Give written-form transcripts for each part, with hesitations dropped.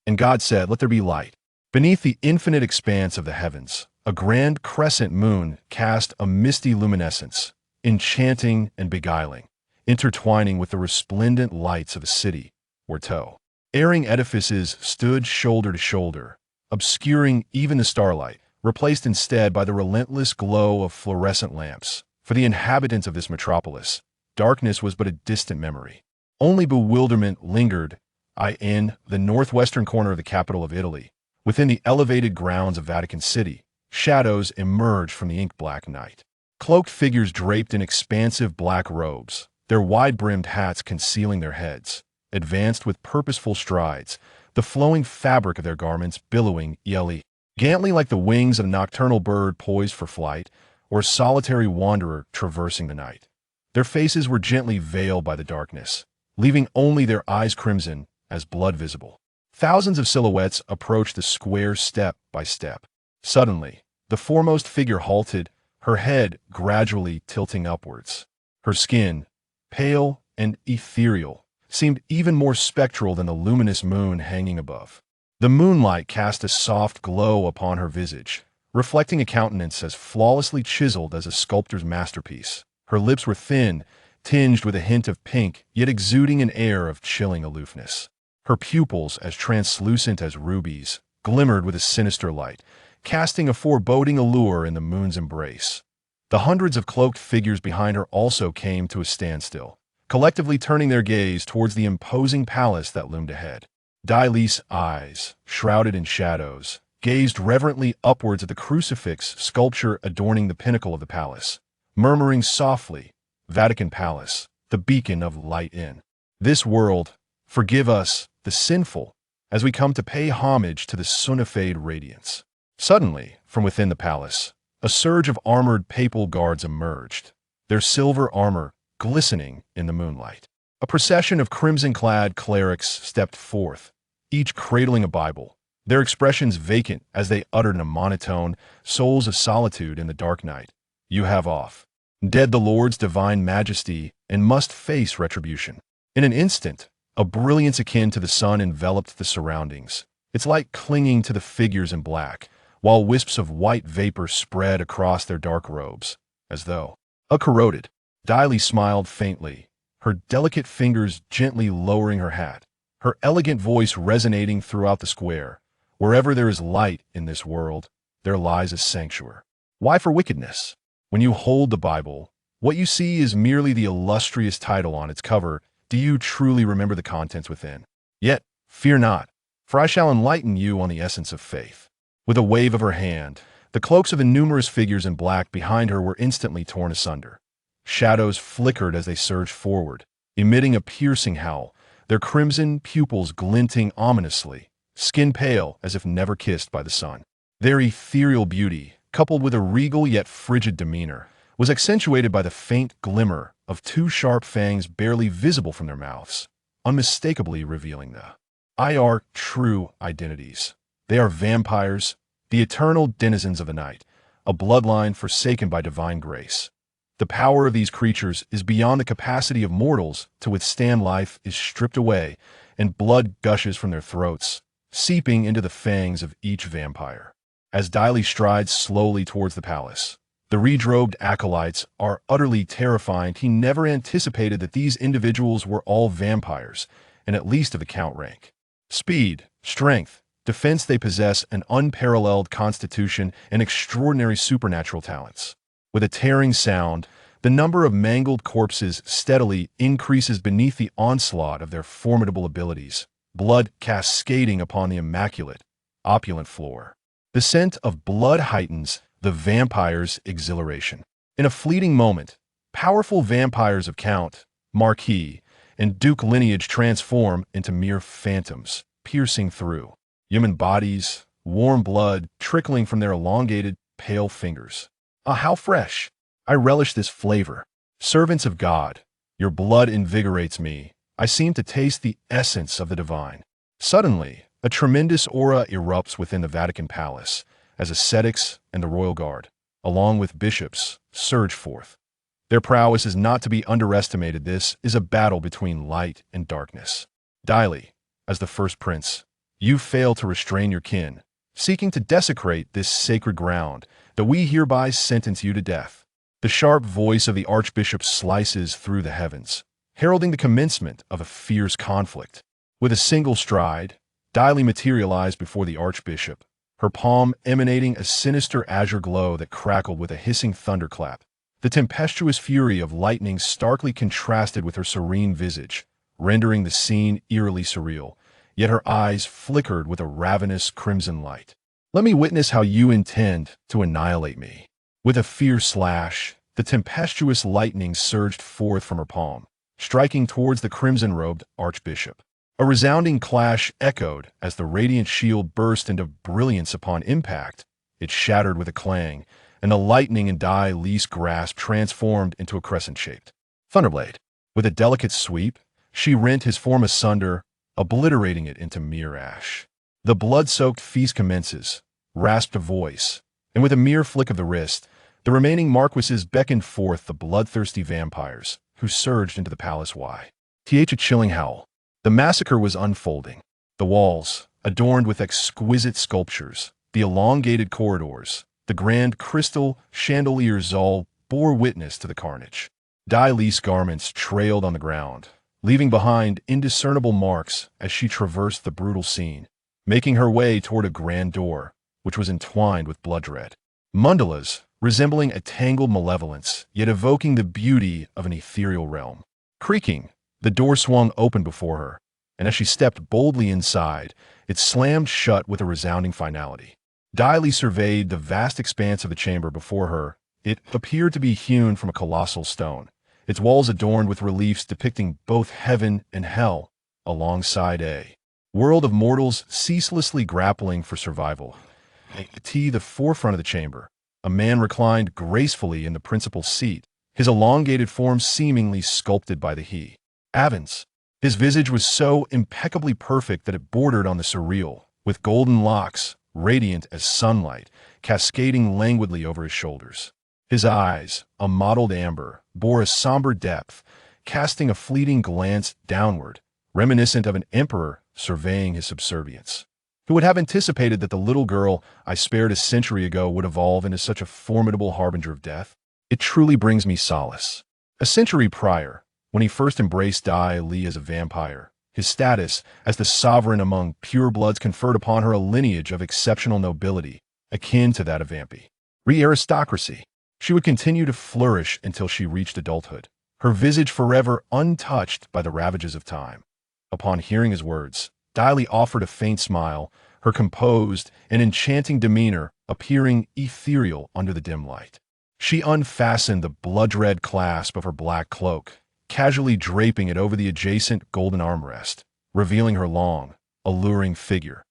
And God said, "Let there be light." Beneath the infinite expanse of the heavens, a grand crescent moon cast a misty luminescence, enchanting and beguiling, intertwining with the resplendent lights of a city or toe. Erring edifices stood shoulder to shoulder, obscuring even the starlight, replaced instead by the relentless glow of fluorescent lamps. For the inhabitants of this metropolis, darkness was but a distant memory. Only bewilderment lingered in the northwestern corner of the capital of Italy. Within the elevated grounds of Vatican City, shadows emerged from the ink-black night. Cloaked figures draped in expansive black robes, their wide-brimmed hats concealing their heads, advanced with purposeful strides, the flowing fabric of their garments billowing gently like the wings of a nocturnal bird poised for flight, or a solitary wanderer traversing the night. Their faces were gently veiled by the darkness, leaving only their eyes crimson as blood visible. Thousands of silhouettes approached the square step by step. Suddenly, the foremost figure halted, her head gradually tilting upwards. Her skin, pale and ethereal, seemed even more spectral than the luminous moon hanging above. The moonlight cast a soft glow upon her visage, reflecting a countenance as flawlessly chiseled as a sculptor's masterpiece. Her lips were thin, tinged with a hint of pink, yet exuding an air of chilling aloofness. Her pupils, as translucent as rubies, glimmered with a sinister light, casting a foreboding allure in the moon's embrace. The hundreds of cloaked figures behind her also came to a standstill, collectively turning their gaze towards the imposing palace that loomed ahead. Daily's eyes, shrouded in shadows, gazed reverently upwards at the crucifix sculpture adorning the pinnacle of the palace, murmuring softly, "Vatican Palace, the beacon of light in this world, forgive us, the sinful, as we come to pay homage to the sunafade radiance." Suddenly, from within the palace, a surge of armored papal guards emerged, their silver armor glistening in the moonlight. A procession of crimson-clad clerics stepped forth, each cradling a Bible, their expressions vacant as they uttered in a monotone, "Souls of solitude in the dark night, you have off. Dead the Lord's divine majesty and must face retribution." In an instant, a brilliance akin to the sun enveloped the surroundings, its light clinging to the figures in black, while wisps of white vapor spread across their dark robes, as though corroded. Daily smiled faintly, her delicate fingers gently lowering her hat, her elegant voice resonating throughout the square. "Wherever there is light in this world, there lies a sanctuary. Why for wickedness? When you hold the Bible, what you see is merely the illustrious title on its cover. Do you truly remember the contents within? Yet, fear not, for I shall enlighten you on the essence of faith." With a wave of her hand, the cloaks of the numerous figures in black behind her were instantly torn asunder. Shadows flickered as they surged forward, emitting a piercing howl, their crimson pupils glinting ominously, skin pale as if never kissed by the sun. Their ethereal beauty, coupled with a regal yet frigid demeanor, was accentuated by the faint glimmer of two sharp fangs barely visible from their mouths, unmistakably revealing their true identities. They are vampires, the eternal denizens of the night, a bloodline forsaken by divine grace. The power of these creatures is beyond the capacity of mortals to withstand. Life is stripped away, and blood gushes from their throats, seeping into the fangs of each vampire. As Daily strides slowly towards the palace, the redrobed acolytes are utterly terrifying. He never anticipated that these individuals were all vampires, and at least of the count rank. Speed, strength, defense, they possess an unparalleled constitution and extraordinary supernatural talents. With a tearing sound, the number of mangled corpses steadily increases beneath the onslaught of their formidable abilities, blood cascading upon the immaculate, opulent floor. The scent of blood heightens the vampire's exhilaration. In a fleeting moment, powerful vampires of Count, Marquis, and Duke lineage transform into mere phantoms, piercing through human bodies, warm blood trickling from their elongated, pale fingers. Ah, how fresh! I relish this flavor. Servants of God, your blood invigorates me. I seem to taste the essence of the divine. Suddenly, a tremendous aura erupts within the Vatican Palace, as ascetics and the royal guard, along with bishops, surge forth. Their prowess is not to be underestimated. This is a battle between light and darkness. Daily, as the first prince, You fail to restrain your kin, seeking to desecrate this sacred ground, that we hereby sentence you to death. The sharp voice of the archbishop slices through the heavens, heralding the commencement of a fierce conflict. With a single stride, Diley materialized before the archbishop, her palm emanating a sinister azure glow that crackled with a hissing thunderclap. The tempestuous fury of lightning starkly contrasted with her serene visage, rendering the scene eerily surreal, yet her eyes flickered with a ravenous crimson light. "Let me witness how you intend to annihilate me." With a fierce slash, the tempestuous lightning surged forth from her palm, striking towards the crimson-robed archbishop. A resounding clash echoed as the radiant shield burst into brilliance upon impact. It shattered with a clang, and the lightning in Lee's grasp transformed into a crescent-shaped thunderblade. With a delicate sweep, she rent his form asunder, obliterating it into mere ash. The blood-soaked feast commences, rasped a voice, and with a mere flick of the wrist, the remaining marquises beckoned forth the bloodthirsty vampires, who surged into the palace. A chilling howl. The massacre was unfolding. The walls, adorned with exquisite sculptures, the elongated corridors, the grand crystal chandeliers all bore witness to the carnage. Lee's garments trailed on the ground, leaving behind indiscernible marks as she traversed the brutal scene, making her way toward a grand door, which was entwined with blood-red mandalas, resembling a tangled malevolence, yet evoking the beauty of an ethereal realm. Creaking, the door swung open before her, and as she stepped boldly inside, it slammed shut with a resounding finality. Lee surveyed the vast expanse of the chamber before her. It appeared to be hewn from a colossal stone, its walls adorned with reliefs depicting both heaven and hell, alongside a world of mortals ceaselessly grappling for survival. At the forefront of the chamber, a man reclined gracefully in the principal seat, his elongated form seemingly sculpted by the Avens. His visage was so impeccably perfect that it bordered on the surreal, with golden locks, radiant as sunlight, cascading languidly over his shoulders. His eyes, a mottled amber, bore a somber depth, casting a fleeting glance downward, reminiscent of an emperor surveying his subservience. Who would have anticipated that the little girl I spared a century ago would evolve into such a formidable harbinger of death? It truly brings me solace. A century prior, when he first embraced Lee as a vampire, his status as the sovereign among purebloods conferred upon her a lineage of exceptional nobility, akin to that of aristocracy. She would continue to flourish until she reached adulthood, her visage forever untouched by the ravages of time. Upon hearing his words, Lee offered a faint smile, her composed and enchanting demeanor appearing ethereal under the dim light. She unfastened the blood-red clasp of her black cloak, casually draping it over the adjacent golden armrest, revealing her long, alluring figure.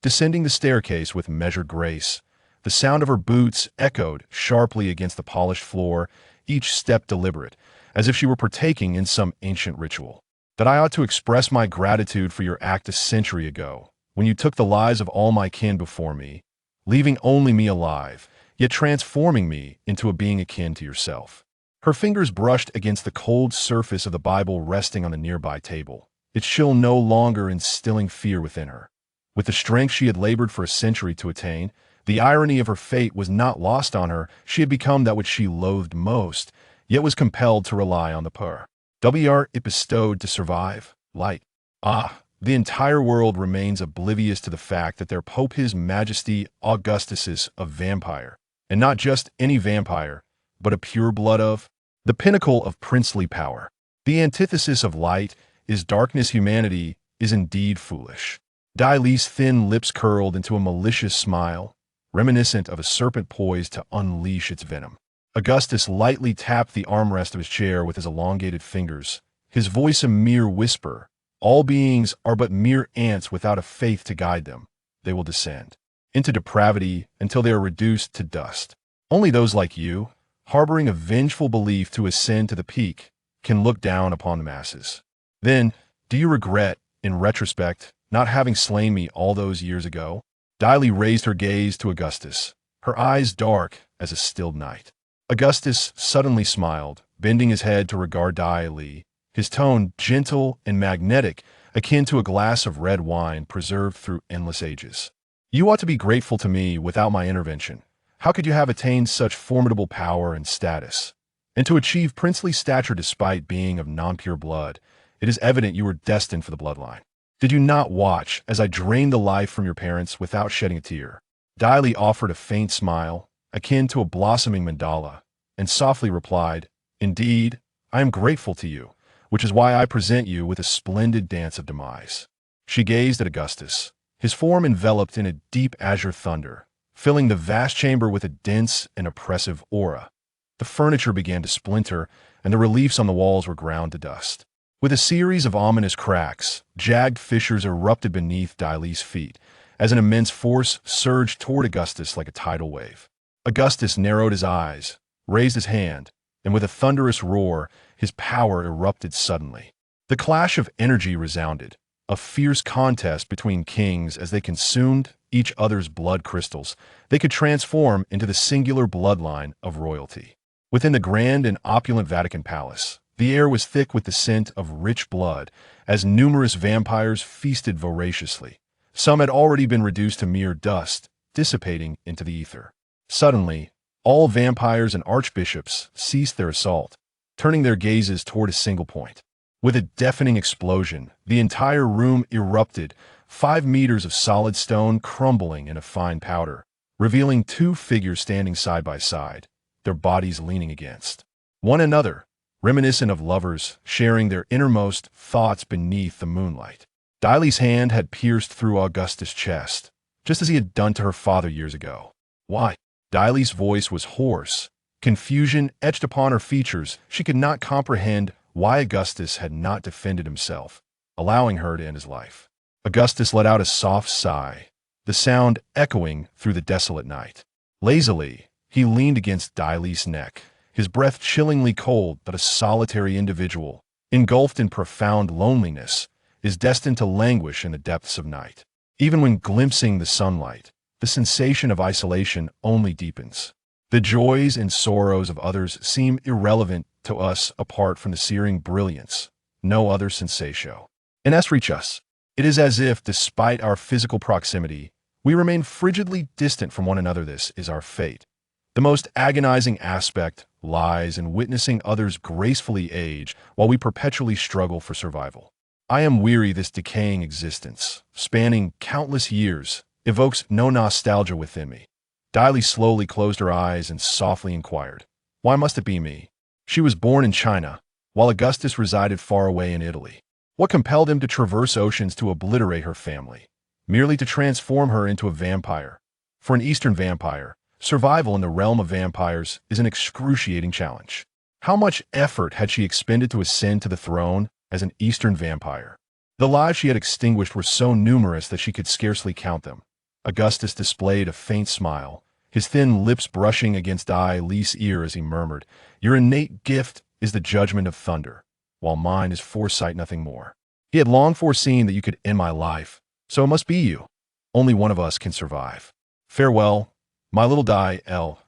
Descending the staircase with measured grace, the sound of her boots echoed sharply against the polished floor, each step deliberate, as if she were partaking in some ancient ritual. That I ought to express my gratitude for your act a century ago, when you took the lives of all my kin before me, leaving only me alive, yet transforming me into a being akin to yourself. Her fingers brushed against the cold surface of the Bible resting on the nearby table, its chill no longer instilling fear within her. With the strength she had labored for a century to attain, the irony of her fate was not lost on her. She had become that which she loathed most, yet was compelled to rely on the power it bestowed to survive, light. The entire world remains oblivious to the fact that their Pope His Majesty Augustus is a vampire, and not just any vampire, but a pure blood of the pinnacle of princely power. The antithesis of light is darkness. Humanity is indeed foolish. Lee's thin lips curled into a malicious smile, reminiscent of a serpent poised to unleash its venom. Augustus lightly tapped the armrest of his chair with his elongated fingers, his voice a mere whisper. All beings are but mere ants without a faith to guide them. They will descend into depravity until they are reduced to dust. Only those like you, harboring a vengeful belief to ascend to the peak, can look down upon the masses. Then, do you regret, in retrospect, not having slain me all those years ago? Lee raised her gaze to Augustus, her eyes dark as a stilled night. Augustus suddenly smiled, bending his head to regard Lee, his tone gentle and magnetic, akin to a glass of red wine preserved through endless ages. You ought to be grateful to me without my intervention. How could you have attained such formidable power and status? And to achieve princely stature despite being of non-pure blood, it is evident you were destined for the bloodline. Did you not watch as I drained the life from your parents without shedding a tear? Daili offered a faint smile, akin to a blossoming mandala, and softly replied, "Indeed, I am grateful to you, which is why I present you with a splendid dance of demise." She gazed at Augustus, his form enveloped in a deep azure thunder, filling the vast chamber with a dense and oppressive aura. The furniture began to splinter, and the reliefs on the walls were ground to dust. With a series of ominous cracks, jagged fissures erupted beneath Daili's feet, as an immense force surged toward Augustus like a tidal wave. Augustus narrowed his eyes, raised his hand, and with a thunderous roar, his power erupted suddenly. The clash of energy resounded, a fierce contest between kings as they consumed each other's blood crystals. They could transform into the singular bloodline of royalty. Within the grand and opulent Vatican Palace, the air was thick with the scent of rich blood, as numerous vampires feasted voraciously. Some had already been reduced to mere dust, dissipating into the ether. Suddenly, all vampires and archbishops ceased their assault, turning their gazes toward a single point. With a deafening explosion, the entire room erupted, 5 meters of solid stone crumbling into fine powder, revealing two figures standing side by side, their bodies leaning against one another, reminiscent of lovers sharing their innermost thoughts beneath the moonlight. Daili's hand had pierced through Augustus' chest, just as he had done to her father years ago. "Why?" Daili's voice was hoarse. Confusion etched upon her features. She could not comprehend why Augustus had not defended himself, allowing her to end his life. Augustus let out a soft sigh, the sound echoing through the desolate night. Lazily, he leaned against Daili's neck, his breath chillingly cold. But a solitary individual, engulfed in profound loneliness, is destined to languish in the depths of night. Even when glimpsing the sunlight, the sensation of isolation only deepens. The joys and sorrows of others seem irrelevant to us apart from the searing brilliance no other sensatio in us reach us. It is as if, despite our physical proximity, we remain frigidly distant from one another. This is our fate. The most agonizing aspect lies in witnessing others gracefully age while we perpetually struggle for survival. I am weary this decaying existence, spanning countless years, evokes no nostalgia within me. Daili slowly closed her eyes and softly inquired, "Why must it be me?" She was born in China, while Augustus resided far away in Italy. What compelled him to traverse oceans to obliterate her family, merely to transform her into a vampire? For an Eastern vampire, survival in the realm of vampires is an excruciating challenge. How much effort had she expended to ascend to the throne as an Eastern vampire? The lives she had extinguished were so numerous that she could scarcely count them. Augustus displayed a faint smile, his thin lips brushing against Daili's ear as he murmured, "Your innate gift is the judgment of thunder, while mine is foresight, nothing more." He had long foreseen that you could end my life, so it must be you. Only one of us can survive. Farewell, my little Dail.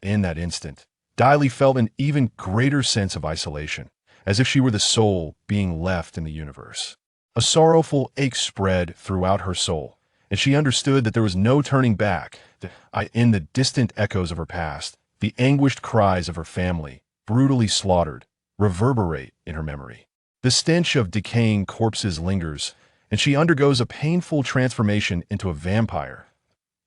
In that instant, Daili felt an even greater sense of isolation, as if she were the sole being left in the universe. A sorrowful ache spread throughout her soul, and she understood that there was no turning back. In the distant echoes of her past, the anguished cries of her family, brutally slaughtered, reverberate in her memory. The stench of decaying corpses lingers, and she undergoes a painful transformation into a vampire.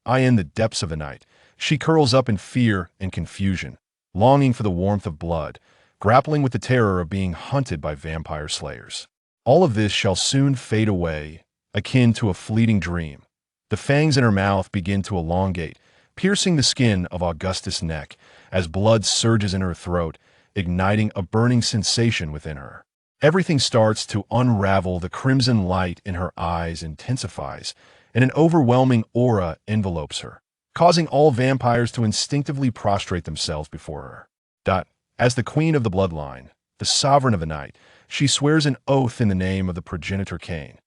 In the depths of the night, she curls up in fear and confusion, longing for the warmth of blood, grappling with the terror of being hunted by vampire slayers. All of this shall soon fade away, akin to a fleeting dream. The fangs in her mouth begin to elongate, piercing the skin of Augustus' neck as blood surges in her throat, igniting a burning sensation within her. Everything starts to unravel. The crimson light in her eyes intensifies, and an overwhelming aura envelopes her, causing all vampires to instinctively prostrate themselves before her. As the queen of the bloodline, the sovereign of the night, she swears an oath in the name of the progenitor Cain.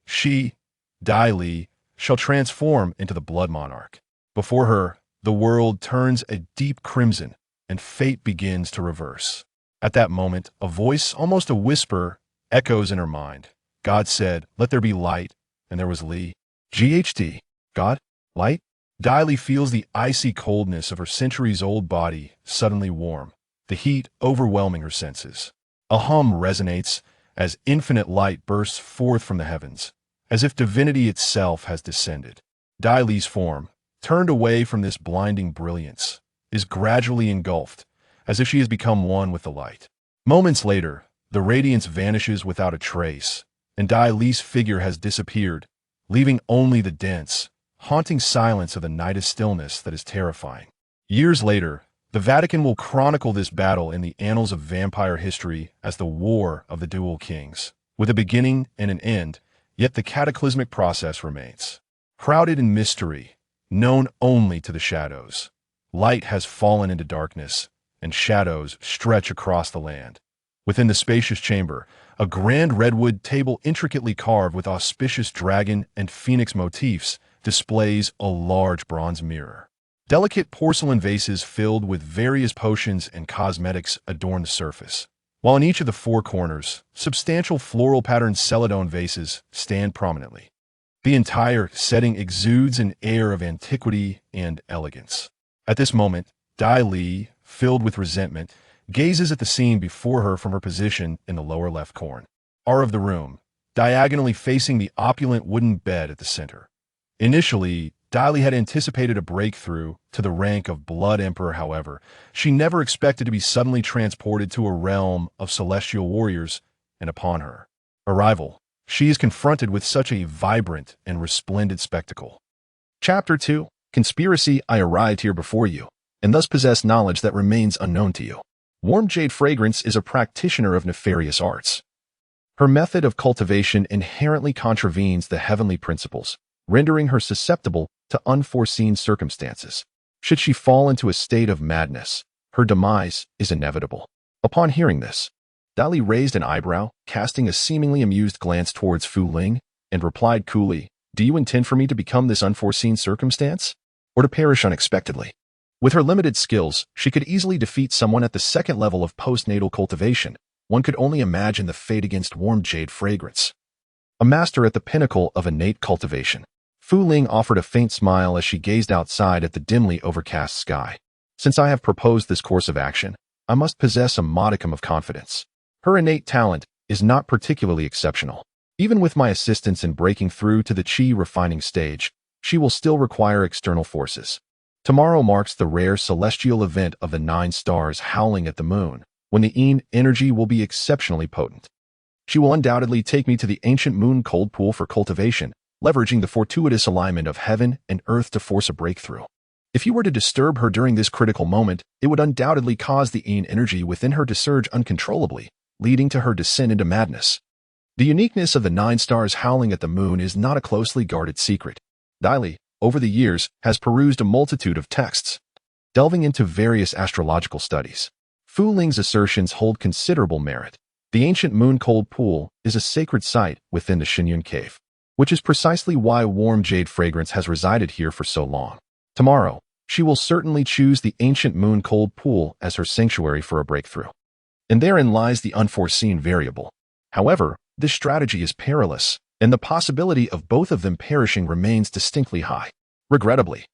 She, Daili, shall transform into the blood monarch. Before her, the world turns a deep crimson, and fate begins to reverse. At that moment, a voice, almost a whisper, echoes in her mind, God said, "Let there be light," and there was Li. GHD. God? Light? Dai Li feels the icy coldness of her centuries-old body suddenly warm, the heat overwhelming her senses. A hum resonates as infinite light bursts forth from the heavens, as if divinity itself has descended. Dai Li's form, turned away from this blinding brilliance, is gradually engulfed, as if she has become one with the light. Moments later, the radiance vanishes without a trace, and Dai Li's figure has disappeared, leaving only the dense, haunting silence of the night of stillness that is terrifying. Years later, the Vatican will chronicle this battle in the annals of vampire history as the War of the Dual Kings, with a beginning and an end, yet the cataclysmic process remains. Shrouded in mystery, known only to the shadows, light has fallen into darkness, and shadows stretch across the land. Within the spacious chamber, a grand redwood table intricately carved with auspicious dragon and phoenix motifs displays a large bronze mirror. Delicate porcelain vases filled with various potions and cosmetics adorn the surface, while in each of the four corners, substantial floral-patterned celadon vases stand prominently. The entire setting exudes an air of antiquity and elegance. At this moment, Dai Li, filled with resentment, gazes at the scene before her from her position in the lower left corner of the room, diagonally facing the opulent wooden bed at the center. Initially, Dai Li had anticipated a breakthrough to the rank of Blood Emperor. However, she never expected to be suddenly transported to a realm of celestial warriors, and upon her arrival, she is confronted with such a vibrant and resplendent spectacle. Chapter 2. Conspiracy. I arrived here before you, and thus possess knowledge that remains unknown to you. Warm Jade Fragrance is a practitioner of nefarious arts. Her method of cultivation inherently contravenes the heavenly principles, rendering her susceptible to unforeseen circumstances. Should she fall into a state of madness, her demise is inevitable. Upon hearing this, Dai Li raised an eyebrow, casting a seemingly amused glance towards Fu Ling, and replied coolly, "Do you intend for me to become this unforeseen circumstance, or to perish unexpectedly?" With her limited skills, she could easily defeat someone at the second level of postnatal cultivation. One could only imagine the fate against Warm Jade Fragrance, a master at the pinnacle of innate cultivation. Fu Ling offered a faint smile as she gazed outside at the dimly overcast sky. "Since I have proposed this course of action, I must possess a modicum of confidence. Her innate talent is not particularly exceptional. Even with my assistance in breaking through to the Qi refining stage, she will still require external forces. Tomorrow marks the rare celestial event of the 9 stars howling at the moon, when the Yin energy will be exceptionally potent. She will undoubtedly take me to the ancient moon cold pool for cultivation, leveraging the fortuitous alignment of heaven and earth to force a breakthrough. If you were to disturb her during this critical moment, it would undoubtedly cause the Yin energy within her to surge uncontrollably, leading to her descent into madness. The uniqueness of the 9 stars howling at the moon is not a closely guarded secret. Dai Li, over the years, has perused a multitude of texts, delving into various astrological studies. Fu Ling's assertions hold considerable merit. The ancient moon cold pool is a sacred site within the Shinyun cave, which is precisely why Warm Jade Fragrance has resided here for so long. Tomorrow, she will certainly choose the ancient moon cold pool as her sanctuary for a breakthrough. And therein lies the unforeseen variable. However, this strategy is perilous, and the possibility of both of them perishing remains distinctly high. Regrettably,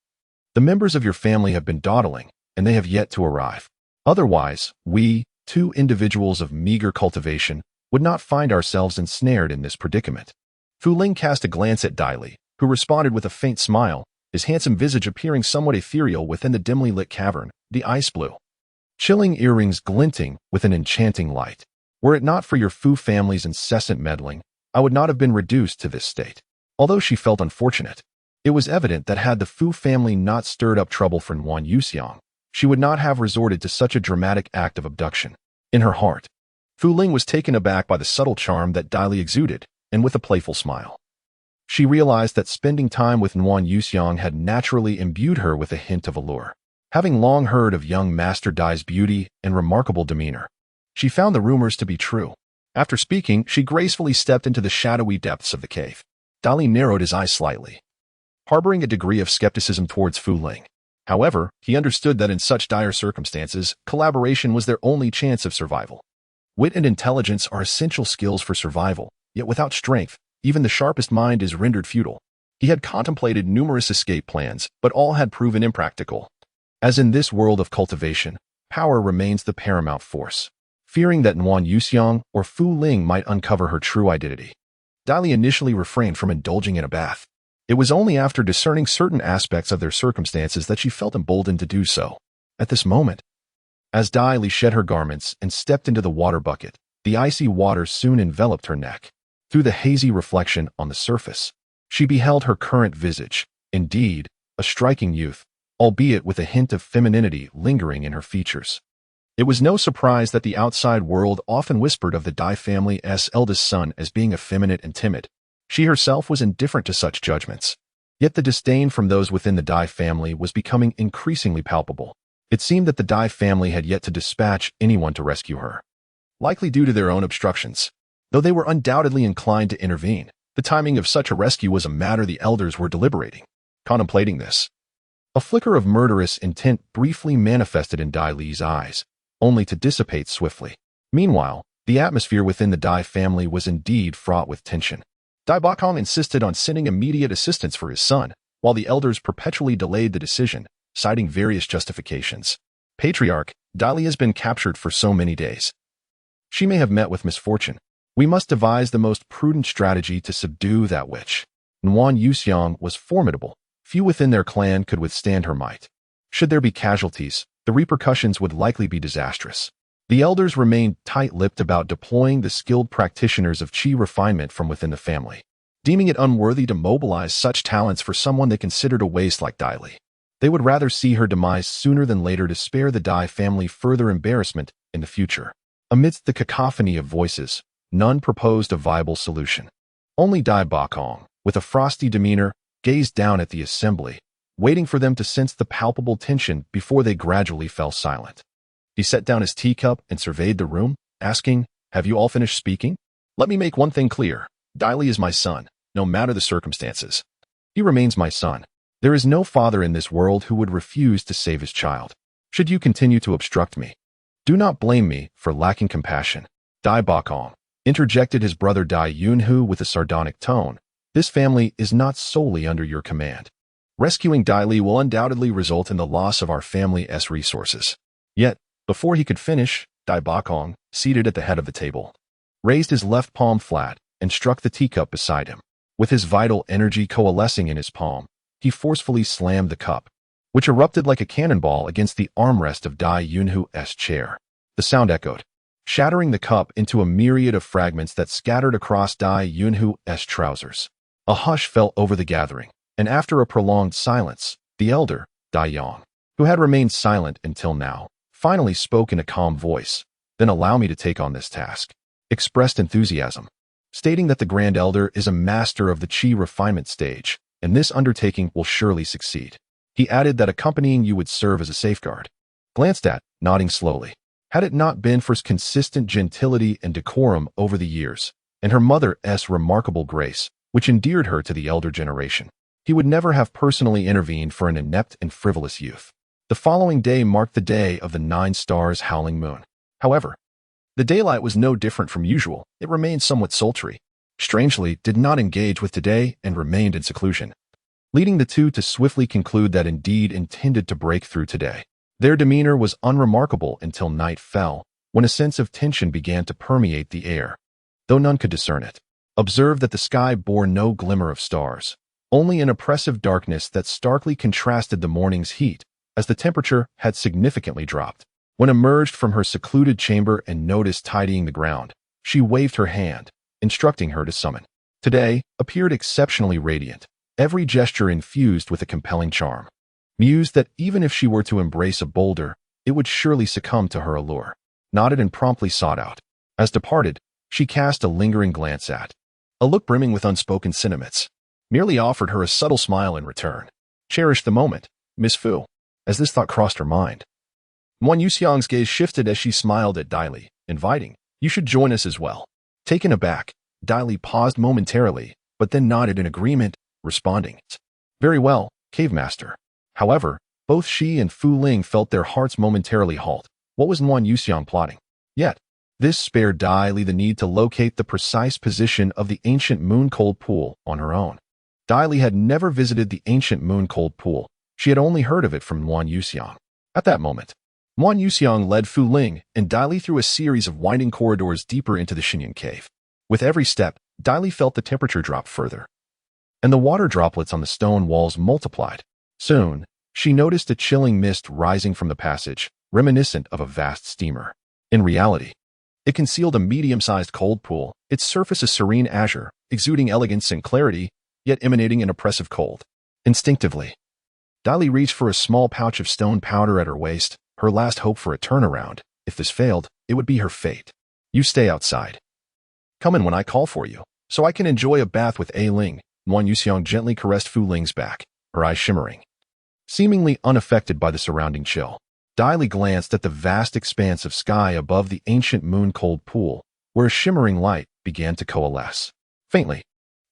the members of your family have been dawdling, and they have yet to arrive. Otherwise, we, 2 individuals of meager cultivation, would not find ourselves ensnared in this predicament." Fu Ling cast a glance at Dai Li, who responded with a faint smile, his handsome visage appearing somewhat ethereal within the dimly lit cavern, the ice blue. Chilling earrings glinting with an enchanting light. "Were it not for your Fu family's incessant meddling, I would not have been reduced to this state." Although she felt unfortunate, it was evident that had the Fu family not stirred up trouble for Nuan Yuxiang, she would not have resorted to such a dramatic act of abduction. In her heart, Fu Ling was taken aback by the subtle charm that Dai Li exuded, and with a playful smile, she realized that spending time with Nuan Yuxiang had naturally imbued her with a hint of allure. Having long heard of young Master Dai's beauty and remarkable demeanor, she found the rumors to be true. After speaking, she gracefully stepped into the shadowy depths of the cave. Dai Li narrowed his eyes slightly, harboring a degree of skepticism towards Fu Ling. However, he understood that in such dire circumstances, collaboration was their only chance of survival. Wit and intelligence are essential skills for survival, Yet without strength, even the sharpest mind is rendered futile. He had contemplated numerous escape plans, but all had proven impractical. As in this world of cultivation, power remains the paramount force. Fearing that Nguyen Yuxiang or Fu Ling might uncover her true identity, Dai Li initially refrained from indulging in a bath. It was only after discerning certain aspects of their circumstances that she felt emboldened to do so. At this moment, as Dai Li shed her garments and stepped into the water bucket, the icy water soon enveloped her neck. Through the hazy reflection on the surface, she beheld her current visage, indeed, a striking youth, albeit with a hint of femininity lingering in her features. It was no surprise that the outside world often whispered of the Dai family's eldest son as being effeminate and timid. She herself was indifferent to such judgments. Yet the disdain from those within the Dai family was becoming increasingly palpable. It seemed that the Dai family had yet to dispatch anyone to rescue her, likely due to their own obstructions. Though they were undoubtedly inclined to intervene, the timing of such a rescue was a matter the elders were deliberating. Contemplating this, a flicker of murderous intent briefly manifested in Dai Li's eyes, only to dissipate swiftly. Meanwhile, the atmosphere within the Dai family was indeed fraught with tension. Dai Bakong insisted on sending immediate assistance for his son, while the elders perpetually delayed the decision, citing various justifications. Patriarch, Dai Li has been captured for so many days. She may have met with misfortune. We must devise the most prudent strategy to subdue that witch. Nguyen Yuxiang was formidable. Few within their clan could withstand her might. Should there be casualties, the repercussions would likely be disastrous. The elders remained tight-lipped about deploying the skilled practitioners of qi refinement from within the family, deeming it unworthy to mobilize such talents for someone they considered a waste like Dai Li. They would rather see her demise sooner than later to spare the Dai family further embarrassment in the future. Amidst the cacophony of voices, none proposed a viable solution. Only Dai Bakong, with a frosty demeanor, gazed down at the assembly, waiting for them to sense the palpable tension before they gradually fell silent. He set down his teacup and surveyed the room, asking, "Have you all finished speaking? Let me make one thing clear. Dai Li is my son, no matter the circumstances. He remains my son. There is no father in this world who would refuse to save his child. Should you continue to obstruct me, do not blame me for lacking compassion." Dai Bakong interjected his brother Dai Yunhu with a sardonic tone. "This family is not solely under your command. Rescuing Dai Li will undoubtedly result in the loss of our family's resources." Yet, before he could finish, Dai Bakong, seated at the head of the table, raised his left palm flat and struck the teacup beside him. With his vital energy coalescing in his palm, he forcefully slammed the cup, which erupted like a cannonball against the armrest of Dai Yunhu's chair. The sound echoed, shattering the cup into a myriad of fragments that scattered across Dai Yunhu's trousers. A hush fell over the gathering, and after a prolonged silence, the elder, Dai Yang, who had remained silent until now, finally spoke in a calm voice. "Then allow me to take on this task," expressed enthusiasm, stating that the Grand Elder is a master of the qi refinement stage, and this undertaking will surely succeed. He added that accompanying you would serve as a safeguard. Glanced at, nodding slowly. Had it not been for consistent gentility and decorum over the years, and her mother's remarkable grace, which endeared her to the elder generation, he would never have personally intervened for an inept and frivolous youth. The following day marked the day of the 9 stars howling moon. However, the daylight was no different from usual. It remained somewhat sultry. Strangely, did not engage with today and remained in seclusion, leading the two to swiftly conclude that indeed intended to break through today. Their demeanor was unremarkable until night fell, when a sense of tension began to permeate the air, though none could discern it. Observed that the sky bore no glimmer of stars, only an oppressive darkness that starkly contrasted the morning's heat, as the temperature had significantly dropped. When emerged from her secluded chamber and noticed tidying the ground, she waved her hand, instructing her to summon. Today appeared exceptionally radiant, every gesture infused with a compelling charm. Mused that even if she were to embrace a boulder, it would surely succumb to her allure. Nodded and promptly sought out. As departed, she cast a lingering glance at, a look brimming with unspoken sentiments. Merely offered her a subtle smile in return. "Cherish the moment, Miss Fu." As this thought crossed her mind, Nguyen Yuxiang's gaze shifted as she smiled at Dai Li, inviting, "You should join us as well." Taken aback, Dai Li paused momentarily, but then nodded in agreement, responding, "Very well, Cave Master." However, both she and Fu Ling felt their hearts momentarily halt. What was Nguyen Yuxiang plotting? Yet, This spared Dai Li the need to locate the precise position of the ancient moon-cold pool on her own. Dai Li had never visited the ancient moon-cold pool. She had only heard of it from Nguyen Yuxiang. At that moment, Nguyen Yuxiang led Fu Ling and Dai Li through a series of winding corridors deeper into the Xinyan cave. With every step, Dai Li felt the temperature drop further, and the water droplets on the stone walls multiplied. Soon, she noticed a chilling mist rising from the passage, reminiscent of a vast steamer. In reality, it concealed a medium-sized cold pool, its surface a serene azure, exuding elegance and clarity, yet emanating an oppressive cold. Instinctively, Dai Li reached for a small pouch of stone powder at her waist, her last hope for a turnaround. If this failed, it would be her fate. You stay outside. Come in when I call for you, so I can enjoy a bath with A Ling. Nguyen Yuxiang gently caressed Fu Ling's back, her eyes shimmering. Seemingly unaffected by the surrounding chill, Dai Li glanced at the vast expanse of sky above the ancient moon-cold pool, where a shimmering light began to coalesce. Faintly,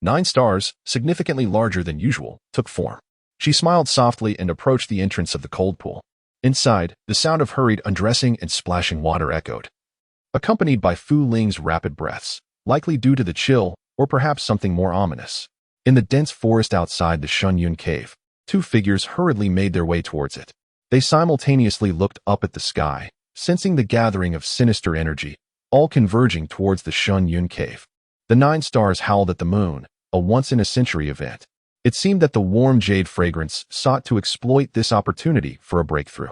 9 stars, significantly larger than usual, took form. She smiled softly and approached the entrance of the cold pool. Inside, the sound of hurried undressing and splashing water echoed, accompanied by Fu Ling's rapid breaths, likely due to the chill or perhaps something more ominous. In the dense forest outside the Shunyun cave, 2 figures hurriedly made their way towards it. They simultaneously looked up at the sky, sensing the gathering of sinister energy, all converging towards the Shunyun cave. The 9 stars howled at the moon, a once-in-a-century event. It seemed that the warm jade fragrance sought to exploit this opportunity for a breakthrough.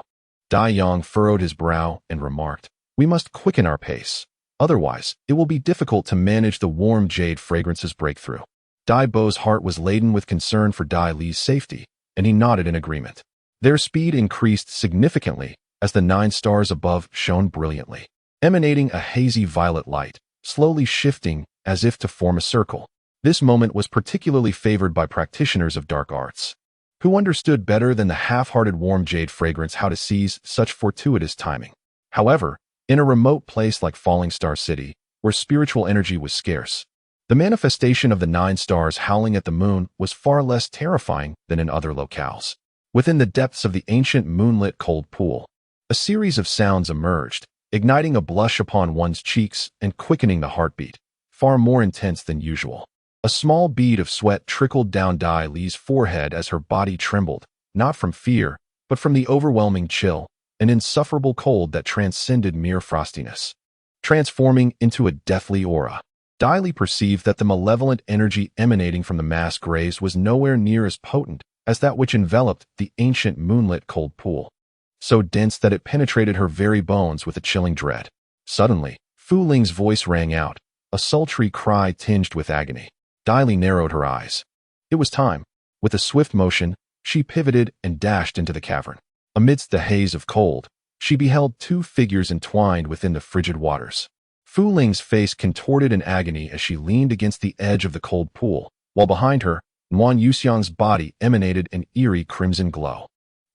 Dai Yang furrowed his brow and remarked, "We must quicken our pace. Otherwise, it will be difficult to manage the warm jade fragrance's breakthrough." Dai Bo's heart was laden with concern for Dai Li's safety, and he nodded in agreement. Their speed increased significantly as the 9 stars above shone brilliantly, emanating a hazy violet light, slowly shifting as if to form a circle. This moment was particularly favored by practitioners of dark arts, who understood better than the half-hearted warm jade fragrance how to seize such fortuitous timing. However, in a remote place like Falling Star City, where spiritual energy was scarce, the manifestation of the 9 stars howling at the moon was far less terrifying than in other locales. Within the depths of the ancient moonlit cold pool, a series of sounds emerged, igniting a blush upon one's cheeks and quickening the heartbeat, far more intense than usual. A small bead of sweat trickled down Dai Li's forehead as her body trembled, not from fear, but from the overwhelming chill, an insufferable cold that transcended mere frostiness. Transforming into a deathly aura, Dai Li perceived that the malevolent energy emanating from the mass graves was nowhere near as potent as that which enveloped the ancient moonlit cold pool, so dense that it penetrated her very bones with a chilling dread. Suddenly, Fu Ling's voice rang out, a sultry cry tinged with agony. Dai Li narrowed her eyes. It was time. With a swift motion, she pivoted and dashed into the cavern. Amidst the haze of cold, she beheld 2 figures entwined within the frigid waters. Fu Ling's face contorted in agony as she leaned against the edge of the cold pool, while behind her, Nguyen Yuxiang's body emanated an eerie crimson glow.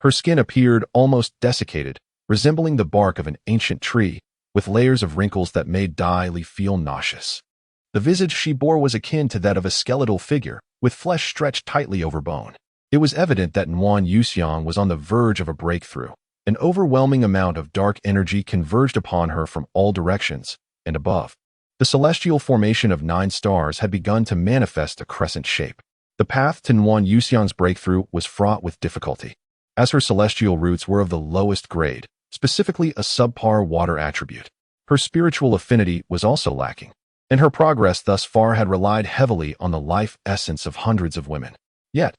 Her skin appeared almost desiccated, resembling the bark of an ancient tree, with layers of wrinkles that made Dai Li feel nauseous. The visage she bore was akin to that of a skeletal figure, with flesh stretched tightly over bone. It was evident that Nguyen Yuxiang was on the verge of a breakthrough. An overwhelming amount of dark energy converged upon her from all directions, and above. The celestial formation of 9 stars had begun to manifest a crescent shape. The path to Nguyen Yuxiang's breakthrough was fraught with difficulty, as her celestial roots were of the lowest grade, specifically a subpar water attribute. Her spiritual affinity was also lacking, and her progress thus far had relied heavily on the life essence of hundreds of women. Yet,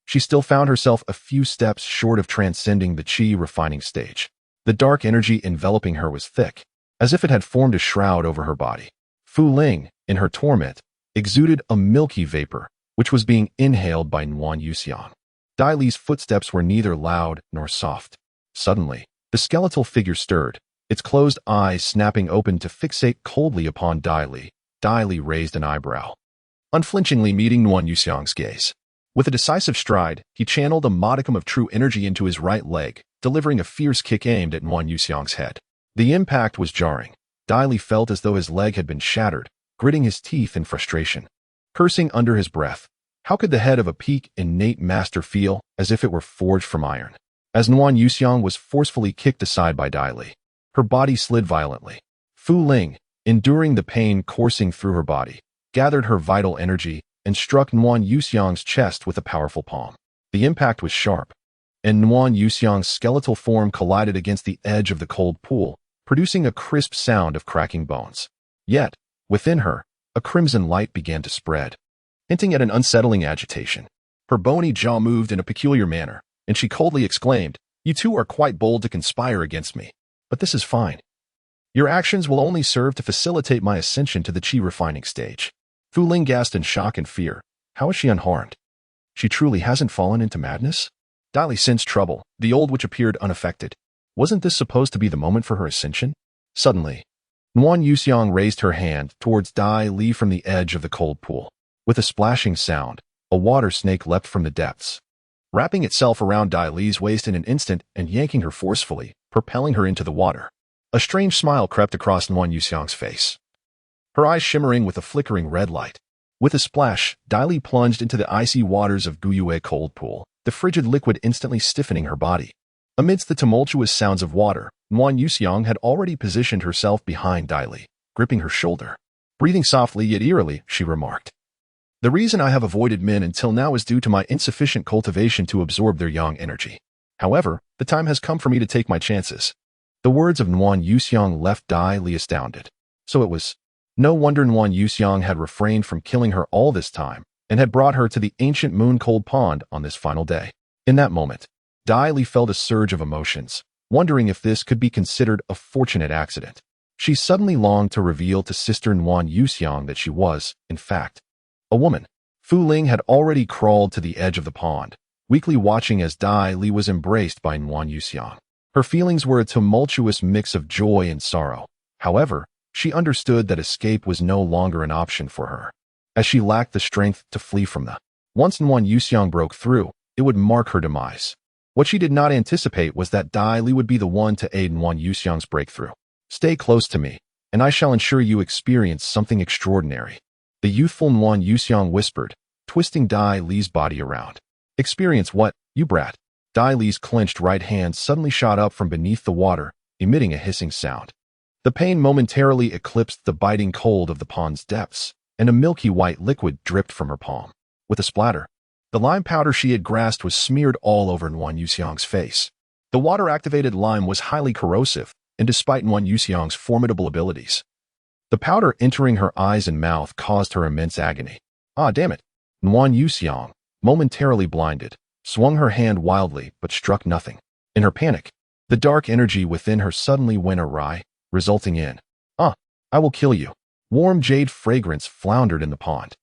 she still found herself a few steps short of transcending the chi refining stage. The dark energy enveloping her was thick, as if it had formed a shroud over her body. Fu Ling, in her torment, exuded a milky vapor, which was being inhaled by Nguyen Yuxiang. Dai Li's footsteps were neither loud nor soft. Suddenly, the skeletal figure stirred, its closed eyes snapping open to fixate coldly upon Dai Li. Dai Li raised an eyebrow, unflinchingly meeting Nguyen Yuxiang's gaze. With a decisive stride, he channeled a modicum of true energy into his right leg, delivering a fierce kick aimed at Nguyen Yuxiang's head. The impact was jarring. Dai Li felt as though his leg had been shattered, gritting his teeth in frustration. Cursing under his breath, how could the head of a peak innate master feel as if it were forged from iron? As Nguyen Yuxiang was forcefully kicked aside by Dai Li, her body slid violently. Fu Ling, enduring the pain coursing through her body, gathered her vital energy, and struck Nuan Yuxiang's chest with a powerful palm. The impact was sharp, and Nuan Yuxiang's skeletal form collided against the edge of the cold pool, producing a crisp sound of cracking bones. Yet, within her, a crimson light began to spread, hinting at an unsettling agitation. Her bony jaw moved in a peculiar manner, and she coldly exclaimed, "You two are quite bold to conspire against me, but this is fine. Your actions will only serve to facilitate my ascension to the qi refining stage." Fu Ling gasped in shock and fear. How is she unharmed? She truly hasn't fallen into madness? Dai Li sensed trouble. The old witch appeared unaffected. Wasn't this supposed to be the moment for her ascension? Suddenly, Nuan Yuxiang raised her hand towards Dai Li from the edge of the cold pool. With a splashing sound, a water snake leapt from the depths, wrapping itself around Dai Li's waist in an instant and yanking her forcefully, propelling her into the water. A strange smile crept across Nuan Yuxiang's face, her eyes shimmering with a flickering red light. With a splash, Dai Li plunged into the icy waters of Guyue cold pool, the frigid liquid instantly stiffening her body. Amidst the tumultuous sounds of water, Nuan Yuxiang had already positioned herself behind Dai Li, gripping her shoulder. Breathing softly yet eerily, she remarked, "The reason I have avoided men until now is due to my insufficient cultivation to absorb their yang energy. However, the time has come for me to take my chances." The words of Nuan Yuxiang left Dai Li astounded. So it was no wonder Nuan Yuxiang had refrained from killing her all this time, and had brought her to the ancient moon-cold pond on this final day. In that moment, Dai Li felt a surge of emotions, wondering if this could be considered a fortunate accident. She suddenly longed to reveal to Sister Nuan Yuxiang that she was, in fact, a woman. Fu Ling had already crawled to the edge of the pond, weakly watching as Dai Li was embraced by Nuan Yuxiang. Her feelings were a tumultuous mix of joy and sorrow. However, she understood that escape was no longer an option for her, as she lacked the strength to flee from them. Once Nuan Yuxiang broke through, it would mark her demise. What she did not anticipate was that Dai Li would be the one to aid Nuan Yuxiang's breakthrough. "Stay close to me, and I shall ensure you experience something extraordinary," the youthful Nuan Yuxiang whispered, twisting Dai Li's body around. "Experience what, you brat?" Dai Li's clenched right hand suddenly shot up from beneath the water, emitting a hissing sound. The pain momentarily eclipsed the biting cold of the pond's depths, and a milky white liquid dripped from her palm. With a splatter, the lime powder she had grasped was smeared all over Nuan Yuxiang's face. The water-activated lime was highly corrosive, and despite Nuan Yuxiang's formidable abilities, the powder entering her eyes and mouth caused her immense agony. Ah, damn it! Nuan Yuxiang, momentarily blinded, swung her hand wildly but struck nothing. In her panic, the dark energy within her suddenly went awry, resulting in, I will kill you." Warm jade fragrance floundered in the pond,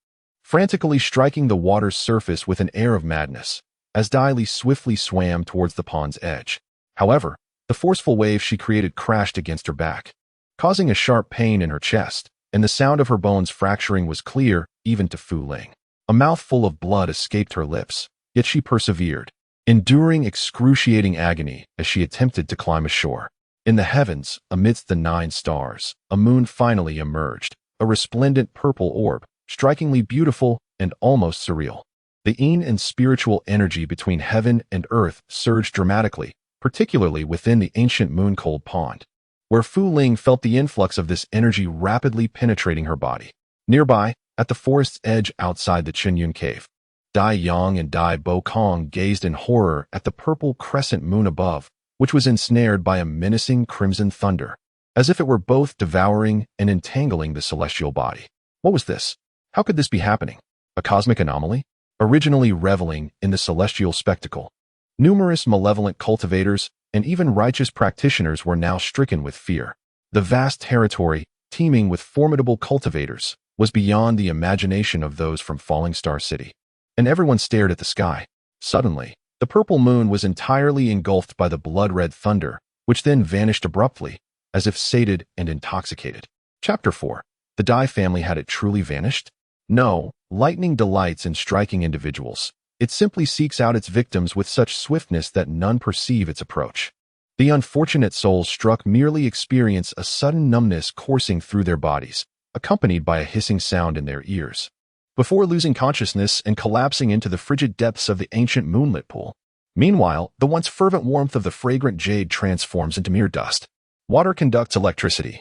frantically striking the water's surface with an air of madness, as Dai Li swiftly swam towards the pond's edge. However, the forceful wave she created crashed against her back, causing a sharp pain in her chest, and the sound of her bones fracturing was clear even to Fu Ling. A mouthful of blood escaped her lips, yet she persevered, enduring excruciating agony as she attempted to climb ashore. In the heavens, amidst the 9 stars, a moon finally emerged, a resplendent purple orb, strikingly beautiful and almost surreal. The yin and spiritual energy between heaven and earth surged dramatically, particularly within the ancient moon-cold pond, where Fu Ling felt the influx of this energy rapidly penetrating her body. Nearby, at the forest's edge outside the Qinyun cave, Dai Yang and Dai Bo Kong gazed in horror at the purple crescent moon above, which was ensnared by a menacing crimson thunder, as if it were both devouring and entangling the celestial body. What was this? How could this be happening? A cosmic anomaly? Originally reveling in the celestial spectacle, numerous malevolent cultivators and even righteous practitioners were now stricken with fear. The vast territory, teeming with formidable cultivators, was beyond the imagination of those from Falling Star City. And everyone stared at the sky. Suddenly, the purple moon was entirely engulfed by the blood-red thunder, which then vanished abruptly, as if sated and intoxicated. Chapter 4. The Dai family, had it truly vanished? No, lightning delights in striking individuals. It simply seeks out its victims with such swiftness that none perceive its approach. The unfortunate souls struck merely experience a sudden numbness coursing through their bodies, accompanied by a hissing sound in their ears, before losing consciousness and collapsing into the frigid depths of the ancient moonlit pool. Meanwhile, the once fervent warmth of the fragrant jade transforms into mere dust. Water conducts electricity,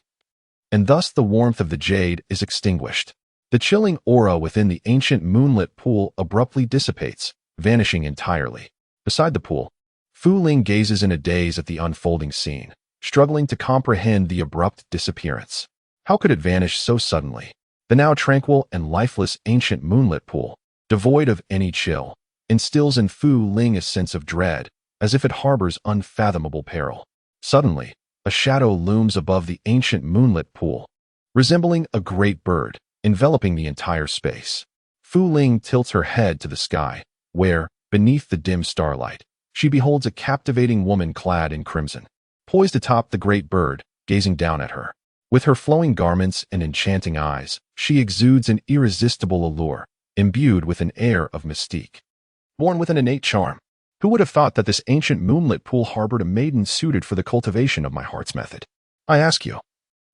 and thus the warmth of the jade is extinguished. The chilling aura within the ancient moonlit pool abruptly dissipates, vanishing entirely. Beside the pool, Fu Ling gazes in a daze at the unfolding scene, struggling to comprehend the abrupt disappearance. How could it vanish so suddenly? The now tranquil and lifeless ancient moonlit pool, devoid of any chill, instills in Fu Ling a sense of dread, as if it harbors unfathomable peril. Suddenly, a shadow looms above the ancient moonlit pool, resembling a great bird, enveloping the entire space. Fu Ling tilts her head to the sky, where, beneath the dim starlight, she beholds a captivating woman clad in crimson. Poised atop the great bird, gazing down at her. With her flowing garments and enchanting eyes, she exudes an irresistible allure, imbued with an air of mystique. Born with an innate charm, who would have thought that this ancient moonlit pool harbored a maiden suited for the cultivation of my heart's method? I ask you,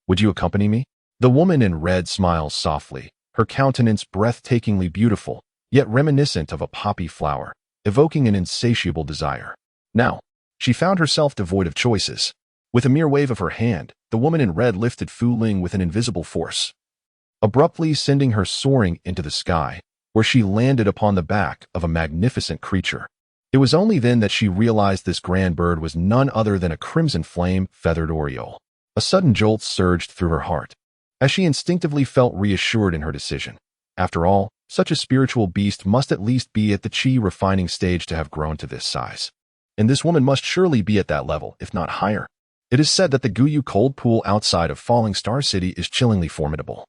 would you accompany me? The woman in red smiles softly, her countenance breathtakingly beautiful, yet reminiscent of a poppy flower, evoking an insatiable desire. Now, she found herself devoid of choices. With a mere wave of her hand, the woman in red lifted Fu Ling with an invisible force, abruptly sending her soaring into the sky, where she landed upon the back of a magnificent creature. It was only then that she realized this grand bird was none other than a crimson flame-feathered oriole. A sudden jolt surged through her heart, as she instinctively felt reassured in her decision. After all, such a spiritual beast must at least be at the chi-refining stage to have grown to this size. And this woman must surely be at that level, if not higher. It is said that the Guyu cold pool outside of Falling Star City is chillingly formidable.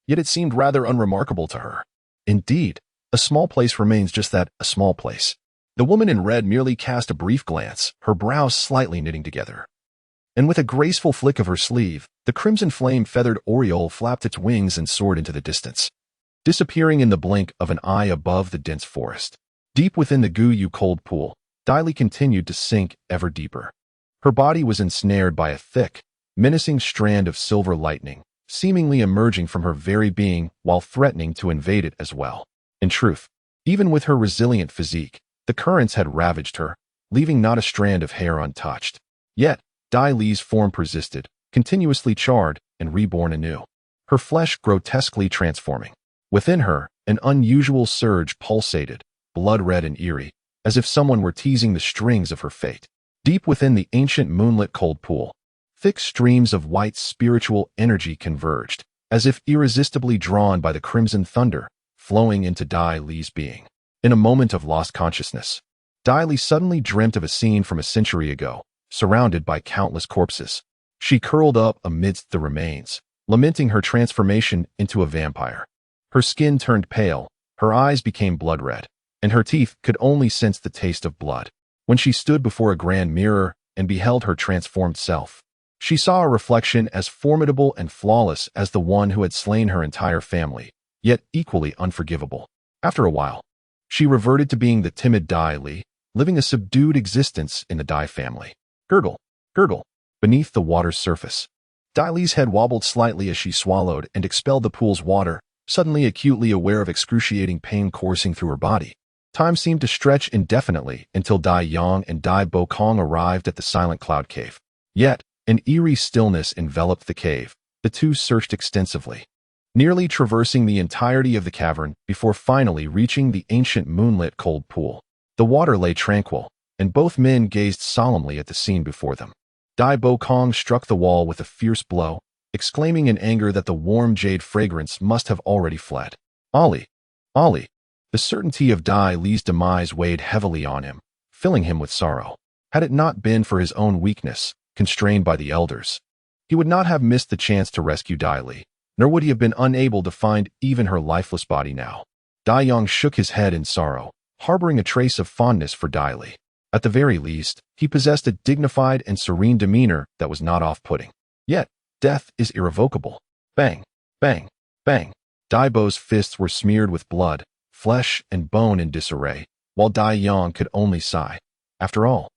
Yet it seemed rather unremarkable to her. Indeed, a small place remains just that, a small place. The woman in red merely cast a brief glance, her brows slightly knitting together. And with a graceful flick of her sleeve, the crimson flame-feathered oriole flapped its wings and soared into the distance, disappearing in the blink of an eye above the dense forest. Deep within the Guyu cold pool, Dai Li continued to sink ever deeper. Her body was ensnared by a thick, menacing strand of silver lightning, seemingly emerging from her very being while threatening to invade it as well. In truth, even with her resilient physique, the currents had ravaged her, leaving not a strand of hair untouched. Yet, Dai Li's form persisted, continuously charred and reborn anew, her flesh grotesquely transforming. Within her, an unusual surge pulsated, blood-red and eerie, as if someone were teasing the strings of her fate. Deep within the ancient moonlit cold pool, thick streams of white spiritual energy converged, as if irresistibly drawn by the crimson thunder, flowing into Dai Li's being. In a moment of lost consciousness, Dai Li suddenly dreamt of a scene from a century ago, surrounded by countless corpses. She curled up amidst the remains, lamenting her transformation into a vampire. Her skin turned pale, her eyes became blood-red, and her teeth could only sense the taste of blood. When she stood before a grand mirror and beheld her transformed self, she saw a reflection as formidable and flawless as the one who had slain her entire family, yet equally unforgivable. After a while, she reverted to being the timid Dai Li, living a subdued existence in the Dai family. Gurgle, gurgle, beneath the water's surface. Dai Li's head wobbled slightly as she swallowed and expelled the pool's water, suddenly acutely aware of excruciating pain coursing through her body. Time seemed to stretch indefinitely until Dai Yang and Dai Bokong arrived at the Silent Cloud Cave. Yet, an eerie stillness enveloped the cave. The two searched extensively, nearly traversing the entirety of the cavern before finally reaching the ancient moonlit cold pool. The water lay tranquil, and both men gazed solemnly at the scene before them. Dai Bokong struck the wall with a fierce blow, exclaiming in anger that the warm jade fragrance must have already fled. Ollie! Ollie! The certainty of Dai Li's demise weighed heavily on him, filling him with sorrow. Had it not been for his own weakness, constrained by the elders, he would not have missed the chance to rescue Dai Li, nor would he have been unable to find even her lifeless body now. Dai Yang shook his head in sorrow, harboring a trace of fondness for Dai Li. At the very least, he possessed a dignified and serene demeanor that was not off-putting. Yet, death is irrevocable. Bang, bang, bang. Dai Bo's fists were smeared with blood, flesh and bone in disarray, while Dai Yang could only sigh. After all,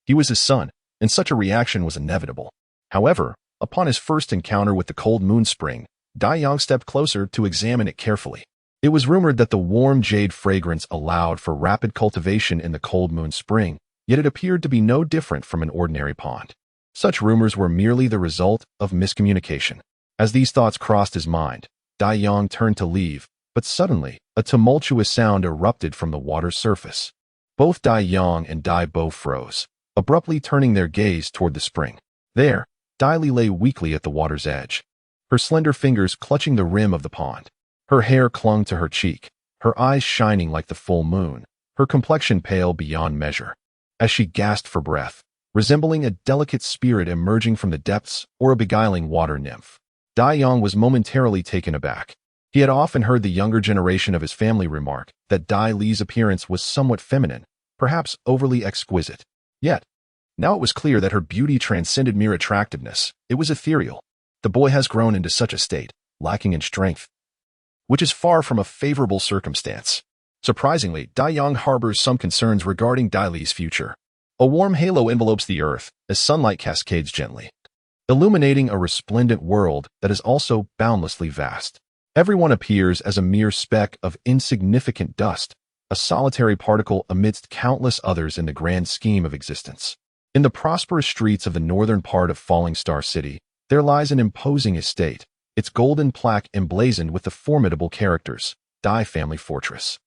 he was his son, and such a reaction was inevitable. However, upon his first encounter with the cold moon spring, Dai Yang stepped closer to examine it carefully. It was rumored that the warm jade fragrance allowed for rapid cultivation in the cold moon spring, yet it appeared to be no different from an ordinary pond. Such rumors were merely the result of miscommunication. As these thoughts crossed his mind, Dai Yang turned to leave, but suddenly, a tumultuous sound erupted from the water's surface. Both Dai Yang and Dai Bo froze, abruptly turning their gaze toward the spring. There, Dai Li lay weakly at the water's edge, her slender fingers clutching the rim of the pond. Her hair clung to her cheek, her eyes shining like the full moon, her complexion pale beyond measure. As she gasped for breath, resembling a delicate spirit emerging from the depths or a beguiling water nymph, Dai Yang was momentarily taken aback. He had often heard the younger generation of his family remark that Dai Li's appearance was somewhat feminine, perhaps overly exquisite. Yet, now it was clear that her beauty transcended mere attractiveness. It was ethereal. The boy has grown into such a state, lacking in strength, which is far from a favorable circumstance. Surprisingly, Dai Yang harbors some concerns regarding Dai Li's future. A warm halo envelopes the earth as sunlight cascades gently, illuminating a resplendent world that is also boundlessly vast. Everyone appears as a mere speck of insignificant dust, a solitary particle amidst countless others in the grand scheme of existence. In the prosperous streets of the northern part of Falling Star City, there lies an imposing estate, its golden plaque emblazoned with the formidable characters, Dai Family Fortress.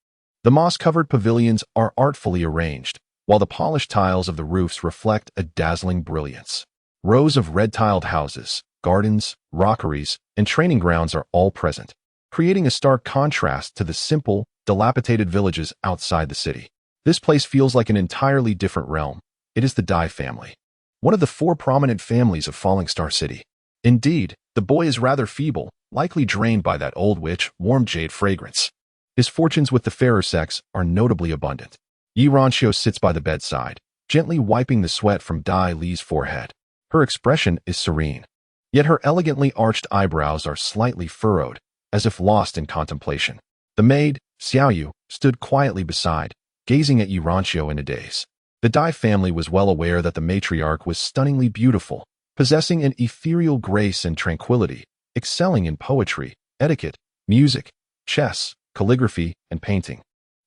The moss-covered pavilions are artfully arranged, while the polished tiles of the roofs reflect a dazzling brilliance. Rows of red-tiled houses, gardens, rockeries, and training grounds are all present, creating a stark contrast to the simple, dilapidated villages outside the city. This place feels like an entirely different realm. It is the Dai family, one of the 4 prominent families of Falling Star City. Indeed, the boy is rather feeble, likely drained by that old witch, warm jade fragrance. His fortunes with the fairer sex are notably abundant. Yi Ranxiu sits by the bedside, gently wiping the sweat from Dai Li's forehead. Her expression is serene, yet her elegantly arched eyebrows are slightly furrowed, as if lost in contemplation. The maid, Xiaoyu, stood quietly beside, gazing at Yi Ranxiu in a daze. The Dai family was well aware that the matriarch was stunningly beautiful, possessing an ethereal grace and tranquility, excelling in poetry, etiquette, music, chess, calligraphy, and painting.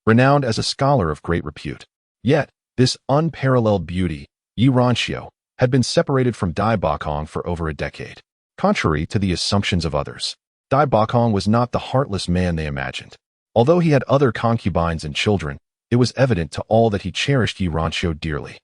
Renowned as a scholar of great repute. Yet, this unparalleled beauty, Yi Ranxiu, had been separated from Dai Bakong for over a decade. Contrary to the assumptions of others, Dai Bakong was not the heartless man they imagined. Although he had other concubines and children, it was evident to all that he cherished Yi Ranxiu dearly,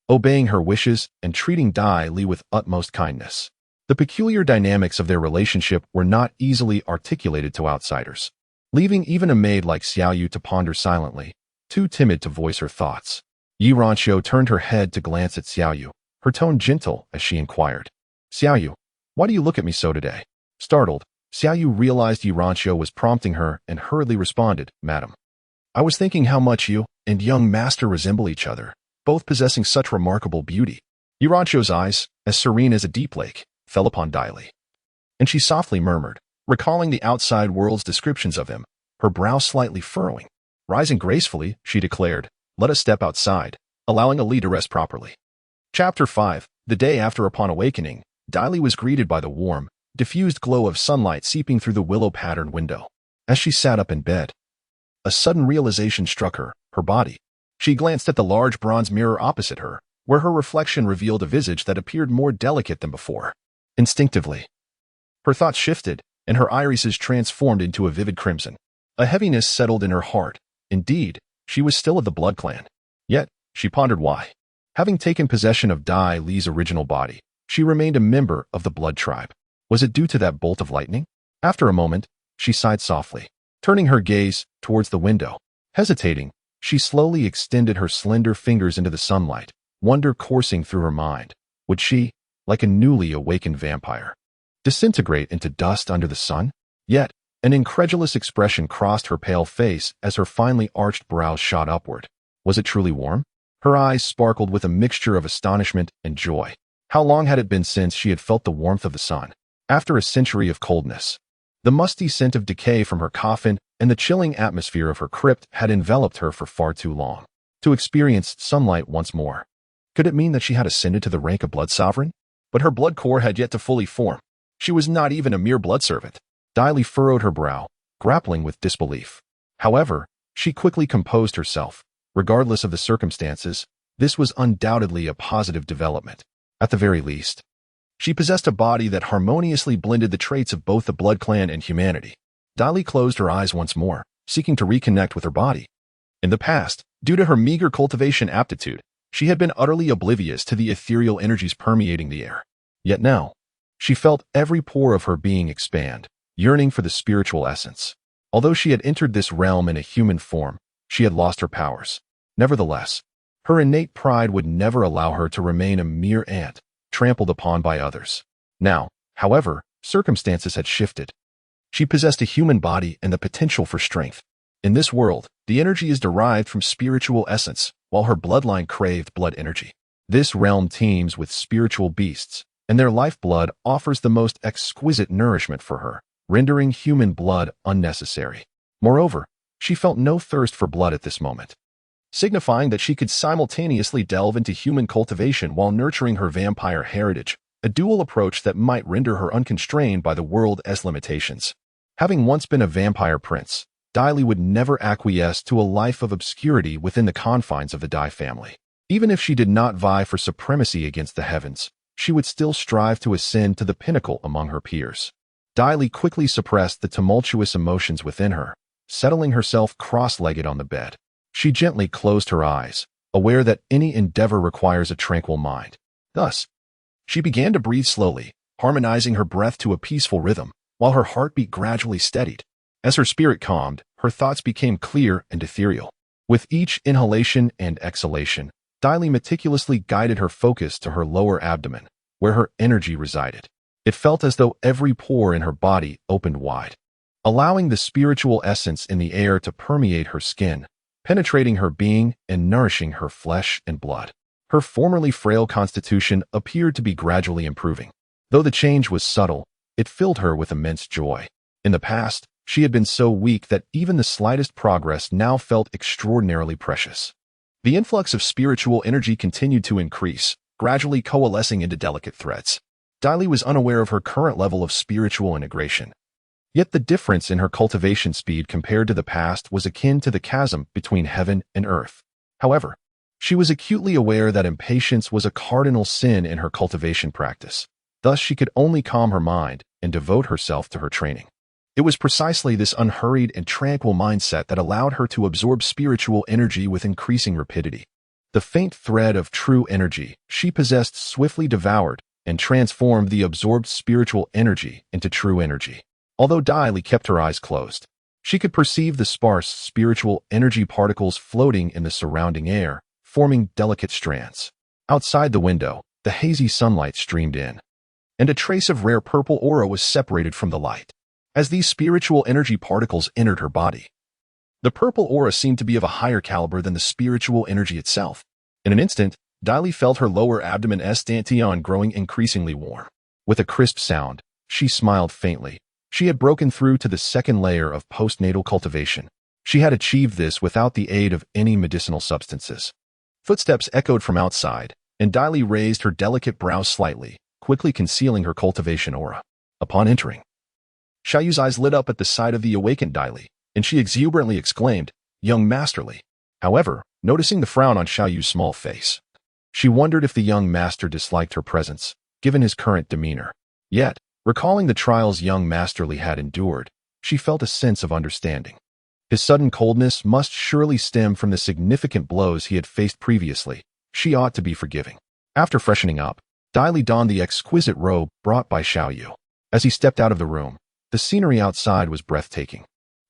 obeying her wishes and treating Dai Li with utmost kindness. The peculiar dynamics of their relationship were not easily articulated to outsiders, leaving even a maid like Xiaoyu to ponder silently, too timid to voice her thoughts. Yi Ranxiu turned her head to glance at Xiaoyu, her tone gentle as she inquired, "Xiaoyu, why do you look at me so today?" Startled, Xiaoyu realized Yi Ranxiu was prompting her and hurriedly responded, "Madam, I was thinking how much you and young master resemble each other, both possessing such remarkable beauty." Yi Ranxiu's eyes, as serene as a deep lake, fell upon Dai Li, and she softly murmured, recalling the outside world's descriptions of him, her brow slightly furrowing. Rising gracefully, she declared, "Let us step outside," allowing Ali to rest properly. Chapter 5. The day after upon awakening, Dai Li was greeted by the warm, diffused glow of sunlight seeping through the willow-patterned window. As she sat up in bed, a sudden realization struck her, her body. She glanced at the large bronze mirror opposite her, where her reflection revealed a visage that appeared more delicate than before. Instinctively, her thoughts shifted, and her irises transformed into a vivid crimson. A heaviness settled in her heart. Indeed, she was still of the Blood Clan. Yet, she pondered why. Having taken possession of Dai Li's original body, she remained a member of the Blood Tribe. Was it due to that bolt of lightning? After a moment, she sighed softly, turning her gaze towards the window. Hesitating, she slowly extended her slender fingers into the sunlight, wonder coursing through her mind. Would she, like a newly awakened vampire, disintegrate into dust under the sun? Yet, an incredulous expression crossed her pale face as her finely arched brows shot upward. Was it truly warm? Her eyes sparkled with a mixture of astonishment and joy. How long had it been since she had felt the warmth of the sun? After a century of coldness, the musty scent of decay from her coffin and the chilling atmosphere of her crypt had enveloped her for far too long. To experience sunlight once more, could it mean that she had ascended to the rank of blood sovereign? But her blood core had yet to fully form. She was not even a mere blood servant. Dai Li furrowed her brow, grappling with disbelief. However, she quickly composed herself. Regardless of the circumstances, this was undoubtedly a positive development. At the very least, She possessed a body that harmoniously blended the traits of both the Blood Clan and humanity. Dai closed her eyes once more, seeking to reconnect with her body. In the past, due to her meager cultivation aptitude, she had been utterly oblivious to the ethereal energies permeating the air. Yet now, she felt every pore of her being expand, yearning for the spiritual essence. Although she had entered this realm in a human form, she had lost her powers. Nevertheless, her innate pride would never allow her to remain a mere ant, trampled upon by others. Now, however, circumstances had shifted. She possessed a human body and the potential for strength. In this world, the energy is derived from spiritual essence, while her bloodline craved blood energy. This realm teems with spiritual beasts, and their lifeblood offers the most exquisite nourishment for her, rendering human blood unnecessary. Moreover, she felt no thirst for blood at this moment, signifying that she could simultaneously delve into human cultivation while nurturing her vampire heritage, a dual approach that might render her unconstrained by the world's limitations. Having once been a vampire prince, Dai would never acquiesce to a life of obscurity within the confines of the Dai family. Even if she did not vie for supremacy against the heavens, she would still strive to ascend to the pinnacle among her peers. Dai quickly suppressed the tumultuous emotions within her, settling herself cross-legged on the bed. She gently closed her eyes, aware that any endeavor requires a tranquil mind. Thus, she began to breathe slowly, harmonizing her breath to a peaceful rhythm, while her heartbeat gradually steadied. As her spirit calmed, her thoughts became clear and ethereal. With each inhalation and exhalation, Dai meticulously guided her focus to her lower abdomen, where her energy resided. It felt as though every pore in her body opened wide, allowing the spiritual essence in the air to permeate her skin, penetrating her being and nourishing her flesh and blood. Her formerly frail constitution appeared to be gradually improving. Though the change was subtle, it filled her with immense joy. In the past, she had been so weak that even the slightest progress now felt extraordinarily precious. The influx of spiritual energy continued to increase, gradually coalescing into delicate threads. Dai was unaware of her current level of spiritual integration. Yet the difference in her cultivation speed compared to the past was akin to the chasm between heaven and earth. However, she was acutely aware that impatience was a cardinal sin in her cultivation practice. Thus, she could only calm her mind and devote herself to her training. It was precisely this unhurried and tranquil mindset that allowed her to absorb spiritual energy with increasing rapidity. The faint thread of true energy she possessed swiftly devoured and transformed the absorbed spiritual energy into true energy. Although Dai kept her eyes closed, she could perceive the sparse spiritual energy particles floating in the surrounding air, forming delicate strands. Outside the window, the hazy sunlight streamed in, and a trace of rare purple aura was separated from the light. As these spiritual energy particles entered her body, the purple aura seemed to be of a higher caliber than the spiritual energy itself. In an instant, Dai felt her lower abdomen's dantian growing increasingly warm. With a crisp sound, she smiled faintly. She had broken through to the second layer of postnatal cultivation. She had achieved this without the aid of any medicinal substances. Footsteps echoed from outside, and Dai raised her delicate brows slightly, quickly concealing her cultivation aura. Upon entering, Xiaoyu's eyes lit up at the sight of the awakened Dai, and she exuberantly exclaimed, "Young masterly." However, noticing the frown on Xiaoyu's small face, she wondered if the young master disliked her presence, given his current demeanor. Yet, recalling the trials young masterly had endured, she felt a sense of understanding. His sudden coldness must surely stem from the significant blows he had faced previously. She ought to be forgiving. After freshening up, Dai donned the exquisite robe brought by Xiaoyu. As he stepped out of the room, the scenery outside was breathtaking.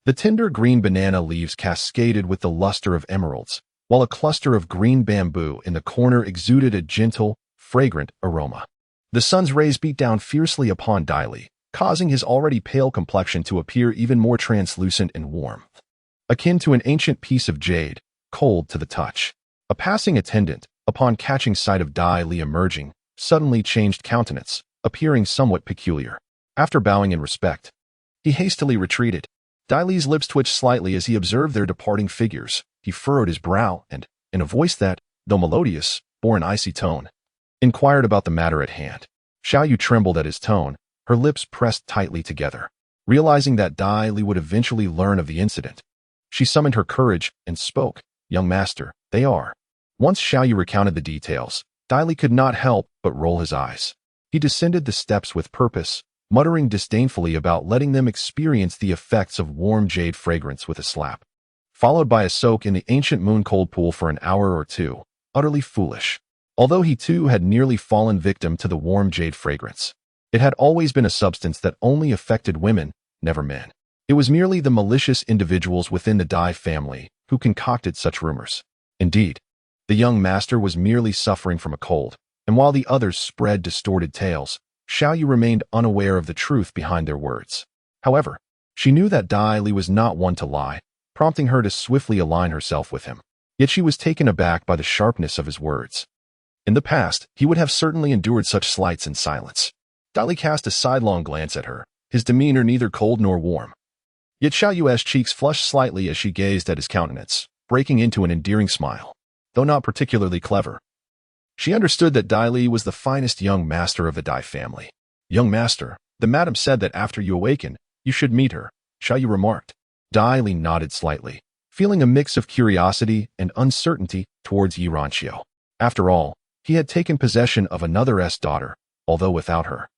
The tender green banana leaves cascaded with the luster of emeralds, while a cluster of green bamboo in the corner exuded a gentle, fragrant aroma. The sun's rays beat down fiercely upon Dai, causing his already pale complexion to appear even more translucent and warm, akin to an ancient piece of jade, cold to the touch. A passing attendant, upon catching sight of Dai emerging, suddenly changed countenance, appearing somewhat peculiar. After bowing in respect, he hastily retreated. Dai's lips twitched slightly as he observed their departing figures. He furrowed his brow and, in a voice that, though melodious, bore an icy tone, inquired about the matter at hand. Xiaoyu trembled at his tone, her lips pressed tightly together. Realizing that Dai would eventually learn of the incident, she summoned her courage and spoke, "Young master, they are." Once Xiaoyu recounted the details, Dai could not help but roll his eyes. He descended the steps with purpose, muttering disdainfully about letting them experience the effects of warm jade fragrance with a slap, followed by a soak in the ancient moon-cold pool for an hour or two, utterly foolish. Although he too had nearly fallen victim to the warm jade fragrance, it had always been a substance that only affected women, never men. It was merely the malicious individuals within the Dai family who concocted such rumors. Indeed, the young master was merely suffering from a cold, and while the others spread distorted tales, Xiaoyu remained unaware of the truth behind their words. However, she knew that Dai Li was not one to lie, prompting her to swiftly align herself with him. Yet she was taken aback by the sharpness of his words. In the past, he would have certainly endured such slights in silence. Dai Li cast a sidelong glance at her, his demeanor neither cold nor warm. Yet Xiaoyu's cheeks flushed slightly as she gazed at his countenance, breaking into an endearing smile, though not particularly clever. She understood that Dai Li was the finest young master of the Dai family. Young master, the madam said that after you awaken, you should meet her, Xiaoyu remarked. Dai Li nodded slightly, feeling a mix of curiosity and uncertainty towards Yi Ranqiu. After all, he had taken possession of another's daughter, although without her,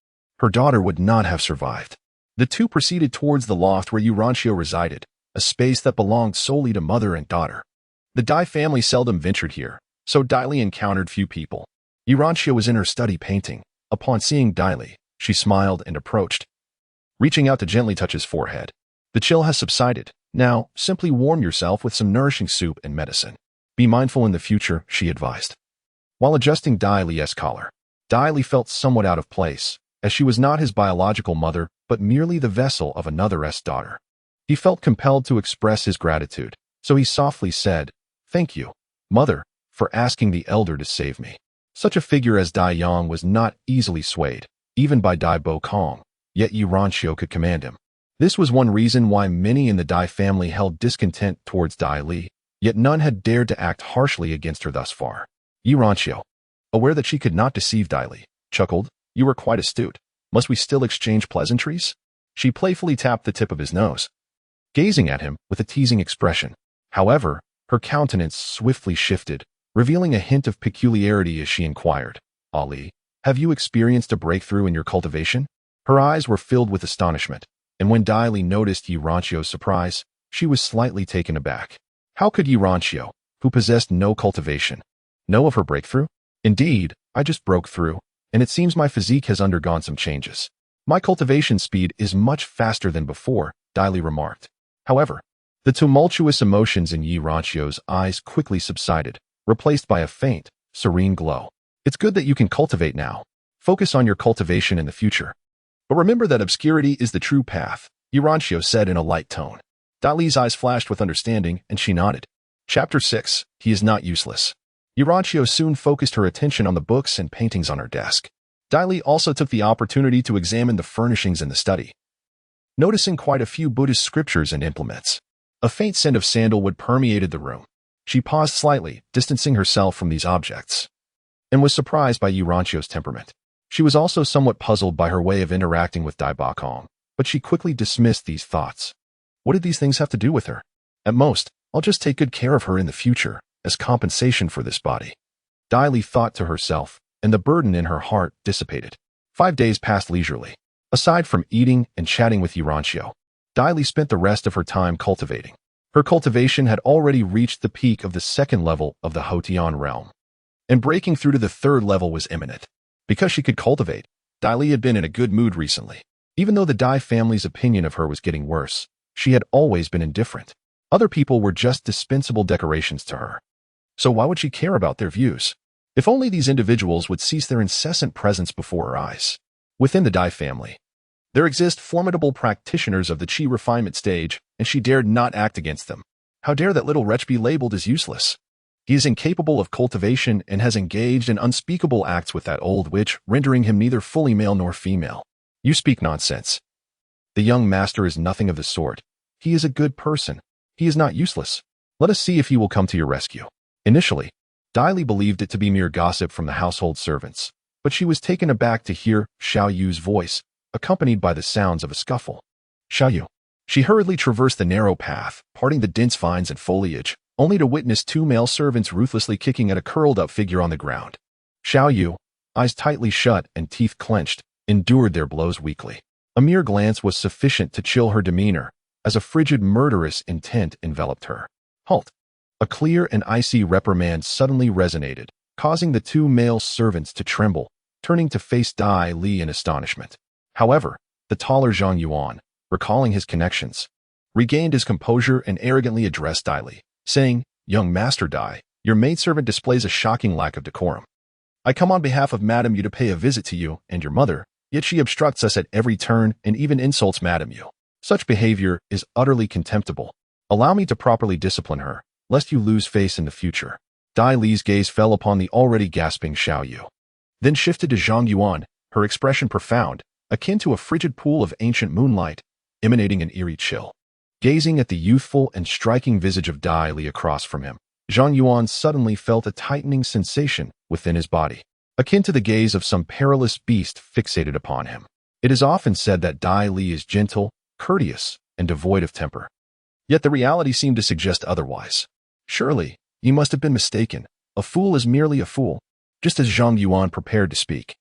her daughter would not have survived. The two proceeded towards the loft where Yi Ranqiu resided, a space that belonged solely to mother and daughter. The Dai family seldom ventured here, so Dai Li encountered few people. Yi Ranqiu was in her study painting. Upon seeing Dai Li, she smiled and approached, reaching out to gently touch his forehead. The chill has subsided. Now, simply warm yourself with some nourishing soup and medicine. Be mindful in the future, she advised. While adjusting Dai Li's collar, Dai Li felt somewhat out of place, as she was not his biological mother, but merely the vessel of another's daughter. He felt compelled to express his gratitude, so he softly said, "Thank you, mother, for asking the elder to save me." Such a figure as Dai Yang was not easily swayed, even by Dai Bo Kong, yet Yi Ranqiu could command him. This was one reason why many in the Dai family held discontent towards Dai Li, yet none had dared to act harshly against her thus far. Yi Ranqiu, aware that she could not deceive Dai Li, chuckled, "You were quite astute. Must we still exchange pleasantries?" She playfully tapped the tip of his nose, gazing at him with a teasing expression. However, her countenance swiftly shifted, revealing a hint of peculiarity as she inquired, "Ali, have you experienced a breakthrough in your cultivation?" Her eyes were filled with astonishment, and when Dai Li noticed Yi Ranqiu's surprise, she was slightly taken aback. How could Yi Ranqiu, who possessed no cultivation, know of her breakthrough? "Indeed, I just broke through, and it seems my physique has undergone some changes. My cultivation speed is much faster than before," Dai Li remarked. However, the tumultuous emotions in Yi Ranqiu's eyes quickly subsided, replaced by a faint, serene glow. "It's good that you can cultivate now. Focus on your cultivation in the future. But remember that obscurity is the true path," Yi Ranqiu said in a light tone. Dai Li's eyes flashed with understanding, and she nodded. Chapter 6. He is not useless. Yi Ranqiu soon focused her attention on the books and paintings on her desk. Dai Li also took the opportunity to examine the furnishings in the study, noticing quite a few Buddhist scriptures and implements. A faint scent of sandalwood permeated the room. She paused slightly, distancing herself from these objects, and was surprised by Yi Ranqiu's temperament. She was also somewhat puzzled by her way of interacting with Dai Bo Kong, but she quickly dismissed these thoughts. What did these things have to do with her? At most, I'll just take good care of her in the future, as compensation for this body. Dai Li thought to herself, and the burden in her heart dissipated. 5 days passed leisurely. Aside from eating and chatting with Yi Ranqiu, Dai Li spent the rest of her time cultivating. Her cultivation had already reached the peak of the second level of the Houtian realm, and breaking through to the third level was imminent. Because she could cultivate, Dai Li had been in a good mood recently. Even though the Dai family's opinion of her was getting worse, she had always been indifferent. Other people were just dispensable decorations to her. So why would she care about their views? If only these individuals would cease their incessant presence before her eyes. Within the Dai family, there exist formidable practitioners of the Qi refinement stage, and she dared not act against them. How dare that little wretch be labeled as useless? He is incapable of cultivation and has engaged in unspeakable acts with that old witch, rendering him neither fully male nor female. You speak nonsense. The young master is nothing of the sort. He is a good person. He is not useless. Let us see if he will come to your rescue. Initially, Dai Li believed it to be mere gossip from the household servants, but she was taken aback to hear Xiaoyu's voice, accompanied by the sounds of a scuffle. Xiaoyu. She hurriedly traversed the narrow path, parting the dense vines and foliage, only to witness 2 male servants ruthlessly kicking at a curled-up figure on the ground. Xiaoyu, eyes tightly shut and teeth clenched, endured their blows weakly. A mere glance was sufficient to chill her demeanor, as a frigid murderous intent enveloped her. Halt! A clear and icy reprimand suddenly resonated, causing the two male servants to tremble, turning to face Dai Li in astonishment. However, the taller Zhang Yuan, recalling his connections, regained his composure and arrogantly addressed Dai Li, saying, "Young Master Dai, your maidservant displays a shocking lack of decorum. I come on behalf of Madame Yu to pay a visit to you and your mother, yet she obstructs us at every turn and even insults Madame Yu. Such behavior is utterly contemptible. Allow me to properly discipline her, lest you lose face in the future." Dai Li's gaze fell upon the already gasping Xiao Yu, then shifted to Zhang Yuan, her expression profound, akin to a frigid pool of ancient moonlight, emanating an eerie chill. Gazing at the youthful and striking visage of Dai Li across from him, Zhang Yuan suddenly felt a tightening sensation within his body, akin to the gaze of some perilous beast fixated upon him. It is often said that Dai Li is gentle, courteous, and devoid of temper. Yet the reality seemed to suggest otherwise. Surely, he must have been mistaken. A fool is merely a fool. Just as Zhang Yuan prepared to speak,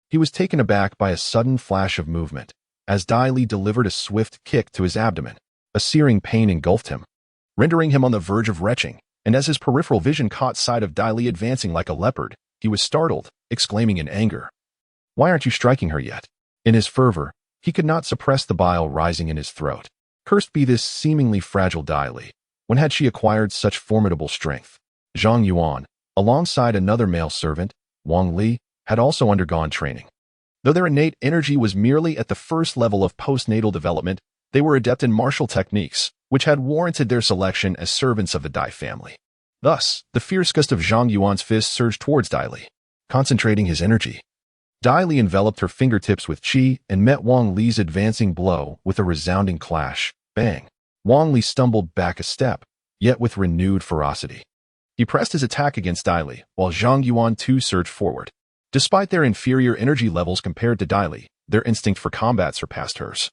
he was taken aback by a sudden flash of movement, as Dai Li delivered a swift kick to his abdomen. A searing pain engulfed him, rendering him on the verge of retching, and as his peripheral vision caught sight of Dai Li advancing like a leopard, he was startled, exclaiming in anger, "Why aren't you striking her yet?" In his fervor, he could not suppress the bile rising in his throat. Cursed be this seemingly fragile Dai Li. When had she acquired such formidable strength? Zhang Yuan, alongside another male servant, Wang Li, had also undergone training. Though their innate energy was merely at the first level of postnatal development, they were adept in martial techniques, which had warranted their selection as servants of the Dai family. Thus, the fierce gust of Zhang Yuan's fist surged towards Dai Li, concentrating his energy. Dai Li enveloped her fingertips with qi and met Wang Li's advancing blow with a resounding clash. Bang! Wang Li stumbled back a step, yet with renewed ferocity. He pressed his attack against Dai Li, while Zhang Yuan too surged forward. Despite their inferior energy levels compared to Dai Li, their instinct for combat surpassed hers.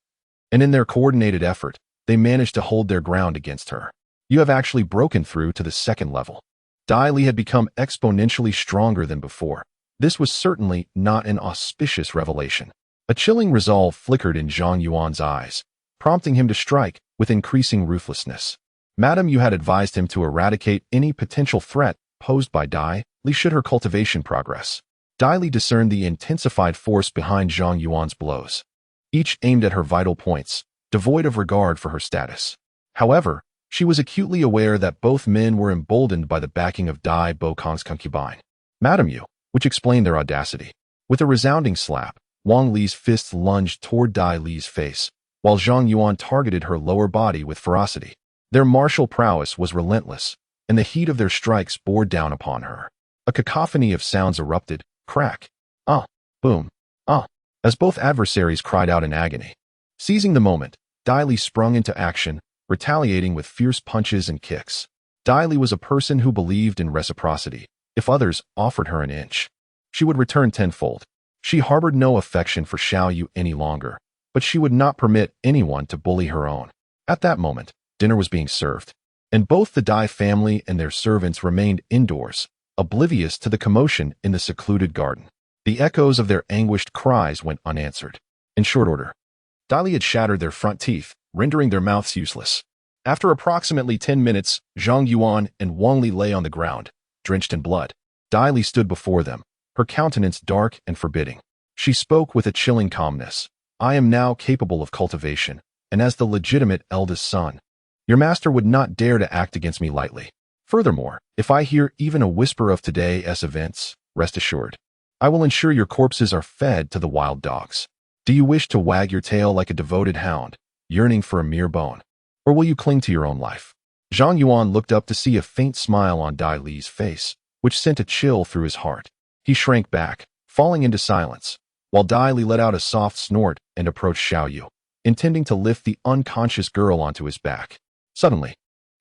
And in their coordinated effort, they managed to hold their ground against her. You have actually broken through to the second level. Dai Li had become exponentially stronger than before. This was certainly not an auspicious revelation. A chilling resolve flickered in Zhang Yuan's eyes, prompting him to strike with increasing ruthlessness. Madame Yu had advised him to eradicate any potential threat posed by Dai Li should her cultivation progress. Dai Li discerned the intensified force behind Zhang Yuan's blows, each aimed at her vital points, devoid of regard for her status. However, she was acutely aware that both men were emboldened by the backing of Dai Bokong's concubine, Madame Yu, which explained their audacity. With a resounding slap, Wang Li's fists lunged toward Dai Li's face, while Zhang Yuan targeted her lower body with ferocity. Their martial prowess was relentless, and the heat of their strikes bore down upon her. A cacophony of sounds erupted, crack, boom, as both adversaries cried out in agony. Seizing the moment, Dai Li sprung into action, retaliating with fierce punches and kicks. Dai Li was a person who believed in reciprocity. If others offered her an inch, she would return tenfold. She harbored no affection for Xiao Yu any longer, but she would not permit anyone to bully her own. At that moment, dinner was being served, and both the Dai family and their servants remained indoors, oblivious to the commotion in the secluded garden. The echoes of their anguished cries went unanswered. In short order, Dai Li had shattered their front teeth, rendering their mouths useless. After approximately 10 minutes, Zhang Yuan and Wang Li lay on the ground, drenched in blood. Dai Li stood before them, her countenance dark and forbidding. She spoke with a chilling calmness. "I am now capable of cultivation, and as the legitimate eldest son, your master would not dare to act against me lightly. Furthermore, if I hear even a whisper of today's events, rest assured, I will ensure your corpses are fed to the wild dogs. Do you wish to wag your tail like a devoted hound, yearning for a mere bone? Or will you cling to your own life?" Zhang Yuan looked up to see a faint smile on Dai Li's face, which sent a chill through his heart. He shrank back, falling into silence, while Dai Li let out a soft snort and approached Xiao Yu, intending to lift the unconscious girl onto his back. Suddenly,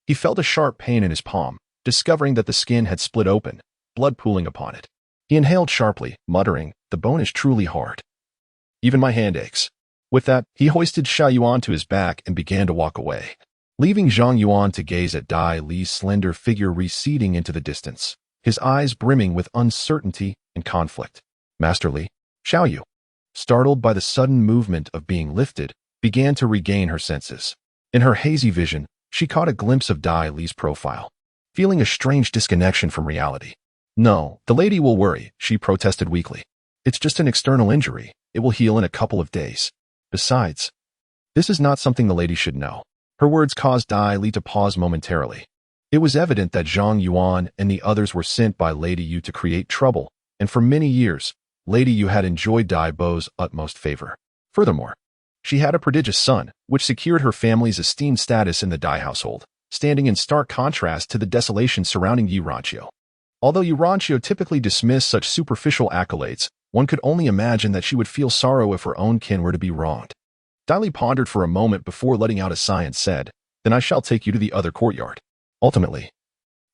he felt a sharp pain in his palm, discovering that the skin had split open, blood pooling upon it. He inhaled sharply, muttering, "The bone is truly hard. Even my hand aches." With that, he hoisted Xiao Yu onto his back and began to walk away, leaving Zhang Yuan to gaze at Dai Li's slender figure receding into the distance, his eyes brimming with uncertainty and conflict. Master Li, Xiaoyu, startled by the sudden movement of being lifted, began to regain her senses. In her hazy vision, she caught a glimpse of Dai Li's profile, feeling a strange disconnection from reality. No, the lady will worry, she protested weakly. It's just an external injury. It will heal in a couple of days. Besides, this is not something the lady should know. Her words caused Dai Li to pause momentarily. It was evident that Zhang Yuan and the others were sent by Lady Yu to create trouble, and for many years, Lady Yu had enjoyed Dai Bo's utmost favor. Furthermore, she had a prodigious son, which secured her family's esteemed status in the Dai household, standing in stark contrast to the desolation surrounding Yu Ranqiu. Although Yu Ranqiu typically dismissed such superficial accolades, one could only imagine that she would feel sorrow if her own kin were to be wronged. Dai Li pondered for a moment before letting out a sigh and said, "Then I shall take you to the other courtyard." Ultimately,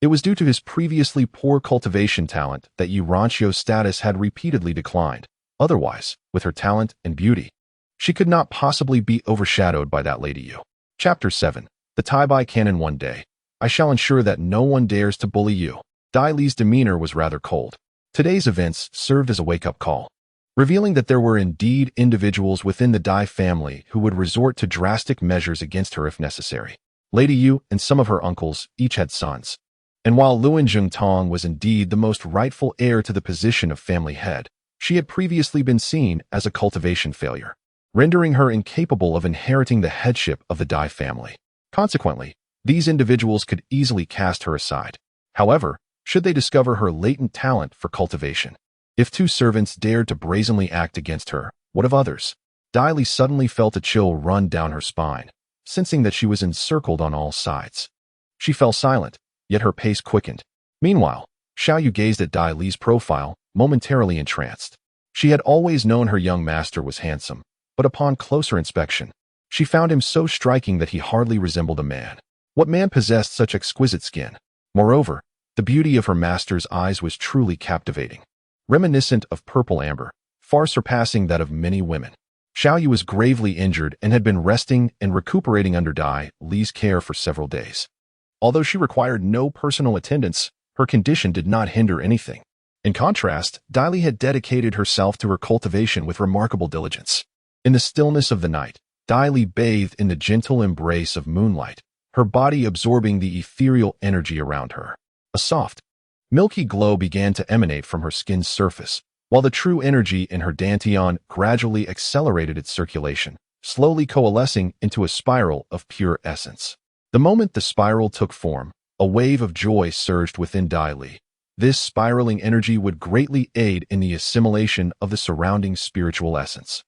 it was due to his previously poor cultivation talent that Yu Ranqiu's status had repeatedly declined. Otherwise, with her talent and beauty, she could not possibly be overshadowed by that Lady Yu. Chapter 7. The Taibai Canon. One day, I shall ensure that no one dares to bully you. Dai Li's demeanor was rather cold. Today's events served as a wake-up call, revealing that there were indeed individuals within the Dai family who would resort to drastic measures against her if necessary. Lady Yu and some of her uncles each had sons, and while Luan Jingtong was indeed the most rightful heir to the position of family head, she had previously been seen as a cultivation failure, rendering her incapable of inheriting the headship of the Dai family. Consequently, these individuals could easily cast her aside. However, should they discover her latent talent for cultivation, if two servants dared to brazenly act against her, what of others? Dai Li suddenly felt a chill run down her spine, sensing that she was encircled on all sides. She fell silent, yet her pace quickened. Meanwhile, Xiaoyu gazed at Dai Li's profile, momentarily entranced. She had always known her young master was handsome, but upon closer inspection, she found him so striking that he hardly resembled a man. What man possessed such exquisite skin? Moreover, the beauty of her master's eyes was truly captivating, reminiscent of purple amber, far surpassing that of many women. Xiaoyu was gravely injured and had been resting and recuperating under Dai Li's care for several days. Although she required no personal attendance, her condition did not hinder anything. In contrast, Dai Li had dedicated herself to her cultivation with remarkable diligence. In the stillness of the night, Dai Li bathed in the gentle embrace of moonlight, her body absorbing the ethereal energy around her. A soft, milky glow began to emanate from her skin's surface, while the true energy in her dantian gradually accelerated its circulation, slowly coalescing into a spiral of pure essence. The moment the spiral took form, a wave of joy surged within Dai Li. This spiraling energy would greatly aid in the assimilation of the surrounding spiritual essence.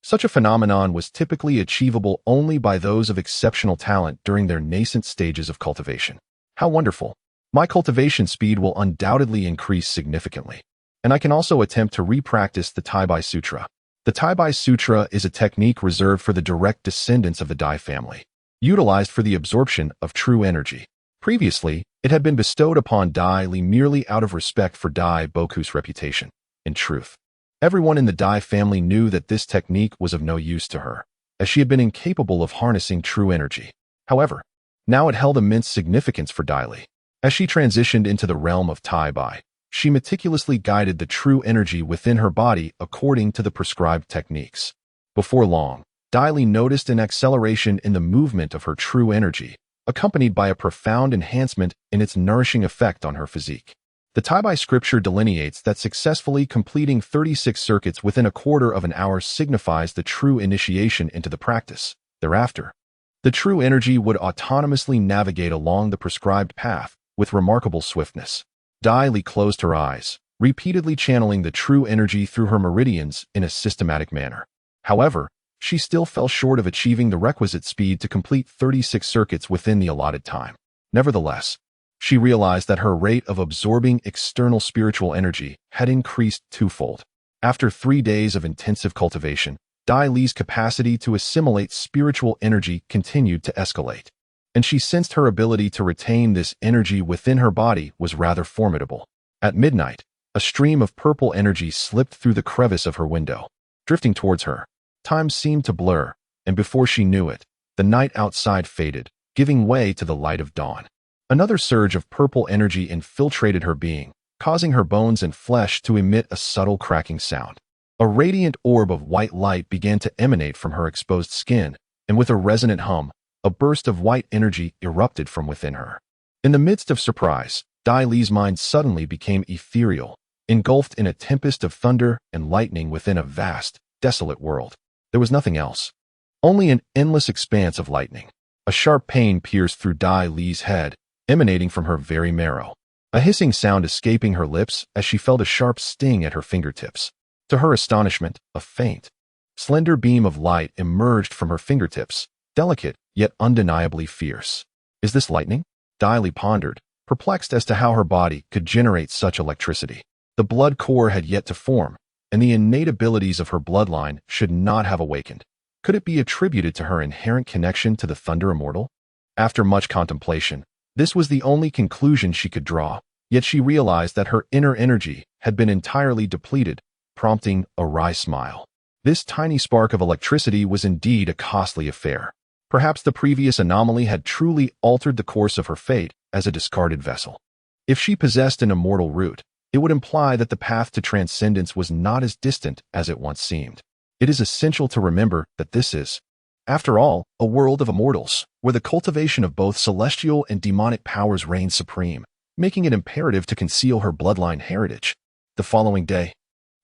Such a phenomenon was typically achievable only by those of exceptional talent during their nascent stages of cultivation. How wonderful! My cultivation speed will undoubtedly increase significantly, and I can also attempt to re-practice the Taibai Sutra. The Taibai Sutra is a technique reserved for the direct descendants of the Dai family, utilized for the absorption of true energy. Previously, it had been bestowed upon Dai Li merely out of respect for Dai Boku's reputation. In truth, everyone in the Dai family knew that this technique was of no use to her, as she had been incapable of harnessing true energy. However, now it held immense significance for Dai Li. As she transitioned into the realm of Taibai, she meticulously guided the true energy within her body according to the prescribed techniques. Before long, Dai Li noticed an acceleration in the movement of her true energy, accompanied by a profound enhancement in its nourishing effect on her physique. The Taibai scripture delineates that successfully completing 36 circuits within a quarter of an hour signifies the true initiation into the practice. Thereafter, the true energy would autonomously navigate along the prescribed path with remarkable swiftness. Dai Li closed her eyes, repeatedly channeling the true energy through her meridians in a systematic manner. However, she still fell short of achieving the requisite speed to complete 36 circuits within the allotted time. Nevertheless, she realized that her rate of absorbing external spiritual energy had increased twofold. After 3 days of intensive cultivation, Dai Li's capacity to assimilate spiritual energy continued to escalate, and she sensed her ability to retain this energy within her body was rather formidable. At midnight, a stream of purple energy slipped through the crevice of her window, drifting towards her. Time seemed to blur, and before she knew it, the night outside faded, giving way to the light of dawn. Another surge of purple energy infiltrated her being, causing her bones and flesh to emit a subtle cracking sound. A radiant orb of white light began to emanate from her exposed skin, and with a resonant hum, a burst of white energy erupted from within her. In the midst of surprise, Dai Li's mind suddenly became ethereal, engulfed in a tempest of thunder and lightning within a vast, desolate world. There was nothing else. Only an endless expanse of lightning. A sharp pain pierced through Dai Li's head, emanating from her very marrow. A hissing sound escaping her lips as she felt a sharp sting at her fingertips. To her astonishment, a faint, slender beam of light emerged from her fingertips, delicate yet undeniably fierce. Is this lightning? Dai Li pondered, perplexed as to how her body could generate such electricity. The blood core had yet to form, and the innate abilities of her bloodline should not have awakened. Could it be attributed to her inherent connection to the Thunder Immortal? After much contemplation, this was the only conclusion she could draw, yet she realized that her inner energy had been entirely depleted, prompting a wry smile. This tiny spark of electricity was indeed a costly affair. Perhaps the previous anomaly had truly altered the course of her fate as a discarded vessel. If she possessed an immortal root, it would imply that the path to transcendence was not as distant as it once seemed. It is essential to remember that this is, after all, a world of immortals, where the cultivation of both celestial and demonic powers reigns supreme, making it imperative to conceal her bloodline heritage. The following day,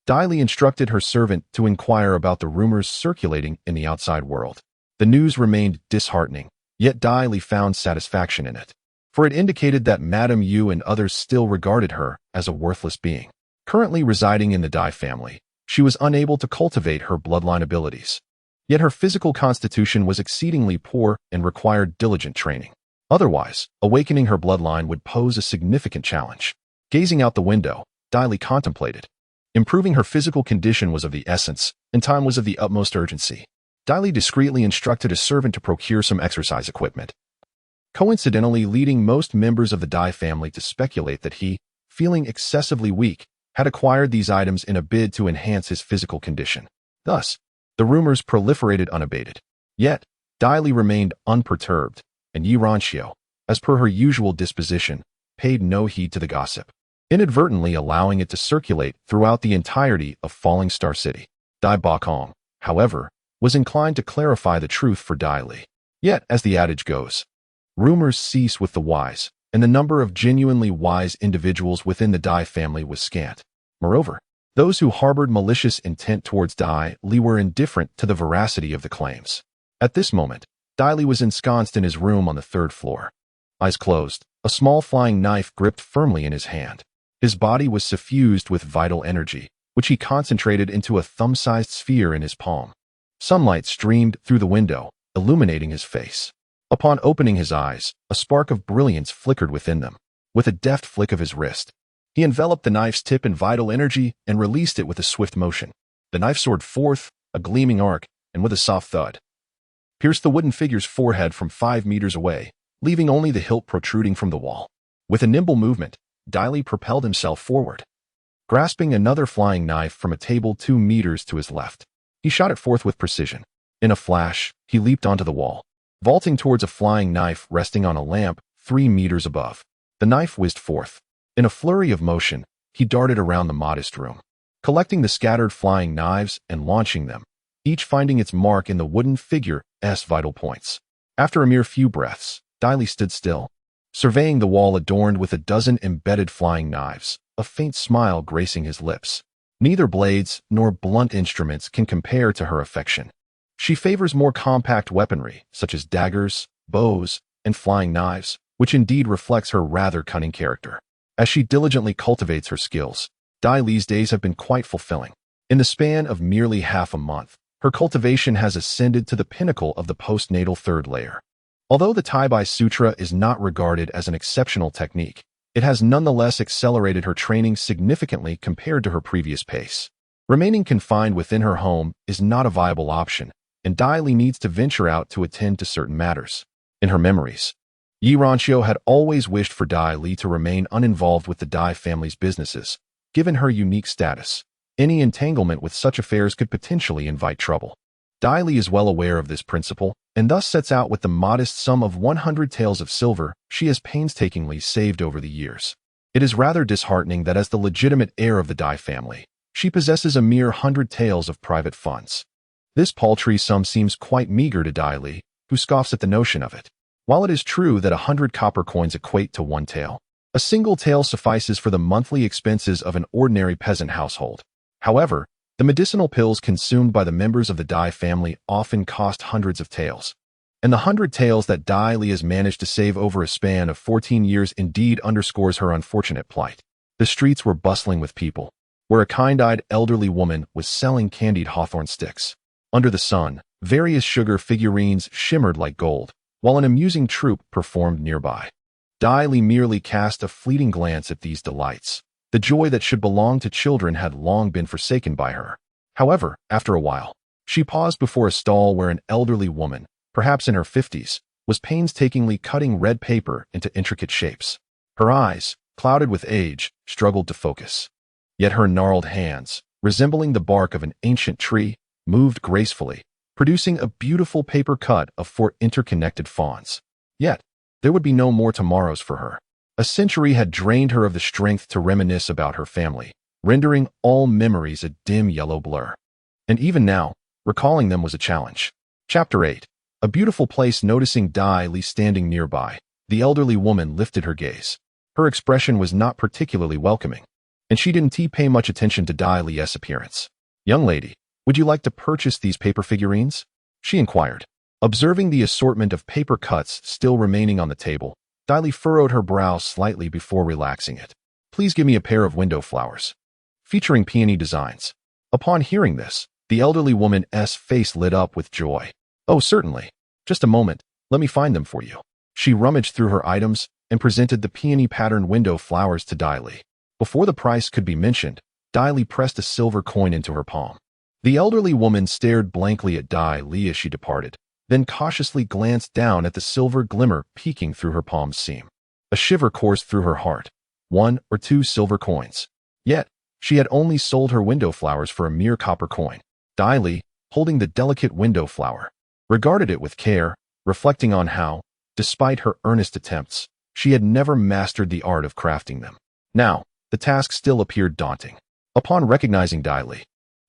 Dai Li instructed her servant to inquire about the rumors circulating in the outside world. The news remained disheartening, yet Dai Li found satisfaction in it, for it indicated that Madame Yu and others still regarded her as a worthless being. Currently residing in the Dai family, she was unable to cultivate her bloodline abilities. Yet her physical constitution was exceedingly poor and required diligent training. Otherwise, awakening her bloodline would pose a significant challenge. Gazing out the window, Dai Li contemplated. Improving her physical condition was of the essence, and time was of the utmost urgency. Dai Li discreetly instructed a servant to procure some exercise equipment, coincidentally leading most members of the Dai family to speculate that he, feeling excessively weak, had acquired these items in a bid to enhance his physical condition. Thus, the rumors proliferated unabated. Yet, Dai Li remained unperturbed, and Yi Ranxiu, as per her usual disposition, paid no heed to the gossip, inadvertently allowing it to circulate throughout the entirety of Falling Star City. Dai Bakong, however, was inclined to clarify the truth for Dai Li. Yet, as the adage goes, rumors cease with the wise, and the number of genuinely wise individuals within the Dai family was scant. Moreover, those who harbored malicious intent towards Dai Li were indifferent to the veracity of the claims. At this moment, Dai Li was ensconced in his room on the 3rd floor. Eyes closed, a small flying knife gripped firmly in his hand. His body was suffused with vital energy, which he concentrated into a thumb-sized sphere in his palm. Sunlight streamed through the window, illuminating his face. Upon opening his eyes, a spark of brilliance flickered within them. With a deft flick of his wrist, he enveloped the knife's tip in vital energy and released it with a swift motion. The knife soared forth, a gleaming arc, and with a soft thud, pierced the wooden figure's forehead from 5 meters away, leaving only the hilt protruding from the wall. With a nimble movement, Dai Li propelled himself forward, grasping another flying knife from a table 2 meters to his left. He shot it forth with precision. In a flash, he leaped onto the wall, vaulting towards a flying knife resting on a lamp 3 meters above. The knife whizzed forth. In a flurry of motion, he darted around the modest room, collecting the scattered flying knives and launching them, each finding its mark in the wooden figure's vital points. After a mere few breaths, Dai Li stood still, surveying the wall adorned with a dozen embedded flying knives, a faint smile gracing his lips. Neither blades nor blunt instruments can compare to her affection. She favors more compact weaponry, such as daggers, bows, and flying knives, which indeed reflects her rather cunning character. As she diligently cultivates her skills, Dai Li's days have been quite fulfilling. In the span of merely half a month, her cultivation has ascended to the pinnacle of the postnatal 3rd layer. Although the Tai Bai Sutra is not regarded as an exceptional technique, it has nonetheless accelerated her training significantly compared to her previous pace. Remaining confined within her home is not a viable option, and Dai Li needs to venture out to attend to certain matters. In her memories, Yi Ranxiu had always wished for Dai Li to remain uninvolved with the Dai family's businesses. Given her unique status, any entanglement with such affairs could potentially invite trouble. Dai Li is well aware of this principle, and thus sets out with the modest sum of 100 taels of silver she has painstakingly saved over the years. It is rather disheartening that as the legitimate heir of the Dai family, she possesses a mere 100 taels of private funds. This paltry sum seems quite meager to Dai Li, who scoffs at the notion of it. While it is true that 100 copper coins equate to 1 tael, a single tael suffices for the monthly expenses of an ordinary peasant household. However, the medicinal pills consumed by the members of the Dai family often cost hundreds of taels. And the 100 taels that Dai Li has managed to save over a span of 14 years indeed underscores her unfortunate plight. The streets were bustling with people, where a kind-eyed elderly woman was selling candied hawthorn sticks. Under the sun, various sugar figurines shimmered like gold, while an amusing troupe performed nearby. Dai Li merely cast a fleeting glance at these delights. The joy that should belong to children had long been forsaken by her. However, after a while, she paused before a stall where an elderly woman, perhaps in her 50s, was painstakingly cutting red paper into intricate shapes. Her eyes, clouded with age, struggled to focus. Yet her gnarled hands, resembling the bark of an ancient tree, moved gracefully, producing a beautiful paper cut of 4 interconnected fawns. Yet, there would be no more tomorrows for her. A century had drained her of the strength to reminisce about her family, rendering all memories a dim yellow blur. And even now, recalling them was a challenge. Chapter 8. A beautiful place. Noticing Dai Li standing nearby, the elderly woman lifted her gaze. Her expression was not particularly welcoming, and she didn't pay much attention to Dai Li's appearance. "Young lady, would you like to purchase these paper figurines?" she inquired. Observing the assortment of paper cuts still remaining on the table, Dai Li furrowed her brow slightly before relaxing it. "Please give me a pair of window flowers, featuring peony designs." Upon hearing this, the elderly woman's face lit up with joy. "Oh, certainly. Just a moment, let me find them for you." She rummaged through her items and presented the peony-patterned window flowers to Dai Li. Before the price could be mentioned, Dai Li pressed a silver coin into her palm. The elderly woman stared blankly at Dai Li as she departed, then cautiously glanced down at the silver glimmer peeking through her palm seam. A shiver coursed through her heart. 1 or 2 silver coins. Yet, she had only sold her window flowers for a mere copper coin. Dai Li, holding the delicate window flower, regarded it with care, reflecting on how, despite her earnest attempts, she had never mastered the art of crafting them. Now, the task still appeared daunting. Upon recognizing Dai Li,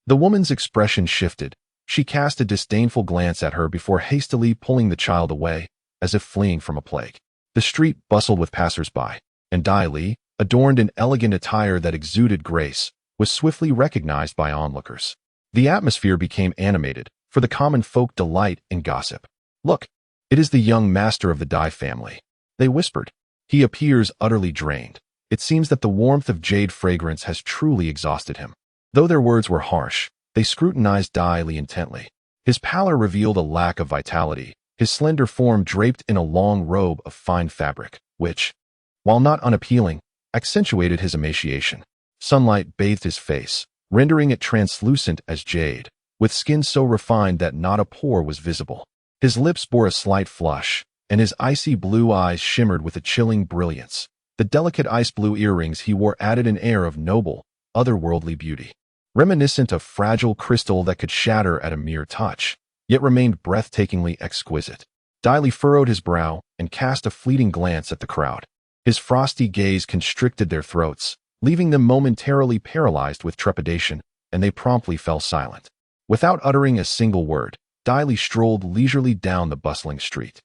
the woman's expression shifted. She cast a disdainful glance at her before hastily pulling the child away, as if fleeing from a plague. The street bustled with passers-by, and Dai Li, adorned in elegant attire that exuded grace, was swiftly recognized by onlookers. The atmosphere became animated, for the common folk delight in gossip. "Look, it is the young master of the Dai family," they whispered. "He appears utterly drained. It seems that the warmth of jade fragrance has truly exhausted him." Though their words were harsh, they scrutinized Dai Li intently. His pallor revealed a lack of vitality, his slender form draped in a long robe of fine fabric, which, while not unappealing, accentuated his emaciation. Sunlight bathed his face, rendering it translucent as jade, with skin so refined that not a pore was visible. His lips bore a slight flush, and his icy blue eyes shimmered with a chilling brilliance. The delicate ice blue earrings he wore added an air of noble, otherworldly beauty, reminiscent of fragile crystal that could shatter at a mere touch, yet remained breathtakingly exquisite. Dai Li furrowed his brow and cast a fleeting glance at the crowd. His frosty gaze constricted their throats, leaving them momentarily paralyzed with trepidation, and they promptly fell silent. Without uttering a single word, Dai Li strolled leisurely down the bustling street,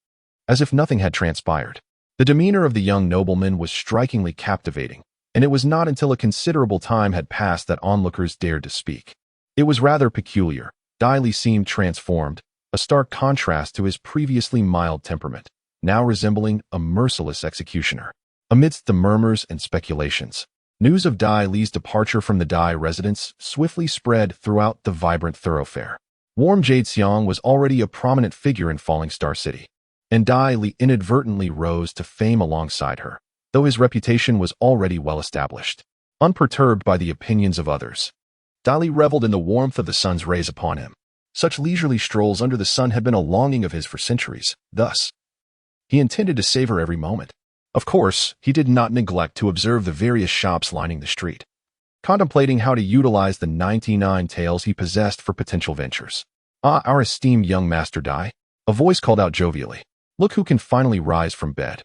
as if nothing had transpired. The demeanor of the young nobleman was strikingly captivating, and it was not until a considerable time had passed that onlookers dared to speak. It was rather peculiar. Dai Li seemed transformed, a stark contrast to his previously mild temperament, now resembling a merciless executioner. Amidst the murmurs and speculations, news of Dai Li's departure from the Dai residence swiftly spread throughout the vibrant thoroughfare. Warm Jade Xiang was already a prominent figure in Falling Star City, and Dai Li inadvertently rose to fame alongside her, though his reputation was already well established. Unperturbed by the opinions of others, Dai Li reveled in the warmth of the sun's rays upon him. Such leisurely strolls under the sun had been a longing of his for centuries. Thus, he intended to savor every moment. Of course, he did not neglect to observe the various shops lining the street, contemplating how to utilize the 99 taels he possessed for potential ventures. "Ah, our esteemed young Master Dai," a voice called out jovially. "Look who can finally rise from bed."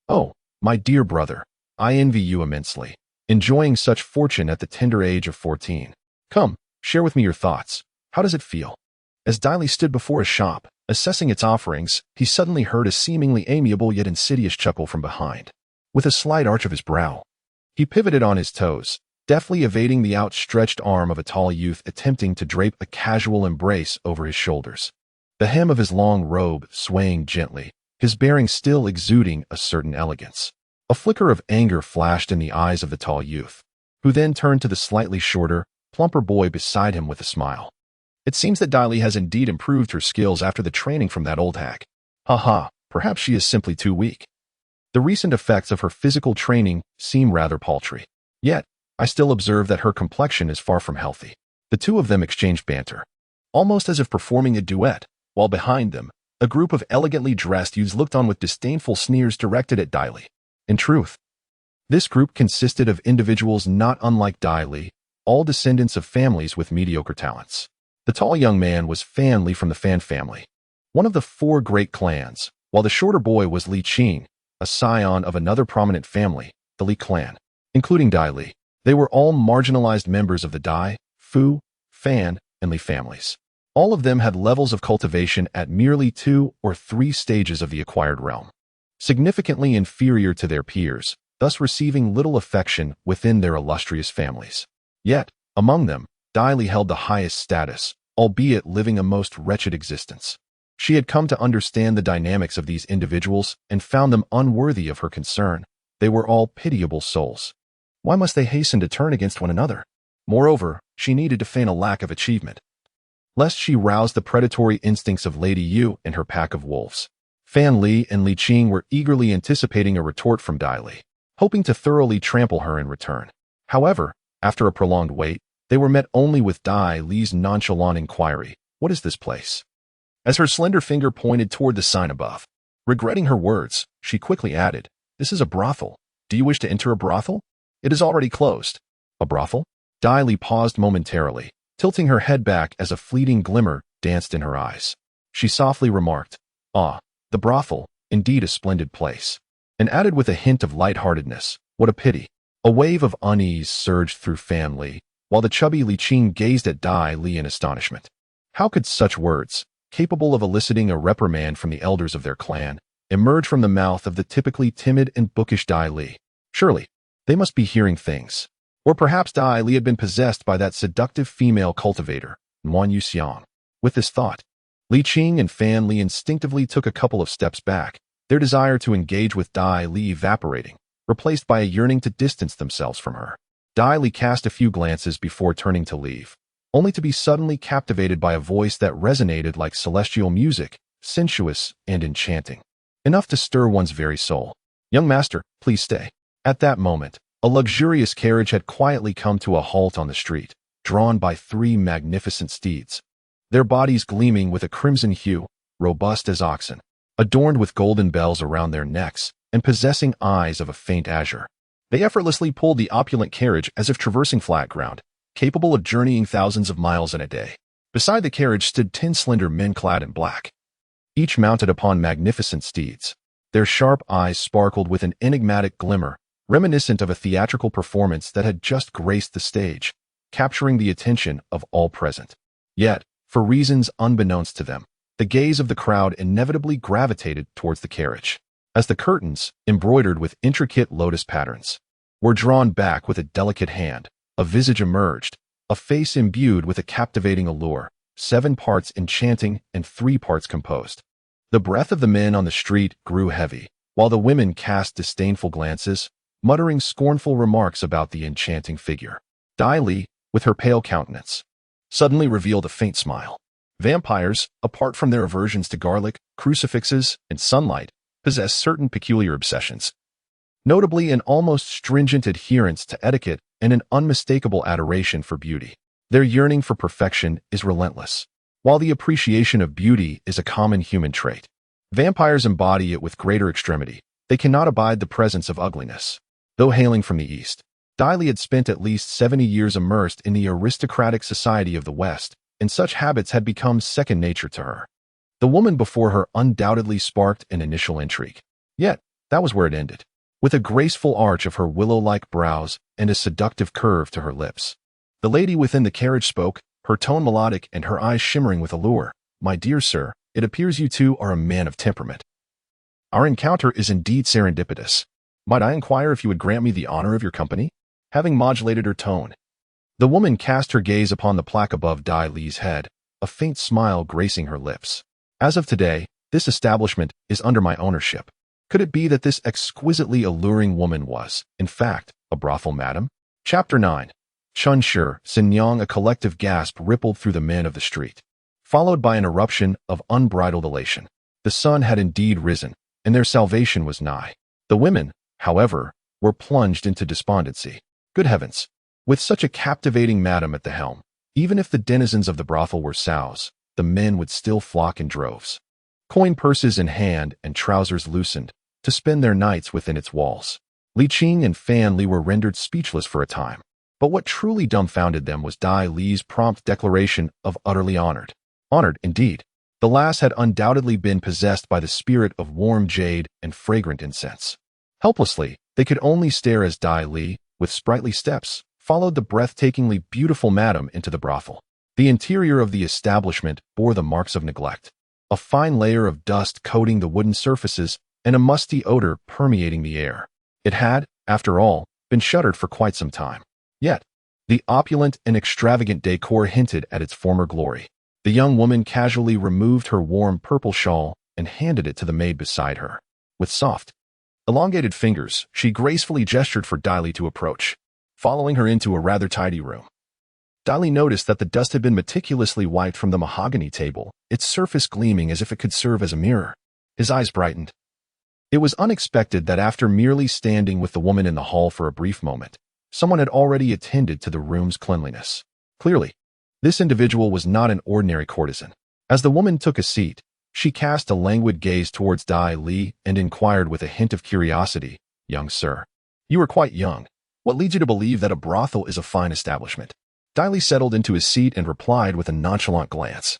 "Oh, my dear brother, I envy you immensely, enjoying such fortune at the tender age of 14. Come, share with me your thoughts. How does it feel? As Diley stood before a shop, assessing its offerings, he suddenly heard a seemingly amiable yet insidious chuckle from behind. With a slight arch of his brow, he pivoted on his toes, deftly evading the outstretched arm of a tall youth attempting to drape a casual embrace over his shoulders. The hem of his long robe swaying gently, his bearing still exuding a certain elegance. A flicker of anger flashed in the eyes of the tall youth, who then turned to the slightly shorter, plumper boy beside him with a smile. It seems that Diley has indeed improved her skills after the training from that old hag. Perhaps she is simply too weak. The recent effects of her physical training seem rather paltry. Yet, I still observe that her complexion is far from healthy. The two of them exchanged banter, almost as if performing a duet, while behind them, a group of elegantly dressed youths looked on with disdainful sneers directed at Diley. In truth, this group consisted of individuals not unlike Diley, all descendants of families with mediocre talents. The tall young man was Fan Li from the Fan family, one of the 4 great clans, while the shorter boy was Li Qing, a scion of another prominent family, the Li clan. Including Dai Li, they were all marginalized members of the Dai, Fu, Fan, and Li families. All of them had levels of cultivation at merely 2 or 3 stages of the acquired realm, significantly inferior to their peers, thus receiving little affection within their illustrious families. Yet, among them, Dai Li held the highest status, albeit living a most wretched existence. She had come to understand the dynamics of these individuals and found them unworthy of her concern. They were all pitiable souls. Why must they hasten to turn against one another? Moreover, she needed to feign a lack of achievement, lest she rouse the predatory instincts of Lady Yu and her pack of wolves. Fan Li and Li Qing were eagerly anticipating a retort from Dai Li, hoping to thoroughly trample her in return. However, after a prolonged wait, they were met only with Dai Li's nonchalant inquiry, "What is this place?" As her slender finger pointed toward the sign above. Regretting her words, she quickly added, "This is a brothel. Do you wish to enter a brothel? It is already closed." A brothel? Dai Li paused momentarily, tilting her head back as a fleeting glimmer danced in her eyes. She softly remarked, "Ah, the brothel, indeed a splendid place," and added with a hint of lightheartedness, "What a pity." A wave of unease surged through Fan Li, while the chubby Li Qing gazed at Dai Li in astonishment. How could such words, capable of eliciting a reprimand from the elders of their clan, emerge from the mouth of the typically timid and bookish Dai Li? Surely, they must be hearing things. Or perhaps Dai Li had been possessed by that seductive female cultivator, Nguan Yuxiang. With this thought, Li Qing and Fan Li instinctively took a couple of steps back, their desire to engage with Dai Li evaporating, replaced by a yearning to distance themselves from her. Dai Li cast a few glances before turning to leave, only to be suddenly captivated by a voice that resonated like celestial music, sensuous and enchanting, enough to stir one's very soul. "Young master, please stay." At that moment, a luxurious carriage had quietly come to a halt on the street, drawn by 3 magnificent steeds, their bodies gleaming with a crimson hue, robust as oxen, adorned with golden bells around their necks, and possessing eyes of a faint azure. They effortlessly pulled the opulent carriage as if traversing flat ground, capable of journeying thousands of miles in a day. Beside the carriage stood 10 slender men clad in black, each mounted upon magnificent steeds. Their sharp eyes sparkled with an enigmatic glimmer, reminiscent of a theatrical performance that had just graced the stage, capturing the attention of all present. Yet, for reasons unbeknownst to them, the gaze of the crowd inevitably gravitated towards the carriage. As the curtains, embroidered with intricate lotus patterns, were drawn back with a delicate hand, a visage emerged, a face imbued with a captivating allure, 7 parts enchanting and 3 parts composed. The breath of the men on the street grew heavy, while the women cast disdainful glances, muttering scornful remarks about the enchanting figure. Dai Li, with her pale countenance, suddenly revealed a faint smile. Vampires, apart from their aversions to garlic, crucifixes, and sunlight, possess certain peculiar obsessions, notably an almost stringent adherence to etiquette and an unmistakable adoration for beauty. Their yearning for perfection is relentless, while the appreciation of beauty is a common human trait. Vampires embody it with greater extremity. They cannot abide the presence of ugliness. Though hailing from the East, Dai Li had spent at least 70 years immersed in the aristocratic society of the West, and such habits had become second nature to her. The woman before her undoubtedly sparked an initial intrigue. Yet, that was where it ended. with a graceful arch of her willow-like brows and a seductive curve to her lips. The lady within the carriage spoke, her tone melodic and her eyes shimmering with allure. "My dear sir, it appears you two are a man of temperament. Our encounter is indeed serendipitous. Might I inquire if you would grant me the honor of your company?" Having modulated her tone, the woman cast her gaze upon the plaque above Dai Li's head, a faint smile gracing her lips. "As of today, this establishment is under my ownership. Could it be that this exquisitely alluring woman was, in fact, a brothel madam?" Chapter 9. Chun Shi, Sinyang. A collective gasp rippled through the men of the street, followed by an eruption of unbridled elation. The sun had indeed risen, and their salvation was nigh. The women, however, were plunged into despondency. Good heavens! With such a captivating madam at the helm, even if the denizens of the brothel were sows, the men would still flock in droves, coin purses in hand and trousers loosened, to spend their nights within its walls. Li Qing and Fan Li were rendered speechless for a time, but what truly dumbfounded them was Dai Li's prompt declaration of utterly honored. Honored, indeed. The lass had undoubtedly been possessed by the spirit of warm jade and fragrant incense. Helplessly, they could only stare as Dai Li, with sprightly steps, followed the breathtakingly beautiful madam into the brothel. The interior of the establishment bore the marks of neglect, a fine layer of dust coating the wooden surfaces and a musty odor permeating the air. It had, after all, been shuttered for quite some time. Yet, the opulent and extravagant decor hinted at its former glory. The young woman casually removed her warm purple shawl and handed it to the maid beside her. With soft, elongated fingers, she gracefully gestured for Dai Li to approach, following her into a rather tidy room. Dai Li noticed that the dust had been meticulously wiped from the mahogany table, its surface gleaming as if it could serve as a mirror. His eyes brightened. It was unexpected that after merely standing with the woman in the hall for a brief moment, someone had already attended to the room's cleanliness. Clearly, this individual was not an ordinary courtesan. As the woman took a seat, she cast a languid gaze towards Dai Li and inquired with a hint of curiosity, "Young sir, you are quite young. What leads you to believe that a brothel is a fine establishment?" Dai Li settled into his seat and replied with a nonchalant glance,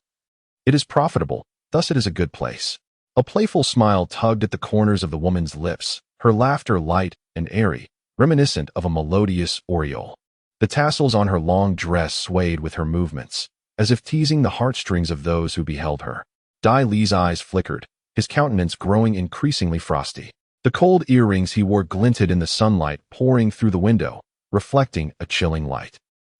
"It is profitable, thus it is a good place." A playful smile tugged at the corners of the woman's lips, her laughter light and airy, reminiscent of a melodious aureole. The tassels on her long dress swayed with her movements, as if teasing the heartstrings of those who beheld her. Dai Li's eyes flickered, his countenance growing increasingly frosty. The cold earrings he wore glinted in the sunlight pouring through the window, reflecting a chilling light.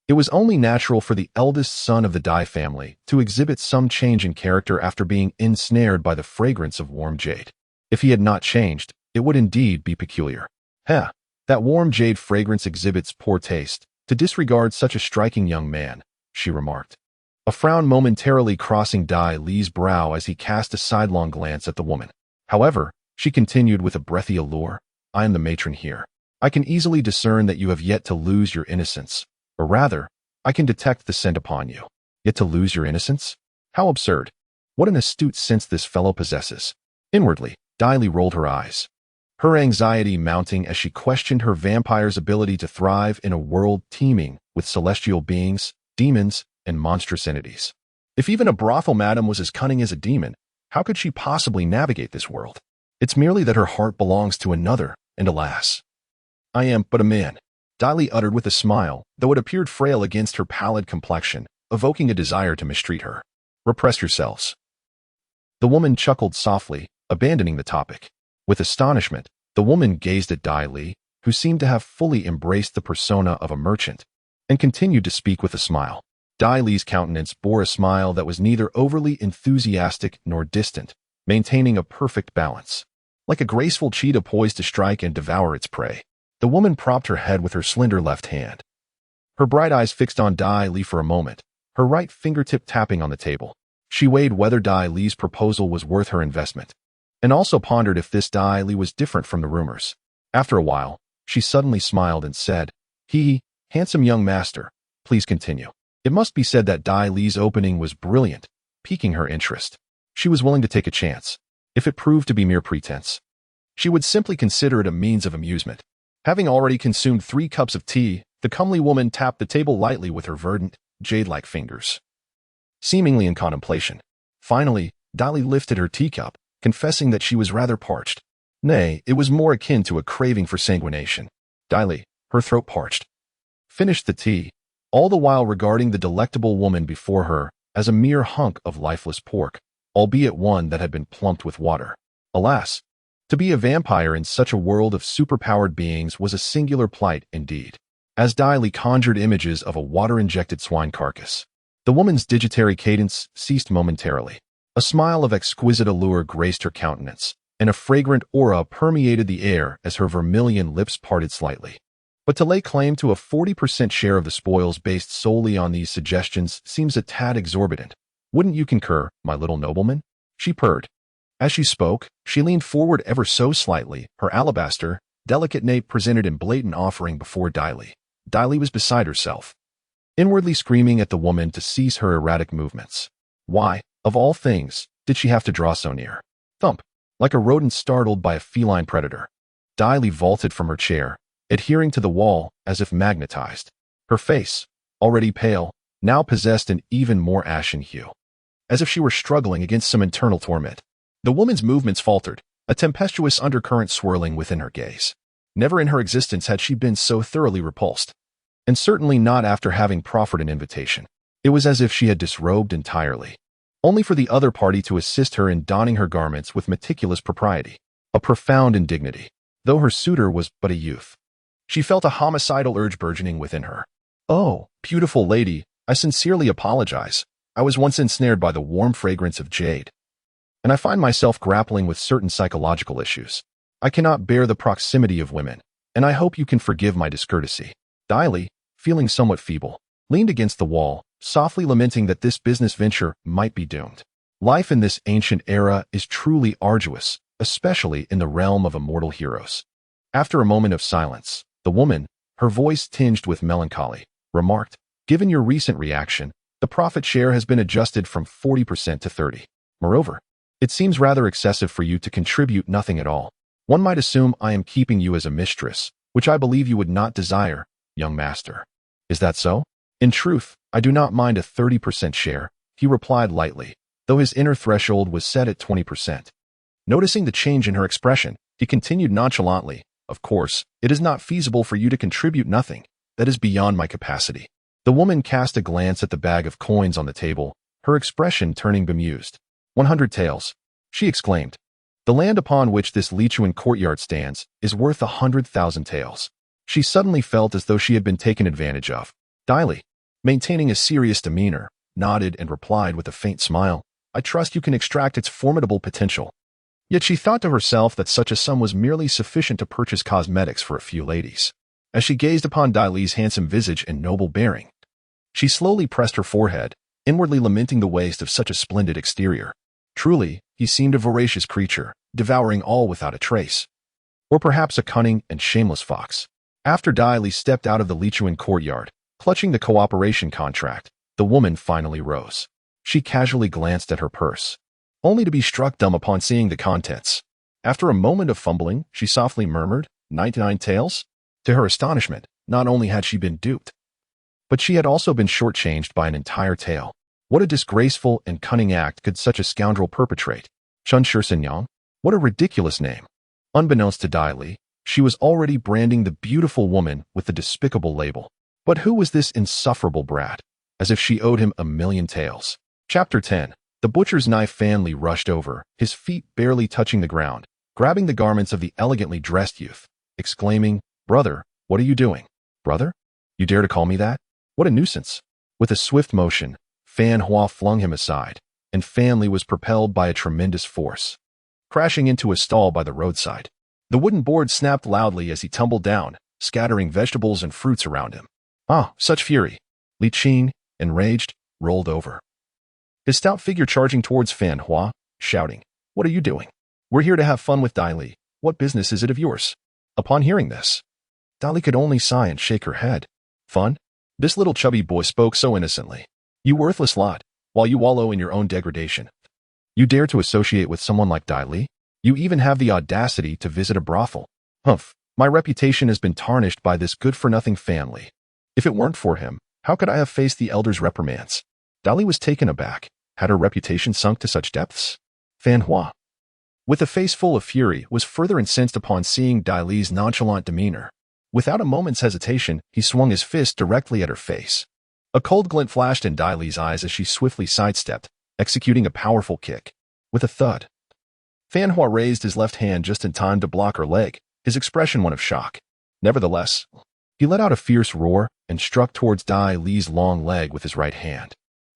It was only natural for the eldest son of the Dai family to exhibit some change in character after being ensnared by the fragrance of warm jade. If he had not changed, it would indeed be peculiar. That warm jade fragrance exhibits poor taste, to disregard such a striking young man," she remarked, a frown momentarily crossing Dai Li's brow as he cast a sidelong glance at the woman. However, she continued with a breathy allure, "I am the matron here. I can easily discern that you have yet to lose your innocence. Or rather, I can detect the scent upon you. Yet to lose your innocence? How absurd. What an astute sense this fellow possesses." Inwardly, Dai Li rolled her eyes, her anxiety mounting as she questioned her vampire's ability to thrive in a world teeming with celestial beings, demons, and monstrous entities. If even a brothel madam was as cunning as a demon, how could she possibly navigate this world? It's merely that her heart belongs to another, and alas, I am but a man, Dai Li uttered with a smile, though it appeared frail against her pallid complexion, evoking a desire to mistreat her. "Repress yourselves." The woman chuckled softly, abandoning the topic. With astonishment, the woman gazed at Dai Li, who seemed to have fully embraced the persona of a merchant, and continued to speak with a smile. Dai Li's countenance bore a smile that was neither overly enthusiastic nor distant, maintaining a perfect balance. Like a graceful cheetah poised to strike and devour its prey, the woman propped her head with her slender left hand. Her bright eyes fixed on Dai Li for a moment, her right fingertip tapping on the table. She weighed whether Dai Li's proposal was worth her investment, and also pondered if this Dai Li was different from the rumors. After a while, she suddenly smiled and said, Handsome young master, please continue." It must be said that Dai Li's opening was brilliant, piquing her interest. She was willing to take a chance. If it proved to be mere pretense, she would simply consider it a means of amusement. Having already consumed 3 cups of tea, the comely woman tapped the table lightly with her verdant, jade-like fingers, seemingly in contemplation. Finally, Dai Li lifted her teacup, confessing that she was rather parched. Nay, it was more akin to a craving for sanguination. Dai Li, her throat parched, finished the tea, all the while regarding the delectable woman before her as a mere hunk of lifeless pork, albeit one that had been plumped with water. Alas, to be a vampire in such a world of superpowered beings was a singular plight indeed. As Dai Li conjured images of a water-injected swine carcass, the woman's digitary cadence ceased momentarily. A smile of exquisite allure graced her countenance, and a fragrant aura permeated the air as her vermilion lips parted slightly. But to lay claim to a 40% share of the spoils based solely on these suggestions seems a tad exorbitant. Wouldn't you concur, my little nobleman? She purred. As she spoke, she leaned forward ever so slightly, her alabaster, delicate nape presented in blatant offering before Dai Li. Dai Li was beside herself, inwardly screaming at the woman to cease her erratic movements. Why, of all things, did she have to draw so near? Thump! Like a rodent startled by a feline predator, Dai Li vaulted from her chair, adhering to the wall as if magnetized. Her face, already pale, now possessed an even more ashen hue, as if she were struggling against some internal torment. The woman's movements faltered, a tempestuous undercurrent swirling within her gaze. Never in her existence had she been so thoroughly repulsed, and certainly not after having proffered an invitation. It was as if she had disrobed entirely, only for the other party to assist her in donning her garments with meticulous propriety, a profound indignity, though her suitor was but a youth. She felt a homicidal urge burgeoning within her. Oh, beautiful lady, I sincerely apologize. I was once ensnared by the warm fragrance of jade, and I find myself grappling with certain psychological issues. I cannot bear the proximity of women, and I hope you can forgive my discourtesy. Dai Li, feeling somewhat feeble, leaned against the wall, softly lamenting that this business venture might be doomed. Life in this ancient era is truly arduous, especially in the realm of immortal heroes. After a moment of silence, the woman, her voice tinged with melancholy, remarked, "Given your recent reaction, the profit share has been adjusted from 40% to 30%. Moreover, it seems rather excessive for you to contribute nothing at all. One might assume I am keeping you as a mistress, which I believe you would not desire, young master. Is that so?" "In truth, I do not mind a 30% share," he replied lightly, though his inner threshold was set at 20%. Noticing the change in her expression, he continued nonchalantly, "Of course, it is not feasible for you to contribute nothing. That is beyond my capacity." The woman cast a glance at the bag of coins on the table, her expression turning bemused. 100 taels, she exclaimed. "The land upon which this Lichuan courtyard stands is worth 100,000 taels." She suddenly felt as though she had been taken advantage of. Dai Li, maintaining a serious demeanor, nodded and replied with a faint smile, "I trust you can extract its formidable potential." Yet she thought to herself that such a sum was merely sufficient to purchase cosmetics for a few ladies. As she gazed upon Dai Li's handsome visage and noble bearing, she slowly pressed her forehead, inwardly lamenting the waste of such a splendid exterior. Truly, he seemed a voracious creature, devouring all without a trace. Or perhaps a cunning and shameless fox. After Dai Li stepped out of the Lichuan courtyard, clutching the cooperation contract, the woman finally rose. She casually glanced at her purse, only to be struck dumb upon seeing the contents. After a moment of fumbling, she softly murmured, 99 taels? To her astonishment, not only had she been duped, but she had also been shortchanged by an entire tael. What a disgraceful and cunning act could such a scoundrel perpetrate? Chun Shirsenyang? What a ridiculous name. Unbeknownst to Dai Li, she was already branding the beautiful woman with the despicable label. But who was this insufferable brat? As if she owed him 1,000,000 taels. Chapter 10. The butcher's knife. Fan Li rushed over, his feet barely touching the ground, grabbing the garments of the elegantly dressed youth, exclaiming, "Brother, what are you doing? Brother? You dare to call me that? What a nuisance." With a swift motion, Fan Hua flung him aside, and Fan Li was propelled by a tremendous force, crashing into a stall by the roadside. The wooden board snapped loudly as he tumbled down, scattering vegetables and fruits around him. Ah, such fury! Li Qin, enraged, rolled over, his stout figure charging towards Fan Hua, shouting, "What are you doing? We're here to have fun with Dai Li. What business is it of yours?" Upon hearing this, Dai Li could only sigh and shake her head. Fun? This little chubby boy spoke so innocently. "You worthless lot, while you wallow in your own degradation. You dare to associate with someone like Dai Li? You even have the audacity to visit a brothel. Humph, my reputation has been tarnished by this good-for-nothing family. If it weren't for him, how could I have faced the elder's reprimands?" Dai Li was taken aback. Had her reputation sunk to such depths? Fan Hua, with a face full of fury, was further incensed upon seeing Dai Li's nonchalant demeanor. Without a moment's hesitation, he swung his fist directly at her face. A cold glint flashed in Dai Li's eyes as she swiftly sidestepped, executing a powerful kick. With a thud, Fan Hua raised his left hand just in time to block her leg, his expression one of shock. Nevertheless, he let out a fierce roar and struck towards Dai Li's long leg with his right hand.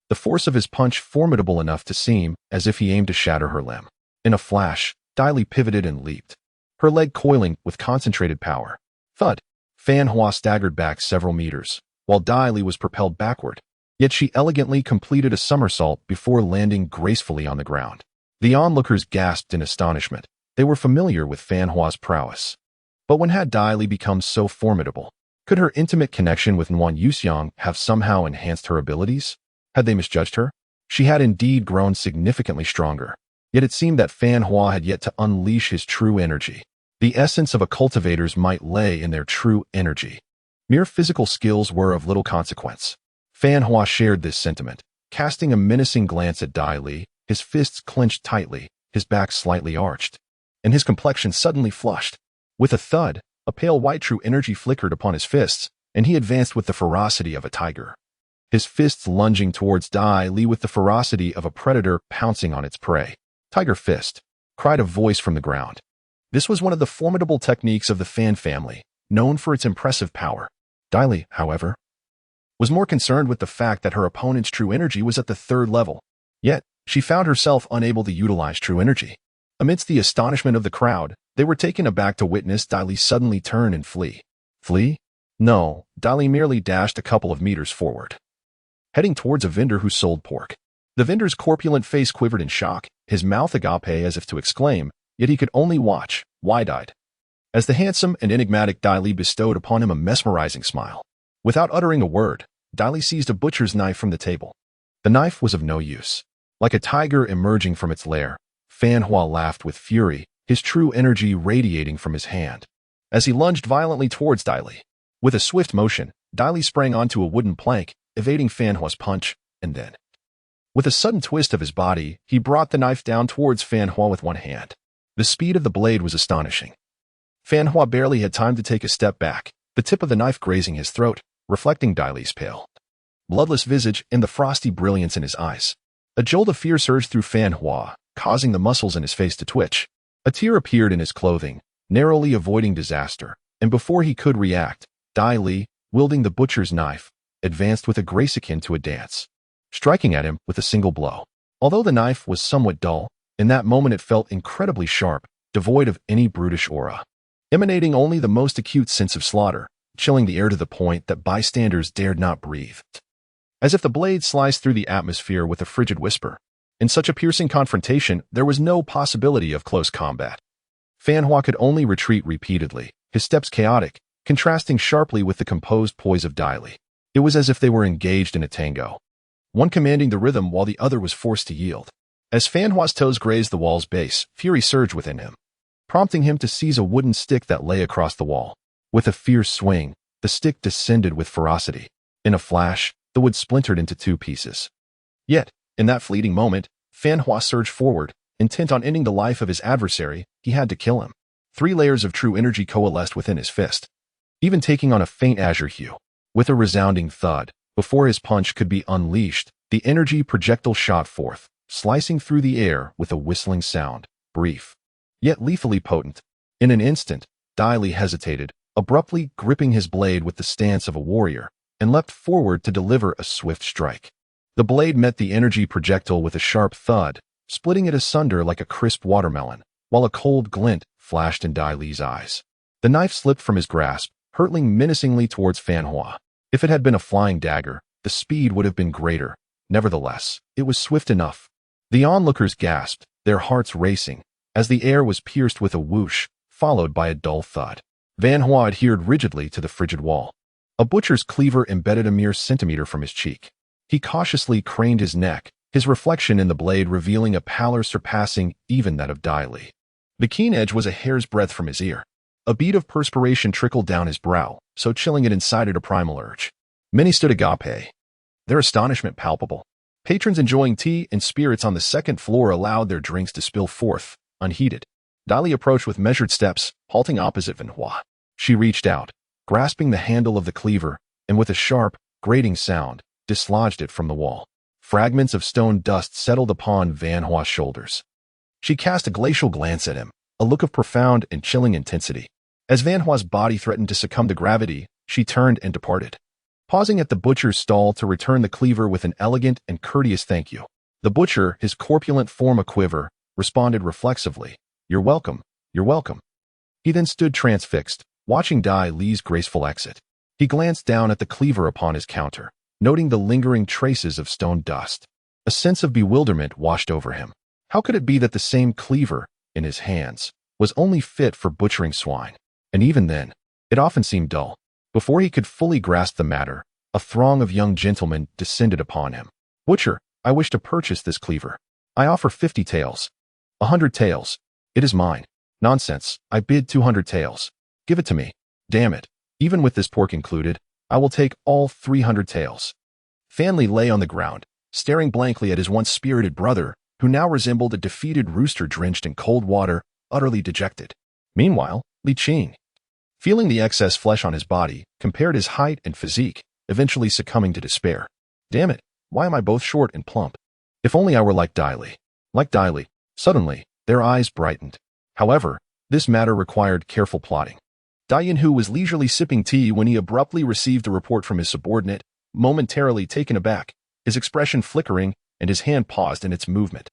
The force of his punch formidable enough to seem as if he aimed to shatter her limb. In a flash, Dai Li pivoted and leaped, her leg coiling with concentrated power. Thud! Fan Hua staggered back several meters, while Dai Li was propelled backward, yet she elegantly completed a somersault before landing gracefully on the ground. The onlookers gasped in astonishment. They were familiar with Fan Hua's prowess. But when had Dai Li become so formidable? Could her intimate connection with Nguyen Yuxiang have somehow enhanced her abilities? Had they misjudged her? She had indeed grown significantly stronger, yet it seemed that Fan Hua had yet to unleash his true energy. The essence of a cultivator's might lay in their true energy. Mere physical skills were of little consequence. Fan Hua shared this sentiment, casting a menacing glance at Dai Li, his fists clenched tightly, his back slightly arched, and his complexion suddenly flushed. With a thud, a pale white true energy flickered upon his fists, and he advanced with the ferocity of a tiger. His fists lunging towards Dai Li with the ferocity of a predator pouncing on its prey. "Tiger fist," cried a voice from the ground. This was one of the formidable techniques of the Fan family, known for its impressive power. Dai Li, however, was more concerned with the fact that her opponent's true energy was at the 3rd level. Yet, she found herself unable to utilize true energy. Amidst the astonishment of the crowd, they were taken aback to witness Dai Li suddenly turn and flee. Flee? No, Dai Li merely dashed a couple of meters forward, heading towards a vendor who sold pork. The vendor's corpulent face quivered in shock, his mouth agape as if to exclaim, yet he could only watch, wide-eyed, as the handsome and enigmatic Dai Li bestowed upon him a mesmerizing smile. Without uttering a word, Dai Li seized a butcher's knife from the table. The knife was of no use. Like a tiger emerging from its lair, Fan Hua laughed with fury, his true energy radiating from his hand, as he lunged violently towards Dai Li. With a swift motion, Dai Li sprang onto a wooden plank, evading Fan Hua's punch, and then, with a sudden twist of his body, he brought the knife down towards Fan Hua with one hand. The speed of the blade was astonishing. Fan Hua barely had time to take a step back, the tip of the knife grazing his throat, reflecting Dai Li's pale, bloodless visage and the frosty brilliance in his eyes. A jolt of fear surged through Fan Hua, causing the muscles in his face to twitch. A tear appeared in his clothing, narrowly avoiding disaster, and before he could react, Dai Li, wielding the butcher's knife, advanced with a grace akin to a dance, striking at him with a single blow. Although the knife was somewhat dull, in that moment it felt incredibly sharp, devoid of any brutish aura, emanating only the most acute sense of slaughter, chilling the air to the point that bystanders dared not breathe. As if the blade sliced through the atmosphere with a frigid whisper. In such a piercing confrontation, there was no possibility of close combat. Fan Hua could only retreat repeatedly, his steps chaotic, contrasting sharply with the composed poise of Dai Li. It was as if they were engaged in a tango, one commanding the rhythm while the other was forced to yield. As Fan Hua's toes grazed the wall's base, fury surged within him, prompting him to seize a wooden stick that lay across the wall. With a fierce swing, the stick descended with ferocity. In a flash, the wood splintered into 2 pieces. Yet, in that fleeting moment, Fan Hua surged forward, intent on ending the life of his adversary. He had to kill him. 3 layers of true energy coalesced within his fist, even taking on a faint azure hue. With a resounding thud, before his punch could be unleashed, the energy projectile shot forth, slicing through the air with a whistling sound, brief, yet lethally potent. In an instant, Dai Li hesitated, abruptly gripping his blade with the stance of a warrior, and leapt forward to deliver a swift strike. The blade met the energy projectile with a sharp thud, splitting it asunder like a crisp watermelon, while a cold glint flashed in Dai Li's eyes. The knife slipped from his grasp, hurtling menacingly towards Fan Hua. If it had been a flying dagger, the speed would have been greater. Nevertheless, it was swift enough. The onlookers gasped, their hearts racing, as the air was pierced with a whoosh, followed by a dull thud. Fan Hua adhered rigidly to the frigid wall. A butcher's cleaver embedded a mere centimeter from his cheek. He cautiously craned his neck, his reflection in the blade revealing a pallor surpassing even that of Dai Li. The keen edge was a hair's breadth from his ear. A bead of perspiration trickled down his brow, so chilling it incited a primal urge. Many stood agape, their astonishment palpable. Patrons enjoying tea and spirits on the 2nd floor allowed their drinks to spill forth, unheeded. Dai Li approached with measured steps, halting opposite Van Hua. She reached out, grasping the handle of the cleaver, and with a sharp, grating sound, dislodged it from the wall. Fragments of stone dust settled upon Van Hua's shoulders. She cast a glacial glance at him, a look of profound and chilling intensity. As Van Hua's body threatened to succumb to gravity, she turned and departed. Pausing at the butcher's stall to return the cleaver with an elegant and courteous thank you. The butcher, his corpulent form a quiver, responded reflexively, "You're welcome, you're welcome." He then stood transfixed, watching Dai Li's graceful exit. He glanced down at the cleaver upon his counter, noting the lingering traces of stone dust. A sense of bewilderment washed over him. How could it be that the same cleaver, in his hands, was only fit for butchering swine? And even then, it often seemed dull. Before he could fully grasp the matter, a throng of young gentlemen descended upon him. "Butcher, I wish to purchase this cleaver. I offer 50 taels. 100 taels. It is mine." "Nonsense, I bid 200 taels. Give it to me. Damn it. Even with this pork included, I will take all 300 taels." Fan Li lay on the ground, staring blankly at his once spirited brother, who now resembled a defeated rooster drenched in cold water, utterly dejected. Meanwhile, Li Qing, feeling the excess flesh on his body, compared his height and physique, eventually succumbing to despair. "Damn it, why am I both short and plump? If only I were like Dai Li." Like Dai Li. Suddenly, their eyes brightened. However, this matter required careful plotting. Dai Yunhu was leisurely sipping tea when he abruptly received a report from his subordinate, momentarily taken aback, his expression flickering, and his hand paused in its movement.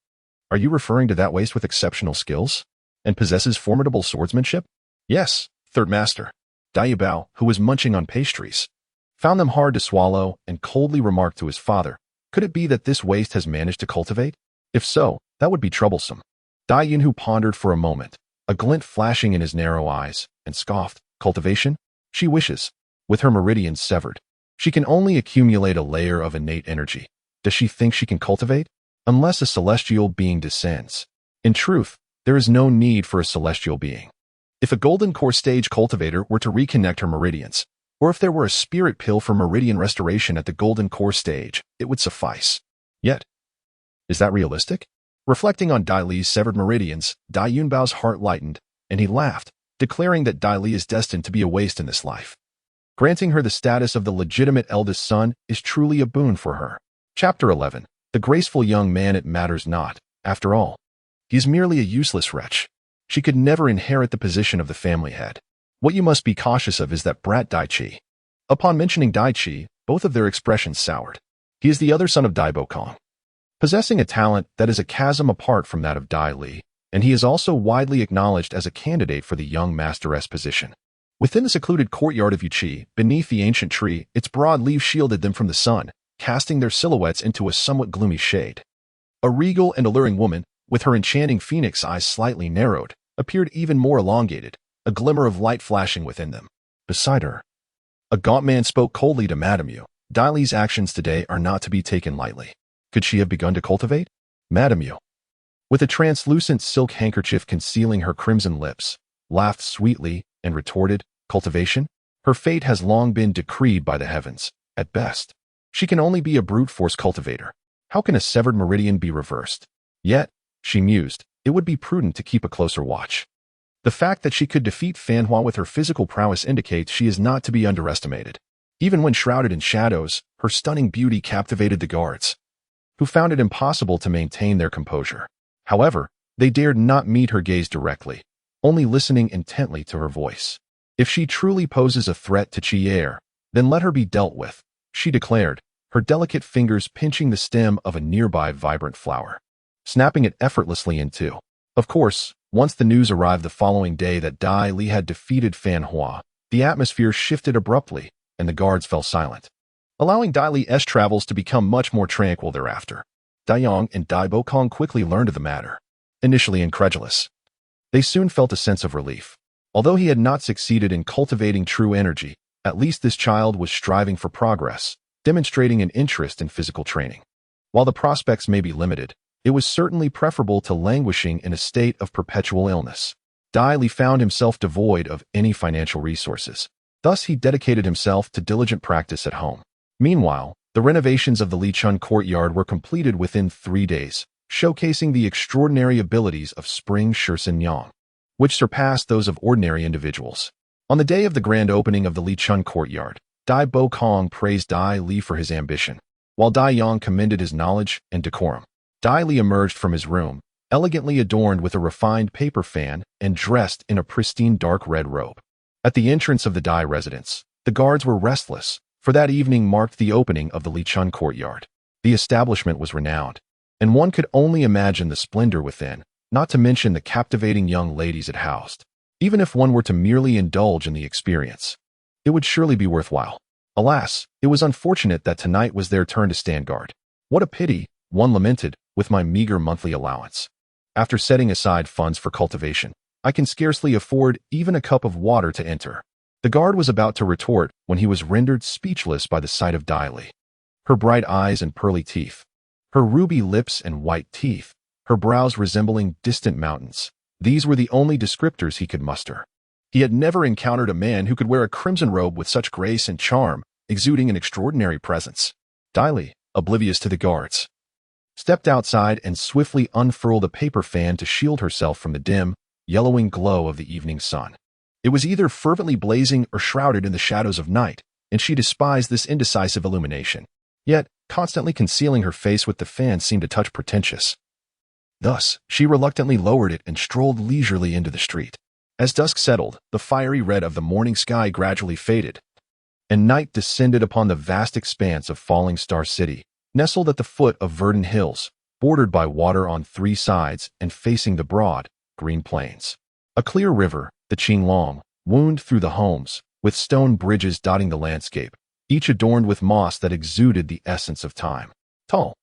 "Are you referring to that waste with exceptional skills? And possesses formidable swordsmanship?" "Yes, third master." Dai Yubao, who was munching on pastries, found them hard to swallow and coldly remarked to his father, "Could it be that this waste has managed to cultivate? If so, that would be troublesome." Dai Yunhu pondered for a moment, a glint flashing in his narrow eyes, and scoffed. "Cultivation? She wishes. With her meridians severed, she can only accumulate a layer of innate energy. Does she think she can cultivate? Unless a celestial being descends. In truth, there is no need for a celestial being. If a golden core stage cultivator were to reconnect her meridians, or if there were a spirit pill for meridian restoration at the golden core stage, it would suffice. Yet, is that realistic?" Reflecting on Dai Li's severed meridians, Dai Yunbao's heart lightened, and he laughed, declaring that Dai Li is destined to be a waste in this life. Granting her the status of the legitimate eldest son is truly a boon for her. Chapter 11. The graceful young man. It matters not, after all. He is merely a useless wretch. She could never inherit the position of the family head. What you must be cautious of is that brat Dai Qi. Upon mentioning Dai Qi, both of their expressions soured. He is the other son of Dai Bokong, possessing a talent that is a chasm apart from that of Dai Li, and he is also widely acknowledged as a candidate for the young masteress position. Within the secluded courtyard of Yuqi, beneath the ancient tree, its broad leaves shielded them from the sun, casting their silhouettes into a somewhat gloomy shade. A regal and alluring woman, with her enchanting phoenix eyes slightly narrowed, appeared even more elongated, a glimmer of light flashing within them. Beside her, a gaunt man spoke coldly to Madame Yu. "Dai Li's actions today are not to be taken lightly. Could she have begun to cultivate?" Madame Yu, with a translucent silk handkerchief concealing her crimson lips, laughed sweetly and retorted, "Cultivation? Her fate has long been decreed by the heavens. At best, she can only be a brute force cultivator. How can a severed meridian be reversed? Yet," she mused, "it would be prudent to keep a closer watch. The fact that she could defeat Fan Hua with her physical prowess indicates she is not to be underestimated. Even when shrouded in shadows, her stunning beauty captivated the guards, who found it impossible to maintain their composure. However, they dared not meet her gaze directly, only listening intently to her voice. "If she truly poses a threat to Chi'er, then let her be dealt with," she declared, her delicate fingers pinching the stem of a nearby vibrant flower, snapping it effortlessly in two. Of course, once the news arrived the following day that Dai Li had defeated Fan Hua, the atmosphere shifted abruptly, and the guards fell silent, allowing Dai Li's travels to become much more tranquil thereafter. Dai Yang and Dai Bokong quickly learned of the matter. Initially incredulous, they soon felt a sense of relief. Although he had not succeeded in cultivating true energy, at least this child was striving for progress, demonstrating an interest in physical training. While the prospects may be limited, it was certainly preferable to languishing in a state of perpetual illness. Dai Li found himself devoid of any financial resources. Thus he dedicated himself to diligent practice at home. Meanwhile, the renovations of the Lichun courtyard were completed within 3 days, showcasing the extraordinary abilities of Spring Shursen Yang, which surpassed those of ordinary individuals. On the day of the grand opening of the Lichun courtyard, Dai Bo Kong praised Dai Li for his ambition, while Dai Yang commended his knowledge and decorum. Dai Li emerged from his room, elegantly adorned with a refined paper fan and dressed in a pristine dark red robe. At the entrance of the Dai residence, the guards were restless, for that evening marked the opening of the Lichun courtyard. The establishment was renowned, and one could only imagine the splendor within, not to mention the captivating young ladies it housed. Even if one were to merely indulge in the experience, it would surely be worthwhile. Alas, it was unfortunate that tonight was their turn to stand guard. What a pity, one lamented, with my meager monthly allowance. After setting aside funds for cultivation, I can scarcely afford even a cup of water to enter. The guard was about to retort when he was rendered speechless by the sight of Dai Li. Her bright eyes and pearly teeth, her ruby lips and white teeth, her brows resembling distant mountains. These were the only descriptors he could muster. He had never encountered a man who could wear a crimson robe with such grace and charm, exuding an extraordinary presence. Dai Li, oblivious to the guards, stepped outside and swiftly unfurled a paper fan to shield herself from the dim, yellowing glow of the evening sun. It was either fervently blazing or shrouded in the shadows of night, and she despised this indecisive illumination. Yet, constantly concealing her face with the fan seemed a touch pretentious. Thus, she reluctantly lowered it and strolled leisurely into the street. As dusk settled, the fiery red of the morning sky gradually faded, and night descended upon the vast expanse of Falling Star City, nestled at the foot of verdant hills, bordered by water on three sides and facing the broad, green plains. A clear river, the Qinglong, wound through the homes, with stone bridges dotting the landscape, each adorned with moss that exuded the essence of time. Tall,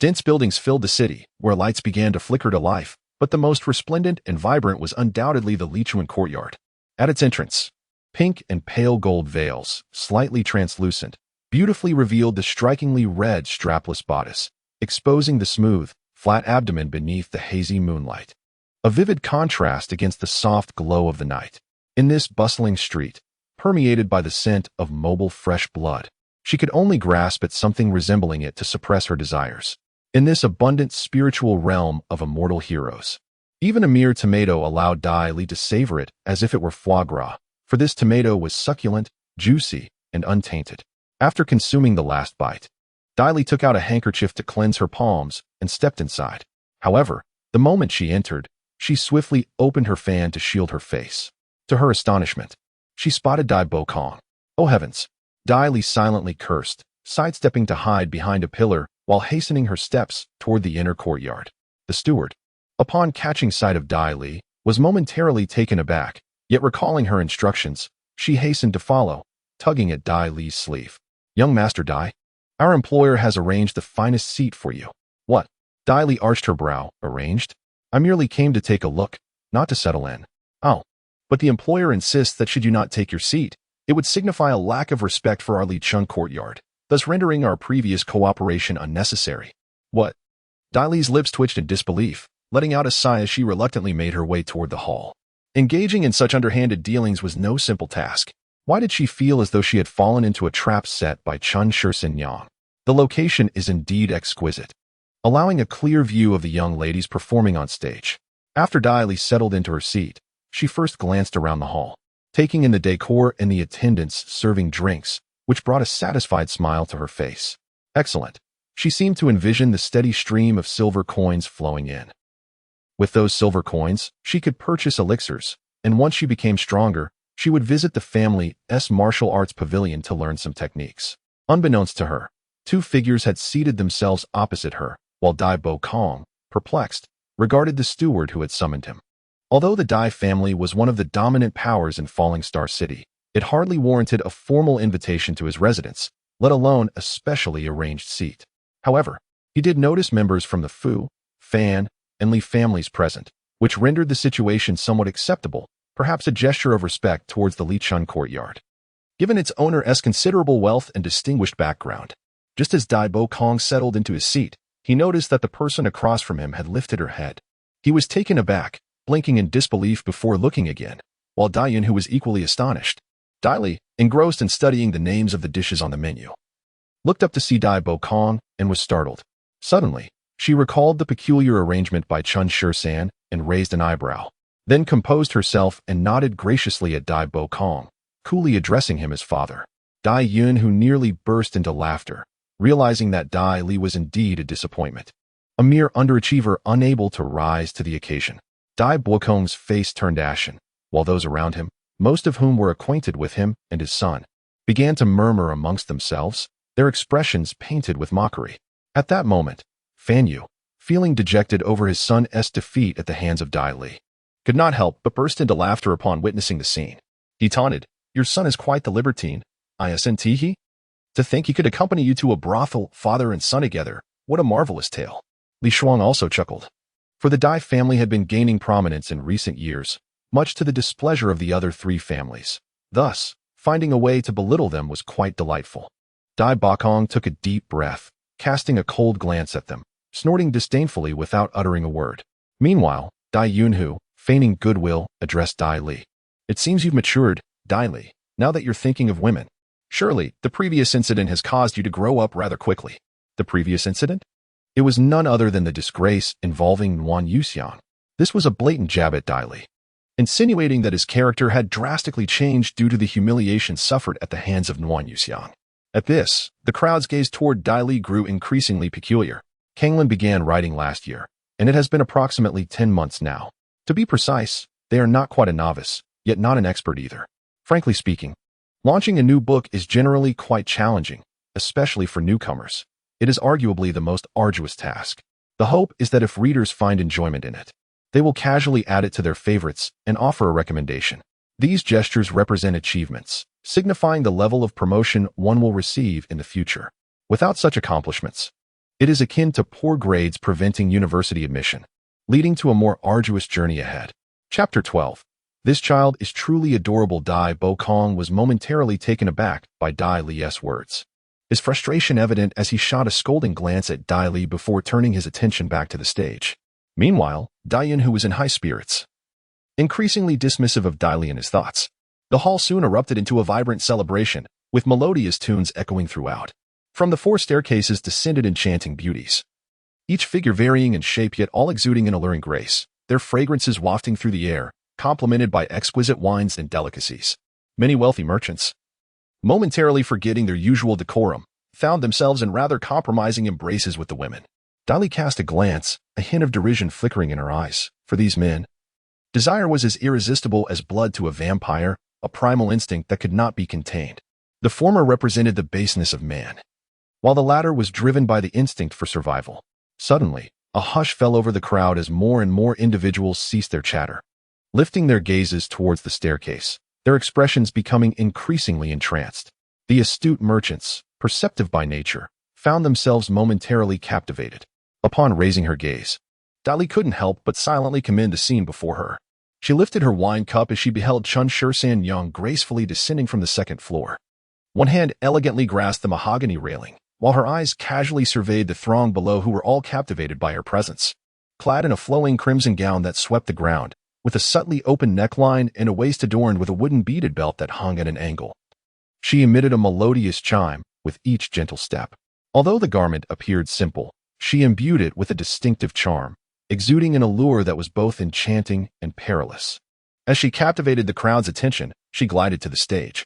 dense buildings filled the city, where lights began to flicker to life, but the most resplendent and vibrant was undoubtedly the Lichun courtyard. At its entrance, pink and pale gold veils, slightly translucent, beautifully revealed the strikingly red strapless bodice, exposing the smooth, flat abdomen beneath the hazy moonlight. A vivid contrast against the soft glow of the night. In this bustling street, permeated by the scent of mobile fresh blood, she could only grasp at something resembling it to suppress her desires. In this abundant spiritual realm of immortal heroes, even a mere tomato allowed Dai Li to savor it as if it were foie gras, for this tomato was succulent, juicy, and untainted. After consuming the last bite, Dai Li took out a handkerchief to cleanse her palms and stepped inside. However, the moment she entered, she swiftly opened her fan to shield her face. To her astonishment, she spotted Dai Bo Kong. Oh heavens! Dai Li silently cursed, sidestepping to hide behind a pillar while hastening her steps toward the inner courtyard. The steward, upon catching sight of Dai Li, was momentarily taken aback, yet recalling her instructions, she hastened to follow, tugging at Dai Li's sleeve. Young Master Dai, our employer has arranged the finest seat for you. What? Dai Li arched her brow. Arranged? I merely came to take a look, not to settle in. Oh, but the employer insists that should you not take your seat, it would signify a lack of respect for our Lichun courtyard, thus rendering our previous cooperation unnecessary. What? Dai Li's lips twitched in disbelief, letting out a sigh as she reluctantly made her way toward the hall. Engaging in such underhanded dealings was no simple task. Why did she feel as though she had fallen into a trap set by Chun Shursen Yang? The location is indeed exquisite, allowing a clear view of the young ladies performing on stage. After Dai Li settled into her seat, she first glanced around the hall, taking in the decor and the attendants serving drinks, which brought a satisfied smile to her face. Excellent. She seemed to envision the steady stream of silver coins flowing in. With those silver coins, she could purchase elixirs, and once she became stronger, she would visit the family's martial arts pavilion to learn some techniques. Unbeknownst to her, two figures had seated themselves opposite her, while Dai Bo Kong, perplexed, regarded the steward who had summoned him. Although the Dai family was one of the dominant powers in Falling Star City, it hardly warranted a formal invitation to his residence, let alone a specially arranged seat. However, he did notice members from the Fu, Fan, and Li families present, which rendered the situation somewhat acceptable, perhaps a gesture of respect towards the Lichun courtyard, given its owner's considerable wealth and distinguished background. Just as Dai Bo Kong settled into his seat, he noticed that the person across from him had lifted her head. He was taken aback, blinking in disbelief before looking again, while Dai Yun, who was equally astonished, Dai Li, engrossed in studying the names of the dishes on the menu, looked up to see Dai Bo Kong and was startled. Suddenly, She recalled the peculiar arrangement by Chun Shursan and raised an eyebrow, then composed herself and nodded graciously at Dai Bo Kong, coolly addressing him as father. Dai Yun, who nearly burst into laughter, realizing that Dai Li was indeed a disappointment, a mere underachiever unable to rise to the occasion. Dai Bo Kong's face turned ashen, while those around him, most of whom were acquainted with him and his son, began to murmur amongst themselves, their expressions painted with mockery. At that moment, Fan Yu, feeling dejected over his son's defeat at the hands of Dai Li, could not help but burst into laughter upon witnessing the scene. He taunted, "Your son is quite the libertine, isn't he? To think he could accompany you to a brothel, father and son together, what a marvelous tale." Li Shuang also chuckled. For the Dai family had been gaining prominence in recent years, much to the displeasure of the other three families. Thus, finding a way to belittle them was quite delightful. Dai Bakong took a deep breath, casting a cold glance at them, snorting disdainfully without uttering a word. Meanwhile, Dai Yunhu, feigning goodwill, addressed Dai Li. "It seems you've matured, Dai Li, now that you're thinking of women. Surely, the previous incident has caused you to grow up rather quickly." The previous incident? It was none other than the disgrace involving Nguyen Yuxiang. This was a blatant jab at Dai Li, insinuating that his character had drastically changed due to the humiliation suffered at the hands of Nguyen Yuxiang. At this, the crowd's gaze toward Dai Li grew increasingly peculiar. Kanglin began writing last year, and it has been approximately 10 months now. To be precise, they are not quite a novice, yet not an expert either. Frankly speaking, launching a new book is generally quite challenging, especially for newcomers. It is arguably the most arduous task. The hope is that if readers find enjoyment in it, they will casually add it to their favorites and offer a recommendation. These gestures represent achievements, signifying the level of promotion one will receive in the future. Without such accomplishments, it is akin to poor grades preventing university admission, leading to a more arduous journey ahead. Chapter 12. This child is truly adorable. Dai Bo Kong was momentarily taken aback by Dai Li's words, his frustration evident as he shot a scolding glance at Dai Li before turning his attention back to the stage. Meanwhile, Dai Yun, who was in high spirits, increasingly dismissive of Dai Li and his thoughts. The hall soon erupted into a vibrant celebration, with melodious tunes echoing throughout. From the 4 staircases descended enchanting beauties, each figure varying in shape yet all exuding an alluring grace, their fragrances wafting through the air, complemented by exquisite wines and delicacies. Many wealthy merchants, momentarily forgetting their usual decorum, found themselves in rather compromising embraces with the women. Dai Li cast a glance, a hint of derision flickering in her eyes. For these men, desire was as irresistible as blood to a vampire, a primal instinct that could not be contained. The former represented the baseness of man, while the latter was driven by the instinct for survival. Suddenly, a hush fell over the crowd as more and more individuals ceased their chatter, lifting their gazes towards the staircase, their expressions becoming increasingly entranced. The astute merchants, perceptive by nature, found themselves momentarily captivated. Upon raising her gaze, Dai Li couldn't help but silently commend the scene before her. She lifted her wine cup as she beheld Chun Shursan Yang gracefully descending from the 2nd floor. One hand elegantly grasped the mahogany railing, while her eyes casually surveyed the throng below who were all captivated by her presence. Clad in a flowing crimson gown that swept the ground, with a subtly open neckline and a waist adorned with a wooden beaded belt that hung at an angle, she emitted a melodious chime with each gentle step. Although the garment appeared simple, she imbued it with a distinctive charm, exuding an allure that was both enchanting and perilous. As she captivated the crowd's attention, she glided to the stage,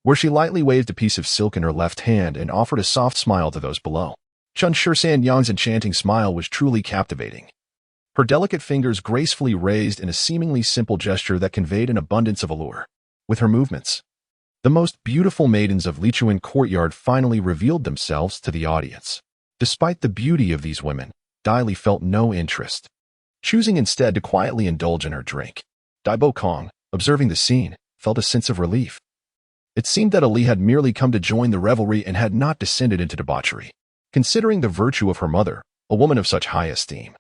where she lightly waved a piece of silk in her left hand and offered a soft smile to those below. Chun Shursan Yang's enchanting smile was truly captivating. Her delicate fingers gracefully raised in a seemingly simple gesture that conveyed an abundance of allure. With her movements, the most beautiful maidens of Lichuan courtyard finally revealed themselves to the audience. Despite the beauty of these women, Dai Li felt no interest, choosing instead to quietly indulge in her drink. Dai Bo Kong, observing the scene, felt a sense of relief. It seemed that Ali had merely come to join the revelry and had not descended into debauchery. Considering the virtue of her mother, a woman of such high esteem,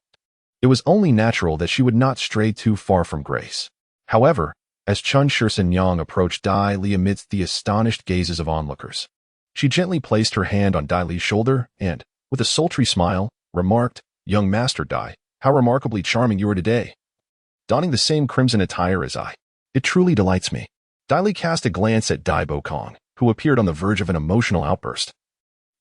it was only natural that she would not stray too far from grace. However, as Chun Shursan Yang approached Dai Li amidst the astonished gazes of onlookers, she gently placed her hand on Dai Li's shoulder and, with a sultry smile, remarked, "Young Master Dai, how remarkably charming you are today. Donning the same crimson attire as I. It truly delights me." Dai Li cast a glance at Dai Bo Kong, who appeared on the verge of an emotional outburst,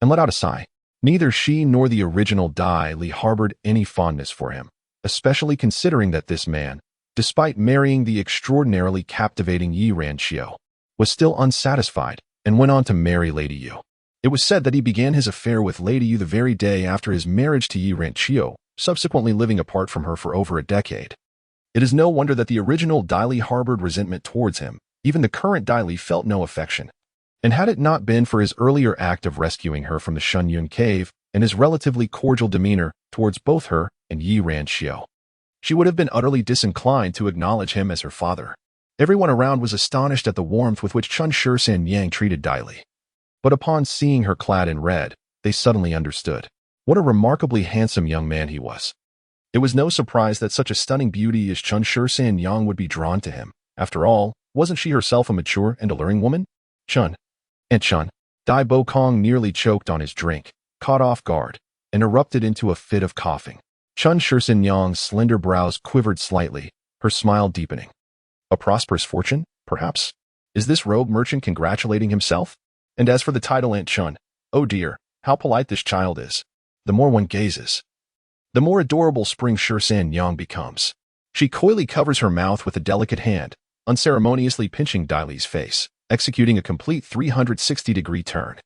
and let out a sigh. Neither she nor the original Dai Li harbored any fondness for him, especially considering that this man, despite marrying the extraordinarily captivating Yi Ranqiu, was still unsatisfied and went on to marry Lady Yu. It was said that he began his affair with Lady Yu the very day after his marriage to Yi Ranqiu, subsequently living apart from her for over a decade. It is no wonder that the original Dai Li harbored resentment towards him. Even the current Dai Li felt no affection. And had it not been for his earlier act of rescuing her from the Shunyun cave and his relatively cordial demeanor towards both her and Yi Ranqiu, she would have been utterly disinclined to acknowledge him as her father. Everyone around was astonished at the warmth with which Chun Shisan Yang treated Dai Li. But upon seeing her clad in red, they suddenly understood what a remarkably handsome young man he was. It was no surprise that such a stunning beauty as Chun Shisan Yang would be drawn to him. After all, wasn't she herself a mature and alluring woman? Chun. Dai Bo Kong nearly choked on his drink, caught off guard, and erupted into a fit of coughing. Chun Shisan Yang's slender brows quivered slightly, her smile deepening. A prosperous fortune, perhaps? Is this rogue merchant congratulating himself? And as for the title Aunt Chun, oh dear, how polite this child is. The more one gazes, the more adorable Spring Shisan Yang becomes. She coyly covers her mouth with a delicate hand, unceremoniously pinching Dai Li's face, executing a complete 360-degree turn,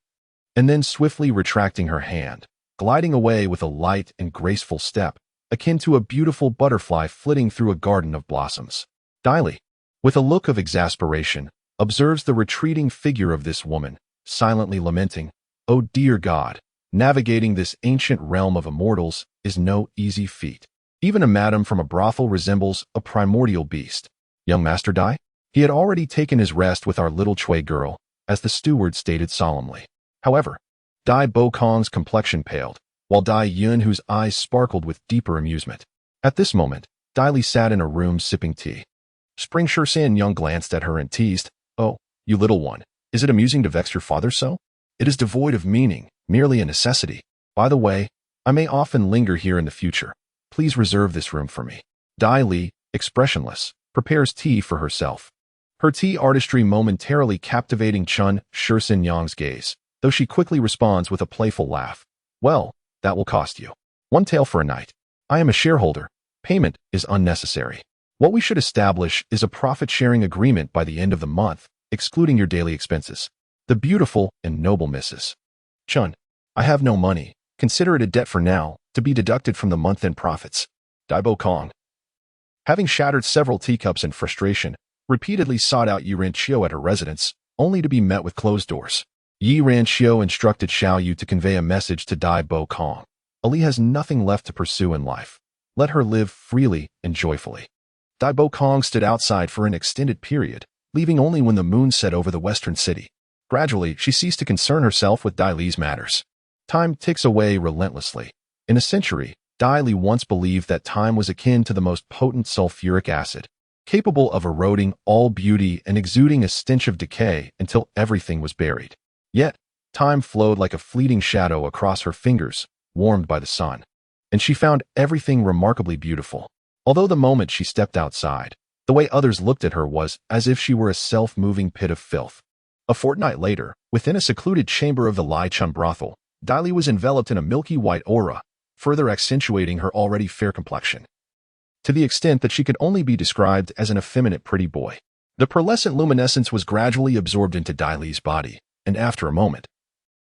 and then swiftly retracting her hand, gliding away with a light and graceful step, akin to a beautiful butterfly flitting through a garden of blossoms. Dai Li, with a look of exasperation, observes the retreating figure of this woman, silently lamenting, "Oh dear God, navigating this ancient realm of immortals is no easy feat. Even a madam from a brothel resembles a primordial beast." Young Master Dai? He had already taken his rest with our little Chui girl, as the steward stated solemnly. However, Dai Bo Kong's complexion paled, while Dai Yun, whose eyes sparkled with deeper amusement. At this moment, Dai Li sat in a room sipping tea. Spring Shisan Yang glanced at her and teased, "Oh, you little one, is it amusing to vex your father so? It is devoid of meaning, merely a necessity. By the way, I may often linger here in the future. Please reserve this room for me." Dai Li, expressionless, prepares tea for herself. Her tea artistry momentarily captivating Chun Shisan Yang's gaze, though she quickly responds with a playful laugh. "Well, that will cost you. 1 tael for a night. I am a shareholder. Payment is unnecessary. What we should establish is a profit-sharing agreement by the end of the month, excluding your daily expenses." The beautiful and noble Mrs. Chun, "I have no money. Consider it a debt for now, to be deducted from the month-end profits." Dai Bo Kong, having shattered several teacups in frustration, repeatedly sought out Yi Ranqiu at her residence, only to be met with closed doors. Yi Ranqiu instructed Xiao Yu to convey a message to Dai Bo Kong. Ali has nothing left to pursue in life. Let her live freely and joyfully. Dai Bo Kong stood outside for an extended period, leaving only when the moon set over the western city. Gradually, she ceased to concern herself with Dai Li's matters. Time ticks away relentlessly. In a century, Dai Li once believed that time was akin to the most potent sulfuric acid, capable of eroding all beauty and exuding a stench of decay until everything was buried. Yet, time flowed like a fleeting shadow across her fingers, warmed by the sun, and she found everything remarkably beautiful. Although the moment she stepped outside, the way others looked at her was as if she were a self-moving pit of filth. A fortnight later, within a secluded chamber of the Lai Chun brothel, Dai Li was enveloped in a milky white aura, further accentuating her already fair complexion, to the extent that she could only be described as an effeminate pretty boy. The pearlescent luminescence was gradually absorbed into Dai Li's body, and after a moment,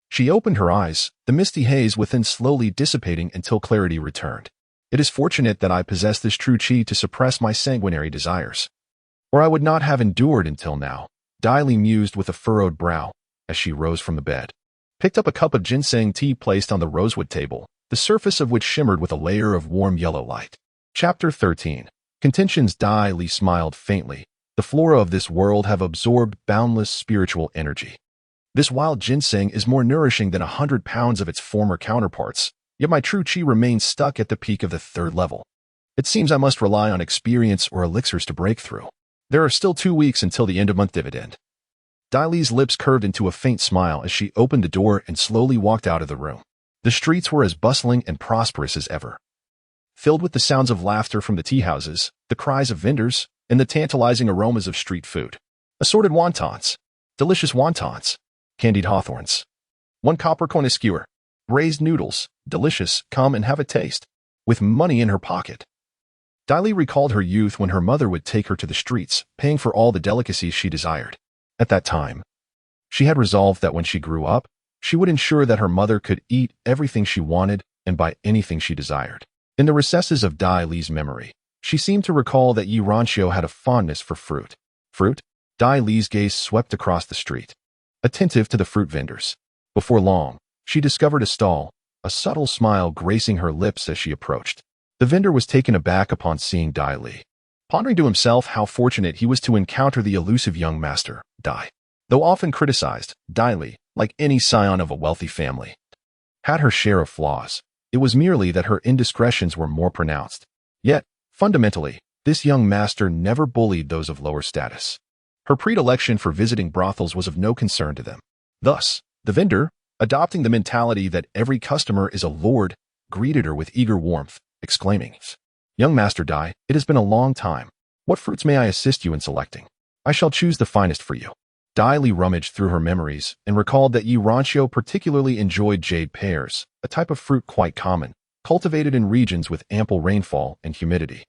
she opened her eyes, the misty haze within slowly dissipating until clarity returned. It is fortunate that I possess this true chi to suppress my sanguinary desires, or I would not have endured until now. Dai Li mused with a furrowed brow as she rose from the bed, picked up a cup of ginseng tea placed on the rosewood table, the surface of which shimmered with a layer of warm yellow light. Chapter 13. Contentions. Dai Li smiled faintly. The flora of this world have absorbed boundless spiritual energy. This wild ginseng is more nourishing than 100 pounds of its former counterparts, yet my true chi remains stuck at the peak of the 3rd level. It seems I must rely on experience or elixirs to break through. There are still 2 weeks until the end-of-month dividend. Dai Li's lips curved into a faint smile as she opened the door and slowly walked out of the room. The streets were as bustling and prosperous as ever, filled with the sounds of laughter from the tea houses, the cries of vendors, and the tantalizing aromas of street food. Assorted wontons, delicious wontons, candied hawthorns, 1 copper corn skewer, Braised noodles, delicious, come and have a taste. With money in her pocket. Dai Li recalled her youth when her mother would take her to the streets, paying for all the delicacies she desired. At that time, she had resolved that when she grew up, she would ensure that her mother could eat everything she wanted and buy anything she desired. In the recesses of Dai Li's memory, she seemed to recall that Yi Ranxiu had a fondness for fruit. Fruit? Dai Li's gaze swept across the street, attentive to the fruit vendors. Before long, she discovered a stall, a subtle smile gracing her lips as she approached. The vendor was taken aback upon seeing Dai Li, pondering to himself how fortunate he was to encounter the elusive young master, Dai. Though often criticized, Dai Li, like any scion of a wealthy family, had her share of flaws. It was merely that her indiscretions were more pronounced. Yet, fundamentally, this young master never bullied those of lower status. Her predilection for visiting brothels was of no concern to them. Thus, the vendor, adopting the mentality that every customer is a lord, greeted her with eager warmth, exclaiming, "Young Master Dai, it has been a long time. What fruits may I assist you in selecting? I shall choose the finest for you." Dai Li rummaged through her memories and recalled that Yi Ranxiu particularly enjoyed jade pears, a type of fruit quite common, cultivated in regions with ample rainfall and humidity,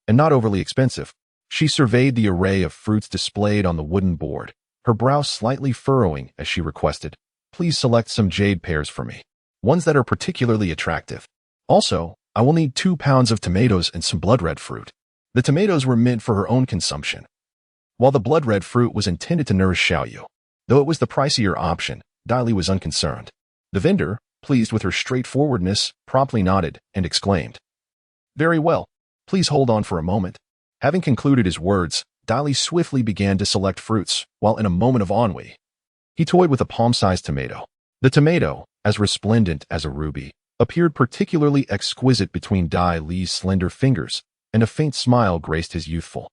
and not overly expensive. She surveyed the array of fruits displayed on the wooden board, her brow slightly furrowing as she requested, "Please select some jade pears for me, ones that are particularly attractive. Also, I will need 2 pounds of tomatoes and some blood-red fruit." The tomatoes were meant for her own consumption, while the blood-red fruit was intended to nourish Xiaoyu. Though it was the pricier option, Dai Li was unconcerned. The vendor, pleased with her straightforwardness, promptly nodded and exclaimed, "Very well. Please hold on for a moment." Having concluded his words, Dai Li swiftly began to select fruits, while in a moment of ennui, he toyed with a palm-sized tomato. The tomato, as resplendent as a ruby, appeared particularly exquisite between Dai Li's slender fingers, and a faint smile graced his youthful,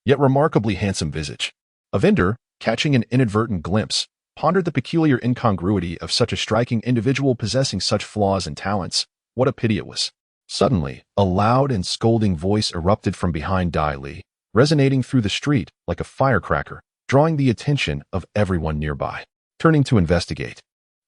yet remarkably handsome visage. A vendor, catching an inadvertent glimpse, pondered the peculiar incongruity of such a striking individual possessing such flaws and talents. What a pity it was. Suddenly, a loud and scolding voice erupted from behind Dai Li, resonating through the street like a firecracker, drawing the attention of everyone nearby. Turning to investigate,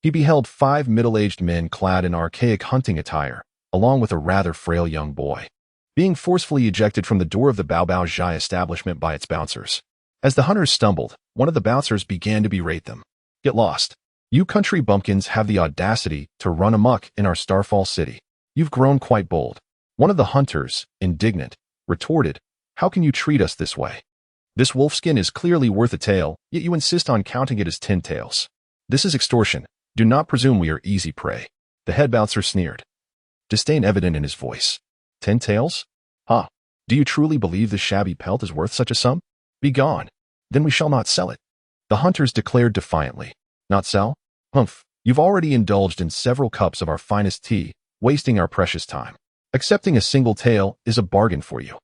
he beheld 5 middle-aged men clad in archaic hunting attire, along with a rather frail young boy, being forcefully ejected from the door of the Baobao Zhai establishment by its bouncers. As the hunters stumbled, one of the bouncers began to berate them. "Get lost. You country bumpkins have the audacity to run amok in our Starfall city. You've grown quite bold." One of the hunters, indignant, retorted, "How can you treat us this way? This wolfskin is clearly worth a tail, yet you insist on counting it as 10 tails. This is extortion. Do not presume we are easy prey." The head bouncer sneered, disdain evident in his voice. 10 tails? Ha! Do you truly believe this shabby pelt is worth such a sum? Begone. Then we shall not sell it. The hunters declared defiantly. Not sell? Humph, you've already indulged in several cups of our finest tea, wasting our precious time. Accepting a single tael is a bargain for you.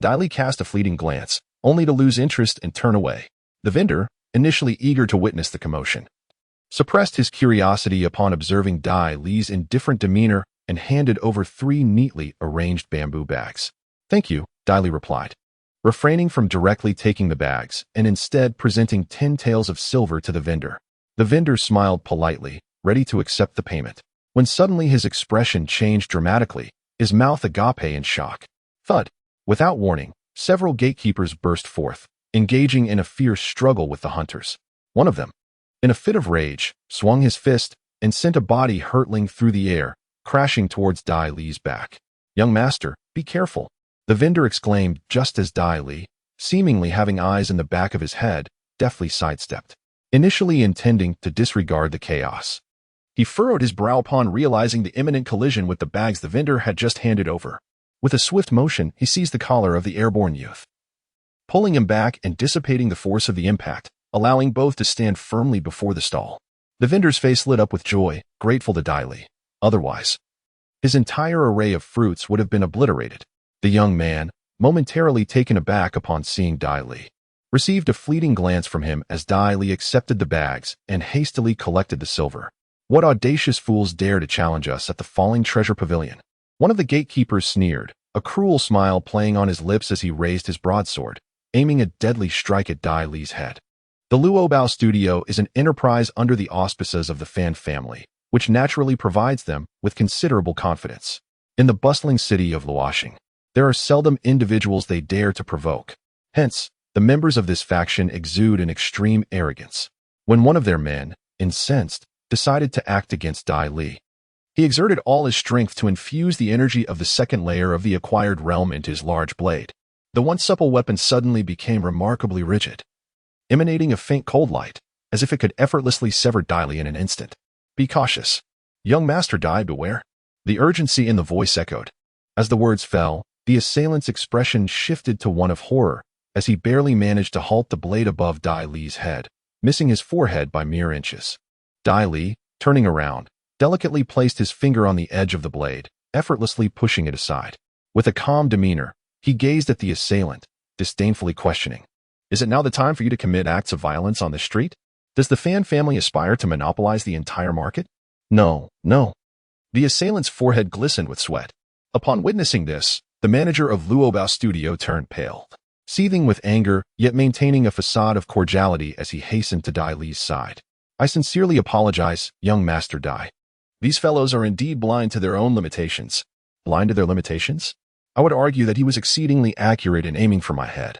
Dai Li cast a fleeting glance, only to lose interest and turn away. The vendor, initially eager to witness the commotion, suppressed his curiosity upon observing Dai Li's indifferent demeanor and handed over 3 neatly arranged bamboo bags. "Thank you," Dai Li replied, refraining from directly taking the bags and instead presenting 10 taels of silver to the vendor. The vendor smiled politely, ready to accept the payment, when suddenly his expression changed dramatically, his mouth agape in shock. Thud! Without warning, several gatekeepers burst forth, engaging in a fierce struggle with the hunters. One of them, in a fit of rage, swung his fist and sent a body hurtling through the air, crashing towards Dai Li's back. "Young master, be careful," the vendor exclaimed just as Dai Li, seemingly having eyes in the back of his head, deftly sidestepped, initially intending to disregard the chaos. He furrowed his brow upon realizing the imminent collision with the bags the vendor had just handed over. With a swift motion, he seized the collar of the airborne youth, pulling him back and dissipating the force of the impact, allowing both to stand firmly before the stall. The vendor's face lit up with joy, grateful to Dai Li. Otherwise, his entire array of fruits would have been obliterated. The young man, momentarily taken aback upon seeing Dai Li, received a fleeting glance from him as Dai Li accepted the bags and hastily collected the silver. "What audacious fools dare to challenge us at the falling treasure pavilion?" One of the gatekeepers sneered, a cruel smile playing on his lips as he raised his broadsword, aiming a deadly strike at Dai Li's head. The Luobao studio is an enterprise under the auspices of the Fan family, which naturally provides them with considerable confidence. In the bustling city of Luoxing, there are seldom individuals they dare to provoke. Hence, the members of this faction exude an extreme arrogance. When one of their men, incensed, decided to act against Dai Li, he exerted all his strength to infuse the energy of the second layer of the acquired realm into his large blade. The once supple weapon suddenly became remarkably rigid, emanating a faint cold light, as if it could effortlessly sever Dai Li in an instant. "Be cautious. Young Master Dai, beware." The urgency in the voice echoed. As the words fell, the assailant's expression shifted to one of horror, as he barely managed to halt the blade above Dai Li's head, missing his forehead by mere inches. Dai Li, turning around, delicately placed his finger on the edge of the blade, effortlessly pushing it aside. With a calm demeanor, he gazed at the assailant, disdainfully questioning, "Is it now the time for you to commit acts of violence on the street? Does the Fan family aspire to monopolize the entire market?" "No, no." The assailant's forehead glistened with sweat. Upon witnessing this, the manager of Luobao Studio turned pale, seething with anger, yet maintaining a facade of cordiality as he hastened to Dai Li's side. "I sincerely apologize, young Master Dai. These fellows are indeed blind to their own limitations." Blind to their limitations? I would argue that he was exceedingly accurate in aiming for my head.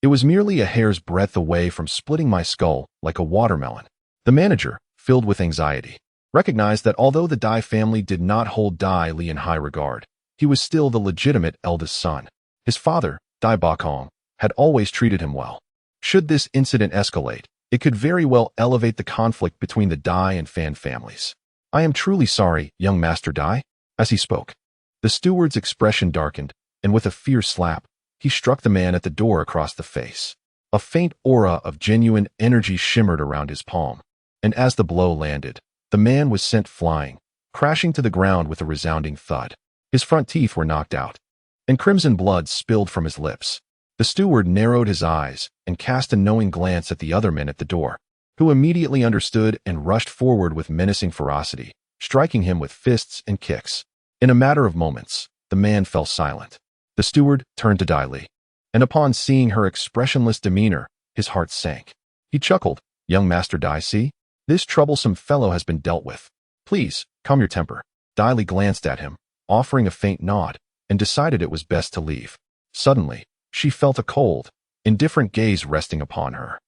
It was merely a hair's breadth away from splitting my skull like a watermelon. The manager, filled with anxiety, recognized that although the Dai family did not hold Dai Li in high regard, he was still the legitimate eldest son. His father, Dai Bakong, had always treated him well. Should this incident escalate, it could very well elevate the conflict between the Dai and Fan families. "I am truly sorry, young Master Dai." As he spoke, the steward's expression darkened, and with a fierce slap, he struck the man at the door across the face. A faint aura of genuine energy shimmered around his palm, and as the blow landed, the man was sent flying, crashing to the ground with a resounding thud. His front teeth were knocked out, and crimson blood spilled from his lips. The steward narrowed his eyes and cast a knowing glance at the other men at the door, who immediately understood and rushed forward with menacing ferocity, striking him with fists and kicks. In a matter of moments, the man fell silent. The steward turned to Dai Li, and upon seeing her expressionless demeanor, his heart sank. He chuckled, "Young Master Dai, see? This troublesome fellow has been dealt with. Please, calm your temper." Dai Li glanced at him, offering a faint nod, and decided it was best to leave. Suddenly, she felt a cold, indifferent gaze resting upon her,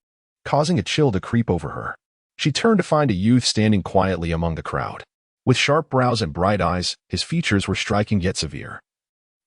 causing a chill to creep over her. She turned to find a youth standing quietly among the crowd. With sharp brows and bright eyes, his features were striking yet severe,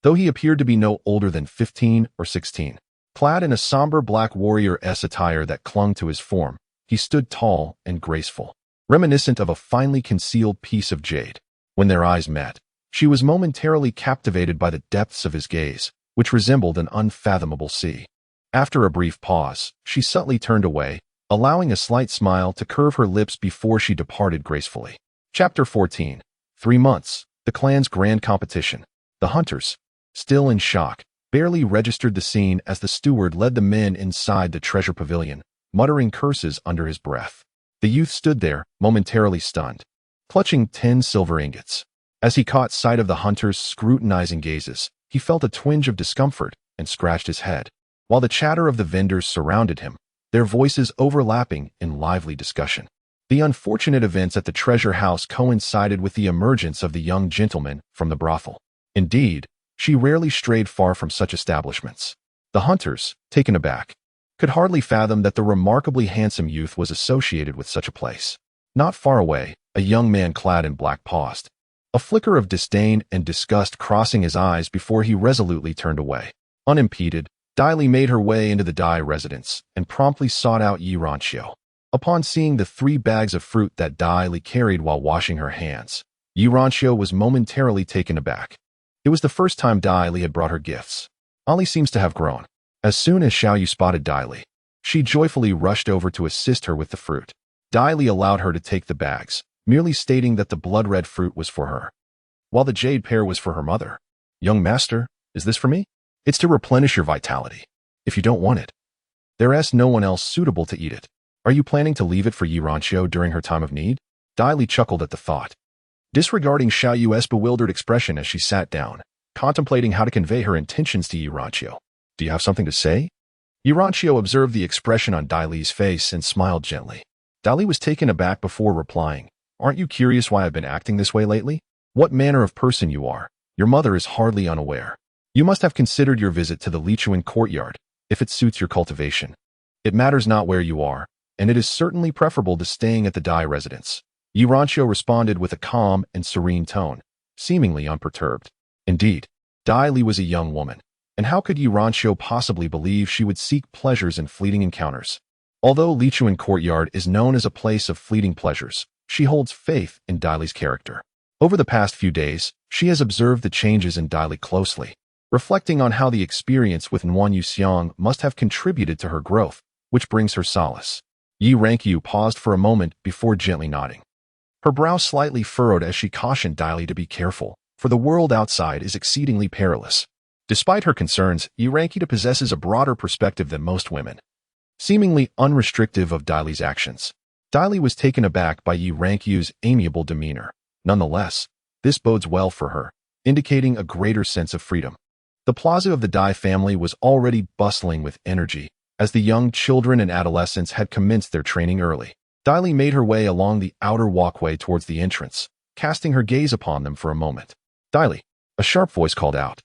though he appeared to be no older than 15 or 16. Clad in a somber black warrior-esque attire that clung to his form, he stood tall and graceful, reminiscent of a finely concealed piece of jade. When their eyes met, she was momentarily captivated by the depths of his gaze, which resembled an unfathomable sea. After a brief pause, she subtly turned away, allowing a slight smile to curve her lips before she departed gracefully. Chapter 14. 3 months. The clan's grand competition. The hunters, still in shock, barely registered the scene as the steward led the men inside the treasure pavilion, muttering curses under his breath. The youth stood there, momentarily stunned, clutching 10 silver ingots. As he caught sight of the hunters' scrutinizing gazes, he felt a twinge of discomfort and scratched his head, while the chatter of the vendors surrounded him, their voices overlapping in lively discussion. The unfortunate events at the treasure house coincided with the emergence of the young gentleman from the brothel. Indeed, she rarely strayed far from such establishments. The hunters, taken aback, could hardly fathom that the remarkably handsome youth was associated with such a place. Not far away, a young man clad in black paused, a flicker of disdain and disgust crossing his eyes before he resolutely turned away. Unimpeded, Dai Li made her way into the Dai residence and promptly sought out Yi Ranxiu. Upon seeing the 3 bags of fruit that Dai Li carried while washing her hands, Yi Ranxiu was momentarily taken aback. It was the first time Dai Li had brought her gifts. Ali seems to have grown. As soon as Xiao Yu spotted Dai Li, she joyfully rushed over to assist her with the fruit. Dai Li allowed her to take the bags, merely stating that the blood-red fruit was for her, while the jade pear was for her mother. "Young master, is this for me? It's to replenish your vitality. If you don't want it, there's no one else suitable to eat it. Are you planning to leave it for Yi Ranxiu during her time of need?" Dai Li chuckled at the thought, disregarding Xiao Yu's bewildered expression as she sat down, contemplating how to convey her intentions to Yi Ranxiu. "Do you have something to say?" Yi Ranxiu observed the expression on Dai Li's face and smiled gently. Dai Li was taken aback before replying, Aren't you curious why I've been acting this way lately? What manner of person you are? Your mother is hardly unaware. You must have considered your visit to the Lichuan courtyard, if it suits your cultivation. It matters not where you are, and it is certainly preferable to staying at the Dai residence. Yi Ranqiu responded with a calm and serene tone, seemingly unperturbed. Indeed, Dai Li was a young woman, and how could Yi Ranqiu possibly believe she would seek pleasures in fleeting encounters? Although Lichuan courtyard is known as a place of fleeting pleasures, she holds faith in Dai Li's character. Over the past few days, she has observed the changes in Dai Li closely, reflecting on how the experience with Nuan Yuxiang must have contributed to her growth, which brings her solace. Yi Ranqiu paused for a moment before gently nodding. Her brow slightly furrowed as she cautioned Dai Li to be careful, for the world outside is exceedingly perilous. Despite her concerns, Yi Ranqiu possesses a broader perspective than most women, seemingly unrestrictive of Dai Li's actions. Dai Li was taken aback by Yi Ranqiu's amiable demeanor. Nonetheless, this bodes well for her, indicating a greater sense of freedom. The plaza of the Dai family was already bustling with energy, as the young children and adolescents had commenced their training early. Dai Li made her way along the outer walkway towards the entrance, casting her gaze upon them for a moment. Dai Li, a sharp voice called out,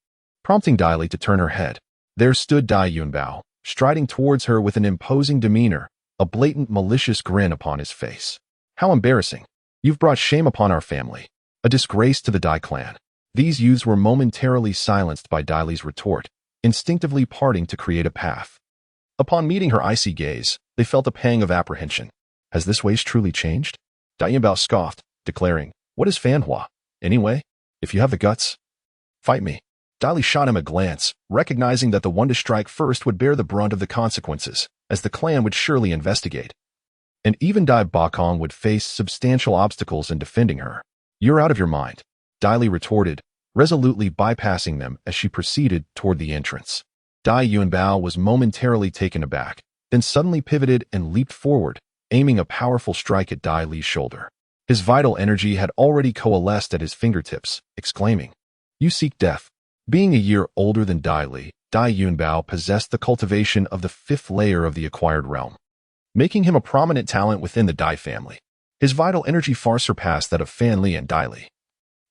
prompting Dai Li to turn her head. There stood Dai Yunbao, striding towards her with an imposing demeanor, a blatant malicious grin upon his face. How embarrassing. You've brought shame upon our family, a disgrace to the Dai clan. These youths were momentarily silenced by Dai Li's retort, instinctively parting to create a path. Upon meeting her icy gaze, they felt a pang of apprehension. Has this waste truly changed? Dai Yunbao scoffed, declaring, "What is Fanhua? Anyway, if you have the guts, fight me." Dai Li shot him a glance, recognizing that the one to strike first would bear the brunt of the consequences, as the clan would surely investigate. And even Dai Bakong would face substantial obstacles in defending her. "You're out of your mind," Dai Li retorted, resolutely bypassing them as she proceeded toward the entrance. Dai Yunbao was momentarily taken aback, then suddenly pivoted and leaped forward, aiming a powerful strike at Dai Li's shoulder. His vital energy had already coalesced at his fingertips, exclaiming, "You seek death." Being a year older than Dai Li, Dai Yunbao possessed the cultivation of the fifth layer of the acquired realm, making him a prominent talent within the Dai family. His vital energy far surpassed that of Fan Li and Dai Li,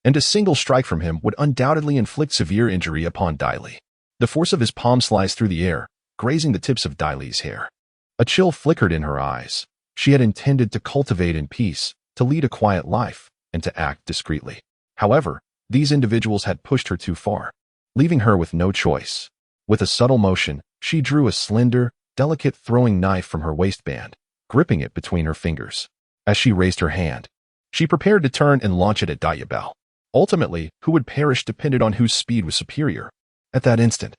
and a single strike from him would undoubtedly inflict severe injury upon Dai Li. The force of his palm sliced through the air, grazing the tips of Dai Li's hair. A chill flickered in her eyes. She had intended to cultivate in peace, to lead a quiet life, and to act discreetly. However, these individuals had pushed her too far, leaving her with no choice. With a subtle motion, she drew a slender, delicate throwing knife from her waistband, gripping it between her fingers. As she raised her hand, she prepared to turn and launch it at Dai Yunbao. Ultimately, who would perish depended on whose speed was superior. At that instant,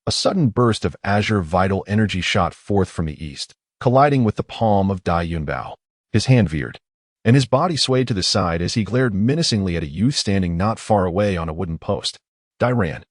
a sudden burst of azure vital energy shot forth from the east, colliding with the palm of Dai Yunbao. His hand veered, and his body swayed to the side as he glared menacingly at a youth standing not far away on a wooden post. Dai ran.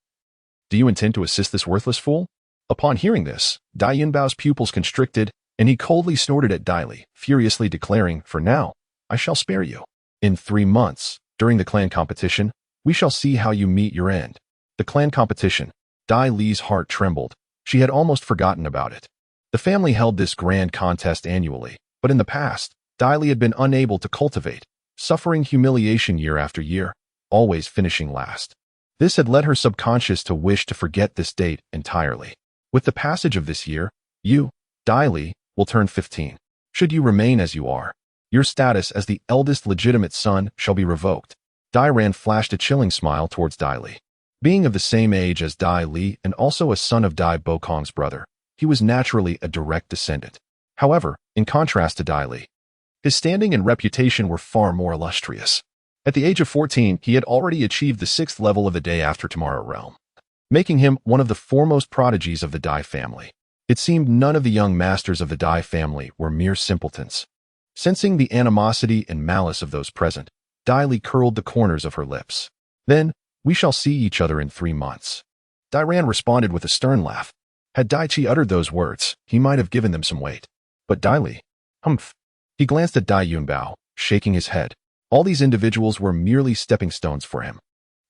"Do you intend to assist this worthless fool?" Upon hearing this, Dai Yunbao's pupils constricted, and he coldly snorted at Dai Li, furiously declaring, "For now, I shall spare you. In 3 months, during the clan competition, we shall see how you meet your end." The clan competition. Dai Li's heart trembled. She had almost forgotten about it. The family held this grand contest annually, but in the past, Dai Li had been unable to cultivate, suffering humiliation year after year, always finishing last. This had led her subconscious to wish to forget this date entirely. With the passage of this year, you, Dai Li, will turn 15. Should you remain as you are, your status as the eldest legitimate son shall be revoked. Dai Ran flashed a chilling smile towards Dai Li. Being of the same age as Dai Li and also a son of Dai Bokong's brother, he was naturally a direct descendant. However, in contrast to Dai Li, his standing and reputation were far more illustrious. At the age of 14, he had already achieved the 6th level of the Day After Tomorrow realm, making him one of the foremost prodigies of the Dai family. It seemed none of the young masters of the Dai family were mere simpletons. Sensing the animosity and malice of those present, Dai Li curled the corners of her lips. "Then, we shall see each other in 3 months. Dai Ran responded with a stern laugh. Had Dai Chi uttered those words, he might have given them some weight. But Dai Li, humph. He glanced at Dai Yunbao, shaking his head. All these individuals were merely stepping stones for him.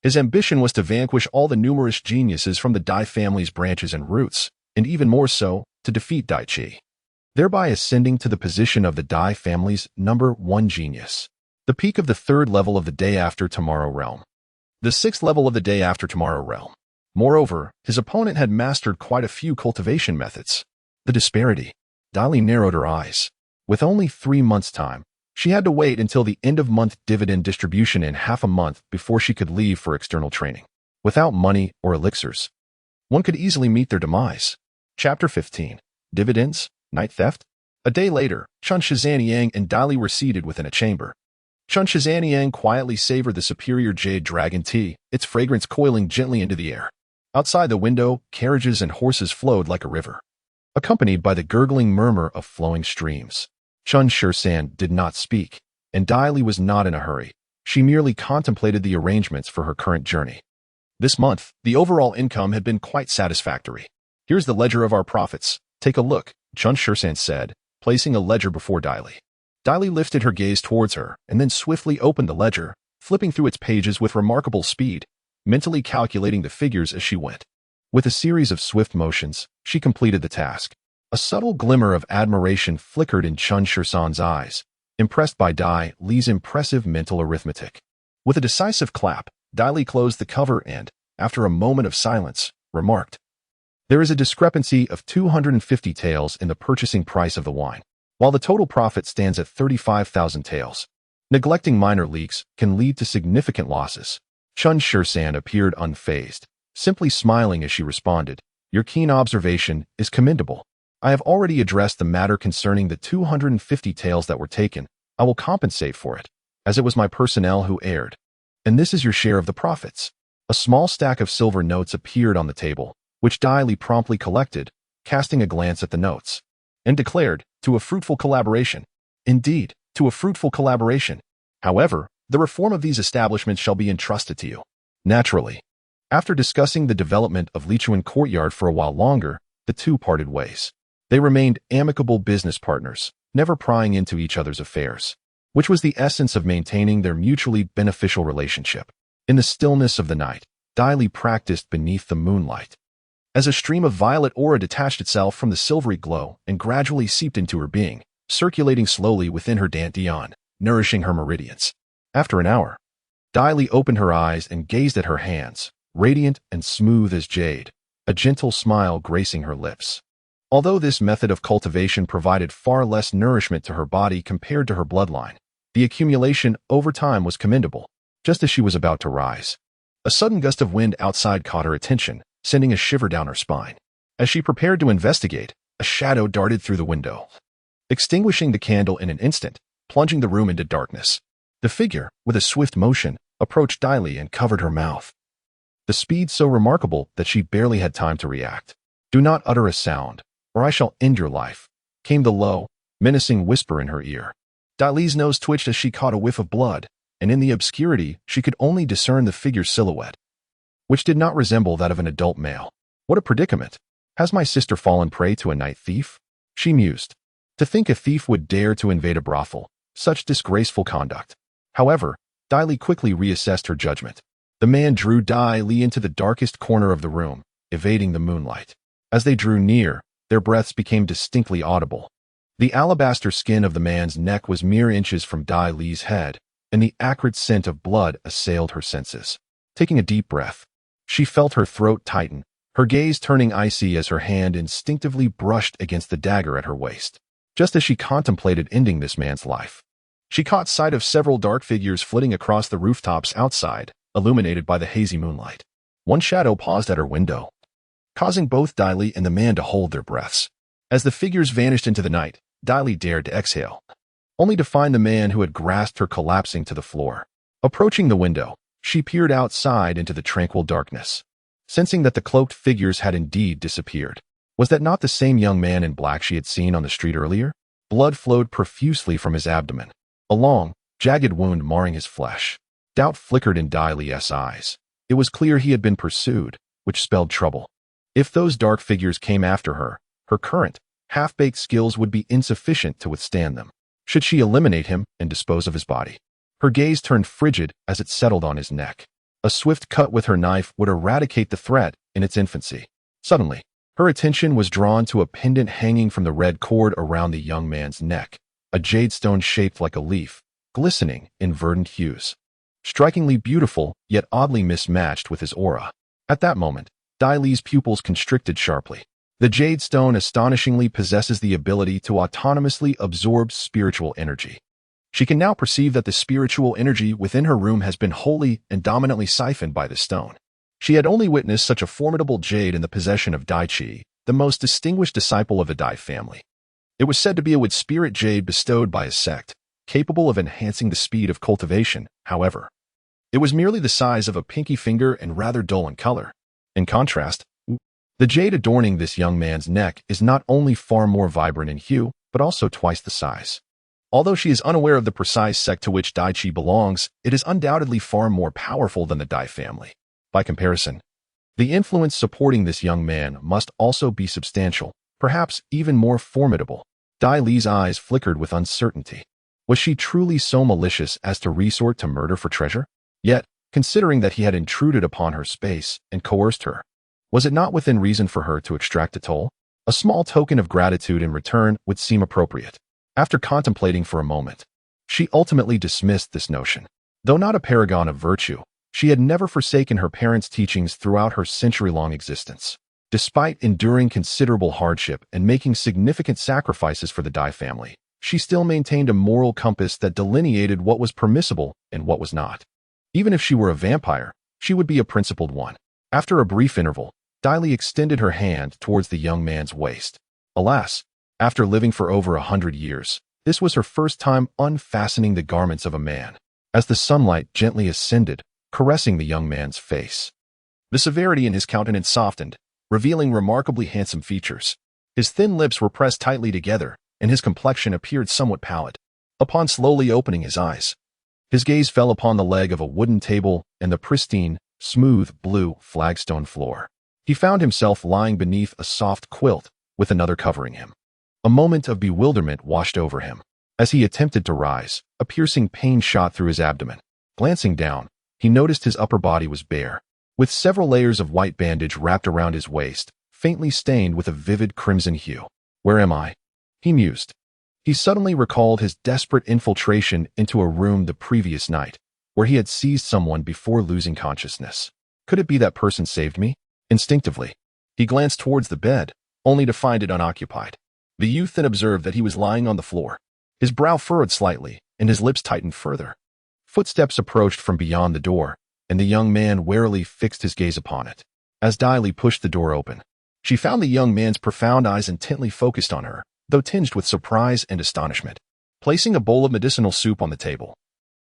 His ambition was to vanquish all the numerous geniuses from the Dai family's branches and roots, and even more so, to defeat Dai Chi, thereby ascending to the position of the Dai family's #1 genius. The peak of the third level of the day after tomorrow realm. The sixth level of the day after tomorrow realm. Moreover, his opponent had mastered quite a few cultivation methods. The disparity. Dali narrowed her eyes. With only 3 months' time, she had to wait until the end-of-month dividend distribution in half a month before she could leave for external training. Without money or elixirs, one could easily meet their demise. Chapter 15. Dividends, Night Theft. A day later, Chun Shizaniang and Dali were seated within a chamber. Chun Shizaniang quietly savored the superior jade dragon tea, its fragrance coiling gently into the air. Outside the window, carriages and horses flowed like a river, accompanied by the gurgling murmur of flowing streams. Chun Shirsan did not speak, and Dali was not in a hurry. She merely contemplated the arrangements for her current journey. This month, the overall income had been quite satisfactory. Here's the ledger of our profits. Take a look, Chun Shirsan said, placing a ledger before Dali. Dali lifted her gaze towards her and then swiftly opened the ledger, flipping through its pages with remarkable speed, mentally calculating the figures as she went. With a series of swift motions, she completed the task. A subtle glimmer of admiration flickered in Chun Shirsan's eyes, impressed by Dai Li's impressive mental arithmetic. With a decisive clap, Dali closed the cover and, after a moment of silence, remarked, "There is a discrepancy of 250 taels in the purchasing price of the wine, while the total profit stands at 35,000 taels. Neglecting minor leaks can lead to significant losses." Chun Shirsan appeared unfazed, simply smiling as she responded, "Your keen observation is commendable. I have already addressed the matter concerning the 250 taels that were taken. I will compensate for it, as it was my personnel who erred. And this is your share of the profits." A small stack of silver notes appeared on the table, which Dai Li promptly collected, casting a glance at the notes, and declared, "To a fruitful collaboration." Indeed, to a fruitful collaboration. However, the reform of these establishments shall be entrusted to you. Naturally. After discussing the development of Lichuan Courtyard for a while longer, the two parted ways. They remained amicable business partners, never prying into each other's affairs, which was the essence of maintaining their mutually beneficial relationship. In the stillness of the night, Dai Li practiced beneath the moonlight. As a stream of violet aura detached itself from the silvery glow and gradually seeped into her being, circulating slowly within her dantian, nourishing her meridians. After an hour, Dai Li opened her eyes and gazed at her hands, radiant and smooth as jade, a gentle smile gracing her lips. Although this method of cultivation provided far less nourishment to her body compared to her bloodline, the accumulation over time was commendable. Just as she was about to rise, a sudden gust of wind outside caught her attention, sending a shiver down her spine. As she prepared to investigate, a shadow darted through the window, extinguishing the candle in an instant, plunging the room into darkness. The figure, with a swift motion, approached Dai Li and covered her mouth. The speed so remarkable that she barely had time to react. "Do not utter a sound, or I shall end your life," came the low, menacing whisper in her ear. Dai Li's nose twitched as she caught a whiff of blood, and in the obscurity she could only discern the figure's silhouette, which did not resemble that of an adult male. "What a predicament! Has my sister fallen prey to a night thief?" she mused. To think a thief would dare to invade a brothel, such disgraceful conduct. However, Dai Li quickly reassessed her judgment. The man drew Dai Li into the darkest corner of the room, evading the moonlight. As they drew near, their breaths became distinctly audible. The alabaster skin of the man's neck was mere inches from Dai Li's head, and the acrid scent of blood assailed her senses. Taking a deep breath, she felt her throat tighten, her gaze turning icy as her hand instinctively brushed against the dagger at her waist. Just as she contemplated ending this man's life, she caught sight of several dark figures flitting across the rooftops outside, illuminated by the hazy moonlight. One shadow paused at her window, causing both Dai Li and the man to hold their breaths. As the figures vanished into the night, Dai Li dared to exhale, only to find the man who had grasped her collapsing to the floor. Approaching the window, she peered outside into the tranquil darkness, sensing that the cloaked figures had indeed disappeared. Was that not the same young man in black she had seen on the street earlier? Blood flowed profusely from his abdomen, a long, jagged wound marring his flesh. Doubt flickered in Dai Li's eyes. It was clear he had been pursued, which spelled trouble. If those dark figures came after her, her current, half-baked skills would be insufficient to withstand them. Should she eliminate him and dispose of his body? Her gaze turned frigid as it settled on his neck. A swift cut with her knife would eradicate the threat in its infancy. Suddenly, her attention was drawn to a pendant hanging from the red cord around the young man's neck, a jade stone shaped like a leaf, glistening in verdant hues. Strikingly beautiful, yet oddly mismatched with his aura. At that moment, Dai Li's pupils constricted sharply. The jade stone astonishingly possesses the ability to autonomously absorb spiritual energy. She can now perceive that the spiritual energy within her room has been wholly and dominantly siphoned by the stone. She had only witnessed such a formidable jade in the possession of Dai Qi, the most distinguished disciple of the Dai family. It was said to be a wood spirit jade bestowed by his sect, capable of enhancing the speed of cultivation, however. It was merely the size of a pinky finger and rather dull in color. In contrast, the jade adorning this young man's neck is not only far more vibrant in hue, but also twice the size. Although she is unaware of the precise sect to which Dai Qi belongs, it is undoubtedly far more powerful than the Dai family. By comparison, the influence supporting this young man must also be substantial, perhaps even more formidable. Dai Li's eyes flickered with uncertainty. Was she truly so malicious as to resort to murder for treasure? Yet, considering that he had intruded upon her space and coerced her, was it not within reason for her to extract a toll? A small token of gratitude in return would seem appropriate. After contemplating for a moment, she ultimately dismissed this notion. Though not a paragon of virtue, she had never forsaken her parents' teachings throughout her century-long existence. Despite enduring considerable hardship and making significant sacrifices for the Dai family, she still maintained a moral compass that delineated what was permissible and what was not. Even if she were a vampire, she would be a principled one. After a brief interval, Dai Li extended her hand towards the young man's waist. Alas, after living for over 100 years, this was her first time unfastening the garments of a man, as the sunlight gently ascended, caressing the young man's face. The severity in his countenance softened, revealing remarkably handsome features. His thin lips were pressed tightly together, and his complexion appeared somewhat pallid. Upon slowly opening his eyes, his gaze fell upon the leg of a wooden table and the pristine, smooth, blue flagstone floor. He found himself lying beneath a soft quilt, with another covering him. A moment of bewilderment washed over him. As he attempted to rise, a piercing pain shot through his abdomen. Glancing down, he noticed his upper body was bare, with several layers of white bandage wrapped around his waist, faintly stained with a vivid crimson hue. Where am I? He mused. He suddenly recalled his desperate infiltration into a room the previous night, where he had seized someone before losing consciousness. Could it be that person saved me? Instinctively, he glanced towards the bed, only to find it unoccupied. The youth then observed that he was lying on the floor. His brow furrowed slightly, and his lips tightened further. Footsteps approached from beyond the door, and the young man warily fixed his gaze upon it. As Dai Li pushed the door open, she found the young man's profound eyes intently focused on her, though tinged with surprise and astonishment. Placing a bowl of medicinal soup on the table,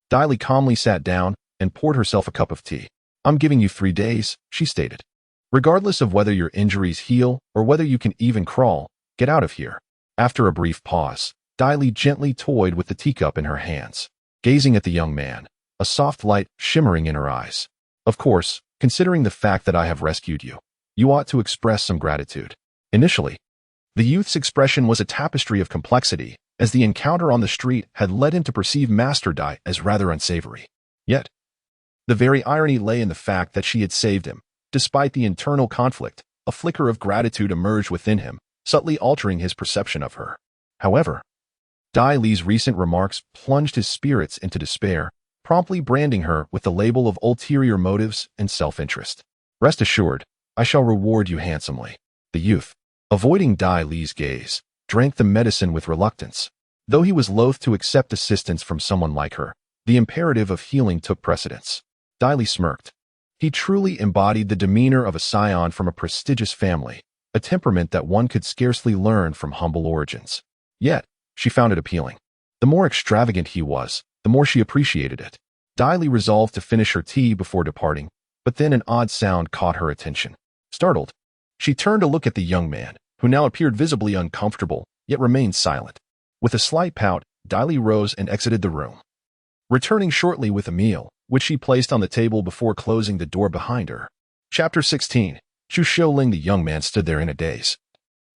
Dai Li calmly sat down and poured herself a cup of tea. "I'm giving you 3 days," she stated. "Regardless of whether your injuries heal or whether you can even crawl, get out of here." After a brief pause, Dai Li gently toyed with the teacup in her hands, gazing at the young man, a soft light shimmering in her eyes. "Of course, considering the fact that I have rescued you, you ought to express some gratitude." Initially, the youth's expression was a tapestry of complexity, as the encounter on the street had led him to perceive Master Dai as rather unsavory. Yet, the very irony lay in the fact that she had saved him. Despite the internal conflict, a flicker of gratitude emerged within him, subtly altering his perception of her. However, Dai Li's recent remarks plunged his spirits into despair, promptly branding her with the label of ulterior motives and self-interest. "Rest assured, I shall reward you handsomely." The youth, avoiding Dai Li's gaze, drank the medicine with reluctance. Though he was loath to accept assistance from someone like her, the imperative of healing took precedence. Dai Li smirked. He truly embodied the demeanor of a scion from a prestigious family, a temperament that one could scarcely learn from humble origins. Yet, she found it appealing. The more extravagant he was, the more she appreciated it. Dai Li resolved to finish her tea before departing, but then an odd sound caught her attention. Startled, she turned to look at the young man, who now appeared visibly uncomfortable, yet remained silent. With a slight pout, Dai Li rose and exited the room, returning shortly with a meal, which she placed on the table before closing the door behind her. Chapter 16. Chu Xiuling. The young man stood there in a daze,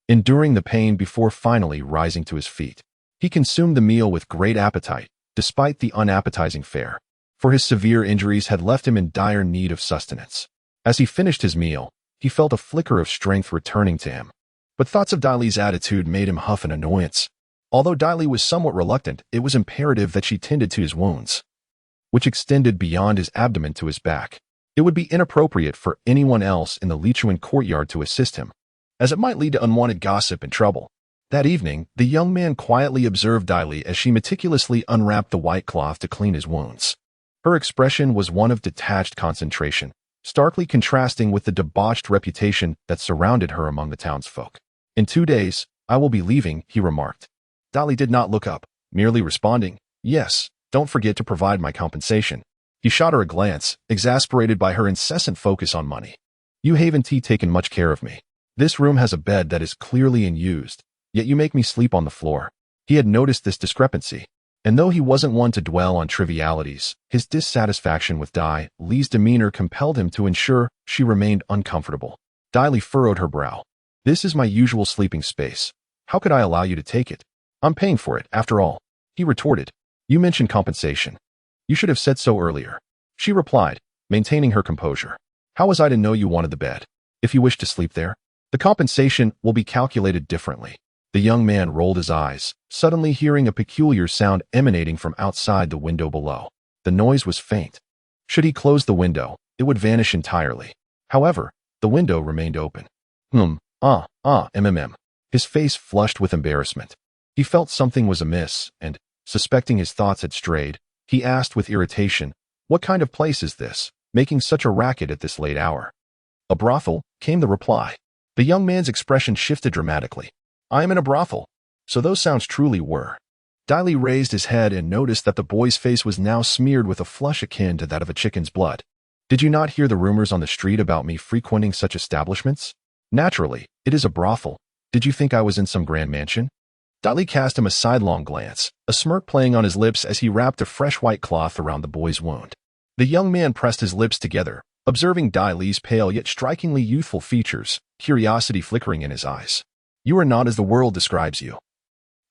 enduring the pain before finally rising to his feet. He consumed the meal with great appetite, despite the unappetizing fare, for his severe injuries had left him in dire need of sustenance. As he finished his meal, he felt a flicker of strength returning to him. But thoughts of Dai Li's attitude made him huff in annoyance. Although Diley was somewhat reluctant, it was imperative that she tended to his wounds, which extended beyond his abdomen to his back. It would be inappropriate for anyone else in the Lichuan courtyard to assist him, as it might lead to unwanted gossip and trouble. That evening, the young man quietly observed Diley as she meticulously unwrapped the white cloth to clean his wounds. Her expression was one of detached concentration, starkly contrasting with the debauched reputation that surrounded her among the townsfolk. "In 2 days, I will be leaving," he remarked. Diley did not look up, merely responding, "Yes, don't forget to provide my compensation." He shot her a glance, exasperated by her incessant focus on money. "You haven't taken much care of me. This room has a bed that is clearly unused, yet you make me sleep on the floor." He had noticed this discrepancy, and though he wasn't one to dwell on trivialities, his dissatisfaction with Diley's demeanor compelled him to ensure she remained uncomfortable. Diley furrowed her brow. "This is my usual sleeping space. How could I allow you to take it? I'm paying for it, after all," he retorted. "You mentioned compensation. You should have said so earlier," she replied, maintaining her composure. "How was I to know you wanted the bed? If you wish to sleep there, the compensation will be calculated differently." The young man rolled his eyes, suddenly hearing a peculiar sound emanating from outside the window below. The noise was faint. Should he close the window, it would vanish entirely. However, the window remained open. His face flushed with embarrassment. He felt something was amiss, and, suspecting his thoughts had strayed, he asked with irritation, "What kind of place is this, making such a racket at this late hour?" "A brothel," came the reply. The young man's expression shifted dramatically. "I am in a brothel. So those sounds truly were." Diley raised his head and noticed that the boy's face was now smeared with a flush akin to that of a chicken's blood. "Did you not hear the rumors on the street about me frequenting such establishments? Naturally, it is a brothel. Did you think I was in some grand mansion?" Diley cast him a sidelong glance, a smirk playing on his lips as he wrapped a fresh white cloth around the boy's wound. The young man pressed his lips together, observing Diley's pale yet strikingly youthful features, curiosity flickering in his eyes. "You are not as the world describes you.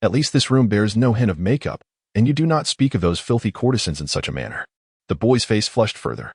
At least this room bears no hint of makeup, and you do not speak of those filthy courtesans in such a manner." The boy's face flushed further.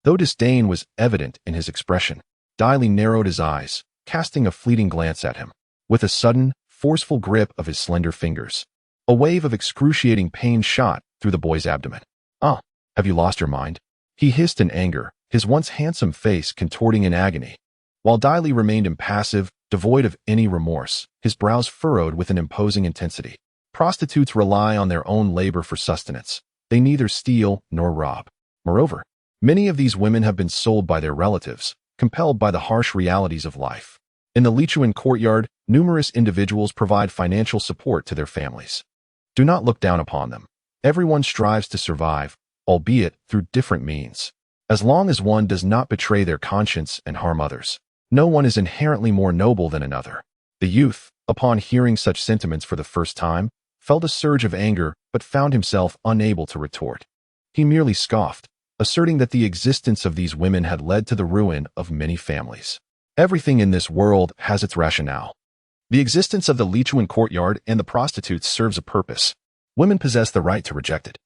Though disdain was evident in his expression, Diley narrowed his eyes, casting a fleeting glance at him. With a sudden, forceful grip of his slender fingers, a wave of excruciating pain shot through the boy's abdomen. Have you lost your mind?" he hissed in anger, his once handsome face contorting in agony. While Diley remained impassive, devoid of any remorse, his brows furrowed with an imposing intensity. Prostitutes rely on their own labor for sustenance. They neither steal nor rob. Moreover, many of these women have been sold by their relatives, compelled by the harsh realities of life. In the Lichuan courtyard, numerous individuals provide financial support to their families. Do not look down upon them. Everyone strives to survive, albeit through different means. As long as one does not betray their conscience and harm others, no one is inherently more noble than another. The youth, upon hearing such sentiments for the first time, felt a surge of anger but found himself unable to retort. He merely scoffed, asserting that the existence of these women had led to the ruin of many families. Everything in this world has its rationale. The existence of the Lichuan courtyard and the prostitutes serves a purpose. Women possess the right to reject it.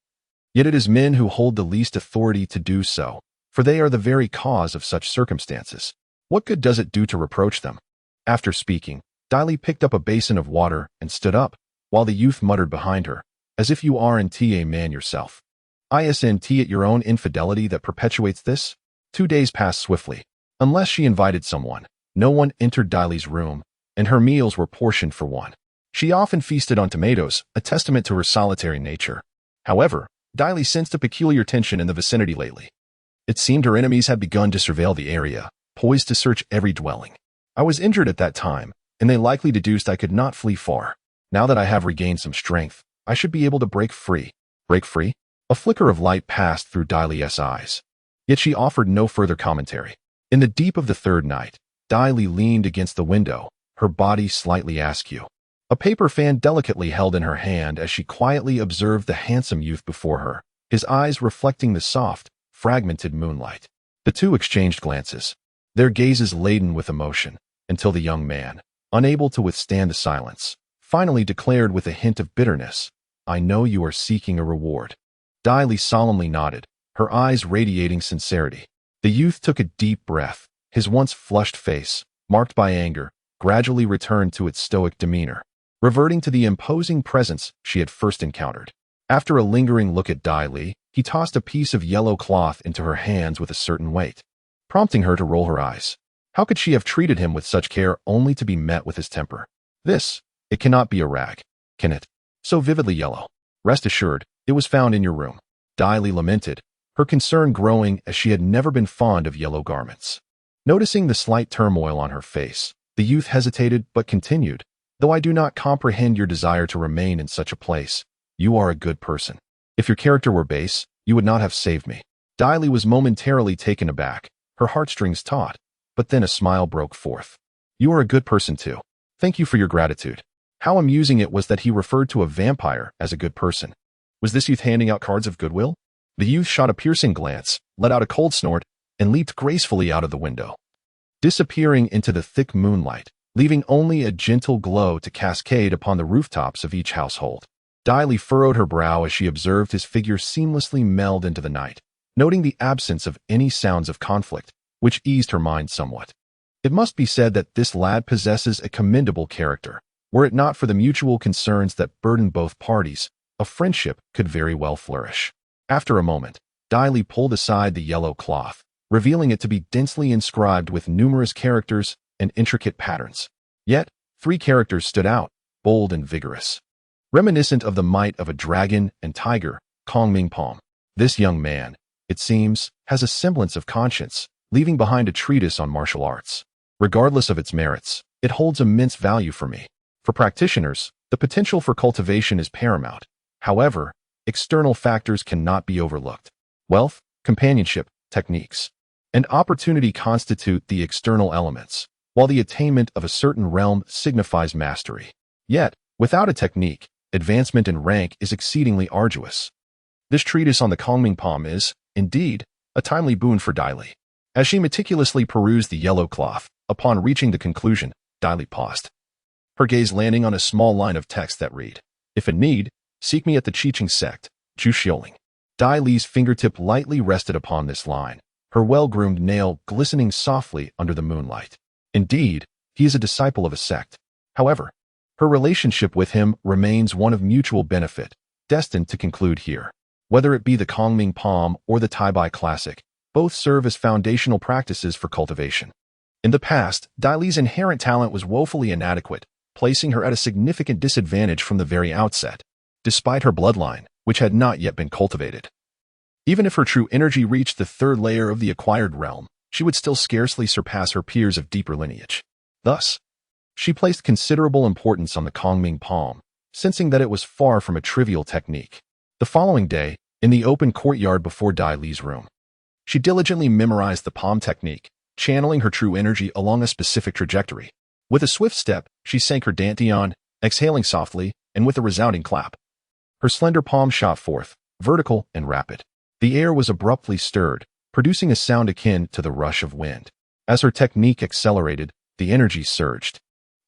Yet it is men who hold the least authority to do so, for they are the very cause of such circumstances. What good does it do to reproach them? After speaking, Diley picked up a basin of water and stood up, while the youth muttered behind her, "As if you aren't a man yourself. Isn't it your own infidelity that perpetuates this?" 2 days passed swiftly. Unless she invited someone, no one entered Diley's room, and her meals were portioned for one. She often feasted on tomatoes, a testament to her solitary nature. However, Diley sensed a peculiar tension in the vicinity lately. It seemed her enemies had begun to surveil the area, poised to search every dwelling. "I was injured at that time, and they likely deduced I could not flee far. Now that I have regained some strength, I should be able to break free." "Break free?" A flicker of light passed through Diley's eyes. Yet she offered no further commentary. In the deep of the third night, Diley leaned against the window, her body slightly askew. A paper fan delicately held in her hand as she quietly observed the handsome youth before her, his eyes reflecting the soft, fragmented moonlight. The two exchanged glances, their gazes laden with emotion, until the young man, unable to withstand the silence, finally declared with a hint of bitterness, "I know you are seeking a reward." Diley solemnly nodded, her eyes radiating sincerity. The youth took a deep breath, his once flushed face, marked by anger, gradually returned to its stoic demeanor. reverting to the imposing presence she had first encountered. After a lingering look at Dai Li, he tossed a piece of yellow cloth into her hands with a certain weight, prompting her to roll her eyes. How could she have treated him with such care only to be met with his temper? It cannot be a rag, can it? So vividly yellow. Rest assured, it was found in your room. Dai Li lamented, her concern growing as she had never been fond of yellow garments. Noticing the slight turmoil on her face, the youth hesitated but continued, though I do not comprehend your desire to remain in such a place. You are a good person. If your character were base, you would not have saved me. Dai Li was momentarily taken aback, her heartstrings taut, but then a smile broke forth. You are a good person too. Thank you for your gratitude. How amusing it was that he referred to a vampire as a good person. Was this youth handing out cards of goodwill? The youth shot a piercing glance, let out a cold snort, and leaped gracefully out of the window, disappearing into the thick moonlight, leaving only a gentle glow to cascade upon the rooftops of each household. Dai Li furrowed her brow as she observed his figure seamlessly meld into the night, noting the absence of any sounds of conflict, which eased her mind somewhat. It must be said that this lad possesses a commendable character. Were it not for the mutual concerns that burden both parties, a friendship could very well flourish. After a moment, Dai Li pulled aside the yellow cloth, revealing it to be densely inscribed with numerous characters and intricate patterns. Yet, 3 characters stood out, bold and vigorous, reminiscent of the might of a dragon and tiger, Kongming Palm. This young man, it seems, has a semblance of conscience, leaving behind a treatise on martial arts. Regardless of its merits, it holds immense value for me. For practitioners, the potential for cultivation is paramount. However, external factors cannot be overlooked. Wealth, companionship, techniques, and opportunity constitute the external elements, while the attainment of a certain realm signifies mastery. Yet, without a technique, advancement in rank is exceedingly arduous. This treatise on the Kongming Palm is, indeed, a timely boon for Dai Li. As she meticulously perused the yellow cloth, upon reaching the conclusion, Dai Li paused, her gaze landing on a small line of text that read, "If in need, seek me at the Chiching sect, Zhu Xiuling." Dai Li's fingertip lightly rested upon this line, her well-groomed nail glistening softly under the moonlight. Indeed, he is a disciple of a sect. However, her relationship with him remains one of mutual benefit, destined to conclude here. Whether it be the Kongming Palm or the Tai Bai Classic, both serve as foundational practices for cultivation. In the past, Dai Li's inherent talent was woefully inadequate, placing her at a significant disadvantage from the very outset, despite her bloodline, which had not yet been cultivated. Even if her true energy reached the 3rd layer of the acquired realm, she would still scarcely surpass her peers of deeper lineage. Thus, she placed considerable importance on the Kongming Palm, sensing that it was far from a trivial technique. The following day, in the open courtyard before Dai Li's room, she diligently memorized the palm technique, channeling her true energy along a specific trajectory. With a swift step, she sank her dantian, exhaling softly, and with a resounding clap, her slender palm shot forth, vertical and rapid. The air was abruptly stirred, producing a sound akin to the rush of wind. As her technique accelerated, the energy surged,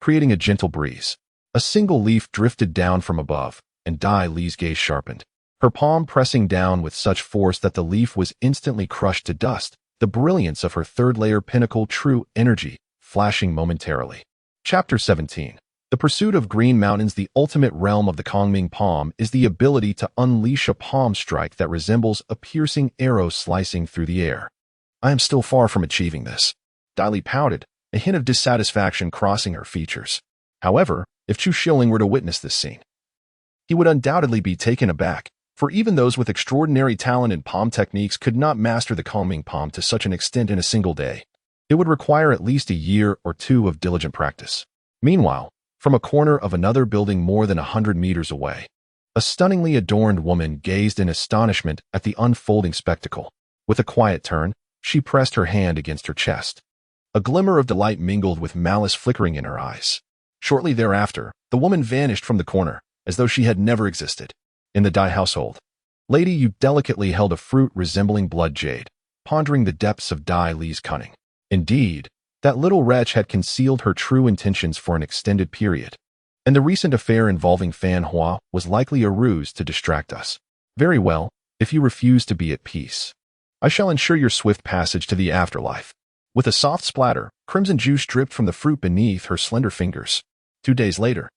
creating a gentle breeze. A single leaf drifted down from above, and Dai Li's gaze sharpened, her palm pressing down with such force that the leaf was instantly crushed to dust, the brilliance of her 3rd layer pinnacle true energy flashing momentarily. Chapter 17. The pursuit of green mountains. The ultimate realm of the Kongming Palm is the ability to unleash a palm strike that resembles a piercing arrow slicing through the air. I am still far from achieving this. Dai Li pouted, a hint of dissatisfaction crossing her features. However, if Zhu Xiuling were to witness this scene, he would undoubtedly be taken aback, for even those with extraordinary talent in palm techniques could not master the Kongming Palm to such an extent in a single day. It would require at least a year or 2 of diligent practice. Meanwhile, from a corner of another building more than 100 meters away, a stunningly adorned woman gazed in astonishment at the unfolding spectacle. With a quiet turn, she pressed her hand against her chest, a glimmer of delight mingled with malice flickering in her eyes. Shortly thereafter, the woman vanished from the corner, as though she had never existed. In the Dai household, Lady Yu delicately held a fruit resembling blood jade, pondering the depths of Dai Li's cunning. Indeed, that little wretch had concealed her true intentions for an extended period, and the recent affair involving Fan Hua was likely a ruse to distract us. Very well, if you refuse to be at peace, I shall ensure your swift passage to the afterlife. With a soft splatter, crimson juice dripped from the fruit beneath her slender fingers. 2 days later,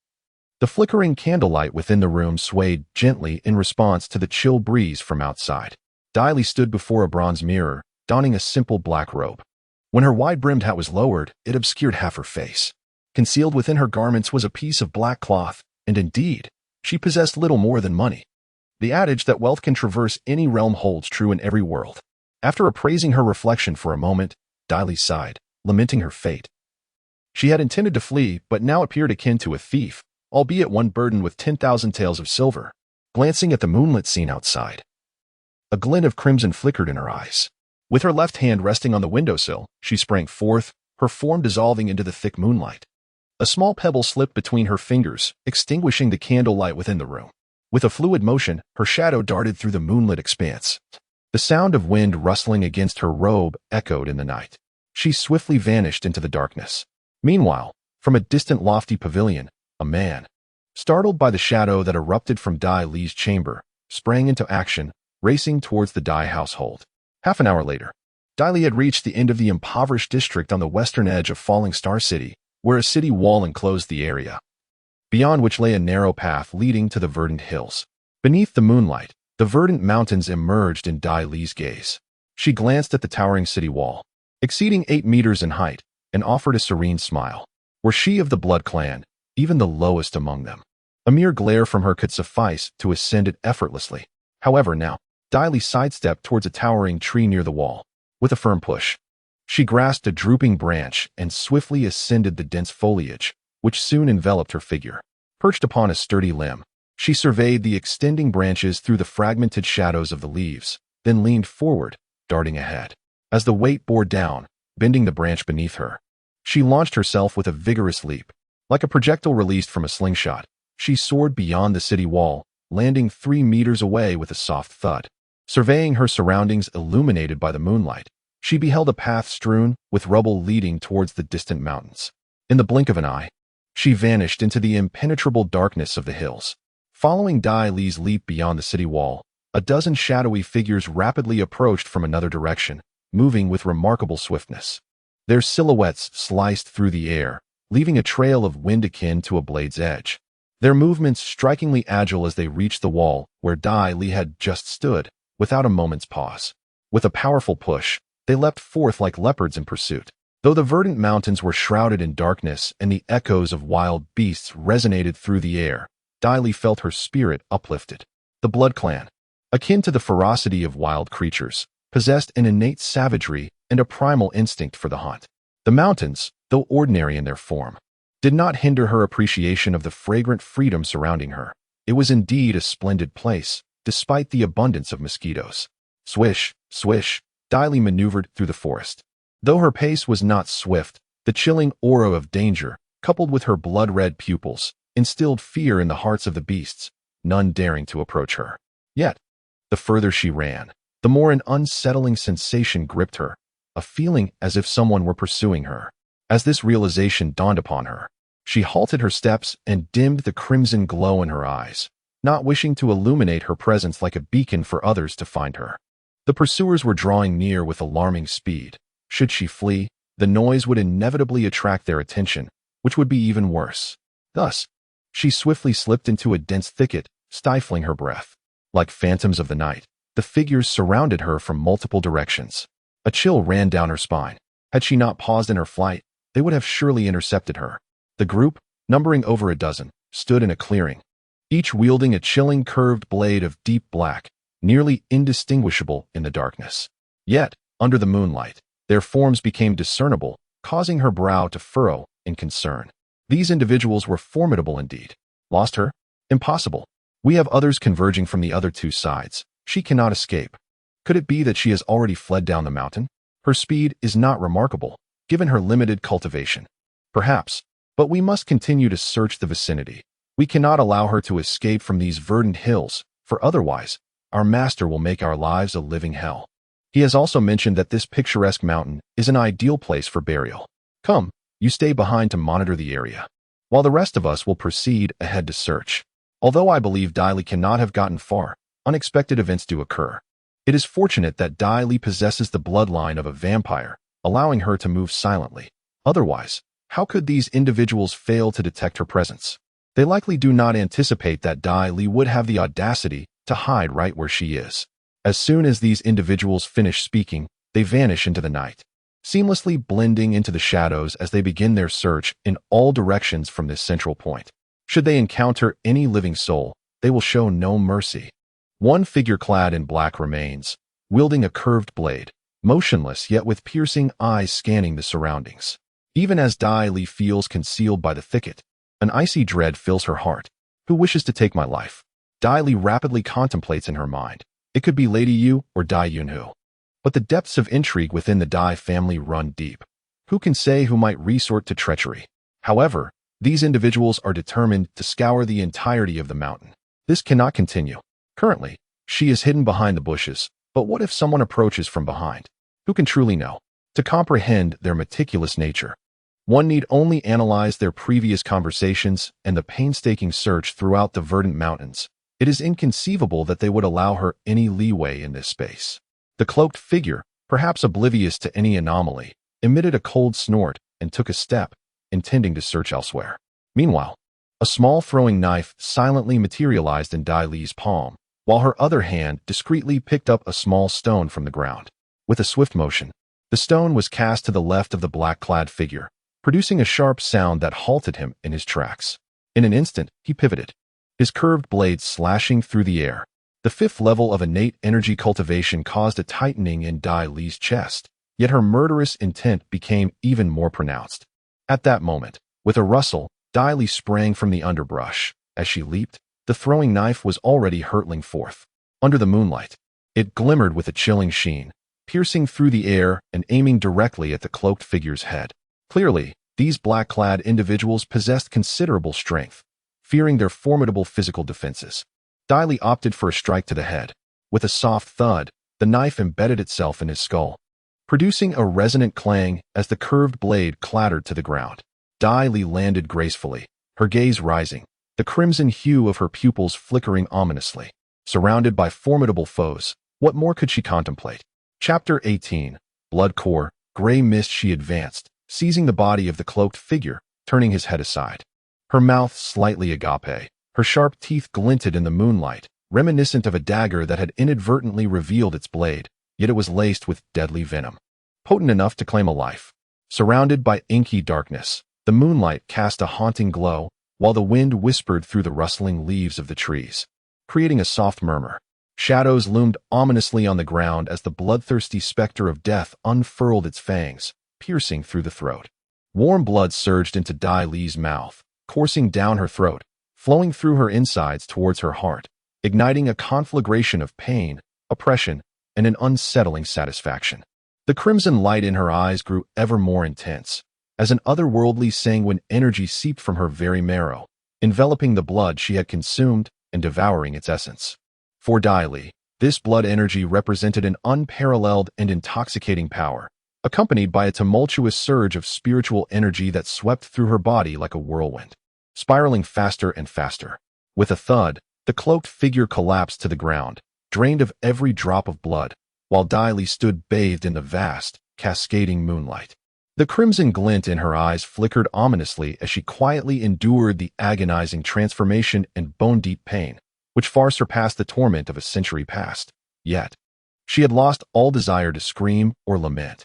The flickering candlelight within the room swayed gently in response to the chill breeze from outside. Diley stood before a bronze mirror, donning a simple black robe. When her wide-brimmed hat was lowered, it obscured half her face. Concealed within her garments was a piece of black cloth, and indeed, she possessed little more than money. The adage that wealth can traverse any realm holds true in every world. After appraising her reflection for a moment, Diley sighed, lamenting her fate. She had intended to flee, but now appeared akin to a thief, albeit one burdened with 10,000 taels of silver. Glancing at the moonlit scene outside, a glint of crimson flickered in her eyes. With her left hand resting on the windowsill, she sprang forth, her form dissolving into the thick moonlight. A small pebble slipped between her fingers, extinguishing the candlelight within the room. With a fluid motion, her shadow darted through the moonlit expanse. The sound of wind rustling against her robe echoed in the night. She swiftly vanished into the darkness. Meanwhile, from a distant lofty pavilion, a man, startled by the shadow that erupted from Dai Li's chamber, sprang into action, racing towards the Dai household. Half an hour later, Dai Li had reached the end of the impoverished district on the western edge of Falling Star City, where a city wall enclosed the area, beyond which lay a narrow path leading to the verdant hills. Beneath the moonlight, the verdant mountains emerged in Dai Li's gaze. She glanced at the towering city wall, exceeding 8 meters in height, and offered a serene smile. Were she of the Blood Clan, even the lowest among them, a mere glare from her could suffice to ascend it effortlessly. However, now, Dai Li sidestepped towards a towering tree near the wall. With a firm push, she grasped a drooping branch and swiftly ascended the dense foliage, which soon enveloped her figure. Perched upon a sturdy limb, she surveyed the extending branches through the fragmented shadows of the leaves, then leaned forward, darting ahead. As the weight bore down, bending the branch beneath her, she launched herself with a vigorous leap. Like a projectile released from a slingshot, she soared beyond the city wall, landing 3 meters away with a soft thud. Surveying her surroundings illuminated by the moonlight, she beheld a path strewn with rubble leading towards the distant mountains. In the blink of an eye, she vanished into the impenetrable darkness of the hills. Following Dai Li's leap beyond the city wall, a dozen shadowy figures rapidly approached from another direction, moving with remarkable swiftness. Their silhouettes sliced through the air, leaving a trail of wind akin to a blade's edge. Their movements strikingly agile as they reached the wall where Dai Li had just stood, without a moment's pause. With a powerful push, they leapt forth like leopards in pursuit. Though the verdant mountains were shrouded in darkness and the echoes of wild beasts resonated through the air, Dai Li felt her spirit uplifted. The Blood Clan, akin to the ferocity of wild creatures, possessed an innate savagery and a primal instinct for the hunt. The mountains, though ordinary in their form, did not hinder her appreciation of the fragrant freedom surrounding her. It was indeed a splendid place, despite the abundance of mosquitoes. Swish, swish, Dai Li maneuvered through the forest. Though her pace was not swift, the chilling aura of danger, coupled with her blood-red pupils, instilled fear in the hearts of the beasts, none daring to approach her. Yet, the further she ran, the more an unsettling sensation gripped her, a feeling as if someone were pursuing her. As this realization dawned upon her, she halted her steps and dimmed the crimson glow in her eyes, not wishing to illuminate her presence like a beacon for others to find her. The pursuers were drawing near with alarming speed. Should she flee, the noise would inevitably attract their attention, which would be even worse. Thus, she swiftly slipped into a dense thicket, stifling her breath. Like phantoms of the night, the figures surrounded her from multiple directions. A chill ran down her spine. Had she not paused in her flight, they would have surely intercepted her. The group, numbering over a dozen, stood in a clearing, each wielding a chilling curved blade of deep black, nearly indistinguishable in the darkness. Yet, under the moonlight, their forms became discernible, causing her brow to furrow in concern. These individuals were formidable indeed. Lost her? Impossible. We have others converging from the other two sides. She cannot escape. Could it be that she has already fled down the mountain? Her speed is not remarkable, given her limited cultivation. Perhaps, but we must continue to search the vicinity. We cannot allow her to escape from these verdant hills, for otherwise, our master will make our lives a living hell. He has also mentioned that this picturesque mountain is an ideal place for burial. Come, you stay behind to monitor the area, while the rest of us will proceed ahead to search. Although I believe Dai Li cannot have gotten far, unexpected events do occur. It is fortunate that Dai Li possesses the bloodline of a vampire, allowing her to move silently. Otherwise, how could these individuals fail to detect her presence? They likely do not anticipate that Dai Li would have the audacity to hide right where she is. As soon as these individuals finish speaking, they vanish into the night, seamlessly blending into the shadows as they begin their search in all directions from this central point. Should they encounter any living soul, they will show no mercy. One figure clad in black remains, wielding a curved blade, motionless yet with piercing eyes scanning the surroundings. Even as Dai Li feels concealed by the thicket, an icy dread fills her heart. Who wishes to take my life? Dai Li rapidly contemplates in her mind. It could be Lady Yu or Dai Yunhu. But the depths of intrigue within the Dai family run deep. Who can say who might resort to treachery? However, these individuals are determined to scour the entirety of the mountain. This cannot continue. Currently, she is hidden behind the bushes, but what if someone approaches from behind? Who can truly know? To comprehend their meticulous nature, one need only analyze their previous conversations and the painstaking search throughout the verdant mountains. It is inconceivable that they would allow her any leeway in this space. The cloaked figure, perhaps oblivious to any anomaly, emitted a cold snort and took a step, intending to search elsewhere. Meanwhile, a small throwing knife silently materialized in Dai Li's palm, while her other hand discreetly picked up a small stone from the ground. With a swift motion, the stone was cast to the left of the black-clad figure, producing a sharp sound that halted him in his tracks. In an instant, he pivoted, his curved blade slashing through the air. The fifth level of innate energy cultivation caused a tightening in Dai Li's chest, yet her murderous intent became even more pronounced. At that moment, with a rustle, Dai Li sprang from the underbrush. As she leaped, the throwing knife was already hurtling forth. Under the moonlight, it glimmered with a chilling sheen, piercing through the air and aiming directly at the cloaked figure's head. Clearly, these black-clad individuals possessed considerable strength. Fearing their formidable physical defenses, Dai Li opted for a strike to the head. With a soft thud, the knife embedded itself in his skull, producing a resonant clang as the curved blade clattered to the ground. Dai Li landed gracefully, her gaze rising, the crimson hue of her pupils flickering ominously. Surrounded by formidable foes, what more could she contemplate? Chapter 18. Blood Core, Gray Mist. She advanced, seizing the body of the cloaked figure, turning his head aside. Her mouth slightly agape, her sharp teeth glinted in the moonlight, reminiscent of a dagger that had inadvertently revealed its blade, yet it was laced with deadly venom, potent enough to claim a life. Surrounded by inky darkness, the moonlight cast a haunting glow, while the wind whispered through the rustling leaves of the trees, creating a soft murmur. Shadows loomed ominously on the ground as the bloodthirsty specter of death unfurled its fangs, piercing through the throat. Warm blood surged into Dai Li's mouth, coursing down her throat, flowing through her insides towards her heart, igniting a conflagration of pain, oppression, and an unsettling satisfaction. The crimson light in her eyes grew ever more intense, as an otherworldly sanguine energy seeped from her very marrow, enveloping the blood she had consumed and devouring its essence. For Dai Li, this blood energy represented an unparalleled and intoxicating power, accompanied by a tumultuous surge of spiritual energy that swept through her body like a whirlwind, spiraling faster and faster. With a thud, the cloaked figure collapsed to the ground, drained of every drop of blood, while Dai Li stood bathed in the vast, cascading moonlight. The crimson glint in her eyes flickered ominously as she quietly endured the agonizing transformation and bone-deep pain, which far surpassed the torment of a century past. Yet, she had lost all desire to scream or lament.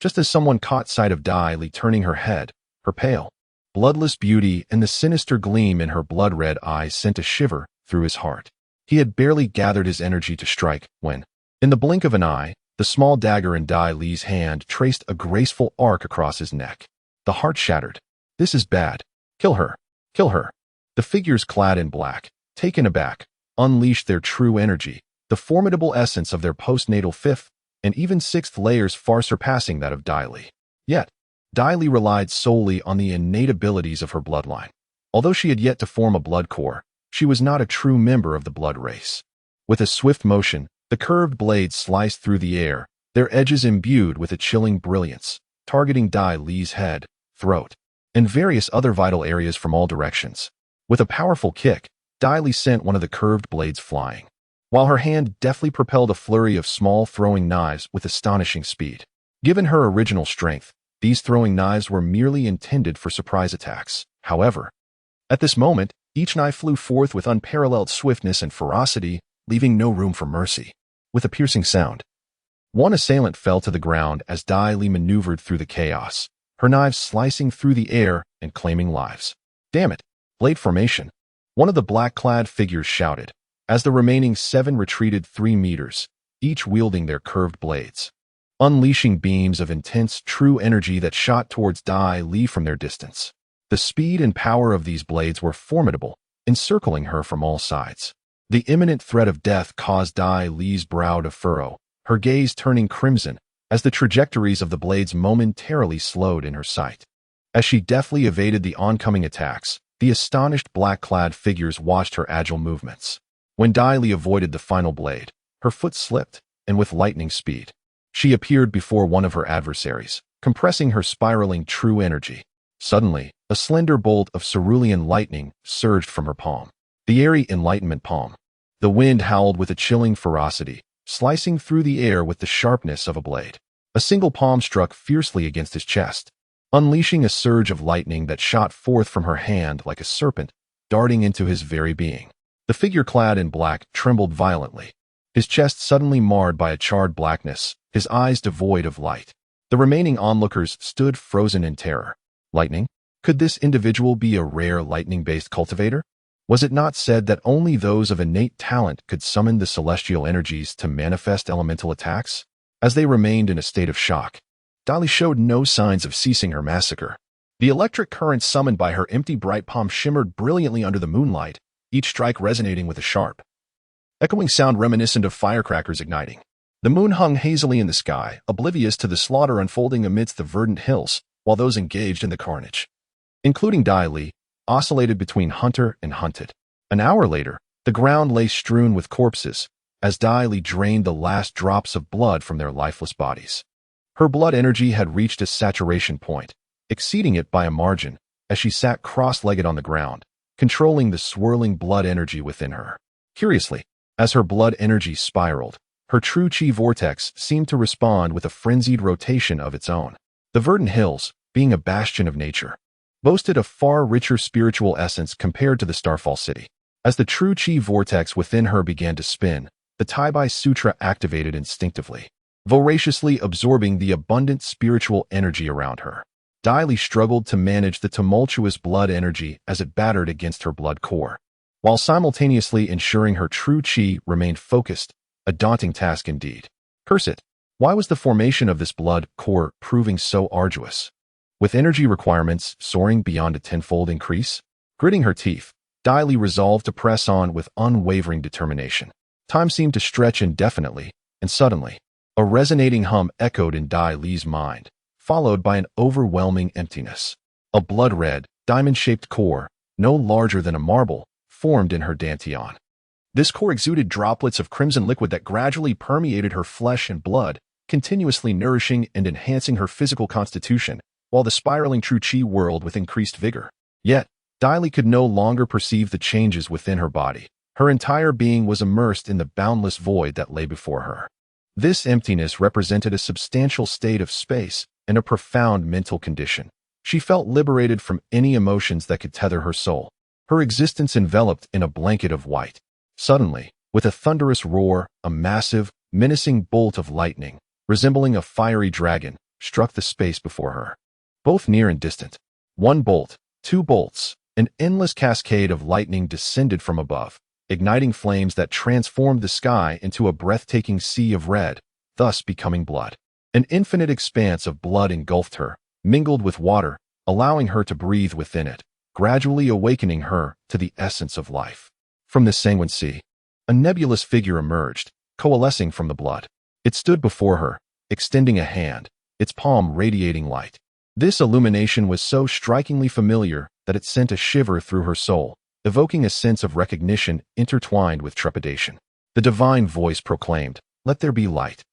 Just as someone caught sight of Dai Li turning her head, her pale, bloodless beauty and the sinister gleam in her blood-red eyes sent a shiver through his heart. He had barely gathered his energy to strike when, in the blink of an eye, the small dagger in Dai Li's hand traced a graceful arc across his neck. The heart shattered. This is bad. Kill her. Kill her. The figures clad in black, taken aback, unleashed their true energy, the formidable essence of their postnatal fifth and even sixth layers far surpassing that of Dai Li. Yet, Dai Li relied solely on the innate abilities of her bloodline. Although she had yet to form a blood core, she was not a true member of the blood race. With a swift motion, the curved blades sliced through the air, their edges imbued with a chilling brilliance, targeting Dai Li's head, throat, and various other vital areas from all directions. With a powerful kick, Dai Li sent one of the curved blades flying, while her hand deftly propelled a flurry of small throwing knives with astonishing speed. Given her original strength, these throwing knives were merely intended for surprise attacks. However, At this moment, each knife flew forth with unparalleled swiftness and ferocity, leaving no room for mercy. With a piercing sound, one assailant fell to the ground as Dai Li maneuvered through the chaos, her knives slicing through the air and claiming lives. Damn it! Blade formation! One of the black-clad figures shouted, as the remaining 7 retreated 3 meters, each wielding their curved blades, unleashing beams of intense, true energy that shot towards Dai Li from their distance. The speed and power of these blades were formidable, encircling her from all sides. The imminent threat of death caused Dai Li's brow to furrow, her gaze turning crimson as the trajectories of the blades momentarily slowed in her sight. As she deftly evaded the oncoming attacks, the astonished black-clad figures watched her agile movements. When Dai Li avoided the final blade, her foot slipped, and with lightning speed, she appeared before one of her adversaries, compressing her spiraling true energy. Suddenly, a slender bolt of cerulean lightning surged from her palm. The airy enlightenment palm. The wind howled with a chilling ferocity, slicing through the air with the sharpness of a blade. A single palm struck fiercely against his chest, unleashing a surge of lightning that shot forth from her hand like a serpent, darting into his very being. The figure clad in black trembled violently, his chest suddenly marred by a charred blackness, his eyes devoid of light. The remaining onlookers stood frozen in terror. Lightning? Could this individual be a rare lightning-based cultivator? Was it not said that only those of innate talent could summon the celestial energies to manifest elemental attacks? As they remained in a state of shock, Dai Li showed no signs of ceasing her massacre. The electric current summoned by her empty bright palm shimmered brilliantly under the moonlight, each strike resonating with a sharp, echoing sound reminiscent of firecrackers igniting. The moon hung hazily in the sky, oblivious to the slaughter unfolding amidst the verdant hills, while those engaged in the carnage, including Dai Li, oscillated between hunter and hunted. An hour later, the ground lay strewn with corpses, as Dai Li drained the last drops of blood from their lifeless bodies. Her blood energy had reached a saturation point, exceeding it by a margin, as she sat cross-legged on the ground, controlling the swirling blood energy within her. Curiously, as her blood energy spiraled, her true chi vortex seemed to respond with a frenzied rotation of its own. The verdant hills, being a bastion of nature, boasted a far richer spiritual essence compared to the Starfall City. As the true chi vortex within her began to spin, the Taibai Sutra activated instinctively, voraciously absorbing the abundant spiritual energy around her. Dai Li struggled to manage the tumultuous blood energy as it battered against her blood core, while simultaneously ensuring her true chi remained focused, a daunting task indeed. Curse it! Why was the formation of this blood core proving so arduous? With energy requirements soaring beyond a tenfold increase? Gritting her teeth, Dai Li resolved to press on with unwavering determination. Time seemed to stretch indefinitely, and suddenly, a resonating hum echoed in Dai Li's mind, followed by an overwhelming emptiness. A blood-red, diamond-shaped core, no larger than a marble, formed in her dantian. This core exuded droplets of crimson liquid that gradually permeated her flesh and blood, continuously nourishing and enhancing her physical constitution, while the spiraling true chi whirled with increased vigor. Yet, Dai Li could no longer perceive the changes within her body. Her entire being was immersed in the boundless void that lay before her. This emptiness represented a substantial state of space and a profound mental condition. She felt liberated from any emotions that could tether her soul, her existence enveloped in a blanket of white. Suddenly, with a thunderous roar, a massive, menacing bolt of lightning, resembling a fiery dragon, struck the space before her. Both near and distant. One bolt, 2 bolts, an endless cascade of lightning descended from above, igniting flames that transformed the sky into a breathtaking sea of red, thus becoming blood. An infinite expanse of blood engulfed her, mingled with water, allowing her to breathe within it, gradually awakening her to the essence of life. From this sanguine sea, a nebulous figure emerged, coalescing from the blood. It stood before her, extending a hand, its palm radiating light. This illumination was so strikingly familiar that it sent a shiver through her soul, evoking a sense of recognition intertwined with trepidation. The divine voice proclaimed, "Let there be light."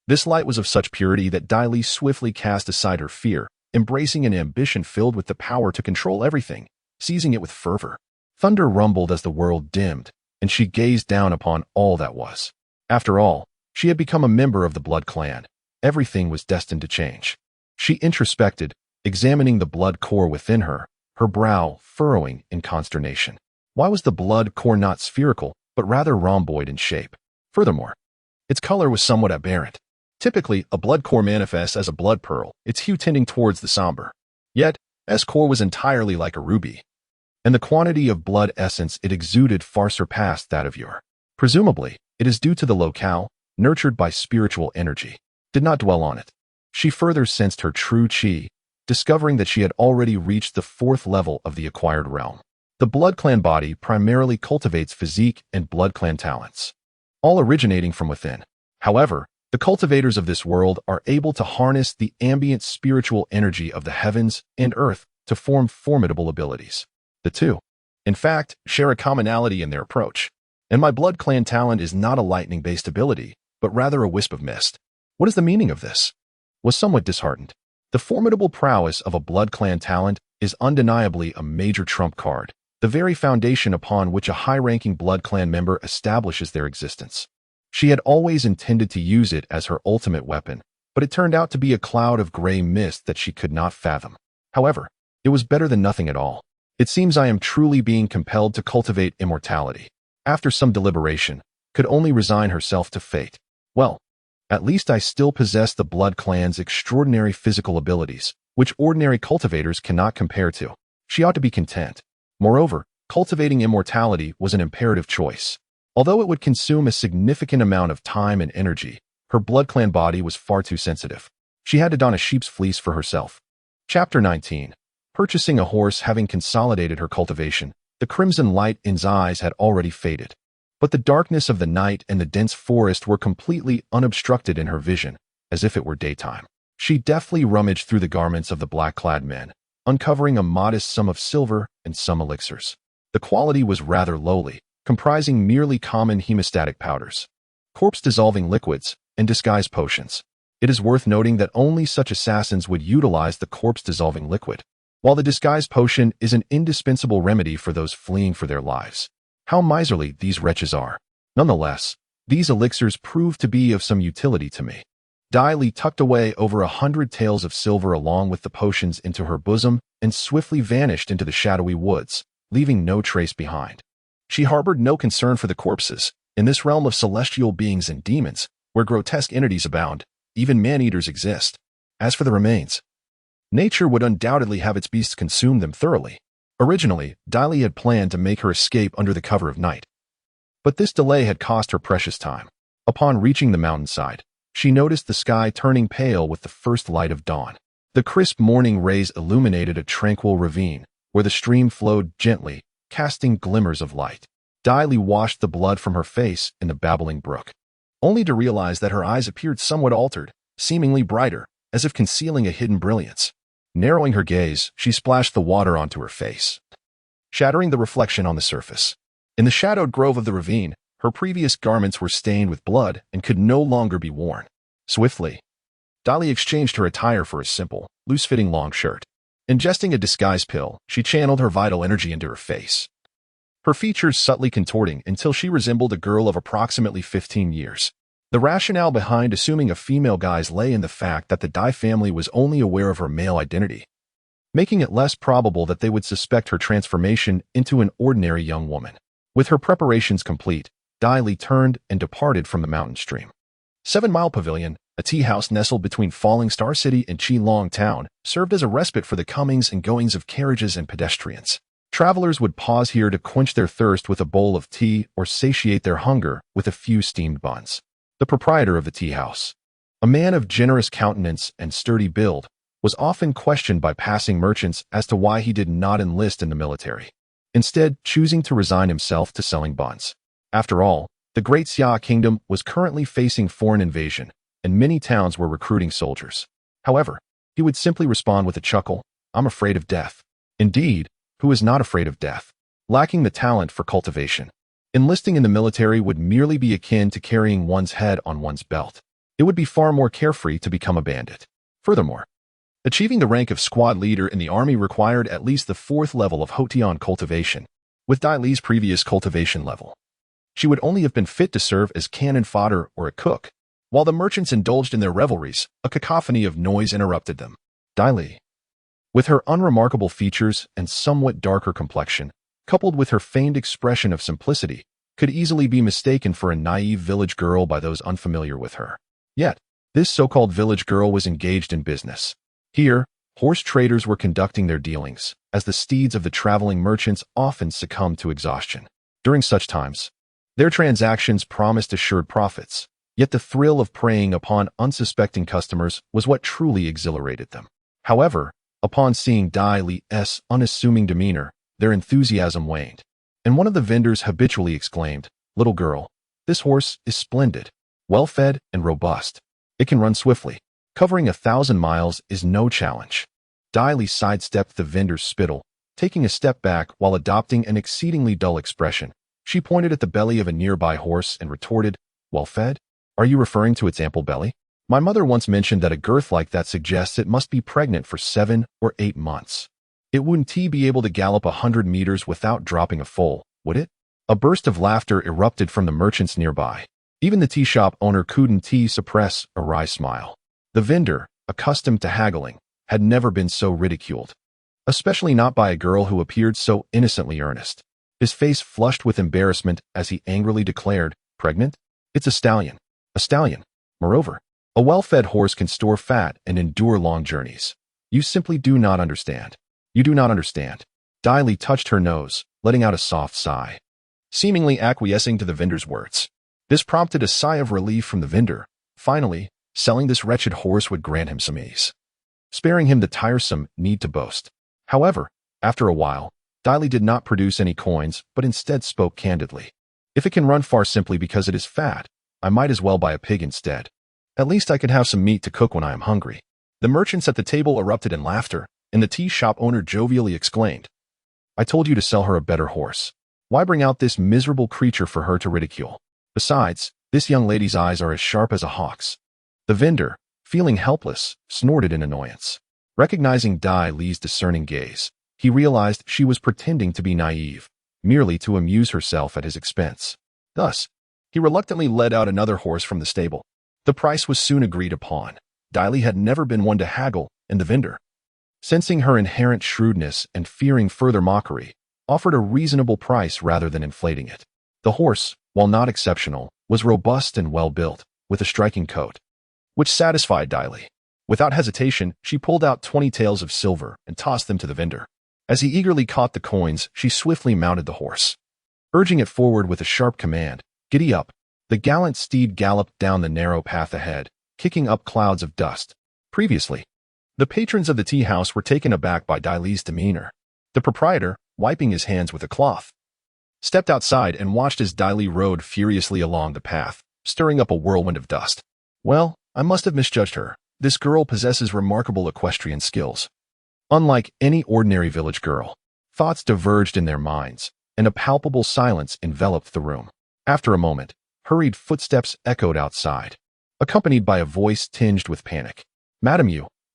This light was of such purity that Dai Li swiftly cast aside her fear, embracing an ambition filled with the power to control everything, seizing it with fervor. Thunder rumbled as the world dimmed, and she gazed down upon all that was. After all, she had become a member of the Blood Clan. Everything was destined to change. She introspected, examining the blood core within her, her brow furrowing in consternation. Why was the blood core not spherical, but rather rhomboid in shape? Furthermore, its color was somewhat aberrant. Typically, a blood core manifests as a blood pearl, its hue tending towards the somber. Yet, S core was entirely like a ruby, and the quantity of blood essence it exuded far surpassed that of your. Presumably, it is due to the locale, nurtured by spiritual energy. Did not dwell on it. She further sensed her true chi, discovering that she had already reached the 4th level of the acquired realm. The blood clan body primarily cultivates physique and blood clan talents, all originating from within. However, the cultivators of this world are able to harness the ambient spiritual energy of the heavens and earth to form formidable abilities. The two, in fact, share a commonality in their approach. And my blood clan talent is not a lightning-based ability, but rather a wisp of mist. What is the meaning of this? Was somewhat disheartened. The formidable prowess of a blood clan talent is undeniably a major trump card, the very foundation upon which a high-ranking blood clan member establishes their existence. She had always intended to use it as her ultimate weapon, but it turned out to be a cloud of gray mist that she could not fathom. However, it was better than nothing at all. It seems I am truly being compelled to cultivate immortality. After some deliberation, could only resign herself to fate. Well, at least I still possess the blood clan's extraordinary physical abilities, which ordinary cultivators cannot compare to. She ought to be content. Moreover, cultivating immortality was an imperative choice. Although it would consume a significant amount of time and energy, her blood clan body was far too sensitive. She had to don a sheep's fleece for herself. Chapter 19. Purchasing a horse. Having consolidated her cultivation, the crimson light in his eyes had already faded. But the darkness of the night and the dense forest were completely unobstructed in her vision, as if it were daytime. She deftly rummaged through the garments of the black-clad men, uncovering a modest sum of silver and some elixirs. The quality was rather lowly, comprising merely common hemostatic powders, corpse-dissolving liquids, and disguise potions. It is worth noting that only such assassins would utilize the corpse-dissolving liquid, while the disguise potion is an indispensable remedy for those fleeing for their lives. How miserly these wretches are. Nonetheless, these elixirs proved to be of some utility to me. Dai Li tucked away over 100 taels of silver along with the potions into her bosom and swiftly vanished into the shadowy woods, leaving no trace behind. She harbored no concern for the corpses. In this realm of celestial beings and demons, where grotesque entities abound, even man-eaters exist. As for the remains, nature would undoubtedly have its beasts consume them thoroughly. Originally, Dai Li had planned to make her escape under the cover of night. But this delay had cost her precious time. Upon reaching the mountainside, she noticed the sky turning pale with the first light of dawn. The crisp morning rays illuminated a tranquil ravine, where the stream flowed gently, casting glimmers of light. Dai Li washed the blood from her face in the babbling brook, only to realize that her eyes appeared somewhat altered, seemingly brighter, as if concealing a hidden brilliance. Narrowing her gaze, she splashed the water onto her face, shattering the reflection on the surface. In the shadowed grove of the ravine, her previous garments were stained with blood and could no longer be worn. Swiftly, Dai Li exchanged her attire for a simple, loose-fitting long shirt. Ingesting a disguise pill, she channeled her vital energy into her face, her features subtly contorting until she resembled a girl of approximately 15 years. The rationale behind assuming a female guise lay in the fact that the Dai family was only aware of her male identity, making it less probable that they would suspect her transformation into an ordinary young woman. With her preparations complete, Dai Li turned and departed from the mountain stream. 7 Mile Pavilion, a tea house nestled between Falling Star City and Qilong Town, served as a respite for the comings and goings of carriages and pedestrians. Travelers would pause here to quench their thirst with a bowl of tea or satiate their hunger with a few steamed buns. The proprietor of the tea house, a man of generous countenance and sturdy build, was often questioned by passing merchants as to why he did not enlist in the military, instead choosing to resign himself to selling buns. After all, the Great Xia Kingdom was currently facing foreign invasion, and many towns were recruiting soldiers. However, he would simply respond with a chuckle, "I'm afraid of death." Indeed, who is not afraid of death? Lacking the talent for cultivation, enlisting in the military would merely be akin to carrying one's head on one's belt. It would be far more carefree to become a bandit. Furthermore, achieving the rank of squad leader in the army required at least the 4th level of Hotian cultivation. With Dai Li's previous cultivation level, she would only have been fit to serve as cannon fodder or a cook. While the merchants indulged in their revelries, a cacophony of noise interrupted them. Dai Li, With her unremarkable features and somewhat darker complexion, coupled with her feigned expression of simplicity, could easily be mistaken for a naive village girl by those unfamiliar with her. Yet, this so-called village girl was engaged in business. Here, horse traders were conducting their dealings, as the steeds of the traveling merchants often succumbed to exhaustion. During such times, their transactions promised assured profits, yet the thrill of preying upon unsuspecting customers was what truly exhilarated them. However, upon seeing Dai Li's unassuming demeanor, their enthusiasm waned, and one of the vendors habitually exclaimed, "Little girl, this horse is splendid, well-fed and robust. It can run swiftly. Covering 1,000 miles is no challenge." Dai Li sidestepped the vendor's spittle, taking a step back while adopting an exceedingly dull expression. She pointed at the belly of a nearby horse and retorted, "Well-fed? Are you referring to its ample belly? My mother once mentioned that a girth like that suggests it must be pregnant for 7 or 8 months. It wouldn't be able to gallop 100 meters without dropping a foal, would it?" A burst of laughter erupted from the merchants nearby. Even the tea shop owner couldn't suppress a wry smile. The vendor, accustomed to haggling, had never been so ridiculed, especially not by a girl who appeared so innocently earnest. His face flushed with embarrassment as he angrily declared, "Pregnant? It's a stallion. A stallion. Moreover, a well-fed horse can store fat and endure long journeys. You simply do not understand. You do not understand." Dai Li touched her nose, letting out a soft sigh, seemingly acquiescing to the vendor's words. This prompted a sigh of relief from the vendor. Finally, selling this wretched horse would grant him some ease, sparing him the tiresome need to boast. However, after a while, Dai Li did not produce any coins, but instead spoke candidly. "If it can run far simply because it is fat, I might as well buy a pig instead. At least I can have some meat to cook when I am hungry." The merchants at the table erupted in laughter, and the tea shop owner jovially exclaimed, "I told you to sell her a better horse. Why bring out this miserable creature for her to ridicule? Besides, this young lady's eyes are as sharp as a hawk's." The vendor, feeling helpless, snorted in annoyance. Recognizing Dai Li's discerning gaze, he realized she was pretending to be naive, merely to amuse herself at his expense. Thus, he reluctantly led out another horse from the stable. The price was soon agreed upon. Dai Li had never been one to haggle, and the vendor, sensing her inherent shrewdness and fearing further mockery, offered a reasonable price rather than inflating it. The horse, while not exceptional, was robust and well-built, with a striking coat, which satisfied Dai Li. Without hesitation, she pulled out 20 taels of silver and tossed them to the vendor. As he eagerly caught the coins, she swiftly mounted the horse, urging it forward with a sharp command, "Giddy up." The gallant steed galloped down the narrow path ahead, kicking up clouds of dust. Previously, the patrons of the tea house were taken aback by Dai Li's demeanor. The proprietor, wiping his hands with a cloth, stepped outside and watched as Dai Li rode furiously along the path, stirring up a whirlwind of dust. "Well, I must have misjudged her. This girl possesses remarkable equestrian skills. Unlike any ordinary village girl." Thoughts diverged in their minds, and a palpable silence enveloped the room. After a moment, hurried footsteps echoed outside, accompanied by a voice tinged with panic. "Madam,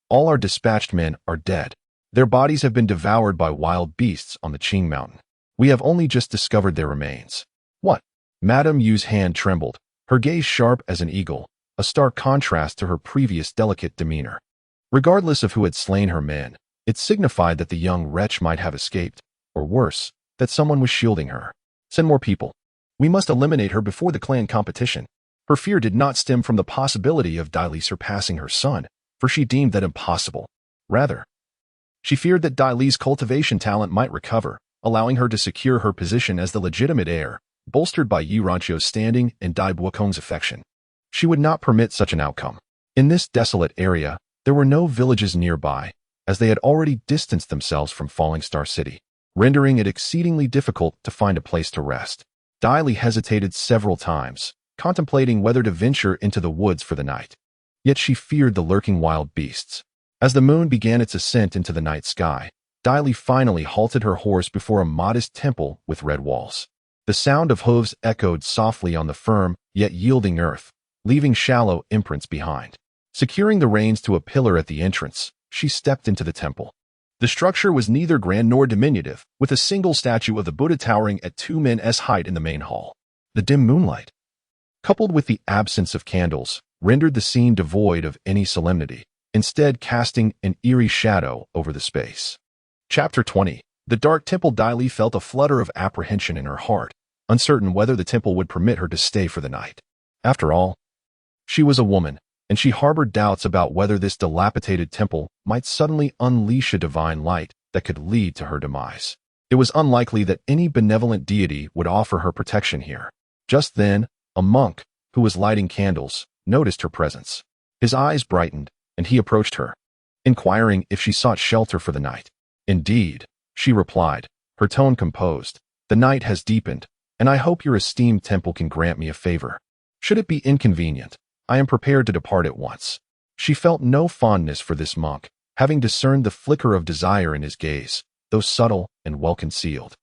all our dispatched men are dead. Their bodies have been devoured by wild beasts on the Qing mountain. We have only just discovered their remains." "What?" Madame Yu's hand trembled, her gaze sharp as an eagle, a stark contrast to her previous delicate demeanor. Regardless of who had slain her men, it signified that the young wretch might have escaped, or worse, that someone was shielding her. "Send more people. We must eliminate her before the clan competition." Her fear did not stem from the possibility of Dai Li surpassing her son, for she deemed that impossible. Rather, she feared that Dai Li's cultivation talent might recover, allowing her to secure her position as the legitimate heir, bolstered by Yi Ranqiu's standing and Dai Buokong's affection. She would not permit such an outcome. In this desolate area, there were no villages nearby, as they had already distanced themselves from Falling Star City, rendering it exceedingly difficult to find a place to rest. Dai Li hesitated several times, contemplating whether to venture into the woods for the night. Yet she feared the lurking wild beasts. As the moon began its ascent into the night sky, Dai Li finally halted her horse before a modest temple with red walls. The sound of hooves echoed softly on the firm, yet yielding earth, leaving shallow imprints behind. Securing the reins to a pillar at the entrance, she stepped into the temple. The structure was neither grand nor diminutive, with a single statue of the Buddha towering at 2 men's height in the main hall. The dim moonlight, coupled with the absence of candles, rendered the scene devoid of any solemnity. instead casting an eerie shadow over the space. Chapter 20. The dark temple. Dai Li felt a flutter of apprehension in her heart, uncertain whether the temple would permit her to stay for the night. After all, she was a woman, and she harbored doubts about whether this dilapidated temple might suddenly unleash a divine light that could lead to her demise. It was unlikely that any benevolent deity would offer her protection here. Just then, a monk, who was lighting candles, noticed her presence. His eyes brightened, and he approached her, inquiring if she sought shelter for the night. "Indeed," she replied, her tone composed. "The night has deepened, and I hope your esteemed temple can grant me a favor. Should it be inconvenient, I am prepared to depart at once." She felt no fondness for this monk, having discerned the flicker of desire in his gaze, though subtle and well-concealed.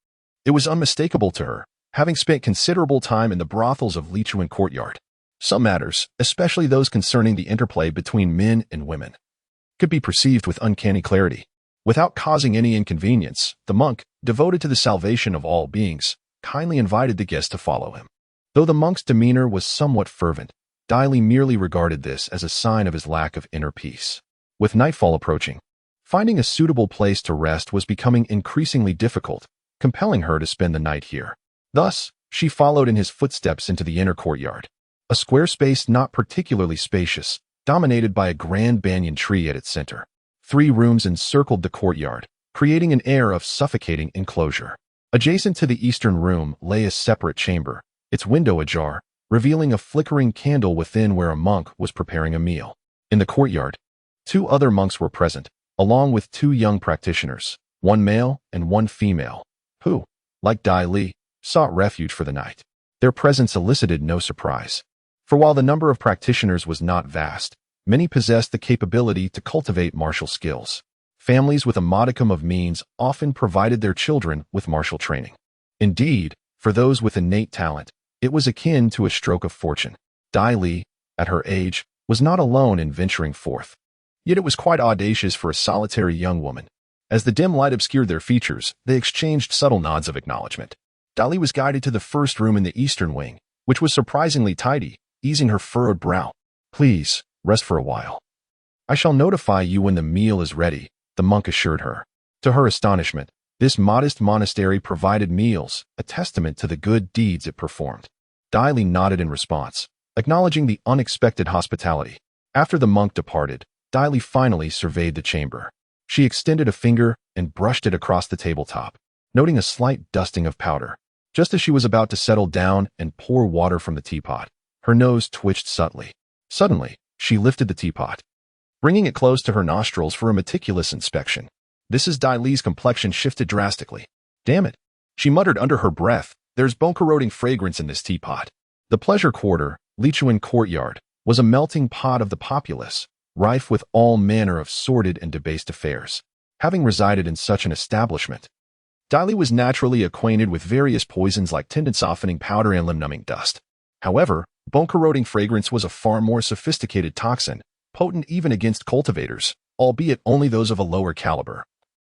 It was unmistakable to her, having spent considerable time in the brothels of Lichuan courtyard. Some matters, especially those concerning the interplay between men and women, could be perceived with uncanny clarity. Without causing any inconvenience, the monk, devoted to the salvation of all beings, kindly invited the guest to follow him. Though the monk's demeanor was somewhat fervent, Dai Li merely regarded this as a sign of his lack of inner peace. With nightfall approaching, finding a suitable place to rest was becoming increasingly difficult, compelling her to spend the night here. Thus, she followed in his footsteps into the inner courtyard, a square space not particularly spacious, dominated by a grand banyan tree at its center. 3 rooms encircled the courtyard, creating an air of suffocating enclosure. Adjacent to the eastern room lay a separate chamber, its window ajar, revealing a flickering candle within where a monk was preparing a meal. In the courtyard, 2 other monks were present, along with 2 young practitioners, 1 male and 1 female, who, like Dai Li, sought refuge for the night. Their presence elicited no surprise, for while the number of practitioners was not vast, many possessed the capability to cultivate martial skills. Families with a modicum of means often provided their children with martial training. Indeed, for those with innate talent, it was akin to a stroke of fortune. Dai Li, at her age, was not alone in venturing forth. Yet it was quite audacious for a solitary young woman. As the dim light obscured their features, they exchanged subtle nods of acknowledgement. Dai Li was guided to the first room in the eastern wing, which was surprisingly tidy, easing her furrowed brow. "Please, rest for a while. I shall notify you when the meal is ready," the monk assured her. To her astonishment, this modest monastery provided meals, a testament to the good deeds it performed. Dai Li nodded in response, acknowledging the unexpected hospitality. After the monk departed, Dai Li finally surveyed the chamber. She extended a finger and brushed it across the tabletop, noting a slight dusting of powder. Just as she was about to settle down and pour water from the teapot, her nose twitched subtly. Suddenly, she lifted the teapot, bringing it close to her nostrils for a meticulous inspection. Mrs. Dai Li's complexion shifted drastically. "Damn it," she muttered under her breath, "there's bone-corroding fragrance in this teapot." The pleasure quarter, Lichuan courtyard, was a melting pot of the populace, rife with all manner of sordid and debased affairs. Having resided in such an establishment, Dai Li was naturally acquainted with various poisons like tendon-softening powder and limb-numbing dust. However, bone-corroding fragrance was a far more sophisticated toxin, potent even against cultivators, albeit only those of a lower caliber,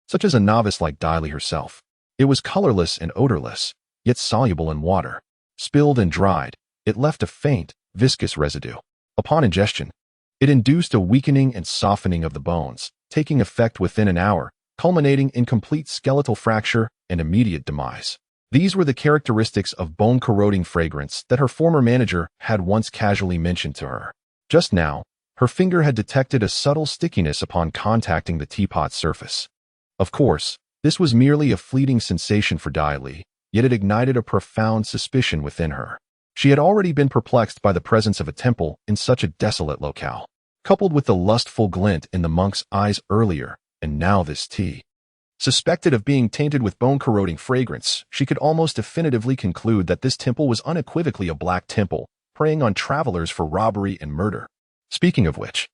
such as a novice like Dai Li herself. It was colorless and odorless, yet soluble in water. Spilled and dried, it left a faint, viscous residue. Upon ingestion, it induced a weakening and softening of the bones, taking effect within an hour, culminating in complete skeletal fracture and immediate demise. These were the characteristics of bone-corroding fragrance that her former manager had once casually mentioned to her. Just now, her finger had detected a subtle stickiness upon contacting the teapot's surface. Of course, this was merely a fleeting sensation for Dai Li, yet it ignited a profound suspicion within her. She had already been perplexed by the presence of a temple in such a desolate locale, coupled with the lustful glint in the monk's eyes earlier, and now this tea. Suspected of being tainted with bone-corroding fragrance, she could almost definitively conclude that this temple was unequivocally a black temple, preying on travelers for robbery and murder. Speaking of which,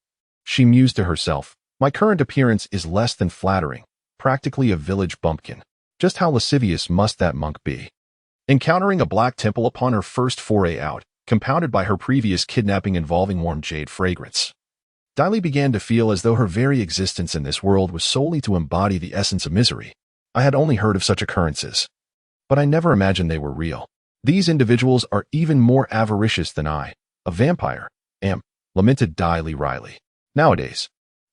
she mused to herself, my current appearance is less than flattering, practically a village bumpkin. Just how lascivious must that monk be? Encountering a black temple upon her first foray out, compounded by her previous kidnapping involving warm jade fragrance, Dai Li began to feel as though her very existence in this world was solely to embody the essence of misery. I had only heard of such occurrences, but I never imagined they were real. These individuals are even more avaricious than I, a vampire, am, lamented Dai Li wryly. Nowadays,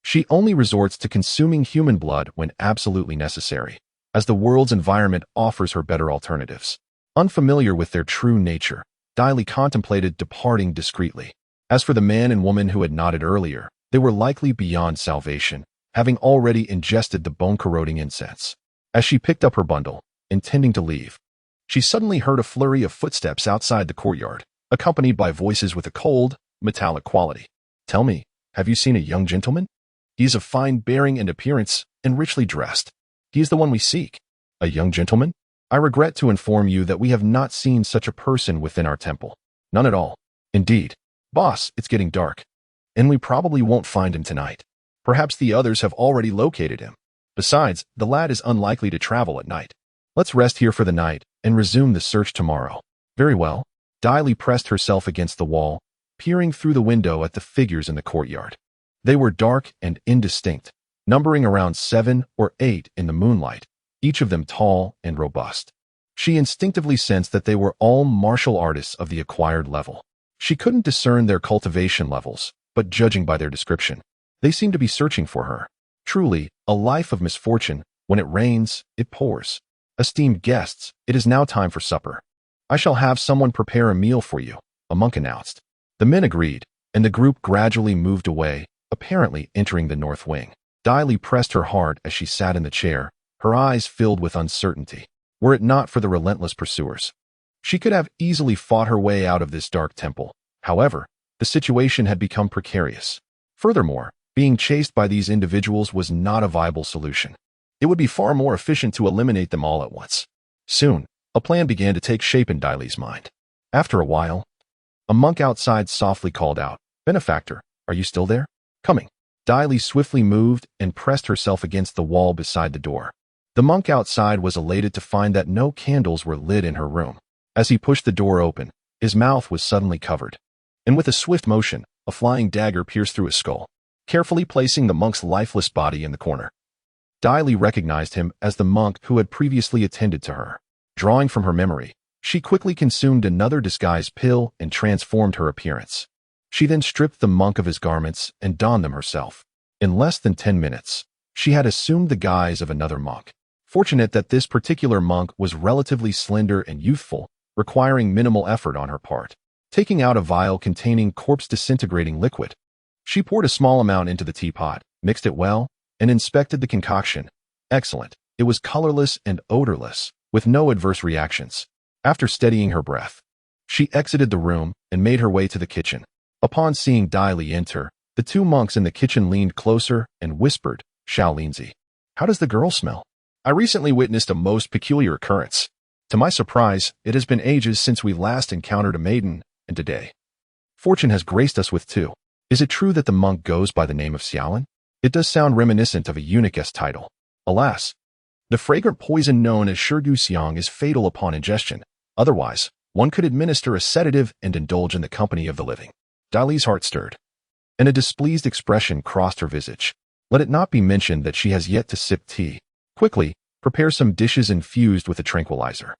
She only resorts to consuming human blood when absolutely necessary, as the world's environment offers her better alternatives. Unfamiliar with their true nature, Diley contemplated departing discreetly. As for the man and woman who had nodded earlier, they were likely beyond salvation, having already ingested the bone-corroding incense. As she picked up her bundle, intending to leave, she suddenly heard a flurry of footsteps outside the courtyard, accompanied by voices with a cold, metallic quality. "Tell me, have you seen a young gentleman? He is of fine bearing and appearance, and richly dressed. He is the one we seek." "A young gentleman? I regret to inform you that we have not seen such a person within our temple. None at all. Indeed. Boss, it's getting dark, and we probably won't find him tonight. Perhaps the others have already located him. Besides, the lad is unlikely to travel at night. Let's rest here for the night and resume the search tomorrow." "Very well." Diley pressed herself against the wall, peering through the window at the figures in the courtyard. They were dark and indistinct, numbering around 7 or 8 in the moonlight, each of them tall and robust. She instinctively sensed that they were all martial artists of the acquired level. She couldn't discern their cultivation levels, but judging by their description, they seemed to be searching for her. Truly, a life of misfortune. When it rains, it pours. "Esteemed guests, it is now time for supper. I shall have someone prepare a meal for you," a monk announced. The men agreed, and the group gradually moved away, apparently entering the north wing. Diley pressed her hard as she sat in the chair, her eyes filled with uncertainty. Were it not for the relentless pursuers, she could have easily fought her way out of this dark temple. However, the situation had become precarious. Furthermore, being chased by these individuals was not a viable solution. It would be far more efficient to eliminate them all at once. Soon, a plan began to take shape in Diley's mind. After a while, a monk outside softly called out, "Benefactor, are you still there?" "Coming." Diley swiftly moved and pressed herself against the wall beside the door. The monk outside was elated to find that no candles were lit in her room. As he pushed the door open, his mouth was suddenly covered, and with a swift motion, a flying dagger pierced through his skull, carefully placing the monk's lifeless body in the corner. Diley recognized him as the monk who had previously attended to her. Drawing from her memory, she quickly consumed another disguise pill and transformed her appearance. She then stripped the monk of his garments and donned them herself. In less than 10 minutes, she had assumed the guise of another monk. Fortunate that this particular monk was relatively slender and youthful, requiring minimal effort on her part. Taking out a vial containing corpse-disintegrating liquid, she poured a small amount into the teapot, mixed it well, and inspected the concoction. Excellent. It was colorless and odorless, with no adverse reactions. After steadying her breath, she exited the room and made her way to the kitchen. Upon seeing Diley enter, the two monks in the kitchen leaned closer and whispered, "Xiao Linzi, how does the girl smell? I recently witnessed a most peculiar occurrence. To my surprise, it has been ages since we last encountered a maiden, and today, fortune has graced us with two. Is it true that the monk goes by the name of Xiaolin? It does sound reminiscent of a eunuch's title. Alas, the fragrant poison known as Shirgu Xiang is fatal upon ingestion. Otherwise, one could administer a sedative and indulge in the company of the living." Diley's heart stirred, and a displeased expression crossed her visage. Let it not be mentioned that she has yet to sip tea. Quickly, prepare some dishes infused with a tranquilizer.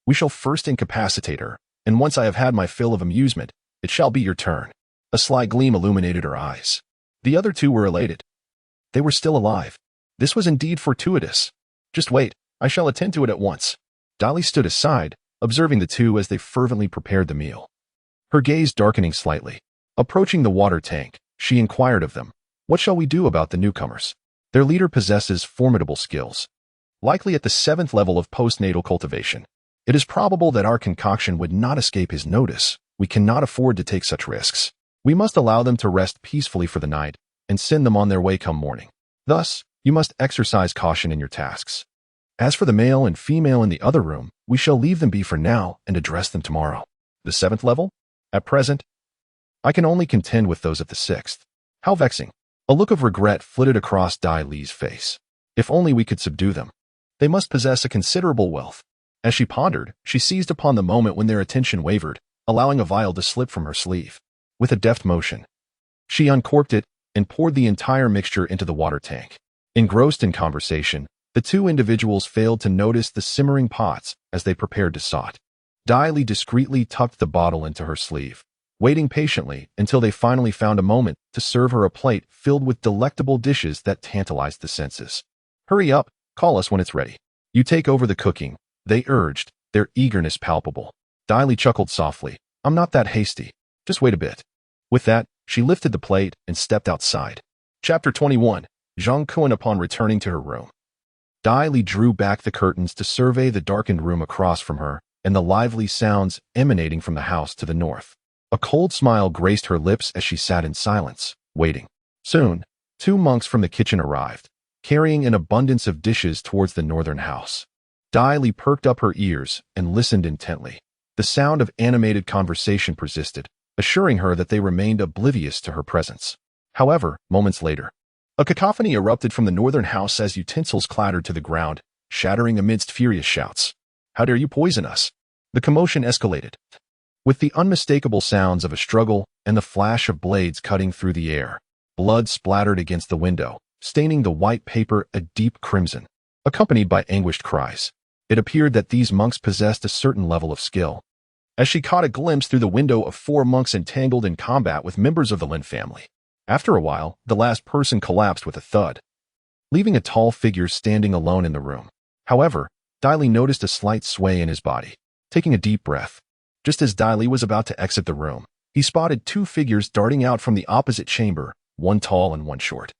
We shall first incapacitate her, and once I have had my fill of amusement, it shall be your turn. A sly gleam illuminated her eyes. The other two were elated. They were still alive. This was indeed fortuitous. "Just wait, I shall attend to it at once." Diley stood aside, observing the two as they fervently prepared the meal. Her gaze darkening slightly. Approaching the water tank, she inquired of them, "What shall we do about the newcomers? Their leader possesses formidable skills, likely at the 7th level of postnatal cultivation. It is probable that our concoction would not escape his notice. We cannot afford to take such risks. We must allow them to rest peacefully for the night and send them on their way come morning. Thus, you must exercise caution in your tasks. As for the male and female in the other room, we shall leave them be for now and address them tomorrow. The 7th level? At present, I can only contend with those at the 6th. How vexing." A look of regret flitted across Diley's face. If only we could subdue them. They must possess a considerable wealth. As she pondered, she seized upon the moment when their attention wavered, allowing a vial to slip from her sleeve. With a deft motion, she uncorked it and poured the entire mixture into the water tank. Engrossed in conversation, the two individuals failed to notice the simmering pots as they prepared to saute. Diley discreetly tucked the bottle into her sleeve, waiting patiently until they finally found a moment to serve her a plate filled with delectable dishes that tantalized the senses. "Hurry up, call us when it's ready. You take over the cooking," they urged, their eagerness palpable. Diley chuckled softly. "I'm not that hasty. Just wait a bit." With that, she lifted the plate and stepped outside. Chapter 21. Zhang Kun upon returning to her room. Diley drew back the curtains to survey the darkened room across from her and the lively sounds emanating from the house to the north. A cold smile graced her lips as she sat in silence, waiting. Soon, 2 monks from the kitchen arrived, carrying an abundance of dishes towards the northern house. Diley perked up her ears and listened intently. The sound of animated conversation persisted, assuring her that they remained oblivious to her presence. However, moments later, a cacophony erupted from the northern house as utensils clattered to the ground, shattering amidst furious shouts. "How dare you poison us?" The commotion escalated, with the unmistakable sounds of a struggle and the flash of blades cutting through the air. Blood splattered against the window, staining the white paper a deep crimson, accompanied by anguished cries. It appeared that these monks possessed a certain level of skill. As she caught a glimpse through the window of 4 monks entangled in combat with members of the Lin family. After a while, the last person collapsed with a thud, leaving a tall figure standing alone in the room. However, Diley noticed a slight sway in his body. Taking a deep breath, just as Diley was about to exit the room, he spotted 2 figures darting out from the opposite chamber, one tall and one short.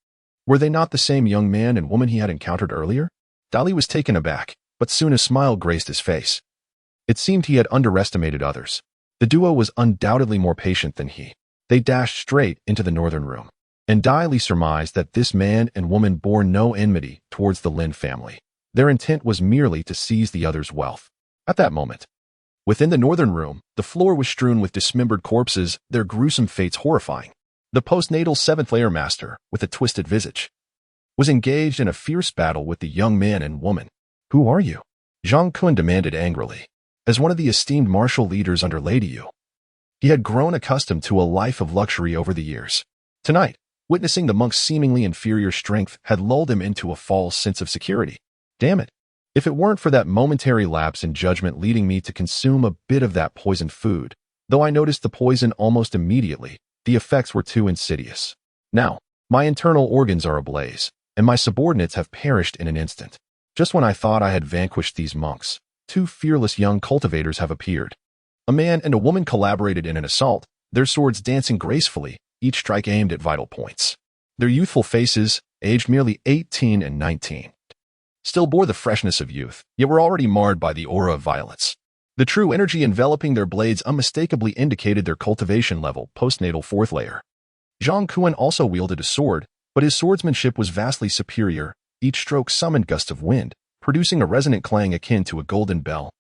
Were they not the same young man and woman he had encountered earlier? Diley was taken aback, but soon a smile graced his face. It seemed he had underestimated others. The duo was undoubtedly more patient than he. They dashed straight into the northern room, and Diley surmised that this man and woman bore no enmity towards the Lin family. Their intent was merely to seize the other's wealth. At that moment, within the northern room, the floor was strewn with dismembered corpses, their gruesome fates horrifying. The postnatal 7th-layer master, with a twisted visage, was engaged in a fierce battle with the young man and woman. "Who are you?" Zhang Kun demanded angrily. As one of the esteemed martial leaders under Lady Yu, he had grown accustomed to a life of luxury over the years. Tonight, witnessing the monk's seemingly inferior strength had lulled him into a false sense of security. Damn it. If it weren't for that momentary lapse in judgment leading me to consume a bit of that poisoned food, though I noticed the poison almost immediately, the effects were too insidious. Now, my internal organs are ablaze, and my subordinates have perished in an instant. Just when I thought I had vanquished these monks, 2 fearless young cultivators have appeared. A man and a woman collaborated in an assault, their swords dancing gracefully, each strike aimed at vital points. Their youthful faces, aged merely 18 and 19, still bore the freshness of youth, yet were already marred by the aura of violence. The true energy enveloping their blades unmistakably indicated their cultivation level, postnatal 4th layer. Zhang Kun also wielded a sword, but his swordsmanship was vastly superior. Each stroke summoned gusts of wind, producing a resonant clang akin to a golden bell,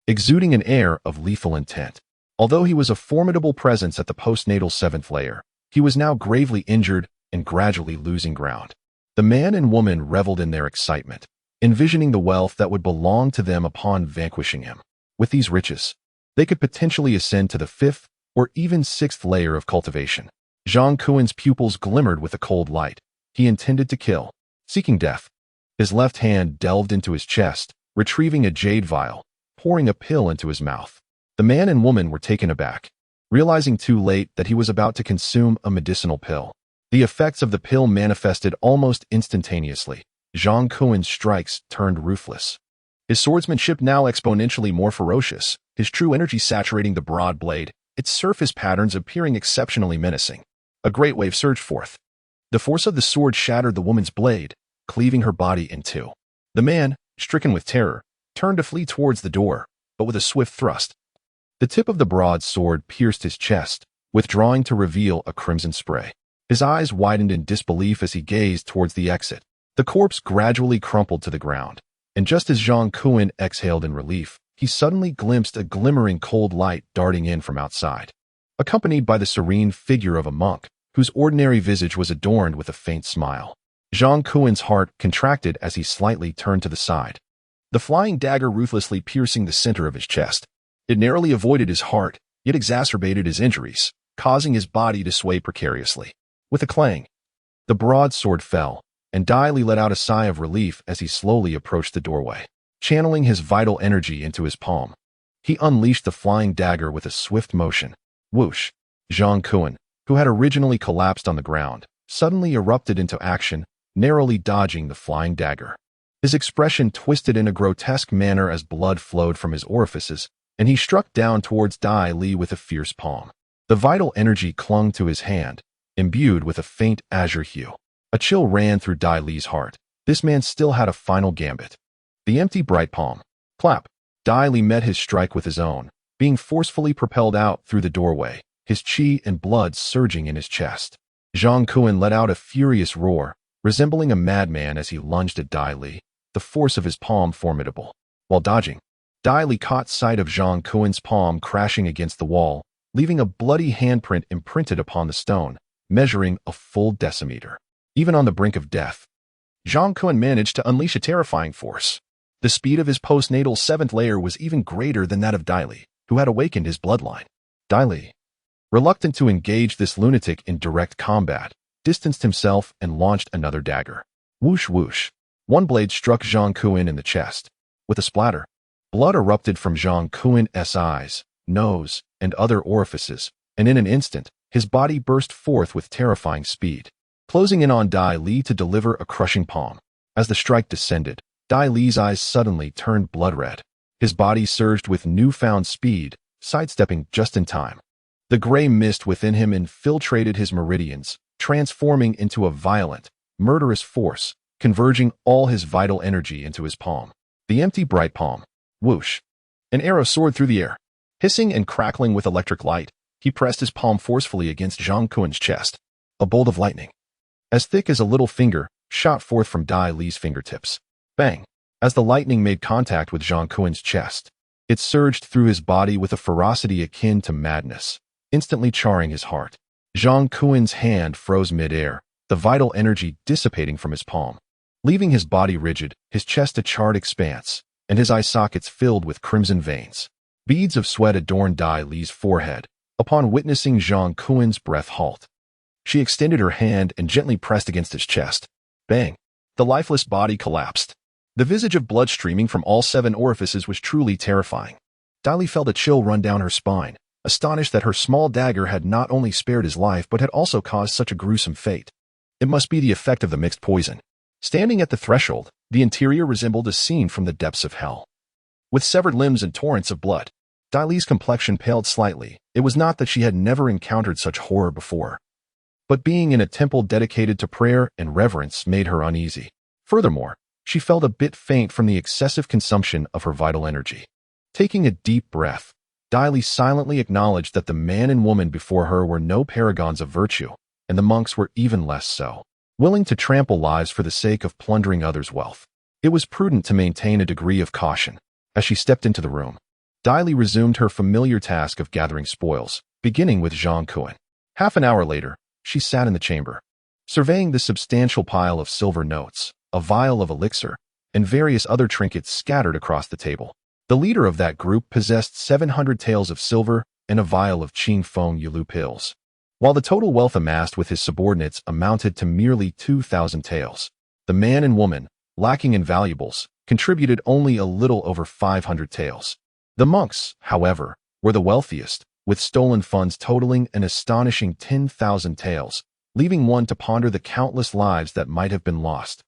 exuding an air of lethal intent. Although he was a formidable presence at the postnatal 7th layer, he was now gravely injured and gradually losing ground. The man and woman reveled in their excitement, envisioning the wealth that would belong to them upon vanquishing him. With these riches, they could potentially ascend to the 5th or even 6th layer of cultivation. Zhang Kun's pupils glimmered with a cold light. He intended to kill, seeking death. His left hand delved into his chest, retrieving a jade vial, pouring a pill into his mouth. The man and woman were taken aback, realizing too late that he was about to consume a medicinal pill. The effects of the pill manifested almost instantaneously. Zhang Kun's strikes turned ruthless, his swordsmanship now exponentially more ferocious, his true energy saturating the broad blade, its surface patterns appearing exceptionally menacing. A great wave surged forth. The force of the sword shattered the woman's blade, cleaving her body in 2. The man, stricken with terror, turned to flee towards the door, but with a swift thrust, the tip of the broad sword pierced his chest, withdrawing to reveal a crimson spray. His eyes widened in disbelief as he gazed towards the exit. The corpse gradually crumpled to the ground, and just as Zhang Kun exhaled in relief, he suddenly glimpsed a glimmering cold light darting in from outside, accompanied by the serene figure of a monk, whose ordinary visage was adorned with a faint smile. Zhang Kun's heart contracted as he slightly turned to the side, the flying dagger ruthlessly piercing the center of his chest. It narrowly avoided his heart, yet exacerbated his injuries, causing his body to sway precariously. With a clang, the broadsword fell, and Diley let out a sigh of relief as he slowly approached the doorway, channeling his vital energy into his palm. He unleashed the flying dagger with a swift motion. Whoosh! Zhang Kuan, who had originally collapsed on the ground, suddenly erupted into action, narrowly dodging the flying dagger. His expression twisted in a grotesque manner as blood flowed from his orifices, and he struck down towards Dai Li with a fierce palm. The vital energy clung to his hand, imbued with a faint azure hue. A chill ran through Dai Li's heart. This man still had a final gambit. The empty bright palm. Clap. Dai Li met his strike with his own, being forcefully propelled out through the doorway, his chi and blood surging in his chest. Zhang Kuan let out a furious roar, resembling a madman as he lunged at Dai Li, the force of his palm formidable. While dodging, Dai Li caught sight of Zhang Kuan's palm crashing against the wall, leaving a bloody handprint imprinted upon the stone, measuring a full decimeter. Even on the brink of death, Zhang Kuan managed to unleash a terrifying force. The speed of his postnatal seventh layer was even greater than that of Dai Li, who had awakened his bloodline. Dai Li, reluctant to engage this lunatic in direct combat, distanced himself and launched another dagger. Whoosh whoosh. One blade struck Zhang Kuan in the chest. With a splatter, blood erupted from Zhang Kuan's eyes, nose, and other orifices, and in an instant, his body burst forth with terrifying speed, closing in on Dai Li to deliver a crushing palm. As the strike descended, Dai Li's eyes suddenly turned blood red. His body surged with newfound speed, sidestepping just in time. The gray mist within him infiltrated his meridians, transforming into a violent, murderous force, converging all his vital energy into his palm. The empty bright palm. Whoosh. An arrow soared through the air. Hissing and crackling with electric light, he pressed his palm forcefully against Zhang Kuan's chest. A bolt of lightning, as thick as a little finger, shot forth from Dai Li's fingertips. Bang! As the lightning made contact with Zhang Kuan's chest, it surged through his body with a ferocity akin to madness, instantly charring his heart. Zhang Kuan's hand froze mid-air, the vital energy dissipating from his palm, leaving his body rigid, his chest a charred expanse, and his eye sockets filled with crimson veins. Beads of sweat adorned Dai Li's forehead, upon witnessing Zhang Kuan's breath halt. She extended her hand and gently pressed against his chest. Bang! The lifeless body collapsed. The visage of blood streaming from all 7 orifices was truly terrifying. Dai Li felt a chill run down her spine, astonished that her small dagger had not only spared his life but had also caused such a gruesome fate. It must be the effect of the mixed poison. Standing at the threshold, the interior resembled a scene from the depths of hell. With severed limbs and torrents of blood, Dai Li's complexion paled slightly. It was not that she had never encountered such horror before, but being in a temple dedicated to prayer and reverence made her uneasy. Furthermore, she felt a bit faint from the excessive consumption of her vital energy. Taking a deep breath, Dai Li silently acknowledged that the man and woman before her were no paragons of virtue, and the monks were even less so, willing to trample lives for the sake of plundering others' wealth. It was prudent to maintain a degree of caution. As she stepped into the room, Dai Li resumed her familiar task of gathering spoils, beginning with Zhang Kuan. Half an hour later, she sat in the chamber, surveying the substantial pile of silver notes, a vial of elixir, and various other trinkets scattered across the table. The leader of that group possessed 700 taels of silver and a vial of Qing Feng Yulu pills, while the total wealth amassed with his subordinates amounted to merely 2,000 taels. The man and woman, lacking in valuables, contributed only a little over 500 taels. The monks, however, were the wealthiest, with stolen funds totaling an astonishing 10,000 taels, leaving one to ponder the countless lives that might have been lost.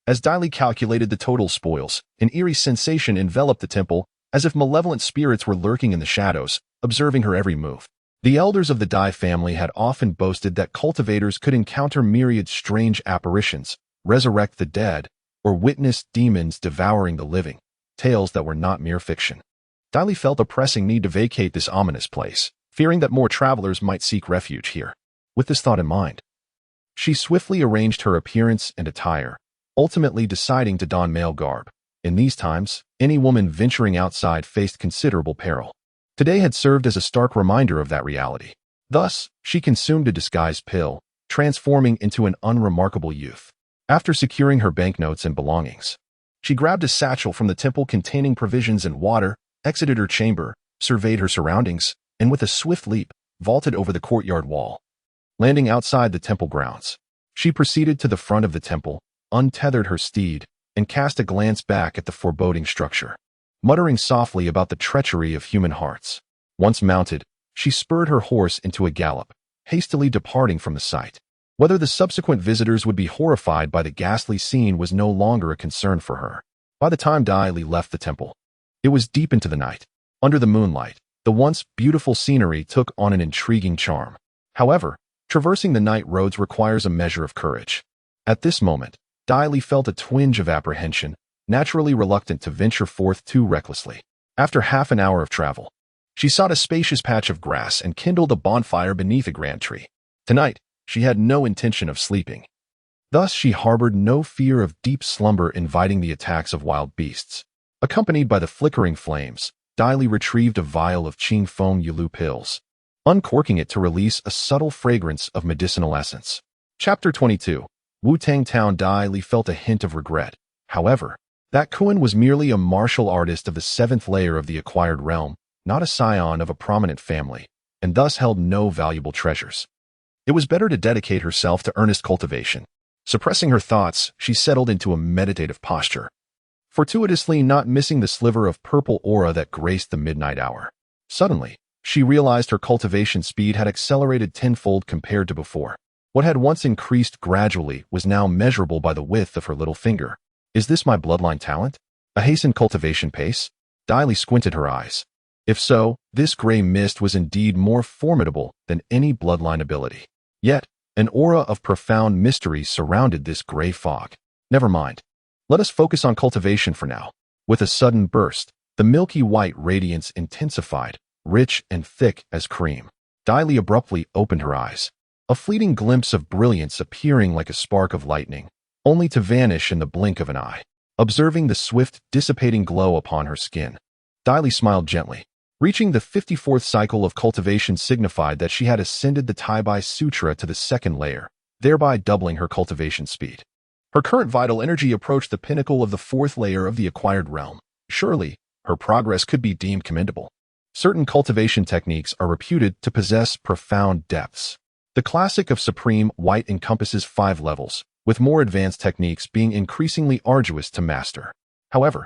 As Dai Li calculated the total spoils, an eerie sensation enveloped the temple, as if malevolent spirits were lurking in the shadows, observing her every move. The elders of the Dai family had often boasted that cultivators could encounter myriad strange apparitions, resurrect the dead, or witness demons devouring the living, tales that were not mere fiction. Dai Li felt a pressing need to vacate this ominous place, fearing that more travelers might seek refuge here. With this thought in mind, she swiftly arranged her appearance and attire, ultimately deciding to don male garb. In these times, any woman venturing outside faced considerable peril. Today had served as a stark reminder of that reality. Thus, she consumed a disguise pill, transforming into an unremarkable youth. After securing her banknotes and belongings, she grabbed a satchel from the temple containing provisions and water, exited her chamber, surveyed her surroundings, and with a swift leap, vaulted over the courtyard wall. Landing outside the temple grounds, she proceeded to the front of the temple, untethered her steed, and cast a glance back at the foreboding structure, muttering softly about the treachery of human hearts. Once mounted, She spurred her horse into a gallop, hastily departing from the site. Whether the subsequent visitors would be horrified by the ghastly scene was no longer a concern for her. By the time Dai Li left the temple, it was deep into the night. Under the moonlight, the once beautiful scenery took on an intriguing charm. However, traversing the night roads requires a measure of courage. At this moment, Dai Li felt a twinge of apprehension, naturally reluctant to venture forth too recklessly. After half an hour of travel, she sought a spacious patch of grass and kindled a bonfire beneath a grand tree. Tonight, she had no intention of sleeping. Thus, she harbored no fear of deep slumber inviting the attacks of wild beasts. Accompanied by the flickering flames, Dai Li retrieved a vial of Qing Feng Yulu pills, uncorking it to release a subtle fragrance of medicinal essence. Chapter 22. Wu-Tang Town. Dai Li felt a hint of regret. However, that Kuan was merely a martial artist of the 7th layer of the acquired realm, not a scion of a prominent family, and thus held no valuable treasures. It was better to dedicate herself to earnest cultivation. Suppressing her thoughts, she settled into a meditative posture, fortuitously not missing the sliver of purple aura that graced the midnight hour. Suddenly, she realized her cultivation speed had accelerated tenfold compared to before. What had once increased gradually was now measurable by the width of her little finger. Is this my bloodline talent? A hastened cultivation pace? Dai Li squinted her eyes. If so, this gray mist was indeed more formidable than any bloodline ability. Yet, an aura of profound mystery surrounded this gray fog. Never mind. Let us focus on cultivation for now. With a sudden burst, the milky white radiance intensified, rich and thick as cream. Dai Li abruptly opened her eyes, a fleeting glimpse of brilliance appearing like a spark of lightning, only to vanish in the blink of an eye. Observing the swift, dissipating glow upon her skin, Dai Li smiled gently. Reaching the 54th cycle of cultivation signified that she had ascended the Taibai Sutra to the 2nd layer, thereby doubling her cultivation speed. Her current vital energy approached the pinnacle of the 4th layer of the acquired realm. Surely, her progress could be deemed commendable. Certain cultivation techniques are reputed to possess profound depths. The classic of Supreme White encompasses 5 levels, with more advanced techniques being increasingly arduous to master. However,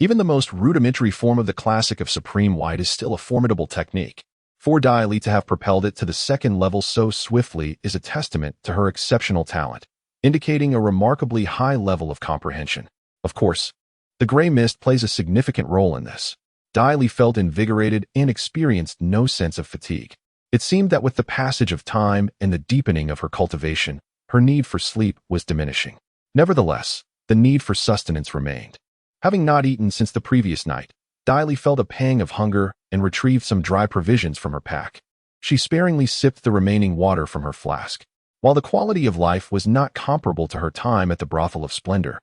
even the most rudimentary form of the classic of Supreme White is still a formidable technique. For Dai Li to have propelled it to the 2nd level so swiftly is a testament to her exceptional talent, indicating a remarkably high level of comprehension. Of course, the gray mist plays a significant role in this. Dai Li felt invigorated and experienced no sense of fatigue. It seemed that with the passage of time and the deepening of her cultivation, her need for sleep was diminishing. Nevertheless, the need for sustenance remained. Having not eaten since the previous night, Dai Li felt a pang of hunger and retrieved some dry provisions from her pack. She sparingly sipped the remaining water from her flask. While the quality of life was not comparable to her time at the brothel of splendor,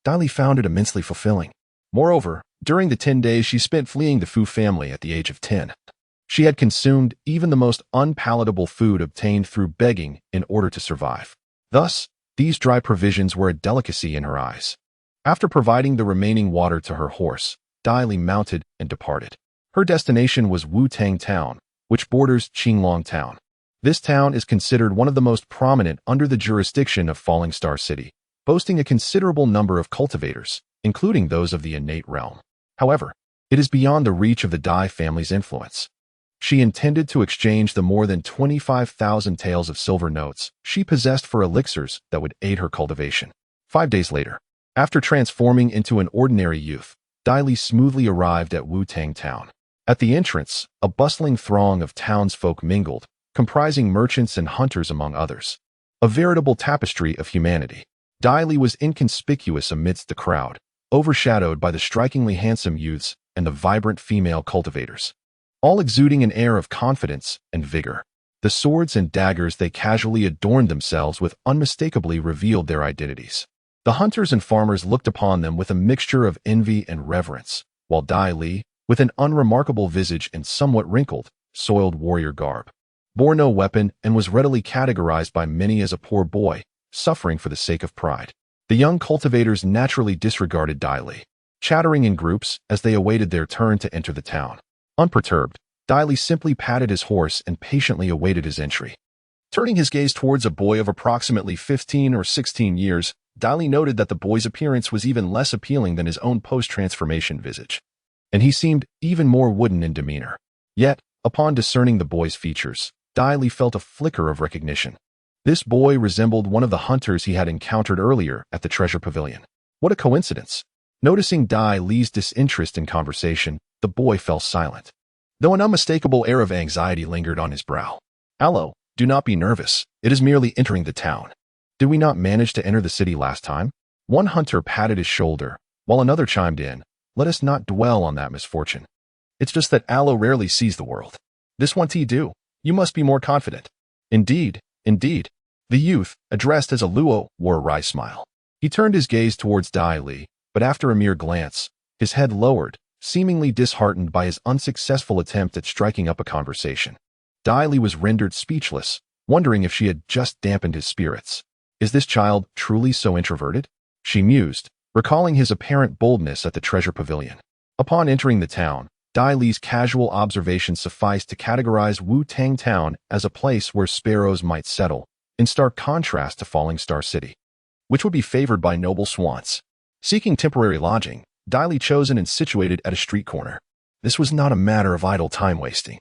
Dai Li found it immensely fulfilling. Moreover, during the 10 days she spent fleeing the Fu family at the age of 10, she had consumed even the most unpalatable food obtained through begging in order to survive. Thus, these dry provisions were a delicacy in her eyes. After providing the remaining water to her horse, Dai Li mounted and departed. Her destination was Wu-Tang Town, which borders Qinglong Town. This town is considered one of the most prominent under the jurisdiction of Falling Star City, boasting a considerable number of cultivators, including those of the innate realm. However, it is beyond the reach of the Dai family's influence. She intended to exchange the more than 25,000 taels of silver notes she possessed for elixirs that would aid her cultivation. 5 days later, after transforming into an ordinary youth, Dai Li smoothly arrived at Wu-Tang Town. At the entrance, a bustling throng of townsfolk mingled, comprising merchants and hunters among others. A veritable tapestry of humanity. Dai Li was inconspicuous amidst the crowd, overshadowed by the strikingly handsome youths and the vibrant female cultivators, all exuding an air of confidence and vigor. The swords and daggers they casually adorned themselves with unmistakably revealed their identities. The hunters and farmers looked upon them with a mixture of envy and reverence, while Dai Li, with an unremarkable visage and somewhat wrinkled, soiled warrior garb, bore no weapon and was readily categorized by many as a poor boy, suffering for the sake of pride. The young cultivators naturally disregarded Dai Li, chattering in groups as they awaited their turn to enter the town. Unperturbed, Dai Li simply patted his horse and patiently awaited his entry. Turning his gaze towards a boy of approximately 15 or 16 years, Dai Li noted that the boy's appearance was even less appealing than his own post-transformation visage, and he seemed even more wooden in demeanor. Yet, Upon discerning the boy's features, Dai Li felt a flicker of recognition. This boy resembled one of the hunters he had encountered earlier at the treasure pavilion. What a coincidence! Noticing Dai Li's disinterest in conversation, the boy fell silent, though an unmistakable air of anxiety lingered on his brow. "Allo, do not be nervous. It is merely entering the town. Did we not manage to enter the city last time?" One hunter patted his shoulder, while another chimed in, "Let us not dwell on that misfortune. It's just that Allo rarely sees the world. This one he do. You must be more confident." "Indeed, indeed." The youth, addressed as a Luo, wore a wry smile. He turned his gaze towards Dai Li, but after a mere glance, his head lowered, seemingly disheartened by his unsuccessful attempt at striking up a conversation. Dai Li was rendered speechless, wondering if she had just dampened his spirits. Is this child truly so introverted? She mused, recalling his apparent boldness at the treasure pavilion. Upon entering the town, Dai Li's casual observation sufficed to categorize Wu-Tang Town as a place where sparrows might settle, in stark contrast to Falling Star City, which would be favored by noble swans. Seeking temporary lodging, Dai Li chosen and situated at a street corner. This was not a matter of idle time wasting.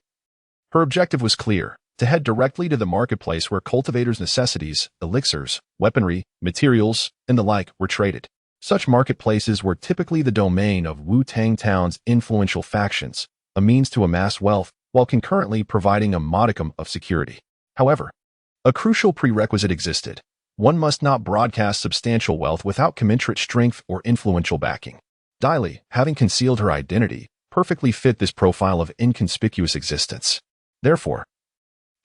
Her objective was clear, to head directly to the marketplace where cultivators' necessities, elixirs, weaponry, materials, and the like were traded. Such marketplaces were typically the domain of Wu-Tang Town's influential factions, a means to amass wealth while concurrently providing a modicum of security. However, a crucial prerequisite existed. One must not broadcast substantial wealth without commensurate strength or influential backing. Dai Li, having concealed her identity, perfectly fit this profile of inconspicuous existence. Therefore,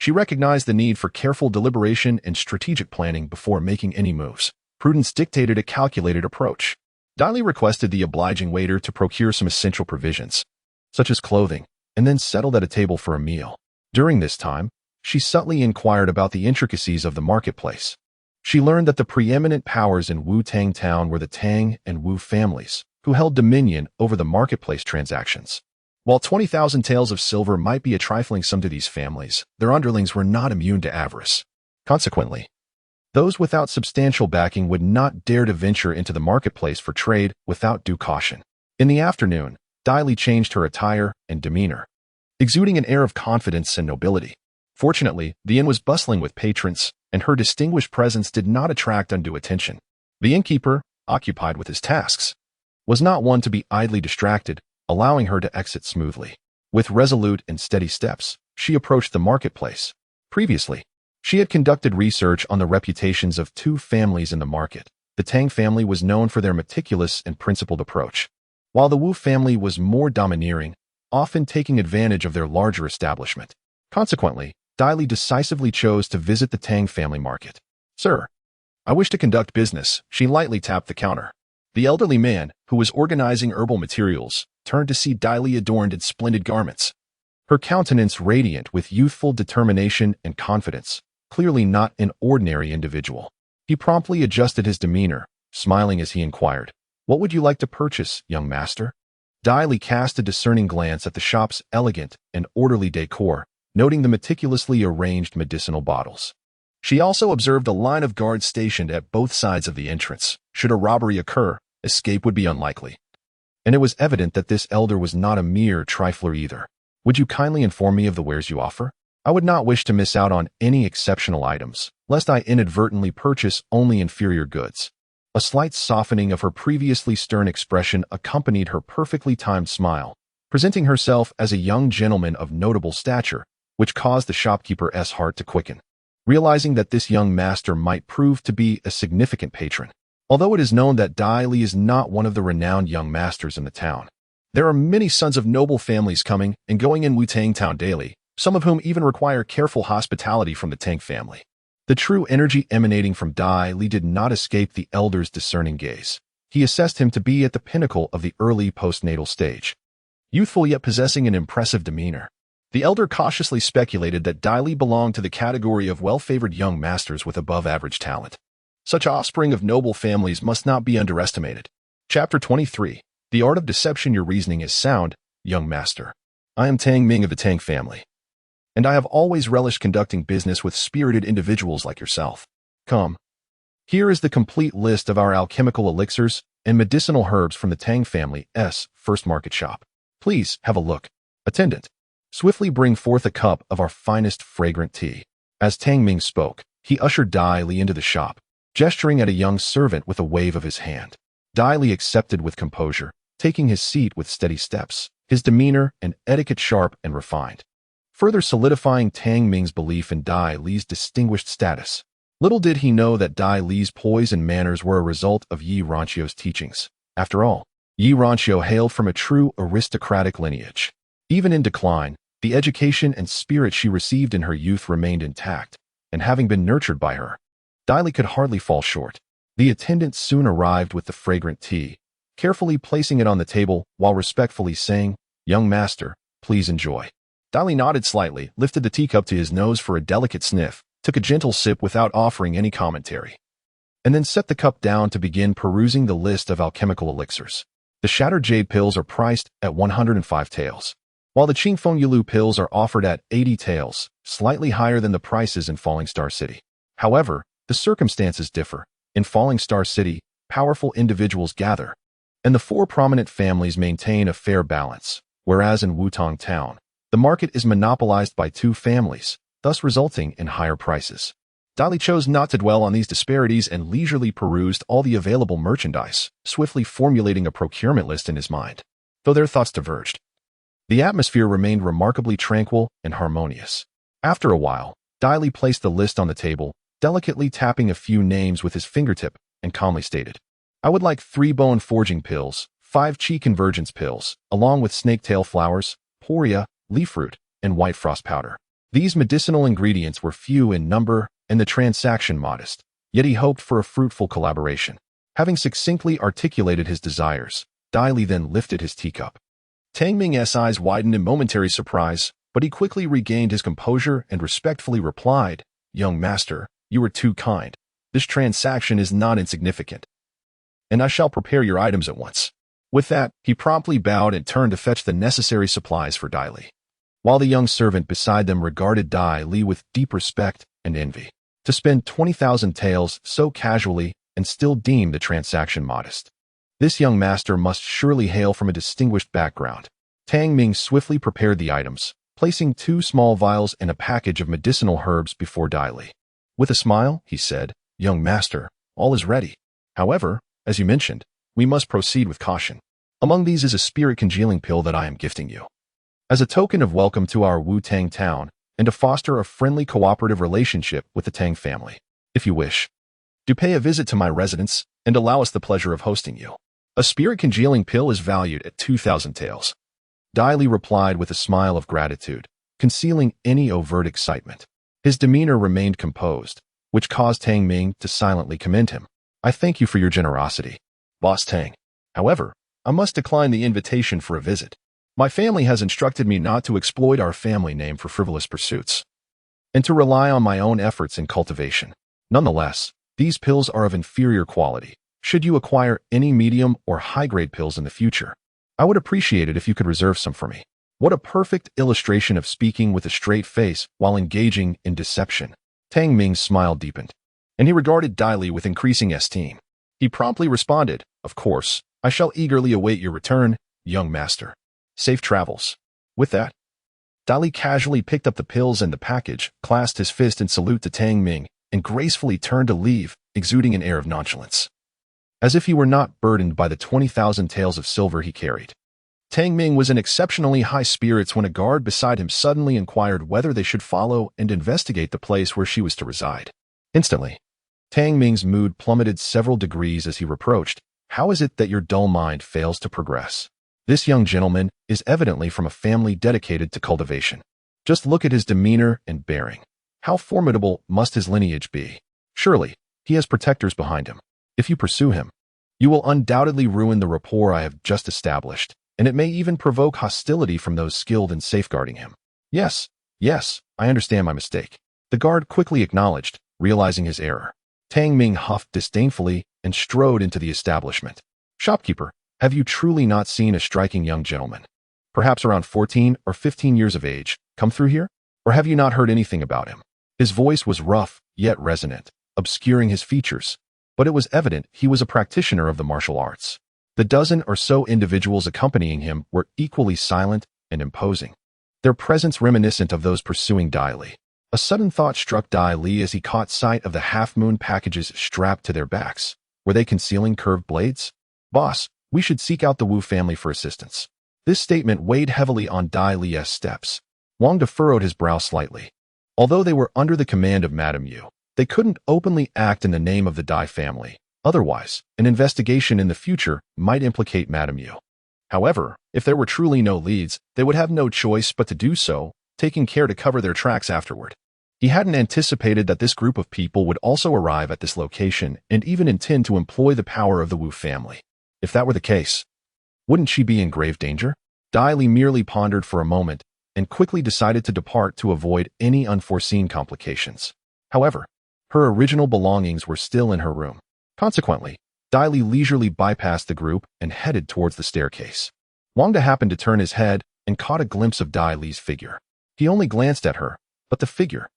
she recognized the need for careful deliberation and strategic planning before making any moves. Prudence dictated a calculated approach. Dai Li requested the obliging waiter to procure some essential provisions, such as clothing, and then settled at a table for a meal. During this time, she subtly inquired about the intricacies of the marketplace. She learned that the preeminent powers in Wu-Tang Town were the Tang and Wu families, who held dominion over the marketplace transactions. While 20,000 taels of silver might be a trifling sum to these families, their underlings were not immune to avarice. Consequently, those without substantial backing would not dare to venture into the marketplace for trade without due caution. In the afternoon, Dai Li changed her attire and demeanor, exuding an air of confidence and nobility. Fortunately, the inn was bustling with patrons, and her distinguished presence did not attract undue attention. The innkeeper, occupied with his tasks, was not one to be idly distracted, allowing her to exit smoothly. With resolute and steady steps, she approached the marketplace. Previously, she had conducted research on the reputations of two families in the market. The Tang family was known for their meticulous and principled approach, while the Wu family was more domineering, often taking advantage of their larger establishment. Consequently, Dai Li decisively chose to visit the Tang family market. "Sir, I wish to conduct business." She lightly tapped the counter. The elderly man, who was organizing herbal materials, turned to see Dai Li adorned in splendid garments, her countenance radiant with youthful determination and confidence, clearly not an ordinary individual. He promptly adjusted his demeanor, smiling as he inquired, "What would you like to purchase, young master?" Dai Li cast a discerning glance at the shop's elegant and orderly decor, noting the meticulously arranged medicinal bottles. She also observed a line of guards stationed at both sides of the entrance. Should a robbery occur, escape would be unlikely. And it was evident that this elder was not a mere trifler either. "Would you kindly inform me of the wares you offer? I would not wish to miss out on any exceptional items, lest I inadvertently purchase only inferior goods." A slight softening of her previously stern expression accompanied her perfectly timed smile, presenting herself as a young gentleman of notable stature, which caused the shopkeeper's heart to quicken, realizing that this young master might prove to be a significant patron. Although it is known that Dai Li is not one of the renowned young masters in the town, there are many sons of noble families coming and going in Wu-Tang Town daily, some of whom even require careful hospitality from the Tang family. The true energy emanating from Dai Li did not escape the elder's discerning gaze. He assessed him to be at the pinnacle of the early postnatal stage, youthful yet possessing an impressive demeanor. The elder cautiously speculated that Dai Li belonged to the category of well-favored young masters with above-average talent. Such offspring of noble families must not be underestimated. Chapter 23. The Art of Deception. Your reasoning is sound, young master. I am Tang Ming of the Tang family, and I have always relished conducting business with spirited individuals like yourself. Come. Here is the complete list of our alchemical elixirs and medicinal herbs from the Tang family's first market shop. Please have a look. Attendant. Swiftly bring forth a cup of our finest fragrant tea. As Tang Ming spoke, he ushered Dai Li into the shop, gesturing at a young servant with a wave of his hand. Dai Li accepted with composure, taking his seat with steady steps, his demeanor and etiquette sharp and refined, further solidifying Tang Ming's belief in Dai Li's distinguished status. Little did he know that Dai Li's poise and manners were a result of Yi Ranchio's teachings. After all, Yi Ranchio hailed from a true aristocratic lineage. Even in decline, the education and spirit she received in her youth remained intact, and having been nurtured by her, Dai Li could hardly fall short. The attendant soon arrived with the fragrant tea, carefully placing it on the table while respectfully saying, "Young master, please enjoy." Dai Li nodded slightly, lifted the teacup to his nose for a delicate sniff, took a gentle sip without offering any commentary, and then set the cup down to begin perusing the list of alchemical elixirs. The Shattered Jade pills are priced at 105 taels, while the Qingfeng Yulu pills are offered at 80 taels, slightly higher than the prices in Falling Star City. However, the circumstances differ. In Falling Star City, powerful individuals gather, and the four prominent families maintain a fair balance, whereas in Wutong Town, the market is monopolized by two families, thus resulting in higher prices. Dai Li chose not to dwell on these disparities and leisurely perused all the available merchandise, swiftly formulating a procurement list in his mind. Though their thoughts diverged, the atmosphere remained remarkably tranquil and harmonious. After a while, Dai Li placed the list on the table, delicately tapping a few names with his fingertip, and calmly stated, "I would like 3 bone forging pills, 5 chi convergence pills, along with snaketail flowers, poria, leaf root, and white frost powder." These medicinal ingredients were few in number and the transaction modest, yet he hoped for a fruitful collaboration. Having succinctly articulated his desires, Dai Li then lifted his teacup. Tang Ming's eyes widened in momentary surprise, but he quickly regained his composure and respectfully replied, "Young master, you are too kind. This transaction is not insignificant, and I shall prepare your items at once." With that, he promptly bowed and turned to fetch the necessary supplies for Dai Li, while the young servant beside them regarded Dai Li with deep respect and envy. To spend 20,000 taels so casually and still deem the transaction modest, this young master must surely hail from a distinguished background. Tang Ming swiftly prepared the items, placing 2 small vials and a package of medicinal herbs before Dai Li. With a smile, he said, "Young master, all is ready. However, as you mentioned, we must proceed with caution. Among these is a spirit congealing pill that I am gifting you, as a token of welcome to our Wu Tang town and to foster a friendly cooperative relationship with the Tang family. If you wish, do pay a visit to my residence and allow us the pleasure of hosting you." A spirit congealing pill is valued at 2,000 taels. Dai Li replied with a smile of gratitude, concealing any overt excitement. His demeanor remained composed, which caused Tang Ming to silently commend him. "I thank you for your generosity, Boss Tang. However, I must decline the invitation for a visit. My family has instructed me not to exploit our family name for frivolous pursuits, and to rely on my own efforts in cultivation. Nonetheless, these pills are of inferior quality. Should you acquire any medium or high-grade pills in the future, I would appreciate it if you could reserve some for me." What a perfect illustration of speaking with a straight face while engaging in deception. Tang Ming's smile deepened, and he regarded Dai Li with increasing esteem. He promptly responded, "Of course, I shall eagerly await your return, young master. Safe travels." With that, Dai Li casually picked up the pills and the package, clasped his fist in salute to Tang Ming, and gracefully turned to leave, exuding an air of nonchalance, as if he were not burdened by the 20,000 taels of silver he carried. Tang Ming was in exceptionally high spirits when a guard beside him suddenly inquired whether they should follow and investigate the place where she was to reside. Instantly, Tang Ming's mood plummeted several degrees as he reproached, "How is it that your dull mind fails to progress? This young gentleman is evidently from a family dedicated to cultivation. Just look at his demeanor and bearing. How formidable must his lineage be? Surely, he has protectors behind him. If you pursue him, you will undoubtedly ruin the rapport I have just established, and it may even provoke hostility from those skilled in safeguarding him." Yes, I understand my mistake," the guard quickly acknowledged, realizing his error. Tang Ming huffed disdainfully and strode into the establishment. "Shopkeeper, have you truly not seen a striking young gentleman, perhaps around 14 or 15 years of age, come through here? Or have you not heard anything about him?" His voice was rough, yet resonant, obscuring his features, but it was evident he was a practitioner of the martial arts. The dozen or so individuals accompanying him were equally silent and imposing. their presence reminiscent of those pursuing Dai Li. A sudden thought struck Dai Li as he caught sight of the half-moon packages strapped to their backs. Were they concealing curved blades? Boss, we should seek out the Wu family for assistance. This statement weighed heavily on Dai Li's steps. Wang De furrowed his brow slightly. Although they were under the command of Madame Yu, they couldn't openly act in the name of the Dai family. Otherwise, an investigation in the future might implicate Madame Yu. However, if there were truly no leads, they would have no choice but to do so, taking care to cover their tracks afterward. He hadn't anticipated that this group of people would also arrive at this location and even intend to employ the power of the Wu family. If that were the case, wouldn't she be in grave danger? Dai Li merely pondered for a moment and quickly decided to depart to avoid any unforeseen complications. However, her original belongings were still in her room. Consequently, Dai Li leisurely bypassed the group and headed towards the staircase. Wang De happened to turn his head and caught a glimpse of Dai Li's figure. He only glanced at her, but the figure.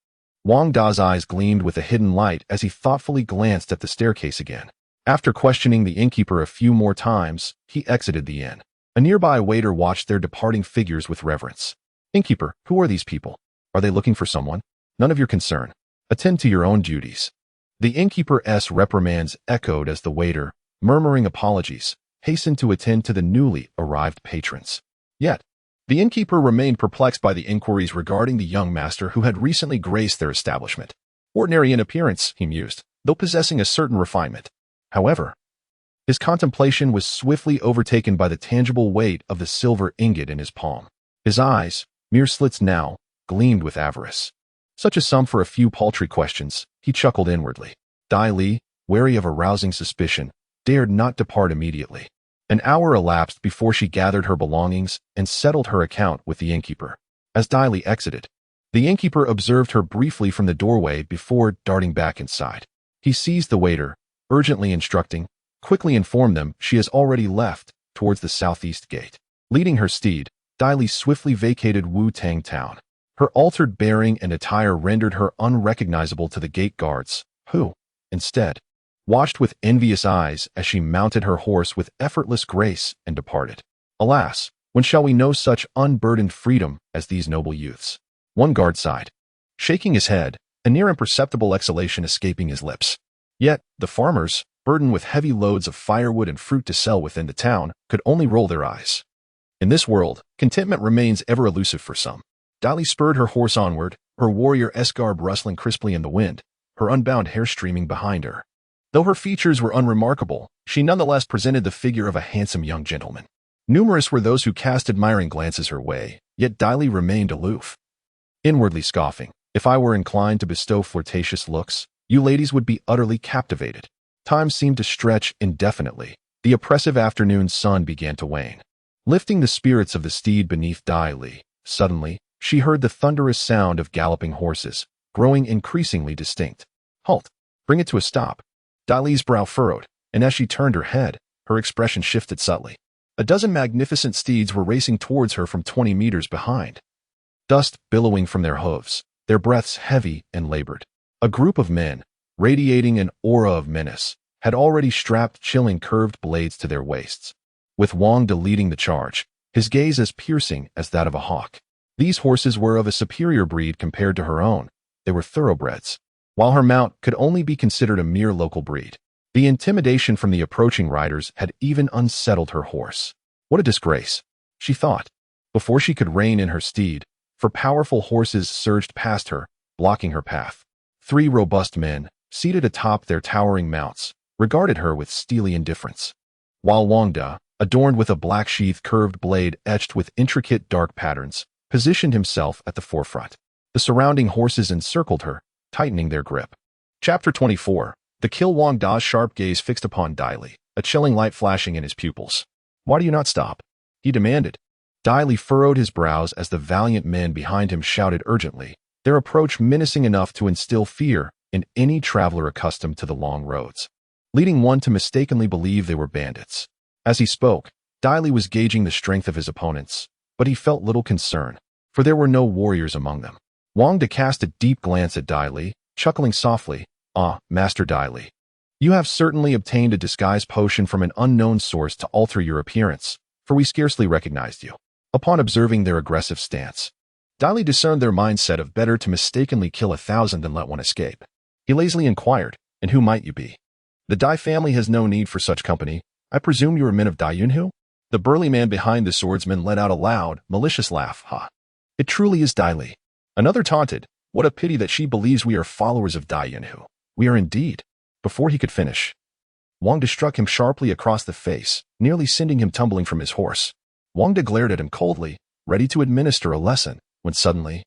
Wang Da's eyes gleamed with a hidden light as he thoughtfully glanced at the staircase again. After questioning the innkeeper a few more times, he exited the inn. A nearby waiter watched their departing figures with reverence. Innkeeper, who are these people? Are they looking for someone? None of your concern. Attend to your own duties. The innkeeper's reprimands echoed as the waiter, murmuring apologies, hastened to attend to the newly arrived patrons. Yet, the innkeeper remained perplexed by the inquiries regarding the young master who had recently graced their establishment. Ordinary in appearance, he mused, though possessing a certain refinement. However, his contemplation was swiftly overtaken by the tangible weight of the silver ingot in his palm. His eyes, mere slits now, gleamed with avarice. Such a sum for a few paltry questions, he chuckled inwardly. Dai Li, wary of arousing suspicion, dared not depart immediately. An hour elapsed before she gathered her belongings and settled her account with the innkeeper. As Dai Li exited, the innkeeper observed her briefly from the doorway before darting back inside. He seized the waiter, urgently instructing, quickly informed them she has already left towards the southeast gate. Leading her steed, Dai Li swiftly vacated Wu Tang town. Her altered bearing and attire rendered her unrecognizable to the gate guards, who, instead, watched with envious eyes as she mounted her horse with effortless grace and departed. Alas, when shall we know such unburdened freedom as these noble youths? One guard sighed, shaking his head, a near imperceptible exhalation escaping his lips. Yet, the farmers, burdened with heavy loads of firewood and fruit to sell within the town, could only roll their eyes. In this world, contentment remains ever elusive for some. Dai Li spurred her horse onward, her warrior-esque garb rustling crisply in the wind, her unbound hair streaming behind her. Though her features were unremarkable, she nonetheless presented the figure of a handsome young gentleman. Numerous were those who cast admiring glances her way, yet Dai Li remained aloof. Inwardly scoffing, if I were inclined to bestow flirtatious looks, you ladies would be utterly captivated. Time seemed to stretch indefinitely. The oppressive afternoon sun began to wane. Lifting the spirits of the steed beneath Dai Li, suddenly, she heard the thunderous sound of galloping horses, growing increasingly distinct. Halt! Bring it to a stop. Dai Li's brow furrowed, and as she turned her head, her expression shifted subtly. A dozen magnificent steeds were racing towards her from 20 meters behind. Dust billowing from their hooves, their breaths heavy and labored. A group of men, radiating an aura of menace, had already strapped chilling curved blades to their waists. With Wang De leading the charge, his gaze as piercing as that of a hawk. These horses were of a superior breed compared to her own. They were thoroughbreds, while her mount could only be considered a mere local breed. The intimidation from the approaching riders had even unsettled her horse. What a disgrace, she thought, before she could rein in her steed, for powerful horses surged past her, blocking her path. 3 robust men, seated atop their towering mounts, regarded her with steely indifference, while Wang De, adorned with a black-sheathed curved blade etched with intricate dark patterns, positioned himself at the forefront. The surrounding horses encircled her, tightening their grip. Chapter 24. The Kill. Wang Da's sharp gaze fixed upon Dai Li, a chilling light flashing in his pupils. Why do you not stop? He demanded. Dai Li furrowed his brows as the valiant men behind him shouted urgently, their approach menacing enough to instill fear in any traveler accustomed to the long roads, leading one to mistakenly believe they were bandits. As he spoke, Dai Li was gauging the strength of his opponents, but he felt little concern, for there were no warriors among them. Wang De cast a deep glance at Dai Li, chuckling softly, "Ah, Master Dai Li, you have certainly obtained a disguise potion from an unknown source to alter your appearance, for we scarcely recognized you." Upon observing their aggressive stance, Dai Li discerned their mindset of better to mistakenly kill 1,000 than let one escape. He lazily inquired, "And who might you be?" "The Dai family has no need for such company. I presume you are men of Dai Yunhu?" The burly man behind the swordsman let out a loud, malicious laugh. "Ha! It truly is Dai Li." Another taunted, "What a pity that she believes we are followers of Dai Yunhu. We are indeed." Before he could finish, Wang De struck him sharply across the face, nearly sending him tumbling from his horse. Wang De glared at him coldly, ready to administer a lesson, when suddenly,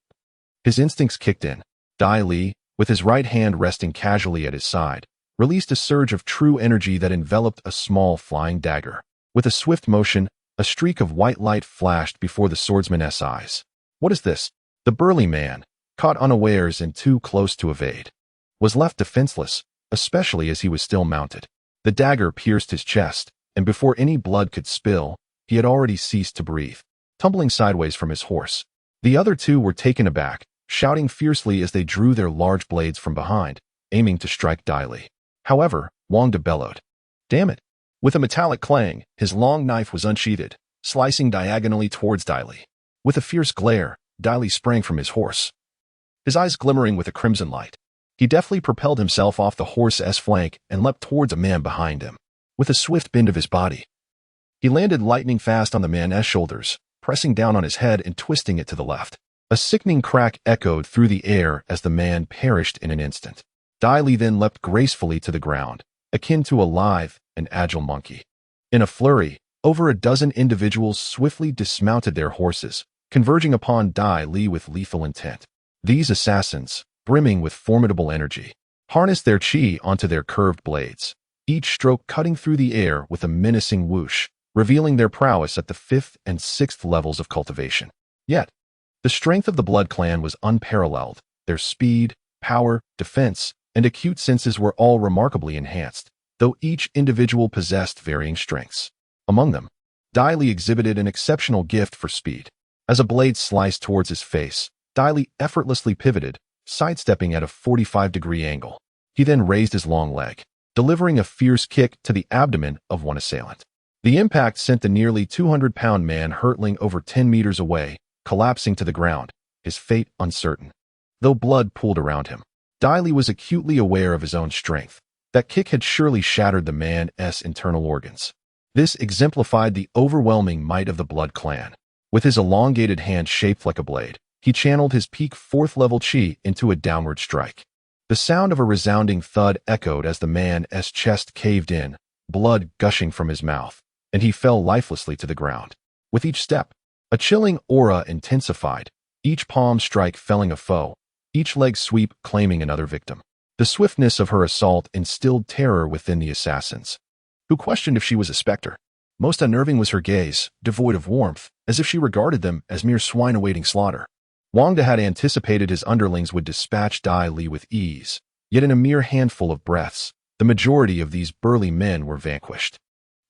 his instincts kicked in. Dai Li, with his right hand resting casually at his side, released a surge of true energy that enveloped a small flying dagger. With a swift motion, a streak of white light flashed before the swordsman's eyes. "What is this?" The burly man, caught unawares and too close to evade, was left defenseless, especially as he was still mounted. The dagger pierced his chest, and before any blood could spill, he had already ceased to breathe, tumbling sideways from his horse. The other two were taken aback, shouting fiercely as they drew their large blades from behind, aiming to strike Dai Li. However, Wang De bellowed, "Damn it!" With a metallic clang, his long knife was unsheathed, slicing diagonally towards Dai Li. With a fierce glare, Dai Li sprang from his horse, his eyes glimmering with a crimson light. He deftly propelled himself off the horse's flank and leapt towards a man behind him. With a swift bend of his body, he landed lightning fast on the man's shoulders, pressing down on his head and twisting it to the left. A sickening crack echoed through the air as the man perished in an instant. Dai Li then leapt gracefully to the ground, akin to a lithe and agile monkey. In a flurry, over a dozen individuals swiftly dismounted their horses, converging upon Dai Li with lethal intent. These assassins, brimming with formidable energy, harnessed their chi onto their curved blades, each stroke cutting through the air with a menacing whoosh, revealing their prowess at the 5th and 6th levels of cultivation. Yet, the strength of the Blood Clan was unparalleled. Their speed, power, defense, and acute senses were all remarkably enhanced, though each individual possessed varying strengths. Among them, Dai Li exhibited an exceptional gift for speed. As a blade sliced towards his face, Dai Li effortlessly pivoted, sidestepping at a 45-degree angle. He then raised his long leg, delivering a fierce kick to the abdomen of one assailant. The impact sent the nearly 200-pound man hurtling over 10 meters away, collapsing to the ground, his fate uncertain. Though blood pooled around him, Dai Li was acutely aware of his own strength. That kick had surely shattered the man's internal organs. This exemplified the overwhelming might of the Blood Clan. With his elongated hand shaped like a blade, he channeled his peak 4th-level chi into a downward strike. The sound of a resounding thud echoed as the man's chest caved in, blood gushing from his mouth, and he fell lifelessly to the ground. With each step, a chilling aura intensified, each palm strike felling a foe, each leg sweep claiming another victim. The swiftness of her assault instilled terror within the assassins, who questioned if she was a specter. Most unnerving was her gaze, devoid of warmth, as if she regarded them as mere swine awaiting slaughter. Wang De had anticipated his underlings would dispatch Dai Li with ease, yet in a mere handful of breaths, the majority of these burly men were vanquished.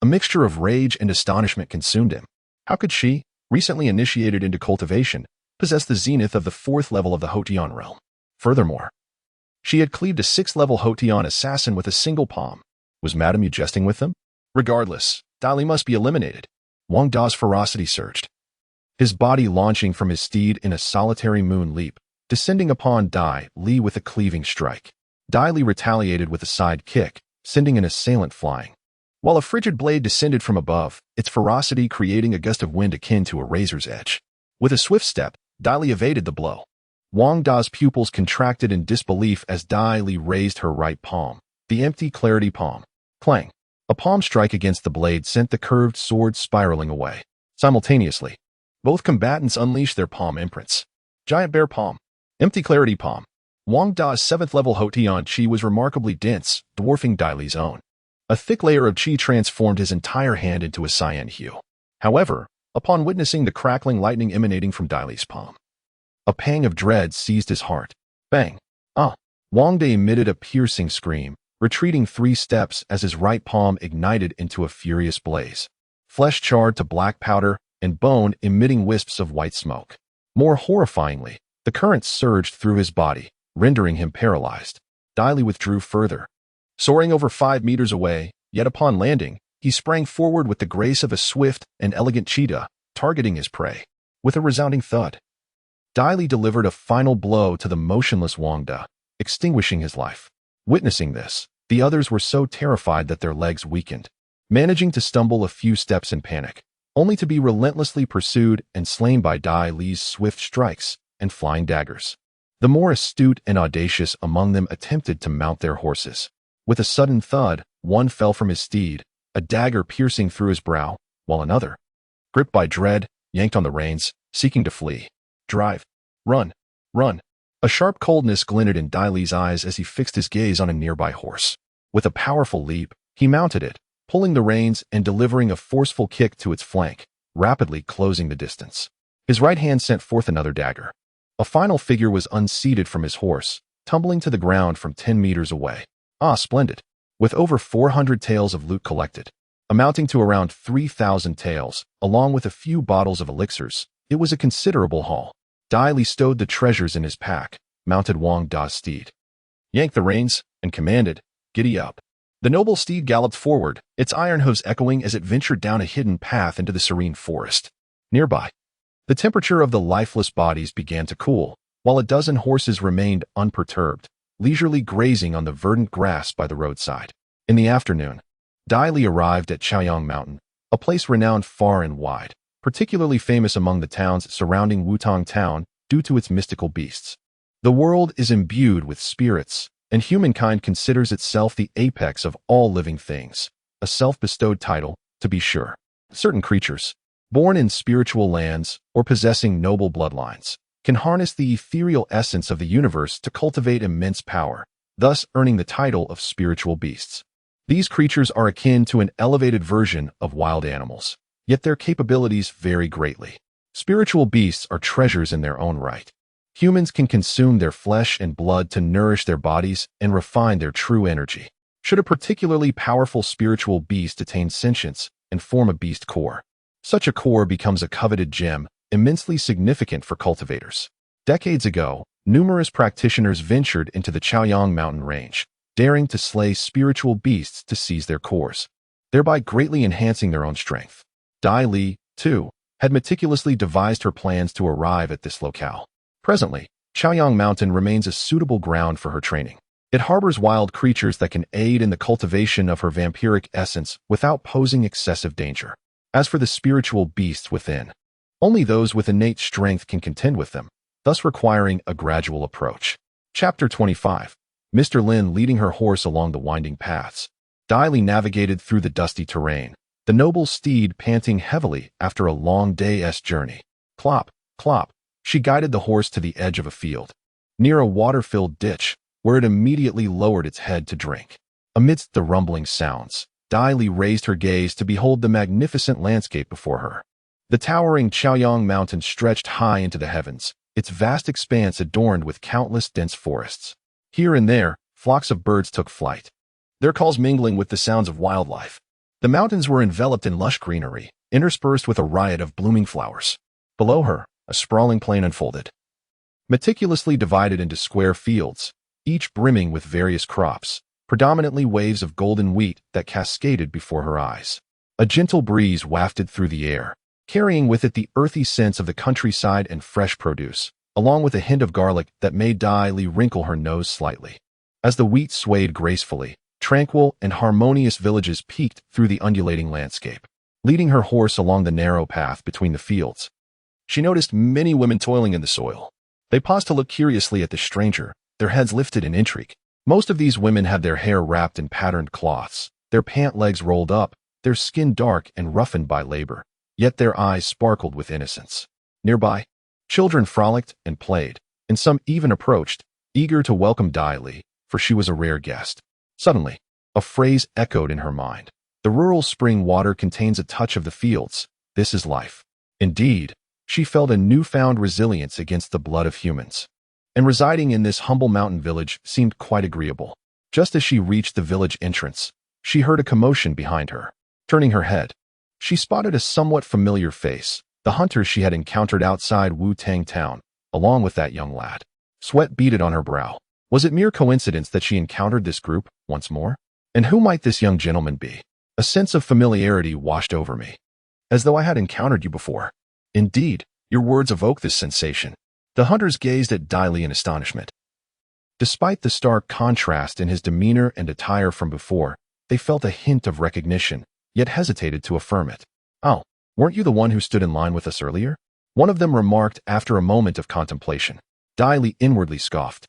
A mixture of rage and astonishment consumed him. How could she, recently initiated into cultivation, possess the zenith of the 4th level of the Hotian realm? Furthermore, she had cleaved a 6th-level Hotian assassin with a single palm. Was Madame Yu jesting with them? Regardless, Dai Li must be eliminated. Wang Da's ferocity surged, his body launching from his steed in a solitary moon leap, descending upon Dai Li with a cleaving strike. Dai Li retaliated with a side kick, sending an assailant flying, while a frigid blade descended from above, its ferocity creating a gust of wind akin to a razor's edge. With a swift step, Dai Li evaded the blow. Wang Da's pupils contracted in disbelief as Dai Li raised her right palm, the empty clarity palm. Clang! A palm strike against the blade sent the curved sword spiraling away. Simultaneously, both combatants unleashed their palm imprints. Giant bear palm, empty clarity palm. Wang Da's 7th-level Hotian chi was remarkably dense, dwarfing Dai Li's own. A thick layer of chi transformed his entire hand into a cyan hue. However, upon witnessing the crackling lightning emanating from Dai Li's palm, a pang of dread seized his heart. Bang! Ah! Wang De emitted a piercing scream, retreating 3 steps as his right palm ignited into a furious blaze. Flesh charred to black powder, and bone emitting wisps of white smoke. More horrifyingly, the currents surged through his body, rendering him paralyzed. Dai Li withdrew further, soaring over 5 meters away, yet upon landing, he sprang forward with the grace of a swift and elegant cheetah, targeting his prey. With a resounding thud, Dai Li delivered a final blow to the motionless Wang De, extinguishing his life. Witnessing this, the others were so terrified that their legs weakened, managing to stumble a few steps in panic, only to be relentlessly pursued and slain by Dai Li's swift strikes and flying daggers. The more astute and audacious among them attempted to mount their horses. With a sudden thud, one fell from his steed, a dagger piercing through his brow, while another, gripped by dread, yanked on the reins, seeking to flee. Drive. Run. Run. A sharp coldness glinted in Dai Li's eyes as he fixed his gaze on a nearby horse. With a powerful leap, he mounted it, pulling the reins and delivering a forceful kick to its flank, rapidly closing the distance. His right hand sent forth another dagger. A final figure was unseated from his horse, tumbling to the ground from 10 meters away. Ah, splendid. With over 400 taels of loot collected, amounting to around 3,000 taels, along with a few bottles of elixirs, it was a considerable haul. Dai Li stowed the treasures in his pack, mounted Wang Da's steed, yanked the reins, and commanded, "Giddy up." The noble steed galloped forward, its iron hooves echoing as it ventured down a hidden path into the serene forest. Nearby, the temperature of the lifeless bodies began to cool, while a dozen horses remained unperturbed, leisurely grazing on the verdant grass by the roadside. In the afternoon, Dai Li arrived at Chaoyang Mountain, a place renowned far and wide, particularly famous among the towns surrounding Wutong Town due to its mystical beasts. The world is imbued with spirits, and humankind considers itself the apex of all living things, a self-bestowed title, to be sure. Certain creatures, born in spiritual lands or possessing noble bloodlines, can harness the ethereal essence of the universe to cultivate immense power, thus earning the title of spiritual beasts. These creatures are akin to an elevated version of wild animals, yet their capabilities vary greatly. Spiritual beasts are treasures in their own right. Humans can consume their flesh and blood to nourish their bodies and refine their true energy. Should a particularly powerful spiritual beast attain sentience and form a beast core, such a core becomes a coveted gem, immensely significant for cultivators. Decades ago, numerous practitioners ventured into the Chaoyang mountain range, daring to slay spiritual beasts to seize their cores, thereby greatly enhancing their own strength. Dai Li, too, had meticulously devised her plans to arrive at this locale. Presently, Chaoyang Mountain remains a suitable ground for her training. It harbors wild creatures that can aid in the cultivation of her vampiric essence without posing excessive danger. As for the spiritual beasts within, only those with innate strength can contend with them, thus requiring a gradual approach. Chapter 25. Mr. Lin leading her horse along the winding paths. Dai Li navigated through the dusty terrain, the noble steed panting heavily after a long day's journey. Clop, clop, she guided the horse to the edge of a field, near a water-filled ditch, where it immediately lowered its head to drink. Amidst the rumbling sounds, Dai Li raised her gaze to behold the magnificent landscape before her. The towering Chaoyang Mountain stretched high into the heavens, its vast expanse adorned with countless dense forests. Here and there, flocks of birds took flight, their calls mingling with the sounds of wildlife. The mountains were enveloped in lush greenery, interspersed with a riot of blooming flowers. Below her, a sprawling plain unfolded, meticulously divided into square fields, each brimming with various crops, predominantly waves of golden wheat that cascaded before her eyes. A gentle breeze wafted through the air, carrying with it the earthy scents of the countryside and fresh produce, along with a hint of garlic that made Dai Li wrinkle her nose slightly. As the wheat swayed gracefully, tranquil and harmonious villages peeked through the undulating landscape. Leading her horse along the narrow path between the fields, she noticed many women toiling in the soil. They paused to look curiously at the stranger, their heads lifted in intrigue. Most of these women had their hair wrapped in patterned cloths, their pant legs rolled up, their skin dark and roughened by labor, yet their eyes sparkled with innocence. Nearby, children frolicked and played, and some even approached, eager to welcome Dai Li, for she was a rare guest. Suddenly, a phrase echoed in her mind. The rural spring water contains a touch of the fields. This is life. Indeed, she felt a newfound resilience against the blood of humans. And residing in this humble mountain village seemed quite agreeable. Just as she reached the village entrance, she heard a commotion behind her. Turning her head, she spotted a somewhat familiar face, the hunter she had encountered outside Wu-Tang Town, along with that young lad. Sweat beaded on her brow. Was it mere coincidence that she encountered this group once more? And who might this young gentleman be? A sense of familiarity washed over me, as though I had encountered you before. Indeed, your words evoke this sensation. The hunters gazed at Dai Li in astonishment. Despite the stark contrast in his demeanor and attire from before, they felt a hint of recognition, yet hesitated to affirm it. "Oh, weren't you the one who stood in line with us earlier?" one of them remarked after a moment of contemplation. Dai Li inwardly scoffed.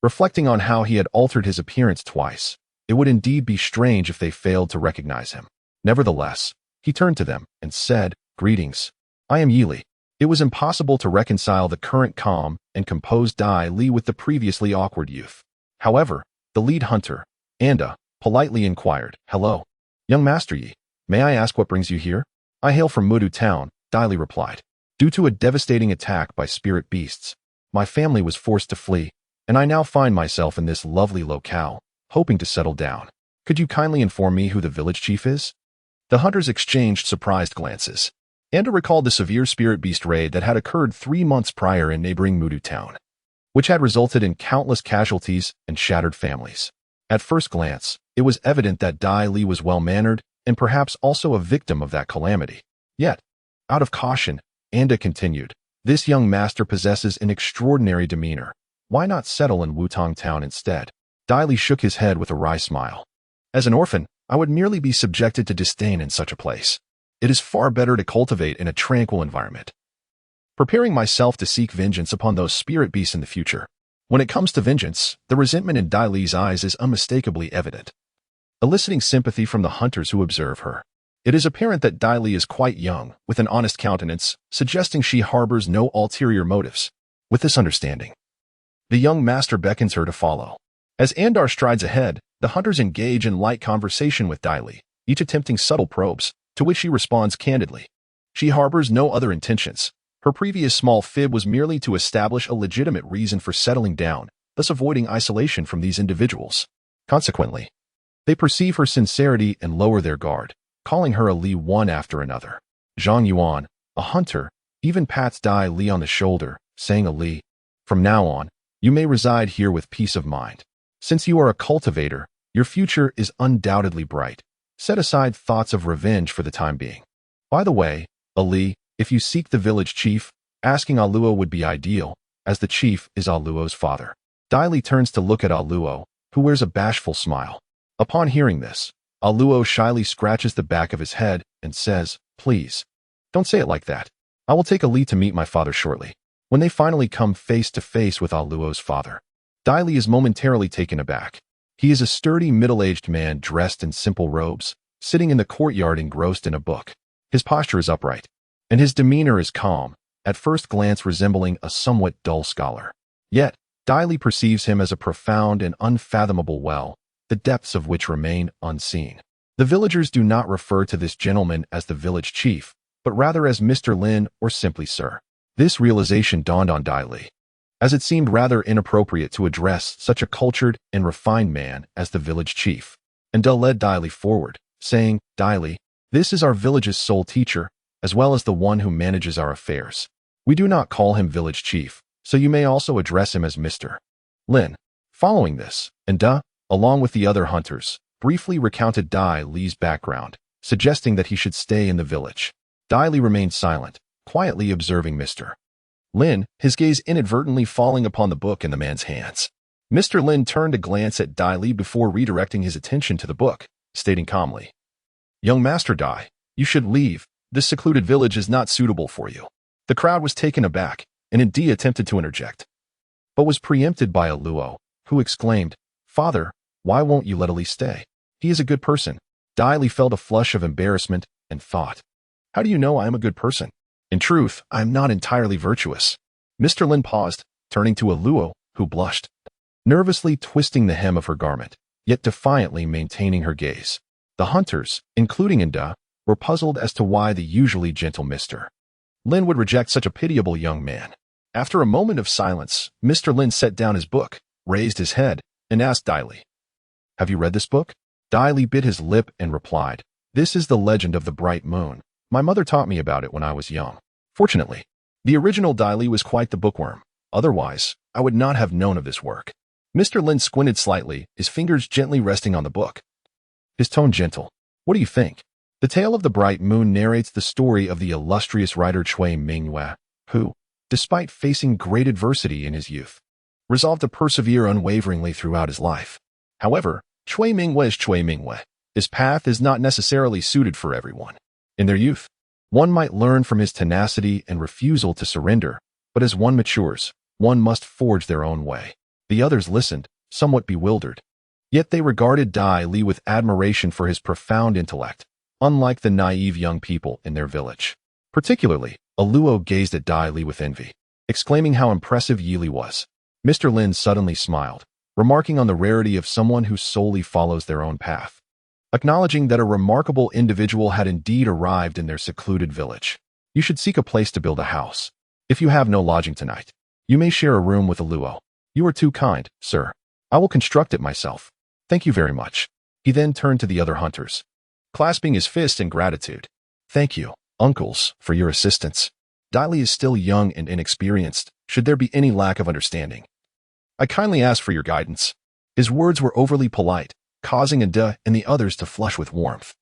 Reflecting on how he had altered his appearance twice, it would indeed be strange if they failed to recognize him. Nevertheless, he turned to them and said, "Greetings. I am Yi Li." It was impossible to reconcile the current calm and composed Dai Li with the previously awkward youth. However, the lead hunter, Anda, politely inquired, "Hello, young Master Yi. May I ask what brings you here?" "I hail from Mudu town," Dai Li replied. "Due to a devastating attack by spirit beasts, my family was forced to flee, and I now find myself in this lovely locale, hoping to settle down. Could you kindly inform me who the village chief is?" The hunters exchanged surprised glances. Anda recalled the severe spirit beast raid that had occurred 3 months prior in neighboring Mudu town, which had resulted in countless casualties and shattered families. At first glance, it was evident that Dai Li was well-mannered and perhaps also a victim of that calamity. Yet, out of caution, Anda continued, "This young master possesses an extraordinary demeanor. Why not settle in Wutong town instead?" Dai Li shook his head with a wry smile. "As an orphan, I would merely be subjected to disdain in such a place. It is far better to cultivate in a tranquil environment, preparing myself to seek vengeance upon those spirit beasts in the future." When it comes to vengeance, the resentment in Dai Li's eyes is unmistakably evident, eliciting sympathy from the hunters who observe her. It is apparent that Dai Li is quite young, with an honest countenance, suggesting she harbors no ulterior motives. With this understanding, the young master beckons her to follow. As Andar strides ahead, the hunters engage in light conversation with Dai Li, each attempting subtle probes, to which she responds candidly. She harbors no other intentions. Her previous small fib was merely to establish a legitimate reason for settling down, thus avoiding isolation from these individuals. Consequently, they perceive her sincerity and lower their guard, calling her a Li one after another. Zhang Yuan, a hunter, even pats Dai Li on the shoulder, saying, "A Li, from now on, you may reside here with peace of mind. Since you are a cultivator, your future is undoubtedly bright. Set aside thoughts of revenge for the time being. By the way, Ali, if you seek the village chief, asking Aluo would be ideal, as the chief is Aluo's father." Dai Li turns to look at Aluo, who wears a bashful smile. Upon hearing this, Aluo shyly scratches the back of his head and says, "Please, don't say it like that. I will take Ali to meet my father shortly." When they finally come face to face with Aluo's father, Dai Li is momentarily taken aback. He is a sturdy middle-aged man dressed in simple robes, sitting in the courtyard engrossed in a book. His posture is upright, and his demeanor is calm, at first glance resembling a somewhat dull scholar. Yet, Dai Li perceives him as a profound and unfathomable well, the depths of which remain unseen. The villagers do not refer to this gentleman as the village chief, but rather as Mr. Lin or simply Sir. This realization dawned on Dai Li, as it seemed rather inappropriate to address such a cultured and refined man as the village chief. And led Dai Li forward, saying, "Dai Li, this is our village's sole teacher, as well as the one who manages our affairs. We do not call him village chief, so you may also address him as Mr. Lin." Following this, Anda, along with the other hunters, briefly recounted Dai Li's background, suggesting that he should stay in the village. Dai Li remained silent, quietly observing Mr. Lin, his gaze inadvertently falling upon the book in the man's hands. Mr. Lin turned to glance at Dai Li before redirecting his attention to the book, stating calmly, "Young Master Dai, you should leave. This secluded village is not suitable for you." The crowd was taken aback, and Andi attempted to interject, but was preempted by Aluo, who exclaimed, "Father, why won't you let Ali stay? He is a good person." Dai Li felt a flush of embarrassment and thought, "How do you know I am a good person? In truth, I am not entirely virtuous." Mr. Lin paused, turning to Aluo, who blushed, nervously twisting the hem of her garment, yet defiantly maintaining her gaze. The hunters, including Anda, were puzzled as to why the usually gentle Mr. Lin would reject such a pitiable young man. After a moment of silence, Mr. Lin set down his book, raised his head, and asked Dai Li, "Have you read this book?" Dai Li bit his lip and replied, "This is the legend of the bright moon. My mother taught me about it when I was young." Fortunately, the original Dai Li was quite the bookworm. Otherwise, I would not have known of this work. Mr. Lin squinted slightly, his fingers gently resting on the book, his tone gentle. "What do you think?" The Tale of the Bright Moon narrates the story of the illustrious writer Cui Mingyue, who, despite facing great adversity in his youth, resolved to persevere unwaveringly throughout his life. However, Cui Mingwei is Cui Mingwei. His path is not necessarily suited for everyone. In their youth, one might learn from his tenacity and refusal to surrender, but as one matures, one must forge their own way. The others listened, somewhat bewildered. Yet they regarded Dai Li with admiration for his profound intellect, unlike the naive young people in their village. Particularly, Aluo gazed at Dai Li with envy, exclaiming how impressive Yi Li was. Mr. Lin suddenly smiled, remarking on the rarity of someone who solely follows their own path, acknowledging that a remarkable individual had indeed arrived in their secluded village. You should seek a place to build a house. If you have no lodging tonight, you may share a room with Aluo. You are too kind, sir. I will construct it myself. Thank you very much. He then turned to the other hunters, clasping his fist in gratitude. Thank you, uncles, for your assistance. Dai Li is still young and inexperienced, should there be any lack of understanding. I kindly ask for your guidance. His words were overly polite, causing Ada and the others to flush with warmth,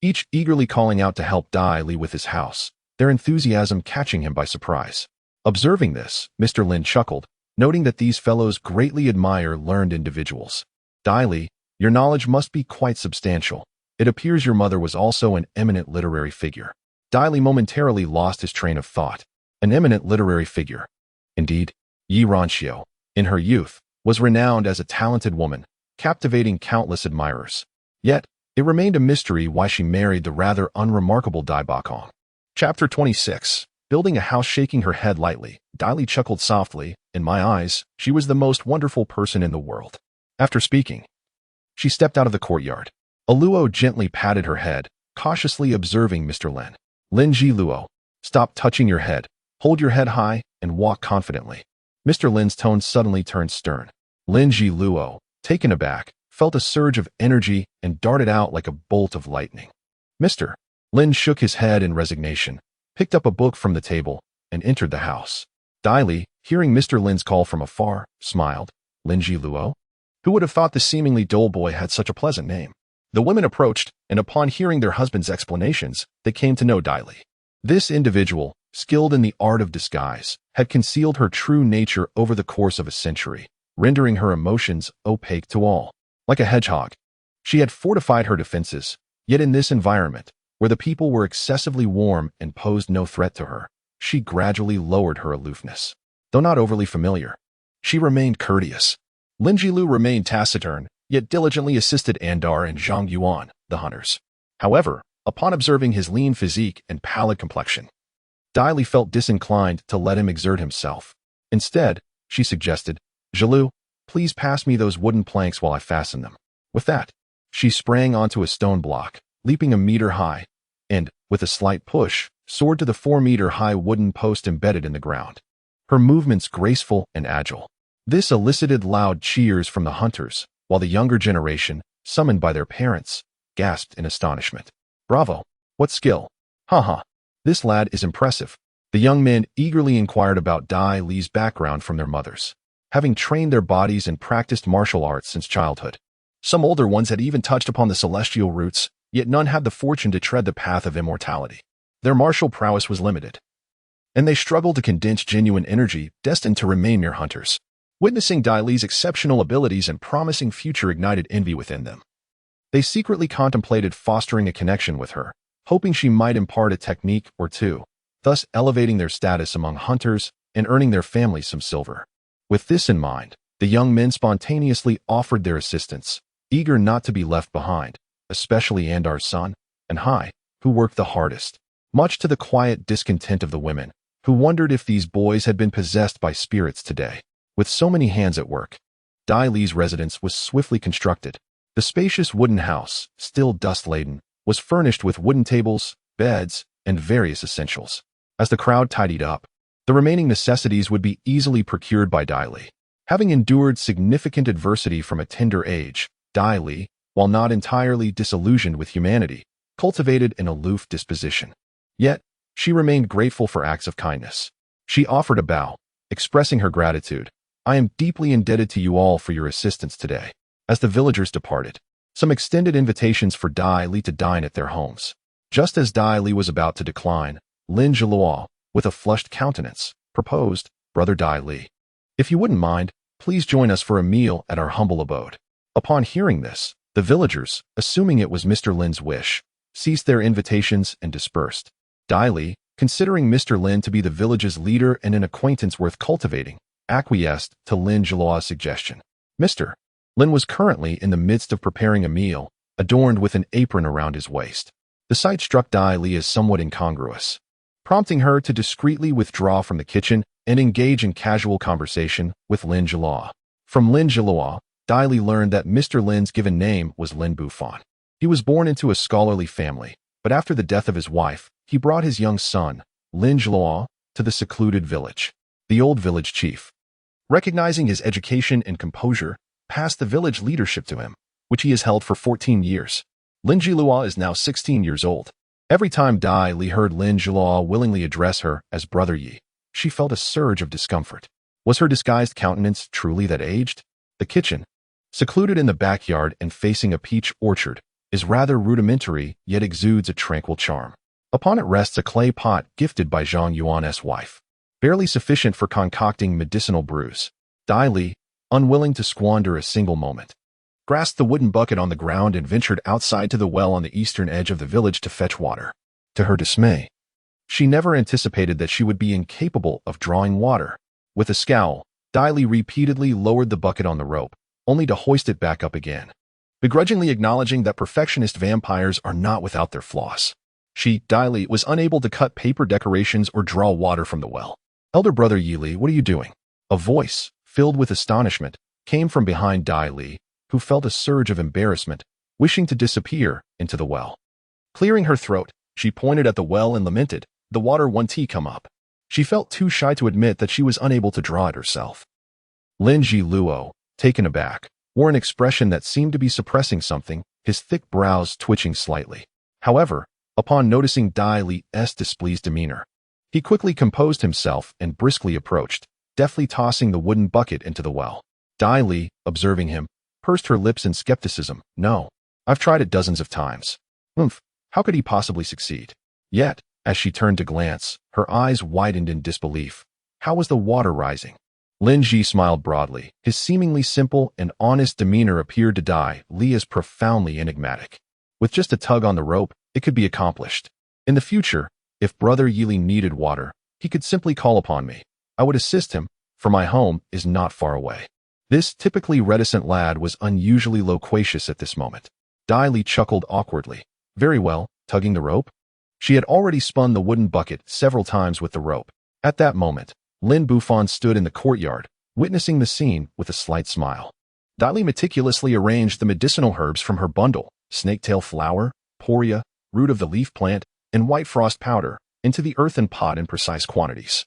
each eagerly calling out to help Dai Li with his house, their enthusiasm catching him by surprise. Observing this, Mr. Lin chuckled, noting that these fellows greatly admire learned individuals. Dai Li, your knowledge must be quite substantial. It appears your mother was also an eminent literary figure. Dai Li momentarily lost his train of thought. An eminent literary figure. Indeed, Yi Ranxiu, in her youth, was renowned as a talented woman, captivating countless admirers. Yet, it remained a mystery why she married the rather unremarkable Dai Bakong. Chapter 26. Building a house. Shaking her head lightly, Dai Li chuckled softly. In my eyes, she was the most wonderful person in the world. After speaking, she stepped out of the courtyard. Aluo gently patted her head, cautiously observing Mr. Lin. Lin Ji Luo, stop touching your head, hold your head high, and walk confidently. Mr. Lin's tone suddenly turned stern. Lin Ji Luo, taken aback, felt a surge of energy and darted out like a bolt of lightning. Mr. Lin shook his head in resignation, picked up a book from the table, and entered the house. Dai Li, hearing Mr. Lin's call from afar, smiled. Lin Ji Luo? Who would have thought the seemingly dull boy had such a pleasant name? The women approached, and upon hearing their husband's explanations, they came to know Dai Li. This individual, skilled in the art of disguise, had concealed her true nature over the course of a century, rendering her emotions opaque to all. Like a hedgehog, she had fortified her defenses, yet in this environment, where the people were excessively warm and posed no threat to her, she gradually lowered her aloofness. Though not overly familiar, she remained courteous. Lin Jilu remained taciturn, yet diligently assisted Andar and Zhang Yuan, the hunters. However, upon observing his lean physique and pallid complexion, Dai Li felt disinclined to let him exert himself. Instead, she suggested, Jilu, please pass me those wooden planks while I fasten them. With that, she sprang onto a stone block, leaping a meter high, and, with a slight push, soared to the 4-meter-high wooden post embedded in the ground. Her movements graceful and agile. This elicited loud cheers from the hunters, while the younger generation, summoned by their parents, gasped in astonishment. Bravo! What skill! Haha! This lad is impressive. The young men eagerly inquired about Dai Li's background from their mothers, having trained their bodies and practiced martial arts since childhood. Some older ones had even touched upon the celestial roots, yet none had the fortune to tread the path of immortality. Their martial prowess was limited, and they struggled to condense genuine energy destined to remain mere hunters. Witnessing Dai Li's exceptional abilities and promising future ignited envy within them. They secretly contemplated fostering a connection with her, hoping she might impart a technique or two, thus elevating their status among hunters and earning their families some silver. With this in mind, the young men spontaneously offered their assistance, eager not to be left behind, especially Andar's son, and Hai, who worked the hardest, much to the quiet discontent of the women, who wondered if these boys had been possessed by spirits today. With so many hands at work, Dai Li's residence was swiftly constructed. The spacious wooden house, still dust-laden, was furnished with wooden tables, beds, and various essentials. As the crowd tidied up, the remaining necessities would be easily procured by Dai Li. Having endured significant adversity from a tender age, Dai Li, while not entirely disillusioned with humanity, cultivated an aloof disposition. Yet, she remained grateful for acts of kindness. She offered a bow, expressing her gratitude. I am deeply indebted to you all for your assistance today. As the villagers departed, some extended invitations for Dai Li to dine at their homes. Just as Dai Li was about to decline, Lin Jiluo, with a flushed countenance, proposed Brother Dai Li. "If you wouldn't mind, please join us for a meal at our humble abode." Upon hearing this, the villagers, assuming it was Mr. Lin's wish, ceased their invitations and dispersed. Dai Li, considering Mr. Lin to be the village's leader and an acquaintance worth cultivating, acquiesced to Lin Jilua's suggestion. Mr. Lin was currently in the midst of preparing a meal, adorned with an apron around his waist. The sight struck Dai Li as somewhat incongruous, prompting her to discreetly withdraw from the kitchen and engage in casual conversation with Lin Jilua. From Lin Jilua, Dai Li learned that Mr. Lin's given name was Lin Bufon. He was born into a scholarly family, but after the death of his wife, he brought his young son, Lin Jilua, to the secluded village. The old village chief, recognizing his education and composure, passed the village leadership to him, which he has held for 14 years. Lin Jilua is now 16 years old. Every time Dai Li heard Lin Jilua willingly address her as Brother Yi, she felt a surge of discomfort. Was her disguised countenance truly that aged? The kitchen, secluded in the backyard and facing a peach orchard, is rather rudimentary yet exudes a tranquil charm. Upon it rests a clay pot gifted by Zhang Yuan's wife, barely sufficient for concocting medicinal brews. Dai Li, unwilling to squander a single moment, grasped the wooden bucket on the ground and ventured outside to the well on the eastern edge of the village to fetch water. To her dismay, she never anticipated that she would be incapable of drawing water. With a scowl, Dai Li repeatedly lowered the bucket on the rope, only to hoist it back up again, begrudgingly acknowledging that perfectionist vampires are not without their flaws. She, Dai Li, was unable to cut paper decorations or draw water from the well. "Elder Brother Yi Li, what are you doing?" A voice, filled with astonishment, came from behind Dai Li, who felt a surge of embarrassment, wishing to disappear into the well. Clearing her throat, she pointed at the well and lamented, "The water won't come up." She felt too shy to admit that she was unable to draw it herself. Lin Jiluo, taken aback, wore an expression that seemed to be suppressing something, his thick brows twitching slightly. However, upon noticing Dai Li's displeased demeanor, he quickly composed himself and briskly approached, deftly tossing the wooden bucket into the well. Dai Li, observing him, pursed her lips in skepticism. "No, I've tried it dozens of times. How could he possibly succeed?" Yet, as she turned to glance, her eyes widened in disbelief. How was the water rising? Lin Ji smiled broadly. His seemingly simple and honest demeanor appeared to Dai Li as profoundly enigmatic. With just a tug on the rope, it could be accomplished. In the future, if Brother Yi Li needed water, he could simply call upon me. I would assist him, for my home is not far away. This typically reticent lad was unusually loquacious at this moment. Dai Li chuckled awkwardly. "Very well, tugging the rope?" She had already spun the wooden bucket several times with the rope. At that moment, Lin Bufon stood in the courtyard, witnessing the scene with a slight smile. Dai Li meticulously arranged the medicinal herbs from her bundle, snaketail flower, poria, root of the leaf plant, and white frost powder, into the earthen pot in precise quantities.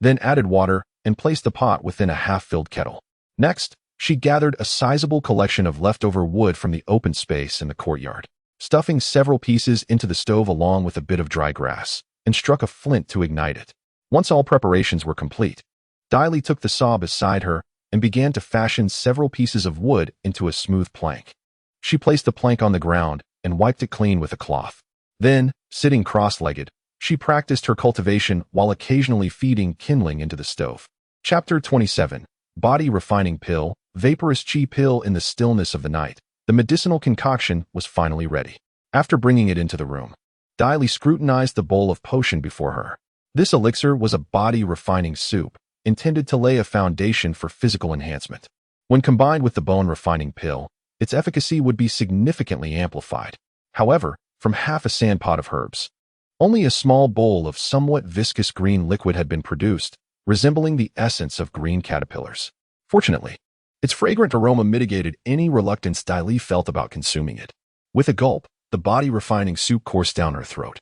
Then added water and placed the pot within a half-filled kettle. Next, she gathered a sizable collection of leftover wood from the open space in the courtyard, stuffing several pieces into the stove along with a bit of dry grass, and struck a flint to ignite it. Once all preparations were complete, Dai Li took the saw beside her and began to fashion several pieces of wood into a smooth plank. She placed the plank on the ground and wiped it clean with a cloth. Then, sitting cross-legged, she practiced her cultivation while occasionally feeding kindling into the stove. Chapter 27. Body Refining Pill, Vaporous Chi Pill. In the stillness of the night, the medicinal concoction was finally ready. After bringing it into the room, Dai Li scrutinized the bowl of potion before her. This elixir was a body-refining soup, intended to lay a foundation for physical enhancement. When combined with the bone-refining pill, its efficacy would be significantly amplified. However, from half a sandpot of herbs, only a small bowl of somewhat viscous green liquid had been produced, resembling the essence of green caterpillars. Fortunately, its fragrant aroma mitigated any reluctance Dai Li felt about consuming it. With a gulp, the body-refining soup coursed down her throat,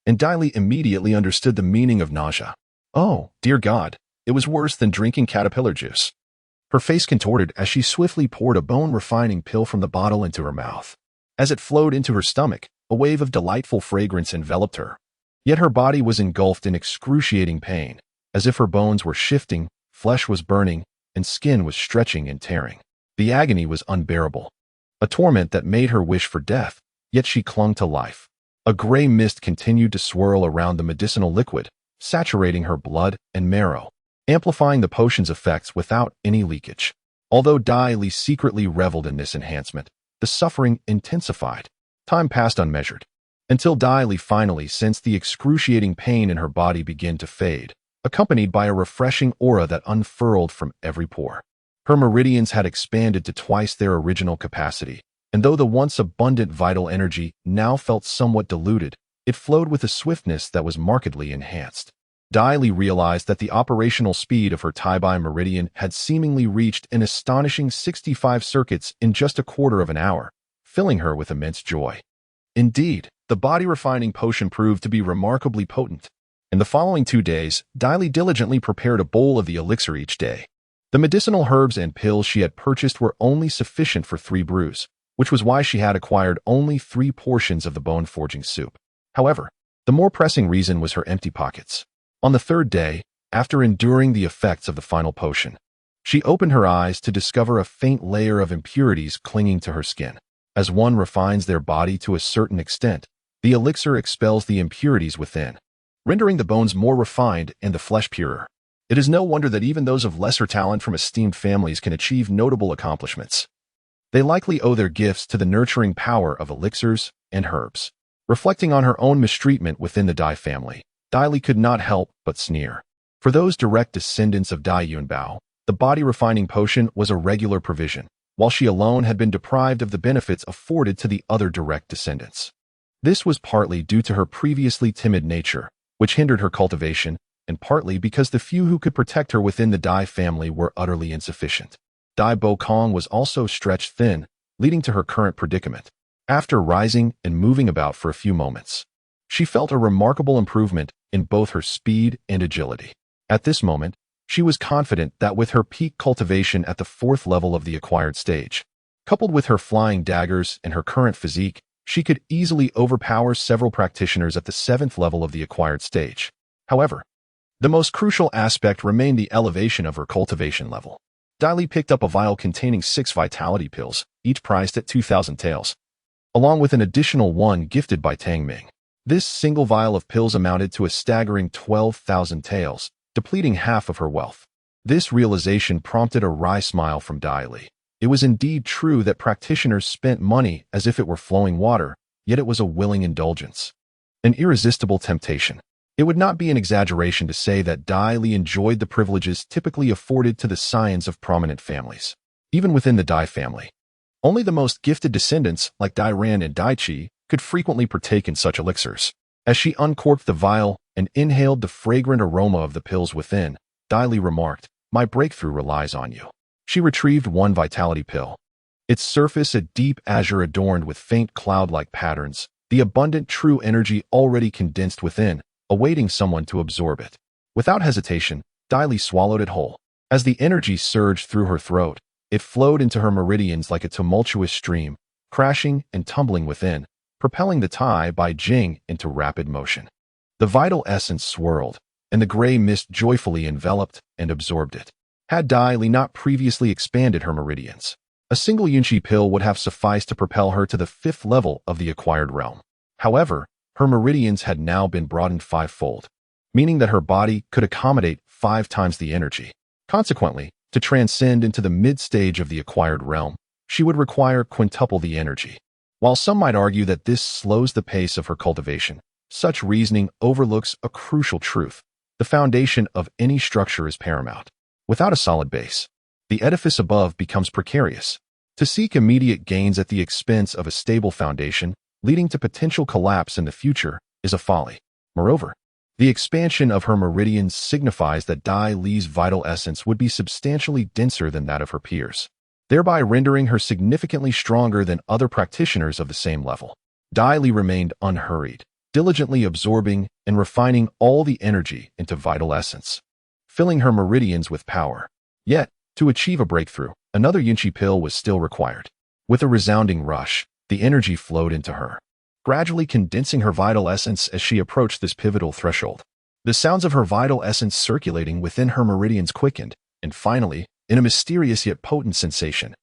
and Dai Li immediately understood the meaning of nausea. Oh, dear God, it was worse than drinking caterpillar juice. Her face contorted as she swiftly poured a bone-refining pill from the bottle into her mouth. As it flowed into her stomach, a wave of delightful fragrance enveloped her. Yet her body was engulfed in excruciating pain, as if her bones were shifting, flesh was burning, and skin was stretching and tearing. The agony was unbearable, a torment that made her wish for death, yet she clung to life. A gray mist continued to swirl around the medicinal liquid, saturating her blood and marrow, amplifying the potion's effects without any leakage. Although Dai Li secretly reveled in this enhancement, the suffering intensified. Time passed unmeasured, until Dai Li finally sensed the excruciating pain in her body begin to fade, accompanied by a refreshing aura that unfurled from every pore. Her meridians had expanded to twice their original capacity, and though the once abundant vital energy now felt somewhat diluted, it flowed with a swiftness that was markedly enhanced. Dai Li realized that the operational speed of her Taibai meridian had seemingly reached an astonishing 65 circuits in just a quarter of an hour, filling her with immense joy. Indeed, the body-refining potion proved to be remarkably potent. In the following 2 days, Dai Li diligently prepared a bowl of the elixir each day. The medicinal herbs and pills she had purchased were only sufficient for 3 brews, which was why she had acquired only 3 portions of the bone-forging soup. However, the more pressing reason was her empty pockets. On the 3rd day, after enduring the effects of the final potion, she opened her eyes to discover a faint layer of impurities clinging to her skin. As one refines their body to a certain extent, the elixir expels the impurities within, rendering the bones more refined and the flesh purer. It is no wonder that even those of lesser talent from esteemed families can achieve notable accomplishments. They likely owe their gifts to the nurturing power of elixirs and herbs. Reflecting on her own mistreatment within the Dai family, Dai Li could not help but sneer. For those direct descendants of Dai Yunbao, the body-refining potion was a regular provision, while she alone had been deprived of the benefits afforded to the other direct descendants. This was partly due to her previously timid nature, which hindered her cultivation, and partly because the few who could protect her within the Dai family were utterly insufficient. Dai Bokong was also stretched thin, leading to her current predicament. After rising and moving about for a few moments, she felt a remarkable improvement in both her speed and agility. At this moment, she was confident that with her peak cultivation at the 4th level of the acquired stage, coupled with her flying daggers and her current physique, she could easily overpower several practitioners at the 7th level of the acquired stage. However, the most crucial aspect remained the elevation of her cultivation level. Dai Li picked up a vial containing 6 vitality pills, each priced at 2,000 taels, along with an additional one gifted by Tang Ming. This single vial of pills amounted to a staggering 12,000 taels, depleting half of her wealth. This realization prompted a wry smile from Dai Li. It was indeed true that practitioners spent money as if it were flowing water, yet it was a willing indulgence, an irresistible temptation. It would not be an exaggeration to say that Dai Li enjoyed the privileges typically afforded to the scions of prominent families. Even within the Dai family, only the most gifted descendants, like Dai Ran and Dai Qi, could frequently partake in such elixirs. As she uncorked the vial and inhaled the fragrant aroma of the pills within, Dai Li remarked, "My breakthrough relies on you." She retrieved one vitality pill. Its surface a deep azure adorned with faint cloud-like patterns, the abundant true energy already condensed within, awaiting someone to absorb it. Without hesitation, Dai Li swallowed it whole. As the energy surged through her throat, it flowed into her meridians like a tumultuous stream, crashing and tumbling within, propelling the Tai Bai Jing into rapid motion. The vital essence swirled, and the gray mist joyfully enveloped and absorbed it. Had Dai Li not previously expanded her meridians, a single Yunqi pill would have sufficed to propel her to the 5th level of the acquired realm. However, her meridians had now been broadened 5-fold, meaning that her body could accommodate 5 times the energy. Consequently, to transcend into the mid-stage of the acquired realm, she would require quintuple the energy. While some might argue that this slows the pace of her cultivation, such reasoning overlooks a crucial truth. The foundation of any structure is paramount. Without a solid base, the edifice above becomes precarious. To seek immediate gains at the expense of a stable foundation, leading to potential collapse in the future, is a folly. Moreover, the expansion of her meridians signifies that Dai Li's vital essence would be substantially denser than that of her peers, thereby rendering her significantly stronger than other practitioners of the same level. Dai Li remained unhurried, diligently absorbing and refining all the energy into vital essence, filling her meridians with power. Yet, to achieve a breakthrough, another Yunqi pill was still required. With a resounding rush, the energy flowed into her, gradually condensing her vital essence as she approached this pivotal threshold. The sounds of her vital essence circulating within her meridians quickened, and finally, in a mysterious yet potent sensation,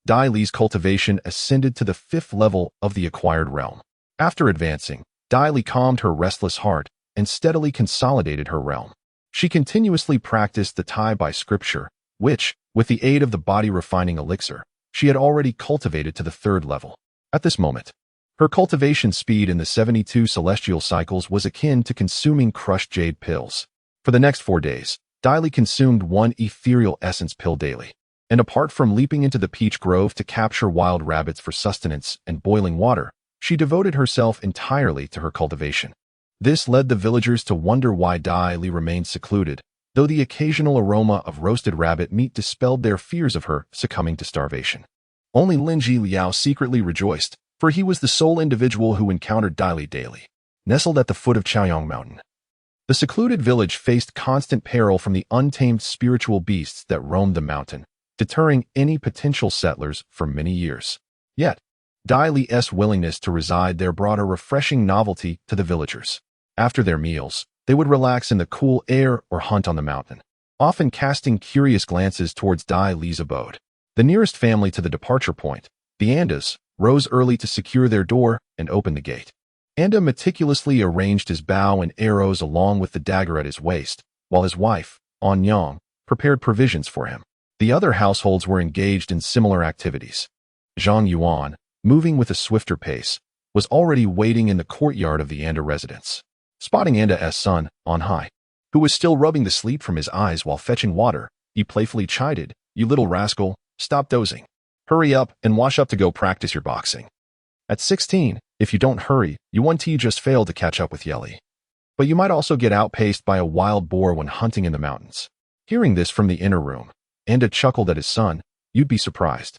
Dai Li's cultivation ascended to the 5th level of the acquired realm. After advancing, Dai Li calmed her restless heart and steadily consolidated her realm. She continuously practiced the Tai by scripture, which, with the aid of the body-refining elixir, she had already cultivated to the 3rd level. At this moment, her cultivation speed in the 72 celestial cycles was akin to consuming crushed jade pills. For the next 4 days, Dai Li consumed 1 ethereal essence pill daily. And apart from leaping into the peach grove to capture wild rabbits for sustenance and boiling water, she devoted herself entirely to her cultivation. This led the villagers to wonder why Dai Li remained secluded, though the occasional aroma of roasted rabbit meat dispelled their fears of her succumbing to starvation. Only Lin Ji Liao secretly rejoiced, for he was the sole individual who encountered Dai Li daily. Nestled at the foot of Chaoyang Mountain, the secluded village faced constant peril from the untamed spiritual beasts that roamed the mountain, deterring any potential settlers for many years. Yet, Dai Li's willingness to reside there brought a refreshing novelty to the villagers. After their meals, they would relax in the cool air or hunt on the mountain, often casting curious glances towards Dai Li's abode. The nearest family to the departure point, the Andas, rose early to secure their door and open the gate. Anda meticulously arranged his bow and arrows along with the dagger at his waist, while his wife, On Yang, prepared provisions for him. The other households were engaged in similar activities. Zhang Yuan, moving with a swifter pace, was already waiting in the courtyard of the Anda residence. Spotting Anda's son, On Hai, who was still rubbing the sleep from his eyes while fetching water, he playfully chided, "You little rascal, stop dozing. Hurry up and wash up to go practice your boxing. At 16, if you don't hurry, you 1T just failed to catch up with Yeli. But you might also get outpaced by a wild boar when hunting in the mountains." Hearing this from the inner room, Anda chuckled at his son. "You'd be surprised.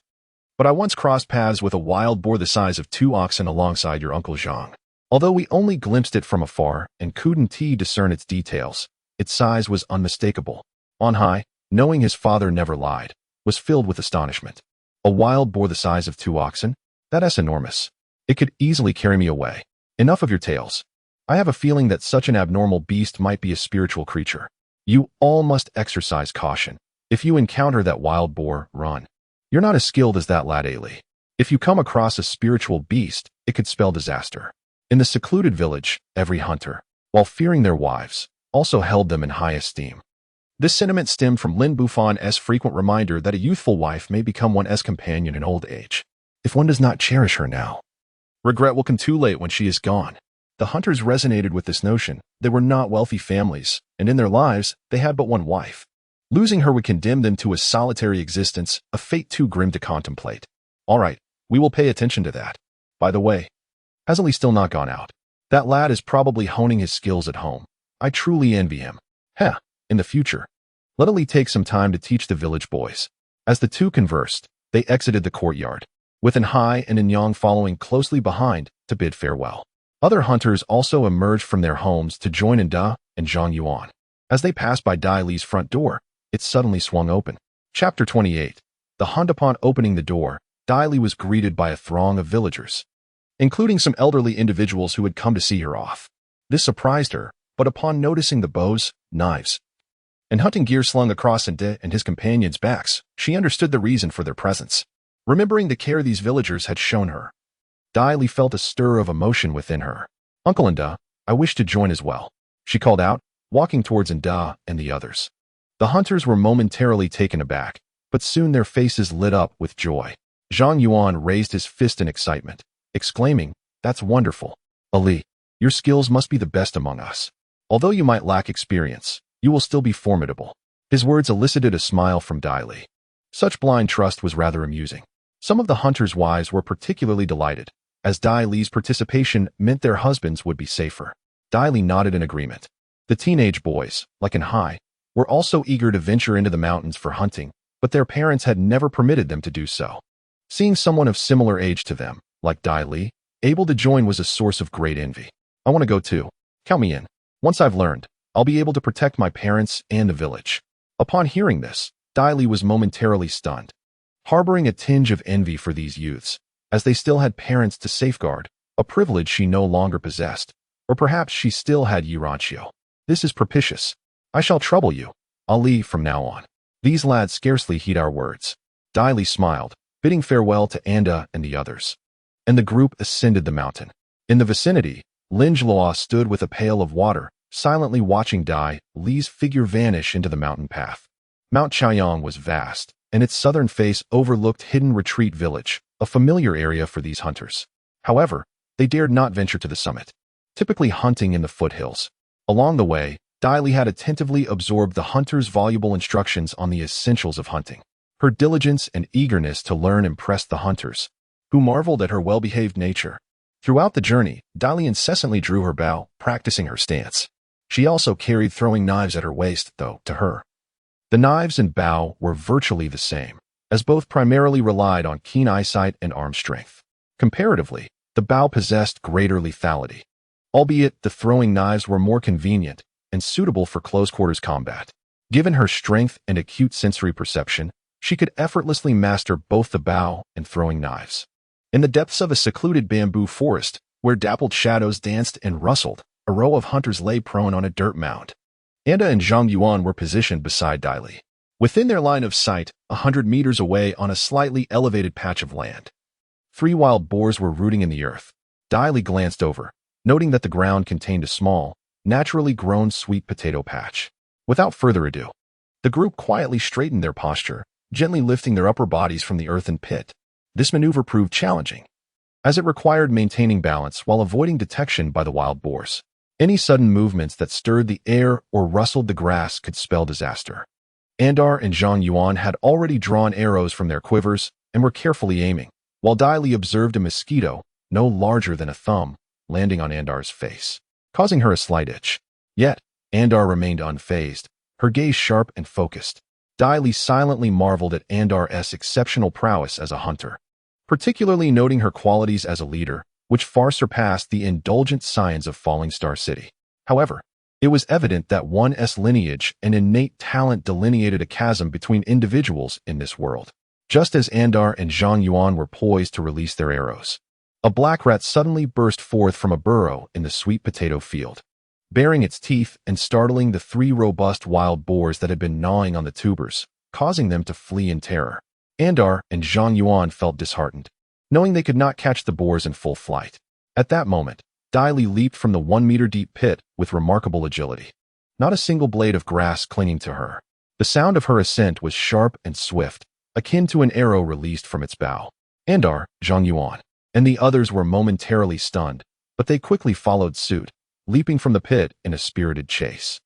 But I once crossed paths with a wild boar the size of 2 oxen alongside your Uncle Zhang. Although we only glimpsed it from afar and couldn't discern its details, its size was unmistakable." On Hai, knowing his father never lied, was filled with astonishment. "A wild boar the size of 2 oxen? That's enormous. It could easily carry me away. Enough of your tales. I have a feeling that such an abnormal beast might be a spiritual creature. You all must exercise caution. If you encounter that wild boar, run. You're not as skilled as that lad Ali. If you come across a spiritual beast, it could spell disaster." In the secluded village, every hunter, while fearing their wives, also held them in high esteem. This sentiment stemmed from Lin Bufan's frequent reminder that a youthful wife may become one's companion in old age. If one does not cherish her now, regret will come too late when she is gone. The hunters resonated with this notion. They were not wealthy families, and in their lives, they had but one wife. Losing her would condemn them to a solitary existence, a fate too grim to contemplate. All right, we will pay attention to that. By the way, has Ali still not gone out? That lad is probably honing his skills at home. I truly envy him. Heh, in the future, let Ali take some time to teach the village boys. As the two conversed, they exited the courtyard, with An Hai and An Yang following closely behind to bid farewell. Other hunters also emerged from their homes to join Anda and Zhang Yuan. As they passed by Dai Li's front door, it suddenly swung open. Chapter 28. The hunt. Upon opening the door, Dai Li was greeted by a throng of villagers, including some elderly individuals who had come to see her off. This surprised her, but upon noticing the bows, knives, and hunting gear slung across Anda and his companions' backs, she understood the reason for their presence. Remembering the care these villagers had shown her, Dai Li felt a stir of emotion within her. "Uncle Anda, I wish to join as well," she called out, walking towards Anda and the others. The hunters were momentarily taken aback, but soon their faces lit up with joy. Zhang Yuan raised his fist in excitement, exclaiming, "That's wonderful. Ali, your skills must be the best among us. Although you might lack experience, you will still be formidable." His words elicited a smile from Dai Li. Such blind trust was rather amusing. Some of the hunters' wives were particularly delighted, as Dai Li's participation meant their husbands would be safer. Dai Li nodded in agreement. The teenage boys, like An Hai, were also eager to venture into the mountains for hunting, but their parents had never permitted them to do so. Seeing someone of similar age to them, like Dai Li, able to join was a source of great envy. "I want to go too. Count me in. Once I've learned, I'll be able to protect my parents and the village." Upon hearing this, Dai Li was momentarily stunned, harboring a tinge of envy for these youths, as they still had parents to safeguard, a privilege she no longer possessed. Or perhaps she still had Yuranchio. "This is propitious. I shall trouble you. I'll leave from now on. These lads scarcely heed our words." Dai Li smiled, bidding farewell to Anda and the others, and the group ascended the mountain. In the vicinity, Lin Zhluo stood with a pail of water, silently watching Dai Li's figure vanish into the mountain path. Mount Chaoyang was vast, and its southern face overlooked Hidden Retreat Village, a familiar area for these hunters. However, they dared not venture to the summit, typically hunting in the foothills. Along the way, Dai Li had attentively absorbed the hunter's voluble instructions on the essentials of hunting. Her diligence and eagerness to learn impressed the hunters, who marveled at her well-behaved nature. Throughout the journey, Dai Li incessantly drew her bow, practicing her stance. She also carried throwing knives at her waist, though, to her. The knives and bow were virtually the same, as both primarily relied on keen eyesight and arm strength. Comparatively, the bow possessed greater lethality, albeit the throwing knives were more convenient and suitable for close-quarters combat. Given her strength and acute sensory perception, she could effortlessly master both the bow and throwing knives. In the depths of a secluded bamboo forest, where dappled shadows danced and rustled, a row of hunters lay prone on a dirt mound. Anda and Zhang Yuan were positioned beside Dai Li, within their line of sight, 100 meters away on a slightly elevated patch of land. 3 wild boars were rooting in the earth. Dai Li glanced over, noting that the ground contained a small, naturally grown sweet potato patch. Without further ado, the group quietly straightened their posture, gently lifting their upper bodies from the earthen pit. This maneuver proved challenging, as it required maintaining balance while avoiding detection by the wild boars. Any sudden movements that stirred the air or rustled the grass could spell disaster. Andar and Zhang Yuan had already drawn arrows from their quivers and were carefully aiming, while Dai Li observed a mosquito, no larger than a thumb, landing on Andar's face, causing her a slight itch. Yet, Andar remained unfazed, her gaze sharp and focused. Dai Li silently marveled at Andar's exceptional prowess as a hunter, particularly noting her qualities as a leader, which far surpassed the indulgent scions of Falling Star City. However, it was evident that one's lineage and innate talent delineated a chasm between individuals in this world. Just as Andar and Zhang Yuan were poised to release their arrows, a black rat suddenly burst forth from a burrow in the sweet potato field, baring its teeth and startling the 3 robust wild boars that had been gnawing on the tubers, causing them to flee in terror. Andar and Zhang Yuan felt disheartened, knowing they could not catch the boars in full flight. At that moment, Dai Li leaped from the 1-meter-deep pit with remarkable agility, not a single blade of grass clinging to her. The sound of her ascent was sharp and swift, akin to an arrow released from its bow. Andar, Zhang Yuan, and the others were momentarily stunned, but they quickly followed suit, leaping from the pit in a spirited chase.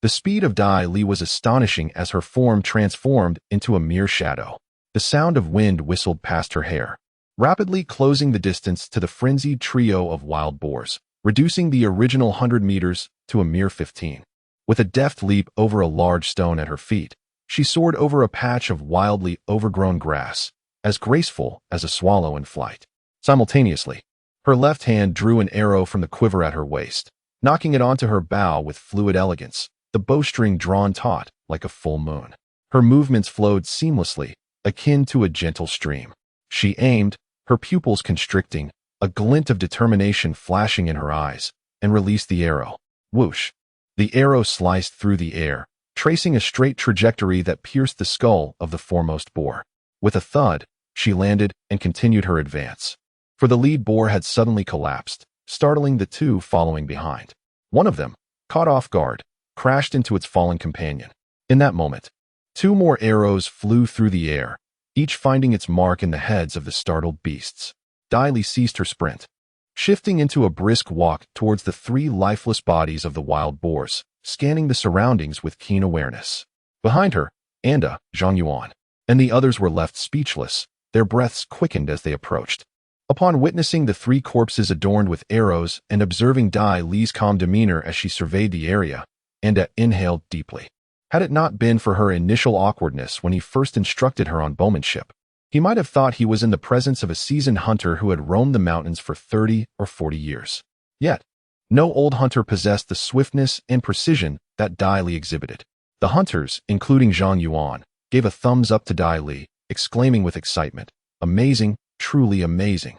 The speed of Dai Li was astonishing as her form transformed into a mere shadow. The sound of wind whistled past her hair, rapidly closing the distance to the frenzied trio of wild boars, reducing the original 100 meters to a mere 15. With a deft leap over a large stone at her feet, she soared over a patch of wildly overgrown grass, as graceful as a swallow in flight. Simultaneously, her left hand drew an arrow from the quiver at her waist, knocking it onto her bow with fluid elegance, the bowstring drawn taut like a full moon. Her movements flowed seamlessly, akin to a gentle stream. She aimed, her pupils constricting, a glint of determination flashing in her eyes, and released the arrow. Whoosh! The arrow sliced through the air, tracing a straight trajectory that pierced the skull of the foremost boar. With a thud, she landed and continued her advance. For the lead boar had suddenly collapsed, startling the 2 following behind. One of them, caught off guard, crashed into its fallen companion. In that moment, 2 more arrows flew through the air, each finding its mark in the heads of the startled beasts. Dai Li ceased her sprint, shifting into a brisk walk towards the 3 lifeless bodies of the wild boars, scanning the surroundings with keen awareness. Behind her, Anda, Zhang Yuan, and the others were left speechless, their breaths quickened as they approached. Upon witnessing the 3 corpses adorned with arrows and observing Dai Li's calm demeanor as she surveyed the area, Anda inhaled deeply. Had it not been for her initial awkwardness when he first instructed her on bowmanship, he might have thought he was in the presence of a seasoned hunter who had roamed the mountains for 30 or 40 years. Yet, no old hunter possessed the swiftness and precision that Dai Li exhibited. The hunters, including Zhang Yuan, gave a thumbs up to Dai Li, exclaiming with excitement, "Amazing, truly amazing.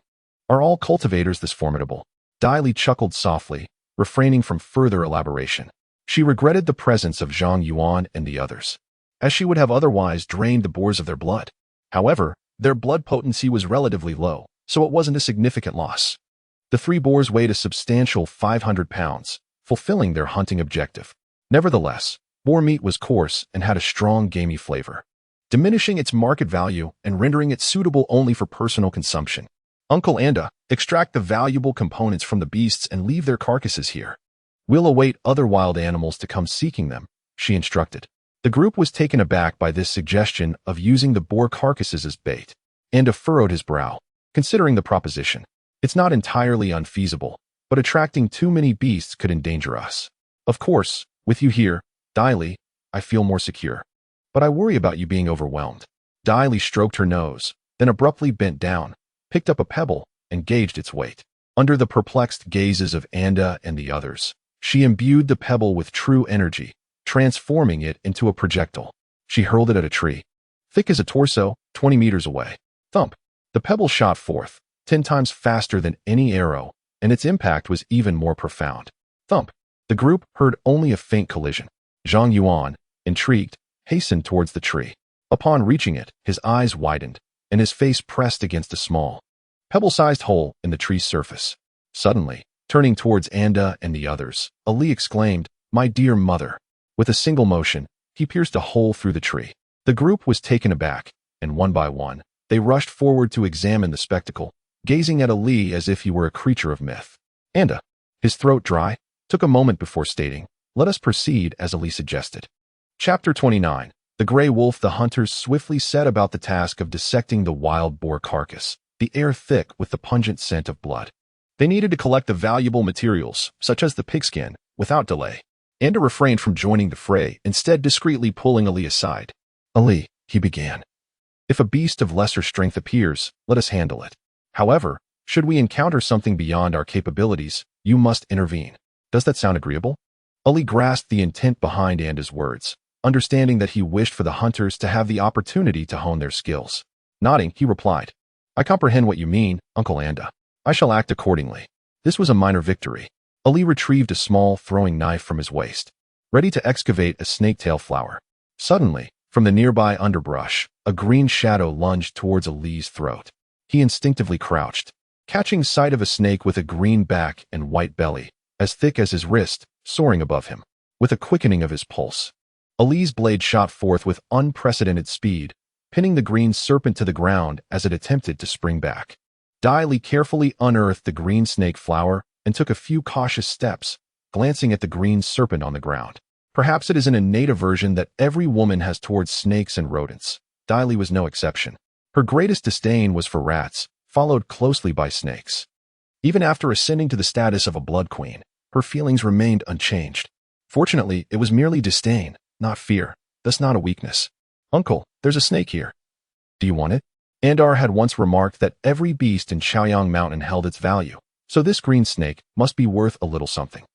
Are all cultivators this formidable?" Dai Li chuckled softly, refraining from further elaboration. She regretted the presence of Zhang Yuan and the others, as she would have otherwise drained the boars of their blood. However, their blood potency was relatively low, so it wasn't a significant loss. The 3 boars weighed a substantial 500 pounds, fulfilling their hunting objective. Nevertheless, boar meat was coarse and had a strong gamey flavor, diminishing its market value and rendering it suitable only for personal consumption. Uncle Anda, extract the valuable components from the beasts and leave their carcasses here. We'll await other wild animals to come seeking them, she instructed. The group was taken aback by this suggestion of using the boar carcasses as bait. Anda furrowed his brow, considering the proposition. It's not entirely unfeasible, but attracting too many beasts could endanger us. Of course, with you here, Daily, I feel more secure. But I worry about you being overwhelmed. Daily stroked her nose, then abruptly bent down, picked up a pebble, and gauged its weight. Under the perplexed gazes of Anda and the others, she imbued the pebble with true energy, transforming it into a projectile. She hurled it at a tree, thick as a torso, 20 meters away. Thump! The pebble shot forth, 10 times faster than any arrow, and its impact was even more profound. Thump! The group heard only a faint collision. Zhang Yuan, intrigued, hastened towards the tree. Upon reaching it, his eyes widened, and his face pressed against a small, pebble-sized hole in the tree's surface. Suddenly, turning towards Anda and the others, Ali exclaimed, "My dear mother!" With a single motion, he pierced a hole through the tree. The group was taken aback, and one by one, they rushed forward to examine the spectacle, gazing at Ali as if he were a creature of myth. Anda, his throat dry, took a moment before stating, "Let us proceed as Ali suggested." Chapter 29. The Grey Wolf. The hunters swiftly set about the task of dissecting the wild boar carcass, the air thick with the pungent scent of blood. They needed to collect the valuable materials, such as the pigskin, without delay. Anda refrained from joining the fray, instead discreetly pulling Ali aside. "Ali," he began, "if a beast of lesser strength appears, let us handle it. However, should we encounter something beyond our capabilities, you must intervene. Does that sound agreeable?" Ali grasped the intent behind Anda's words, understanding that he wished for the hunters to have the opportunity to hone their skills. Nodding, he replied, "I comprehend what you mean, Uncle Anda. I shall act accordingly." This was a minor victory. Ali retrieved a small throwing knife from his waist, ready to excavate a snake-tail flower. Suddenly, from the nearby underbrush, a green shadow lunged towards Ali's throat. He instinctively crouched, catching sight of a snake with a green back and white belly, as thick as his wrist, soaring above him. With a quickening of his pulse, Ali's blade shot forth with unprecedented speed, pinning the green serpent to the ground as it attempted to spring back. Daily carefully unearthed the green snake flower and took a few cautious steps, glancing at the green serpent on the ground. Perhaps it is an innate aversion that every woman has towards snakes and rodents. Daily was no exception. Her greatest disdain was for rats, followed closely by snakes. Even after ascending to the status of a blood queen, her feelings remained unchanged. Fortunately, it was merely disdain, not fear, thus not a weakness. "Uncle, there's a snake here. Do you want it?" Andar had once remarked that every beast in Chaoyang Mountain held its value, so this green snake must be worth a little something.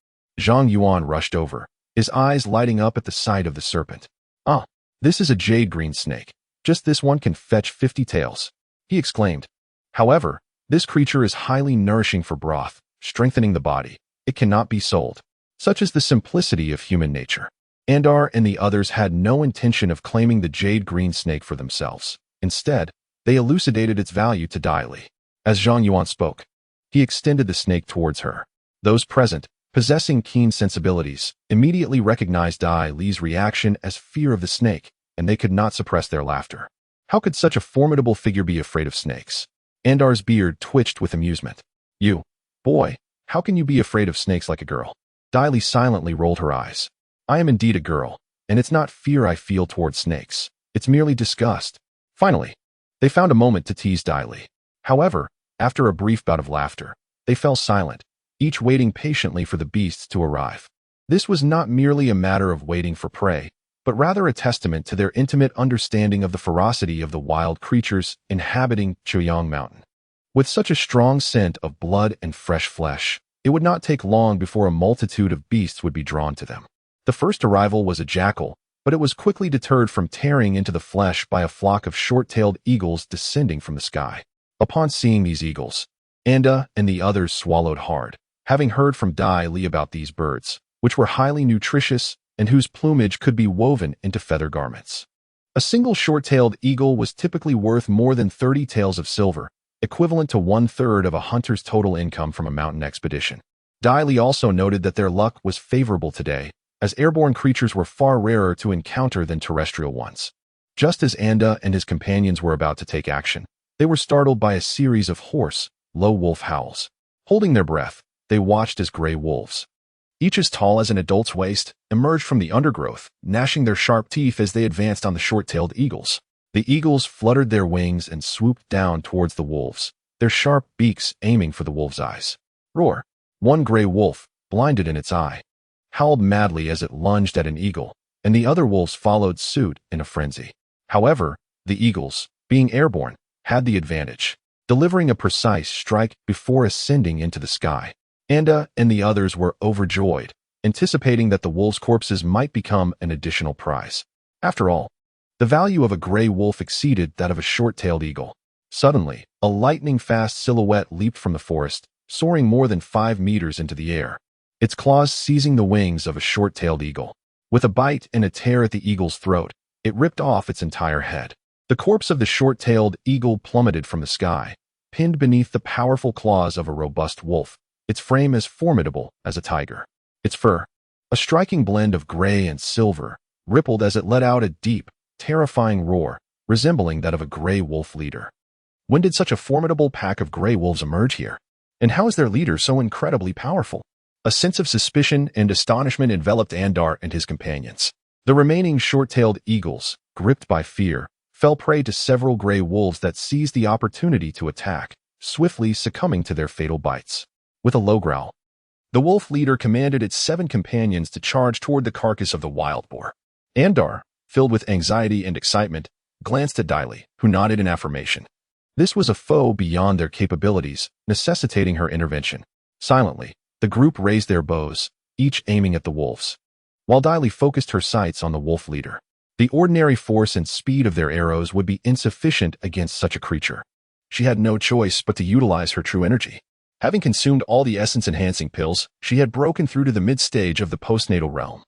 Zhang Yuan rushed over, his eyes lighting up at the sight of the serpent. "Ah, this is a jade green snake. Just this one can fetch 50 taels," he exclaimed. "However, this creature is highly nourishing for broth, strengthening the body. It cannot be sold." Such is the simplicity of human nature. Andar and the others had no intention of claiming the jade green snake for themselves. Instead, they elucidated its value to Dai Li. As Zhang Yuan spoke, he extended the snake towards her. Those present, possessing keen sensibilities, immediately recognized Dai Li's reaction as fear of the snake, and they could not suppress their laughter. How could such a formidable figure be afraid of snakes? Andar's beard twitched with amusement. "You, boy, how can you be afraid of snakes like a girl?" Dai Li silently rolled her eyes. "I am indeed a girl, and it's not fear I feel towards snakes. It's merely disgust." Finally, they found a moment to tease Dai Li. However, after a brief bout of laughter, they fell silent, each waiting patiently for the beasts to arrive. This was not merely a matter of waiting for prey, but rather a testament to their intimate understanding of the ferocity of the wild creatures inhabiting Chaoyang Mountain. With such a strong scent of blood and fresh flesh, it would not take long before a multitude of beasts would be drawn to them. The first arrival was a jackal, but it was quickly deterred from tearing into the flesh by a flock of short-tailed eagles descending from the sky. Upon seeing these eagles, Anda and the others swallowed hard, having heard from Dai Li about these birds, which were highly nutritious and whose plumage could be woven into feather garments. A single short-tailed eagle was typically worth more than 30 taels of silver, equivalent to 1/3 of a hunter's total income from a mountain expedition. Li also noted that their luck was favorable today, as airborne creatures were far rarer to encounter than terrestrial ones. Just as Anda and his companions were about to take action, they were startled by a series of hoarse, low wolf howls. Holding their breath, they watched as gray wolves, each as tall as an adult's waist, emerged from the undergrowth, gnashing their sharp teeth as they advanced on the short-tailed eagles. The eagles fluttered their wings and swooped down towards the wolves, their sharp beaks aiming for the wolves' eyes. Roar! One gray wolf, blinded in its eye, howled madly as it lunged at an eagle, and the other wolves followed suit in a frenzy. However, the eagles, being airborne, had the advantage, delivering a precise strike before ascending into the sky. Anda and the others were overjoyed, anticipating that the wolves' corpses might become an additional prize. After all, the value of a gray wolf exceeded that of a short-tailed eagle. Suddenly, a lightning-fast silhouette leaped from the forest, soaring more than 5 meters into the air, its claws seizing the wings of a short-tailed eagle. With a bite and a tear at the eagle's throat, it ripped off its entire head. The corpse of the short-tailed eagle plummeted from the sky, pinned beneath the powerful claws of a robust wolf, its frame as formidable as a tiger. Its fur, a striking blend of gray and silver, rippled as it let out a deep, terrifying roar, resembling that of a gray wolf leader. When did such a formidable pack of gray wolves emerge here? And how is their leader so incredibly powerful? A sense of suspicion and astonishment enveloped Andar and his companions. The remaining short-tailed eagles, gripped by fear, fell prey to several gray wolves that seized the opportunity to attack, swiftly succumbing to their fatal bites. With a low growl, the wolf leader commanded its 7 companions to charge toward the carcass of the wild boar. Andar, filled with anxiety and excitement, glanced at Li, who nodded in affirmation. This was a foe beyond their capabilities, necessitating her intervention. Silently, the group raised their bows, each aiming at the wolves, while Li focused her sights on the wolf leader. The ordinary force and speed of their arrows would be insufficient against such a creature. She had no choice but to utilize her true energy. Having consumed all the essence-enhancing pills, she had broken through to the mid-stage of the postnatal realm.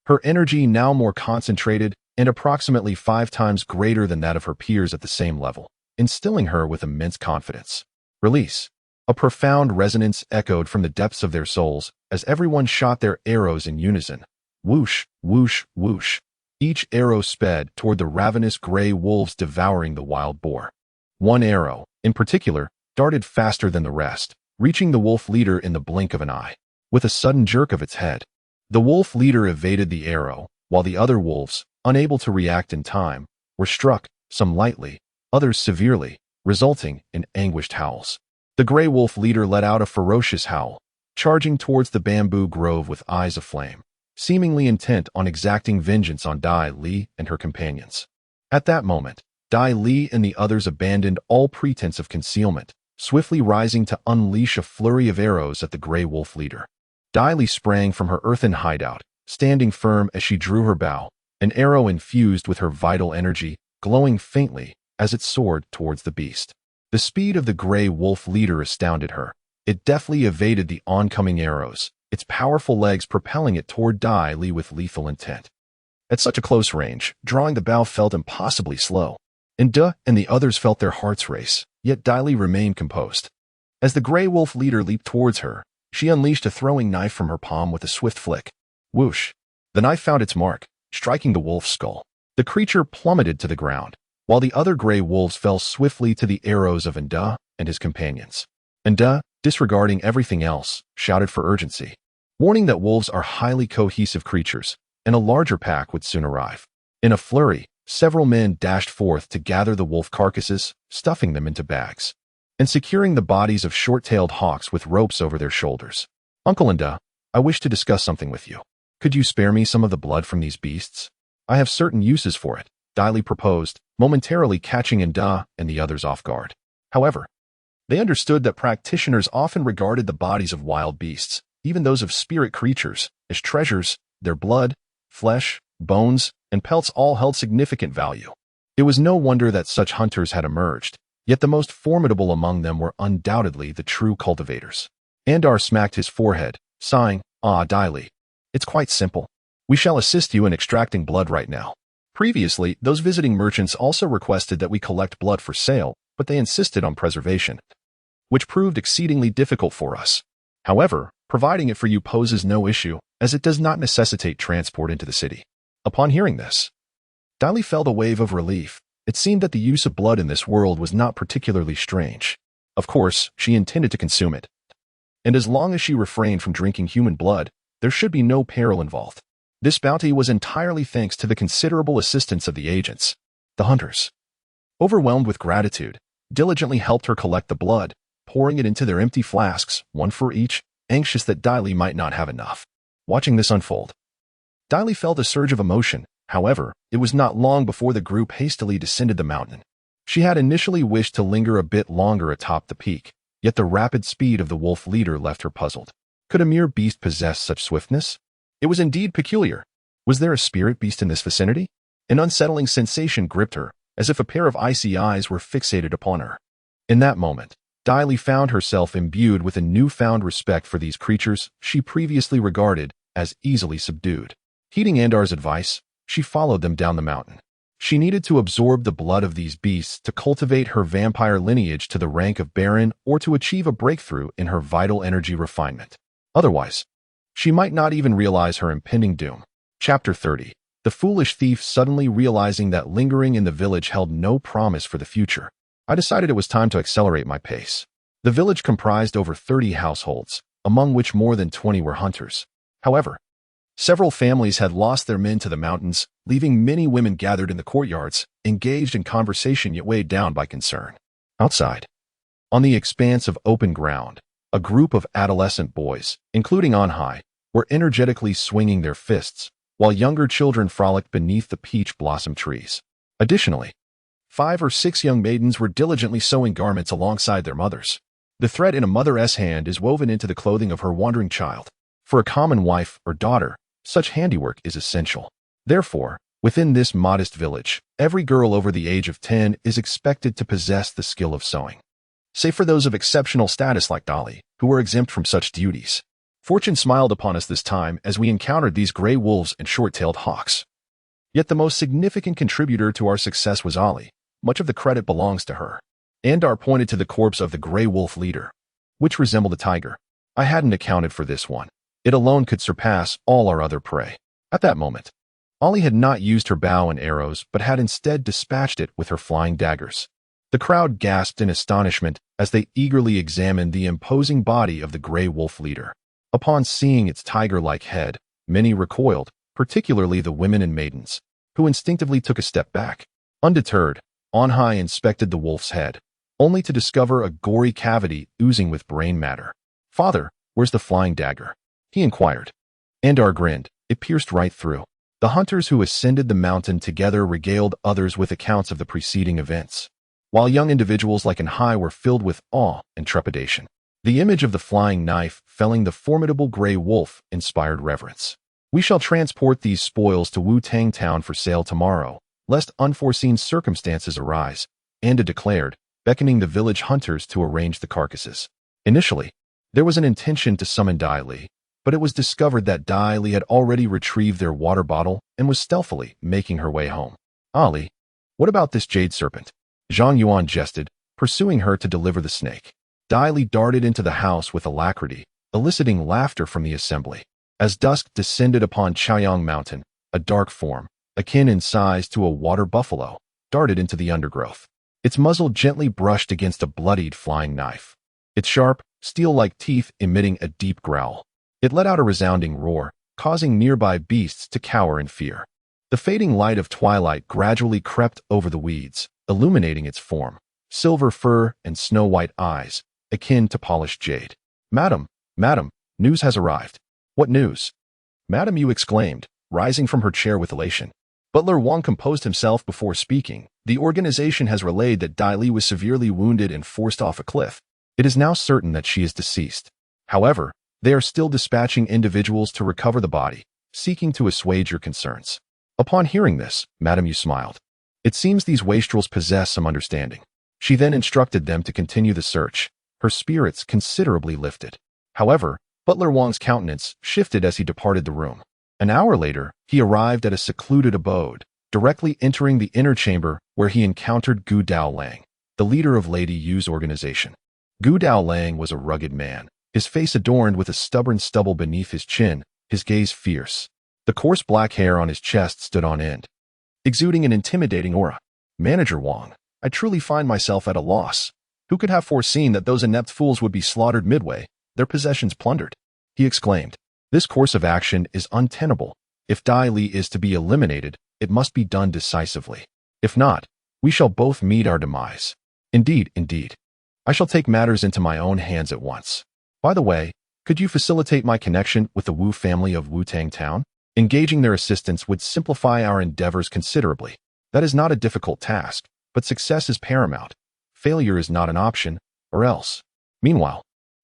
Her energy now more concentrated and approximately 5 times greater than that of her peers at the same level, instilling her with immense confidence. Release. A profound resonance echoed from the depths of their souls as everyone shot their arrows in unison. Whoosh, whoosh, whoosh. Each arrow sped toward the ravenous gray wolves devouring the wild boar. One arrow, in particular, darted faster than the rest, reaching the wolf leader in the blink of an eye. With a sudden jerk of its head, the wolf leader evaded the arrow, while the other wolves, unable to react in time, were struck, some lightly, others severely, resulting in anguished howls. The gray wolf leader let out a ferocious howl, charging towards the bamboo grove with eyes aflame, seemingly intent on exacting vengeance on Li and her companions. At that moment, Li and the others abandoned all pretense of concealment, swiftly rising to unleash a flurry of arrows at the gray wolf leader. Li sprang from her earthen hideout, standing firm as she drew her bow, an arrow infused with her vital energy, glowing faintly as it soared towards the beast. The speed of the gray wolf leader astounded her. It deftly evaded the oncoming arrows, its powerful legs propelling it toward Li with lethal intent. At such a close range, drawing the bow felt impossibly slow. And the others felt their hearts race, yet Li remained composed. As the gray wolf leader leaped towards her, she unleashed a throwing knife from her palm with a swift flick. Whoosh! The knife found its mark, striking the wolf's skull. The creature plummeted to the ground, while the other gray wolves fell swiftly to the arrows of Anda and his companions. Anda, disregarding everything else, shouted for urgency, warning that wolves are highly cohesive creatures, and a larger pack would soon arrive. In a flurry, several men dashed forth to gather the wolf carcasses, stuffing them into bags, and securing the bodies of short-tailed hawks with ropes over their shoulders. Uncle Anda, I wish to discuss something with you. Could you spare me some of the blood from these beasts? I have certain uses for it, Li proposed, momentarily catching Anda and the others off guard. However, they understood that practitioners often regarded the bodies of wild beasts, even those of spirit creatures, as treasures. Their blood, flesh, bones, and pelts all held significant value. It was no wonder that such hunters had emerged, yet the most formidable among them were undoubtedly the true cultivators. Andar smacked his forehead, sighing, Li. It's quite simple. We shall assist you in extracting blood right now. Previously, those visiting merchants also requested that we collect blood for sale, but they insisted on preservation, which proved exceedingly difficult for us. However, Providing it for you poses no issue, as it does not necessitate transport into the city. Upon hearing this, Dali felt a wave of relief. It seemed that the use of blood in this world was not particularly strange. Of course, she intended to consume it. And as long as she refrained from drinking human blood, there should be no peril involved. This bounty was entirely thanks to the considerable assistance of the agents, the hunters. Overwhelmed with gratitude, diligently helped her collect the blood, pouring it into their empty flasks, one for each, anxious that Dali might not have enough. Watching this unfold, Dali felt a surge of emotion. However, it was not long before the group hastily descended the mountain. She had initially wished to linger a bit longer atop the peak, yet the rapid speed of the wolf leader left her puzzled. Could a mere beast possess such swiftness? It was indeed peculiar. Was there a spirit beast in this vicinity? An unsettling sensation gripped her, as if a pair of icy eyes were fixated upon her. In that moment, Dali found herself imbued with a newfound respect for these creatures she previously regarded as easily subdued. Heeding Andar's advice, she followed them down the mountain. She needed to absorb the blood of these beasts to cultivate her vampire lineage to the rank of Baron or to achieve a breakthrough in her vital energy refinement. Otherwise, she might not even realize her impending doom. Chapter 30. The foolish thief suddenly realizing that lingering in the village held no promise for the future. I decided it was time to accelerate my pace. The village comprised over 30 households, among which more than 20 were hunters. However, several families had lost their men to the mountains, leaving many women gathered in the courtyards, engaged in conversation yet weighed down by concern. Outside, on the expanse of open ground, a group of adolescent boys, including Anhai, were energetically swinging their fists, while younger children frolicked beneath the peach blossom trees. Additionally, 5 or 6 young maidens were diligently sewing garments alongside their mothers. The thread in a mother's hand is woven into the clothing of her wandering child. For a common wife or daughter, such handiwork is essential. Therefore, within this modest village, every girl over the age of 10 is expected to possess the skill of sewing. Save for those of exceptional status like Dali, who were exempt from such duties. Fortune smiled upon us this time as we encountered these gray wolves and short-tailed hawks. Yet the most significant contributor to our success was Ali. Much of the credit belongs to her. Andar pointed to the corpse of the gray wolf leader, which resembled a tiger. I hadn't accounted for this one. It alone could surpass all our other prey. At that moment, Ali had not used her bow and arrows, but had instead dispatched it with her flying daggers. The crowd gasped in astonishment as they eagerly examined the imposing body of the gray wolf leader. Upon seeing its tiger-like head, many recoiled, particularly the women and maidens, who instinctively took a step back. Undeterred, Anhai inspected the wolf's head, only to discover a gory cavity oozing with brain matter. "Father, where's the flying dagger?" he inquired. Andar grinned. It pierced right through. The hunters who ascended the mountain together regaled others with accounts of the preceding events, while young individuals like Anhai were filled with awe and trepidation. The image of the flying knife felling the formidable gray wolf inspired reverence. "We shall transport these spoils to Wu-Tang Town for sale tomorrow, lest unforeseen circumstances arise," Anda declared, beckoning the village hunters to arrange the carcasses. Initially, there was an intention to summon Dai Li, but it was discovered that Dai Li had already retrieved their water bottle and was stealthily making her way home. "Ali, what about this jade serpent?" Zhang Yuan jested, pursuing her to deliver the snake. Dai Li darted into the house with alacrity, eliciting laughter from the assembly. As dusk descended upon Chaoyang Mountain, a dark form, akin in size to a water buffalo, darted into the undergrowth. Its muzzle gently brushed against a bloodied flying knife, its sharp, steel-like teeth emitting a deep growl. It let out a resounding roar, causing nearby beasts to cower in fear. The fading light of twilight gradually crept over the weeds, illuminating its form, silver fur and snow-white eyes, akin to polished jade. Madam, news has arrived." "What news?" "Madam," you exclaimed, rising from her chair with elation. Butler Wang composed himself before speaking. "The organization has relayed that Dai Li was severely wounded and forced off a cliff. It is now certain that she is deceased. However, they are still dispatching individuals to recover the body, seeking to assuage your concerns." Upon hearing this, Madame Yu smiled. "It seems these wastrels possess some understanding." She then instructed them to continue the search, her spirits considerably lifted. However, Butler Wang's countenance shifted as he departed the room. An hour later, he arrived at a secluded abode, directly entering the inner chamber where he encountered Gu Dao Lang, the leader of Lady Yu's organization. Gu Dao Lang was a rugged man, his face adorned with a stubborn stubble beneath his chin, his gaze fierce. The coarse black hair on his chest stood on end, exuding an intimidating aura. Manager Wang, I truly find myself at a loss. Who could have foreseen that those inept fools would be slaughtered midway, their possessions plundered? He exclaimed. This course of action is untenable. If Dai Li is to be eliminated, it must be done decisively. If not, we shall both meet our demise. Indeed, indeed. I shall take matters into my own hands at once. By the way, could you facilitate my connection with the Wu family of Wutang Town? Engaging their assistance would simplify our endeavors considerably. That is not a difficult task, but success is paramount. Failure is not an option, or else. Meanwhile,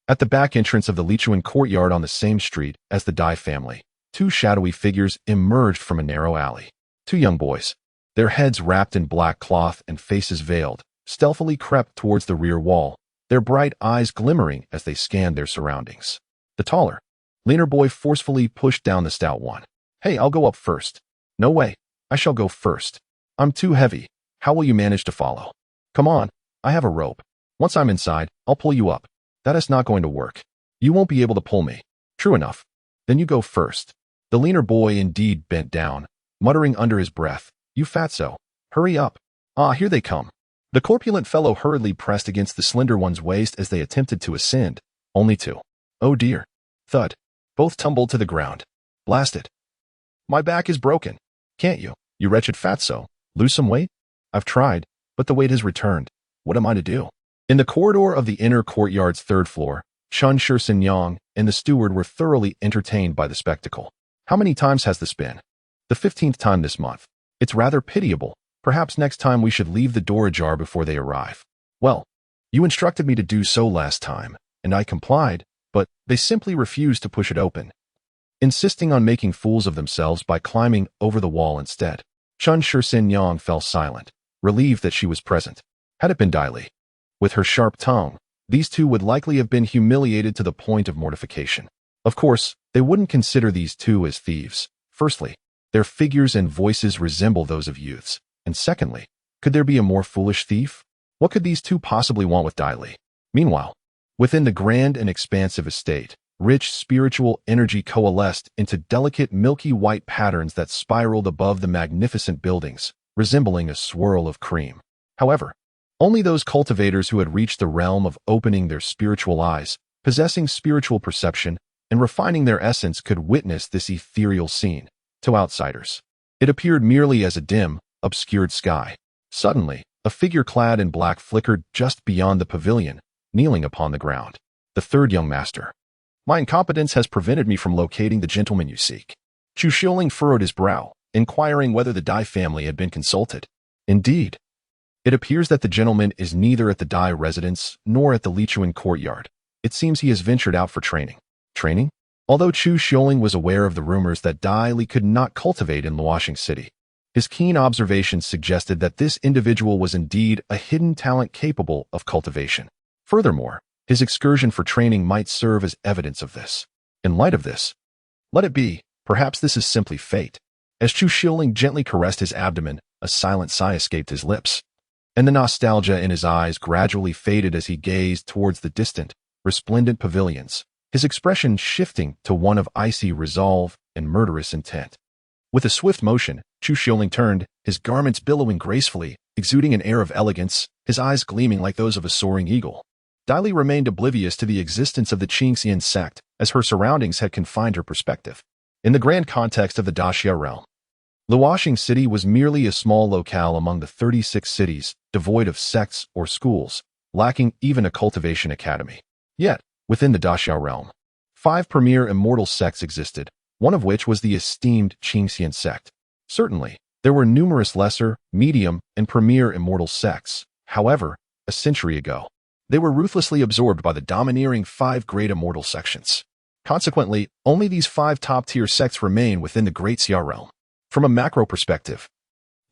at the back entrance of the Lichuan courtyard on the same street as the Dai family, two shadowy figures emerged from a narrow alley. Two young boys, their heads wrapped in black cloth and faces veiled, stealthily crept towards the rear wall, their bright eyes glimmering as they scanned their surroundings. The taller, leaner boy forcefully pushed down the stout one. Hey, I'll go up first. No way, I shall go first. I'm too heavy. How will you manage to follow? Come on, I have a rope. Once I'm inside, I'll pull you up. That is not going to work. You won't be able to pull me. True enough. Then you go first. The leaner boy indeed bent down, muttering under his breath, You fatso. Hurry up. Ah, here they come. The corpulent fellow hurriedly pressed against the slender one's waist as they attempted to ascend, only to, oh dear, thud. Both tumbled to the ground. Blast it. My back is broken. Can't you, you wretched fatso, lose some weight? I've tried, but the weight has returned. What am I to do? In the corridor of the inner courtyard's third floor, Chun Shirsinyang and the steward were thoroughly entertained by the spectacle. How many times has this been? The 15th time this month. It's rather pitiable. Perhaps next time we should leave the door ajar before they arrive. Well, you instructed me to do so last time, and I complied, but they simply refused to push it open, insisting on making fools of themselves by climbing over the wall instead. Chun Shirsinyang fell silent, relieved that she was present. Had it been Dai Li, with her sharp tongue, these two would likely have been humiliated to the point of mortification. Of course, they wouldn't consider these two as thieves. Firstly, their figures and voices resemble those of youths. And secondly, could there be a more foolish thief? What could these two possibly want with Dai Li? Meanwhile, within the grand and expansive estate, rich spiritual energy coalesced into delicate milky white patterns that spiraled above the magnificent buildings, resembling a swirl of cream. However, only those cultivators who had reached the realm of opening their spiritual eyes, possessing spiritual perception, and refining their essence could witness this ethereal scene. To outsiders, it appeared merely as a dim, obscured sky. Suddenly, a figure clad in black flickered just beyond the pavilion, kneeling upon the ground. The third young master. My incompetence has prevented me from locating the gentleman you seek. Chu Xiuling furrowed his brow, inquiring whether the Dai family had been consulted. Indeed. It appears that the gentleman is neither at the Dai residence nor at the Lichuan courtyard. It seems he has ventured out for training. Training? Although Chu Xiuling was aware of the rumors that Dai Li could not cultivate in Luoxing City, his keen observations suggested that this individual was indeed a hidden talent capable of cultivation. Furthermore, his excursion for training might serve as evidence of this. In light of this, let it be, perhaps this is simply fate. As Chu Xiuling gently caressed his abdomen, a silent sigh escaped his lips, and the nostalgia in his eyes gradually faded as he gazed towards the distant, resplendent pavilions, his expression shifting to one of icy resolve and murderous intent. With a swift motion, Chu Xiuling turned, his garments billowing gracefully, exuding an air of elegance, his eyes gleaming like those of a soaring eagle. Dai Li remained oblivious to the existence of the Qingxian sect, as her surroundings had confined her perspective. In the grand context of the Daxia realm, Luoxing City was merely a small locale among the 36 cities, devoid of sects or schools, lacking even a cultivation academy. Yet, within the Daxia realm, 5 premier immortal sects existed, one of which was the esteemed Qingxian sect. Certainly, there were numerous lesser, medium, and premier immortal sects. However, a century ago, they were ruthlessly absorbed by the domineering 5 great immortal sections. Consequently, only these 5 top-tier sects remain within the Great Xia realm. From a macro perspective,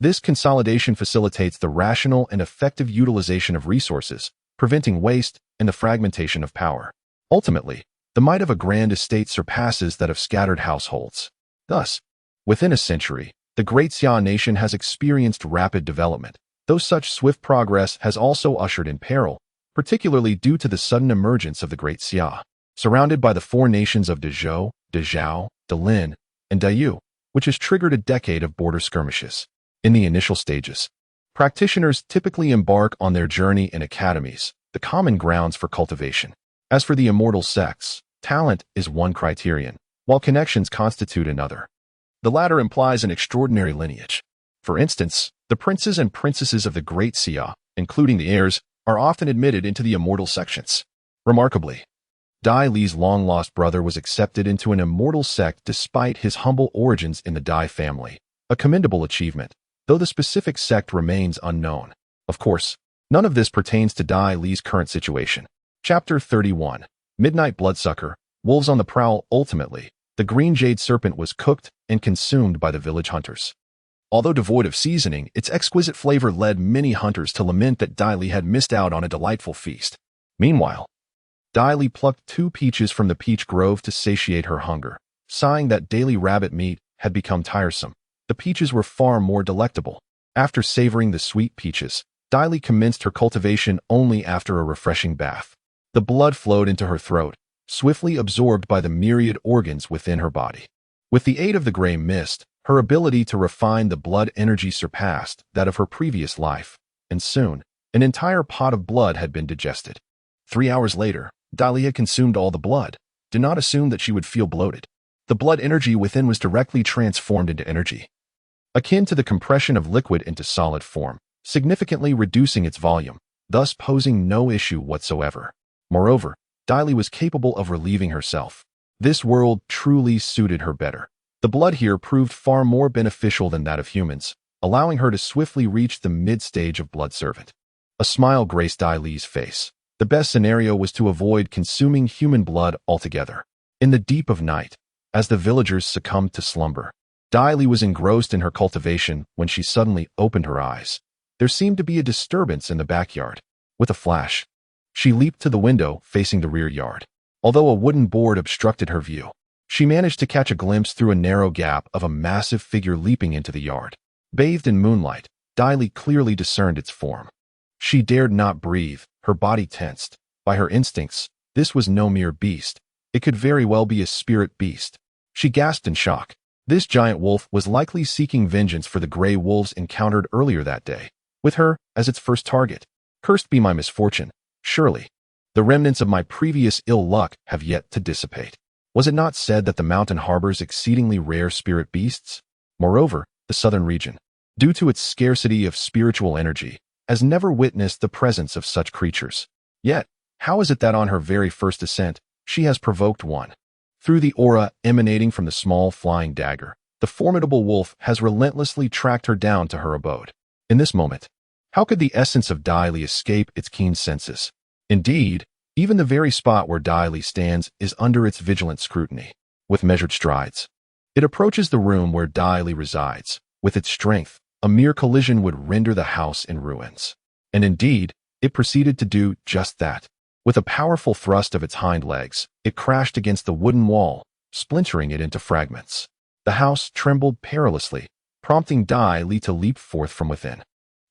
this consolidation facilitates the rational and effective utilization of resources, preventing waste and the fragmentation of power. Ultimately, the might of a grand estate surpasses that of scattered households. Thus, within a century, the Great Xia nation has experienced rapid development, though such swift progress has also ushered in peril, particularly due to the sudden emergence of the Great Xia. surrounded by the four nations of Dezhou, Dezhou, Delin, and Dayu, which has triggered a decade of border skirmishes. In the initial stages, practitioners typically embark on their journey in academies, the common grounds for cultivation. As for the immortal sects, talent is one criterion, while connections constitute another. The latter implies an extraordinary lineage. For instance, the princes and princesses of the Great Xia, including the heirs, are often admitted into the immortal sections. Remarkably, Dai Li's long-lost brother was accepted into an immortal sect despite his humble origins in the Dai family, a commendable achievement, though the specific sect remains unknown. Of course, none of this pertains to Dai Li's current situation. Chapter 31. Midnight Bloodsucker, Wolves on the Prowl. Ultimately, the green jade serpent was cooked and consumed by the village hunters. Although devoid of seasoning, its exquisite flavor led many hunters to lament that Dai Li had missed out on a delightful feast. Meanwhile, Dai Li plucked 2 peaches from the peach grove to satiate her hunger, sighing that daily rabbit meat had become tiresome. The peaches were far more delectable. After savoring the sweet peaches, Dai Li commenced her cultivation only after a refreshing bath. The blood flowed into her throat, swiftly absorbed by the myriad organs within her body. With the aid of the gray mist, her ability to refine the blood energy surpassed that of her previous life, and soon, an entire pot of blood had been digested. 3 hours later, Dai Li had consumed all the blood. Do not assume that she would feel bloated. The blood energy within was directly transformed into energy, akin to the compression of liquid into solid form, significantly reducing its volume, thus posing no issue whatsoever. Moreover, Dai Li was capable of relieving herself. This world truly suited her better. The blood here proved far more beneficial than that of humans, allowing her to swiftly reach the mid-stage of blood servant. A smile graced Dai Li's face. The best scenario was to avoid consuming human blood altogether. In the deep of night, as the villagers succumbed to slumber, Dai Li was engrossed in her cultivation when she suddenly opened her eyes. There seemed to be a disturbance in the backyard. With a flash, she leaped to the window facing the rear yard. Although a wooden board obstructed her view, she managed to catch a glimpse through a narrow gap of a massive figure leaping into the yard. Bathed in moonlight, Dai Li clearly discerned its form. She dared not breathe, her body tensed. By her instincts, this was no mere beast. It could very well be a spirit beast. She gasped in shock. This giant wolf was likely seeking vengeance for the gray wolves encountered earlier that day, with her as its first target. Cursed be my misfortune, surely. The remnants of my previous ill luck have yet to dissipate. Was it not said that the mountain harbors exceedingly rare spirit beasts? Moreover, the southern region, due to its scarcity of spiritual energy, has never witnessed the presence of such creatures. Yet, how is it that on her very first ascent, she has provoked one? Through the aura emanating from the small flying dagger, the formidable wolf has relentlessly tracked her down to her abode. In this moment, how could the essence of Dai Li escape its keen senses? Indeed, even the very spot where Dai Li stands is under its vigilant scrutiny. With measured strides, it approaches the room where Dai Li resides. With its strength, a mere collision would render the house in ruins. And indeed, it proceeded to do just that. With a powerful thrust of its hind legs, it crashed against the wooden wall, splintering it into fragments. The house trembled perilously, prompting Dai Li to leap forth from within.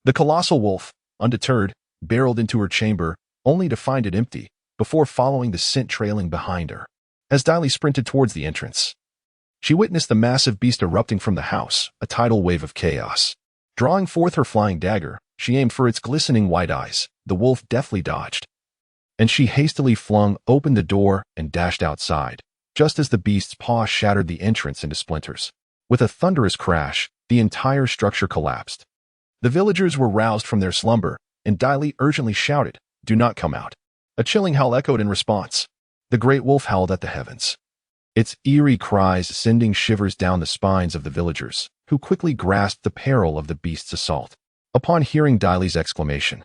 The colossal wolf, undeterred, barreled into her chamber, only to find it empty, before following the scent trailing behind her. As Dai Li sprinted towards the entrance, she witnessed the massive beast erupting from the house, a tidal wave of chaos. Drawing forth her flying dagger, she aimed for its glistening white eyes. The wolf deftly dodged, and she hastily flung open the door and dashed outside, just as the beast's paw shattered the entrance into splinters. With a thunderous crash, the entire structure collapsed. The villagers were roused from their slumber, and Dai Li urgently shouted, "Do not come out." A chilling howl echoed in response. The great wolf howled at the heavens, its eerie cries sending shivers down the spines of the villagers, who quickly grasped the peril of the beast's assault. Upon hearing Dai Li's exclamation,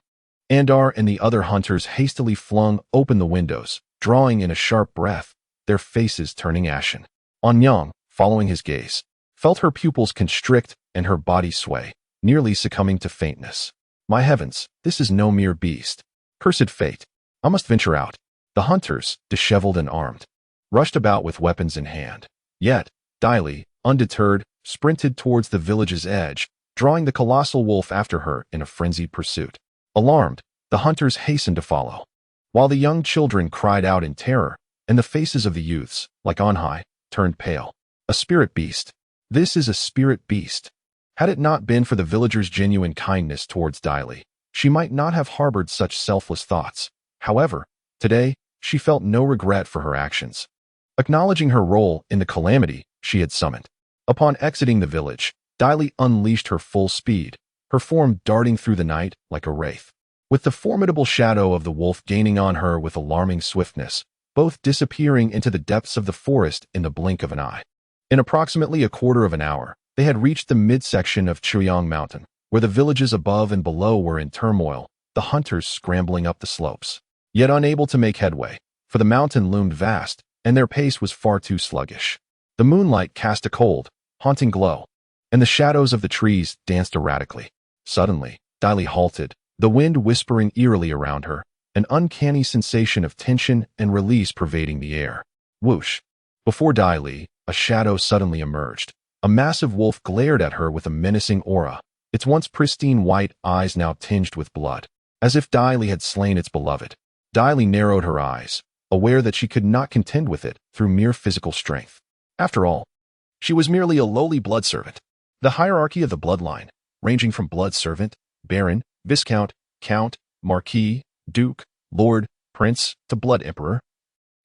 Andar and the other hunters hastily flung open the windows, drawing in a sharp breath, their faces turning ashen. Anyang, following his gaze, felt her pupils constrict and her body sway, nearly succumbing to faintness. My heavens, this is no mere beast. Cursed fate. I must venture out. The hunters, disheveled and armed, rushed about with weapons in hand. Yet, Dai Li, undeterred, sprinted towards the village's edge, drawing the colossal wolf after her in a frenzied pursuit. Alarmed, the hunters hastened to follow. While the young children cried out in terror, and the faces of the youths, like on high, turned pale. A spirit beast. This is a spirit beast. Had it not been for the villagers' genuine kindness towards Daili, she might not have harbored such selfless thoughts. However, today, she felt no regret for her actions, acknowledging her role in the calamity she had summoned. Upon exiting the village, Daili unleashed her full speed, her form darting through the night like a wraith. With the formidable shadow of the wolf gaining on her with alarming swiftness, both disappearing into the depths of the forest in the blink of an eye. In approximately a quarter of an hour, they had reached the midsection of Chuyang Mountain, where the villages above and below were in turmoil, the hunters scrambling up the slopes, yet unable to make headway, for the mountain loomed vast, and their pace was far too sluggish. The moonlight cast a cold, haunting glow, and the shadows of the trees danced erratically. Suddenly, Daili halted, the wind whispering eerily around her, an uncanny sensation of tension and release pervading the air. Whoosh! Before Daili, a shadow suddenly emerged. A massive wolf glared at her with a menacing aura, its once pristine white eyes now tinged with blood, as if Daili had slain its beloved. Daili narrowed her eyes, aware that she could not contend with it through mere physical strength. After all, she was merely a lowly blood servant. The hierarchy of the bloodline, ranging from blood servant, baron, viscount, count, marquis, duke, lord, prince, to blood emperor,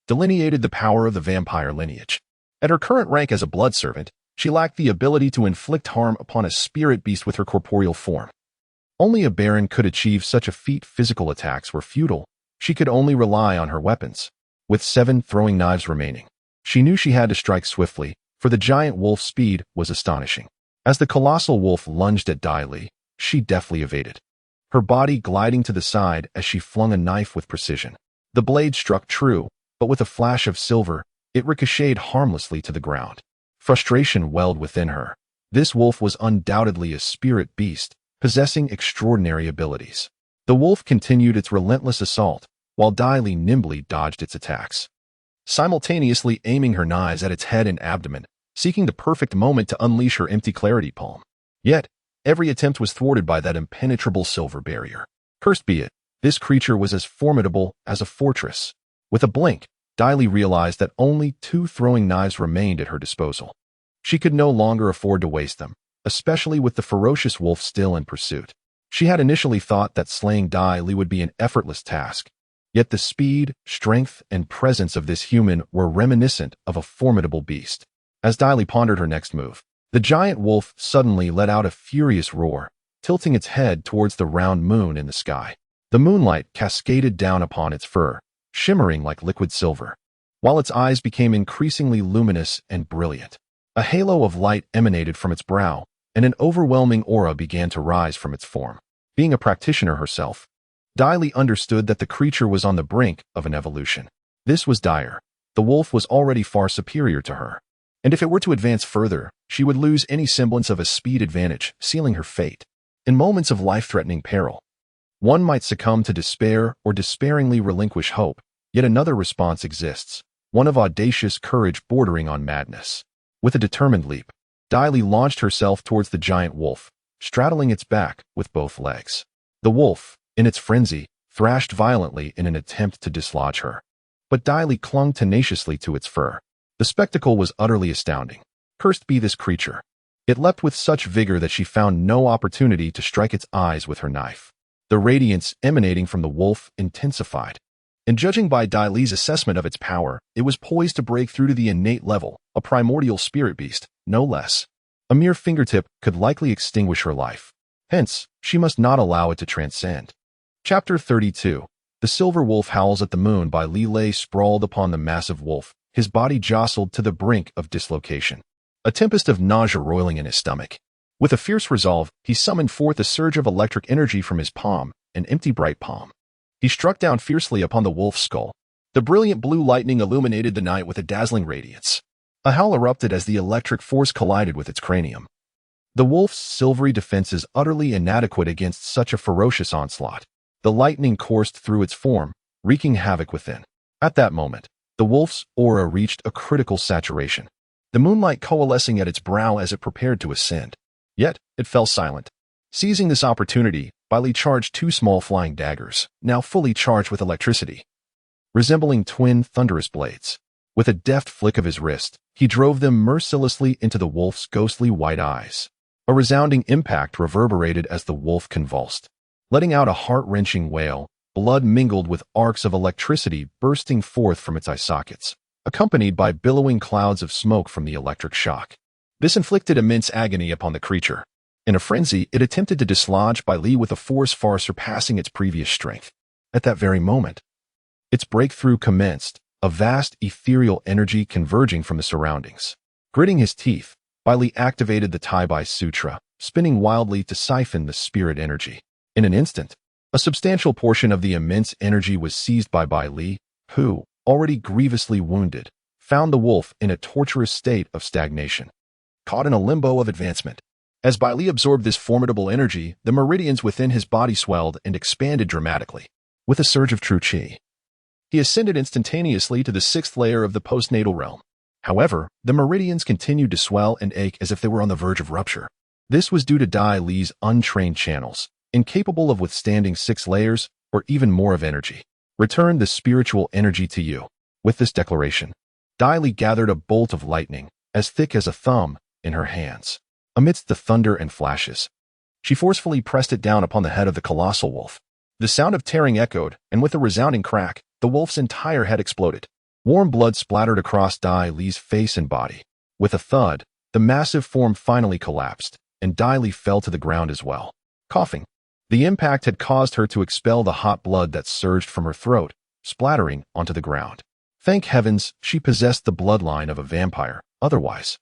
delineated the power of the vampire lineage. At her current rank as a blood servant, she lacked the ability to inflict harm upon a spirit beast with her corporeal form. Only a baron could achieve such a feat. Physical attacks were futile. She could only rely on her weapons. With 7 throwing knives remaining, she knew she had to strike swiftly, for the giant wolf's speed was astonishing. As the colossal wolf lunged at Daili, she deftly evaded, her body gliding to the side as she flung a knife with precision. The blade struck true, but with a flash of silver, it ricocheted harmlessly to the ground. Frustration welled within her. This wolf was undoubtedly a spirit beast, possessing extraordinary abilities. The wolf continued its relentless assault, while Daili nimbly dodged its attacks, simultaneously aiming her knives at its head and abdomen, seeking the perfect moment to unleash her empty clarity palm. Yet, every attempt was thwarted by that impenetrable silver barrier. Cursed be it, this creature was as formidable as a fortress. With a blink, Daili realized that only 2 throwing knives remained at her disposal. She could no longer afford to waste them, especially with the ferocious wolf still in pursuit. She had initially thought that slaying Daili would be an effortless task, yet the speed, strength, and presence of this human were reminiscent of a formidable beast. As Daili pondered her next move, the giant wolf suddenly let out a furious roar, tilting its head towards the round moon in the sky. The moonlight cascaded down upon its fur, shimmering like liquid silver, while its eyes became increasingly luminous and brilliant. A halo of light emanated from its brow, and an overwhelming aura began to rise from its form. Being a practitioner herself, Daili understood that the creature was on the brink of an evolution. This was dire. The wolf was already far superior to her, and if it were to advance further, she would lose any semblance of a speed advantage, sealing her fate. In moments of life-threatening peril, one might succumb to despair or despairingly relinquish hope, yet another response exists, one of audacious courage bordering on madness. With a determined leap, Daili launched herself towards the giant wolf, straddling its back with both legs. The wolf, in its frenzy, thrashed violently in an attempt to dislodge her, but Daili clung tenaciously to its fur. The spectacle was utterly astounding. Cursed be this creature. It leapt with such vigor that she found no opportunity to strike its eyes with her knife. The radiance emanating from the wolf intensified, and judging by Daili's assessment of its power, it was poised to break through to the innate level, a primordial spirit beast, no less. A mere fingertip could likely extinguish her life. Hence, she must not allow it to transcend. Chapter 32. The Silver Wolf Howls at the Moon by Li lay sprawled upon the massive wolf, his body jostled to the brink of dislocation, a tempest of nausea roiling in his stomach. With a fierce resolve, he summoned forth a surge of electric energy from his palm, an empty bright palm. He struck down fiercely upon the wolf's skull. The brilliant blue lightning illuminated the night with a dazzling radiance. A howl erupted as the electric force collided with its cranium. The wolf's silvery defenses utterly inadequate against such a ferocious onslaught. The lightning coursed through its form, wreaking havoc within. At that moment, the wolf's aura reached a critical saturation, the moonlight coalescing at its brow as it prepared to ascend. Yet, it fell silent. Seizing this opportunity, Li charged 2 small flying daggers, now fully charged with electricity. resembling twin thunderous blades. With a deft flick of his wrist, he drove them mercilessly into the wolf's ghostly white eyes. A resounding impact reverberated as the wolf convulsed, letting out a heart-wrenching wail, blood mingled with arcs of electricity bursting forth from its eye sockets, accompanied by billowing clouds of smoke from the electric shock. This inflicted immense agony upon the creature. In a frenzy, it attempted to dislodge Bai Li with a force far surpassing its previous strength. At that very moment, its breakthrough commenced, a vast ethereal energy converging from the surroundings. Gritting his teeth, Bai Li activated the Tai Bai Sutra, spinning wildly to siphon the spirit energy. In an instant, a substantial portion of the immense energy was seized by Bai Li, who, already grievously wounded, found the wolf in a torturous state of stagnation, caught in a limbo of advancement. As Bai Li absorbed this formidable energy, the meridians within his body swelled and expanded dramatically. With a surge of true qi, he ascended instantaneously to the 6th layer of the postnatal realm. However, the meridians continued to swell and ache as if they were on the verge of rupture. This was due to Dai Li's untrained channels, incapable of withstanding 6 layers or even more of energy. Return the spiritual energy to you. With this declaration, Dai Li gathered a bolt of lightning, as thick as a thumb, in her hands. Amidst the thunder and flashes, she forcefully pressed it down upon the head of the colossal wolf. The sound of tearing echoed, and with a resounding crack, the wolf's entire head exploded. Warm blood splattered across Dai Li's face and body. With a thud, the massive form finally collapsed, and Dai Li fell to the ground as well, coughing. The impact had caused her to expel the hot blood that surged from her throat, splattering onto the ground. Thank heavens, she possessed the bloodline of a vampire. Otherwise,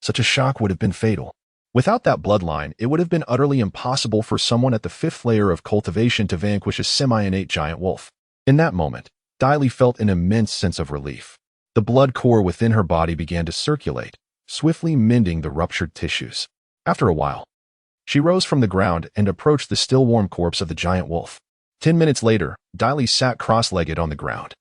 such a shock would have been fatal. Without that bloodline, it would have been utterly impossible for someone at the 5th layer of cultivation to vanquish a semi-innate giant wolf. In that moment, Dai Li felt an immense sense of relief. The blood core within her body began to circulate, swiftly mending the ruptured tissues. After a while, she rose from the ground and approached the still warm corpse of the giant wolf. 10 minutes later, Dai Li sat cross-legged on the ground,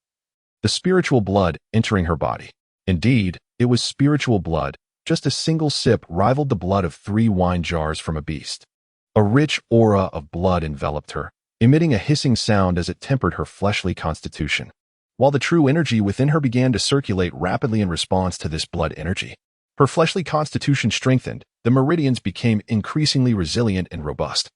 the spiritual blood entering her body. Indeed, it was spiritual blood. Just a single sip rivaled the blood of 3 wine jars from a beast. A rich aura of blood enveloped her, emitting a hissing sound as it tempered her fleshly constitution. While the true energy within her began to circulate rapidly in response to this blood energy, her fleshly constitution strengthened, the meridians became increasingly resilient and robust,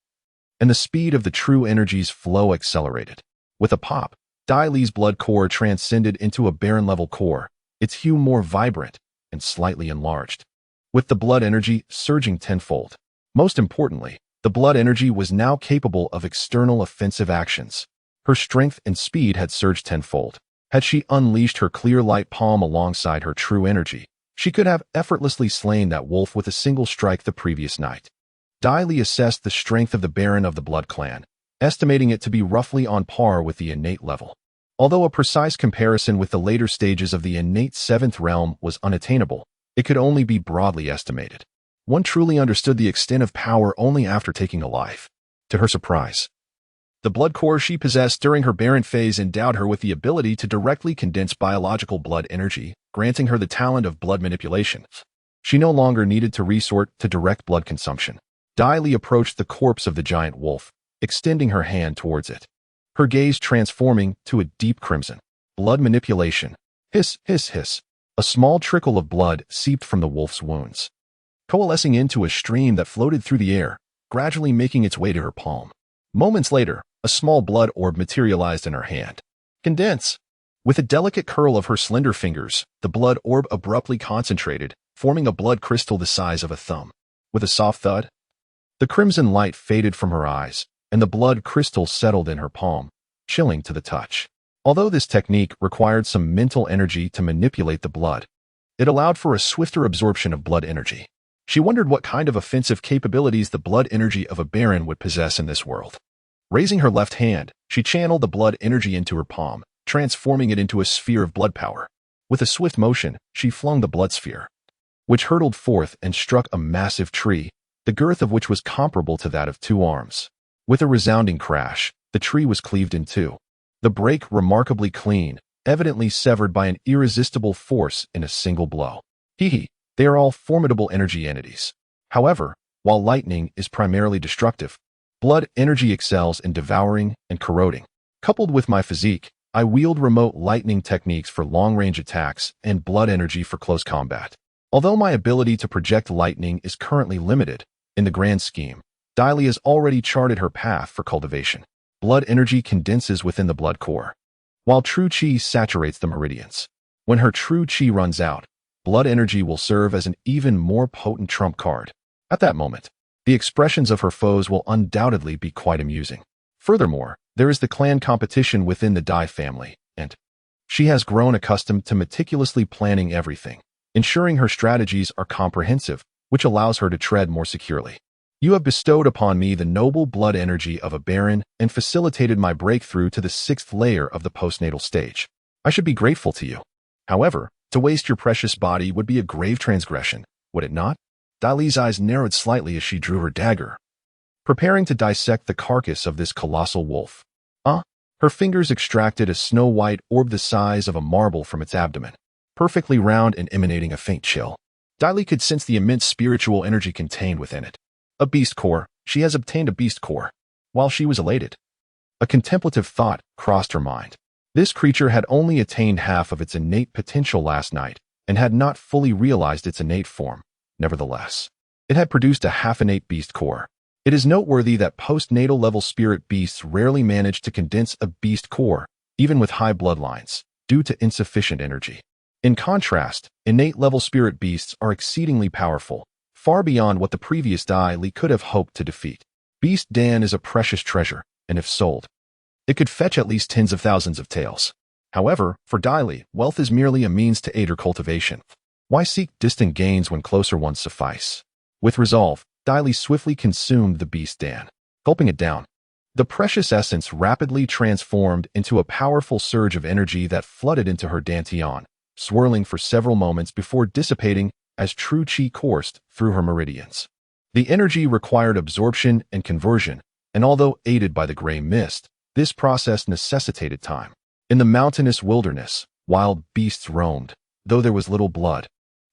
and the speed of the true energy's flow accelerated. With a pop, Dai Li's blood core transcended into a Baron-level core, its hue more vibrant and slightly enlarged, with the blood energy surging tenfold. Most importantly, the blood energy was now capable of external offensive actions. Her strength and speed had surged tenfold. Had she unleashed her clear light palm alongside her true energy, she could have effortlessly slain that wolf with a single strike the previous night. Dai Li assessed the strength of the Baron of the Blood Clan, estimating it to be roughly on par with the innate level. Although a precise comparison with the later stages of the innate 7th realm was unattainable, it could only be broadly estimated. One truly understood the extent of power only after taking a life. To her surprise, the blood core she possessed during her Baron phase endowed her with the ability to directly condense biological blood energy, granting her the talent of blood manipulation. She no longer needed to resort to direct blood consumption. Dai Li approached the corpse of the giant wolf, extending her hand towards it, her gaze transforming to a deep crimson. Blood manipulation. Hiss, hiss, hiss. A small trickle of blood seeped from the wolf's wounds, coalescing into a stream that floated through the air, gradually making its way to her palm. Moments later, a small blood orb materialized in her hand. Condense. With a delicate curl of her slender fingers, the blood orb abruptly concentrated, forming a blood crystal the size of a thumb. With a soft thud, the crimson light faded from her eyes, and the blood crystal settled in her palm, chilling to the touch. Although this technique required some mental energy to manipulate the blood, it allowed for a swifter absorption of blood energy. She wondered what kind of offensive capabilities the blood energy of a Baron would possess in this world. Raising her left hand, she channeled the blood energy into her palm, transforming it into a sphere of blood power. With a swift motion, she flung the blood sphere, which hurtled forth and struck a massive tree, the girth of which was comparable to that of 2 arms. With a resounding crash, the tree was cleaved in 2. The break remarkably clean, evidently severed by an irresistible force in a single blow. They are all formidable energy entities. However, while lightning is primarily destructive, blood energy excels in devouring and corroding. Coupled with my physique, I wield remote lightning techniques for long-range attacks and blood energy for close combat. Although my ability to project lightning is currently limited, in the grand scheme, Daili has already charted her path for cultivation. Blood energy condenses within the blood core, while true chi saturates the meridians. When her true chi runs out, blood energy will serve as an even more potent trump card. At that moment, the expressions of her foes will undoubtedly be quite amusing. Furthermore, there is the clan competition within the Dai family, and she has grown accustomed to meticulously planning everything, ensuring her strategies are comprehensive, which allows her to tread more securely. You have bestowed upon me the noble blood energy of a baron and facilitated my breakthrough to the 6th layer of the postnatal stage. I should be grateful to you. However, to waste your precious body would be a grave transgression, would it not? Daili's eyes narrowed slightly as she drew her dagger, preparing to dissect the carcass of this colossal wolf. Her fingers extracted a snow-white orb the size of a marble from its abdomen, perfectly round and emanating a faint chill. Daili could sense the immense spiritual energy contained within it. A beast core. She has obtained a beast core. While she was elated, a contemplative thought crossed her mind. This creature had only attained half of its innate potential last night and had not fully realized its innate form. Nevertheless, it had produced a half-innate beast core. It is noteworthy that postnatal level spirit beasts rarely manage to condense a beast core, even with high bloodlines, due to insufficient energy. In contrast, innate level spirit beasts are exceedingly powerful, far beyond what the previous Daili could have hoped to defeat. Beast Dan is a precious treasure, and if sold, it could fetch at least tens of thousands of taels. However, for Daili, wealth is merely a means to aid her cultivation. Why seek distant gains when closer ones suffice? With resolve, Daili swiftly consumed the beast Dan, gulping it down. The precious essence rapidly transformed into a powerful surge of energy that flooded into her dantian, swirling for several moments before dissipating as true chi coursed through her meridians. The energy required absorption and conversion, and although aided by the gray mist, this process necessitated time. In the mountainous wilderness, wild beasts roamed, though there was little blood.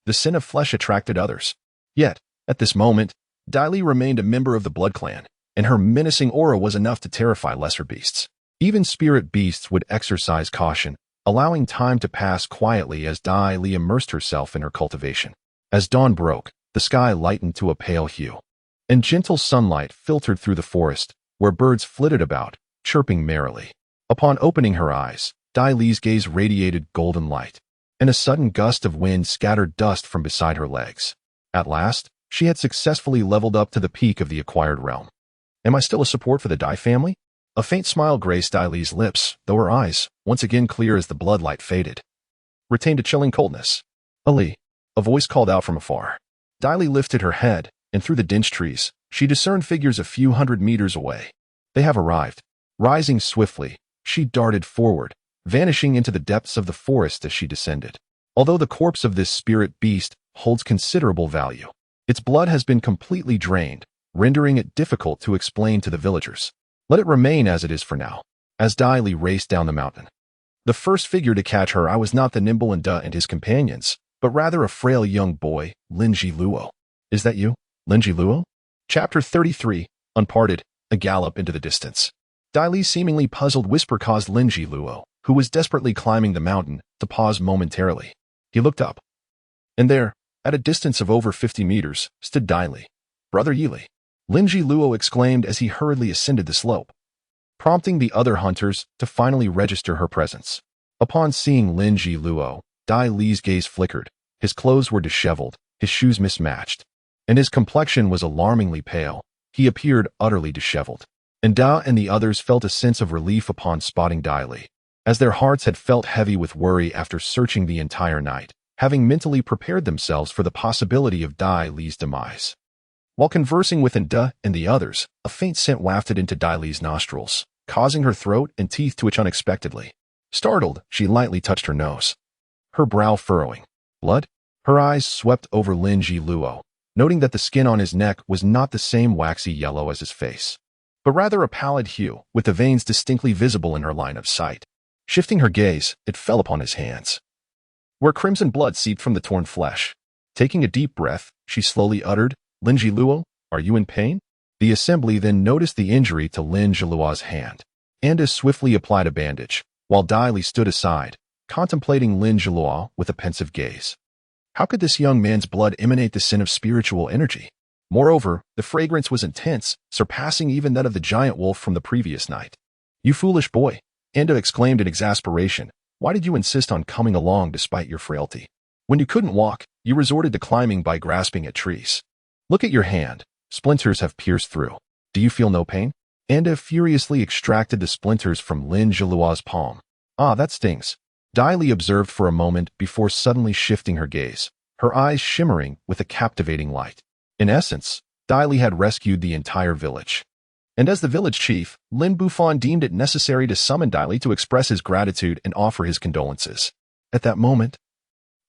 The scent of flesh attracted others. Yet, at this moment, Daili remained a member of the Blood Clan, and her menacing aura was enough to terrify lesser beasts. Even spirit beasts would exercise caution, allowing time to pass quietly as Daili immersed herself in her cultivation. As dawn broke, the sky lightened to a pale hue, and gentle sunlight filtered through the forest, where birds flitted about, chirping merrily. Upon opening her eyes, Daili's gaze radiated golden light, and a sudden gust of wind scattered dust from beside her legs. At last, she had successfully leveled up to the peak of the acquired realm. Am I still a support for the Dai family? A faint smile graced Daili's lips, though her eyes, once again clear as the bloodlight faded, retained a chilling coldness. Ali, a voice called out from afar. Daili lifted her head, and through the dense trees, she discerned figures a few hundred meters away. They have arrived. Rising swiftly, she darted forward, vanishing into the depths of the forest as she descended. Although the corpse of this spirit beast holds considerable value, its blood has been completely drained, rendering it difficult to explain to the villagers. Let it remain as it is for now. As Daili raced down the mountain, the first figure to catch her eye was not the nimble Nda and his companions, but rather a frail young boy, Linji Luo. Is that you, Linji Luo? Chapter 33, Unparted, a gallop into the distance. Daili's seemingly puzzled whisper caused Linji Luo, who was desperately climbing the mountain, to pause momentarily. He looked up, and there, at a distance of over 50 meters, stood Daili. Brother Yili. Linji Luo exclaimed as he hurriedly ascended the slope, prompting the other hunters to finally register her presence. Upon seeing Linji Luo, Daili's gaze flickered. His clothes were disheveled, his shoes mismatched, and his complexion was alarmingly pale. He appeared utterly disheveled. And Da and the others felt a sense of relief upon spotting Daili, as their hearts had felt heavy with worry after searching the entire night, having mentally prepared themselves for the possibility of Daili's demise. While conversing with Da and the others, a faint scent wafted into Daili's nostrils, causing her throat and teeth to itch unexpectedly. Startled, she lightly touched her nose, her brow furrowing. Blood? Her eyes swept over Linji Luo, noting that the skin on his neck was not the same waxy yellow as his face, but rather a pallid hue, with the veins distinctly visible in her line of sight. Shifting her gaze, it fell upon his hands, where crimson blood seeped from the torn flesh. Taking a deep breath, she slowly uttered, Linji Luo, are you in pain? The assembly then noticed the injury to Linji Luo's hand, and as swiftly applied a bandage, while Dai Li stood aside, contemplating Lin Zhiluo with a pensive gaze. How could this young man's blood emanate the scent of spiritual energy? Moreover, the fragrance was intense, surpassing even that of the giant wolf from the previous night. "You foolish boy," Anda exclaimed in exasperation. "Why did you insist on coming along despite your frailty? When you couldn't walk, you resorted to climbing by grasping at trees. Look at your hand. Splinters have pierced through. Do you feel no pain?" Anda furiously extracted the splinters from Lin Zhiluo's palm. "Ah, that stings." Dai Li observed for a moment before suddenly shifting her gaze, her eyes shimmering with a captivating light. In essence, Dai Li had rescued the entire village. And as the village chief, Lin Bufan deemed it necessary to summon Dai Li to express his gratitude and offer his condolences. At that moment,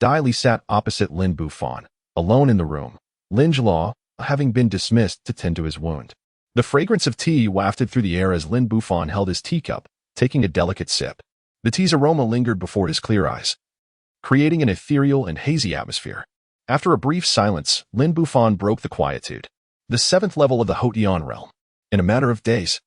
Dai Li sat opposite Lin Bufan, alone in the room, Lin Zhiluo having been dismissed to tend to his wound. The fragrance of tea wafted through the air as Lin Bufan held his teacup, taking a delicate sip. The tea's aroma lingered before his clear eyes, creating an ethereal and hazy atmosphere. After a brief silence, Lin Bufan broke the quietude. "The 7th level of the Hotian realm. In a matter of days.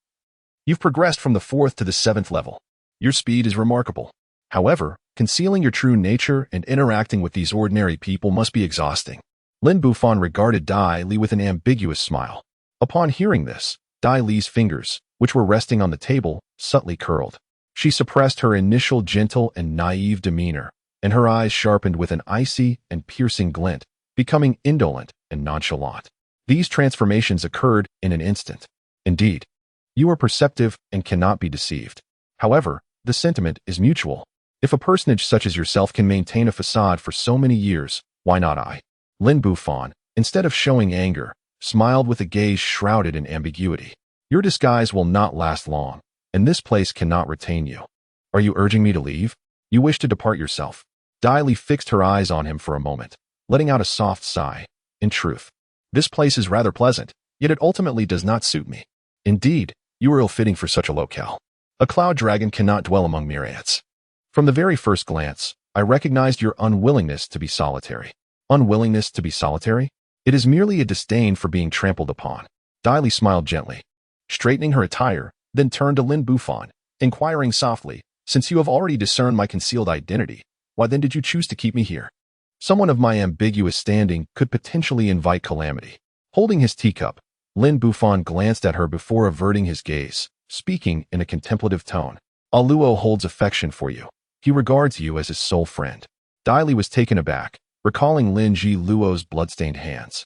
You've progressed from the 4th to the 7th level. Your speed is remarkable. However, concealing your true nature and interacting with these ordinary people must be exhausting." Lin Bufan regarded Dai Li with an ambiguous smile. Upon hearing this, Dai Li's fingers, which were resting on the table, subtly curled. She suppressed her initial gentle and naive demeanor, and her eyes sharpened with an icy and piercing glint, becoming indolent and nonchalant. These transformations occurred in an instant. Indeed, you are perceptive and cannot be deceived. However, the sentiment is mutual. If a personage such as yourself can maintain a facade for so many years, why not I? Lin Bufan, instead of showing anger, smiled with a gaze shrouded in ambiguity. Your disguise will not last long, and this place cannot retain you. Are you urging me to leave? You wish to depart yourself? Dai Li fixed her eyes on him for a moment, letting out a soft sigh. In truth, this place is rather pleasant, yet it ultimately does not suit me. Indeed, you are ill-fitting for such a locale. A cloud dragon cannot dwell among myriads. From the very first glance, I recognized your unwillingness to be solitary. Unwillingness to be solitary? It is merely a disdain for being trampled upon. Dai Li smiled gently, straightening her attire, then turned to Lin Bufan, inquiring softly, "Since you have already discerned my concealed identity, why then did you choose to keep me here? Someone of my ambiguous standing could potentially invite calamity." Holding his teacup, Lin Bufan glanced at her before averting his gaze, speaking in a contemplative tone. "Aluo holds affection for you. He regards you as his sole friend." Dai Li was taken aback, recalling Lin Zhiluo's bloodstained hands.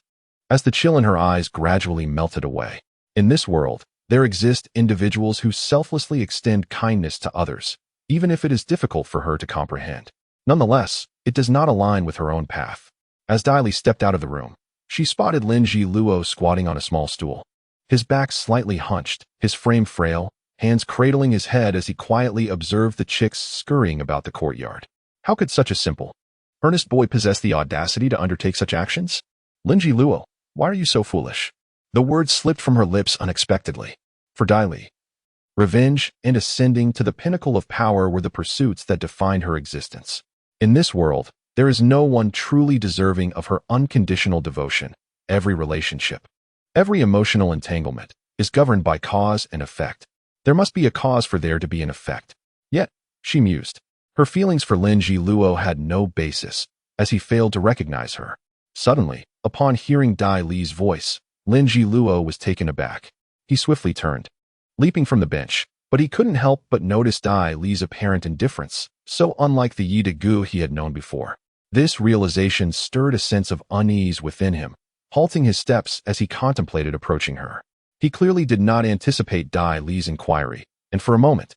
As the chill in her eyes gradually melted away. In this world, there exist individuals who selflessly extend kindness to others, even if it is difficult for her to comprehend. Nonetheless, it does not align with her own path. As Dai Li stepped out of the room, she spotted Lin Zhiluo squatting on a small stool. His back slightly hunched, his frame frail, hands cradling his head as he quietly observed the chicks scurrying about the courtyard. How could such a simple, earnest boy possess the audacity to undertake such actions? "Lin Zhiluo, why are you so foolish?" The words slipped from her lips unexpectedly. For Dai Li, revenge and ascending to the pinnacle of power were the pursuits that defined her existence. In this world, there is no one truly deserving of her unconditional devotion. Every relationship, every emotional entanglement, is governed by cause and effect. There must be a cause for there to be an effect. Yet, she mused, her feelings for Lin Zhiluo had no basis, as he failed to recognize her. Suddenly, upon hearing Dai Li's voice, Lin Zhiluo was taken aback. He swiftly turned, leaping from the bench, but he couldn't help but notice Dai Li's apparent indifference, so unlike the Yi Degu he had known before. This realization stirred a sense of unease within him, halting his steps as he contemplated approaching her. He clearly did not anticipate Dai Li's inquiry, and for a moment,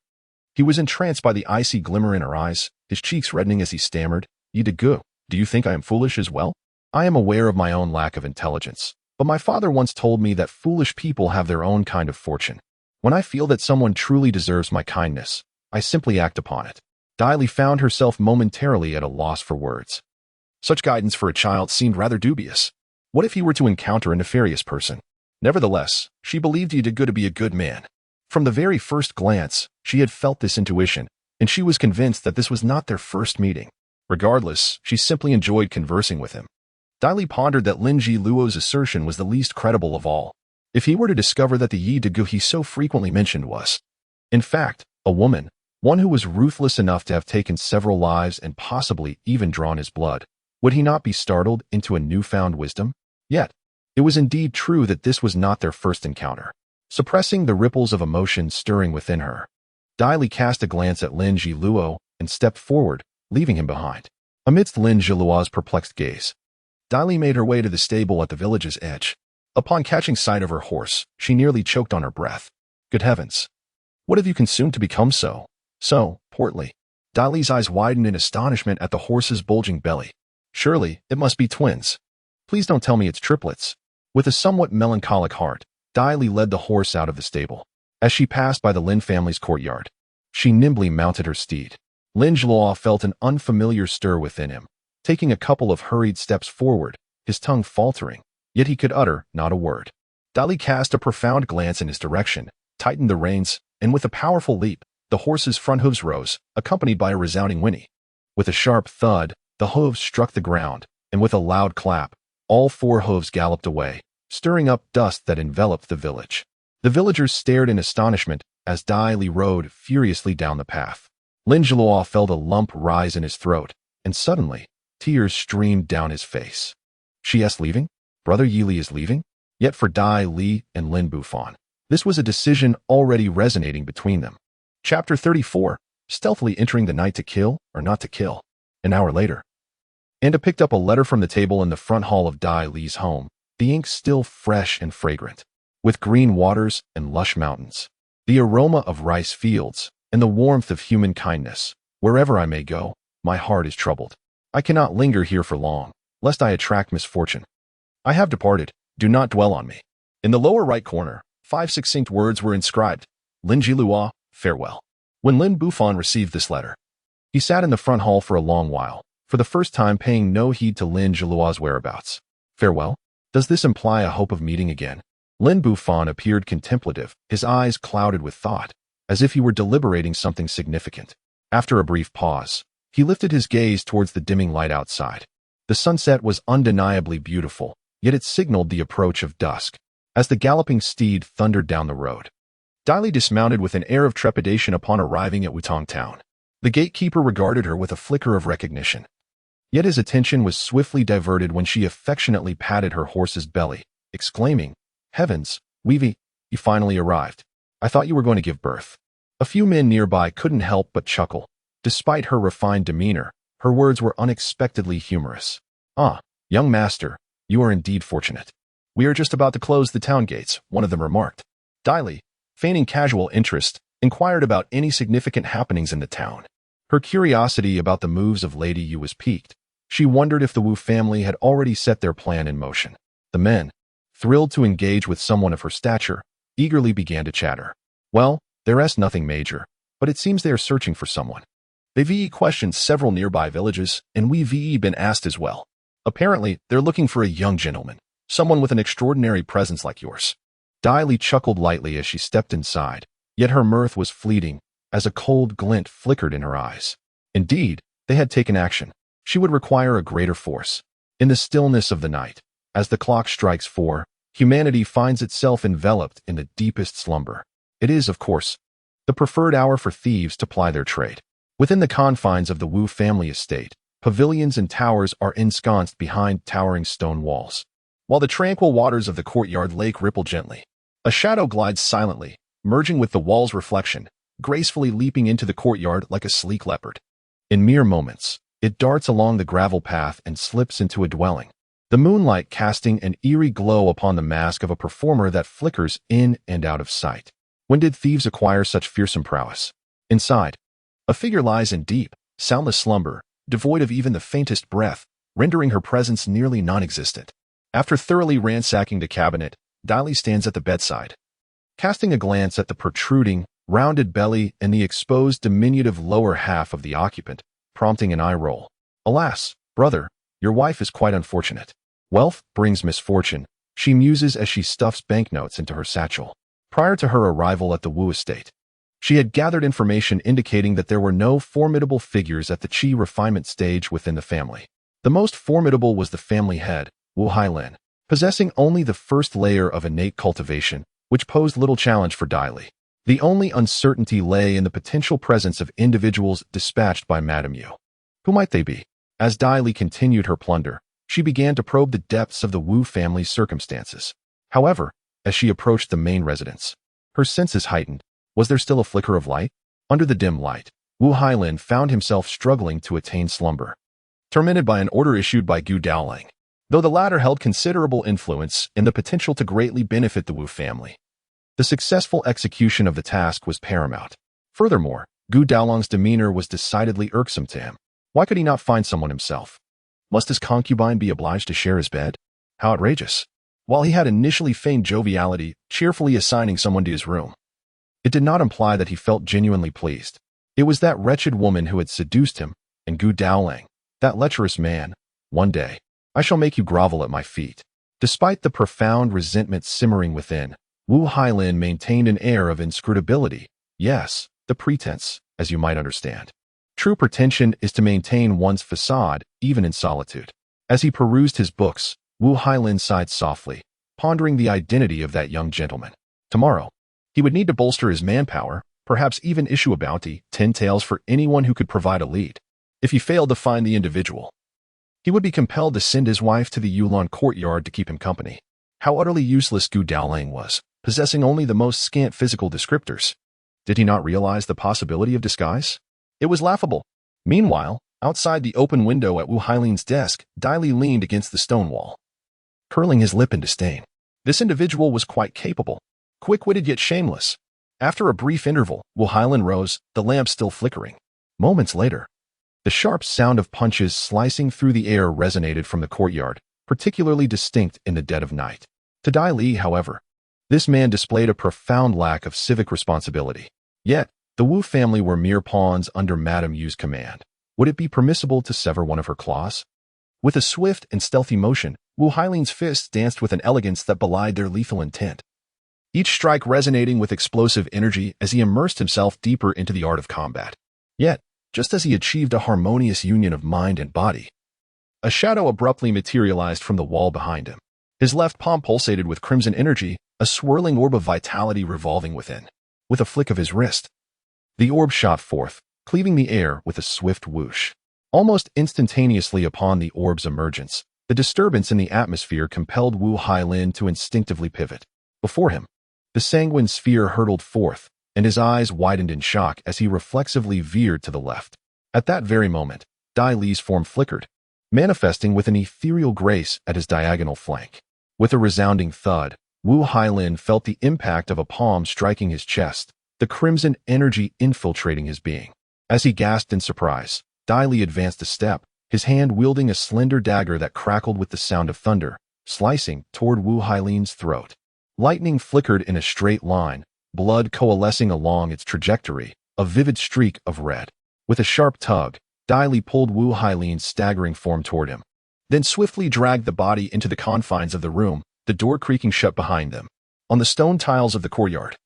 he was entranced by the icy glimmer in her eyes, his cheeks reddening as he stammered, "Yi Degu, do you think I am foolish as well? I am aware of my own lack of intelligence, but my father once told me that foolish people have their own kind of fortune. When I feel that someone truly deserves my kindness, I simply act upon it." Dai Li found herself momentarily at a loss for words. Such guidance for a child seemed rather dubious. What if he were to encounter a nefarious person? Nevertheless, she believed Yi Degu to be a good man. From the very first glance, she had felt this intuition, and she was convinced that this was not their first meeting. Regardless, she simply enjoyed conversing with him. Dai Li pondered that Lin Zhiluo's assertion was the least credible of all. If he were to discover that the Yi Degu he so frequently mentioned was, in fact, a woman, one who was ruthless enough to have taken several lives and possibly even drawn his blood. Would he not be startled into a newfound wisdom? Yet, it was indeed true that this was not their first encounter. Suppressing the ripples of emotion stirring within her, Dai Li cast a glance at Lin Jiluo and stepped forward, leaving him behind. Amidst Lin Jiluo's perplexed gaze, Dai Li made her way to the stable at the village's edge. Upon catching sight of her horse, she nearly choked on her breath. Good heavens! What have you consumed to become so portly? Dai Li's eyes widened in astonishment at the horse's bulging belly. Surely, it must be twins. Please don't tell me it's triplets. With a somewhat melancholic heart, Dai Li led the horse out of the stable. As she passed by the Lin family's courtyard, she nimbly mounted her steed. Lin Jiluo felt an unfamiliar stir within him, taking a couple of hurried steps forward, his tongue faltering, yet he could utter not a word. Dai Li cast a profound glance in his direction, tightened the reins, and with a powerful leap, the horse's front hooves rose, accompanied by a resounding whinny. With a sharp thud, the hooves struck the ground, and with a loud clap, all four hooves galloped away, stirring up dust that enveloped the village. The villagers stared in astonishment as Dai Li rode furiously down the path. Lin Jiluo felt a lump rise in his throat, and suddenly, tears streamed down his face. She is leaving? Brother Yili is leaving? Yet for Dai Li and Lin Bufan, this was a decision already resonating between them. Chapter 34, stealthily entering the night to kill or not to kill. An hour later, Anda picked up a letter from the table in the front hall of Dai Li's home, the ink still fresh and fragrant, with green waters and lush mountains, the aroma of rice fields, and the warmth of human kindness. Wherever I may go, my heart is troubled. I cannot linger here for long, lest I attract misfortune. I have departed, do not dwell on me. In the lower right corner, 5 succinct words were inscribed: Lin Jiluo, farewell. When Lin Bufan received this letter, he sat in the front hall for a long while, for the first time paying no heed to Lin Jiluo's whereabouts. Farewell? Does this imply a hope of meeting again? Lin Bufan appeared contemplative, his eyes clouded with thought, as if he were deliberating something significant. After a brief pause, he lifted his gaze towards the dimming light outside. The sunset was undeniably beautiful, yet it signaled the approach of dusk, as the galloping steed thundered down the road. Dai Li dismounted with an air of trepidation upon arriving at Wutong Town. The gatekeeper regarded her with a flicker of recognition. Yet his attention was swiftly diverted when she affectionately patted her horse's belly, exclaiming, Heavens, Weavy, you finally arrived. I thought you were going to give birth. A few men nearby couldn't help but chuckle. Despite her refined demeanor, her words were unexpectedly humorous. Ah, young master, you are indeed fortunate. We are just about to close the town gates, one of them remarked. Dai Li, feigning casual interest, inquired about any significant happenings in the town. Her curiosity about the moves of Lady Yu was piqued. She wondered if the Wu family had already set their plan in motion. The men, thrilled to engage with someone of her stature, eagerly began to chatter. Well, there's nothing major, but it seems they are searching for someone. They've questioned several nearby villages, and we've been asked as well. Apparently, they're looking for a young gentleman, someone with an extraordinary presence like yours. Dai Li chuckled lightly as she stepped inside, yet her mirth was fleeting, as a cold glint flickered in her eyes. Indeed, they had taken action. She would require a greater force. In the stillness of the night, as the clock strikes 4, humanity finds itself enveloped in the deepest slumber. It is, of course, the preferred hour for thieves to ply their trade. Within the confines of the Wu family estate, pavilions and towers are ensconced behind towering stone walls, while the tranquil waters of the courtyard lake ripple gently. A shadow glides silently, merging with the wall's reflection, gracefully leaping into the courtyard like a sleek leopard. In mere moments, it darts along the gravel path and slips into a dwelling, the moonlight casting an eerie glow upon the mask of a performer that flickers in and out of sight. When did thieves acquire such fearsome prowess? Inside, a figure lies in deep, soundless slumber, devoid of even the faintest breath, rendering her presence nearly non-existent. After thoroughly ransacking the cabinet, Dai Li stands at the bedside, casting a glance at the protruding, rounded belly and the exposed diminutive lower half of the occupant, prompting an eye roll. Alas, brother, your wife is quite unfortunate. Wealth brings misfortune, she muses as she stuffs banknotes into her satchel. Prior to her arrival at the Wu estate, she had gathered information indicating that there were no formidable figures at the Qi refinement stage within the family. The most formidable was the family head, Wu Hailin, possessing only the first layer of innate cultivation, which posed little challenge for Dai Li. The only uncertainty lay in the potential presence of individuals dispatched by Madame Yu. Who might they be? As Dai Li continued her plunder, she began to probe the depths of the Wu family's circumstances. However, as she approached the main residence, her senses heightened. Was there still a flicker of light? Under the dim light, Wu Hailin found himself struggling to attain slumber, tormented by an order issued by Gu Daolang. Though the latter held considerable influence and the potential to greatly benefit the Wu family, the successful execution of the task was paramount. Furthermore, Gu Daolang's demeanor was decidedly irksome to him. Why could he not find someone himself? Must his concubine be obliged to share his bed? How outrageous. While he had initially feigned joviality, cheerfully assigning someone to his room, it did not imply that he felt genuinely pleased. It was that wretched woman who had seduced him, and Gu Daolang, that lecherous man. One day, I shall make you grovel at my feet. Despite the profound resentment simmering within, Wu Hailin maintained an air of inscrutability. Yes, the pretense, as you might understand. True pretension is to maintain one's facade, even in solitude. As he perused his books, Wu Hailin sighed softly, pondering the identity of that young gentleman. Tomorrow, he would need to bolster his manpower, perhaps even issue a bounty, 10 taels for anyone who could provide a lead. If he failed to find the individual, he would be compelled to send his wife to the Yulon courtyard to keep him company. How utterly useless Gu Daolang was, possessing only the most scant physical descriptors. Did he not realize the possibility of disguise? It was laughable. Meanwhile, outside the open window at Wu Hailin's desk, Dai Li leaned against the stone wall, curling his lip in disdain. This individual was quite capable, quick-witted yet shameless. After a brief interval, Wu Hailin rose, the lamp still flickering. Moments later, the sharp sound of punches slicing through the air resonated from the courtyard, particularly distinct in the dead of night. To Dai Li, however, this man displayed a profound lack of civic responsibility. Yet, the Wu family were mere pawns under Madame Yu's command. Would it be permissible to sever one of her claws? With a swift and stealthy motion, Wu Hailin's fists danced with an elegance that belied their lethal intent, each strike resonating with explosive energy as he immersed himself deeper into the art of combat. Yet, just as he achieved a harmonious union of mind and body, a shadow abruptly materialized from the wall behind him. His left palm pulsated with crimson energy, a swirling orb of vitality revolving within. With a flick of his wrist, the orb shot forth, cleaving the air with a swift whoosh. Almost instantaneously upon the orb's emergence, the disturbance in the atmosphere compelled Wu Hailin to instinctively pivot. Before him, the sanguine sphere hurtled forth, and his eyes widened in shock as he reflexively veered to the left. At that very moment, Dai Li's form flickered, manifesting with an ethereal grace at his diagonal flank. With a resounding thud, Wu Hailin felt the impact of a palm striking his chest, the crimson energy infiltrating his being. As he gasped in surprise, Dai Li advanced a step, his hand wielding a slender dagger that crackled with the sound of thunder, slicing toward Wu Hailin's throat. Lightning flickered in a straight line, blood coalescing along its trajectory, a vivid streak of red. With a sharp tug, Dai Li pulled Wu Hailin's staggering form toward him, then swiftly dragged the body into the confines of the room, the door creaking shut behind them. On the stone tiles of the courtyard,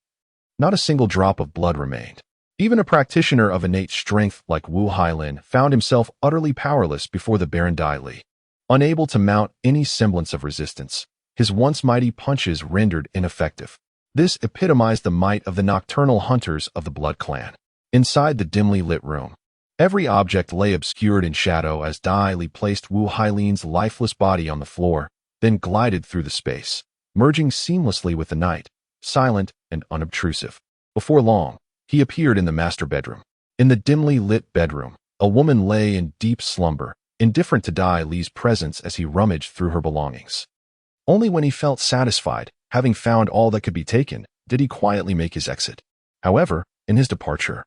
not a single drop of blood remained. Even a practitioner of innate strength like Wu Hailin found himself utterly powerless before the Baron Dai Li. Unable to mount any semblance of resistance, his once mighty punches rendered ineffective. This epitomized the might of the nocturnal hunters of the Blood Clan. Inside the dimly lit room, every object lay obscured in shadow as Dai Li placed Wu Hailin's lifeless body on the floor, then glided through the space, merging seamlessly with the night, silent and unobtrusive. Before long, he appeared in the master bedroom. In the dimly lit bedroom, a woman lay in deep slumber, indifferent to Dai Li's presence as he rummaged through her belongings. Only when he felt satisfied, having found all that could be taken, did he quietly make his exit. However, in his departure,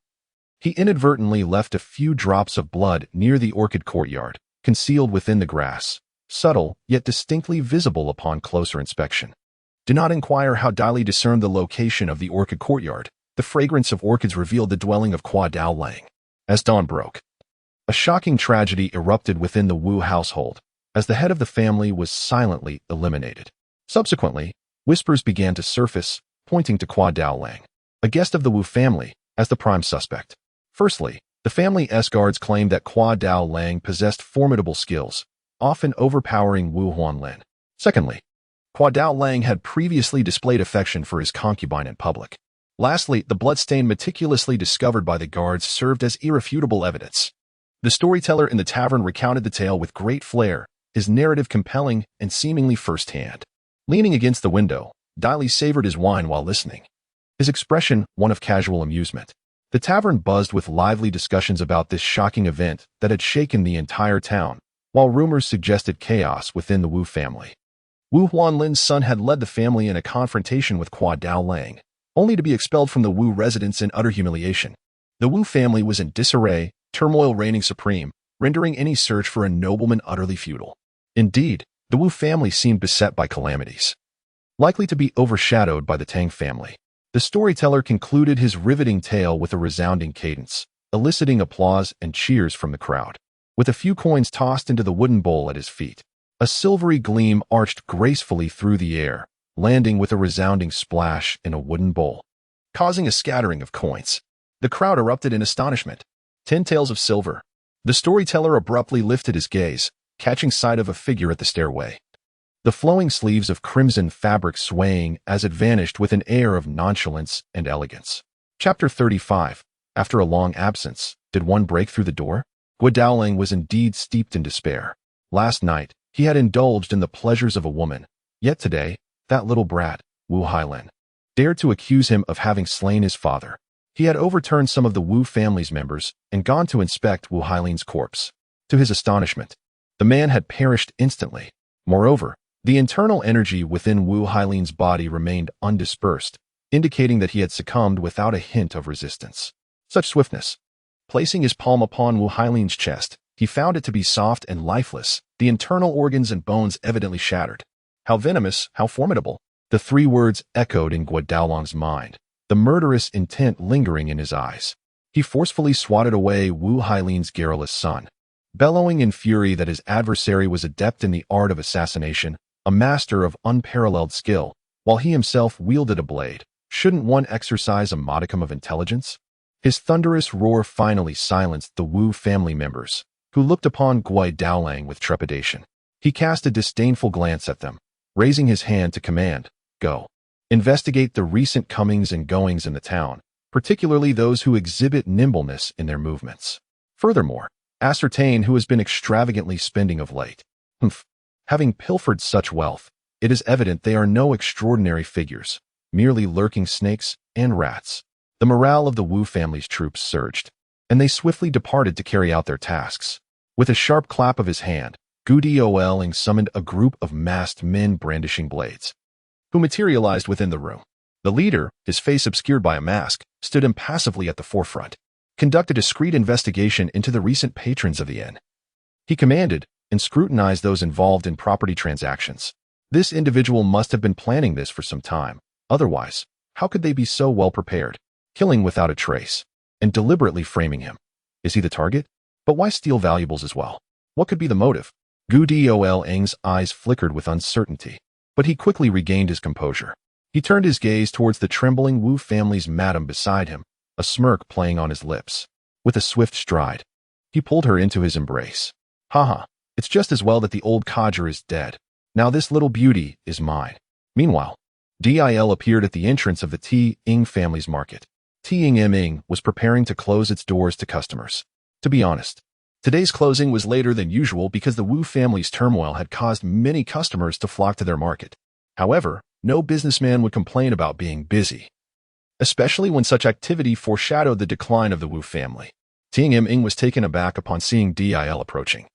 he inadvertently left a few drops of blood near the orchid courtyard, concealed within the grass, subtle yet distinctly visible upon closer inspection. Do not inquire how Dai Li discerned the location of the orchid courtyard. The fragrance of orchids revealed the dwelling of Gu Daolang. As dawn broke, a shocking tragedy erupted within the Wu household, as the head of the family was silently eliminated. Subsequently, whispers began to surface, pointing to Gu Daolang, a guest of the Wu family, as the prime suspect. Firstly, the family S-guards claimed that Gu Daolang possessed formidable skills, often overpowering Wu Huanlin. Secondly, Gu Daolang had previously displayed affection for his concubine in public. Lastly, the bloodstain meticulously discovered by the guards served as irrefutable evidence. The storyteller in the tavern recounted the tale with great flair, his narrative compelling and seemingly firsthand. Leaning against the window, Diley savored his wine while listening, his expression one of casual amusement. The tavern buzzed with lively discussions about this shocking event that had shaken the entire town, while rumors suggested chaos within the Wu family. Wu Huanlin's son had led the family in a confrontation with Qua Dao Lang, only to be expelled from the Wu residence in utter humiliation. The Wu family was in disarray, turmoil reigning supreme, rendering any search for a nobleman utterly futile. Indeed, the Wu family seemed beset by calamities, likely to be overshadowed by the Tang family. The storyteller concluded his riveting tale with a resounding cadence, eliciting applause and cheers from the crowd. With a few coins tossed into the wooden bowl at his feet, a silvery gleam arched gracefully through the air, landing with a resounding splash in a wooden bowl, causing a scattering of coins. The crowd erupted in astonishment. 10 taels of silver. The storyteller abruptly lifted his gaze, catching sight of a figure at the stairway, the flowing sleeves of crimson fabric swaying as it vanished with an air of nonchalance and elegance. Chapter 35. After a long absence, did one break through the door? Gua Daoling was indeed steeped in despair. Last night, he had indulged in the pleasures of a woman, yet today, that little brat, Wu Hailin, dared to accuse him of having slain his father. He had overturned some of the Wu family's members and gone to inspect Wu Hailin's corpse. To his astonishment, the man had perished instantly. Moreover, the internal energy within Wu Hailin's body remained undispersed, indicating that he had succumbed without a hint of resistance. Such swiftness. Placing his palm upon Wu Hailin's chest, he found it to be soft and lifeless, the internal organs and bones evidently shattered. How venomous, how formidable. The 3 words echoed in Gua Daolong's mind, the murderous intent lingering in his eyes. He forcefully swatted away Wu Hailin's garrulous son, bellowing in fury that his adversary was adept in the art of assassination, a master of unparalleled skill, while he himself wielded a blade. Shouldn't one exercise a modicum of intelligence? His thunderous roar finally silenced the Wu family members, who looked upon Gua Daolang with trepidation. He cast a disdainful glance at them, raising his hand to command, "Go. Investigate the recent comings and goings in the town, particularly those who exhibit nimbleness in their movements. Furthermore, ascertain who has been extravagantly spending of late. Having pilfered such wealth, it is evident they are no extraordinary figures, merely lurking snakes and rats." The morale of the Wu family's troops surged, and they swiftly departed to carry out their tasks. With a sharp clap of his hand, Gu Daoling summoned a group of masked men brandishing blades, who materialized within the room. The leader, his face obscured by a mask, stood impassively at the forefront, conduct a discreet investigation into the recent patrons of the inn. He commanded and scrutinized those involved in property transactions. This individual must have been planning this for some time. Otherwise, how could they be so well prepared, killing without a trace, and deliberately framing him? Is he the target? But why steal valuables as well? What could be the motive? Gu Daolang's eyes flickered with uncertainty, but he quickly regained his composure. He turned his gaze towards the trembling Wu family's madam beside him, a smirk playing on his lips. With a swift stride, he pulled her into his embrace. "Haha, it's just as well that the old codger is dead. Now this little beauty is mine." Meanwhile, Dil appeared at the entrance of the T-Ing family's market. T-Ing was preparing to close its doors to customers. To be honest, today's closing was later than usual because the Wu family's turmoil had caused many customers to flock to their market. However, no businessman would complain about being busy, especially when such activity foreshadowed the decline of the Wu family. T-Ing was taken aback upon seeing Dil approaching,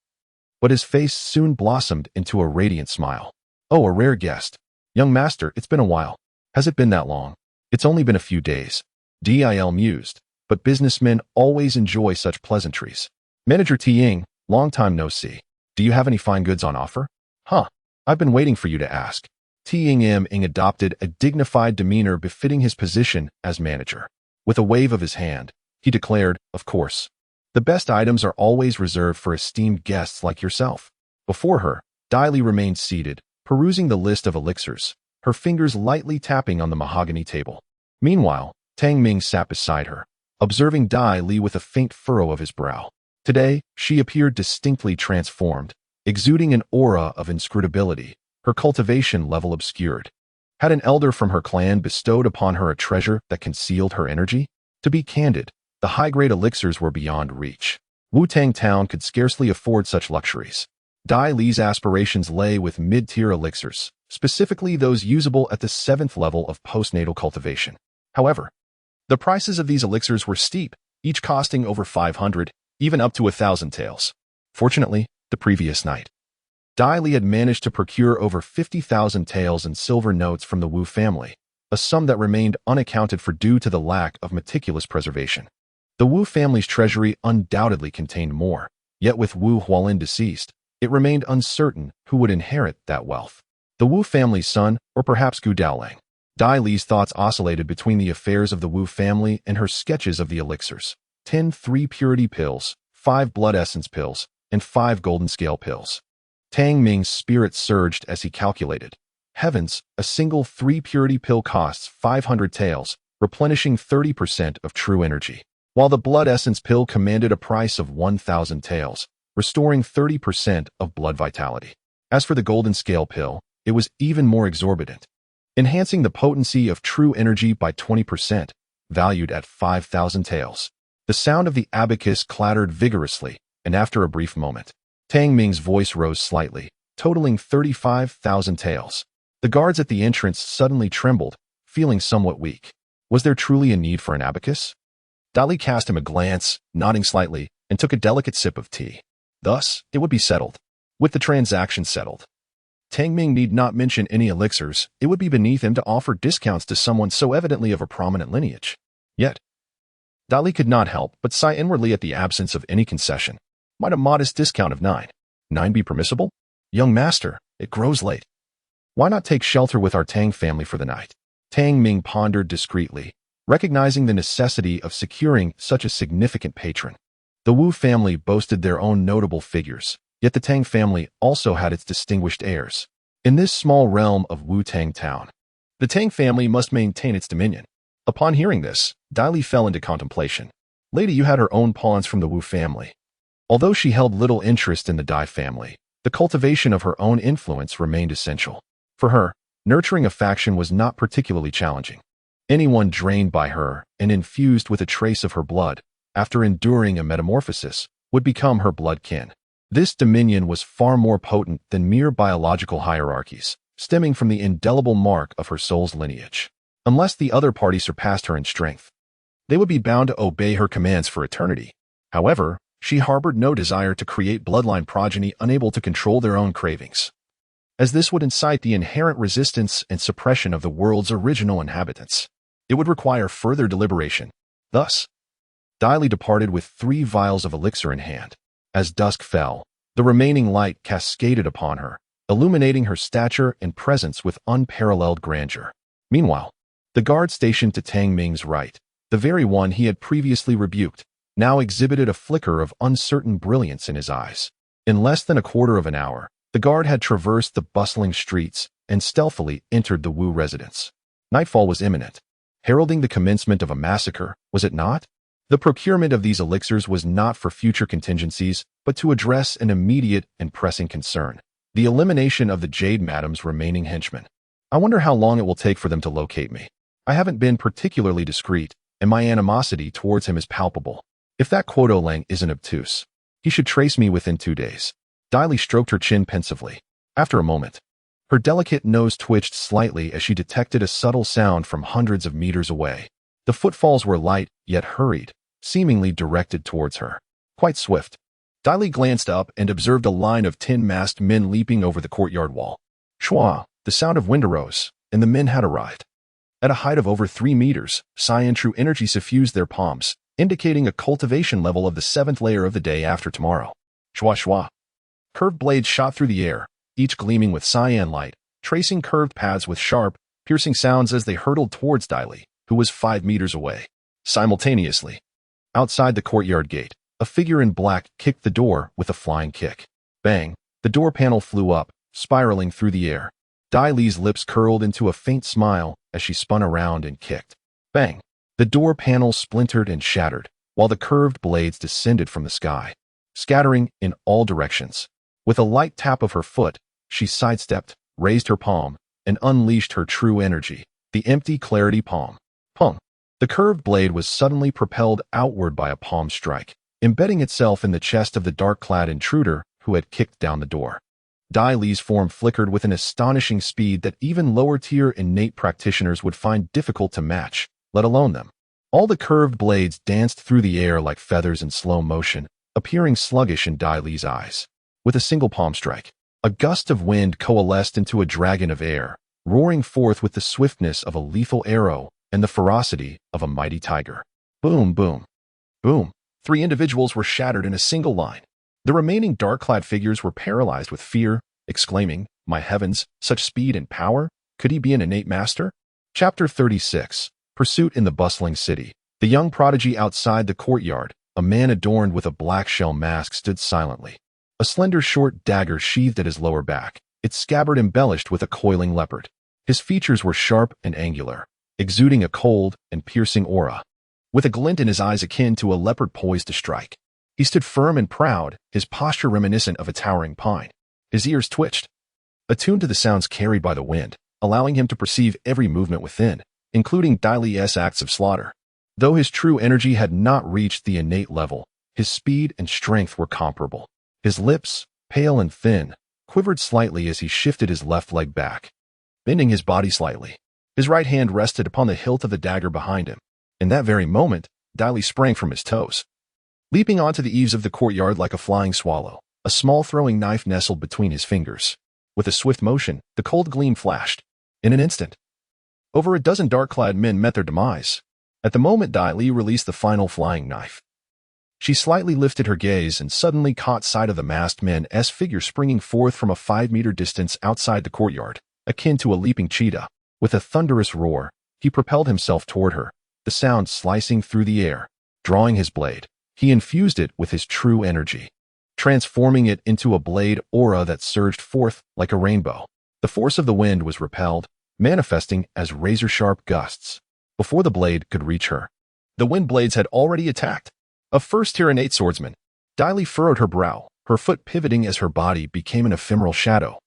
but his face soon blossomed into a radiant smile. "Oh, a rare guest. Young master, it's been a while." "Has it been that long?" "It's only been a few days." Dil mused, but businessmen always enjoy such pleasantries. "Manager T-Ing, long time no see. Do you have any fine goods on offer?" "Huh, I've been waiting for you to ask." T-Ing adopted a dignified demeanor befitting his position as manager. With a wave of his hand, he declared, "Of course. The best items are always reserved for esteemed guests like yourself." Before her, Dai remained seated, perusing the list of elixirs, her fingers lightly tapping on the mahogany table. Meanwhile, Tang Ming sat beside her, observing Dai with a faint furrow of his brow. Today, she appeared distinctly transformed, exuding an aura of inscrutability, her cultivation level obscured. Had an elder from her clan bestowed upon her a treasure that concealed her energy? To be candid, the high-grade elixirs were beyond reach. Wu-Tang Town could scarcely afford such luxuries. Dai Li's aspirations lay with mid-tier elixirs, specifically those usable at the 7th level of postnatal cultivation. However, the prices of these elixirs were steep, each costing over 500, even up to 1,000 taels. Fortunately, the previous night, Dai Li had managed to procure over 50,000 taels in silver notes from the Wu family, a sum that remained unaccounted for due to the lack of meticulous preservation. The Wu family's treasury undoubtedly contained more, yet with Wu Hualin deceased, it remained uncertain who would inherit that wealth. The Wu family's son, or perhaps Gu Daolang. Dai Li's thoughts oscillated between the affairs of the Wu family and her sketches of the elixirs. 10 3-purity pills, 5 blood essence pills, and 5 golden scale pills. Tang Ming's spirit surged as he calculated. Heavens, a single 3-purity pill costs 500 taels, replenishing 30% of true energy, while the blood essence pill commanded a price of 1,000 taels, restoring 30% of blood vitality. As for the golden scale pill, it was even more exorbitant, enhancing the potency of true energy by 20%, valued at 5,000 taels. The sound of the abacus clattered vigorously, and after a brief moment, Tang Ming's voice rose slightly, totaling 35,000 taels. The guards at the entrance suddenly trembled, feeling somewhat weak. Was there truly a need for an abacus? Dai Li cast him a glance, nodding slightly, and took a delicate sip of tea. Thus, it would be settled. With the transaction settled, Tang Ming need not mention any elixirs. It would be beneath him to offer discounts to someone so evidently of a prominent lineage. Yet, Dai Li could not help but sigh inwardly at the absence of any concession. Might a modest discount of 9 be permissible? Young master, it grows late. Why not take shelter with our Tang family for the night? Tang Ming pondered discreetly, recognizing the necessity of securing such a significant patron. The Wu family boasted their own notable figures, yet the Tang family also had its distinguished heirs. In this small realm of Wu-Tang Town, the Tang family must maintain its dominion. Upon hearing this, Dai Li fell into contemplation. Lady Yu had her own pawns from the Wu family. Although she held little interest in the Dai family, the cultivation of her own influence remained essential. For her, nurturing a faction was not particularly challenging. Anyone drained by her and infused with a trace of her blood, after enduring a metamorphosis, would become her blood kin. This dominion was far more potent than mere biological hierarchies, stemming from the indelible mark of her soul's lineage. Unless the other party surpassed her in strength, they would be bound to obey her commands for eternity. However, she harbored no desire to create bloodline progeny unable to control their own cravings, as this would incite the inherent resistance and suppression of the world's original inhabitants. It would require further deliberation. Thus, Dai Li departed with 3 vials of elixir in hand. As dusk fell, the remaining light cascaded upon her, illuminating her stature and presence with unparalleled grandeur. Meanwhile, the guard stationed to Tang Ming's right, the very one he had previously rebuked, now exhibited a flicker of uncertain brilliance in his eyes. In less than a quarter of an hour, the guard had traversed the bustling streets and stealthily entered the Wu residence. Nightfall was imminent, heralding the commencement of a massacre, was it not? The procurement of these elixirs was not for future contingencies, but to address an immediate and pressing concern: the elimination of the Jade Madam's remaining henchmen. I wonder how long it will take for them to locate me. I haven't been particularly discreet, and my animosity towards him is palpable. If that Quoto Lang isn't obtuse, he should trace me within 2 days. Dai Li stroked her chin pensively. After a moment, her delicate nose twitched slightly as she detected a subtle sound from hundreds of meters away. The footfalls were light, yet hurried, seemingly directed towards her. Quite swift. Dai Li glanced up and observed a line of 10-masked men leaping over the courtyard wall. Shwa, the sound of wind arose, and the men had arrived. At a height of over 3 meters, cyan true energy suffused their palms, indicating a cultivation level of the 7th layer of the day after tomorrow. Shwa shwa. Curved blades shot through the air, each gleaming with cyan light, tracing curved paths with sharp, piercing sounds as they hurtled towards Dai Li, who was 5 meters away. Simultaneously, outside the courtyard gate, a figure in black kicked the door with a flying kick. Bang! The door panel flew up, spiraling through the air. Dai Li's lips curled into a faint smile as she spun around and kicked. Bang! The door panel splintered and shattered, while the curved blades descended from the sky, scattering in all directions. With a light tap of her foot, she sidestepped, raised her palm, and unleashed her true energy, the empty clarity palm. Pong. The curved blade was suddenly propelled outward by a palm strike, embedding itself in the chest of the dark-clad intruder who had kicked down the door. Dai Li's form flickered with an astonishing speed that even lower-tier innate practitioners would find difficult to match, let alone them. All the curved blades danced through the air like feathers in slow motion, appearing sluggish in Dai Li's eyes. With a single palm strike, a gust of wind coalesced into a dragon of air, roaring forth with the swiftness of a lethal arrow and the ferocity of a mighty tiger. Boom, boom, boom. 3 individuals were shattered in a single line. The remaining dark-clad figures were paralyzed with fear, exclaiming, "My heavens, such speed and power? Could he be an innate master?" Chapter 36. Pursuit in the bustling city. The young prodigy outside the courtyard, a man adorned with a black shell mask, stood silently. A slender short dagger sheathed at his lower back, its scabbard embellished with a coiling leopard. His features were sharp and angular, exuding a cold and piercing aura. With a glint in his eyes akin to a leopard poised to strike, he stood firm and proud, his posture reminiscent of a towering pine. His ears twitched, attuned to the sounds carried by the wind, allowing him to perceive every movement within, including Dai Li's acts of slaughter. Though his true energy had not reached the innate level, his speed and strength were comparable. His lips, pale and thin, quivered slightly as he shifted his left leg back, bending his body slightly. His right hand rested upon the hilt of the dagger behind him. In that very moment, Dai Li sprang from his toes. Leaping onto the eaves of the courtyard like a flying swallow, a small throwing knife nestled between his fingers. With a swift motion, the cold gleam flashed. In an instant, over a dozen dark-clad men met their demise. At the moment Dai Li released the final flying knife, she slightly lifted her gaze and suddenly caught sight of the masked man's figure springing forth from a 5-meter distance outside the courtyard, akin to a leaping cheetah. With a thunderous roar, he propelled himself toward her, the sound slicing through the air. Drawing his blade, he infused it with his true energy, transforming it into a blade aura that surged forth like a rainbow. The force of the wind was repelled, manifesting as razor-sharp gusts. Before the blade could reach her, the wind blades had already attacked. A first-tier innate swordsman, Dai Li furrowed her brow, her foot pivoting as her body became an ephemeral shadow.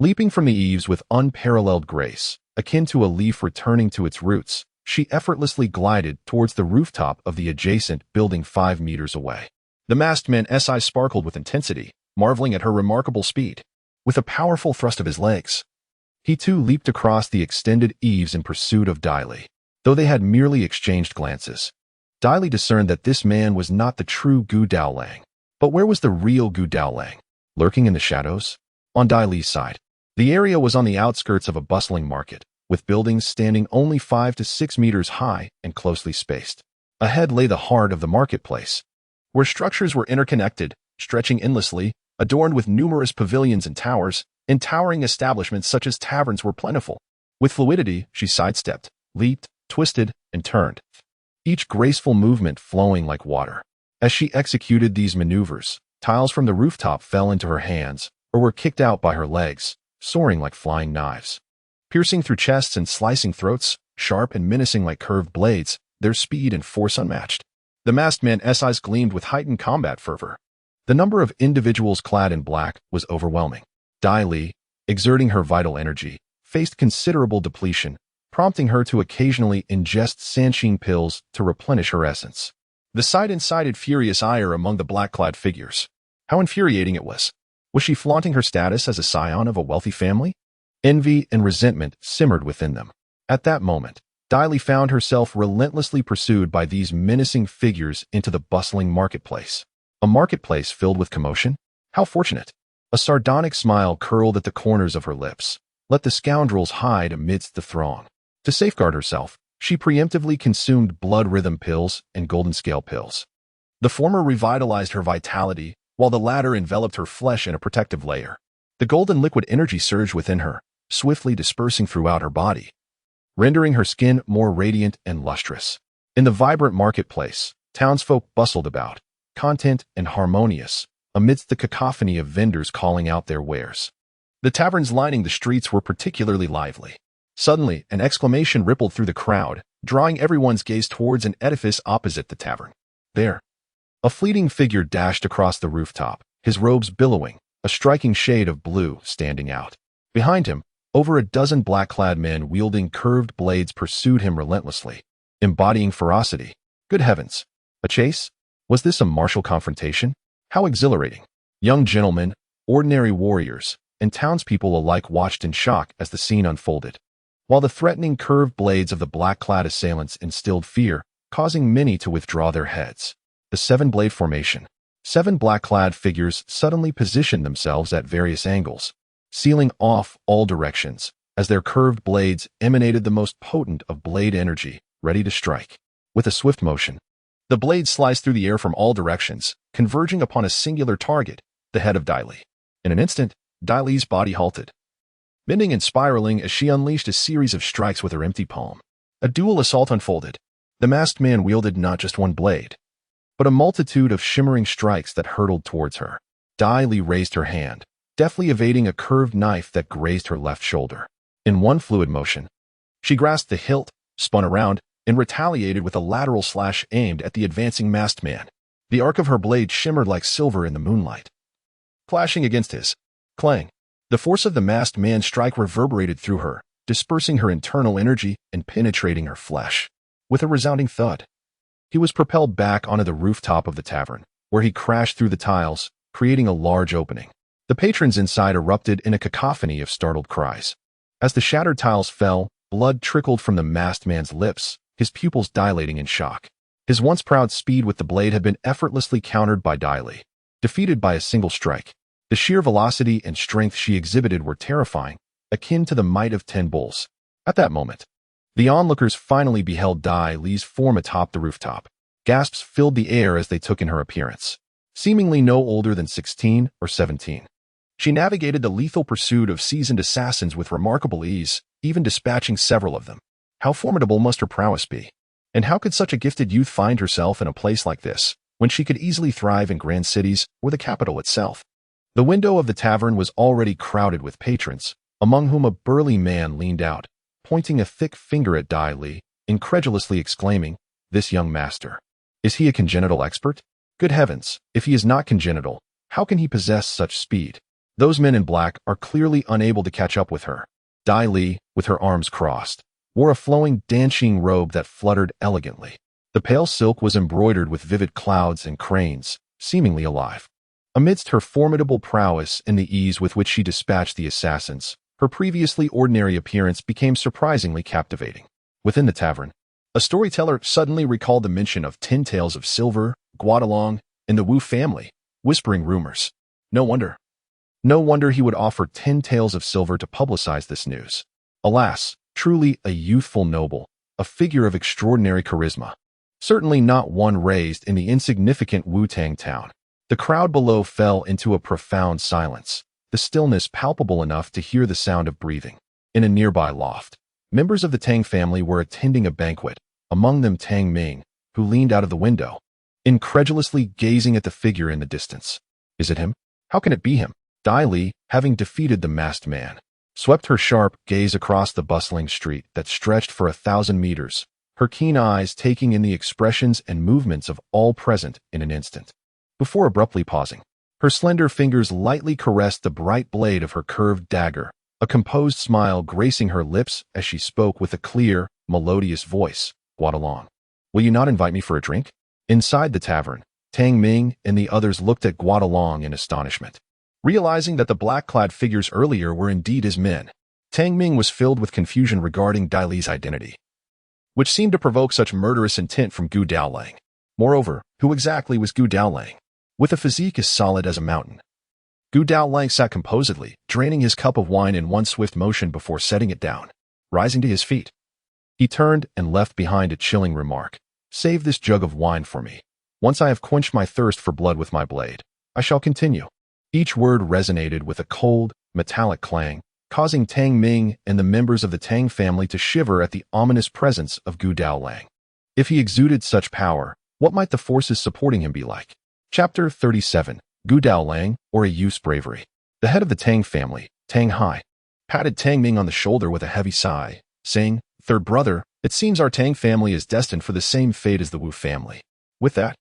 Leaping from the eaves with unparalleled grace, akin to a leaf returning to its roots, she effortlessly glided towards the rooftop of the adjacent building 5 meters away. The masked man's eyes sparkled with intensity, marveling at her remarkable speed. With a powerful thrust of his legs, he too leaped across the extended eaves in pursuit of Dai Li. Though they had merely exchanged glances, Dai Li discerned that this man was not the true Gu Daolang. But where was the real Gu Daolang? Lurking in the shadows? On Dai Li's side, the area was on the outskirts of a bustling market, with buildings standing only 5 to 6 meters high and closely spaced. Ahead lay the heart of the marketplace, where structures were interconnected, stretching endlessly, adorned with numerous pavilions and towers, and towering establishments such as taverns were plentiful. With fluidity, she sidestepped, leaped, twisted, and turned, each graceful movement flowing like water. As she executed these maneuvers, tiles from the rooftop fell into her hands or were kicked out by her legs, soaring like flying knives. Piercing through chests and slicing throats, sharp and menacing like curved blades, their speed and force unmatched. The masked man's eyes gleamed with heightened combat fervor. The number of individuals clad in black was overwhelming. Dai Li, exerting her vital energy, faced considerable depletion, prompting her to occasionally ingest Sanshine pills to replenish her essence. The sight incited furious ire among the black-clad figures. How infuriating it was. Was she flaunting her status as a scion of a wealthy family? Envy and resentment simmered within them. At that moment, Dai Li found herself relentlessly pursued by these menacing figures into the bustling marketplace. A marketplace filled with commotion? How fortunate. A sardonic smile curled at the corners of her lips. Let the scoundrels hide amidst the throng. To safeguard herself, she preemptively consumed blood rhythm pills and golden scale pills. The former revitalized her vitality, while the latter enveloped her flesh in a protective layer. The golden liquid energy surged within her, swiftly dispersing throughout her body, rendering her skin more radiant and lustrous. In the vibrant marketplace, townsfolk bustled about, content and harmonious, amidst the cacophony of vendors calling out their wares. The taverns lining the streets were particularly lively. Suddenly, an exclamation rippled through the crowd, drawing everyone's gaze towards an edifice opposite the tavern. There, a fleeting figure dashed across the rooftop, his robes billowing, a striking shade of blue standing out. Behind him, Over a dozen black-clad men wielding curved blades pursued him relentlessly, embodying ferocity. Good heavens! A chase? Was this a martial confrontation? How exhilarating! Young gentlemen, ordinary warriors, and townspeople alike watched in shock as the scene unfolded. While the threatening curved blades of the black-clad assailants instilled fear, causing many to withdraw their heads. The seven-blade formation. 7 black-clad figures suddenly positioned themselves at various angles, sealing off all directions, as their curved blades emanated the most potent of blade energy, ready to strike. With a swift motion, the blades sliced through the air from all directions, converging upon a singular target, the head of Dai Li. In an instant, Dai Li's body halted, bending and spiraling as she unleashed a series of strikes with her empty palm. A dual assault unfolded. The masked man wielded not just one blade, but a multitude of shimmering strikes that hurtled towards her. Dai Li raised her hand, deftly evading a curved knife that grazed her left shoulder. In one fluid motion, she grasped the hilt, spun around, and retaliated with a lateral slash aimed at the advancing masked man. The arc of her blade shimmered like silver in the moonlight, clashing against his. Clang! The force of the masked man's strike reverberated through her, dispersing her internal energy and penetrating her flesh. With a resounding thud, he was propelled back onto the rooftop of the tavern, where he crashed through the tiles, creating a large opening. The patrons inside erupted in a cacophony of startled cries. As the shattered tiles fell, blood trickled from the masked man's lips, his pupils dilating in shock. His once proud speed with the blade had been effortlessly countered by Dai Li, defeated by a single strike. The sheer velocity and strength she exhibited were terrifying, akin to the might of 10 bulls. At that moment, the onlookers finally beheld Dai Li's form atop the rooftop. Gasps filled the air as they took in her appearance. Seemingly no older than 16 or 17. She navigated the lethal pursuit of seasoned assassins with remarkable ease, even dispatching several of them. How formidable must her prowess be? And how could such a gifted youth find herself in a place like this, when she could easily thrive in grand cities or the capital itself? The window of the tavern was already crowded with patrons, among whom a burly man leaned out, pointing a thick finger at Dai Li, incredulously exclaiming, "This young master. Is he a congenital expert? Good heavens, if he is not congenital, how can he possess such speed?" Those men in black are clearly unable to catch up with her. Dai Li, with her arms crossed, wore a flowing dancing robe that fluttered elegantly. The pale silk was embroidered with vivid clouds and cranes, seemingly alive. Amidst her formidable prowess and the ease with which she dispatched the assassins, her previously ordinary appearance became surprisingly captivating. Within the tavern, a storyteller suddenly recalled the mention of 10 tales of silver, Guadalong, and the Wu family, whispering rumors. No wonder he would offer 10 tales of silver to publicize this news. Alas, truly a youthful noble, a figure of extraordinary charisma. Certainly not one raised in the insignificant Wu-Tang town. The crowd below fell into a profound silence, the stillness palpable enough to hear the sound of breathing. In a nearby loft, members of the Tang family were attending a banquet, among them Tang Ming, who leaned out of the window, incredulously gazing at the figure in the distance. Is it him? How can it be him? Dai Li, having defeated the masked man, swept her sharp gaze across the bustling street that stretched for 1,000 meters, her keen eyes taking in the expressions and movements of all present in an instant. Before abruptly pausing, her slender fingers lightly caressed the bright blade of her curved dagger, a composed smile gracing her lips as she spoke with a clear, melodious voice. Guadalong. Will you not invite me for a drink? Inside the tavern, Tang Ming and the others looked at Guadalong in astonishment. Realizing that the black-clad figures earlier were indeed his men, Tang Ming was filled with confusion regarding Dai Li's identity, which seemed to provoke such murderous intent from Gu Daolang. Moreover, who exactly was Gu Daolang? With a physique as solid as a mountain, Gu Daolang sat composedly, draining his cup of wine in one swift motion before setting it down. Rising to his feet, he turned and left behind a chilling remark. "Save this jug of wine for me. Once I have quenched my thirst for blood with my blade, I shall continue." Each word resonated with a cold, metallic clang, causing Tang Ming and the members of the Tang family to shiver at the ominous presence of Gu Daolang. If he exuded such power, what might the forces supporting him be like? Chapter 37. Gu Daolang, or a Youth's Bravery. The head of the Tang family, Tang Hai, patted Tang Ming on the shoulder with a heavy sigh, saying, "Third brother, it seems our Tang family is destined for the same fate as the Wu family." With that,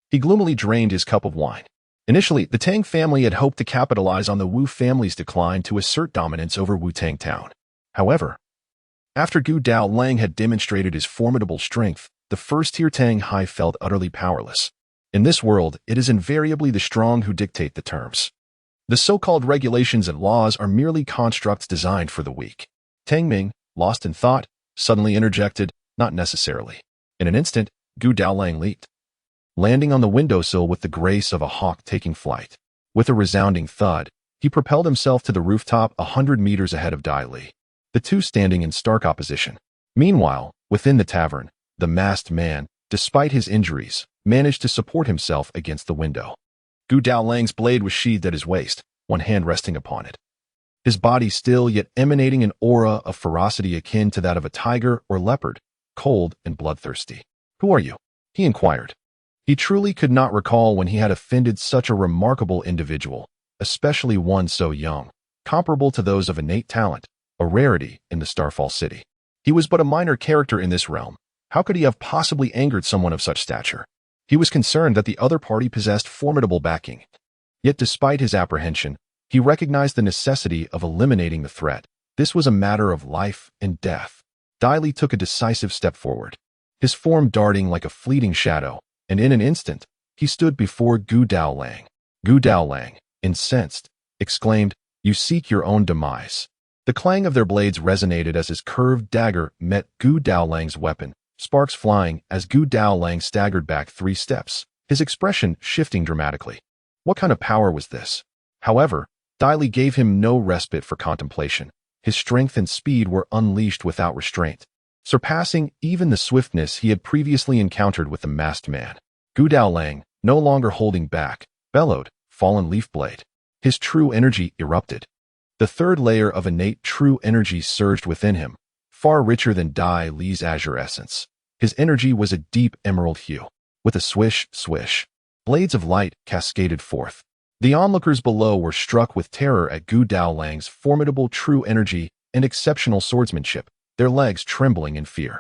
he gloomily drained his cup of wine. Initially, the Tang family had hoped to capitalize on the Wu family's decline to assert dominance over Wu-Tang Town. However, after Gu Dao Lang had demonstrated his formidable strength, the first-tier Tang Hai felt utterly powerless. In this world, it is invariably the strong who dictate the terms. The so-called regulations and laws are merely constructs designed for the weak. Tang Ming, lost in thought, suddenly interjected, not necessarily. In an instant, Gu Dao Lang leaped, landing on the windowsill with the grace of a hawk taking flight. With a resounding thud, he propelled himself to the rooftop 100 meters ahead of Dai Li, the two standing in stark opposition. Meanwhile, within the tavern, the masked man, despite his injuries, managed to support himself against the window. Gu Dao Lang's blade was sheathed at his waist, one hand resting upon it. His body still yet emanating an aura of ferocity akin to that of a tiger or leopard, cold and bloodthirsty. "Who are you?" he inquired. He truly could not recall when he had offended such a remarkable individual, especially one so young, comparable to those of innate talent, a rarity in the Starfall City. He was but a minor character in this realm. How could he have possibly angered someone of such stature? He was concerned that the other party possessed formidable backing. Yet despite his apprehension, he recognized the necessity of eliminating the threat. This was a matter of life and death. Dai Li took a decisive step forward, his form darting like a fleeting shadow, and in an instant, he stood before Gu Dao Lang. Gu Dao Lang, incensed, exclaimed, "You seek your own demise." The clang of their blades resonated as his curved dagger met Gu Dao Lang's weapon, sparks flying as Gu Dao Lang staggered back 3 steps, his expression shifting dramatically. What kind of power was this? However, Dai Li gave him no respite for contemplation. His strength and speed were unleashed without restraint, surpassing even the swiftness he had previously encountered with the masked man. Gu Dao Lang, no longer holding back, bellowed, "Fallen leaf blade." His true energy erupted. The third layer of innate true energy surged within him, far richer than Dai Li's azure essence. His energy was a deep emerald hue. With a swish, swish, blades of light cascaded forth. The onlookers below were struck with terror at Gu Dao Lang's formidable true energy and exceptional swordsmanship, their legs trembling in fear.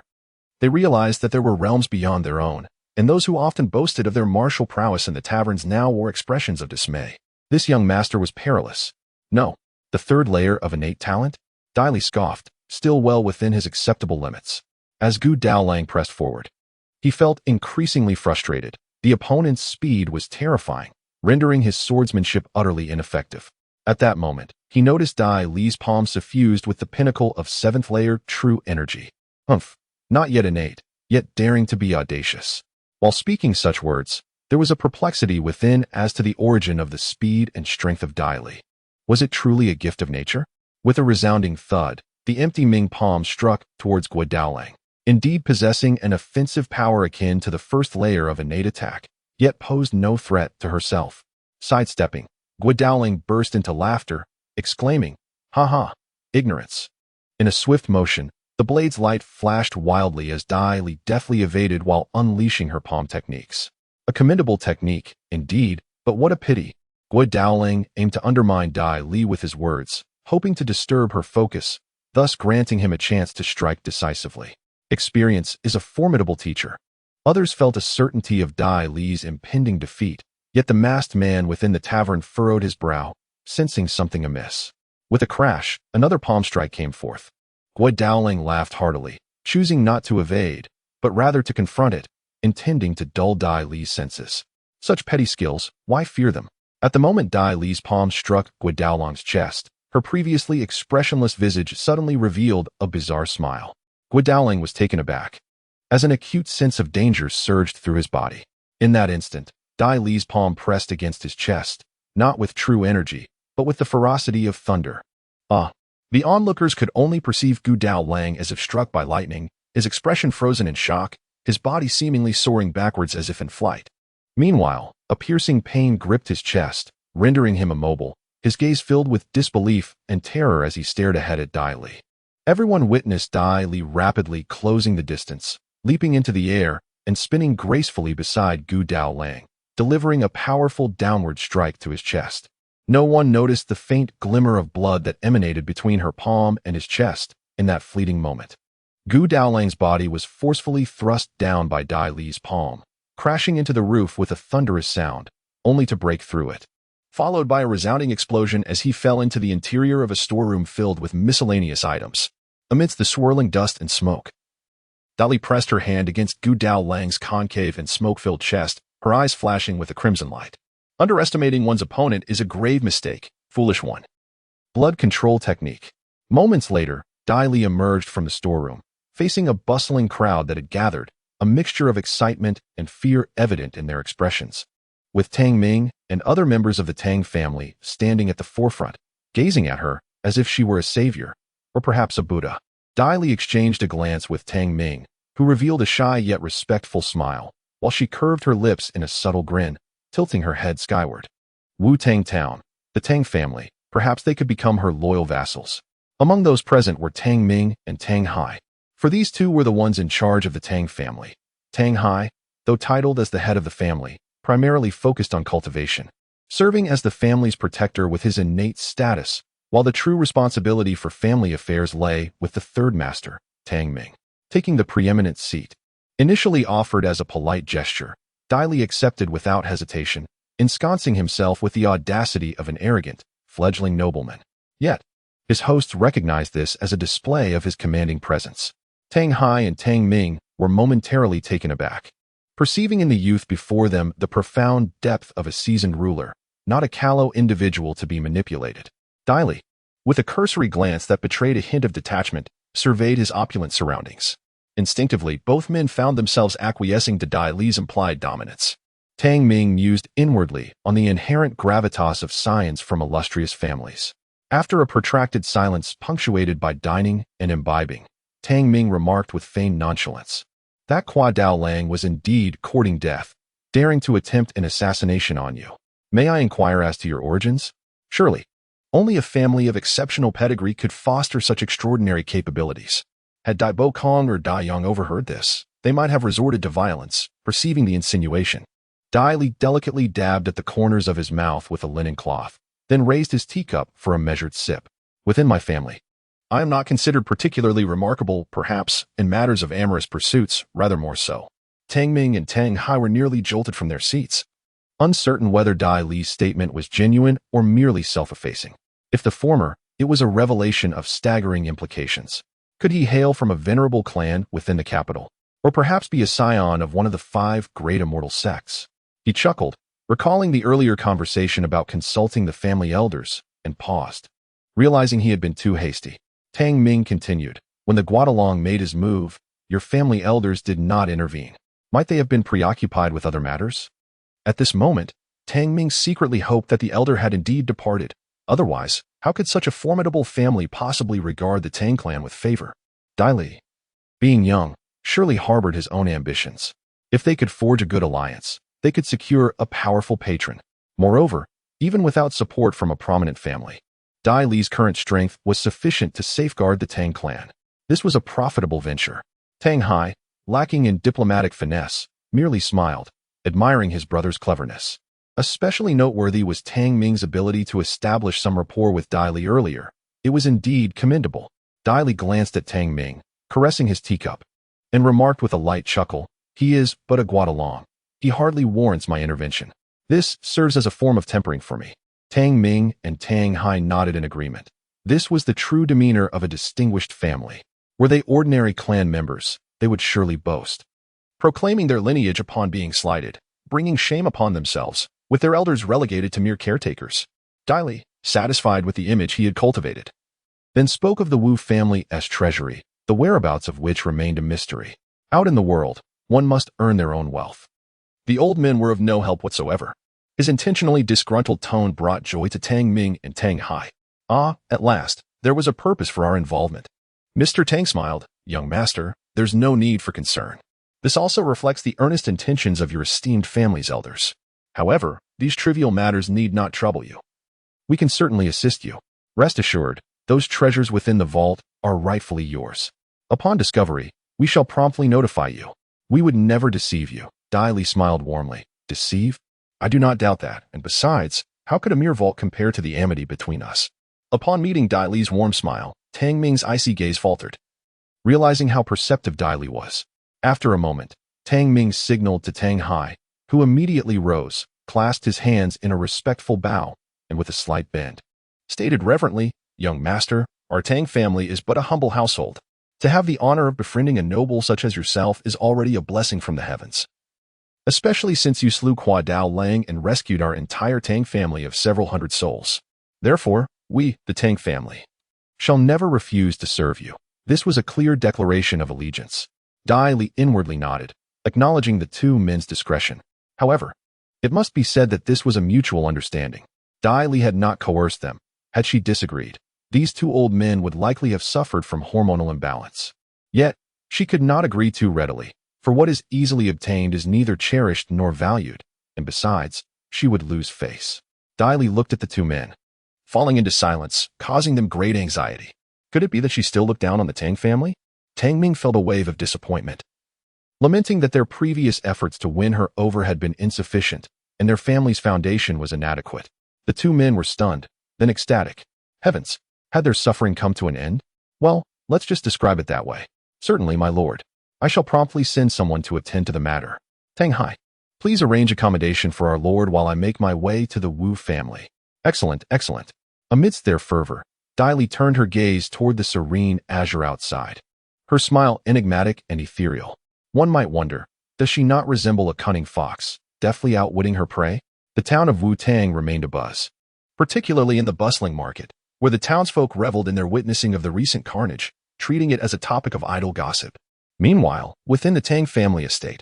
They realized that there were realms beyond their own, and those who often boasted of their martial prowess in the taverns now wore expressions of dismay. This young master was perilous. No, the third layer of innate talent? Dai Li scoffed, still well within his acceptable limits. As Gu Dao Lang pressed forward, he felt increasingly frustrated. The opponent's speed was terrifying, rendering his swordsmanship utterly ineffective. At that moment, he noticed Dai Li's palm suffused with the pinnacle of 7th layer true energy. Humph, not yet innate, yet daring to be audacious. While speaking such words, there was a perplexity within as to the origin of the speed and strength of Dai Li. Was it truly a gift of nature? With a resounding thud, the empty Ming palm struck towards Gu Dao Lang, indeed possessing an offensive power akin to the first layer of innate attack, yet posed no threat to herself. Sidestepping, Gu Dao Lang burst into laughter, exclaiming, "Ha ha, ignorance." In a swift motion, the blade's light flashed wildly as Dai Li deftly evaded while unleashing her palm techniques. A commendable technique, indeed, but what a pity. Gu Dao Lang aimed to undermine Dai Li with his words, hoping to disturb her focus, thus granting him a chance to strike decisively. Experience is a formidable teacher. Others felt a certainty of Dai Li's impending defeat, yet the masked man within the tavern furrowed his brow, sensing something amiss. With a crash, another palm strike came forth. Gu Dao Lang laughed heartily, choosing not to evade, but rather to confront it, intending to dull Dai Li's senses. Such petty skills, why fear them? At the moment Dai Li's palm struck Gu Dao Lang's chest, her previously expressionless visage suddenly revealed a bizarre smile. Gu Dao Lang was taken aback, as an acute sense of danger surged through his body. In that instant, Dai Li's palm pressed against his chest, not with true energy, but with the ferocity of thunder. The onlookers could only perceive Gu Dao Lang as if struck by lightning, his expression frozen in shock, his body seemingly soaring backwards as if in flight. Meanwhile, a piercing pain gripped his chest, rendering him immobile, his gaze filled with disbelief and terror as he stared ahead at Dai Li. Everyone witnessed Dai Li rapidly closing the distance, leaping into the air, and spinning gracefully beside Gu Dao Lang, delivering a powerful downward strike to his chest. No one noticed the faint glimmer of blood that emanated between her palm and his chest in that fleeting moment. Gu Dao Lang's body was forcefully thrust down by Dai Li's palm, crashing into the roof with a thunderous sound, only to break through it, followed by a resounding explosion as he fell into the interior of a storeroom filled with miscellaneous items. Amidst the swirling dust and smoke, Dali pressed her hand against Gu Dao Lang's concave and smoke-filled chest, her eyes flashing with a crimson light. Underestimating one's opponent is a grave mistake, foolish one. Blood control technique. Moments later, Dali emerged from the storeroom, facing a bustling crowd that had gathered, a mixture of excitement and fear evident in their expressions. With Tang Ming and other members of the Tang family standing at the forefront, gazing at her as if she were a savior, or perhaps a Buddha. Dali exchanged a glance with Tang Ming, who revealed a shy yet respectful smile, while she curved her lips in a subtle grin, tilting her head skyward. Wu Tang Town, the Tang family, perhaps they could become her loyal vassals. Among those present were Tang Ming and Tang Hai, for these two were the ones in charge of the Tang family. Tang Hai, though titled as the head of the family, primarily focused on cultivation, serving as the family's protector with his innate status, while the true responsibility for family affairs lay with the third master, Tang Ming, taking the preeminent seat. Initially offered as a polite gesture, Dali accepted without hesitation, ensconcing himself with the audacity of an arrogant, fledgling nobleman. Yet, his hosts recognized this as a display of his commanding presence. Tang Hai and Tang Ming were momentarily taken aback, perceiving in the youth before them the profound depth of a seasoned ruler, not a callow individual to be manipulated. Dali, with a cursory glance that betrayed a hint of detachment, surveyed his opulent surroundings. Instinctively, both men found themselves acquiescing to Dali's implied dominance. Tang Ming mused inwardly on the inherent gravitas of science from illustrious families. After a protracted silence punctuated by dining and imbibing, Tang Ming remarked with feigned nonchalance, "That Kwa Dao Lang was indeed courting death, daring to attempt an assassination on you. May I inquire as to your origins? Surely, only a family of exceptional pedigree could foster such extraordinary capabilities." Had Dai Bo Kong or Dai Yang overheard this, they might have resorted to violence, perceiving the insinuation. Dai Li delicately dabbed at the corners of his mouth with a linen cloth, then raised his teacup for a measured sip. "Within my family, I am not considered particularly remarkable, perhaps, in matters of amorous pursuits, rather more so." Tang Ming and Tang Hai were nearly jolted from their seats, uncertain whether Dai Li's statement was genuine or merely self-effacing. If the former, it was a revelation of staggering implications. Could he hail from a venerable clan within the capital, or perhaps be a scion of one of the 5 great immortal sects? He chuckled, recalling the earlier conversation about consulting the family elders, and paused, realizing he had been too hasty. Tang Ming continued, "When the Guadalong made his move, your family elders did not intervene. Might they have been preoccupied with other matters?" At this moment, Tang Ming secretly hoped that the elder had indeed departed. Otherwise, how could such a formidable family possibly regard the Tang clan with favor? Dai Li, being young, surely harbored his own ambitions. If they could forge a good alliance, they could secure a powerful patron. Moreover, even without support from a prominent family, Dai Li's current strength was sufficient to safeguard the Tang clan. This was a profitable venture. Tang Hai, lacking in diplomatic finesse, merely smiled, admiring his brother's cleverness. Especially noteworthy was Tang Ming's ability to establish some rapport with Dai Li earlier. It was indeed commendable. Dai Li glanced at Tang Ming, caressing his teacup, and remarked with a light chuckle, "He is but a Guadalong. He hardly warrants my intervention. This serves as a form of tempering for me." Tang Ming and Tang Hai nodded in agreement. This was the true demeanor of a distinguished family. Were they ordinary clan members, they would surely boast, proclaiming their lineage upon being slighted, bringing shame upon themselves, with their elders relegated to mere caretakers. Dai Li, satisfied with the image he had cultivated, then spoke of the Wu family as treasury, the whereabouts of which remained a mystery. Out in the world, one must earn their own wealth. The old men were of no help whatsoever. His intentionally disgruntled tone brought joy to Tang Ming and Tang Hai. "Ah, at last, there was a purpose for our involvement." Mr. Tang smiled. "Young master, there's no need for concern. This also reflects the earnest intentions of your esteemed family's elders. However, these trivial matters need not trouble you. We can certainly assist you. Rest assured, those treasures within the vault are rightfully yours. Upon discovery, we shall promptly notify you. We would never deceive you." Dai Li smiled warmly. "Deceive? I do not doubt that, and besides, how could a mere vault compare to the amity between us?" Upon meeting Dai Li's warm smile, Tang Ming's icy gaze faltered, realizing how perceptive Dai Li was. After a moment, Tang Ming signaled to Tang Hai, who immediately rose, clasped his hands in a respectful bow and with a slight bend, stated reverently, "Young master, our Tang family is but a humble household. To have the honor of befriending a noble such as yourself is already a blessing from the heavens. Especially since you slew Kwa Dao Lang and rescued our entire Tang family of several hundred souls. Therefore, we, the Tang family, shall never refuse to serve you." This was a clear declaration of allegiance. Dai Li inwardly nodded, acknowledging the two men's discretion. However, it must be said that this was a mutual understanding. Dai Li had not coerced them. Had she disagreed, these two old men would likely have suffered from hormonal imbalance. Yet, she could not agree too readily, for what is easily obtained is neither cherished nor valued, and besides, she would lose face. Dai Li looked at the two men, falling into silence, causing them great anxiety. Could it be that she still looked down on the Tang family? Tang Ming felt a wave of disappointment, lamenting that their previous efforts to win her over had been insufficient, and their family's foundation was inadequate. The two men were stunned, then ecstatic. Heavens, had their suffering come to an end? Well, let's just describe it that way. Certainly, my lord. I shall promptly send someone to attend to the matter. Tang Hai, please arrange accommodation for our lord while I make my way to the Wu family. Excellent, excellent. Amidst their fervor, Dai Li turned her gaze toward the serene azure outside, her smile enigmatic and ethereal. One might wonder, does she not resemble a cunning fox, deftly outwitting her prey? The town of Wu Tang remained abuzz, particularly in the bustling market, where the townsfolk reveled in their witnessing of the recent carnage, treating it as a topic of idle gossip. Meanwhile, within the Tang family estate,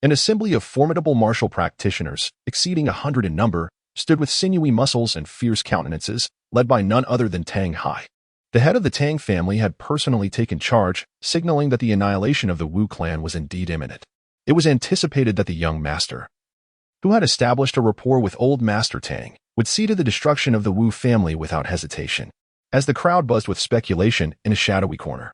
an assembly of formidable martial practitioners, exceeding 100 in number, stood with sinewy muscles and fierce countenances, led by none other than Tang Hai. The head of the Tang family had personally taken charge, signaling that the annihilation of the Wu clan was indeed imminent. It was anticipated that the young master, who had established a rapport with old Master Tang, would see to the destruction of the Wu family without hesitation. As the crowd buzzed with speculation in a shadowy corner,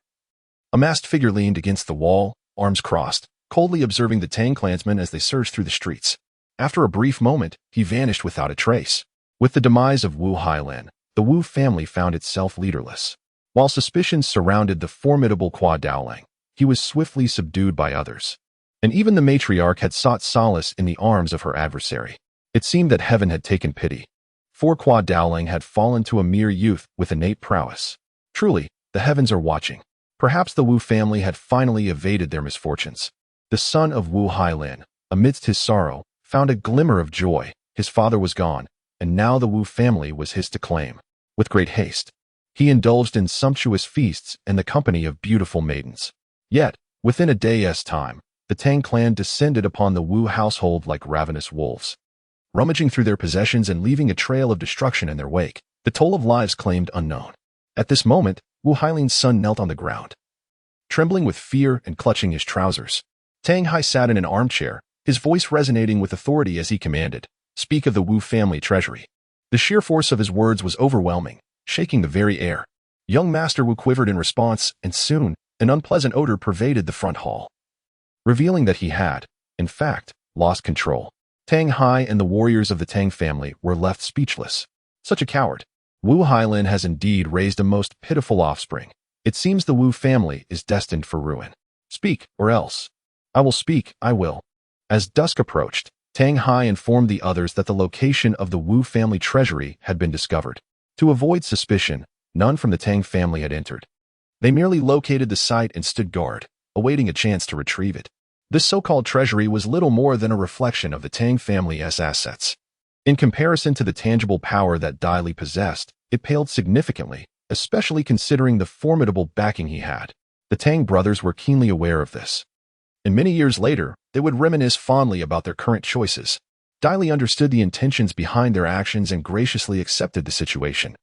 a masked figure leaned against the wall, arms crossed, coldly observing the Tang clansmen as they surged through the streets. After a brief moment, he vanished without a trace. With the demise of Wu Hailan, the Wu family found itself leaderless. While suspicions surrounded the formidable Kwa Daolang, he was swiftly subdued by others. And even the matriarch had sought solace in the arms of her adversary. It seemed that heaven had taken pity, for Kwa Daolang had fallen to a mere youth with innate prowess. Truly, the heavens are watching. Perhaps the Wu family had finally evaded their misfortunes. The son of Wu Hailan, amidst his sorrow, found a glimmer of joy. His father was gone, and now the Wu family was his to claim. With great haste, he indulged in sumptuous feasts and the company of beautiful maidens. Yet, within a day's time, the Tang clan descended upon the Wu household like ravenous wolves, rummaging through their possessions and leaving a trail of destruction in their wake, the toll of lives claimed unknown. At this moment, Wu Hailin's son knelt on the ground, trembling with fear and clutching his trousers. Tang Hai sat in an armchair, his voice resonating with authority as he commanded, "Speak of the Wu family treasury." The sheer force of his words was overwhelming, shaking the very air. Young Master Wu quivered in response, and soon, an unpleasant odor pervaded the front hall, revealing that he had, in fact, lost control. Tang Hai and the warriors of the Tang family were left speechless. Such a coward. Wu Hailin has indeed raised a most pitiful offspring. It seems the Wu family is destined for ruin. Speak, or else. I will speak, I will. As dusk approached, Tang Hai informed the others that the location of the Wu family treasury had been discovered. To avoid suspicion, none from the Tang family had entered. They merely located the site and stood guard, awaiting a chance to retrieve it. This so-called treasury was little more than a reflection of the Tang family's assets. In comparison to the tangible power that Dai Li possessed, it paled significantly, especially considering the formidable backing he had. The Tang brothers were keenly aware of this, and many years later, they would reminisce fondly about their current choices. Dai Li understood the intentions behind their actions and graciously accepted the situation,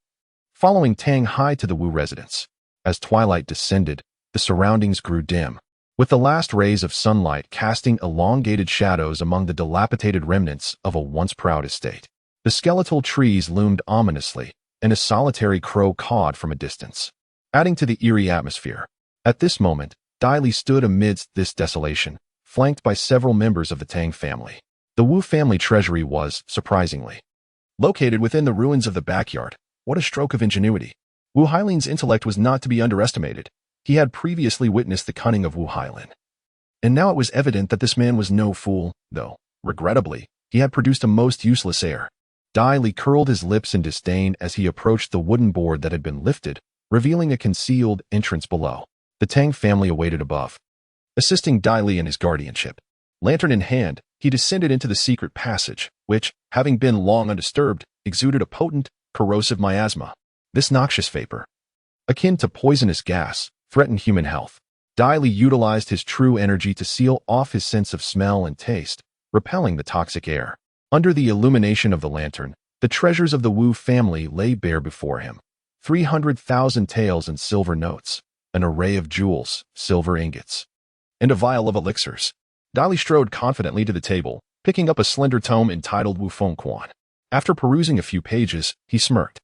following Tang Hai to the Wu residence. As twilight descended, the surroundings grew dim, with the last rays of sunlight casting elongated shadows among the dilapidated remnants of a once proud estate. The skeletal trees loomed ominously, and a solitary crow cawed from a distance, adding to the eerie atmosphere. At this moment, Dai Li stood amidst this desolation, flanked by several members of the Tang family. The Wu family treasury was, surprisingly, located within the ruins of the backyard. What a stroke of ingenuity. Wu Hailin's intellect was not to be underestimated. He had previously witnessed the cunning of Wu Hailin, and now it was evident that this man was no fool, though, regrettably, He had produced a most useless heir. Dai Li curled his lips in disdain as he approached the wooden board that had been lifted, revealing a concealed entrance below. The Tang family awaited above, assisting Dai Li in his guardianship. Lantern in hand, he descended into the secret passage, which, having been long undisturbed, exuded a potent, corrosive miasma. This noxious vapor, akin to poisonous gas, threatened human health. Dai Li utilized his true energy to seal off his sense of smell and taste, repelling the toxic air. Under the illumination of the lantern, the treasures of the Wu family lay bare before him. 300,000 taels and silver notes, an array of jewels, silver ingots, and a vial of elixirs. Dai Li strode confidently to the table, picking up a slender tome entitled Wu Feng Quan. After perusing a few pages, he smirked.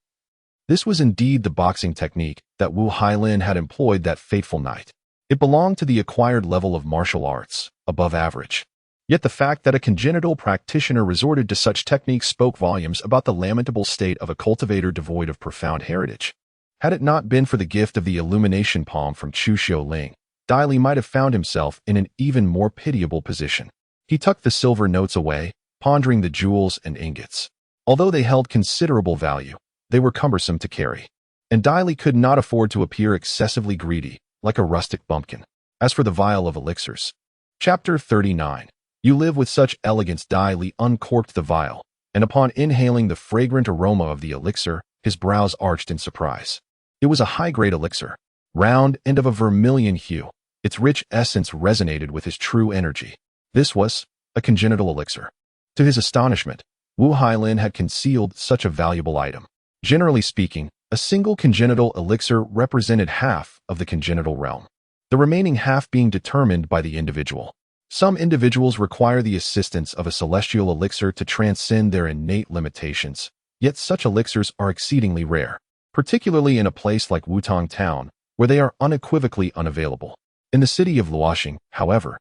This was indeed the boxing technique that Wu Hailin had employed that fateful night. It belonged to the acquired level of martial arts, above average. Yet the fact that a congenital practitioner resorted to such techniques spoke volumes about the lamentable state of a cultivator devoid of profound heritage. Had it not been for the gift of the illumination palm from Chu Xiuling, Dai Li might have found himself in an even more pitiable position. He tucked the silver notes away, pondering the jewels and ingots. Although they held considerable value, they were cumbersome to carry, and Dai Li could not afford to appear excessively greedy, like a rustic bumpkin. As for the vial of elixirs. Chapter 39. You live with such elegance. Dai Li uncorked the vial, and upon inhaling the fragrant aroma of the elixir, his brows arched in surprise. It was a high-grade elixir, round and of a vermilion hue. Its rich essence resonated with his true energy. This was a congenital elixir. To his astonishment, Wu Hailin had concealed such a valuable item. Generally speaking, a single congenital elixir represented half of the congenital realm, the remaining half being determined by the individual. Some individuals require the assistance of a celestial elixir to transcend their innate limitations, yet such elixirs are exceedingly rare, particularly in a place like Wutong Town, where they are unequivocally unavailable. In the city of Luoxing, however,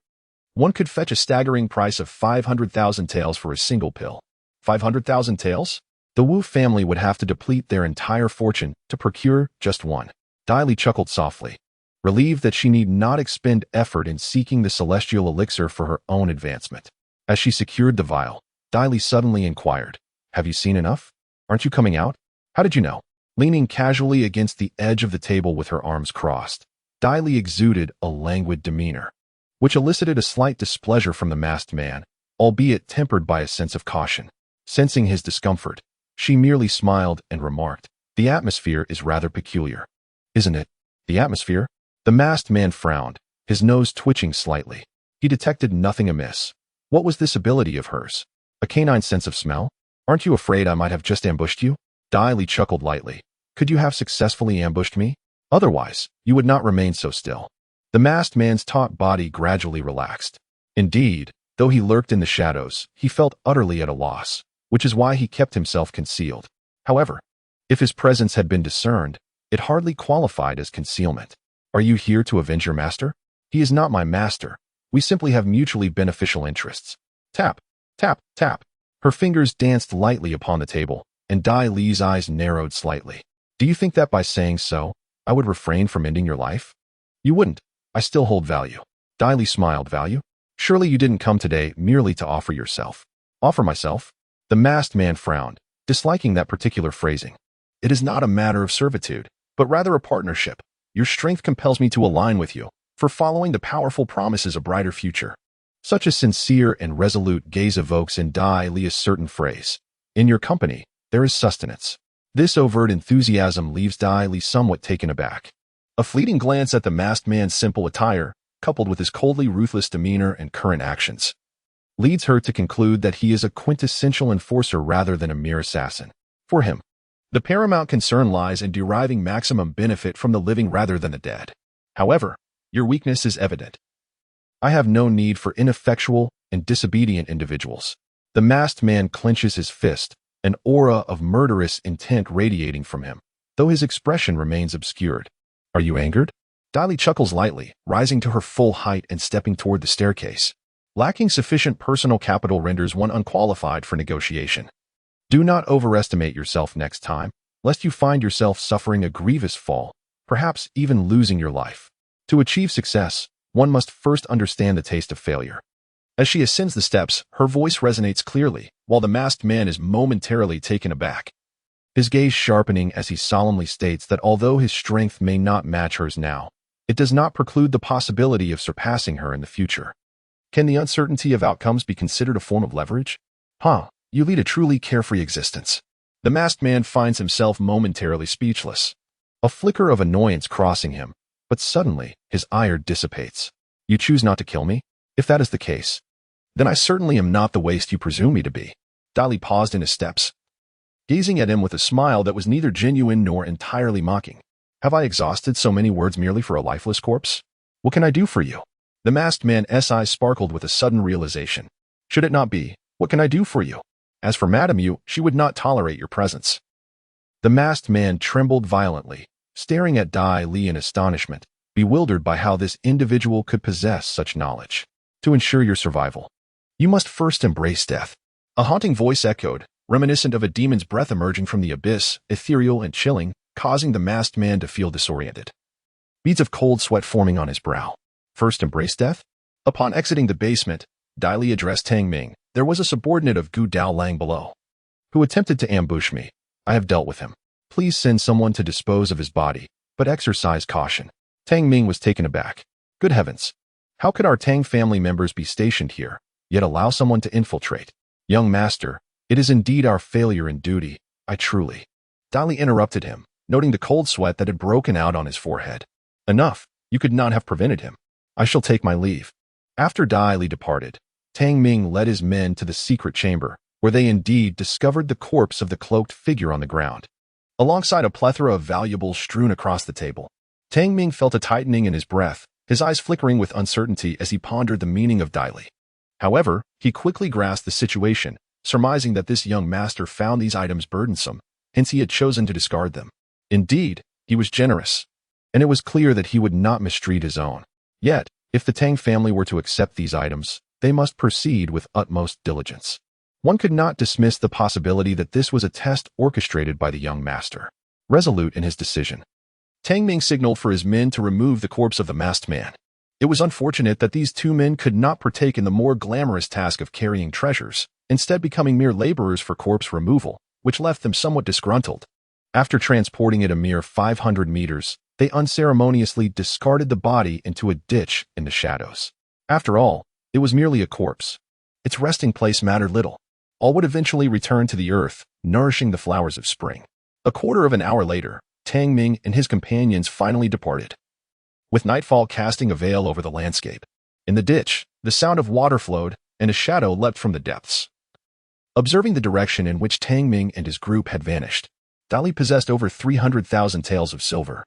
one could fetch a staggering price of 500,000 taels for a single pill. 500,000 taels? The Wu family would have to deplete their entire fortune to procure just one. Dai Li chuckled softly, relieved that she need not expend effort in seeking the celestial elixir for her own advancement. As she secured the vial, Dai Li suddenly inquired, "Have you seen enough? Aren't you coming out? How did you know?" Leaning casually against the edge of the table with her arms crossed, Dai Li exuded a languid demeanor, which elicited a slight displeasure from the masked man, albeit tempered by a sense of caution. Sensing his discomfort, she merely smiled and remarked, "The atmosphere is rather peculiar, isn't it?" The atmosphere? The masked man frowned, his nose twitching slightly. He detected nothing amiss. What was this ability of hers? A canine sense of smell? "Aren't you afraid I might have just ambushed you?" Dai Li chuckled lightly. "Could you have successfully ambushed me? Otherwise, you would not remain so still." The masked man's taut body gradually relaxed. Indeed, though he lurked in the shadows, he felt utterly at a loss, which is why he kept himself concealed. However, if his presence had been discerned, it hardly qualified as concealment. "Are you here to avenge your master?" "He is not my master. We simply have mutually beneficial interests." Tap, tap, tap. Her fingers danced lightly upon the table, and Dai Li's eyes narrowed slightly. "Do you think that by saying so, I would refrain from ending your life?" "You wouldn't. I still hold value." Dai Li smiled. "Value? Surely you didn't come today merely to offer yourself." "Offer myself?" The masked man frowned, disliking that particular phrasing. "It is not a matter of servitude, but rather a partnership. Your strength compels me to align with you, for following the powerful promises of a brighter future." Such a sincere and resolute gaze evokes in Dai Li a certain phrase. "In your company, there is sustenance." This overt enthusiasm leaves Dai Li somewhat taken aback. A fleeting glance at the masked man's simple attire, coupled with his coldly ruthless demeanor and current actions, leads her to conclude that he is a quintessential enforcer rather than a mere assassin. For him, the paramount concern lies in deriving maximum benefit from the living rather than the dead. "However, your weakness is evident. I have no need for ineffectual and disobedient individuals." The masked man clenches his fist, an aura of murderous intent radiating from him, though his expression remains obscured. "Are you angered?" Dai Li chuckles lightly, rising to her full height and stepping toward the staircase. Lacking sufficient personal capital renders one unqualified for negotiation. Do not overestimate yourself next time, lest you find yourself suffering a grievous fall, perhaps even losing your life. To achieve success, one must first understand the taste of failure. As she ascends the steps, her voice resonates clearly, while the masked man is momentarily taken aback. His gaze sharpening as he solemnly states that although his strength may not match hers now, it does not preclude the possibility of surpassing her in the future. Can the uncertainty of outcomes be considered a form of leverage? You lead a truly carefree existence. The masked man finds himself momentarily speechless. A flicker of annoyance crossing him, but suddenly his ire dissipates. You choose not to kill me? If that is the case, then I certainly am not the waste you presume me to be. Dali paused in his steps, gazing at him with a smile that was neither genuine nor entirely mocking. Have I exhausted so many words merely for a lifeless corpse? What can I do for you? The masked man's eyes sparkled with a sudden realization. Should it not be, what can I do for you? As for Madame Yu, she would not tolerate your presence. The masked man trembled violently, staring at Dai Li in astonishment, bewildered by how this individual could possess such knowledge. To ensure your survival, you must first embrace death. A haunting voice echoed, reminiscent of a demon's breath emerging from the abyss, ethereal and chilling, causing the masked man to feel disoriented. Beads of cold sweat forming on his brow. First embrace death? Upon exiting the basement, Dai Li addressed Tang Ming. There was a subordinate of Gu Dao Lang below, who attempted to ambush me. I have dealt with him. Please send someone to dispose of his body, but exercise caution. Tang Ming was taken aback. Good heavens! How could our Tang family members be stationed here, yet allow someone to infiltrate? Young master, it is indeed our failure in duty, I truly. Dai Li interrupted him, noting the cold sweat that had broken out on his forehead. Enough, you could not have prevented him. I shall take my leave. After Dai Li departed, Tang Ming led his men to the secret chamber, where they indeed discovered the corpse of the cloaked figure on the ground, alongside a plethora of valuables strewn across the table. Tang Ming felt a tightening in his breath, his eyes flickering with uncertainty as he pondered the meaning of Dai Li. However, he quickly grasped the situation, surmising that this young master found these items burdensome, hence he had chosen to discard them. Indeed, he was generous, and it was clear that he would not mistreat his own. Yet, if the Tang family were to accept these items, they must proceed with utmost diligence. One could not dismiss the possibility that this was a test orchestrated by the young master. Resolute in his decision, Tang Ming signaled for his men to remove the corpse of the masked man. It was unfortunate that these two men could not partake in the more glamorous task of carrying treasures, instead becoming mere laborers for corpse removal, which left them somewhat disgruntled. After transporting it a mere 500 meters, they unceremoniously discarded the body into a ditch in the shadows. After all, it was merely a corpse. Its resting place mattered little. All would eventually return to the earth, nourishing the flowers of spring. A quarter of an hour later, Tang Ming and his companions finally departed, with nightfall casting a veil over the landscape. In the ditch, the sound of water flowed, and a shadow leapt from the depths. Observing the direction in which Tang Ming and his group had vanished, Dai Li possessed over 300,000 taels of silver.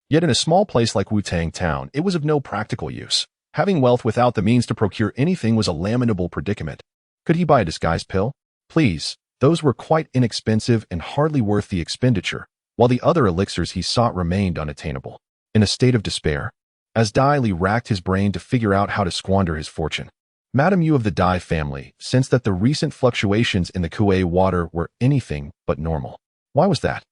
Yet in a small place like Wu-Tang Town, it was of no practical use. Having wealth without the means to procure anything was a lamentable predicament. Could he buy a disguise pill? Please, those were quite inexpensive and hardly worth the expenditure, while the other elixirs he sought remained unattainable. In a state of despair, as Dai Li racked his brain to figure out how to squander his fortune, Madame Yu of the Dai family sensed that the recent fluctuations in the Kuei water were anything but normal. Why was that?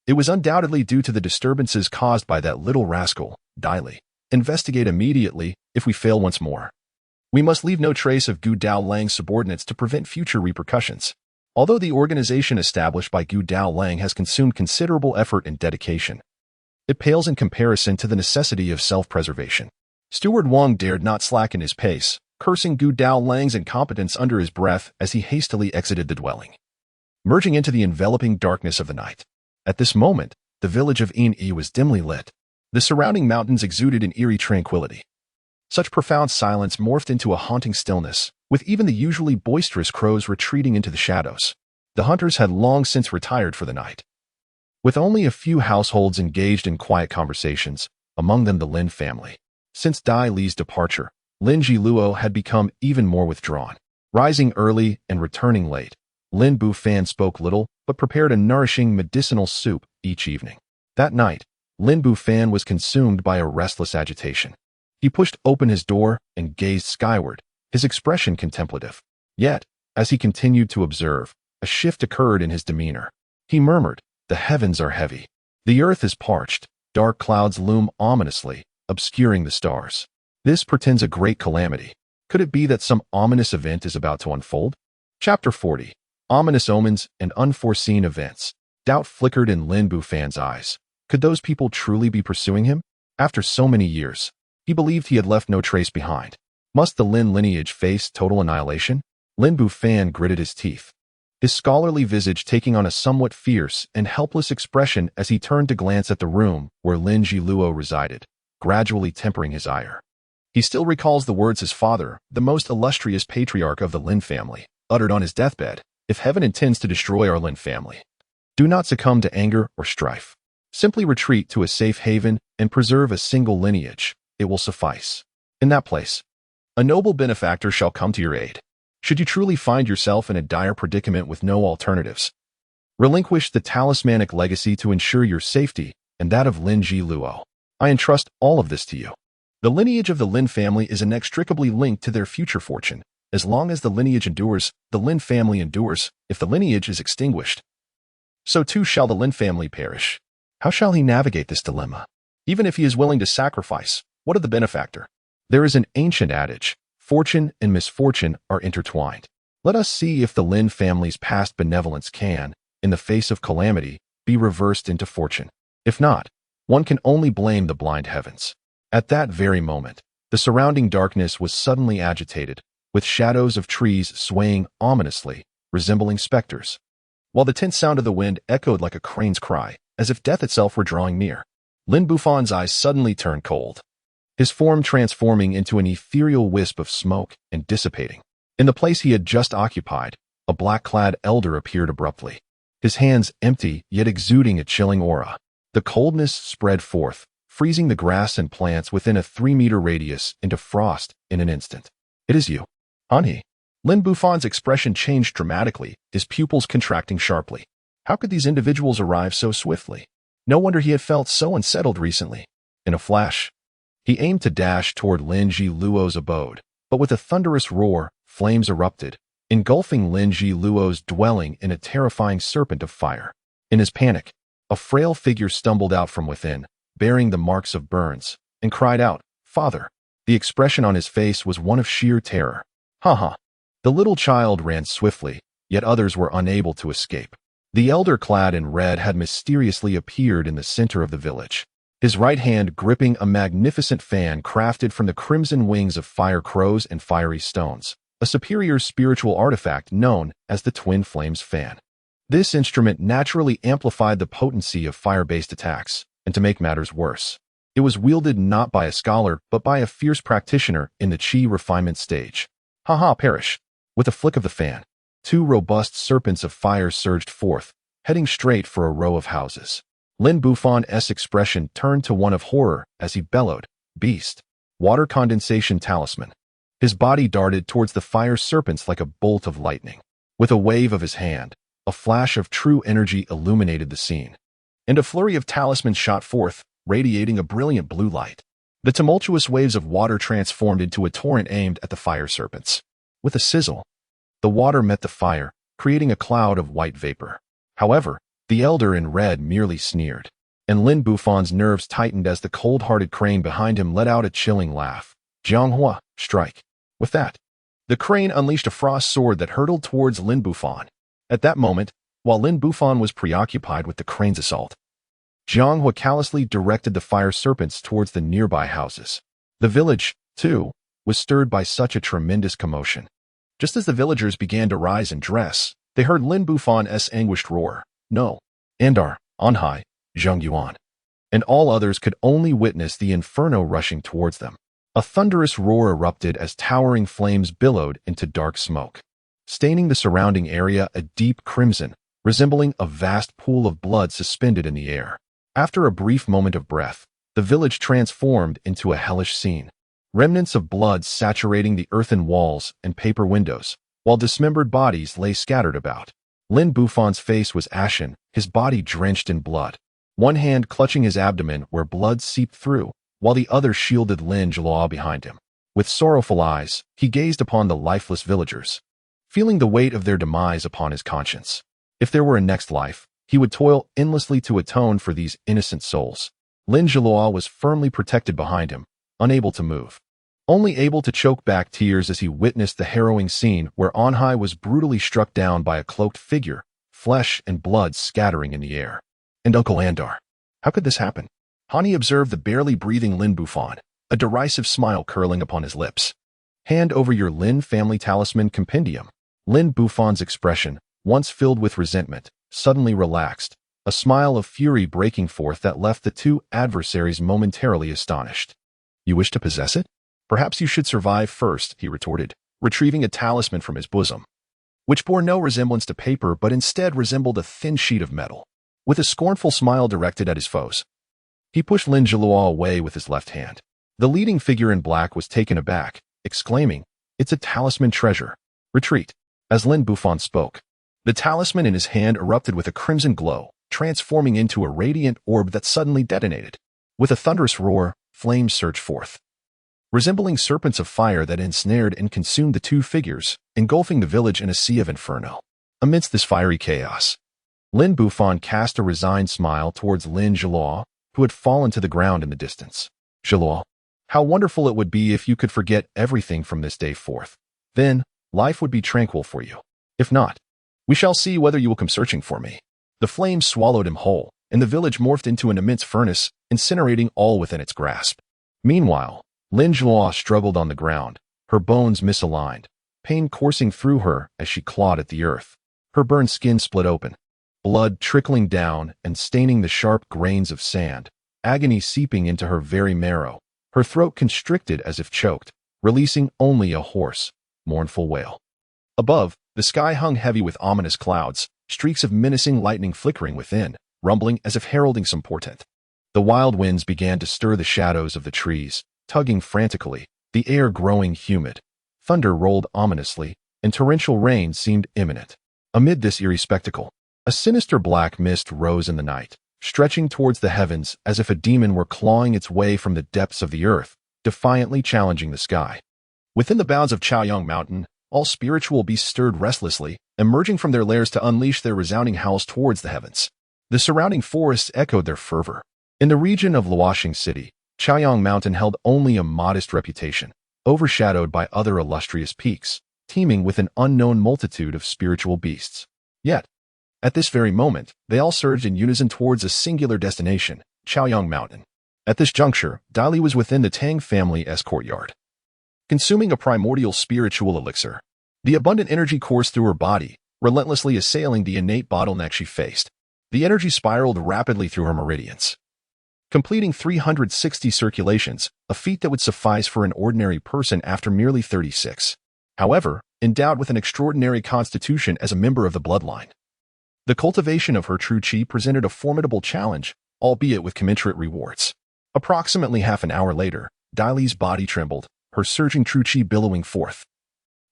It was undoubtedly due to the disturbances caused by that little rascal, Dai Li. Investigate immediately. If we fail once more, we must leave no trace of Gu Dao Lang's subordinates to prevent future repercussions. Although the organization established by Gu Dao Lang has consumed considerable effort and dedication, it pales in comparison to the necessity of self-preservation. Steward Wang dared not slacken his pace, cursing Gu Dao Lang's incompetence under his breath as he hastily exited the dwelling, merging into the enveloping darkness of the night. At this moment, the village of In-Yi was dimly lit. The surrounding mountains exuded an eerie tranquility. Such profound silence morphed into a haunting stillness, with even the usually boisterous crows retreating into the shadows. The hunters had long since retired for the night, with only a few households engaged in quiet conversations, among them the Lin family. Since Dai Li's departure, Lin Jiluo had become even more withdrawn. Rising early and returning late, Lin Bufan spoke little but prepared a nourishing medicinal soup each evening. That night, Lin Bufan was consumed by a restless agitation. He pushed open his door and gazed skyward, his expression contemplative. Yet, as he continued to observe, a shift occurred in his demeanor. He murmured, "The heavens are heavy. The earth is parched. Dark clouds loom ominously, obscuring the stars. This portends a great calamity." Could it be that some ominous event is about to unfold? Chapter 40. Ominous Omens and Unforeseen Events. Doubt flickered in Lin Bufan's eyes. Could those people truly be pursuing him? After so many years, he believed he had left no trace behind. Must the Lin lineage face total annihilation? Lin Bufan gritted his teeth, his scholarly visage taking on a somewhat fierce and helpless expression as he turned to glance at the room where Lin Jiluo resided, gradually tempering his ire. He still recalls the words his father, the most illustrious patriarch of the Lin family, uttered on his deathbed: "If heaven intends to destroy our Lin family, do not succumb to anger or strife. Simply retreat to a safe haven and preserve a single lineage. It will suffice. In that place, a noble benefactor shall come to your aid. Should you truly find yourself in a dire predicament with no alternatives, relinquish the talismanic legacy to ensure your safety and that of Lin Jiluo. I entrust all of this to you." The lineage of the Lin family is inextricably linked to their future fortune. As long as the lineage endures, the Lin family endures. If the lineage is extinguished, so too shall the Lin family perish. How shall he navigate this dilemma? Even if he is willing to sacrifice, what of the benefactor? There is an ancient adage: fortune and misfortune are intertwined. Let us see if the Lin family's past benevolence can, in the face of calamity, be reversed into fortune. If not, one can only blame the blind heavens. At that very moment, the surrounding darkness was suddenly agitated, with shadows of trees swaying ominously, resembling specters, while the tense sound of the wind echoed like a crane's cry, as if death itself were drawing near. Lin Bufan's eyes suddenly turned cold, his form transforming into an ethereal wisp of smoke and dissipating. In the place he had just occupied, a black-clad elder appeared abruptly, his hands empty yet exuding a chilling aura. The coldness spread forth, freezing the grass and plants within a 3-meter radius into frost in an instant. "It is you, Anhe." Lin Bufan's expression changed dramatically, his pupils contracting sharply. How could these individuals arrive so swiftly? No wonder he had felt so unsettled recently. In a flash, he aimed to dash toward Lin Jiluo's abode, but with a thunderous roar, flames erupted, engulfing Lin Jiluo's dwelling in a terrifying serpent of fire. In his panic, a frail figure stumbled out from within, bearing the marks of burns, and cried out, "Father." The expression on his face was one of sheer terror. "Ha." The little child ran swiftly, yet others were unable to escape. The elder clad in red had mysteriously appeared in the center of the village, his right hand gripping a magnificent fan crafted from the crimson wings of fire crows and fiery stones, a superior spiritual artifact known as the Twin Flames Fan. This instrument naturally amplified the potency of fire-based attacks, and to make matters worse, it was wielded not by a scholar but by a fierce practitioner in the chi refinement stage. Perish. With a flick of the fan, 2 robust serpents of fire surged forth, heading straight for a row of houses. Lin Bufan's expression turned to one of horror as he bellowed, "Beast! Water condensation talisman." His body darted towards the fire serpents like a bolt of lightning. With a wave of his hand, a flash of true energy illuminated the scene, and a flurry of talismans shot forth, radiating a brilliant blue light. The tumultuous waves of water transformed into a torrent aimed at the fire serpents. With a sizzle, the water met the fire, creating a cloud of white vapor. However, the elder in red merely sneered, and Lin Bufan's nerves tightened as the cold-hearted crane behind him let out a chilling laugh. "Jianghua, strike." With that, the crane unleashed a frost sword that hurtled towards Lin Bufan. At that moment, while Lin Bufan was preoccupied with the crane's assault, Jianghua callously directed the fire serpents towards the nearby houses. The village, too, was stirred by such a tremendous commotion. Just as the villagers began to rise and dress, they heard Lin Bufan's anguished roar, "No!" Andar, Anhai, Zheng Yuan, and all others could only witness the inferno rushing towards them. A thunderous roar erupted as towering flames billowed into dark smoke, staining the surrounding area a deep crimson, resembling a vast pool of blood suspended in the air. After a brief moment of breath, the village transformed into a hellish scene, remnants of blood saturating the earthen walls and paper windows, while dismembered bodies lay scattered about. Lin Bufan's face was ashen, his body drenched in blood, one hand clutching his abdomen where blood seeped through, while the other shielded Lin Jiluo behind him. With sorrowful eyes, he gazed upon the lifeless villagers, feeling the weight of their demise upon his conscience. If there were a next life, he would toil endlessly to atone for these innocent souls. Lin Jiluo was firmly protected behind him, unable to move. only able to choke back tears as he witnessed the harrowing scene where Anhai was brutally struck down by a cloaked figure, flesh and blood scattering in the air. And Uncle Andar. How could this happen? Hani observed the barely breathing Lin Bufon, a derisive smile curling upon his lips. Hand over your Lin family talisman compendium. Lin Bufon's expression, once filled with resentment, suddenly relaxed, a smile of fury breaking forth that left the two adversaries momentarily astonished. You wish to possess it? Perhaps you should survive first, he retorted, retrieving a talisman from his bosom, which bore no resemblance to paper but instead resembled a thin sheet of metal. With a scornful smile directed at his foes, he pushed Lin Zhilua away with his left hand. The leading figure in black was taken aback, exclaiming, "It's a talisman treasure. Retreat." As Lin Bufon spoke, the talisman in his hand erupted with a crimson glow, transforming into a radiant orb that suddenly detonated. With a thunderous roar, flames surged forth, resembling serpents of fire that ensnared and consumed the two figures, engulfing the village in a sea of inferno. Amidst this fiery chaos, Lin Bufon cast a resigned smile towards Lin Zhilua, who had fallen to the ground in the distance. Zhilua, how wonderful it would be if you could forget everything from this day forth. Then, life would be tranquil for you. If not, we shall see whether you will come searching for me. The flames swallowed him whole, and the village morphed into an immense furnace, incinerating all within its grasp. Meanwhile, Lin Zhilua struggled on the ground, her bones misaligned, pain coursing through her as she clawed at the earth. Her burned skin split open, blood trickling down and staining the sharp grains of sand, agony seeping into her very marrow, her throat constricted as if choked, releasing only a hoarse, mournful wail. Above, the sky hung heavy with ominous clouds, streaks of menacing lightning flickering within, rumbling as if heralding some portent. The wild winds began to stir the shadows of the trees, tugging frantically, the air growing humid. Thunder rolled ominously, and torrential rain seemed imminent. Amid this eerie spectacle, a sinister black mist rose in the night, stretching towards the heavens as if a demon were clawing its way from the depths of the earth, defiantly challenging the sky. Within the bounds of Chaoyang Mountain, all spiritual beasts stirred restlessly, emerging from their lairs to unleash their resounding howls towards the heavens. The surrounding forests echoed their fervor. In the region of Luoxing City, Chaoyang Mountain held only a modest reputation, overshadowed by other illustrious peaks, teeming with an unknown multitude of spiritual beasts. Yet, at this very moment, they all surged in unison towards a singular destination, Chaoyang Mountain. At this juncture, Dali was within the Tang family's courtyard, consuming a primordial spiritual elixir. The abundant energy coursed through her body, relentlessly assailing the innate bottleneck she faced. The energy spiraled rapidly through her meridians, completing 360 circulations, a feat that would suffice for an ordinary person after merely 36. However, endowed with an extraordinary constitution as a member of the bloodline, the cultivation of her true chi presented a formidable challenge, albeit with commensurate rewards. Approximately half an hour later, Dali's body trembled, her surging true chi billowing forth,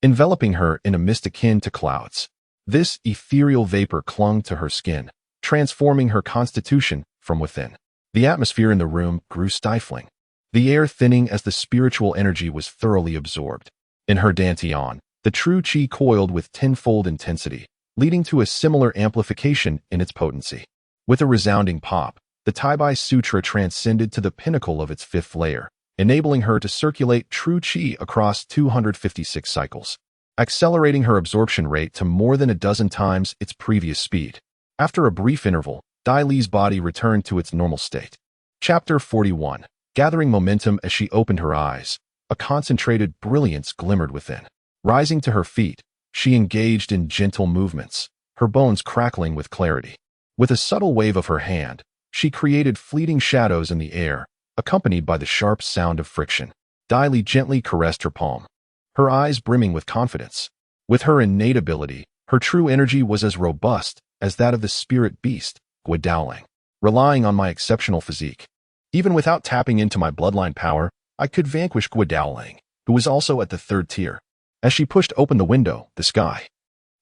enveloping her in a mist akin to clouds. This ethereal vapor clung to her skin, transforming her constitution from within. The atmosphere in the room grew stifling, the air thinning as the spiritual energy was thoroughly absorbed. In her dantian, the true chi coiled with tenfold intensity, leading to a similar amplification in its potency. With a resounding pop, the Taibai Sutra transcended to the pinnacle of its fifth layer, enabling her to circulate true chi across 256 cycles, accelerating her absorption rate to more than a dozen times its previous speed. After a brief interval, Dai Li's body returned to its normal state. Chapter 41. Gathering momentum as she opened her eyes, a concentrated brilliance glimmered within. Rising to her feet, she engaged in gentle movements, her bones crackling with clarity. With a subtle wave of her hand, she created fleeting shadows in the air, accompanied by the sharp sound of friction. Dai Li gently caressed her palm, her eyes brimming with confidence. With her innate ability, her true energy was as robust as that of the spirit beast, Guidaoling. Relying on my exceptional physique, even without tapping into my bloodline power, I could vanquish Guidaoling, who was also at the third tier. As she pushed open the window, the sky,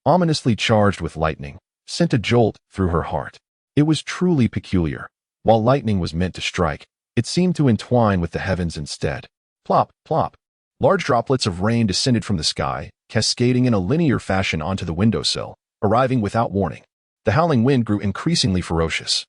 ominously charged with lightning, sent a jolt through her heart. It was truly peculiar. While lightning was meant to strike, it seemed to entwine with the heavens instead. Plop, plop. Large droplets of rain descended from the sky, cascading in a linear fashion onto the windowsill, arriving without warning. The howling wind grew increasingly ferocious.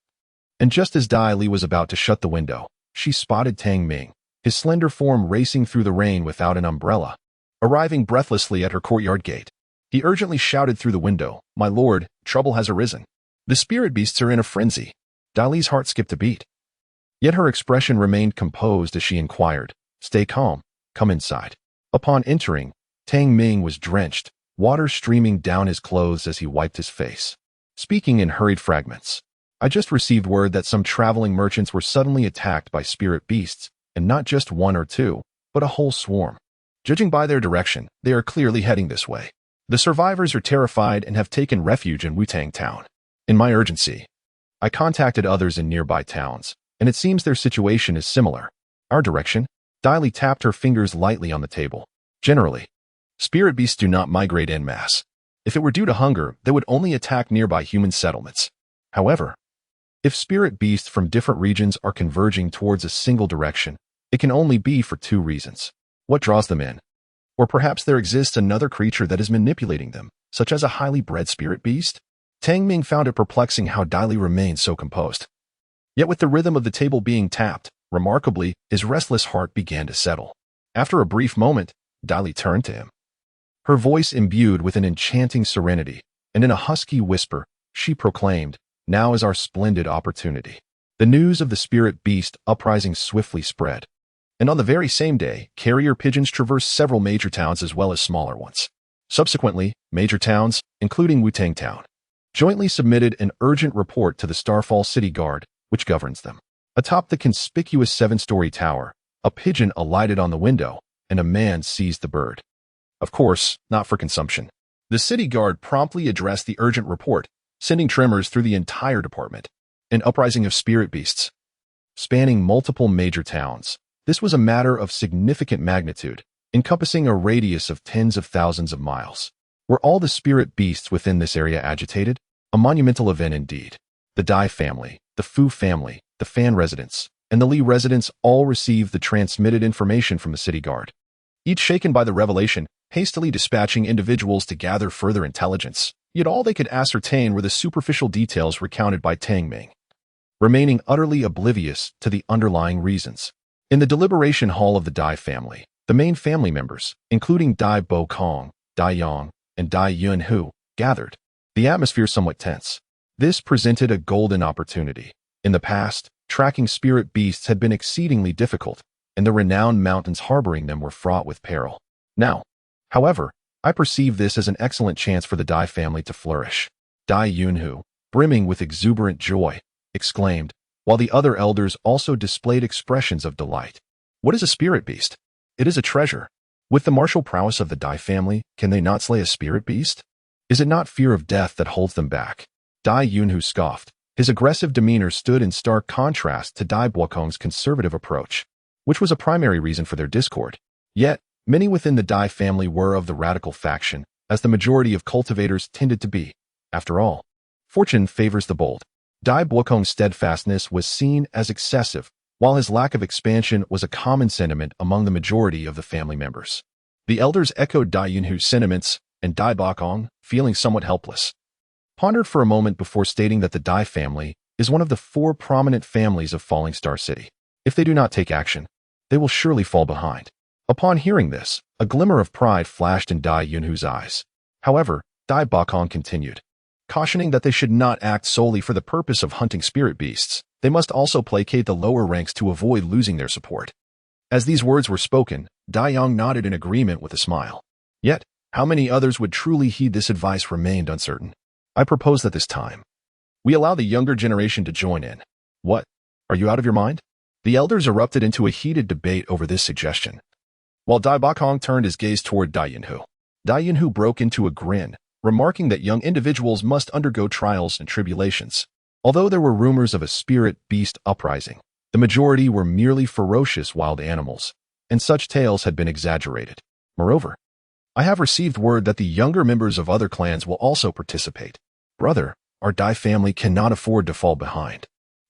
And just as Dai Li was about to shut the window, she spotted Tang Ming, his slender form racing through the rain without an umbrella. Arriving breathlessly at her courtyard gate, he urgently shouted through the window, "My lord, trouble has arisen. The spirit beasts are in a frenzy." Dali's heart skipped a beat. Yet her expression remained composed as she inquired, "Stay calm, come inside." Upon entering, Tang Ming was drenched, water streaming down his clothes as he wiped his face. Speaking in hurried fragments, "I just received word that some traveling merchants were suddenly attacked by spirit beasts, and not just one or two, but a whole swarm. Judging by their direction, they are clearly heading this way. The survivors are terrified and have taken refuge in Wutang Town. In my urgency, I contacted others in nearby towns, and it seems their situation is similar. Our direction?" Dali tapped her fingers lightly on the table. "Generally, spirit beasts do not migrate en masse. If it were due to hunger, they would only attack nearby human settlements. However, if spirit beasts from different regions are converging towards a single direction, it can only be for two reasons. What draws them in? Or perhaps there exists another creature that is manipulating them, such as a highly bred spirit beast?" Tang Ming found it perplexing how Dali remained so composed. Yet with the rhythm of the table being tapped, remarkably, his restless heart began to settle. After a brief moment, Dali turned to him. Her voice imbued with an enchanting serenity, and in a husky whisper, she proclaimed, "Now is our splendid opportunity." The news of the spirit beast uprising swiftly spread, and on the very same day, carrier pigeons traversed several major towns as well as smaller ones. Subsequently, major towns, including Wutang Town, jointly submitted an urgent report to the Starfall City Guard, which governs them. Atop the conspicuous 7-story tower, a pigeon alighted on the window, and a man seized the bird. Of course, not for consumption. The city guard promptly addressed the urgent report, sending tremors through the entire department. An uprising of spirit beasts, spanning multiple major towns. This was a matter of significant magnitude, encompassing a radius of tens of thousands of miles. Were all the spirit beasts within this area agitated? A monumental event indeed. The Dai family, the Fu family, the Fan residents, and the Li residents all received the transmitted information from the city guard, each shaken by the revelation, hastily dispatching individuals to gather further intelligence. Yet all they could ascertain were the superficial details recounted by Tang Ming, remaining utterly oblivious to the underlying reasons. In the deliberation hall of the Dai family, the main family members, including Dai Bo Kong, Dai Yang, and Dai Yun Hu, gathered. The atmosphere somewhat tense. This presented a golden opportunity. In the past, tracking spirit beasts had been exceedingly difficult, and the renowned mountains harboring them were fraught with peril. Now, however, I perceive this as an excellent chance for the Dai family to flourish. Dai Yunhu, brimming with exuberant joy, exclaimed, while the other elders also displayed expressions of delight. "What is a spirit beast? It is a treasure. With the martial prowess of the Dai family, can they not slay a spirit beast? Is it not fear of death that holds them back?" Dai Yunhu scoffed. His aggressive demeanor stood in stark contrast to Dai Buokong's conservative approach, which was a primary reason for their discord. Yet, many within the Dai family were of the radical faction, as the majority of cultivators tended to be. After all, fortune favors the bold. Dai Buokong's steadfastness was seen as excessive, while his lack of expansion was a common sentiment among the majority of the family members. The elders echoed Dai Yunhu's sentiments, and Dai Buokong, feeling somewhat helpless, pondered for a moment before stating that the Dai family is one of the 4 prominent families of Falling Star City. If they do not take action, they will surely fall behind. Upon hearing this, a glimmer of pride flashed in Dai Yunhu's eyes. However, Dai Buokong continued, cautioning that they should not act solely for the purpose of hunting spirit beasts. They must also placate the lower ranks to avoid losing their support. As these words were spoken, Dai Yang nodded in agreement with a smile. Yet, how many others would truly heed this advice remained uncertain. I propose that this time, we allow the younger generation to join in. What? Are you out of your mind? The elders erupted into a heated debate over this suggestion. While Dai Buokong turned his gaze toward Dai Yunhu broke into a grin, remarking that young individuals must undergo trials and tribulations. Although there were rumors of a spirit beast uprising, the majority were merely ferocious wild animals, and such tales had been exaggerated. Moreover, I have received word that the younger members of other clans will also participate. Brother, our Dai family cannot afford to fall behind.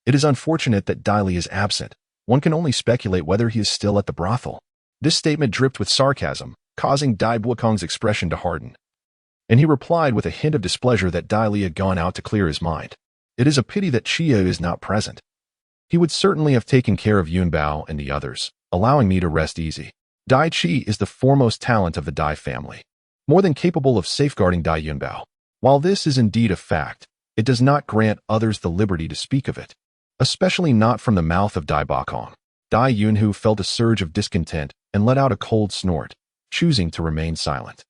It is unfortunate that Dai Li is absent. One can only speculate whether he is still at the brothel. This statement dripped with sarcasm, causing Dai Buokong's expression to harden, and he replied with a hint of displeasure that Dai Li had gone out to clear his mind. It is a pity that Chia is not present. He would certainly have taken care of Yun Bao and the others, allowing me to rest easy. Dai Qi is the foremost talent of the Dai family, more than capable of safeguarding Dai Yunbao. While this is indeed a fact, it does not grant others the liberty to speak of it, especially not from the mouth of Dai Bakong. Dai Yunhu felt a surge of discontent and let out a cold snort, choosing to remain silent.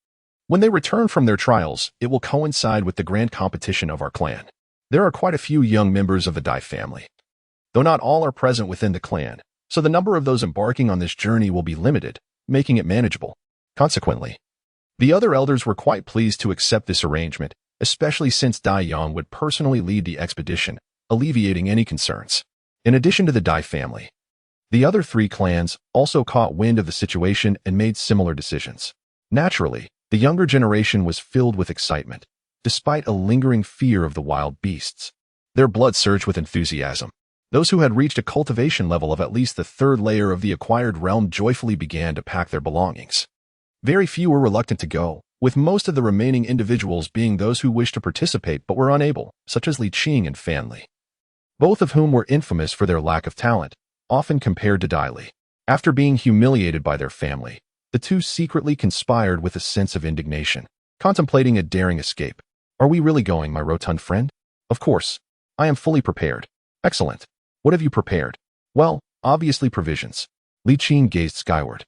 When they return from their trials, it will coincide with the grand competition of our clan. There are quite a few young members of the Dai family, though not all are present within the clan, so the number of those embarking on this journey will be limited, making it manageable. Consequently, the other elders were quite pleased to accept this arrangement, especially since Dai Yang would personally lead the expedition, alleviating any concerns. In addition to the Dai family, the other three clans also caught wind of the situation and made similar decisions. Naturally, the younger generation was filled with excitement, despite a lingering fear of the wild beasts. Their blood surged with enthusiasm. Those who had reached a cultivation level of at least the third layer of the acquired realm joyfully began to pack their belongings. Very few were reluctant to go, with most of the remaining individuals being those who wished to participate but were unable, such as Li Qing and Fan Li, both of whom were infamous for their lack of talent, often compared to Dai Li. After being humiliated by their family, the two secretly conspired with a sense of indignation, contemplating a daring escape. Are we really going, my rotund friend? Of course. I am fully prepared. Excellent. What have you prepared? Well, obviously provisions. Li Qing gazed skyward,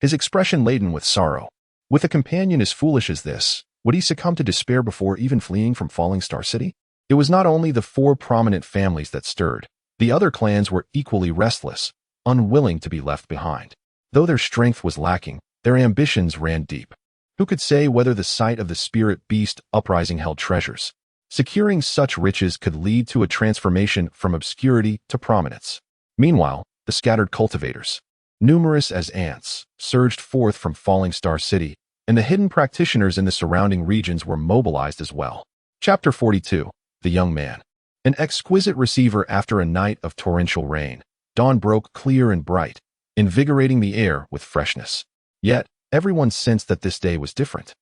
his expression laden with sorrow. With a companion as foolish as this, would he succumb to despair before even fleeing from Falling Star City? It was not only the four prominent families that stirred. The other clans were equally restless, unwilling to be left behind. Though their strength was lacking, their ambitions ran deep. Who could say whether the sight of the spirit beast uprising held treasures? Securing such riches could lead to a transformation from obscurity to prominence. Meanwhile, the scattered cultivators, numerous as ants, surged forth from Falling Star City, and the hidden practitioners in the surrounding regions were mobilized as well. Chapter 42. The Young Man. An exquisite receiver after a night of torrential rain. Dawn broke clear and bright, invigorating the air with freshness. Yet, everyone sensed that this day was different.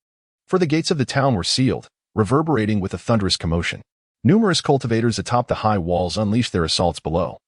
For the gates of the town were sealed, reverberating with a thunderous commotion. Numerous cultivators atop the high walls unleashed their assaults below,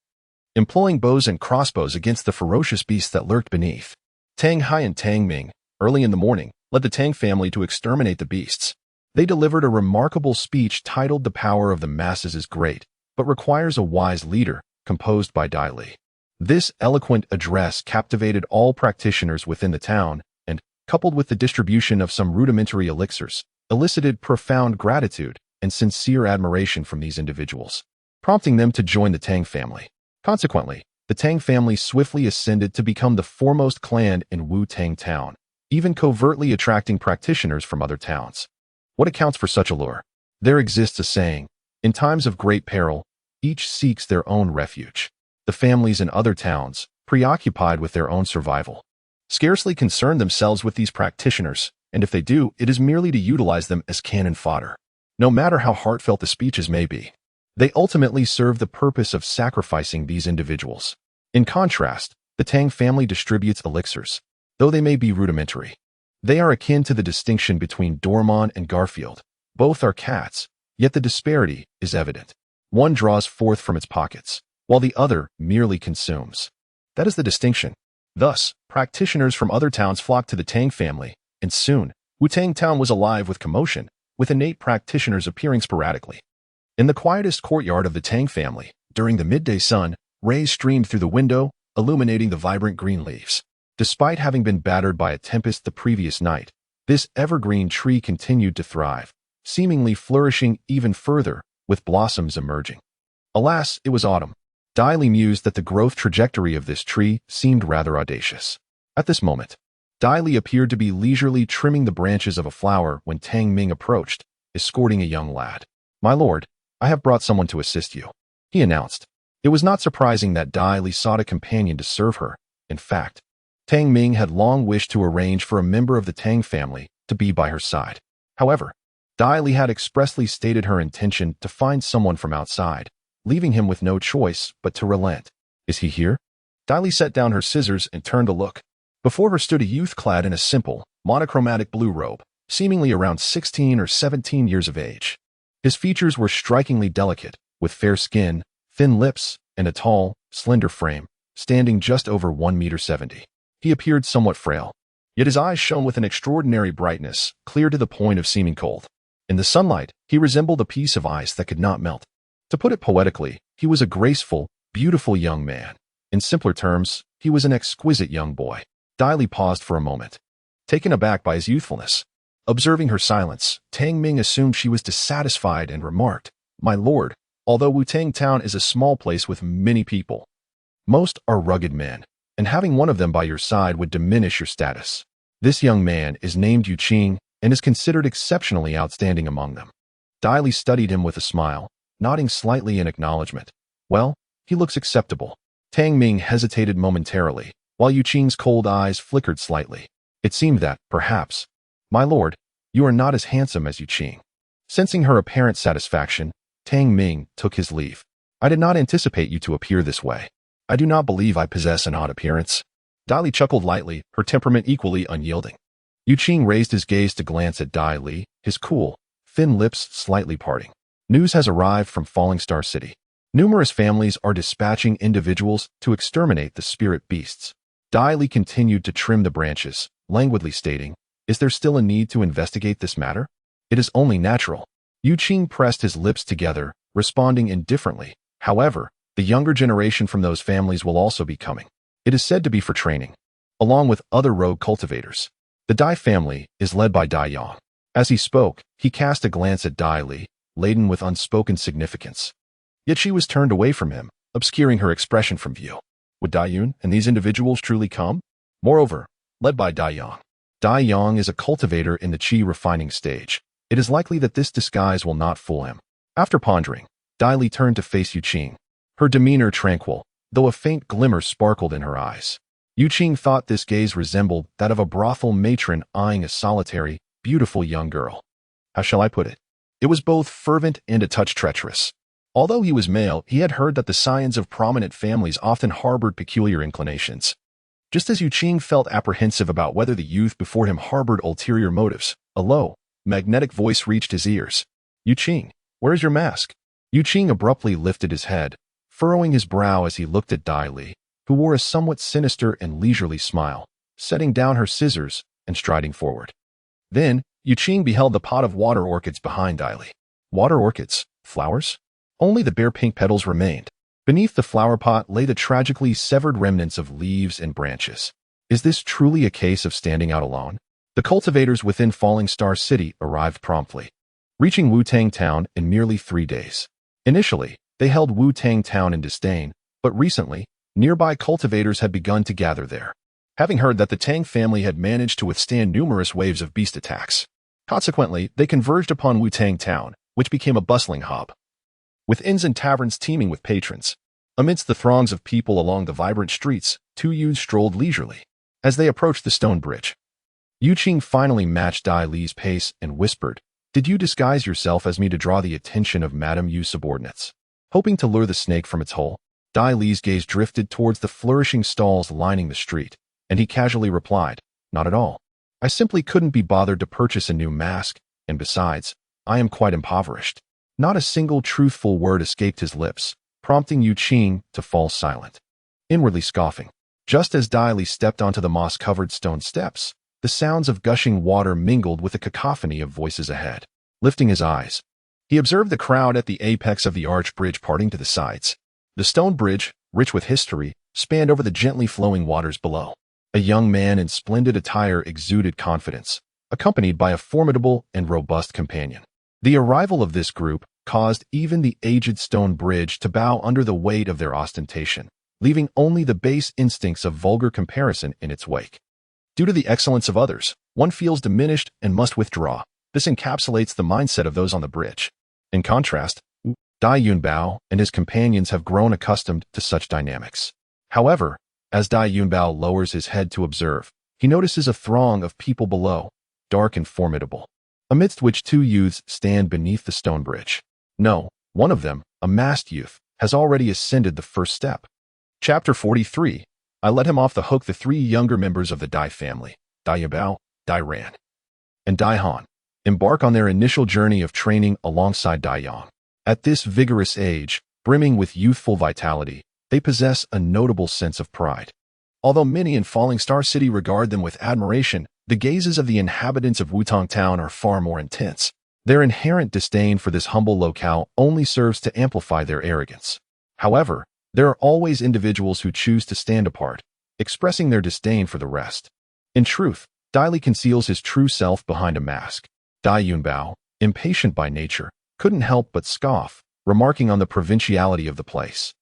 employing bows and crossbows against the ferocious beasts that lurked beneath. Tang Hai and Tang Ming, early in the morning, led the Tang family to exterminate the beasts. They delivered a remarkable speech titled "The Power of the Masses is Great, but Requires a Wise Leader," composed by Dai Li. This eloquent address captivated all practitioners within the town and, coupled with the distribution of some rudimentary elixirs, elicited profound gratitude and sincere admiration from these individuals, prompting them to join the Tang family. Consequently, the Tang family swiftly ascended to become the foremost clan in Wu-Tang Town, even covertly attracting practitioners from other towns. What accounts for such allure? There exists a saying, in times of great peril, each seeks their own refuge. The families in other towns, preoccupied with their own survival, scarcely concern themselves with these practitioners, and if they do, it is merely to utilize them as cannon fodder. No matter how heartfelt the speeches may be, they ultimately serve the purpose of sacrificing these individuals. In contrast, the Tang family distributes elixirs, though they may be rudimentary. They are akin to the distinction between Dormon and Garfield. Both are cats, yet the disparity is evident. One draws forth from its pockets, while the other merely consumes. That is the distinction. Thus, practitioners from other towns flocked to the Tang family, and soon, Wu-Tang Town was alive with commotion, with innate practitioners appearing sporadically. In the quietest courtyard of the Tang family, during the midday sun, rays streamed through the window, illuminating the vibrant green leaves. Despite having been battered by a tempest the previous night, this evergreen tree continued to thrive, seemingly flourishing even further, with blossoms emerging. Alas, it was autumn. Dai Li mused that the growth trajectory of this tree seemed rather audacious. At this moment, Dai Li appeared to be leisurely trimming the branches of a flower when Tang Ming approached, escorting a young lad. "My lord, I have brought someone to assist you," he announced. It was not surprising that Dai Li sought a companion to serve her. In fact, Tang Ming had long wished to arrange for a member of the Tang family to be by her side. However, Dai Li had expressly stated her intention to find someone from outside, leaving him with no choice but to relent. "Is he here?" Dai Li set down her scissors and turned to look. Before her stood a youth clad in a simple, monochromatic blue robe, seemingly around 16 or 17 years of age. His features were strikingly delicate, with fair skin, thin lips, and a tall, slender frame, standing just over 1 meter 70. He appeared somewhat frail, yet his eyes shone with an extraordinary brightness, clear to the point of seeming cold. In the sunlight, he resembled a piece of ice that could not melt. To put it poetically, he was a graceful, beautiful young man. In simpler terms, he was an exquisite young boy. Dai Li paused for a moment, taken aback by his youthfulness. Observing her silence, Tang Ming assumed she was dissatisfied and remarked, "My lord, although Wu-Tang Town is a small place with many people, most are rugged men, and having one of them by your side would diminish your status. This young man is named Yu Qing and is considered exceptionally outstanding among them." Dai Li studied him with a smile, nodding slightly in acknowledgement. "Well, he looks acceptable." Tang Ming hesitated momentarily, while Yu Qing's cold eyes flickered slightly. It seemed that, perhaps, "My lord, you are not as handsome as Yu Qing." Sensing her apparent satisfaction, Tang Ming took his leave. "I did not anticipate you to appear this way. I do not believe I possess an odd appearance." Dai Li chuckled lightly, her temperament equally unyielding. Yu Qing raised his gaze to glance at Dai Li, his cool, thin lips slightly parting. "News has arrived from Falling Star City. Numerous families are dispatching individuals to exterminate the spirit beasts." Dai Li continued to trim the branches, languidly stating, "Is there still a need to investigate this matter? It is only natural." Yu Qing pressed his lips together, responding indifferently. "However, the younger generation from those families will also be coming. It is said to be for training, along with other rogue cultivators. The Dai family is led by Dai Yang." As he spoke, he cast a glance at Dai Li, laden with unspoken significance. Yet she was turned away from him, obscuring her expression from view. Would Dai Yun and these individuals truly come? Moreover, led by Dai Yang. Dai Yang is a cultivator in the qi refining stage. It is likely that this disguise will not fool him. After pondering, Dai Li turned to face Yu Qing, her demeanor tranquil, though a faint glimmer sparkled in her eyes. Yu Qing thought this gaze resembled that of a brothel matron eyeing a solitary, beautiful young girl. How shall I put it? It was both fervent and a touch treacherous. Although he was male, he had heard that the scions of prominent families often harbored peculiar inclinations. Just as Yu Qing felt apprehensive about whether the youth before him harbored ulterior motives, a low, magnetic voice reached his ears. "Yu Qing, where is your mask?" Yu Qing abruptly lifted his head, furrowing his brow as he looked at Dai Li, who wore a somewhat sinister and leisurely smile, setting down her scissors and striding forward. Then, Yu Qing beheld the pot of water orchids behind Dai Li. Water orchids? Flowers? Only the bare pink petals remained. Beneath the flower pot lay the tragically severed remnants of leaves and branches. Is this truly a case of standing out alone? The cultivators within Falling Star City arrived promptly, reaching Wu-Tang Town in merely 3 days. Initially, they held Wu-Tang Town in disdain, but recently, nearby cultivators had begun to gather there, having heard that the Tang family had managed to withstand numerous waves of beast attacks. Consequently, they converged upon Wu-Tang Town, which became a bustling hub, with inns and taverns teeming with patrons. Amidst the throngs of people along the vibrant streets, 2 youths strolled leisurely. As they approached the stone bridge, Yu Qing finally matched Dai Li's pace and whispered, "Did you disguise yourself as me to draw the attention of Madame Yu's subordinates?" Hoping to lure the snake from its hole, Dai Li's gaze drifted towards the flourishing stalls lining the street, and he casually replied, "Not at all. I simply couldn't be bothered to purchase a new mask, and besides, I am quite impoverished." Not a single truthful word escaped his lips, prompting Yu Qing to fall silent, inwardly scoffing. Just as Dai Li stepped onto the moss-covered stone steps, the sounds of gushing water mingled with a cacophony of voices ahead. Lifting his eyes, he observed the crowd at the apex of the arched bridge parting to the sides. The stone bridge, rich with history, spanned over the gently flowing waters below. A young man in splendid attire exuded confidence, accompanied by a formidable and robust companion. The arrival of this group caused even the aged stone bridge to bow under the weight of their ostentation, leaving only the base instincts of vulgar comparison in its wake. Due to the excellence of others, one feels diminished and must withdraw. This encapsulates the mindset of those on the bridge. In contrast, Dai Yunbao and his companions have grown accustomed to such dynamics. However, as Dai Yunbao lowers his head to observe, he notices a throng of people below, dark and formidable, amidst which 2 youths stand beneath the stone bridge. No, one of them, a masked youth, has already ascended the first step. Chapter 43. I let him off the hook. The 3 younger members of the Dai family, Dai Yabao, Dai Ran, and Dai Han, embark on their initial journey of training alongside Dai Yang. At this vigorous age, brimming with youthful vitality, they possess a notable sense of pride. Although many in Falling Star City regard them with admiration, the gazes of the inhabitants of Wutong Town are far more intense. Their inherent disdain for this humble locale only serves to amplify their arrogance. However, there are always individuals who choose to stand apart, expressing their disdain for the rest. In truth, Dai Li conceals his true self behind a mask. Dai Yunbao, impatient by nature, couldn't help but scoff, remarking on the provinciality of the place,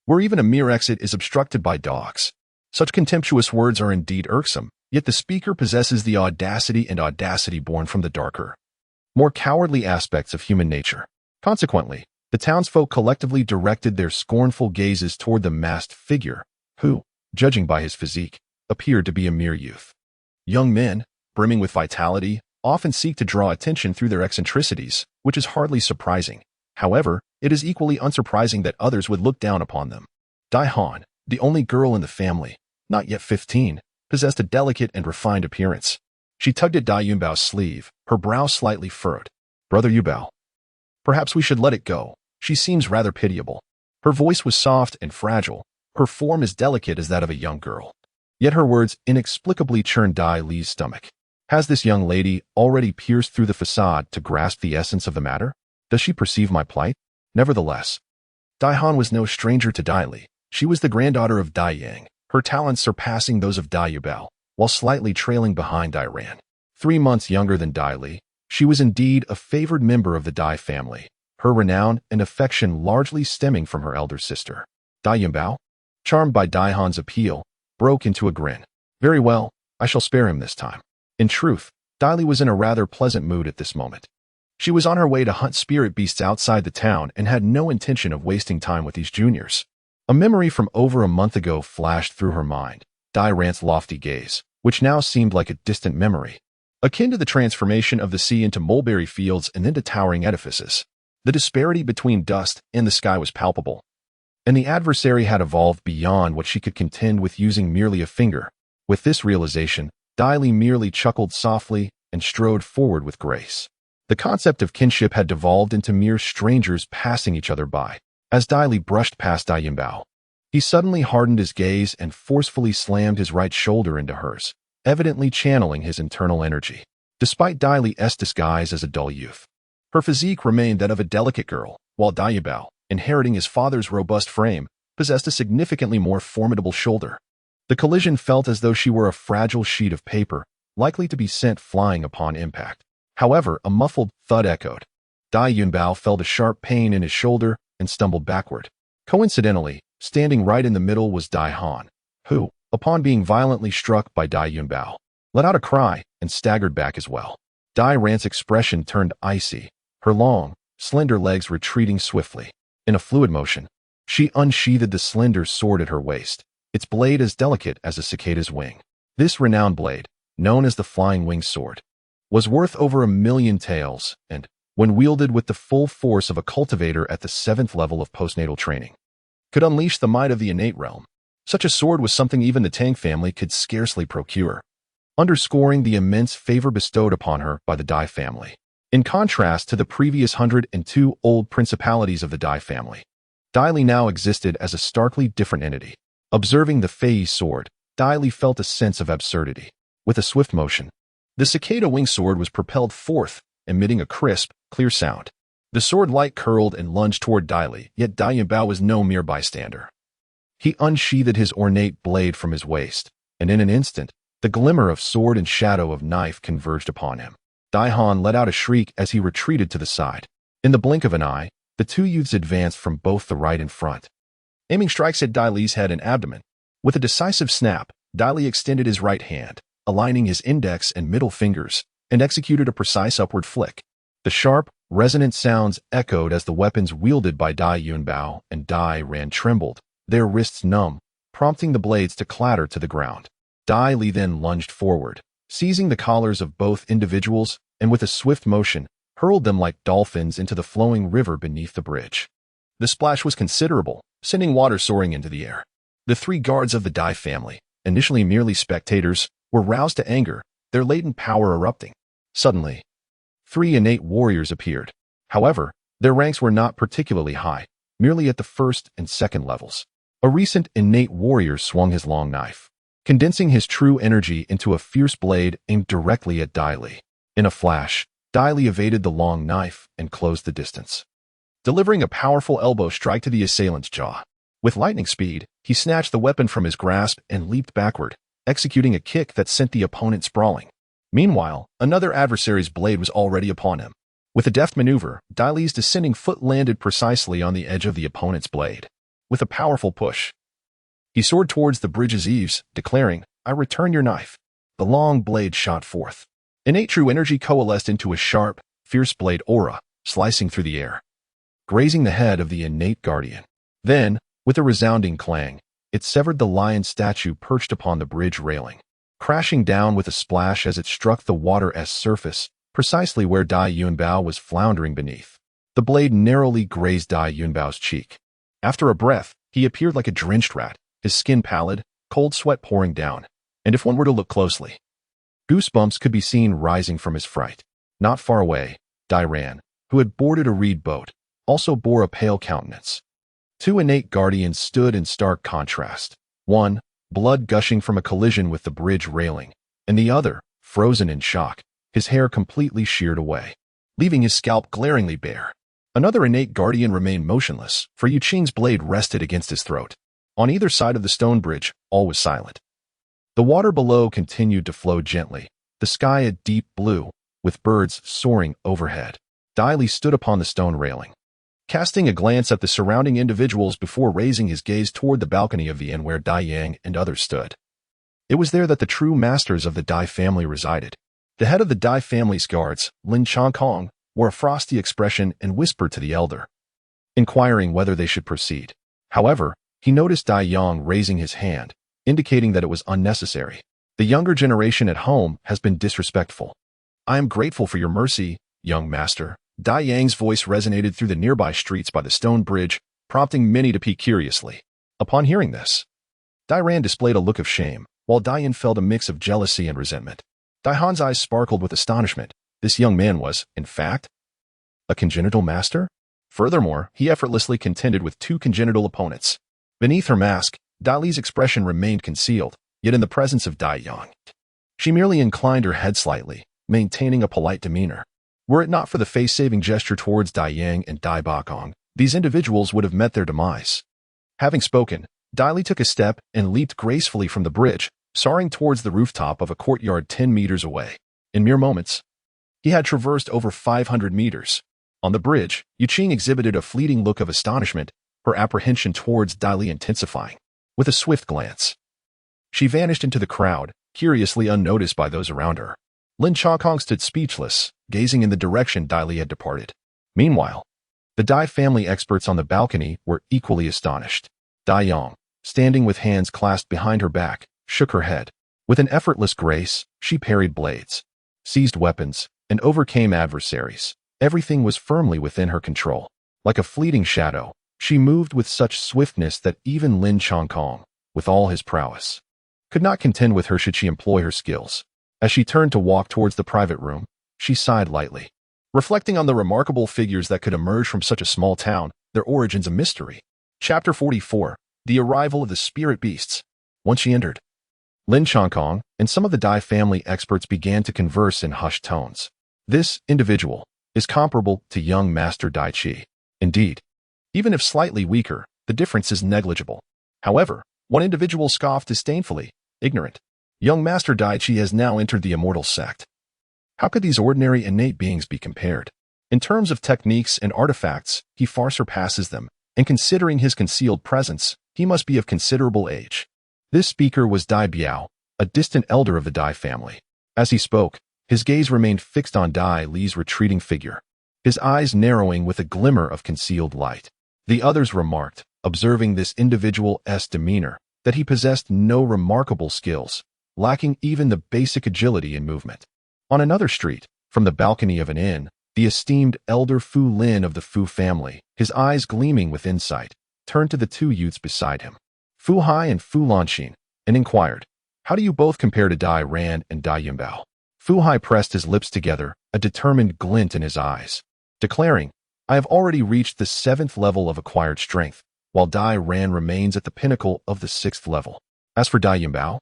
where even a mere exit is obstructed by dogs. Such contemptuous words are indeed irksome, yet the speaker possesses the audacity born from the darker, more cowardly aspects of human nature. Consequently, the townsfolk collectively directed their scornful gazes toward the masked figure, who, judging by his physique, appeared to be a mere youth. Young men, brimming with vitality, often seek to draw attention through their eccentricities, which is hardly surprising. However, it is equally unsurprising that others would look down upon them. Dai Han, the only girl in the family, not yet 15, possessed a delicate and refined appearance. She tugged at Dai Yunbao's sleeve, her brow slightly furrowed. "Brother Yubao, perhaps we should let it go. She seems rather pitiable." Her voice was soft and fragile, her form as delicate as that of a young girl. Yet her words inexplicably churned Dai Li's stomach. Has this young lady already pierced through the facade to grasp the essence of the matter? Does she perceive my plight? Nevertheless, Dai Han was no stranger to Dai Li. She was the granddaughter of Dai Yang, her talents surpassing those of Dai Yubao, while slightly trailing behind Dai Ran. 3 months younger than Dai Li, she was indeed a favored member of the Dai family, her renown and affection largely stemming from her elder sister. Dai Yunbao, charmed by Dai Han's appeal, broke into a grin. "Very well, I shall spare him this time." In truth, Dai Li was in a rather pleasant mood at this moment. She was on her way to hunt spirit beasts outside the town and had no intention of wasting time with these juniors. A memory from over a month ago flashed through her mind, Dai Ran's lofty gaze, which now seemed like a distant memory, akin to the transformation of the sea into mulberry fields and into towering edifices. The disparity between dust and the sky was palpable, and the adversary had evolved beyond what she could contend with using merely a finger. With this realization, Dai Li merely chuckled softly and strode forward with grace. The concept of kinship had devolved into mere strangers passing each other by. As Dai Li brushed past Dai Yunbao, he suddenly hardened his gaze and forcefully slammed his right shoulder into hers, evidently channeling his internal energy. Despite Dai Li's disguise as a dull youth, her physique remained that of a delicate girl, while Dai Yunbao, inheriting his father's robust frame, possessed a significantly more formidable shoulder. The collision felt as though she were a fragile sheet of paper, likely to be sent flying upon impact. However, a muffled thud echoed. Dai Yunbao felt a sharp pain in his shoulder and stumbled backward. Coincidentally, standing right in the middle was Dai Han, who, upon being violently struck by Dai Yunbao, let out a cry and staggered back as well. Dai Ran's expression turned icy, her long, slender legs retreating swiftly. In a fluid motion, she unsheathed the slender sword at her waist, its blade as delicate as a cicada's wing. This renowned blade, known as the Flying Wing Sword, was worth over 1,000,000 taels and, when wielded with the full force of a cultivator at the 7th level of postnatal training, could unleash the might of the innate realm. Such a sword was something even the Tang family could scarcely procure, underscoring the immense favor bestowed upon her by the Dai family. In contrast to the previous 102 old principalities of the Dai family, Dai Li now existed as a starkly different entity. Observing the Fei sword, Dai Li felt a sense of absurdity. With a swift motion, the cicada wing sword was propelled forth, emitting a crisp, clear sound. The sword light curled and lunged toward Dai Li, yet Dai Yunbao was no mere bystander. He unsheathed his ornate blade from his waist, and in an instant, the glimmer of sword and shadow of knife converged upon him. Dai Han let out a shriek as he retreated to the side. In the blink of an eye, the two youths advanced from both the right and front, aiming strikes at Dai Li's head and abdomen. With a decisive snap, Dai Li extended his right hand, aligning his index and middle fingers, and executed a precise upward flick. The sharp, resonant sounds echoed as the weapons wielded by Dai Yunbao and Dai Ran trembled, their wrists numb, prompting the blades to clatter to the ground. Dai Li then lunged forward, seizing the collars of both individuals, and with a swift motion, hurled them like dolphins into the flowing river beneath the bridge. The splash was considerable, sending water soaring into the air. The 3 guards of the Dai family, initially merely spectators, were roused to anger, their latent power erupting. Suddenly, 3 innate warriors appeared. However, their ranks were not particularly high, merely at the 1st and 2nd levels. A recent innate warrior swung his long knife, condensing his true energy into a fierce blade aimed directly at Dai Li. In a flash, Dai Li evaded the long knife and closed the distance, delivering a powerful elbow strike to the assailant's jaw. With lightning speed, he snatched the weapon from his grasp and leaped backward, executing a kick that sent the opponent sprawling. Meanwhile, another adversary's blade was already upon him. With a deft maneuver, Dai Li's descending foot landed precisely on the edge of the opponent's blade. With a powerful push, he soared towards the bridge's eaves, declaring, "I return your knife." The long blade shot forth. Innate true energy coalesced into a sharp, fierce blade aura, slicing through the air, grazing the head of the innate guardian. Then, with a resounding clang, it severed the lion statue perched upon the bridge railing, crashing down with a splash as it struck the water's surface, precisely where Dai Yunbao was floundering beneath. The blade narrowly grazed Dai Yunbao's cheek. After a breath, he appeared like a drenched rat, his skin pallid, cold sweat pouring down, and if one were to look closely, goosebumps could be seen rising from his fright. Not far away, Dai Ran, who had boarded a reed boat, also bore a pale countenance. Two innate guardians stood in stark contrast. One, blood gushing from a collision with the bridge railing, and the other, frozen in shock, his hair completely sheared away, leaving his scalp glaringly bare. Another innate guardian remained motionless, for Yu Qing's blade rested against his throat. On either side of the stone bridge, all was silent. The water below continued to flow gently, the sky a deep blue, with birds soaring overhead. Dai Li stood upon the stone railing, casting a glance at the surrounding individuals before raising his gaze toward the balcony of the inn where Dai Yang and others stood. It was there that the true masters of the Dai family resided. The head of the Dai family's guards, Lin Changkong, wore a frosty expression and whispered to the elder, inquiring whether they should proceed. However, he noticed Dai Yang raising his hand, indicating that it was unnecessary. The younger generation at home has been disrespectful. "I am grateful for your mercy, young master." Dai Yang's voice resonated through the nearby streets by the stone bridge, prompting many to peek curiously. Upon hearing this, Dai Ran displayed a look of shame, while Dai Yin felt a mix of jealousy and resentment. Dai Han's eyes sparkled with astonishment. This young man was, in fact, a congenital master? Furthermore, he effortlessly contended with two congenital opponents. Beneath her mask, Dai Li's expression remained concealed, yet in the presence of Dai Yang, she merely inclined her head slightly, maintaining a polite demeanor. Were it not for the face-saving gesture towards Dai Yang and Dai Bakong, these individuals would have met their demise. Having spoken, Dai Li took a step and leaped gracefully from the bridge, soaring towards the rooftop of a courtyard 10 meters away. In mere moments, he had traversed over 500 meters. On the bridge, Yu Qing exhibited a fleeting look of astonishment, her apprehension towards Dai Li intensifying. With a swift glance, she vanished into the crowd, curiously unnoticed by those around her. Lin Changkong stood speechless, gazing in the direction Dai Li had departed. Meanwhile, the Dai family experts on the balcony were equally astonished. Dai Yang, standing with hands clasped behind her back, shook her head. With an effortless grace, she parried blades, seized weapons, and overcame adversaries. Everything was firmly within her control. Like a fleeting shadow, she moved with such swiftness that even Lin Changkong, with all his prowess, could not contend with her should she employ her skills. As she turned to walk towards the private room, she sighed lightly, reflecting on the remarkable figures that could emerge from such a small town, their origins a mystery. Chapter 44, The Arrival of the Spirit Beasts. Once she entered, Lin Changkong and some of the Dai family experts began to converse in hushed tones. This individual is comparable to young Master Dai Qi. Indeed, even if slightly weaker, the difference is negligible. However, one individual scoffed disdainfully, ignorant. Young Master Dai Qi has now entered the immortal sect. How could these ordinary innate beings be compared? In terms of techniques and artifacts, he far surpasses them, and considering his concealed presence, he must be of considerable age. This speaker was Dai Biao, a distant elder of the Dai family. As he spoke, his gaze remained fixed on Dai Li's retreating figure, his eyes narrowing with a glimmer of concealed light. The others remarked, observing this individual's demeanor, that he possessed no remarkable skills, lacking even the basic agility in movement. On another street, from the balcony of an inn, the esteemed elder Fu Lin of the Fu family, his eyes gleaming with insight, turned to the two youths beside him, Fu Hai and Fu Lanqin, and inquired, "How do you both compare to Dai Ran and Dai Yunbao?" Fu Hai pressed his lips together, a determined glint in his eyes, declaring, "I have already reached the 7th level of acquired strength, while Dai Ran remains at the pinnacle of the 6th level. As for Dai Yinbao,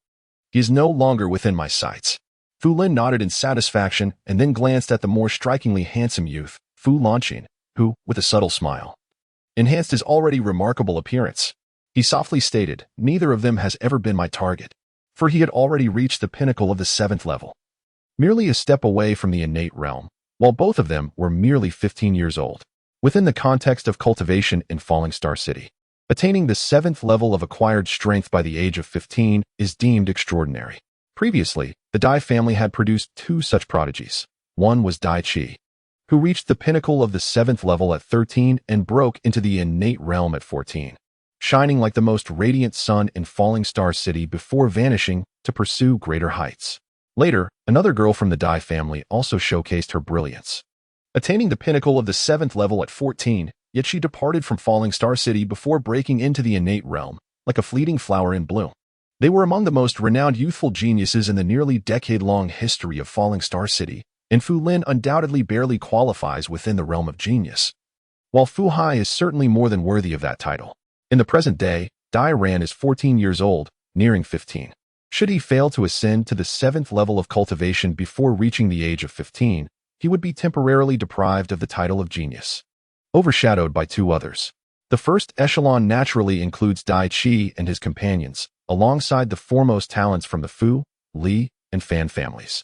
he is no longer within my sights. Fu Lin nodded in satisfaction and then glanced at the more strikingly handsome youth, Fu Lanqin, who, with a subtle smile, enhanced his already remarkable appearance. He softly stated, "Neither of them has ever been my target," for he had already reached the pinnacle of the 7th level, merely a step away from the innate realm, while both of them were merely 15 years old. Within the context of cultivation in Falling Star City, attaining the 7th level of acquired strength by the age of 15 is deemed extraordinary. Previously, the Dai family had produced 2 such prodigies. One was Dai Qi, who reached the pinnacle of the 7th level at 13 and broke into the innate realm at 14, shining like the most radiant sun in Falling Star City before vanishing to pursue greater heights. Later, another girl from the Dai family also showcased her brilliance, attaining the pinnacle of the 7th level at 14, yet she departed from Falling Star City before breaking into the innate realm, like a fleeting flower in bloom. They were among the most renowned youthful geniuses in the nearly decade-long history of Falling Star City, and Fu Lin undoubtedly barely qualifies within the realm of genius, while Fu Hai is certainly more than worthy of that title. In the present day, Dai Ran is 14 years old, nearing 15. Should he fail to ascend to the 7th level of cultivation before reaching the age of 15, he would be temporarily deprived of the title of genius, overshadowed by 2 others. The first echelon naturally includes Dai Qi and his companions, alongside the foremost talents from the Fu, Li, and Fan families.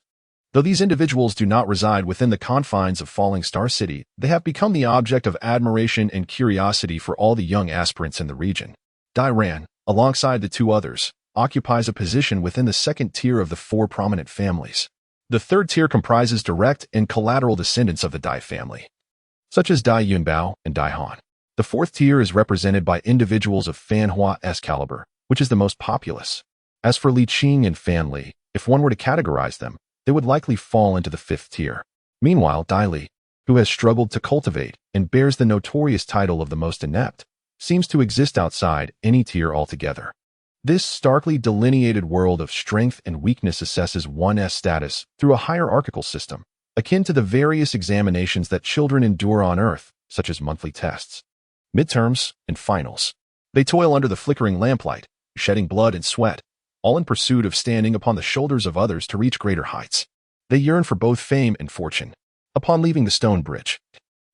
Though these individuals do not reside within the confines of Falling Star City, they have become the object of admiration and curiosity for all the young aspirants in the region. Dai Ran, alongside the 2 others, occupies a position within the 2nd tier of the 4 prominent families. The 3rd tier comprises direct and collateral descendants of the Dai family, such as Dai Yunbao and Dai Han. The 4th tier is represented by individuals of Fan Hua's caliber, which is the most populous. As for Li Qing and Fan Li, if one were to categorize them, they would likely fall into the 5th tier. Meanwhile, Dai Li, who has struggled to cultivate and bears the notorious title of the most inept, seems to exist outside any tier altogether. This starkly delineated world of strength and weakness assesses one's status through a hierarchical system, akin to the various examinations that children endure on Earth, such as monthly tests, midterms, and finals. They toil under the flickering lamplight, shedding blood and sweat, all in pursuit of standing upon the shoulders of others to reach greater heights. They yearn for both fame and fortune. Upon leaving the stone bridge,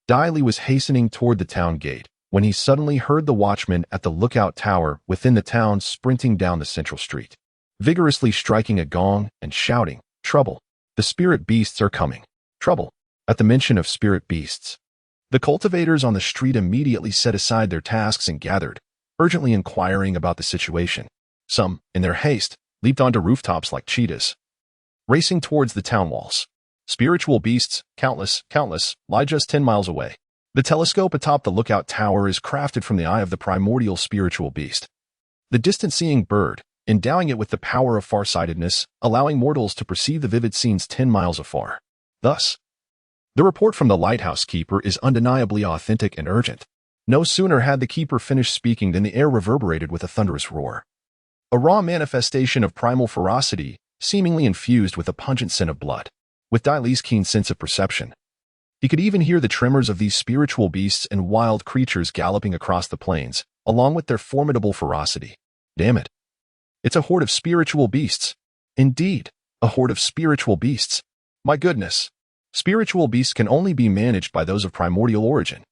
Dai Li was hastening toward the town gate when he suddenly heard the watchman at the lookout tower within the town sprinting down the central street, vigorously striking a gong and shouting, "Trouble! The spirit beasts are coming! Trouble!" At the mention of spirit beasts, the cultivators on the street immediately set aside their tasks and gathered, urgently inquiring about the situation. Some, in their haste, leaped onto rooftops like cheetahs, racing towards the town walls. Spiritual beasts, countless, lie just 10 miles away. The telescope atop the lookout tower is crafted from the eye of the primordial spiritual beast, the distant-seeing bird, endowing it with the power of farsightedness, allowing mortals to perceive the vivid scenes 10 miles afar. Thus, the report from the lighthouse keeper is undeniably authentic and urgent. No sooner had the keeper finished speaking than the air reverberated with a thunderous roar, a raw manifestation of primal ferocity, seemingly infused with a pungent scent of blood. With Dai Li's keen sense of perception, he could even hear the tremors of these spiritual beasts and wild creatures galloping across the plains, along with their formidable ferocity. Damn it. It's a horde of spiritual beasts. Indeed, a horde of spiritual beasts. My goodness. Spiritual beasts can only be managed by those of primordial origin.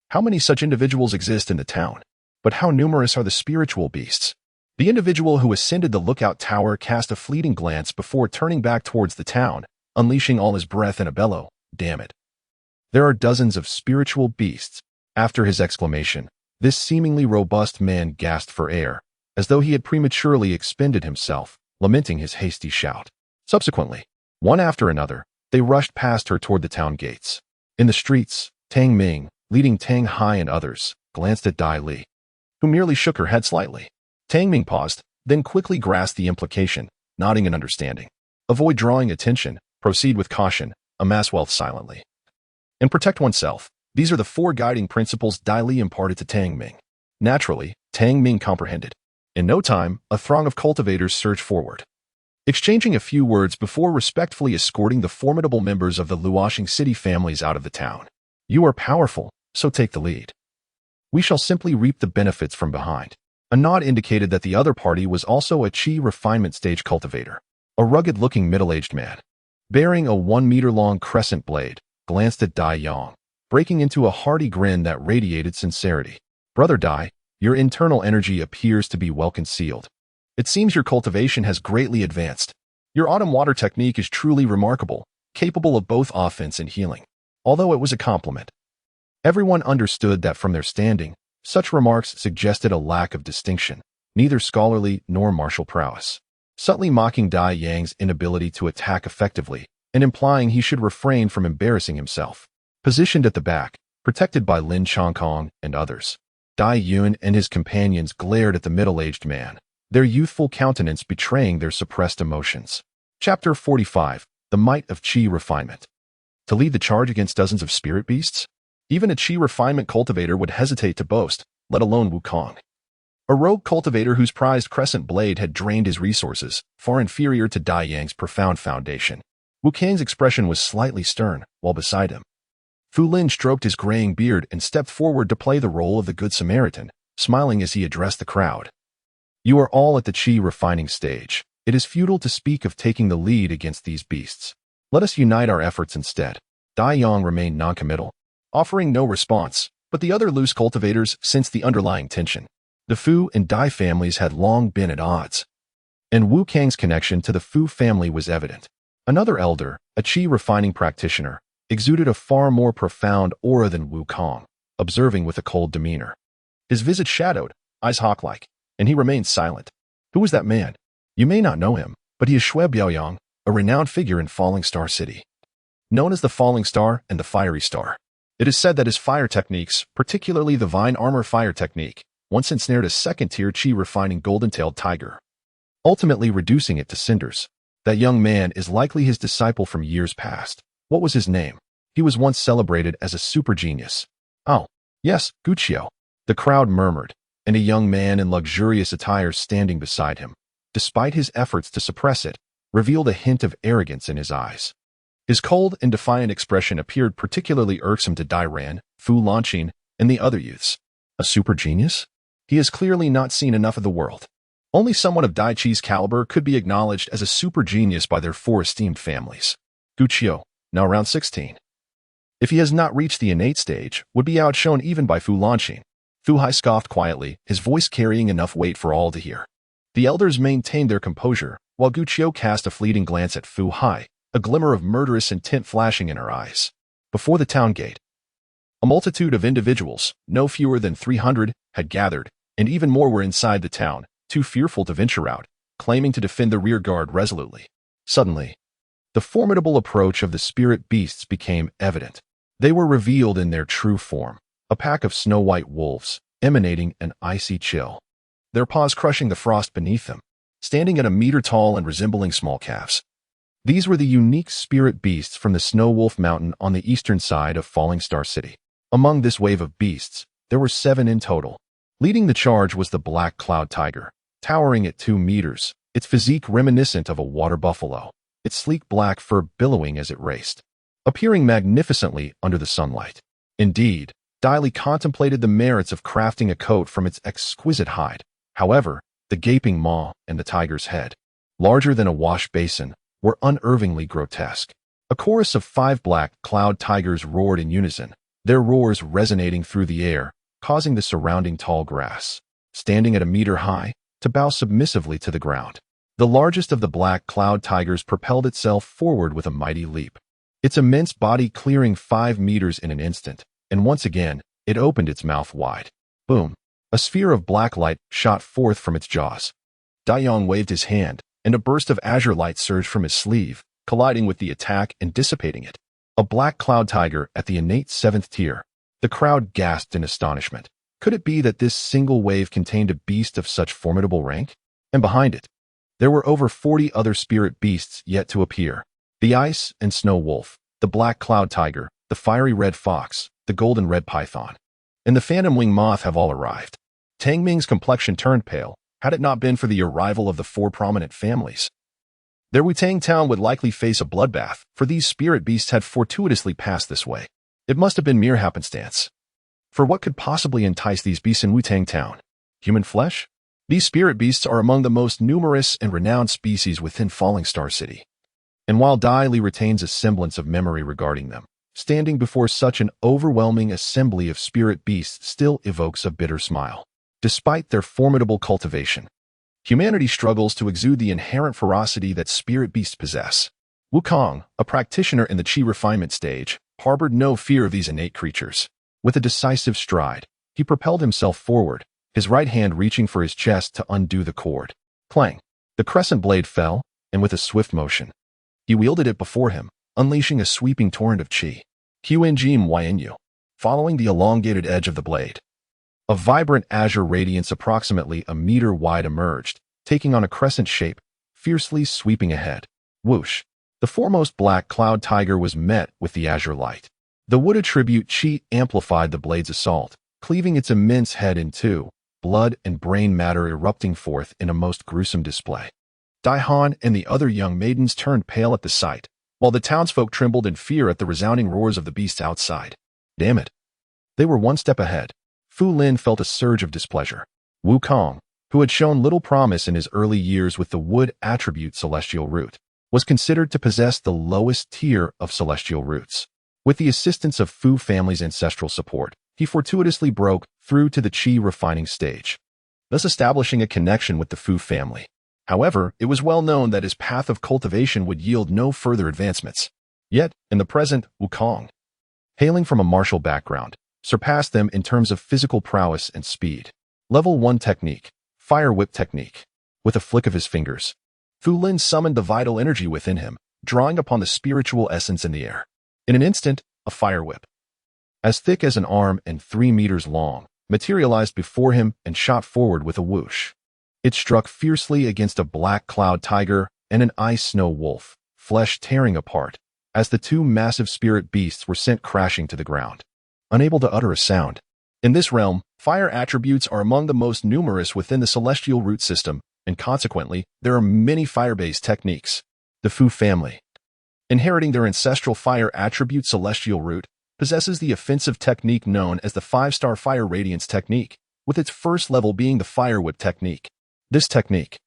How many such individuals exist in the town? But how numerous are the spiritual beasts? The individual who ascended the lookout tower cast a fleeting glance before turning back towards the town, unleashing all his breath in a bellow. Damn it. There are dozens of spiritual beasts. After his exclamation, this seemingly robust man gasped for air, as though he had prematurely expended himself, lamenting his hasty shout. Subsequently, one after another, they rushed past her toward the town gates. In the streets, Tang Ming, leading Tang Hai and others, glanced at Dai Li, who merely shook her head slightly. Tang Ming paused, then quickly grasped the implication, nodding in understanding. Avoid drawing attention, proceed with caution, amass wealth silently, and protect oneself. These are the 4 guiding principles Dai Li imparted to Tang Ming. Naturally, Tang Ming comprehended. In no time, a throng of cultivators surged forward, exchanging a few words before respectfully escorting the formidable members of the Luoxing city families out of the town. You are powerful, so take the lead. We shall simply reap the benefits from behind. A nod indicated that the other party was also a chi refinement stage cultivator. A rugged-looking middle-aged man, bearing a 1-meter-long crescent blade, glanced at Dai Yong, breaking into a hearty grin that radiated sincerity. Brother Dai, your internal energy appears to be well concealed. It seems your cultivation has greatly advanced. Your autumn water technique is truly remarkable, capable of both offense and healing. Although it was a compliment, everyone understood that from their standing, such remarks suggested a lack of distinction, neither scholarly nor martial prowess. Subtly mocking Dai Yang's inability to attack effectively and implying he should refrain from embarrassing himself. Positioned at the back, protected by Lin Chongkong and others, Dai Yun and his companions glared at the middle-aged man, their youthful countenance betraying their suppressed emotions. Chapter 45. The Might of Qi Refinement. To lead the charge against dozens of spirit beasts? Even a Qi refinement cultivator would hesitate to boast, let alone Wukong. A rogue cultivator whose prized crescent blade had drained his resources, far inferior to Dai Yang's profound foundation. Wukong's expression was slightly stern, while beside him, Fu Lin stroked his graying beard and stepped forward to play the role of the Good Samaritan, smiling as he addressed the crowd. You are all at the Qi refining stage. It is futile to speak of taking the lead against these beasts. Let us unite our efforts instead. Dai Yong remained noncommittal, offering no response, but the other loose cultivators sensed the underlying tension. The Fu and Dai families had long been at odds, and Wu Kang's connection to the Fu family was evident. Another elder, a Qi refining practitioner, exuded a far more profound aura than Wu Kong, observing with a cold demeanor. His visage shadowed, eyes hawk-like, and he remained silent. Who was that man? You may not know him, but he is Shui Biaoyang, a renowned figure in Falling Star City. Known as the Falling Star and the Fiery Star, it is said that his fire techniques, particularly the Vine Armor fire technique, once ensnared a second-tier Qi refining golden-tailed tiger, ultimately reducing it to cinders. That young man is likely his disciple from years past. What was his name? He was once celebrated as a super genius. Oh, yes, Guqiu. The crowd murmured, and a young man in luxurious attire standing beside him, despite his efforts to suppress it, revealed a hint of arrogance in his eyes. His cold and defiant expression appeared particularly irksome to Dai Ran, Fu Lanqin, and the other youths. A super genius? He has clearly not seen enough of the world. Only someone of Dai Qi's caliber could be acknowledged as a super genius by their four esteemed families. Guqiu, now around 16. If he has not reached the innate stage, would be outshone even by Fu Lanqin. Fu Hai scoffed quietly, his voice carrying enough weight for all to hear. The elders maintained their composure, while Guqiu cast a fleeting glance at Fu Hai, a glimmer of murderous intent flashing in her eyes. Before the town gate, a multitude of individuals, no fewer than 300, had gathered, and even more were inside the town, too fearful to venture out, claiming to defend the rear guard resolutely. Suddenly, the formidable approach of the spirit beasts became evident. They were revealed in their true form, a pack of snow-white wolves, emanating an icy chill, their paws crushing the frost beneath them, standing at a meter tall and resembling small calves. These were the unique spirit beasts from the Snow Wolf Mountain on the eastern side of Falling Star City. Among this wave of beasts, there were 7 in total. Leading the charge was the Black Cloud Tiger, towering at 2 meters, its physique reminiscent of a water buffalo, its sleek black fur billowing as it raced, appearing magnificently under the sunlight. Indeed, Dai Li contemplated the merits of crafting a coat from its exquisite hide. However, the gaping maw and the tiger's head, larger than a wash basin, were unnervingly grotesque. A chorus of 5 black cloud tigers roared in unison, their roars resonating through the air, causing the surrounding tall grass, standing at a meter high, to bow submissively to the ground. The largest of the black cloud tigers propelled itself forward with a mighty leap, its immense body clearing 5 meters in an instant, and once again, it opened its mouth wide. Boom! A sphere of black light shot forth from its jaws. Dai Yong waved his hand, and a burst of azure light surged from his sleeve, colliding with the attack and dissipating it. A black cloud tiger at the innate 7th tier. The crowd gasped in astonishment. Could it be that this single wave contained a beast of such formidable rank? And behind it, there were over 40 other spirit beasts yet to appear. The ice and snow wolf, the black cloud tiger, the fiery red fox, the golden red python, and the phantom wing moth have all arrived. Tang Ming's complexion turned pale, had it not been for the arrival of the 4 prominent families. Their Wutang town would likely face a bloodbath, for these spirit beasts had fortuitously passed this way. It must have been mere happenstance. For what could possibly entice these beasts in Wu-Tang Town? Human flesh? These spirit beasts are among the most numerous and renowned species within Falling Star City. And while Dai Li retains a semblance of memory regarding them, standing before such an overwhelming assembly of spirit beasts still evokes a bitter smile. Despite their formidable cultivation, humanity struggles to exude the inherent ferocity that spirit beasts possess. Wukong, a practitioner in the Qi refinement stage, harbored no fear of these innate creatures. With a decisive stride, he propelled himself forward, his right hand reaching for his chest to undo the cord. Clang! The crescent blade fell, and with a swift motion, he wielded it before him, unleashing a sweeping torrent of qi. Qingjian, following the elongated edge of the blade. A vibrant azure radiance approximately a meter wide emerged, taking on a crescent shape, fiercely sweeping ahead. Whoosh! The foremost black cloud tiger was met with the azure light. The wood attribute qi amplified the blade's assault, cleaving its immense head in two, blood and brain matter erupting forth in a most gruesome display. Dai Han and the other young maidens turned pale at the sight, while the townsfolk trembled in fear at the resounding roars of the beasts outside. Damn it! They were one step ahead. Fu Lin felt a surge of displeasure. Wukong, who had shown little promise in his early years with the wood attribute celestial root, was considered to possess the lowest tier of celestial roots. With the assistance of Fu family's ancestral support, he fortuitously broke through to the Qi refining stage, thus establishing a connection with the Fu family. However, it was well known that his path of cultivation would yield no further advancements. Yet, in the present, Wukong, hailing from a martial background, surpassed them in terms of physical prowess and speed. Level 1 technique, Fire Whip technique. With a flick of his fingers, Fu Lin summoned the vital energy within him, drawing upon the spiritual essence in the air. In an instant, a fire whip, as thick as an arm and 3 meters long, materialized before him and shot forward with a whoosh. It struck fiercely against a black cloud tiger and an ice snow wolf, flesh tearing apart, as the two massive spirit beasts were sent crashing to the ground, unable to utter a sound. In this realm, fire attributes are among the most numerous within the celestial root system, and consequently, there are many fire-based techniques. The Fu family, inheriting their ancestral fire attribute celestial root, possesses the offensive technique known as the 5-star fire radiance technique, with its first level being the fire whip technique. This technique,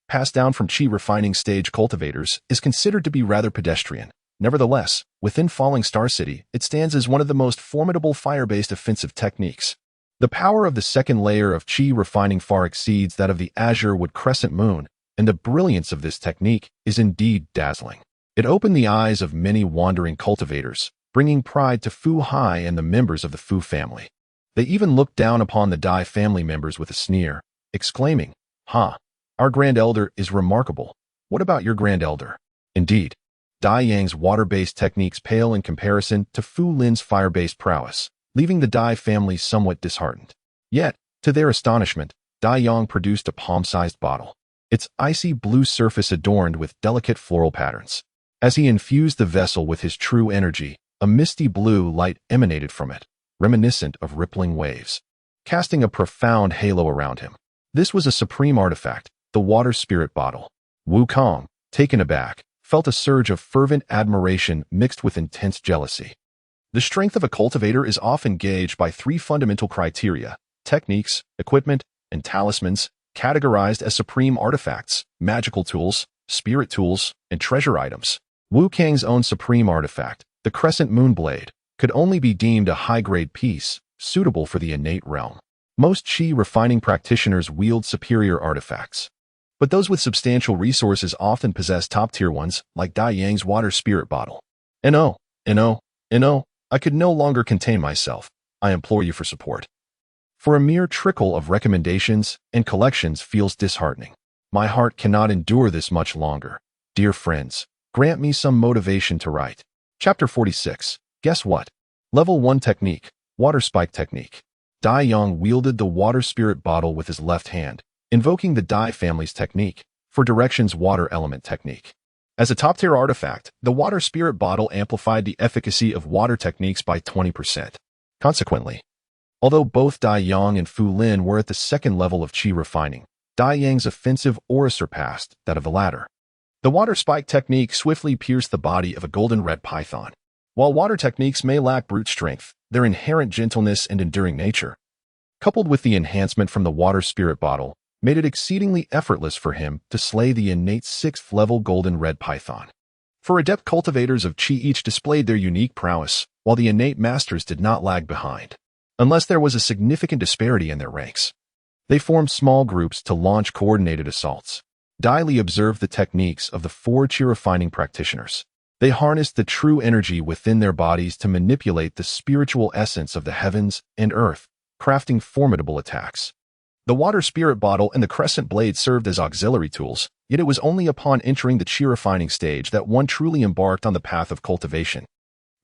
passed down from Qi refining stage cultivators, is considered to be rather pedestrian. Nevertheless, within Falling Star City, it stands as one of the most formidable fire-based offensive techniques. The power of the second layer of Qi refining far exceeds that of the azure wood crescent moon, and the brilliance of this technique is indeed dazzling. It opened the eyes of many wandering cultivators, bringing pride to Fu Hai and the members of the Fu family. They even looked down upon the Dai family members with a sneer, exclaiming, "Ha! Our Grand Elder is remarkable. What about your Grand Elder?" Indeed, Dai Yang's water-based techniques pale in comparison to Fu Lin's fire-based prowess, leaving the Dai family somewhat disheartened. Yet, to their astonishment, Dai Yang produced a palm-sized bottle, its icy blue surface adorned with delicate floral patterns. As he infused the vessel with his true energy, a misty blue light emanated from it, reminiscent of rippling waves, casting a profound halo around him. This was a supreme artifact, the water spirit bottle. Wukong, taken aback, felt a surge of fervent admiration mixed with intense jealousy. The strength of a cultivator is often gauged by 3 fundamental criteria: techniques, equipment, and talismans, categorized as supreme artifacts, magical tools, spirit tools, and treasure items. Wukong's own supreme artifact, the Crescent Moon Blade, could only be deemed a high-grade piece, suitable for the innate realm. Most Qi refining practitioners wield superior artifacts, but those with substantial resources often possess top-tier ones, like Dai Yang's water spirit bottle. No, I could no longer contain myself. I implore you for support. For a mere trickle of recommendations and collections feels disheartening. My heart cannot endure this much longer. Dear friends, grant me some motivation to write. Chapter 46. Guess what? Level 1 technique, water spike technique. Dai Yang wielded the water spirit bottle with his left hand, invoking the Dai family's technique, for directions water element technique. As a top-tier artifact, the water spirit bottle amplified the efficacy of water techniques by 20%. Consequently, although both Dai Yang and Fu Lin were at the second level of Qi refining, Dai Yang's offensive aura surpassed that of the latter. The water spike technique swiftly pierced the body of a golden red python. While water techniques may lack brute strength, their inherent gentleness and enduring nature, coupled with the enhancement from the water spirit bottle, made it exceedingly effortless for him to slay the innate 6th-level golden red python. For adept cultivators of Qi each displayed their unique prowess, while the innate masters did not lag behind. Unless there was a significant disparity in their ranks, they formed small groups to launch coordinated assaults. Dai Li observed the techniques of the 4 Qi refining practitioners. They harnessed the true energy within their bodies to manipulate the spiritual essence of the heavens and earth, crafting formidable attacks. The water spirit bottle and the crescent blade served as auxiliary tools, yet it was only upon entering the Qi refining stage that one truly embarked on the path of cultivation.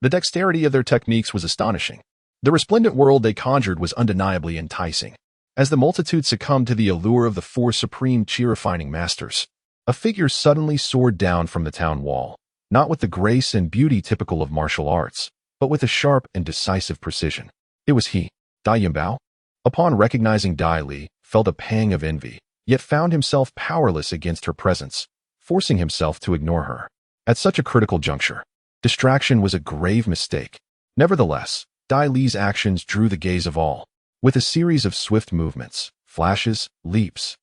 The dexterity of their techniques was astonishing. The resplendent world they conjured was undeniably enticing. As the multitude succumbed to the allure of the 4 supreme Qi refining masters, a figure suddenly soared down from the town wall, not with the grace and beauty typical of martial arts, but with a sharp and decisive precision. It was he, Dai Yinbao. Upon recognizing Dai Li, felt a pang of envy, yet found himself powerless against her presence, forcing himself to ignore her. At such a critical juncture, distraction was a grave mistake. Nevertheless, Dai Li's actions drew the gaze of all. With a series of swift movements, flashes, leaps,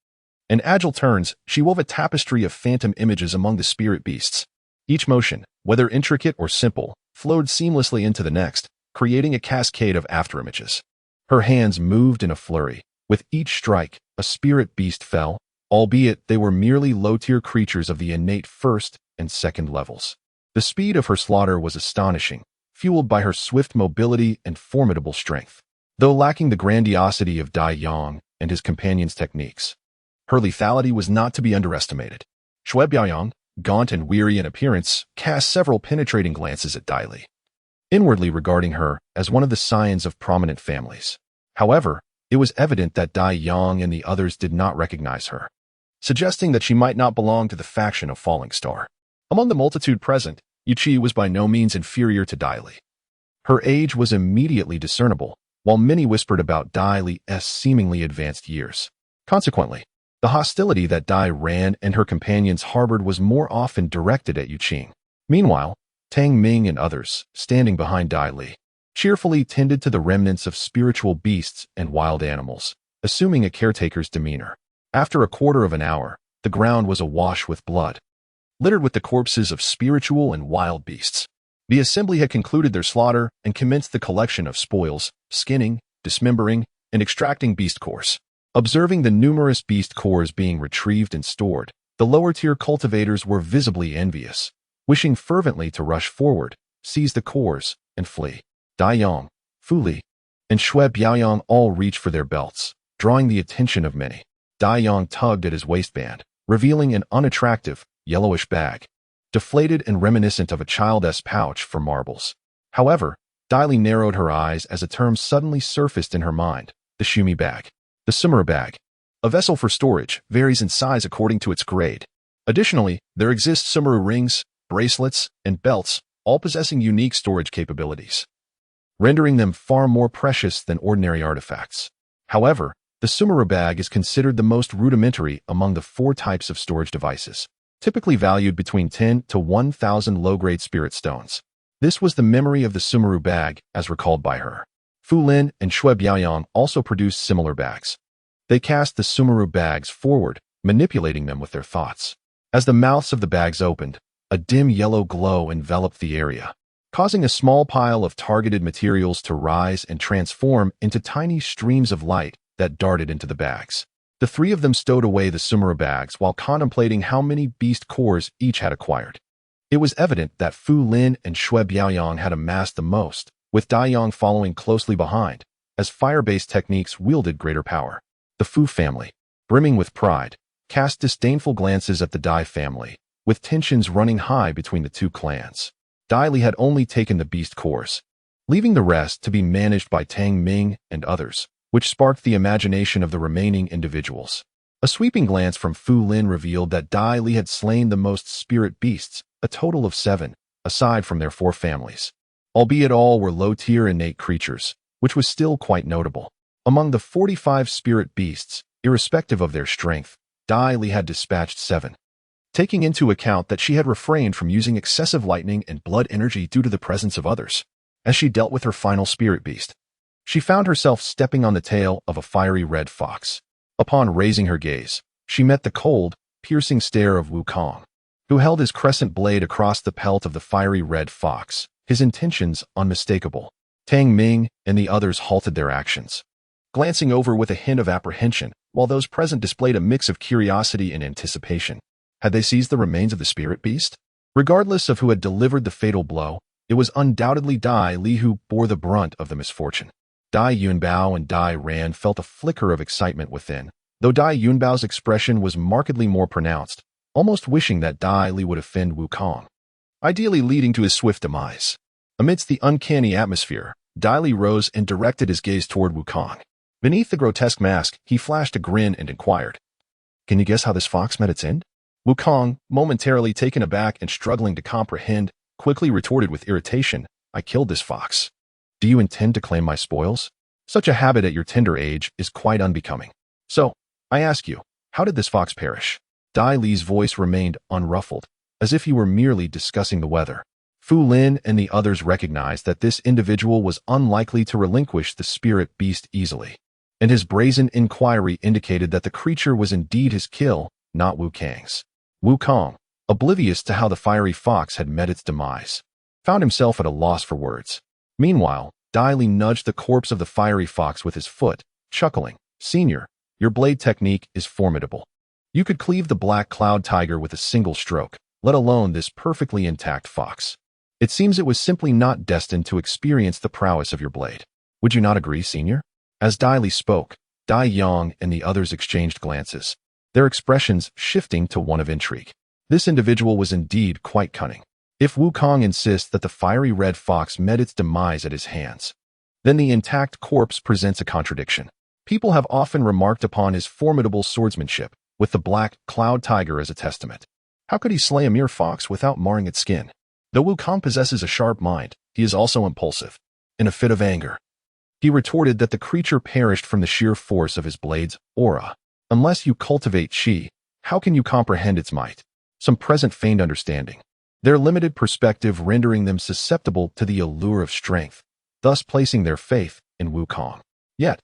and agile turns, she wove a tapestry of phantom images among the spirit beasts. Each motion, whether intricate or simple, flowed seamlessly into the next, creating a cascade of afterimages. Her hands moved in a flurry. With each strike, a spirit beast fell, albeit they were merely low-tier creatures of the innate 1st and 2nd levels. The speed of her slaughter was astonishing, fueled by her swift mobility and formidable strength. Though lacking the grandiosity of Dai Yang and his companions' techniques, her lethality was not to be underestimated. Shui Biaoyang, gaunt and weary in appearance, cast several penetrating glances at Dai Li, inwardly regarding her as one of the scions of prominent families. However, it was evident that Dai Yang and the others did not recognize her, suggesting that she might not belong to the faction of Falling Star. Among the multitude present, Yu Qi was by no means inferior to Dai Li. Her age was immediately discernible, while many whispered about Dai Li's seemingly advanced years. Consequently, the hostility that Dai Ran and her companions harbored was more often directed at Yu Qing. Meanwhile, Tang Ming and others, standing behind Dai Li, cheerfully tended to the remnants of spiritual beasts and wild animals, assuming a caretaker's demeanor. After a quarter of an hour, the ground was awash with blood, littered with the corpses of spiritual and wild beasts. The assembly had concluded their slaughter and commenced the collection of spoils, skinning, dismembering, and extracting beast cores. Observing the numerous beast cores being retrieved and stored, the lower-tier cultivators were visibly envious, wishing fervently to rush forward, seize the cores, and flee. Dai Yang, Fu Li, and Shui Biaoyang all reached for their belts, drawing the attention of many. Dai Yang tugged at his waistband, revealing an unattractive, yellowish bag, deflated and reminiscent of a child's pouch for marbles. However, Dai Li narrowed her eyes as a term suddenly surfaced in her mind: the Shumi bag. The Sumuru bag, a vessel for storage, varies in size according to its grade. Additionally, there exist Sumuru rings, bracelets, and belts, all possessing unique storage capabilities, rendering them far more precious than ordinary artifacts. However, the Sumuru bag is considered the most rudimentary among the 4 types of storage devices, typically valued between 10 to 1,000 low-grade spirit stones. This was the memory of the Sumuru bag, as recalled by her. Fu Lin and Shui Biaoyang also produced similar bags. They cast the Sumuru bags forward, manipulating them with their thoughts. As the mouths of the bags opened, a dim yellow glow enveloped the area, causing a small pile of targeted materials to rise and transform into tiny streams of light that darted into the bags. The 3 of them stowed away the Sumuru bags while contemplating how many beast cores each had acquired. It was evident that Fu Lin and Shui Biaoyang had amassed the most, with Dai Yang following closely behind, as fire-based techniques wielded greater power. The Fu family, brimming with pride, cast disdainful glances at the Dai family, with tensions running high between the 2 clans. Dai Li had only taken the beast cores, leaving the rest to be managed by Tang Ming and others, which sparked the imagination of the remaining individuals. A sweeping glance from Fu Lin revealed that Dai Li had slain the most spirit beasts, a total of 7, aside from their 4 families. Albeit all were low-tier innate creatures, which was still quite notable. Among the 45 spirit beasts, irrespective of their strength, Dai Li had dispatched 7. Taking into account that she had refrained from using excessive lightning and blood energy due to the presence of others, as she dealt with her final spirit beast. She found herself stepping on the tail of a fiery red fox. Upon raising her gaze, she met the cold, piercing stare of Wukong, who held his crescent blade across the pelt of the fiery red fox, his intentions unmistakable. Tang Ming and the others halted their actions, glancing over with a hint of apprehension, while those present displayed a mix of curiosity and anticipation. Had they seized the remains of the spirit beast? Regardless of who had delivered the fatal blow, it was undoubtedly Dai Li who bore the brunt of the misfortune. Dai Yunbao and Dai Ran felt a flicker of excitement within, though Dai Yunbao's expression was markedly more pronounced, almost wishing that Dai Li would offend Wukong, ideally leading to his swift demise. Amidst the uncanny atmosphere, Dai Li rose and directed his gaze toward Wukong. Beneath the grotesque mask, he flashed a grin and inquired, "Can you guess how this fox met its end?" Wukong, momentarily taken aback and struggling to comprehend, quickly retorted with irritation, "I killed this fox. Do you intend to claim my spoils? Such a habit at your tender age is quite unbecoming. So, I ask you, how did this fox perish?" Dai Li's voice remained unruffled, as if he were merely discussing the weather. Fu Lin and the others recognized that this individual was unlikely to relinquish the spirit beast easily, and his brazen inquiry indicated that the creature was indeed his kill, not Wukong's. Wukong, oblivious to how the fiery fox had met its demise, found himself at a loss for words. Meanwhile, Dai Li nudged the corpse of the fiery fox with his foot, chuckling, "Senior, your blade technique is formidable. You could cleave the black cloud tiger with a single stroke, let alone this perfectly intact fox. It seems it was simply not destined to experience the prowess of your blade. Would you not agree, Senior?" As Dai Li spoke, Dai Yang and the others exchanged glances, their expressions shifting to one of intrigue. This individual was indeed quite cunning. If Wukong insists that the fiery red fox met its demise at his hands, then the intact corpse presents a contradiction. People have often remarked upon his formidable swordsmanship, with the black cloud tiger as a testament. How could he slay a mere fox without marring its skin? Though Wukong possesses a sharp mind, he is also impulsive. In a fit of anger, he retorted that the creature perished from the sheer force of his blade's aura. Unless you cultivate qi, how can you comprehend its might? Some present feigned understanding, their limited perspective rendering them susceptible to the allure of strength, thus placing their faith in Wukong. Yet,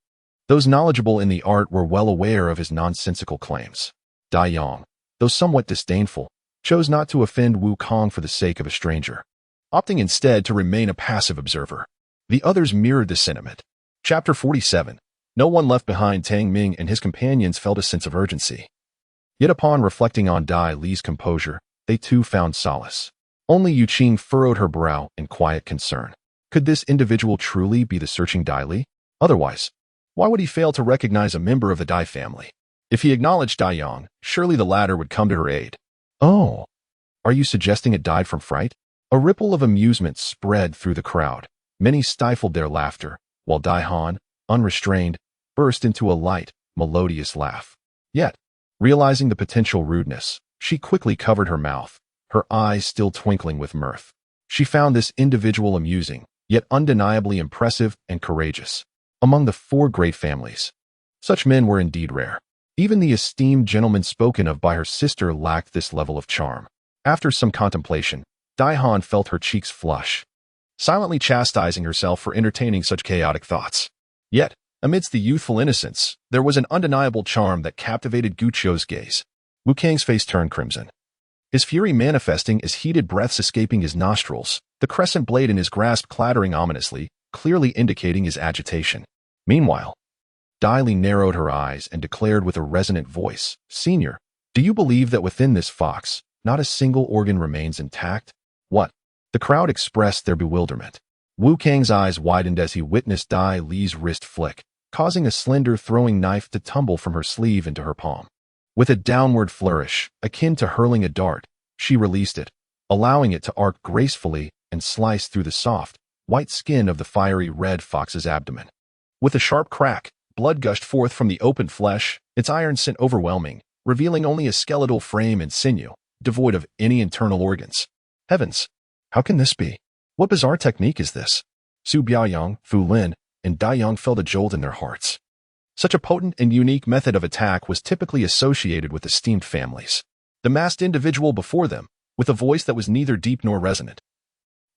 those knowledgeable in the art were well aware of his nonsensical claims. Dai Yang, though somewhat disdainful, chose not to offend Wukong for the sake of a stranger, opting instead to remain a passive observer. The others mirrored the sentiment. Chapter 47. No one left behind. Tang Ming and his companions felt a sense of urgency. Yet upon reflecting on Dai Li's composure, they too found solace. Only Yu Qing furrowed her brow in quiet concern. Could this individual truly be the searching Dai Li? Otherwise, why would he fail to recognize a member of the Dai family? If he acknowledged Dai Yang, surely the latter would come to her aid. "Oh, are you suggesting it died from fright?" A ripple of amusement spread through the crowd. Many stifled their laughter, while Dai Han, unrestrained, burst into a light, melodious laugh. Yet, realizing the potential rudeness, she quickly covered her mouth, her eyes still twinkling with mirth. She found this individual amusing, yet undeniably impressive and courageous. Among the four great families, such men were indeed rare. Even the esteemed gentleman spoken of by her sister lacked this level of charm. After some contemplation, Dai Han felt her cheeks flush, silently chastising herself for entertaining such chaotic thoughts. Yet, amidst the youthful innocence, there was an undeniable charm that captivated Guqiu's gaze. Wukong's face turned crimson, his fury manifesting as heated breaths escaping his nostrils, the crescent blade in his grasp clattering ominously, clearly indicating his agitation. Meanwhile, Dai Li narrowed her eyes and declared with a resonant voice, "Senior, do you believe that within this fox, not a single organ remains intact?" "What?" The crowd expressed their bewilderment. Wukong's eyes widened as he witnessed Dai Li's wrist flick, causing a slender throwing knife to tumble from her sleeve into her palm. With a downward flourish, akin to hurling a dart, she released it, allowing it to arc gracefully and slice through the soft, white skin of the fiery red fox's abdomen. With a sharp crack, blood gushed forth from the open flesh, its iron scent overwhelming, revealing only a skeletal frame and sinew, devoid of any internal organs. Heavens! How can this be? What bizarre technique is this? Su Biaoyang, Fu Lin, and Dai Yang felt a jolt in their hearts. Such a potent and unique method of attack was typically associated with esteemed families. The masked individual before them, with a voice that was neither deep nor resonant,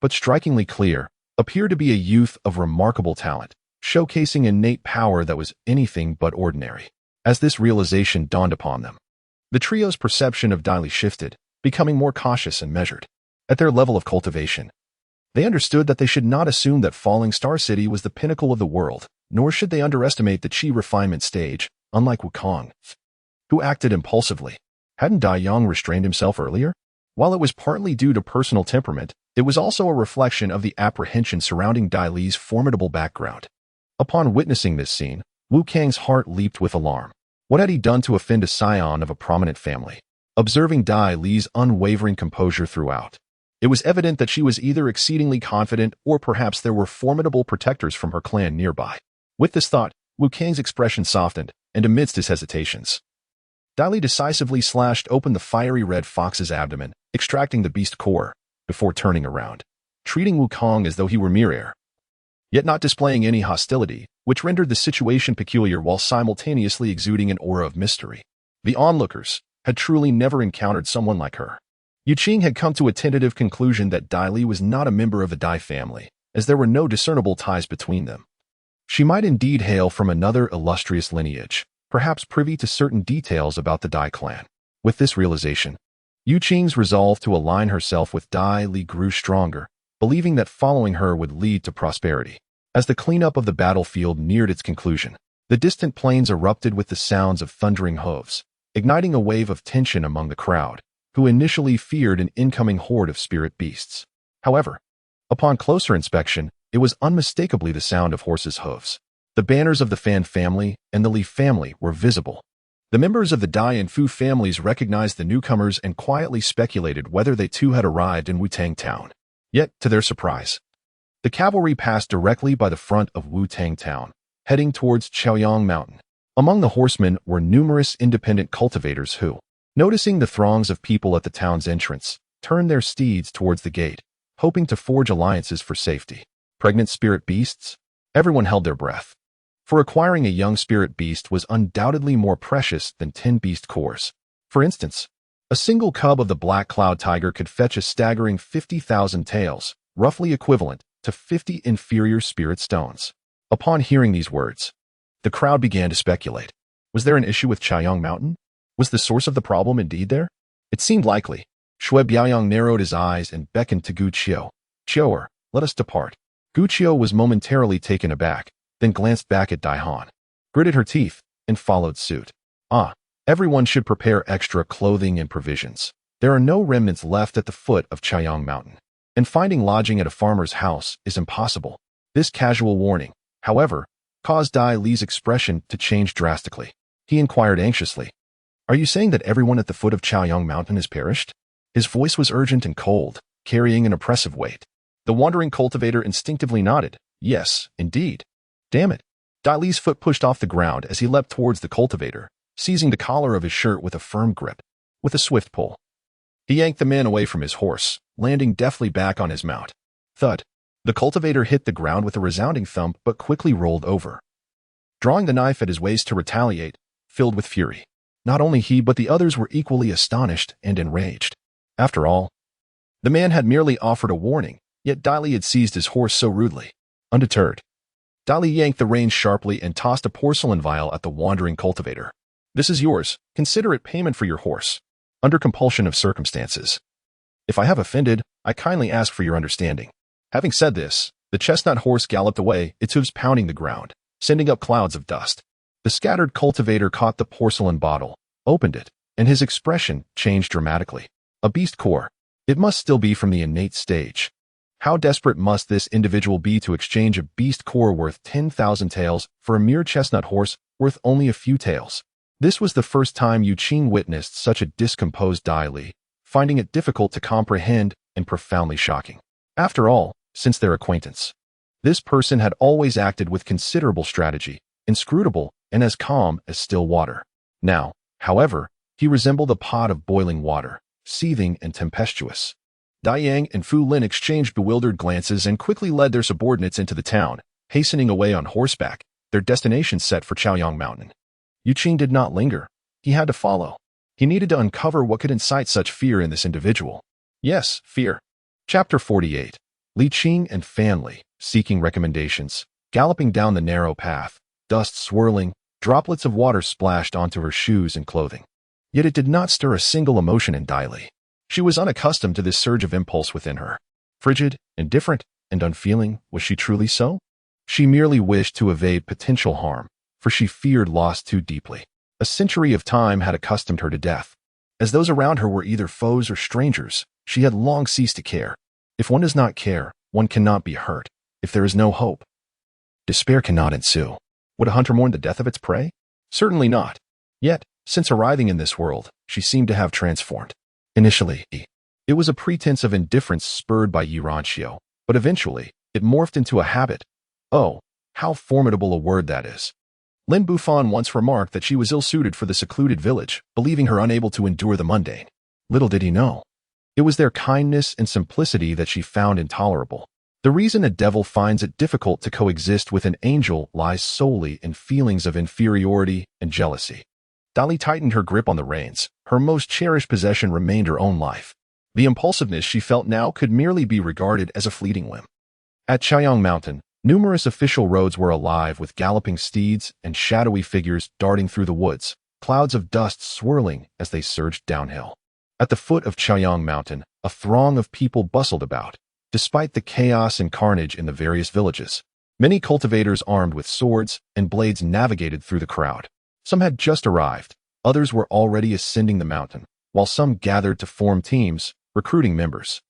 but strikingly clear, appeared to be a youth of remarkable talent, showcasing innate power that was anything but ordinary. As this realization dawned upon them, the trio's perception of Dai Li shifted, becoming more cautious and measured. At their level of cultivation, they understood that they should not assume that Falling Star City was the pinnacle of the world, nor should they underestimate the Qi refinement stage, unlike Wukong, who acted impulsively. Hadn't Dai Yang restrained himself earlier? While it was partly due to personal temperament, it was also a reflection of the apprehension surrounding Dai Li's formidable background. Upon witnessing this scene, Wu Kang's heart leaped with alarm. What had he done to offend a scion of a prominent family? Observing Dai Li's unwavering composure throughout, it was evident that she was either exceedingly confident or perhaps there were formidable protectors from her clan nearby. With this thought, Wu Kang's expression softened, and amidst his hesitations, Dai Li decisively slashed open the fiery red fox's abdomen, extracting the beast core, before turning around, treating Wukong as though he were mere air, yet not displaying any hostility, which rendered the situation peculiar while simultaneously exuding an aura of mystery. The onlookers had truly never encountered someone like her. Yu Qing had come to a tentative conclusion that Dai Li was not a member of the Dai family, as there were no discernible ties between them. She might indeed hail from another illustrious lineage, perhaps privy to certain details about the Dai clan. With this realization, Yu Qing's resolve to align herself with Dai Li grew stronger, believing that following her would lead to prosperity. As the cleanup of the battlefield neared its conclusion, the distant plains erupted with the sounds of thundering hooves, igniting a wave of tension among the crowd, who initially feared an incoming horde of spirit beasts. However, upon closer inspection, it was unmistakably the sound of horses' hooves. The banners of the Fan family and the Li family were visible. The members of the Dai and Fu families recognized the newcomers and quietly speculated whether they too had arrived in Wutang Town. Yet, to their surprise, the cavalry passed directly by the front of Wutang Town, heading towards Chaoyang Mountain. Among the horsemen were numerous independent cultivators who, noticing the throngs of people at the town's entrance, turned their steeds towards the gate, hoping to forge alliances for safety. Pregnant spirit beasts? Everyone held their breath. For acquiring a young spirit beast was undoubtedly more precious than 10 beast cores. For instance, a single cub of the black cloud tiger could fetch a staggering 50,000 taels, roughly equivalent to 50 inferior spirit stones. Upon hearing these words, the crowd began to speculate. Was there an issue with Chaoyang Mountain? Was the source of the problem indeed there? It seemed likely. Shui Biaoyang narrowed his eyes and beckoned to Gu Qiu. "Qiu'er, let us depart." Gu Qiu was momentarily taken aback, then glanced back at Dai Han, gritted her teeth, and followed suit. Everyone should prepare extra clothing and provisions. There are no remnants left at the foot of Chaoyang Mountain, and finding lodging at a farmer's house is impossible. This casual warning, however, caused Dai Li's expression to change drastically. He inquired anxiously, "Are you saying that everyone at the foot of Chaoyang Mountain has perished?" His voice was urgent and cold, carrying an oppressive weight. The wandering cultivator instinctively nodded. "Yes, indeed." "Damn it." Dai Li's foot pushed off the ground as he leapt towards the cultivator, seizing the collar of his shirt with a firm grip. With a swift pull, he yanked the man away from his horse, landing deftly back on his mount. Thud. The cultivator hit the ground with a resounding thump but quickly rolled over, drawing the knife at his waist to retaliate, filled with fury. Not only he but the others were equally astonished and enraged. After all, the man had merely offered a warning, yet Dai Li had seized his horse so rudely. Undeterred, Dai Li yanked the reins sharply and tossed a porcelain vial at the wandering cultivator. "This is yours. Consider it payment for your horse, under compulsion of circumstances. If I have offended, I kindly ask for your understanding." Having said this, the chestnut horse galloped away, its hooves pounding the ground, sending up clouds of dust. The scattered cultivator caught the porcelain bottle, opened it, and his expression changed dramatically. A beast core. It must still be from the innate stage. How desperate must this individual be to exchange a beast core worth 10,000 taels for a mere chestnut horse worth only a few taels? This was the first time Yu Qing witnessed such a discomposed Dai Li, finding it difficult to comprehend and profoundly shocking. After all, since their acquaintance, this person had always acted with considerable strategy, inscrutable and as calm as still water. Now, however, he resembled a pot of boiling water, seething and tempestuous. Dai Yang and Fu Lin exchanged bewildered glances and quickly led their subordinates into the town, hastening away on horseback, their destination set for Chaoyang Mountain. Yu Qing did not linger. He had to follow. He needed to uncover what could incite such fear in this individual. Yes, fear. Chapter 48. Li Qing and Fan Li, seeking recommendations, galloping down the narrow path, dust swirling, droplets of water splashed onto her shoes and clothing. Yet it did not stir a single emotion in Dai Li. She was unaccustomed to this surge of impulse within her. Frigid, indifferent, and unfeeling, was she truly so? She merely wished to evade potential harm, for she feared loss too deeply. A century of time had accustomed her to death. As those around her were either foes or strangers, she had long ceased to care. If one does not care, one cannot be hurt. If there is no hope, despair cannot ensue. Would a hunter mourn the death of its prey? Certainly not. Yet, since arriving in this world, she seemed to have transformed. Initially, it was a pretense of indifference spurred by Yiranxio, but eventually, it morphed into a habit. Oh, how formidable a word that is. Lin Bufan once remarked that she was ill-suited for the secluded village, believing her unable to endure the mundane. Little did he know. It was their kindness and simplicity that she found intolerable. The reason a devil finds it difficult to coexist with an angel lies solely in feelings of inferiority and jealousy. Dali tightened her grip on the reins. Her most cherished possession remained her own life. The impulsiveness she felt now could merely be regarded as a fleeting whim. At Chaoyang Mountain, numerous official roads were alive with galloping steeds and shadowy figures darting through the woods, clouds of dust swirling as they surged downhill. At the foot of Chaoyang Mountain, a throng of people bustled about. Despite the chaos and carnage in the various villages, many cultivators armed with swords and blades navigated through the crowd. Some had just arrived, others were already ascending the mountain, while some gathered to form teams, recruiting members.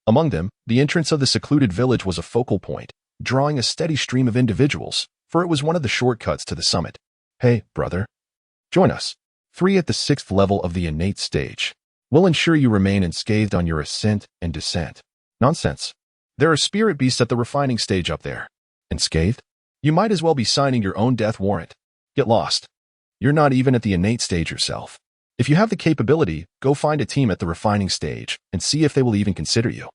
Among them, the entrance of the secluded village was a focal point, drawing a steady stream of individuals, for it was one of the shortcuts to the summit. Hey, brother. Join us. 3 at the 6th level of the innate stage. We'll ensure you remain unscathed on your ascent and descent. Nonsense. There are spirit beasts at the refining stage up there. Unscathed? You might as well be signing your own death warrant. Get lost. You're not even at the innate stage yourself. If you have the capability, go find a team at the refining stage and see if they will even consider you.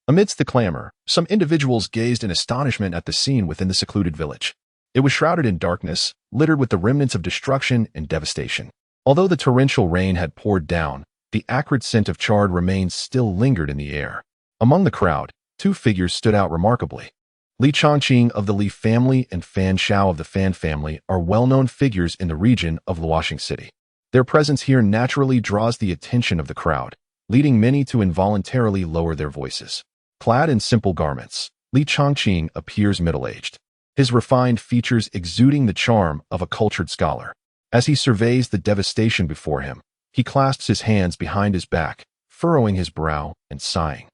Amidst the clamor, some individuals gazed in astonishment at the scene within the secluded village. It was shrouded in darkness, littered with the remnants of destruction and devastation. Although the torrential rain had poured down, the acrid scent of charred remains still lingered in the air. Among the crowd, 2 figures stood out remarkably. Li Changqing of the Li family and Fan Shao of the Fan family are well-known figures in the region of Luoxing City. Their presence here naturally draws the attention of the crowd, leading many to involuntarily lower their voices. Clad in simple garments, Li Changqing appears middle-aged, his refined features exuding the charm of a cultured scholar. As he surveys the devastation before him, he clasps his hands behind his back, furrowing his brow and sighing,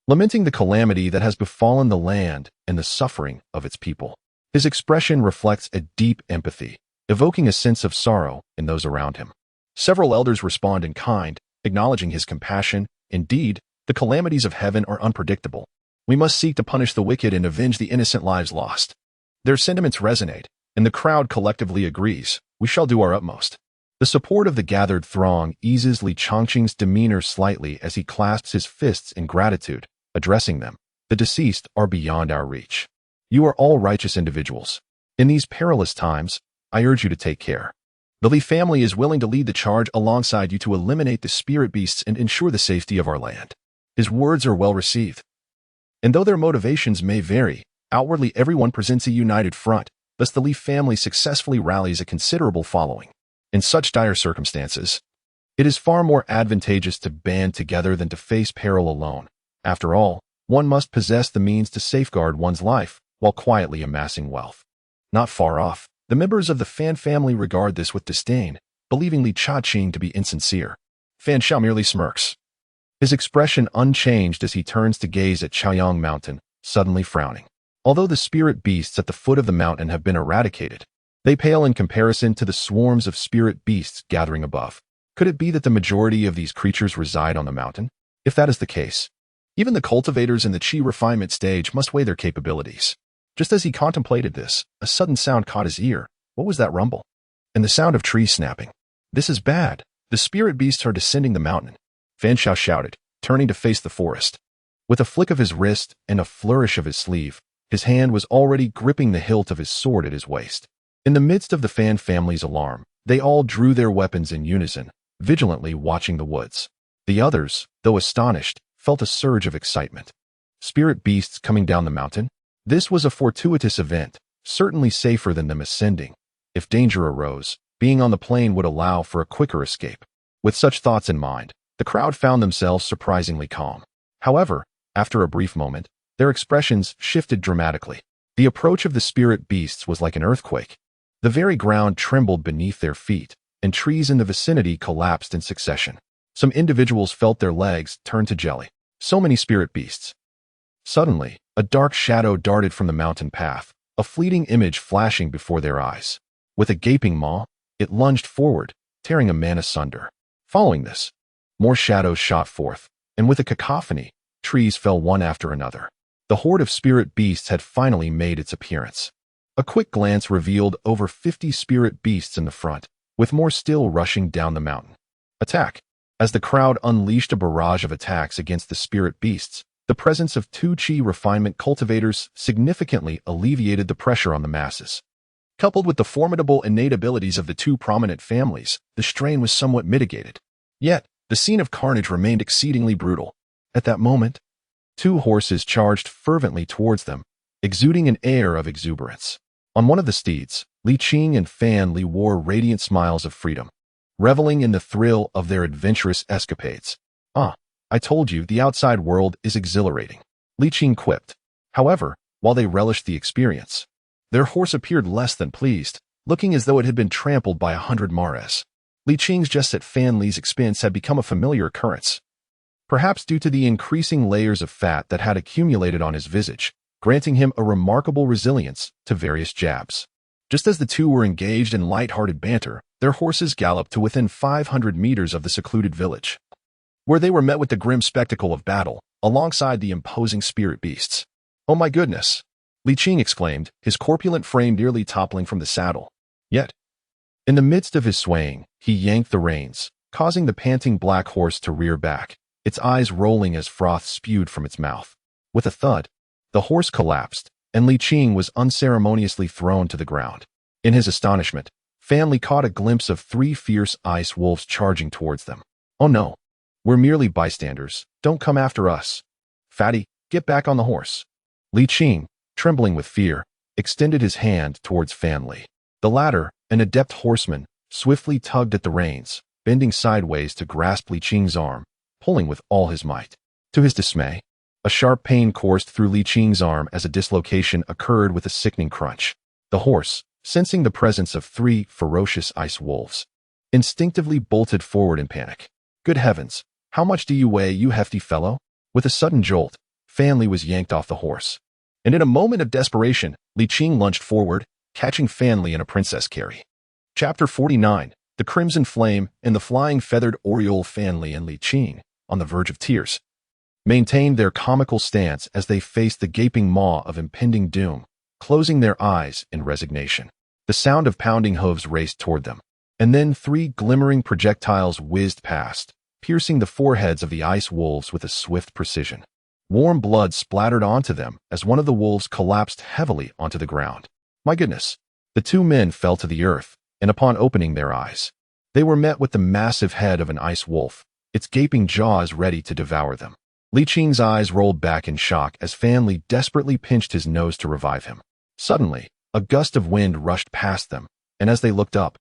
lamenting the calamity that has befallen the land and the suffering of its people. His expression reflects a deep empathy, evoking a sense of sorrow in those around him. Several elders respond in kind, acknowledging his compassion. Indeed, the calamities of heaven are unpredictable. We must seek to punish the wicked and avenge the innocent lives lost. Their sentiments resonate, and the crowd collectively agrees. We shall do our utmost. The support of the gathered throng eases Li Changqing's demeanor slightly as he clasps his fists in gratitude, addressing them. The deceased are beyond our reach. You are all righteous individuals. In these perilous times, I urge you to take care. The Li family is willing to lead the charge alongside you to eliminate the spirit beasts and ensure the safety of our land. His words are well received. And though their motivations may vary, outwardly everyone presents a united front, thus the Li family successfully rallies a considerable following. In such dire circumstances, it is far more advantageous to band together than to face peril alone. After all, one must possess the means to safeguard one's life while quietly amassing wealth. Not far off, the members of the Fan family regard this with disdain, believing Li Changqing to be insincere. Fan Shao merely smirks, his expression unchanged as he turns to gaze at Chaoyang Mountain, suddenly frowning. Although the spirit beasts at the foot of the mountain have been eradicated, they pale in comparison to the swarms of spirit beasts gathering above. Could it be that the majority of these creatures reside on the mountain? If that is the case, even the cultivators in the Qi refinement stage must weigh their capabilities. Just as he contemplated this, a sudden sound caught his ear. What was that rumble? And the sound of trees snapping. This is bad. The spirit beasts are descending the mountain. Fan Shao shouted, turning to face the forest. With a flick of his wrist and a flourish of his sleeve, his hand was already gripping the hilt of his sword at his waist. In the midst of the Fan family's alarm, they all drew their weapons in unison, vigilantly watching the woods. The others, though astonished, felt a surge of excitement. Spirit beasts coming down the mountain? This was a fortuitous event, certainly safer than them ascending. If danger arose, being on the plain would allow for a quicker escape. With such thoughts in mind, the crowd found themselves surprisingly calm. However, after a brief moment, their expressions shifted dramatically. The approach of the spirit beasts was like an earthquake. The very ground trembled beneath their feet, and trees in the vicinity collapsed in succession. Some individuals felt their legs turn to jelly. So many spirit beasts. Suddenly, a dark shadow darted from the mountain path, a fleeting image flashing before their eyes. With a gaping maw, it lunged forward, tearing a man asunder. Following this, more shadows shot forth, and with a cacophony, trees fell one after another. The horde of spirit beasts had finally made its appearance. A quick glance revealed over 50 spirit beasts in the front, with more still rushing down the mountain. Attack! As the crowd unleashed a barrage of attacks against the spirit beasts, the presence of two chi refinement cultivators significantly alleviated the pressure on the masses. Coupled with the formidable innate abilities of the two prominent families, the strain was somewhat mitigated. Yet, the scene of carnage remained exceedingly brutal. At that moment, two horses charged fervently towards them, exuding an air of exuberance. On one of the steeds, Li Qing and Fan Li wore radiant smiles of freedom, reveling in the thrill of their adventurous escapades. I told you, the outside world is exhilarating, Li Qing quipped. However, while they relished the experience, their horse appeared less than pleased, looking as though it had been trampled by 100 mares. Li Qing's jest at Fan Li's expense had become a familiar occurrence, perhaps due to the increasing layers of fat that had accumulated on his visage, granting him a remarkable resilience to various jabs. Just as the two were engaged in light-hearted banter, their horses galloped to within 500 meters of the secluded village, where they were met with the grim spectacle of battle, alongside the imposing spirit beasts. "Oh my goodness!" Li Qing exclaimed, his corpulent frame nearly toppling from the saddle. Yet, in the midst of his swaying, he yanked the reins, causing the panting black horse to rear back, its eyes rolling as froth spewed from its mouth. With a thud, the horse collapsed, and Li Qing was unceremoniously thrown to the ground. In his astonishment, Fan Li caught a glimpse of 3 fierce ice wolves charging towards them. "Oh no! We're merely bystanders. Don't come after us. Fatty, get back on the horse." Li Qing, trembling with fear, extended his hand towards Fan Li. The latter, an adept horseman, swiftly tugged at the reins, bending sideways to grasp Li Qing's arm, pulling with all his might. To his dismay, a sharp pain coursed through Li Qing's arm as a dislocation occurred with a sickening crunch. The horse, sensing the presence of 3 ferocious ice wolves, instinctively bolted forward in panic. "Good heavens! How much do you weigh, you hefty fellow?" With a sudden jolt, Fan Li was yanked off the horse. And in a moment of desperation, Li Qing lunged forward, catching Fan Li in a princess carry. Chapter 49, The Crimson Flame and the Flying Feathered Oriole. Fan Li and Li Qing, on the verge of tears, maintained their comical stance as they faced the gaping maw of impending doom, closing their eyes in resignation. The sound of pounding hooves raced toward them, and then 3 glimmering projectiles whizzed past, piercing the foreheads of the ice wolves with a swift precision. Warm blood splattered onto them as one of the wolves collapsed heavily onto the ground. My goodness! The 2 men fell to the earth, and upon opening their eyes, they were met with the massive head of an ice wolf, its gaping jaws ready to devour them. Li Qing's eyes rolled back in shock as Fan Li desperately pinched his nose to revive him. Suddenly, a gust of wind rushed past them, and as they looked up,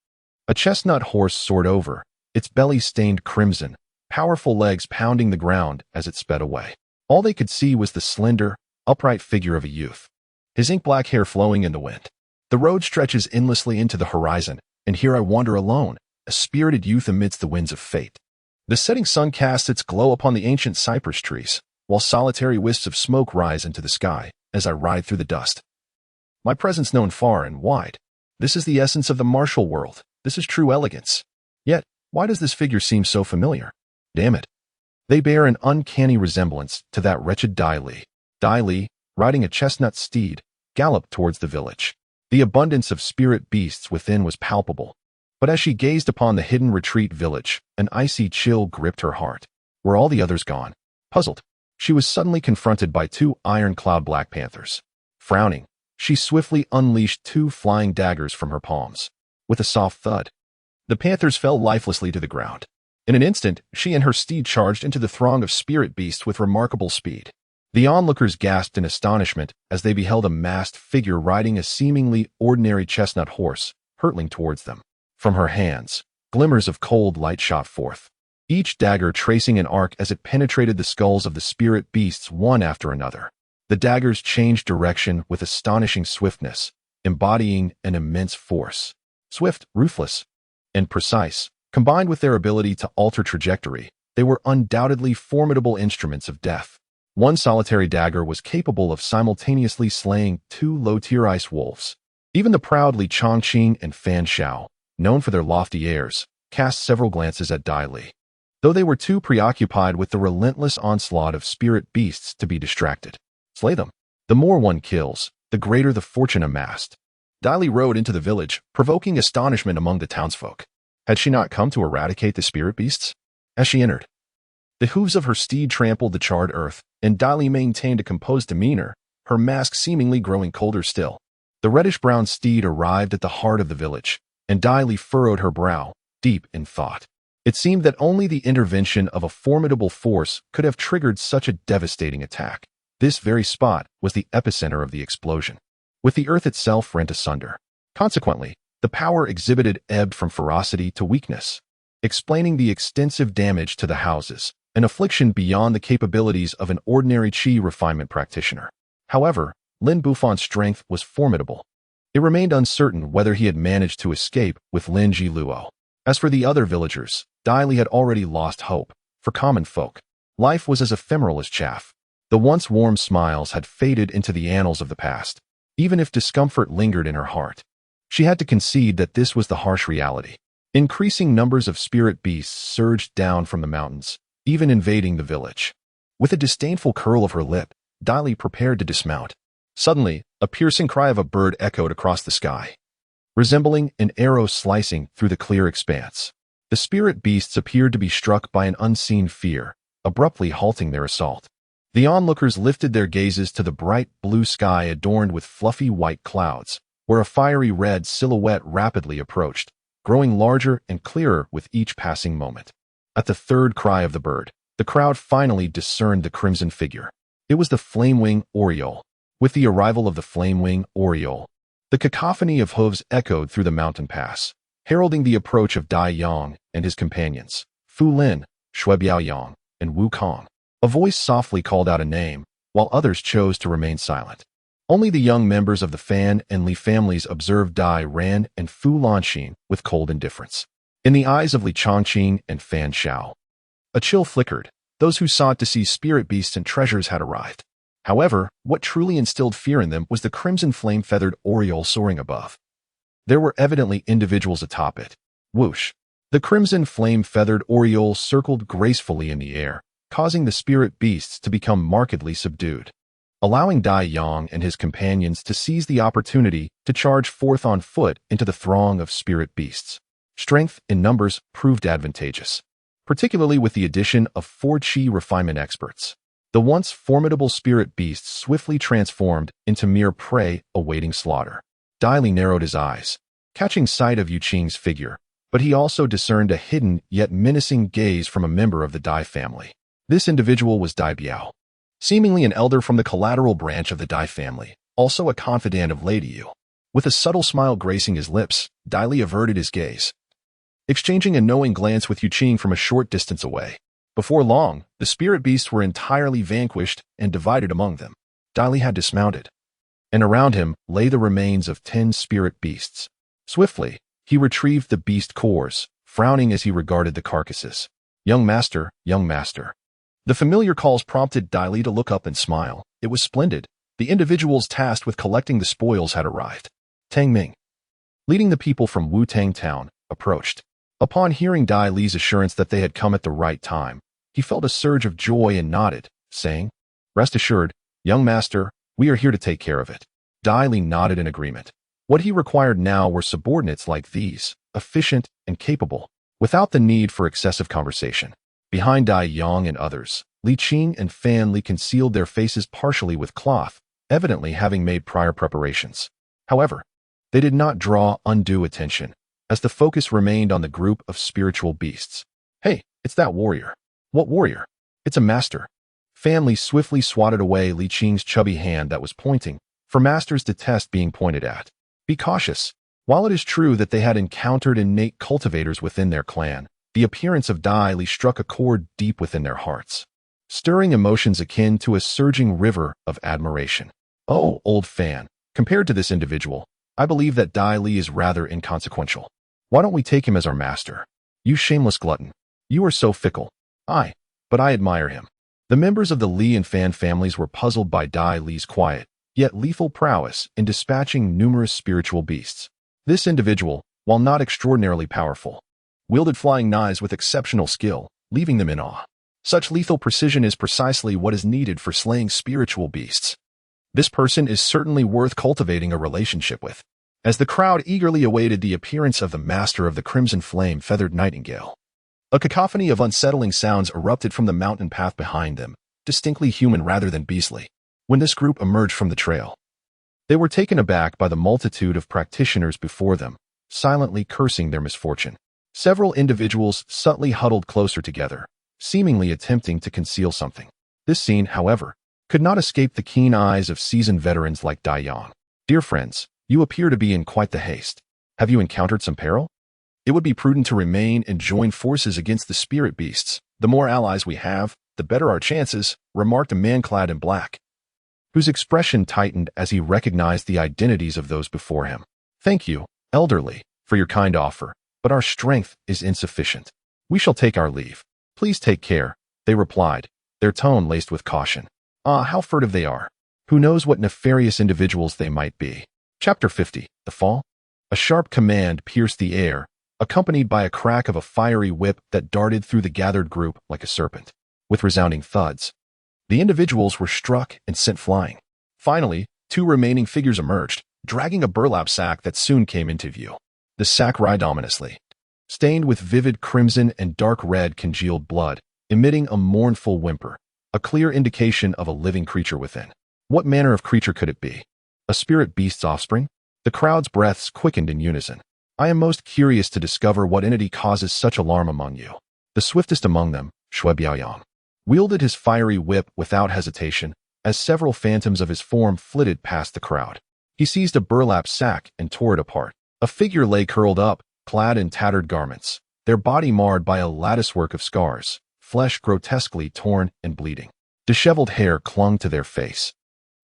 a chestnut horse soared over, its belly stained crimson, powerful legs pounding the ground as it sped away. All they could see was the slender, upright figure of a youth, his ink-black hair flowing in the wind. The road stretches endlessly into the horizon, and here I wander alone, a spirited youth amidst the winds of fate. The setting sun casts its glow upon the ancient cypress trees, while solitary wisps of smoke rise into the sky as I ride through the dust. My presence known far and wide. This is the essence of the martial world. This is true elegance. Yet, why does this figure seem so familiar? Damn it. They bear an uncanny resemblance to that wretched Dai Li. Dai Li, riding a chestnut steed, galloped towards the village. The abundance of spirit beasts within was palpable, but as she gazed upon the hidden retreat village, an icy chill gripped her heart. Were all the others gone? Puzzled, she was suddenly confronted by 2 iron-clawed black panthers. Frowning, she swiftly unleashed 2 flying daggers from her palms. With a soft thud, the panthers fell lifelessly to the ground. In an instant, she and her steed charged into the throng of spirit beasts with remarkable speed. The onlookers gasped in astonishment as they beheld a masked figure riding a seemingly ordinary chestnut horse, hurtling towards them. From her hands, glimmers of cold light shot forth, each dagger tracing an arc as it penetrated the skulls of the spirit beasts one after another. The daggers changed direction with astonishing swiftness, embodying an immense force. Swift, ruthless, and precise, combined with their ability to alter trajectory, they were undoubtedly formidable instruments of death. One solitary dagger was capable of simultaneously slaying 2 low-tier ice wolves. Even the proud Li Chongqing and Fan Xiao, known for their lofty airs, cast several glances at Dai Li, though they were too preoccupied with the relentless onslaught of spirit beasts to be distracted. Slay them. The more one kills, the greater the fortune amassed. Dai Li rode into the village, provoking astonishment among the townsfolk. Had she not come to eradicate the spirit beasts? As she entered, the hooves of her steed trampled the charred earth, and Dai Li maintained a composed demeanor, her mask seemingly growing colder still. The reddish-brown steed arrived at the heart of the village, and Dai Li furrowed her brow, deep in thought. It seemed that only the intervention of a formidable force could have triggered such a devastating attack. This very spot was the epicenter of the explosion, with the earth itself rent asunder. Consequently, the power exhibited ebbed from ferocity to weakness, explaining the extensive damage to the houses, an affliction beyond the capabilities of an ordinary qi refinement practitioner. However, Lin Buffan's strength was formidable. It remained uncertain whether he had managed to escape with Lin Jiluo. As for the other villagers, Dai Li had already lost hope. For common folk, life was as ephemeral as chaff. The once warm smiles had faded into the annals of the past. Even if discomfort lingered in her heart, she had to concede that this was the harsh reality. Increasing numbers of spirit beasts surged down from the mountains, even invading the village. With a disdainful curl of her lip, Dai Li prepared to dismount. Suddenly, a piercing cry of a bird echoed across the sky, resembling an arrow slicing through the clear expanse. The spirit beasts appeared to be struck by an unseen fear, abruptly halting their assault. The onlookers lifted their gazes to the bright blue sky adorned with fluffy white clouds, where a fiery red silhouette rapidly approached, growing larger and clearer with each passing moment. At the third cry of the bird, the crowd finally discerned the crimson figure. It was the Flamewing Oriole. With the arrival of the Flamewing Oriole, the cacophony of hooves echoed through the mountain pass, heralding the approach of Dai Yang and his companions, Fu Lin, Shui Biaoyang, and Wu Kong. A voice softly called out a name, while others chose to remain silent. Only the young members of the Fan and Li families observed Dai Ran and Fu Lanxin with cold indifference. In the eyes of Li Chongqing and Fan Xiao, a chill flickered. Those who sought to see spirit beasts and treasures had arrived. However, what truly instilled fear in them was the crimson flame-feathered oriole soaring above. There were evidently individuals atop it. Whoosh! The crimson flame-feathered oriole circled gracefully in the air, causing the spirit beasts to become markedly subdued, allowing Dai Yang and his companions to seize the opportunity to charge forth on foot into the throng of spirit beasts. Strength in numbers proved advantageous, particularly with the addition of 4 qi refinement experts. The once formidable spirit beasts swiftly transformed into mere prey awaiting slaughter. Dai Li narrowed his eyes, catching sight of Yu Qing's figure, but he also discerned a hidden yet menacing gaze from a member of the Dai family. This individual was Dai Biao, seemingly an elder from the collateral branch of the Dai family, also a confidant of Lady Yu. With a subtle smile gracing his lips, Dai Li averted his gaze, exchanging a knowing glance with Yu Qing from a short distance away. Before long, the spirit beasts were entirely vanquished and divided among them. Dai Li had dismounted, and around him lay the remains of 10 spirit beasts. Swiftly, he retrieved the beast cores, frowning as he regarded the carcasses. Young master, young master. The familiar calls prompted Dai Li to look up and smile. It was splendid. The individuals tasked with collecting the spoils had arrived. Tang Ming, leading the people from Wu-Tang Town, approached. Upon hearing Dai Li's assurance that they had come at the right time, he felt a surge of joy and nodded, saying, "Rest assured, young master, we are here to take care of it." Dai Li nodded in agreement. What he required now were subordinates like these, efficient and capable, without the need for excessive conversation. Behind Dai Yang and others, Li Qing and Fan Li concealed their faces partially with cloth, evidently having made prior preparations. However, they did not draw undue attention, as the focus remained on the group of spiritual beasts. "Hey, it's that warrior." "What warrior?" "It's a master." Family swiftly swatted away Li Qing's chubby hand that was pointing, for masters detest being pointed at. Be cautious. While it is true that they had encountered innate cultivators within their clan, the appearance of Dai Li struck a chord deep within their hearts, stirring emotions akin to a surging river of admiration. Oh, old fan, compared to this individual, I believe that Dai Li is rather inconsequential. Why don't we take him as our master? You shameless glutton. You are so fickle. But I admire him. The members of the Li and Fan families were puzzled by Dai Li's quiet, yet lethal prowess in dispatching numerous spiritual beasts. This individual, while not extraordinarily powerful, wielded flying knives with exceptional skill, leaving them in awe. Such lethal precision is precisely what is needed for slaying spiritual beasts. This person is certainly worth cultivating a relationship with. As the crowd eagerly awaited the appearance of the master of the Crimson Flame Feathered Nightingale, a cacophony of unsettling sounds erupted from the mountain path behind them, distinctly human rather than beastly. When this group emerged from the trail, they were taken aback by the multitude of practitioners before them, silently cursing their misfortune. Several individuals subtly huddled closer together, seemingly attempting to conceal something. This scene, however, could not escape the keen eyes of seasoned veterans like Dai Yang. Dear friends, you appear to be in quite the haste. Have you encountered some peril? It would be prudent to remain and join forces against the spirit beasts. The more allies we have, the better our chances, remarked a man clad in black, whose expression tightened as he recognized the identities of those before him. Thank you, elderly, for your kind offer, but our strength is insufficient. We shall take our leave. Please take care, they replied, their tone laced with caution. Ah, how furtive they are. Who knows what nefarious individuals they might be. Chapter 50, The Fall? A sharp command pierced the air, accompanied by a crack of a fiery whip that darted through the gathered group like a serpent. With resounding thuds, the individuals were struck and sent flying. Finally, two remaining figures emerged, dragging a burlap sack that soon came into view. The sack writhed ominously, stained with vivid crimson and dark red congealed blood, emitting a mournful whimper, a clear indication of a living creature within. What manner of creature could it be? A spirit beast's offspring? The crowd's breaths quickened in unison. I am most curious to discover what entity causes such alarm among you. The swiftest among them, Shui Biaoyang, wielded his fiery whip without hesitation as several phantoms of his form flitted past the crowd. He seized a burlap sack and tore it apart. A figure lay curled up, clad in tattered garments, their body marred by a latticework of scars, flesh grotesquely torn and bleeding. Disheveled hair clung to their face,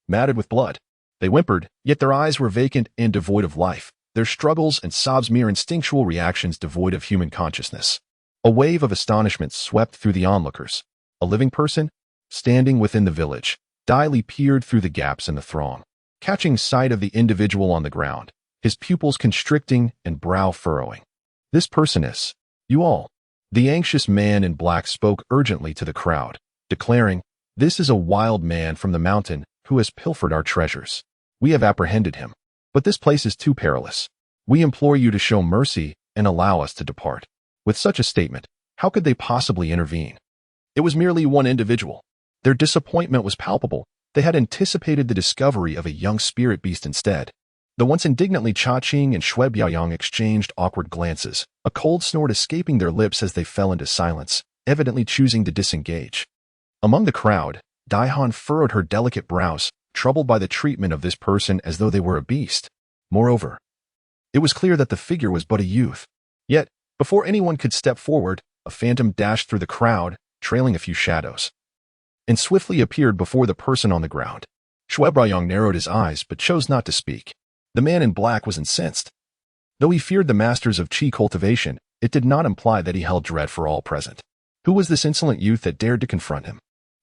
matted with blood. They whimpered, yet their eyes were vacant and devoid of life, their struggles and sobs mere instinctual reactions devoid of human consciousness. A wave of astonishment swept through the onlookers. A living person? Standing within the village, Dai Li peered through the gaps in the throng, catching sight of the individual on the ground, his pupils constricting and brow furrowing. This person is you all. The anxious man in black spoke urgently to the crowd, declaring, This is a wild man from the mountain who has pilfered our treasures. We have apprehended him. But this place is too perilous. We implore you to show mercy and allow us to depart. With such a statement, how could they possibly intervene? It was merely one individual. Their disappointment was palpable. They had anticipated the discovery of a young spirit beast instead. The once indignantly Cha Qing and Shui Biaoyang exchanged awkward glances, a cold snort escaping their lips as they fell into silence, evidently choosing to disengage. Among the crowd, Dai Han furrowed her delicate brows, troubled by the treatment of this person as though they were a beast. Moreover, it was clear that the figure was but a youth. Yet, before anyone could step forward, a phantom dashed through the crowd, trailing a few shadows, and swiftly appeared before the person on the ground. Shui Biaoyang narrowed his eyes but chose not to speak. The man in black was incensed. Though he feared the masters of Qi cultivation, it did not imply that he held dread for all present. Who was this insolent youth that dared to confront him?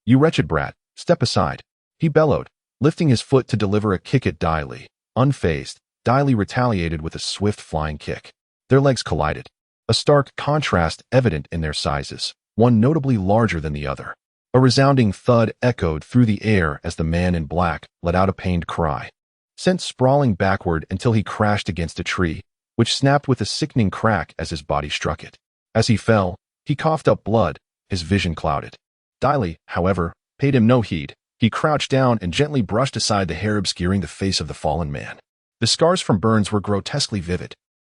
You wretched brat, step aside, he bellowed, lifting his foot to deliver a kick at Dai Li. Unfazed, Dai Li retaliated with a swift flying kick. Their legs collided, a stark contrast evident in their sizes, one notably larger than the other. A resounding thud echoed through the air as the man in black let out a pained cry, sent sprawling backward until he crashed against a tree, which snapped with a sickening crack as his body struck it. As he fell, he coughed up blood, his vision clouded. Dai Li, however, paid him no heed. He crouched down and gently brushed aside the hair obscuring the face of the fallen man. The scars from burns were grotesquely vivid.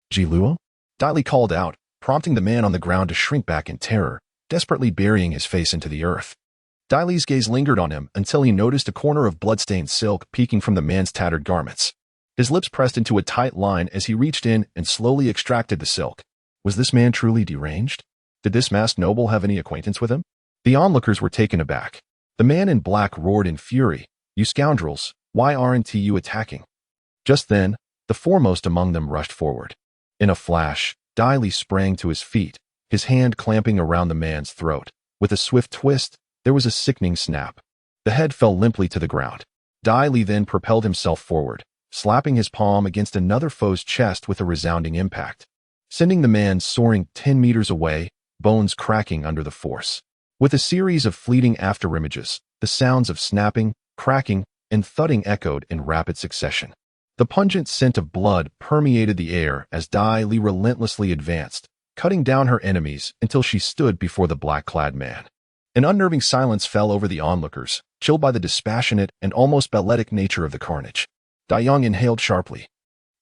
Ji Luo? Dai Li called out, prompting the man on the ground to shrink back in terror, desperately burying his face into the earth. Dai Li's gaze lingered on him until he noticed a corner of blood-stained silk peeking from the man's tattered garments. His lips pressed into a tight line as he reached in and slowly extracted the silk. Was this man truly deranged? Did this masked noble have any acquaintance with him? The onlookers were taken aback. The man in black roared in fury, "You scoundrels, why aren't you attacking?" Just then, the foremost among them rushed forward. In a flash, Dai Li sprang to his feet, his hand clamping around the man's throat. With a swift twist, there was a sickening snap. The head fell limply to the ground. Dai Li then propelled himself forward, slapping his palm against another foe's chest with a resounding impact, sending the man soaring 10 meters away, bones cracking under the force. With a series of fleeting afterimages, the sounds of snapping, cracking, and thudding echoed in rapid succession. The pungent scent of blood permeated the air as Dai Li relentlessly advanced, cutting down her enemies until she stood before the black-clad man. An unnerving silence fell over the onlookers, chilled by the dispassionate and almost balletic nature of the carnage. Dai Yang inhaled sharply.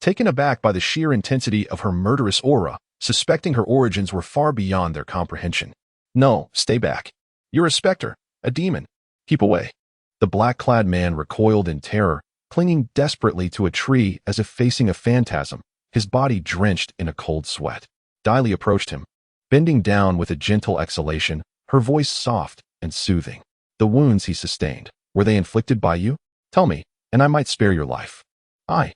Taken aback by the sheer intensity of her murderous aura, suspecting her origins were far beyond their comprehension. "No, stay back. You're a specter, a demon. Keep away." The black-clad man recoiled in terror, clinging desperately to a tree as if facing a phantasm, his body drenched in a cold sweat. Dai Li approached him, bending down with a gentle exhalation, her voice soft and soothing. "The wounds he sustained, were they inflicted by you? Tell me, and I might spare your life." I.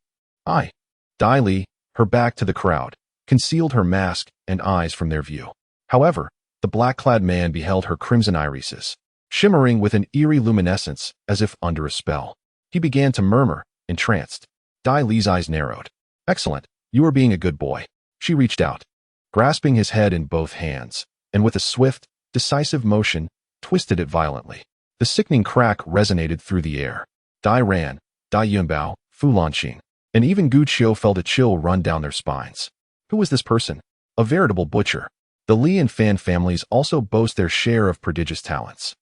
Dai Li, her back to the crowd, concealed her mask and eyes from their view. However, the black-clad man beheld her crimson irises, shimmering with an eerie luminescence as if under a spell. He began to murmur, entranced. Dai Li's eyes narrowed. "Excellent, you are being a good boy." She reached out, grasping his head in both hands, and with a swift, decisive motion, twisted it violently. The sickening crack resonated through the air. Dai Ran, Dai Yunbao, Fu Lanqing, and even Gu Qiu felt a chill run down their spines. Who was this person? A veritable butcher. The Li and Fan families also boast their share of prodigious talents,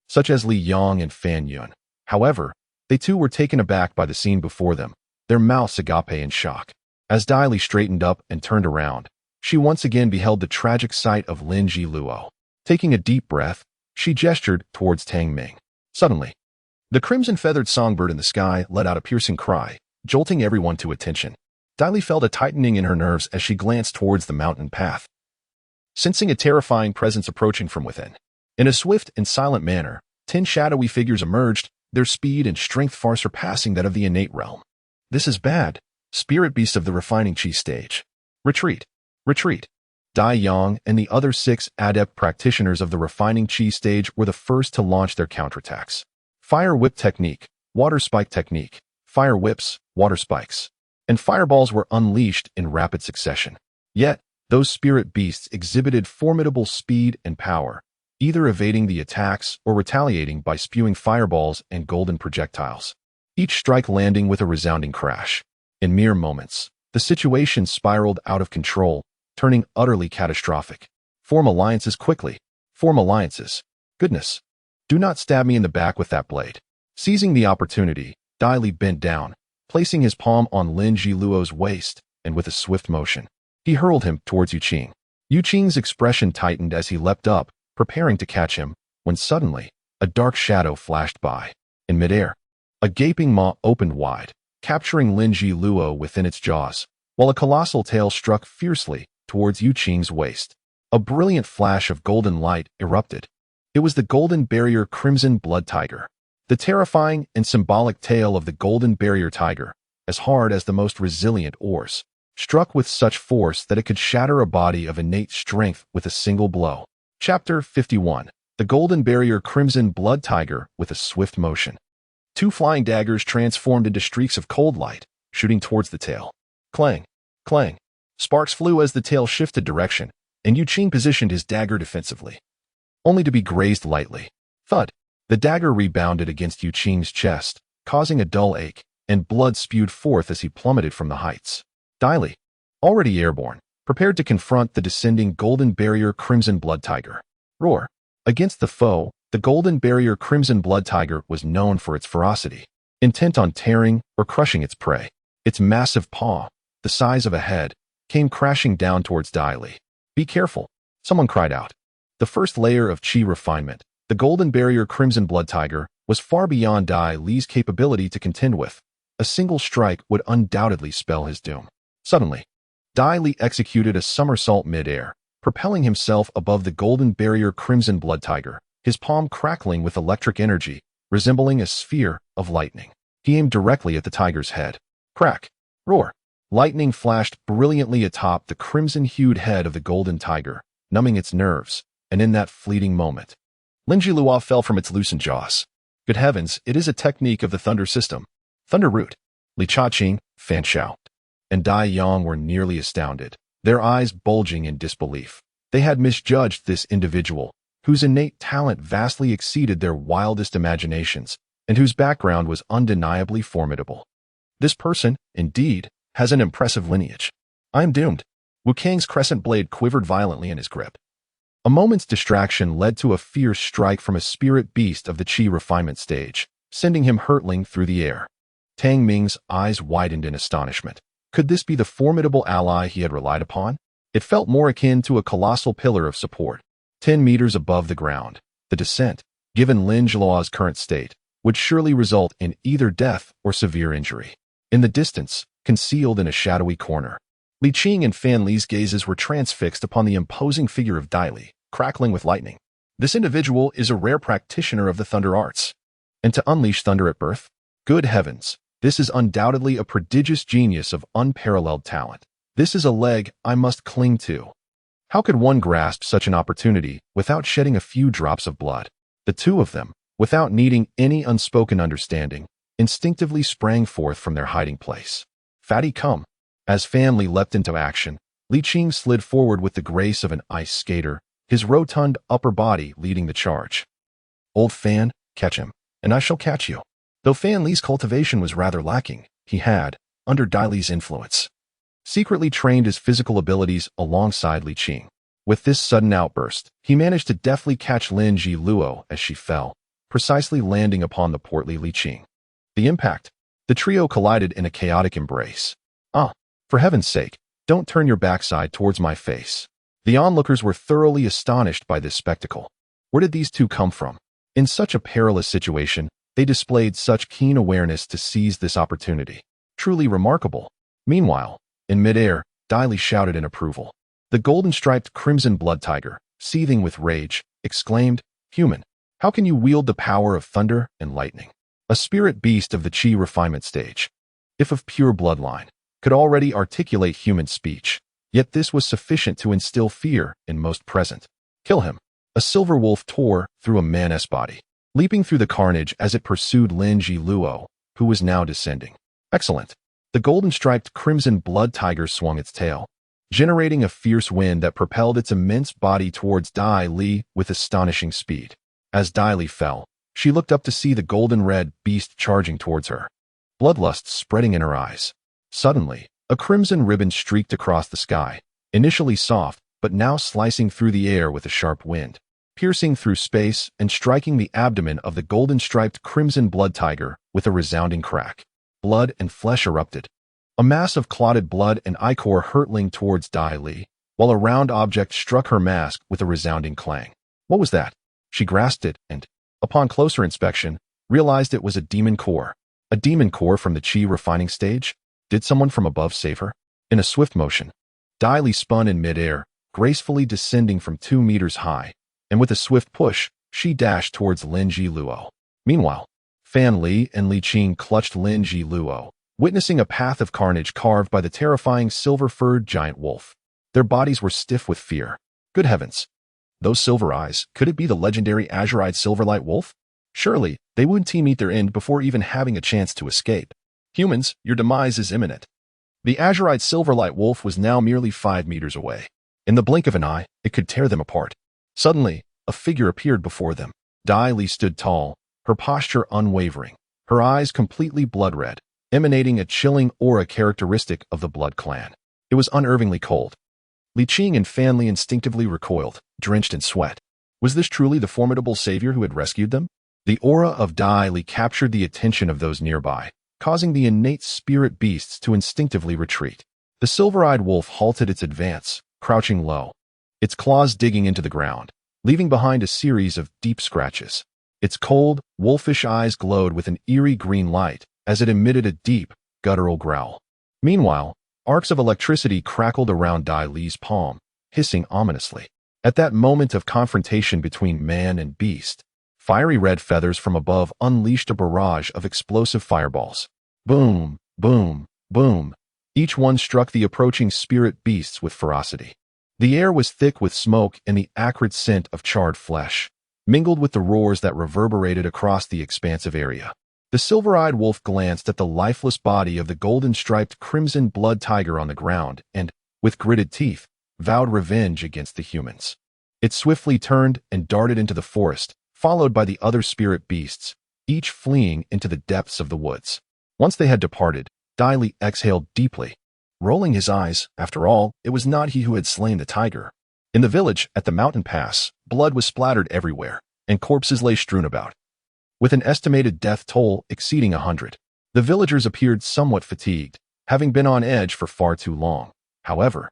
such as Li Yang and Fan Yun. However, they too were taken aback by the scene before them, their mouths agape in shock. As Dai Li straightened up and turned around, she once again beheld the tragic sight of Lin Ji Luo. Taking a deep breath, she gestured towards Tang Ming. Suddenly, the crimson-feathered songbird in the sky let out a piercing cry, jolting everyone to attention. Dai Li felt a tightening in her nerves as she glanced towards the mountain path, sensing a terrifying presence approaching from within. In a swift and silent manner, 10 shadowy figures emerged, their speed and strength far surpassing that of the innate realm. "This is bad. Spirit beasts of the refining chi stage. Retreat. Retreat." Dai Yang and the other 6 adept practitioners of the refining chi stage were the first to launch their counterattacks. Fire whip technique, water spike technique, fire whips, water spikes, and fireballs were unleashed in rapid succession. Yet, those spirit beasts exhibited formidable speed and power, either evading the attacks or retaliating by spewing fireballs and golden projectiles, each strike landing with a resounding crash. In mere moments, the situation spiraled out of control, turning utterly catastrophic. "Form alliances quickly. Form alliances. Goodness. Do not stab me in the back with that blade." Seizing the opportunity, Dai Li bent down, placing his palm on Lin Ji Luo's waist, and with a swift motion, he hurled him towards Yu Qing. Yu Qing's expression tightened as he leapt up, preparing to catch him, when suddenly, a dark shadow flashed by. In midair, a gaping maw opened wide, capturing Lin Ji Luo within its jaws, while a colossal tail struck fiercely towards Yu Qing's waist. A brilliant flash of golden light erupted. It was the golden barrier crimson blood tiger. The terrifying and symbolic tail of the golden barrier tiger, as hard as the most resilient oars, struck with such force that it could shatter a body of innate strength with a single blow. Chapter 51. The golden barrier crimson blood tiger with a swift motion. 2 flying daggers transformed into streaks of cold light, shooting towards the tail. Clang, clang. Sparks flew as the tail shifted direction, and Yu Qing positioned his dagger defensively, only to be grazed lightly. Thud. The dagger rebounded against Yu Qing's chest, causing a dull ache, and blood spewed forth as he plummeted from the heights. Dai Li, already airborne, prepared to confront the descending golden barrier crimson blood tiger. Roar. Against the foe, the golden barrier crimson blood tiger was known for its ferocity, intent on tearing or crushing its prey. Its massive paw, the size of a head, came crashing down towards Dai Li. "Be careful," someone cried out. The first layer of chi refinement, The golden barrier Crimson Blood Tiger was far beyond Dai Li's capability to contend with. A single strike would undoubtedly spell his doom. Suddenly, Dai Li executed a somersault mid-air, propelling himself above the golden barrier Crimson Blood Tiger, his palm crackling with electric energy, resembling a sphere of lightning. He aimed directly at the tiger's head. Crack! Roar! Lightning flashed brilliantly atop the crimson-hued head of the golden tiger, numbing its nerves, and in that fleeting moment, Lin Jilua fell from its loosened jaws. Good heavens, it is a technique of the Thunder system. Thunder Root. Li Chaqing, Fan Shao, and Dai Yang were nearly astounded, their eyes bulging in disbelief. They had misjudged this individual, whose innate talent vastly exceeded their wildest imaginations, and whose background was undeniably formidable. This person, indeed, has an impressive lineage. I am doomed. Wu Kang's crescent blade quivered violently in his grip. A moment's distraction led to a fierce strike from a spirit beast of the Qi refinement stage, sending him hurtling through the air. Tang Ming's eyes widened in astonishment. Could this be the formidable ally he had relied upon? It felt more akin to a colossal pillar of support. 10 meters above the ground, the descent, given Lin Jilua's current state, would surely result in either death or severe injury. In the distance, concealed in a shadowy corner, Li Qing and Fan Li's gazes were transfixed upon the imposing figure of Dai Li, crackling with lightning. This individual is a rare practitioner of the thunder arts. And to unleash thunder at birth? Good heavens, this is undoubtedly a prodigious genius of unparalleled talent. This is a leg I must cling to. How could one grasp such an opportunity without shedding a few drops of blood? The two of them, without needing any unspoken understanding, instinctively sprang forth from their hiding place. Fatty come. As Fan Li leapt into action, Li Qing slid forward with the grace of an ice skater, his rotund upper body leading the charge. Old Fan, catch him, and I shall catch you. Though Fan Li's cultivation was rather lacking, he had, under Dai Li's influence, secretly trained his physical abilities alongside Li Qing. With this sudden outburst, he managed to deftly catch Lin Jilua as she fell, precisely landing upon the portly Li Qing. The impact. The trio collided in a chaotic embrace. Ah, for heaven's sake, don't turn your backside towards my face. The onlookers were thoroughly astonished by this spectacle. Where did these two come from? In such a perilous situation, they displayed such keen awareness to seize this opportunity. Truly remarkable. Meanwhile, in midair, Dai Li shouted in approval. The golden-striped Crimson Blood Tiger, seething with rage, exclaimed, "Human, how can you wield the power of thunder and lightning? A spirit beast of the Qi refinement stage, if of pure bloodline, could already articulate human speech, yet this was sufficient to instill fear in most present. Kill him." A silver wolf tore through a man's body, leaping through the carnage as it pursued Lin Jilua, who was now descending. Excellent. The golden-striped Crimson Blood Tiger swung its tail, generating a fierce wind that propelled its immense body towards Dai Li with astonishing speed. As Dai Li fell, she looked up to see the golden-red beast charging towards her, bloodlust spreading in her eyes. Suddenly, a crimson ribbon streaked across the sky, initially soft, but now slicing through the air with a sharp wind, piercing through space and striking the abdomen of the golden-striped Crimson Blood Tiger with a resounding crack. Blood and flesh erupted. A mass of clotted blood and ichor hurtling towards Dai Li, while a round object struck her mask with a resounding clang. What was that? She grasped it and, upon closer inspection, realized it was a demon core. A demon core from the Qi refining stage? Did someone from above save her? In a swift motion, Dai Li spun in midair, gracefully descending from 2 meters high, and with a swift push, she dashed towards Lin Jilua. Meanwhile, Fan Li and Li Qing clutched Lin Jilua, witnessing a path of carnage carved by the terrifying silver-furred giant wolf. Their bodies were stiff with fear. Good heavens! Those silver eyes, could it be the legendary azure-eyed Silverlight Wolf? Surely, they wouldn't meet their end before even having a chance to escape. Humans, your demise is imminent. The azure-eyed Silverlight Wolf was now merely 5 meters away. In the blink of an eye, it could tear them apart. Suddenly, a figure appeared before them. Dai Li stood tall, her posture unwavering, her eyes completely blood-red, emanating a chilling aura characteristic of the Blood Clan. It was unnervingly cold. Li Qing and Fan Li instinctively recoiled, drenched in sweat. Was this truly the formidable savior who had rescued them? The aura of Dai Li captured the attention of those nearby, causing the innate spirit beasts to instinctively retreat. The silver-eyed wolf halted its advance, crouching low, its claws digging into the ground, leaving behind a series of deep scratches. Its cold, wolfish eyes glowed with an eerie green light as it emitted a deep, guttural growl. Meanwhile, arcs of electricity crackled around Dai Li's palm, hissing ominously. At that moment of confrontation between man and beast, fiery red feathers from above unleashed a barrage of explosive fireballs. Boom, boom, boom. Each one struck the approaching spirit beasts with ferocity. The air was thick with smoke and the acrid scent of charred flesh, mingled with the roars that reverberated across the expansive area. The silver-eyed wolf glanced at the lifeless body of the golden-striped crimson blood tiger on the ground and, with gritted teeth, vowed revenge against the humans. It swiftly turned and darted into the forest, followed by the other spirit beasts, each fleeing into the depths of the woods. Once they had departed, Dai Li exhaled deeply. Rolling his eyes, after all, it was not he who had slain the tiger. In the village, at the mountain pass, blood was splattered everywhere, and corpses lay strewn about. With an estimated death toll exceeding 100, the villagers appeared somewhat fatigued, having been on edge for far too long. However,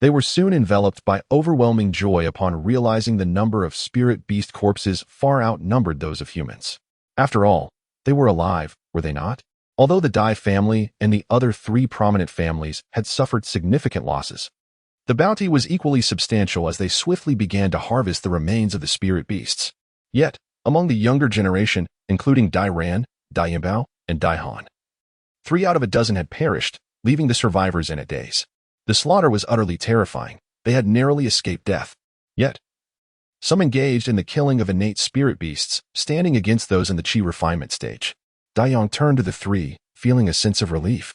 they were soon enveloped by overwhelming joy upon realizing the number of spirit beast corpses far outnumbered those of humans. After all, they were alive, were they not? Although the Dai family and the other 3 prominent families had suffered significant losses, the bounty was equally substantial as they swiftly began to harvest the remains of the spirit beasts. Yet, among the younger generation, including Dai Ran, Dai Yinbao, and Dai Han, 3 out of a dozen had perished, leaving the survivors in a daze. The slaughter was utterly terrifying. They had narrowly escaped death. Yet, some engaged in the killing of innate spirit beasts, standing against those in the Qi refinement stage. Dai Yang turned to the 3, feeling a sense of relief.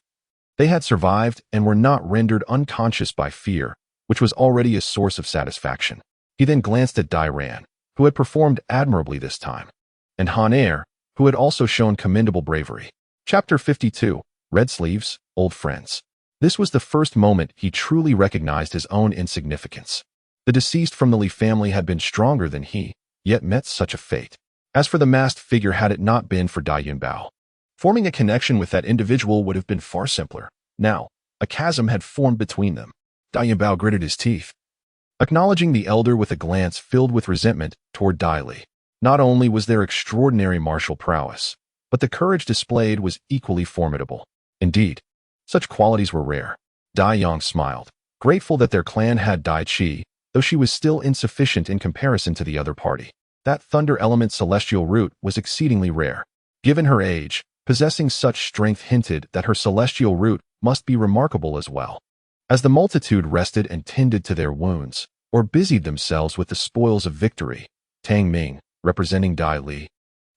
They had survived and were not rendered unconscious by fear, which was already a source of satisfaction. He then glanced at Dai Ran, who had performed admirably this time, and Han Er, who had also shown commendable bravery. Chapter 52, Red Sleeves, Old Friends. This was the first moment he truly recognized his own insignificance. The deceased from the Li family had been stronger than he, yet met such a fate. As for the masked figure, had it not been for Dai Yinbao, forming a connection with that individual would have been far simpler. Now, a chasm had formed between them. Dai Yinbao gritted his teeth, acknowledging the elder with a glance filled with resentment toward Dai Li. Not only was there extraordinary martial prowess, but the courage displayed was equally formidable. Indeed, such qualities were rare. Dai Yang smiled, grateful that their clan had Dai Qi, though she was still insufficient in comparison to the other party. That thunder element celestial root was exceedingly rare. Given her age, possessing such strength hinted that her celestial root must be remarkable as well. As the multitude rested and tended to their wounds, or busied themselves with the spoils of victory, Tang Ming, representing Dai Li,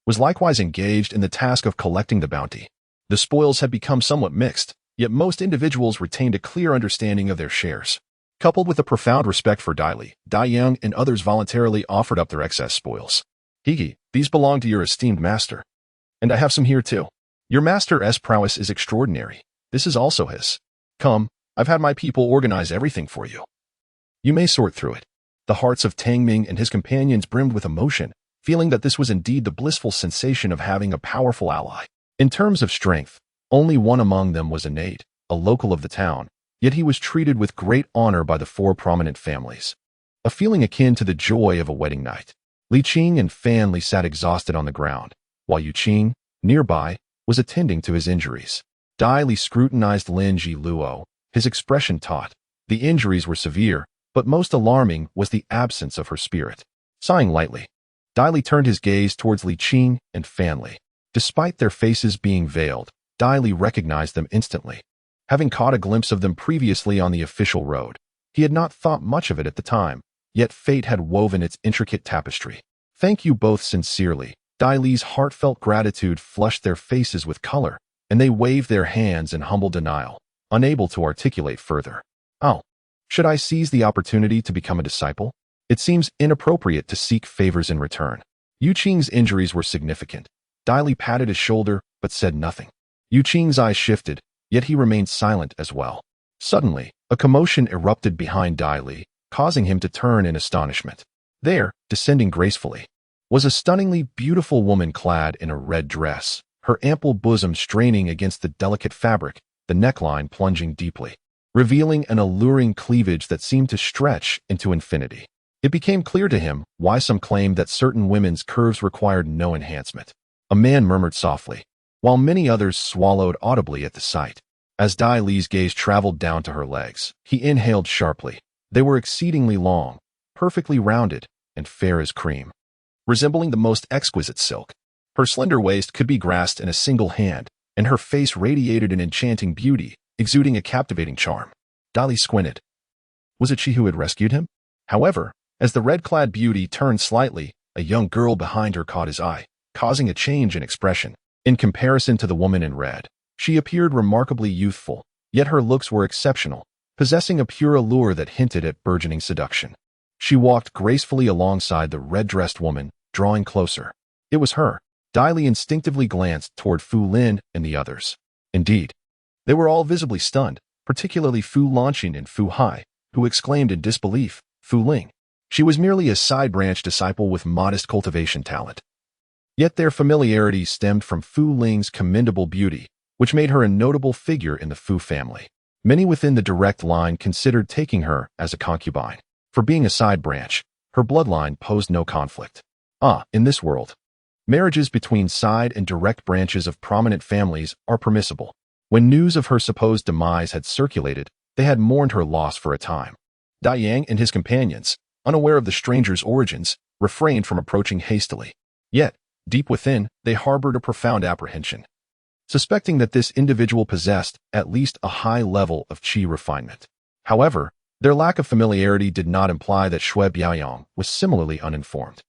was likewise engaged in the task of collecting the bounty. The spoils had become somewhat mixed, yet most individuals retained a clear understanding of their shares. Coupled with a profound respect for Dai Li, Dai Yang and others voluntarily offered up their excess spoils. Higi, these belong to your esteemed master. And I have some here too. Your master's prowess is extraordinary. This is also his. Come, I've had my people organize everything for you. You may sort through it. The hearts of Tang Ming and his companions brimmed with emotion, feeling that this was indeed the blissful sensation of having a powerful ally. In terms of strength, only one among them was innate, a local of the town, yet he was treated with great honor by the 4 prominent families. A feeling akin to the joy of a wedding night. Li Qing and Fan Li sat exhausted on the ground, while Yu Qing, nearby, was attending to his injuries. Dai Li scrutinized Lin Ji Luo, his expression taut. The injuries were severe, but most alarming was the absence of her spirit. Sighing lightly, Dai Li turned his gaze towards Li Qing and Fan Li. Despite their faces being veiled, Dai Li recognized them instantly. Having caught a glimpse of them previously on the official road, he had not thought much of it at the time, yet fate had woven its intricate tapestry. Thank you both sincerely. Dai Li's heartfelt gratitude flushed their faces with color, and they waved their hands in humble denial, unable to articulate further. Oh, should I seize the opportunity to become a disciple? It seems inappropriate to seek favors in return. Yu Qing's injuries were significant. Dai Li patted his shoulder, but said nothing. Yu Qing's eyes shifted, yet he remained silent as well. Suddenly, a commotion erupted behind Dai Li, causing him to turn in astonishment. There, descending gracefully, was a stunningly beautiful woman clad in a red dress, her ample bosom straining against the delicate fabric, the neckline plunging deeply, revealing an alluring cleavage that seemed to stretch into infinity. It became clear to him why some claimed that certain women's curves required no enhancement. A man murmured softly, while many others swallowed audibly at the sight. As Dai Li's gaze traveled down to her legs, he inhaled sharply. They were exceedingly long, perfectly rounded, and fair as cream, resembling the most exquisite silk. Her slender waist could be grasped in a single hand, and her face radiated an enchanting beauty, exuding a captivating charm. Dai Li squinted. Was it she who had rescued him? However, as the red-clad beauty turned slightly, a young girl behind her caught his eye, causing a change in expression. In comparison to the woman in red, she appeared remarkably youthful, yet her looks were exceptional, possessing a pure allure that hinted at burgeoning seduction. She walked gracefully alongside the red-dressed woman, drawing closer. It was her. Dai Li instinctively glanced toward Fu Lin and the others. Indeed, they were all visibly stunned, particularly Fu Lanqin and Fu Hai, who exclaimed in disbelief, Fu Ling. She was merely a side-branch disciple with modest cultivation talent. Yet their familiarity stemmed from Fu Ling's commendable beauty, which made her a notable figure in the Fu family. Many within the direct line considered taking her as a concubine. For being a side branch, her bloodline posed no conflict. In this world, marriages between side and direct branches of prominent families are permissible. When news of her supposed demise had circulated, they had mourned her loss for a time. Dai Yang and his companions, unaware of the stranger's origins, refrained from approaching hastily. Yet, deep within, they harbored a profound apprehension, suspecting that this individual possessed at least a high level of qi refinement. However, their lack of familiarity did not imply that Shui Biaoyong was similarly uninformed.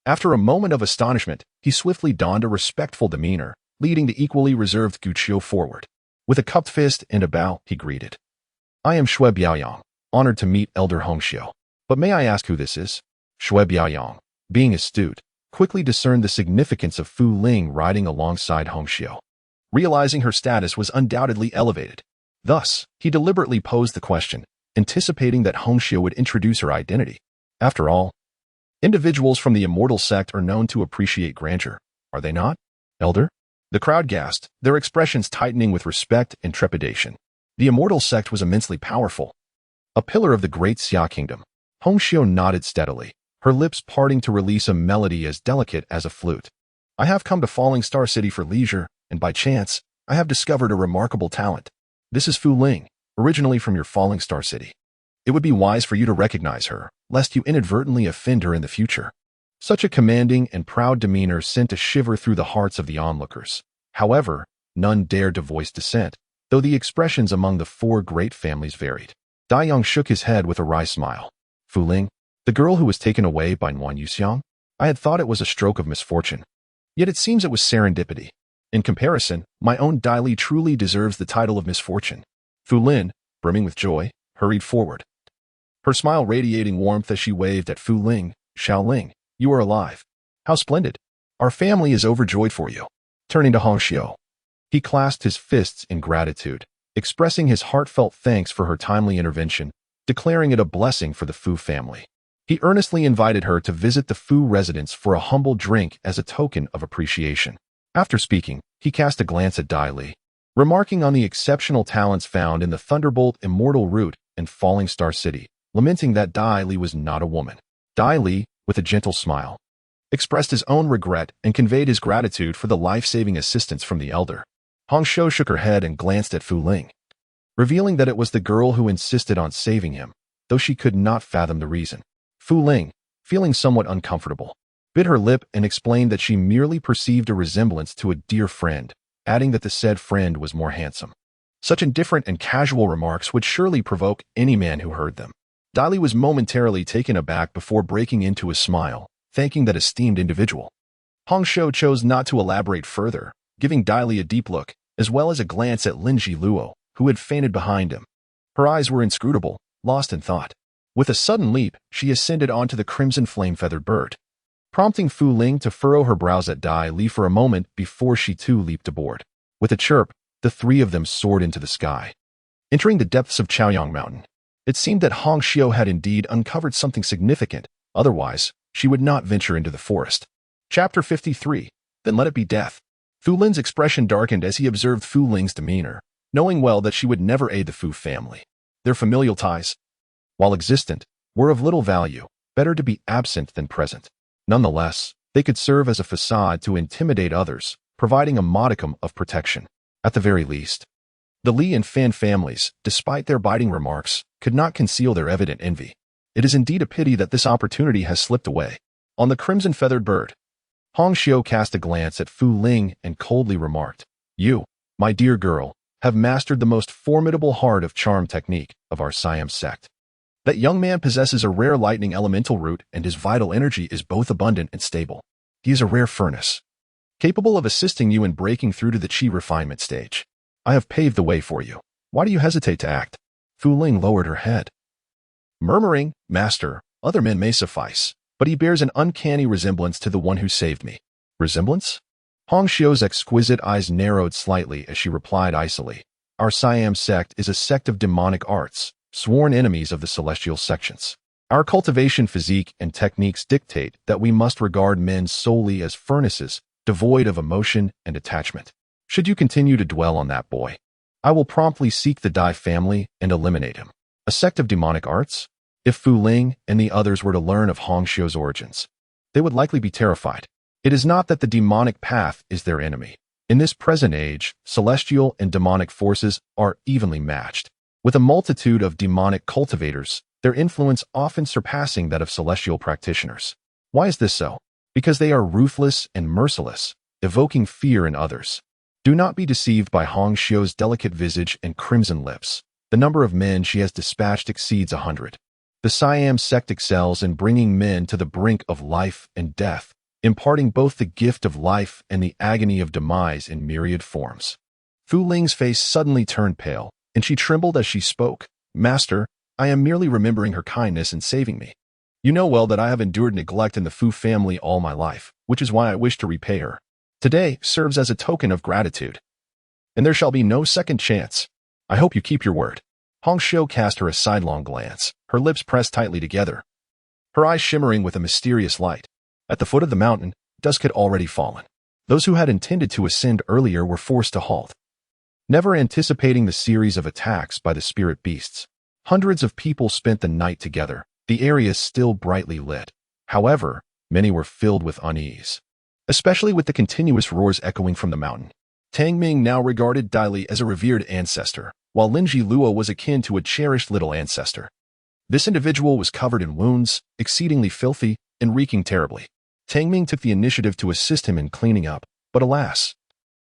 After a moment of astonishment, he swiftly donned a respectful demeanor, leading the equally reserved Gu Qiu forward. With a cupped fist and a bow, he greeted. I am Shui Biaoyong, honored to meet Elder Hongxiu. But may I ask who this is? Shui Biaoyong, being astute, quickly discerned the significance of Fu Ling riding alongside Hongxiu, realizing her status was undoubtedly elevated. Thus, he deliberately posed the question, anticipating that Hongxiu would introduce her identity. After all, individuals from the immortal sect are known to appreciate grandeur, are they not, Elder? The crowd gasped, their expressions tightening with respect and trepidation. The immortal sect was immensely powerful, a pillar of the great Xia kingdom. Hongxiu nodded steadily, her lips parting to release a melody as delicate as a flute. I have come to Falling Star City for leisure, and by chance, I have discovered a remarkable talent. This is Fu Ling, originally from your Falling Star City. It would be wise for you to recognize her, lest you inadvertently offend her in the future. Such a commanding and proud demeanor sent a shiver through the hearts of the onlookers. However, none dared to voice dissent, though the expressions among the four great families varied. Dai Yang shook his head with a wry smile. Fu Ling, the girl who was taken away by Nguan Yuxiang? I had thought it was a stroke of misfortune. Yet it seems it was serendipity. In comparison, my own Dai Li truly deserves the title of misfortune. Fu Lin, brimming with joy, hurried forward, her smile radiating warmth as she waved at Fu Ling. Xiao Ling, you are alive. How splendid. Our family is overjoyed for you. Turning to Hongxiu, he clasped his fists in gratitude, expressing his heartfelt thanks for her timely intervention, declaring it a blessing for the Fu family. He earnestly invited her to visit the Fu residence for a humble drink as a token of appreciation. After speaking, he cast a glance at Dai Li, remarking on the exceptional talents found in the Thunderbolt Immortal Root and Falling Star City, lamenting that Dai Li was not a woman. Dai Li, with a gentle smile, expressed his own regret and conveyed his gratitude for the life-saving assistance from the elder. Hongxiu shook her head and glanced at Fu Ling, revealing that it was the girl who insisted on saving him, though she could not fathom the reason. Fu Ling, feeling somewhat uncomfortable, bit her lip and explained that she merely perceived a resemblance to a dear friend, adding that the said friend was more handsome. Such indifferent and casual remarks would surely provoke any man who heard them. Dai Li was momentarily taken aback before breaking into a smile, thanking that esteemed individual. Hongxiu chose not to elaborate further, giving Dai Li a deep look, as well as a glance at Linji Luo, who had fainted behind him. Her eyes were inscrutable, lost in thought. With a sudden leap, she ascended onto the crimson flame-feathered bird, prompting Fu Ling to furrow her brows at Dai Li for a moment before she too leaped aboard. With a chirp, the three of them soared into the sky, entering the depths of Chaoyang Mountain. It seemed that Hongxiu had indeed uncovered something significant, otherwise, she would not venture into the forest. Chapter 53. Then let it be death. Fu Lin's expression darkened as he observed Fu Ling's demeanor, knowing well that she would never aid the Fu family. Their familial ties, while existent, were of little value, Better to be absent than present. Nonetheless, they could serve as a facade to intimidate others, providing a modicum of protection. At the very least, the Li and Fan families, despite their biting remarks, could not conceal their evident envy. It is indeed a pity that this opportunity has slipped away. On the crimson-feathered bird, Hong Xiu cast a glance at Fu Ling and coldly remarked, "You, my dear girl, have mastered the most formidable heart of charm technique of our Siam sect. That young man possesses a rare lightning elemental root, and his vital energy is both abundant and stable. He is a rare furnace, capable of assisting you in breaking through to the Qi refinement stage. I have paved the way for you. Why do you hesitate to act?" Fu Ling lowered her head, murmuring, "Master, other men may suffice, but he bears an uncanny resemblance to the one who saved me." Resemblance? Hong Xiu's exquisite eyes narrowed slightly as she replied icily, "Our Siam sect is a sect of demonic arts, sworn enemies of the celestial sections. Our cultivation physique and techniques dictate that we must regard men solely as furnaces, devoid of emotion and attachment. Should you continue to dwell on that boy, I will promptly seek the Dai family and eliminate him." A sect of demonic arts? If Fu Ling and the others were to learn of Hong Xiu's origins, they would likely be terrified. It is not that the demonic path is their enemy. In this present age, celestial and demonic forces are evenly matched. With a multitude of demonic cultivators, their influence often surpassing that of celestial practitioners. Why is this so? Because they are ruthless and merciless, evoking fear in others. Do not be deceived by Hong Xiu's delicate visage and crimson lips. The number of men she has dispatched exceeds 100. The Siam sect excels in bringing men to the brink of life and death, imparting both the gift of life and the agony of demise in myriad forms. Fu Ling's face suddenly turned pale, and she trembled as she spoke. "Master, I am merely remembering her kindness in saving me. You know well that I have endured neglect in the Fu family all my life, which is why I wish to repay her. Today serves as a token of gratitude. And there shall be no second chance. I hope you keep your word." Hong Xiu cast her a sidelong glance, her lips pressed tightly together, her eyes shimmering with a mysterious light. At the foot of the mountain, dusk had already fallen. Those who had intended to ascend earlier were forced to halt, never anticipating the series of attacks by the spirit beasts. Hundreds of people spent the night together, the area still brightly lit. However, many were filled with unease, especially with the continuous roars echoing from the mountain. Tang Ming now regarded Dai Li as a revered ancestor, while Linji Luo was akin to a cherished little ancestor. This individual was covered in wounds, exceedingly filthy, and reeking terribly. Tang Ming took the initiative to assist him in cleaning up, but alas,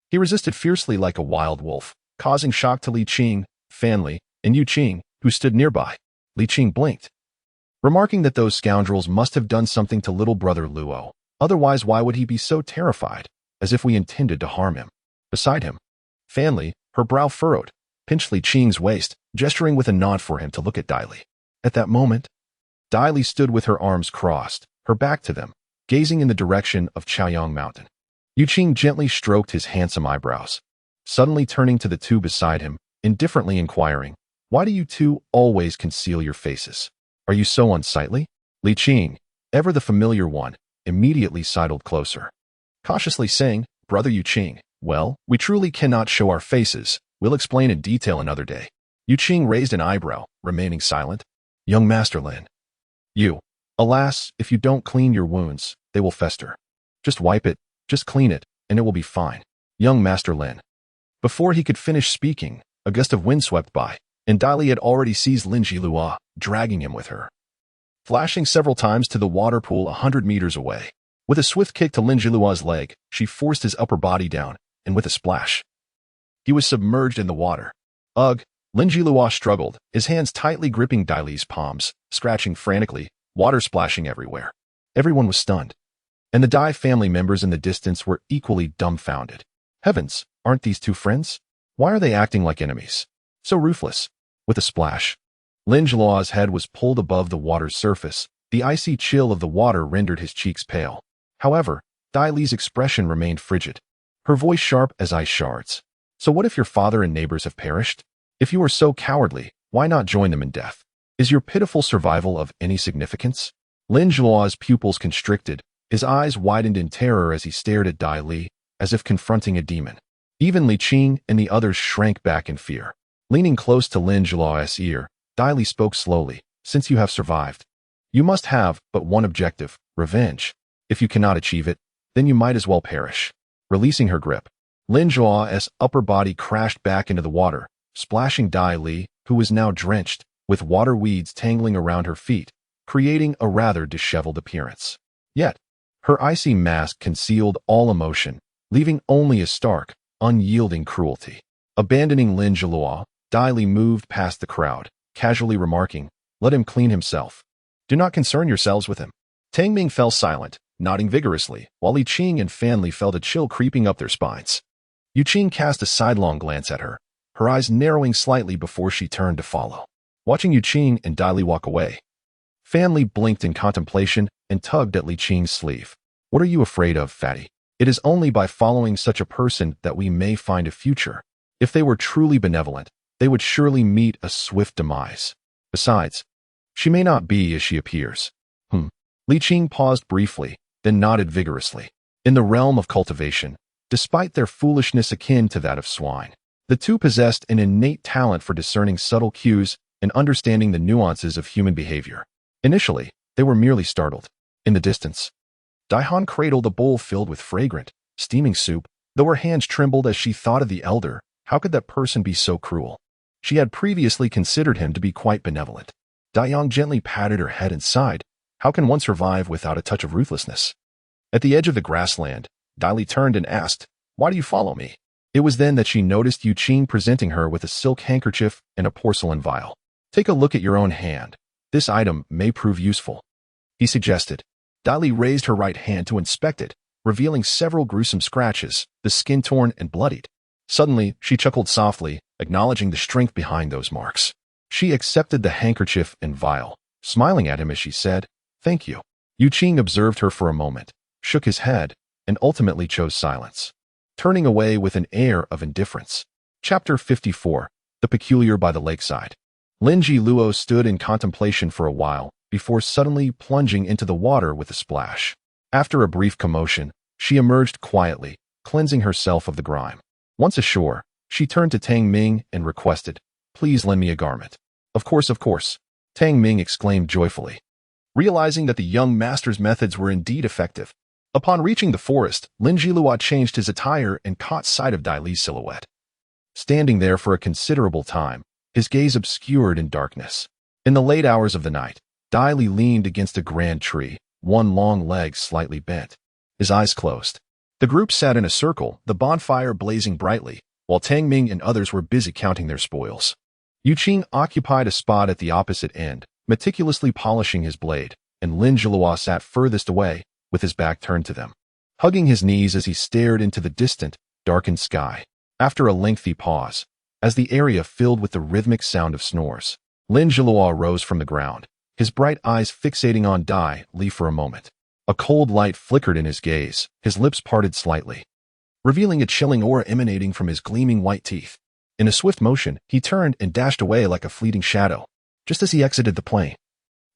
he resisted fiercely like a wild wolf, causing shock to Li Qing, Fan Li, and Yu Qing, who stood nearby. Li Qing blinked, remarking that those scoundrels must have done something to little brother Luo. Otherwise, why would he be so terrified, as if we intended to harm him? Beside him, Fan Li, her brow furrowed, pinched Li Qing's waist, gesturing with a nod for him to look at Dai Li. At that moment, Dai Li stood with her arms crossed, her back to them, gazing in the direction of Chaoyang Mountain. Yu Qing gently stroked his handsome eyebrows, suddenly turning to the two beside him, indifferently inquiring, "Why do you two always conceal your faces? Are you so unsightly?" Li Qing, ever the familiar one, immediately sidled closer, cautiously saying, "Brother Yu Qing, well, we truly cannot show our faces. We'll explain in detail another day." Yu Qing raised an eyebrow, remaining silent. "Young Master Lin, you, alas, if you don't clean your wounds, they will fester. Just wipe it, just clean it, and it will be fine." Young Master Lin. Before he could finish speaking, a gust of wind swept by, and Dai Li had already seized Lin Jilua, dragging him with her, flashing several times to the water pool 100 meters away. With a swift kick to Lin Jilua's leg, she forced his upper body down, and with a splash, he was submerged in the water. Ugh! Lin Jilua struggled, his hands tightly gripping Dai Li's palms, scratching frantically, water splashing everywhere. Everyone was stunned, and the Dai family members in the distance were equally dumbfounded. Heavens, aren't these two friends? Why are they acting like enemies? So ruthless. With a splash, Lin Jilua's head was pulled above the water's surface. The icy chill of the water rendered his cheeks pale. However, Dai Li's expression remained frigid, her voice sharp as ice shards. "So what if your father and neighbors have perished? If you are so cowardly, why not join them in death? Is your pitiful survival of any significance?" Lin Jilua's pupils constricted, his eyes widened in terror as he stared at Dai Li, as if confronting a demon. Even Li Qing and the others shrank back in fear. Leaning close to Lin Jilua's ear, Dai Li spoke slowly, "Since you have survived, You must have but one objective, revenge. If you cannot achieve it, then you might as well perish. Releasing her grip, Lin Zhua's upper body crashed back into the water, splashing Dai Li, who was now drenched, with water weeds tangling around her feet, creating a rather disheveled appearance. Yet, her icy mask concealed all emotion, leaving only a stark, unyielding cruelty. Abandoning Lin Zhua, Dai Li moved past the crowd, casually remarking, "Let him clean himself. Do not concern yourselves with him." Tang Ming fell silent, nodding vigorously, while Li Qing and Fan Li felt a chill creeping up their spines. Yu Qing cast a sidelong glance at her, her eyes narrowing slightly before she turned to follow. Watching Yu Qing and Dai Li walk away, Fan Li blinked in contemplation and tugged at Li Qing's sleeve. "What are you afraid of, fatty? It is only by following such a person that we may find a future. If they were truly benevolent, they would surely meet a swift demise. Besides, she may not be as she appears." Li Qing paused briefly, then nodded vigorously. In the realm of cultivation, despite their foolishness akin to that of swine, the two possessed an innate talent for discerning subtle cues and understanding the nuances of human behavior. Initially, they were merely startled. In the distance, Daihan cradled a bowl filled with fragrant, steaming soup, though her hands trembled as she thought of the elder. How could that person be so cruel? She had previously considered him to be quite benevolent. Daiyang gently patted her head and sighed. How can one survive without a touch of ruthlessness? At the edge of the grassland, Dai Li turned and asked, "Why do you follow me?" It was then that she noticed Yu Qing presenting her with a silk handkerchief and a porcelain vial. "Take a look at your own hand. This item may prove useful," he suggested. Dai Li raised her right hand to inspect it, revealing several gruesome scratches, the skin torn and bloodied. Suddenly, she chuckled softly, acknowledging the strength behind those marks. She accepted the handkerchief and vial, smiling at him as she said, "Thank you." Yu Qing observed her for a moment, shook his head, and ultimately chose silence, turning away with an air of indifference. Chapter 54. The Peculiar by the Lakeside. Lin Luo stood in contemplation for a while, before suddenly plunging into the water with a splash. After a brief commotion, she emerged quietly, cleansing herself of the grime. Once ashore, she turned to Tang Ming and requested, "Please lend me a garment." Of course," Tang Ming exclaimed joyfully, realizing that the young master's methods were indeed effective. Upon reaching the forest, Lin Luo changed his attire and caught sight of Dai Li's silhouette. Standing there for a considerable time, his gaze obscured in darkness. In the late hours of the night, Dai Li leaned against a grand tree, one long leg slightly bent, his eyes closed. The group sat in a circle, the bonfire blazing brightly, while Tang Ming and others were busy counting their spoils. Yu Qing occupied a spot at the opposite end, meticulously polishing his blade, and Lin Luo sat furthest away, with his back turned to them, hugging his knees as he stared into the distant, darkened sky. After a lengthy pause, as the area filled with the rhythmic sound of snores, Lin Luo rose from the ground, his bright eyes fixating on Dai Li for a moment. A cold light flickered in his gaze, his lips parted slightly, revealing a chilling aura emanating from his gleaming white teeth. In a swift motion, he turned and dashed away like a fleeting shadow. Just as he exited the plain,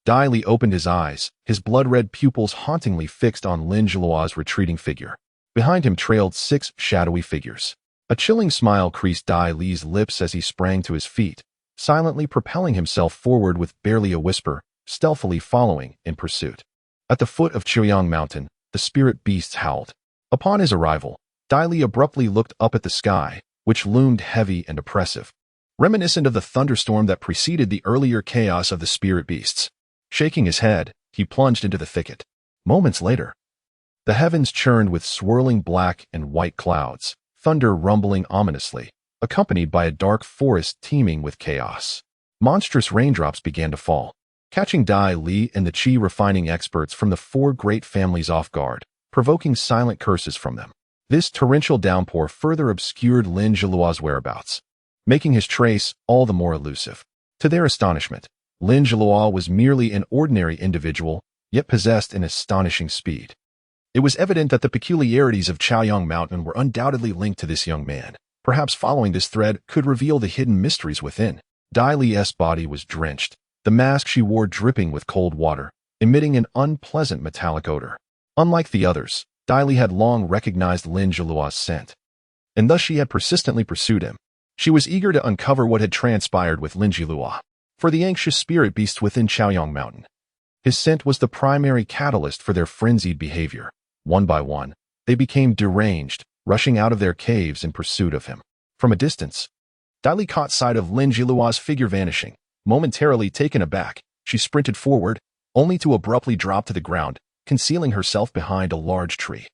Dai Li opened his eyes, his blood-red pupils hauntingly fixed on Lin Luo's retreating figure. Behind him trailed 6 shadowy figures. A chilling smile creased Dai Li's lips as he sprang to his feet, silently propelling himself forward with barely a whisper, stealthily following in pursuit. At the foot of Chiuyang Mountain, the spirit beasts howled. Upon his arrival, Dai Li abruptly looked up at the sky, which loomed heavy and oppressive, reminiscent of the thunderstorm that preceded the earlier chaos of the spirit beasts. Shaking his head, he plunged into the thicket. Moments later, the heavens churned with swirling black and white clouds, thunder rumbling ominously, accompanied by a dark forest teeming with chaos. Monstrous raindrops began to fall, catching Dai Li and the qi refining experts from the 4 great families off guard, provoking silent curses from them. This torrential downpour further obscured Lin Luo's whereabouts, making his trace all the more elusive. To their astonishment, Lin Luo was merely an ordinary individual, yet possessed an astonishing speed. It was evident that the peculiarities of Chiuyang Mountain were undoubtedly linked to this young man. Perhaps following this thread could reveal the hidden mysteries within. Dai Li's body was drenched, the mask she wore dripping with cold water, emitting an unpleasant metallic odor. Unlike the others, Dai Li had long recognized Lin Luo's scent, and thus she had persistently pursued him. She was eager to uncover what had transpired with Lin Luo. For the anxious spirit beasts within Chiuyang Mountain, His scent was the primary catalyst for their frenzied behavior. One by one, they became deranged, rushing out of their caves in pursuit of him. From a distance, Dai Li caught sight of Lin Jilua's figure vanishing. Momentarily taken aback, she sprinted forward, only to abruptly drop to the ground, concealing herself behind a large tree.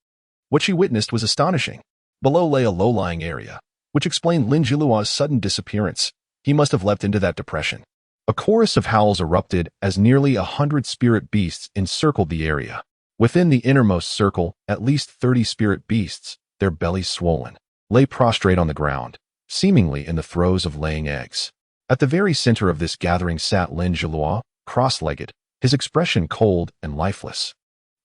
What she witnessed was astonishing. Below lay a low-lying area, which explained Lin Jilua's sudden disappearance. He must have leapt into that depression. A chorus of howls erupted as nearly 100 spirit beasts encircled the area. Within the innermost circle, at least 30 spirit beasts, their bellies swollen, lay prostrate on the ground, seemingly in the throes of laying eggs. At the very center of this gathering sat Lin Jilua, cross-legged, his expression cold and lifeless,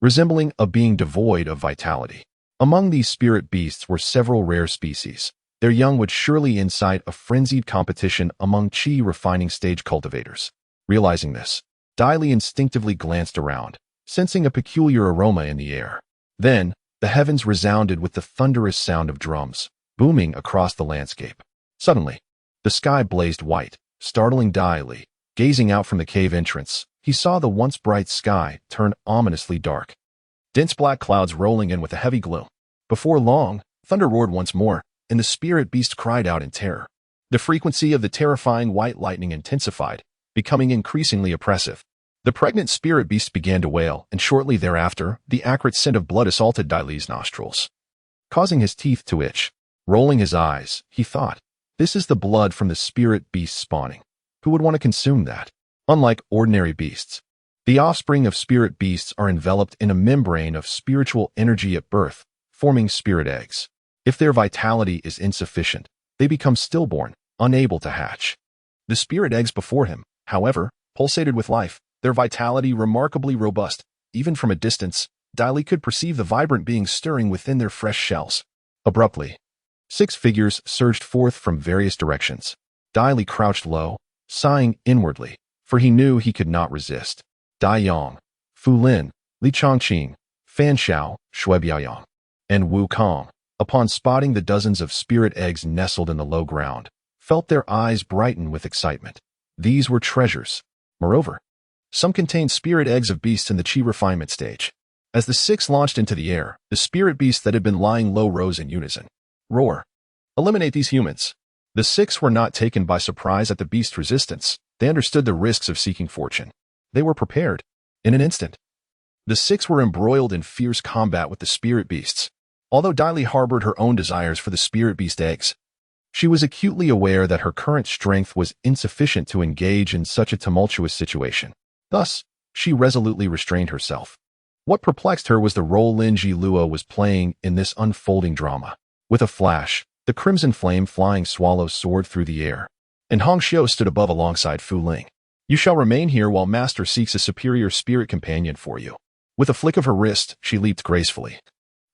resembling a being devoid of vitality. Among these spirit beasts were several rare species. Their young would surely incite a frenzied competition among Qi refining stage cultivators. Realizing this, Dai Li instinctively glanced around, sensing a peculiar aroma in the air. Then, the heavens resounded with the thunderous sound of drums, booming across the landscape. Suddenly, the sky blazed white, startling Dai Li. Gazing out from the cave entrance, he saw the once bright sky turn ominously dark. Dense black clouds rolling in with a heavy gloom. Before long, thunder roared once more, and the spirit beast cried out in terror. The frequency of the terrifying white lightning intensified, becoming increasingly oppressive. The pregnant spirit beast began to wail, and shortly thereafter, the acrid scent of blood assaulted Dai Li's nostrils, causing his teeth to itch. Rolling his eyes, he thought, "This is the blood from the spirit beast spawning. Who would want to consume that?" Unlike ordinary beasts, the offspring of spirit beasts are enveloped in a membrane of spiritual energy at birth, forming spirit eggs. If their vitality is insufficient, they become stillborn, unable to hatch. The spirit eggs before him, however, pulsated with life, their vitality remarkably robust. Even from a distance, Dai Li could perceive the vibrant beings stirring within their fresh shells. Abruptly, 6 figures surged forth from various directions. Dai Li crouched low, sighing inwardly, for he knew he could not resist. Dai Yang, Fu Lin, Li Chongqing, Fan Xiao, Shui Biaoyang, and Wu Kong, upon spotting the dozens of spirit eggs nestled in the low ground, felt their eyes brighten with excitement. These were treasures. Moreover, some contained spirit eggs of beasts in the Qi refinement stage. As the 6 launched into the air, the spirit beasts that had been lying low rose in unison. Roar! Eliminate these humans! The 6 were not taken by surprise at the beast's resistance. They understood the risks of seeking fortune. They were prepared. In an instant, the 6 were embroiled in fierce combat with the spirit beasts. Although Dai Li harbored her own desires for the spirit beast eggs, she was acutely aware that her current strength was insufficient to engage in such a tumultuous situation. Thus, she resolutely restrained herself. What perplexed her was the role Lin Jilua was playing in this unfolding drama. With a flash, the crimson flame flying swallow soared through the air, and Hong Xiu stood above alongside Fu Ling. "You shall remain here while Master seeks a superior spirit companion for you." With a flick of her wrist, she leaped gracefully,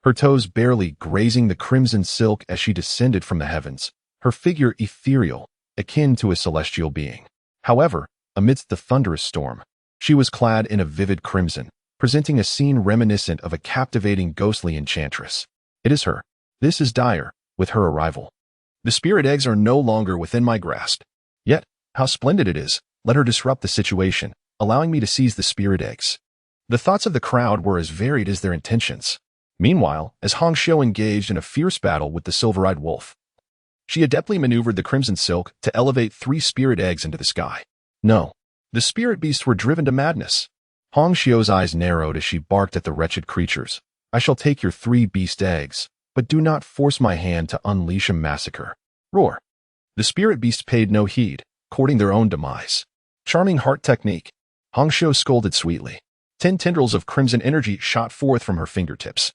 her toes barely grazing the crimson silk as she descended from the heavens, her figure ethereal, akin to a celestial being. However, amidst the thunderous storm, she was clad in a vivid crimson, presenting a scene reminiscent of a captivating ghostly enchantress. "It is her. This is dire." With her arrival, the spirit eggs are no longer within my grasp. Yet, how splendid it is. Let her disrupt the situation, allowing me to seize the spirit eggs. The thoughts of the crowd were as varied as their intentions. Meanwhile, as Hong Xiu engaged in a fierce battle with the silver-eyed wolf, she adeptly maneuvered the crimson silk to elevate 3 spirit eggs into the sky. No, the spirit beasts were driven to madness. Hong Xiu's eyes narrowed as she barked at the wretched creatures. "I shall take your 3 beast eggs, but do not force my hand to unleash a massacre." Roar! The spirit beasts paid no heed, courting their own demise. Charming heart technique. Hong Xiu scolded sweetly. 10 tendrils of crimson energy shot forth from her fingertips,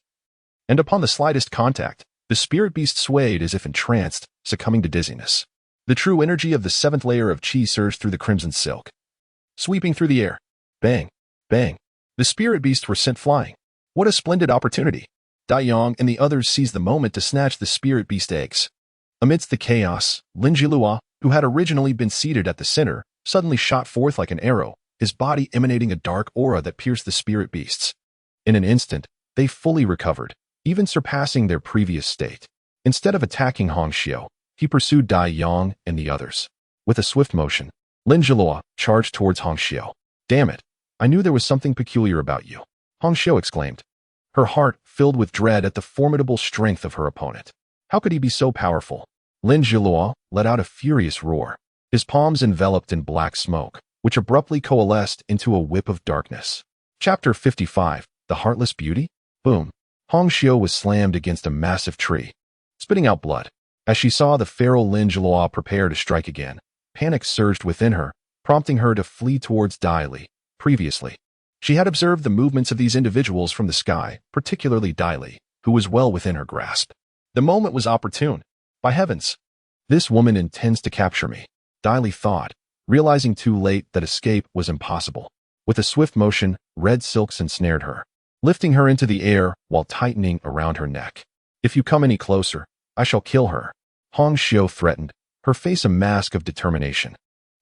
and upon the slightest contact, the spirit beast swayed as if entranced, succumbing to dizziness. The true energy of the 7th layer of Qi surged through the crimson silk, sweeping through the air. Bang! Bang! The spirit beasts were sent flying. What a splendid opportunity! Dai Yang and the others seized the moment to snatch the spirit beast eggs. Amidst the chaos, Lin Jilua, who had originally been seated at the center, suddenly shot forth like an arrow, his body emanating a dark aura that pierced the spirit beasts. In an instant, they fully recovered, even surpassing their previous state. Instead of attacking Hong Xiu, he pursued Dai Yang and the others. With a swift motion, Lin Jilua charged towards Hong Xiu. "Damn it! I knew there was something peculiar about you, Hong Xiu exclaimed, her heart filled with dread at the formidable strength of her opponent. How could he be so powerful? Lin Zhiluo let out a furious roar, his palms enveloped in black smoke, which abruptly coalesced into a whip of darkness. Chapter 55, The Heartless Beauty? Boom. Hong Xiu was slammed against a massive tree, spitting out blood. As she saw the feral Lin Zhiluo prepare to strike again, panic surged within her, prompting her to flee towards Dai Li. Previously, she had observed the movements of these individuals from the sky, particularly Dai Li, who was well within her grasp. The moment was opportune. By heavens, this woman intends to capture me, Dai Li thought, realizing too late that escape was impossible. With a swift motion, red silks ensnared her, lifting her into the air while tightening around her neck. If you come any closer, I shall kill her, Hong Xiu threatened, her face a mask of determination.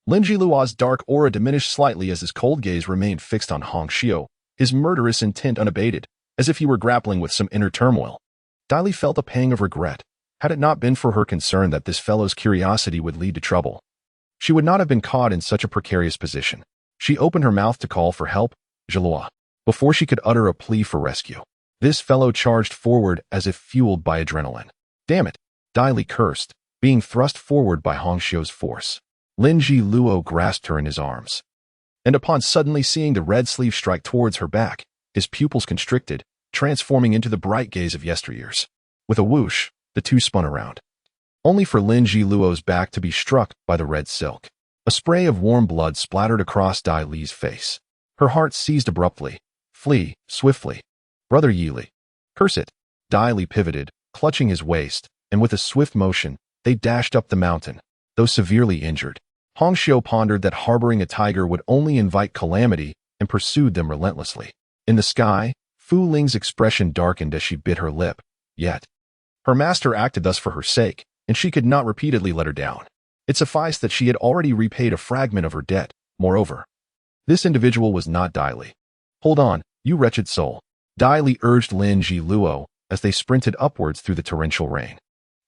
Lin Zhiluo's dark aura diminished slightly as his cold gaze remained fixed on Hong Xiu, his murderous intent unabated, as if he were grappling with some inner turmoil. Dai Li felt a pang of regret. Had it not been for her concern that this fellow's curiosity would lead to trouble, she would not have been caught in such a precarious position. She opened her mouth to call for help, Zhiluo, before she could utter a plea for rescue. This fellow charged forward as if fueled by adrenaline. Damn it, Dai Li cursed, being thrust forward by Hong Xiu's force. Lin Zhiluo grasped her in his arms, and upon suddenly seeing the red sleeve strike towards her back, his pupils constricted, transforming into the bright gaze of yesteryears. With a whoosh, the two spun around, only for Lin Zhiluo's back to be struck by the red silk. A spray of warm blood splattered across Dai Li's face. Her heart seized abruptly. Flee, swiftly. Brother Yi Li. Curse it. Dai Li pivoted, clutching his waist, and with a swift motion, they dashed up the mountain. Though severely injured, Hong Xiu pondered that harboring a tiger would only invite calamity and pursued them relentlessly. In the sky, Fu Ling's expression darkened as she bit her lip. Yet, her master acted thus for her sake, and she could not repeatedly let her down. It sufficed that she had already repaid a fragment of her debt. Moreover, this individual was not Dai Li. Hold on, you wretched soul, Dai Li urged Lin Zhiluo as they sprinted upwards through the torrential rain.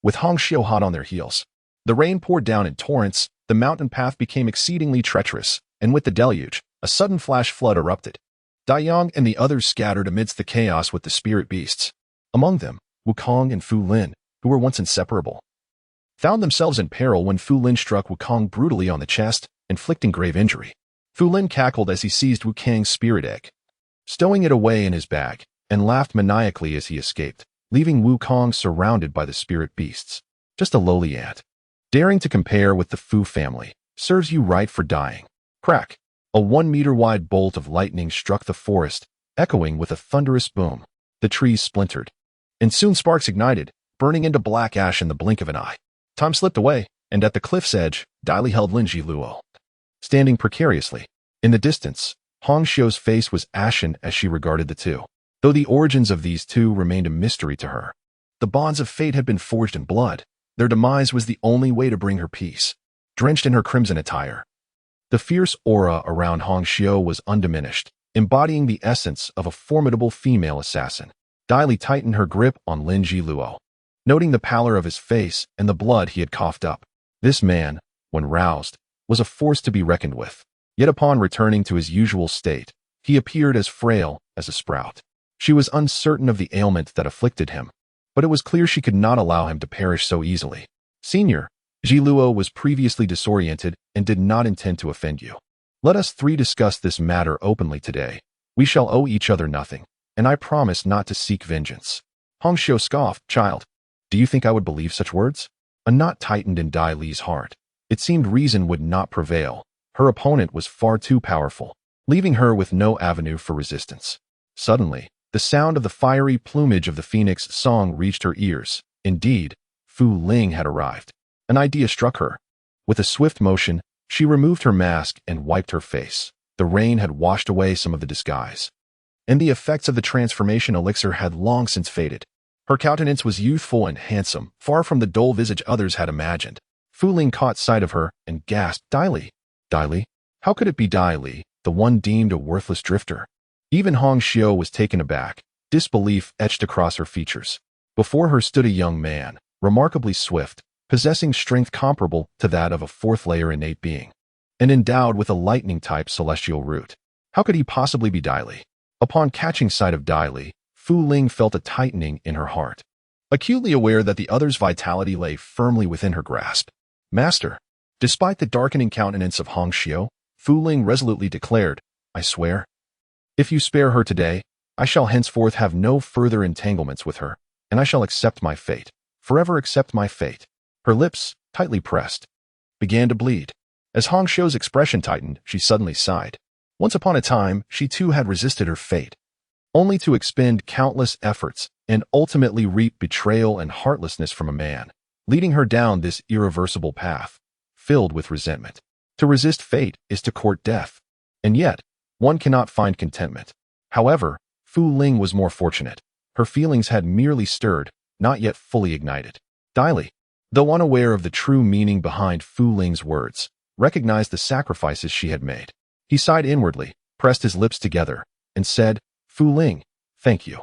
With Hong Xiu hot on their heels, the rain poured down in torrents, the mountain path became exceedingly treacherous, and with the deluge, a sudden flash flood erupted. Dai Yang and the others scattered amidst the chaos with the spirit beasts. Among them, Wukong and Fu Lin, who were once inseparable, found themselves in peril when Fu Lin struck Wukong brutally on the chest, inflicting grave injury. Fu Lin cackled as he seized Wukong's spirit egg, stowing it away in his bag, and laughed maniacally as he escaped, leaving Wukong surrounded by the spirit beasts. Just a lowly ant. Daring to compare with the Fu family serves you right for dying. Crack! A 1-meter-wide bolt of lightning struck the forest, echoing with a thunderous boom. The trees splintered, and soon sparks ignited, burning into black ash in the blink of an eye. Time slipped away, and at the cliff's edge, Dai Li held Lin Zhiluo, standing precariously. In the distance, Hong Xiu's face was ashen as she regarded the two, though the origins of these two remained a mystery to her. The bonds of fate had been forged in blood. Their demise was the only way to bring her peace. Drenched in her crimson attire, the fierce aura around Hong Xiu was undiminished, embodying the essence of a formidable female assassin. Dai Li tightened her grip on Lin Zhiluo, noting the pallor of his face and the blood he had coughed up. This man, when roused, was a force to be reckoned with. Yet upon returning to his usual state, he appeared as frail as a sprout. She was uncertain of the ailment that afflicted him, but it was clear she could not allow him to perish so easily. Senior, Zhiluo was previously disoriented and did not intend to offend you. Let us three discuss this matter openly today. We shall owe each other nothing, and I promise not to seek vengeance. Hong Xiu scoffed. Child, do you think I would believe such words? A knot tightened in Dai Li's heart. It seemed reason would not prevail. Her opponent was far too powerful, leaving her with no avenue for resistance. Suddenly, the sound of the fiery plumage of the phoenix song reached her ears. Indeed, Fu Ling had arrived. An idea struck her. With a swift motion, she removed her mask and wiped her face. The rain had washed away some of the disguise, and the effects of the transformation elixir had long since faded. Her countenance was youthful and handsome, far from the dull visage others had imagined. Fu Ling caught sight of her and gasped, Dai Li. Dai Li? How could it be Dai Li, the one deemed a worthless drifter? Even Hong Xiu was taken aback, disbelief etched across her features. Before her stood a young man, remarkably swift, possessing strength comparable to that of a fourth-layer innate being, and endowed with a lightning-type celestial root. How could he possibly be Dai Li? Upon catching sight of Dai Li, Fu Ling felt a tightening in her heart, acutely aware that the other's vitality lay firmly within her grasp. Master. Despite the darkening countenance of Hong Xiu, Fu Ling resolutely declared, I swear. If you spare her today, I shall henceforth have no further entanglements with her, and I shall accept my fate, forever accept my fate. Her lips, tightly pressed, began to bleed. As Hong Xiu's expression tightened, she suddenly sighed. Once upon a time, she too had resisted her fate, only to expend countless efforts and ultimately reap betrayal and heartlessness from a man, leading her down this irreversible path, filled with resentment. To resist fate is to court death, and yet, one cannot find contentment. However, Fu Ling was more fortunate. Her feelings had merely stirred, not yet fully ignited. Dai Li, though unaware of the true meaning behind Fu Ling's words, recognized the sacrifices she had made. He sighed inwardly, pressed his lips together, and said, Fu Ling, thank you.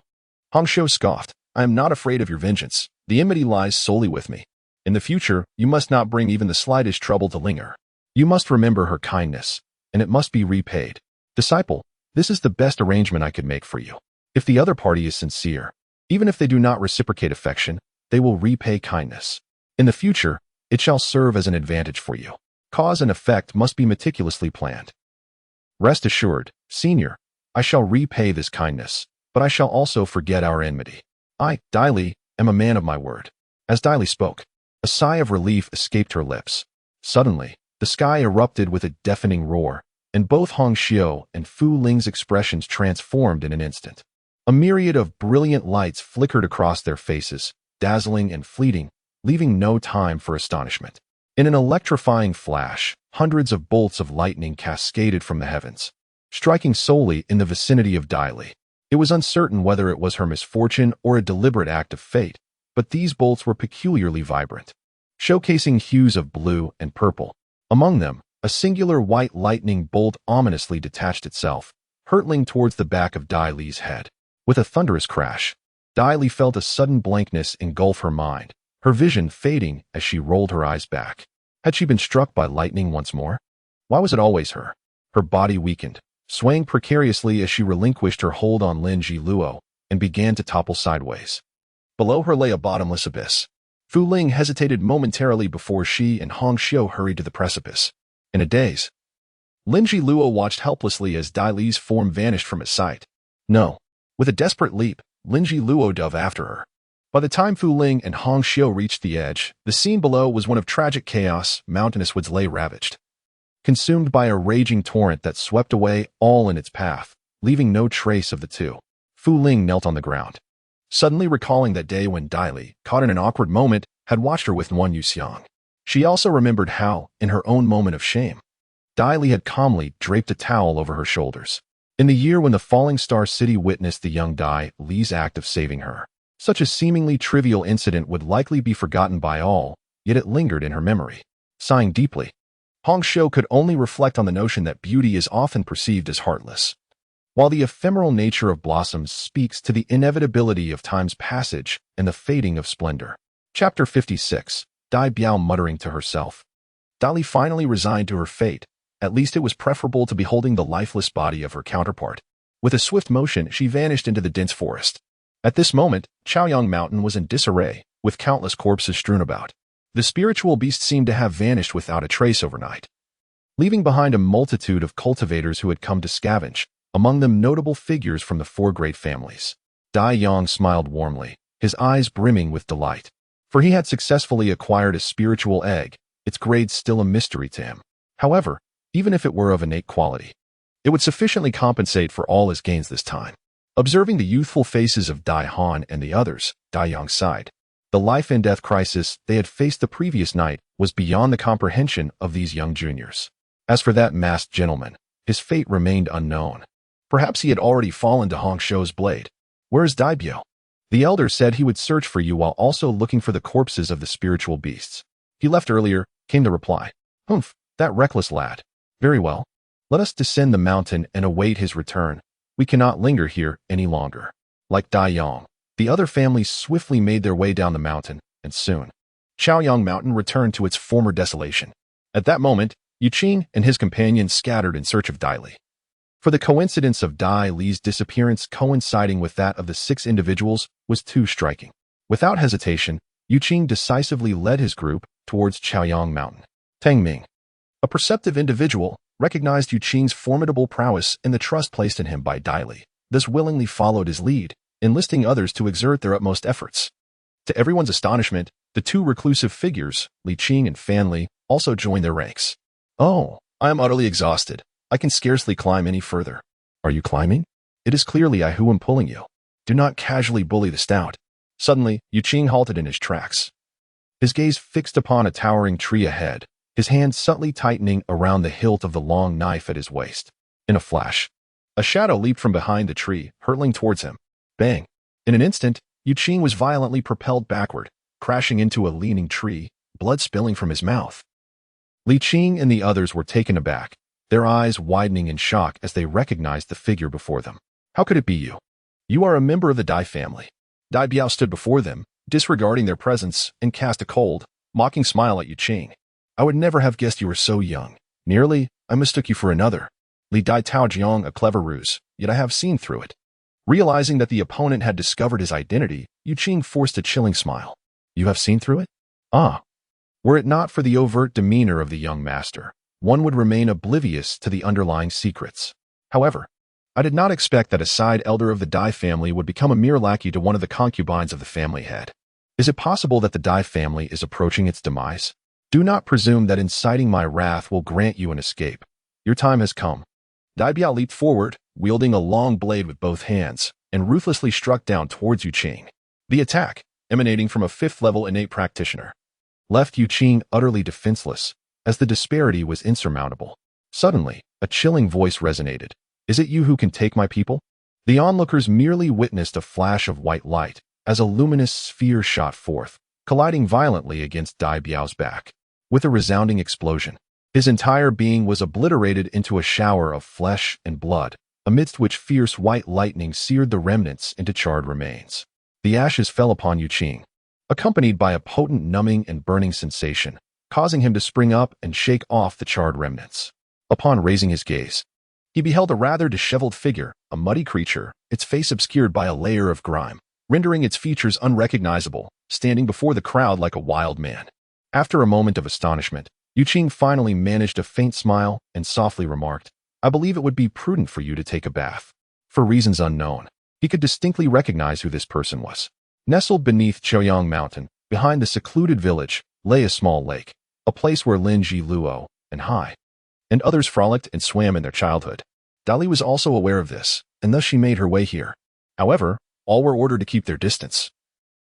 Hong Xiu scoffed, I am not afraid of your vengeance. The enmity lies solely with me. In the future, you must not bring even the slightest trouble to Linger. You must remember her kindness, and it must be repaid. Disciple, this is the best arrangement I could make for you. If the other party is sincere, even if they do not reciprocate affection, they will repay kindness. In the future, it shall serve as an advantage for you. Cause and effect must be meticulously planned. Rest assured, Senior, I shall repay this kindness, but I shall also forget our enmity. I, Dai Li, am a man of my word. As Dai Li spoke, a sigh of relief escaped her lips. Suddenly, the sky erupted with a deafening roar, and both Hong Xiu and Fu Ling's expressions transformed in an instant. A myriad of brilliant lights flickered across their faces, dazzling and fleeting, leaving no time for astonishment. In an electrifying flash, hundreds of bolts of lightning cascaded from the heavens, striking solely in the vicinity of Dai Li. It was uncertain whether it was her misfortune or a deliberate act of fate, but these bolts were peculiarly vibrant, showcasing hues of blue and purple. Among them, a singular white lightning bolt ominously detached itself, hurtling towards the back of Dai Li's head. With a thunderous crash, Dai Li felt a sudden blankness engulf her mind, her vision fading as she rolled her eyes back. Had she been struck by lightning once more? Why was it always her? Her body weakened, swaying precariously as she relinquished her hold on Lin Jiluo and began to topple sideways. Below her lay a bottomless abyss. Fu Ling hesitated momentarily before she and Hong Xiu hurried to the precipice. In a daze, Lin Jiluo watched helplessly as Dai Li's form vanished from his sight. No. With a desperate leap, Lin Jiluo dove after her. By the time Fu Ling and Hong Xiu reached the edge, the scene below was one of tragic chaos. Mountainous woods lay ravaged, consumed by a raging torrent that swept away all in its path, leaving no trace of the two. Fu Ling knelt on the ground, suddenly recalling that day when Dai Li, caught in an awkward moment, had watched her with Wan Yuxiang. She also remembered how, in her own moment of shame, Dai Li had calmly draped a towel over her shoulders. In the year when the falling star city witnessed the young Dai Li's act of saving her, such a seemingly trivial incident would likely be forgotten by all, yet it lingered in her memory. Sighing deeply, Hong Xiu could only reflect on the notion that beauty is often perceived as heartless, while the ephemeral nature of blossoms speaks to the inevitability of time's passage and the fading of splendor. Chapter 56. Dai Biao muttering to herself. Dai Li finally resigned to her fate. At least it was preferable to beholding the lifeless body of her counterpart. With a swift motion, she vanished into the dense forest. At this moment, Chaoyang Mountain was in disarray, with countless corpses strewn about. The spiritual beast seemed to have vanished without a trace overnight, leaving behind a multitude of cultivators who had come to scavenge, among them notable figures from the four great families. Dai Yang smiled warmly, his eyes brimming with delight, for he had successfully acquired a spiritual egg, its grade still a mystery to him. However, even if it were of innate quality, it would sufficiently compensate for all his gains this time. Observing the youthful faces of Dai Han and the others, Dai Yang sighed. The life and death crisis they had faced the previous night was beyond the comprehension of these young juniors. As for that masked gentleman, his fate remained unknown. Perhaps he had already fallen to Hong Xiu's blade. Where is Dai Biao? The elder said he would search for you while also looking for the corpses of the spiritual beasts. He left earlier, came the reply. Humph, that reckless lad. Very well. Let us descend the mountain and await his return. We cannot linger here any longer. Like Dai Yang, the other families swiftly made their way down the mountain, and soon, Chaoyang Mountain returned to its former desolation. At that moment, Yuqing and his companions scattered in search of Dai Li. For the coincidence of Dai Li's disappearance coinciding with that of the 6 individuals was too striking. Without hesitation, Yu Qing decisively led his group towards Chaoyang Mountain. Tang Ming, a perceptive individual, recognized Yu Qing's formidable prowess and the trust placed in him by Dai Li, thus willingly followed his lead, enlisting others to exert their utmost efforts. To everyone's astonishment, the 2 reclusive figures, Li Qing and Fan Li, also joined their ranks. "Oh, I am utterly exhausted. I can scarcely climb any further." "Are you climbing? It is clearly I who am pulling you. Do not casually bully the stout." Suddenly, Yu Qing halted in his tracks. His gaze fixed upon a towering tree ahead, his hand subtly tightening around the hilt of the long knife at his waist. In a flash, a shadow leaped from behind the tree, hurtling towards him. Bang! In an instant, Yu Qing was violently propelled backward, crashing into a leaning tree, blood spilling from his mouth. Li Qing and the others were taken aback, their eyes widening in shock as they recognized the figure before them. "How could it be you? You are a member of the Dai family." Dai Biao stood before them, disregarding their presence, and cast a cold, mocking smile at Yu Qing. "I would never have guessed you were so young. Nearly, I mistook you for another. Li Dai Tao Jiang, a clever ruse, yet I have seen through it." Realizing that the opponent had discovered his identity, Yu Qing forced a chilling smile. "You have seen through it? Ah." Were it not for the overt demeanor of the young master, one would remain oblivious to the underlying secrets. However, I did not expect that a side elder of the Dai family would become a mere lackey to one of the concubines of the family head. Is it possible that the Dai family is approaching its demise? Do not presume that inciting my wrath will grant you an escape. Your time has come." Dai Biao leaped forward, wielding a long blade with both hands, and ruthlessly struck down towards Yu Qing. The attack, emanating from a 5th-level innate practitioner, left Yu Qing utterly defenseless, as the disparity was insurmountable. Suddenly, a chilling voice resonated. "Is it you who can take my people?" The onlookers merely witnessed a flash of white light as a luminous sphere shot forth, colliding violently against Dai Biao's back. With a resounding explosion, his entire being was obliterated into a shower of flesh and blood, amidst which fierce white lightning seared the remnants into charred remains. The ashes fell upon Yu Qing, accompanied by a potent numbing and burning sensation, causing him to spring up and shake off the charred remnants. Upon raising his gaze, he beheld a rather disheveled figure, a muddy creature, its face obscured by a layer of grime, rendering its features unrecognizable, standing before the crowd like a wild man. After a moment of astonishment, Yu Qing finally managed a faint smile and softly remarked, "I believe it would be prudent for you to take a bath." For reasons unknown, he could distinctly recognize who this person was. Nestled beneath Chaoyang Mountain, behind the secluded village, lay a small lake, a place where Lin Ji Luo and Hai and others frolicked and swam in their childhood. Dali was also aware of this, and thus she made her way here. However, all were ordered to keep their distance,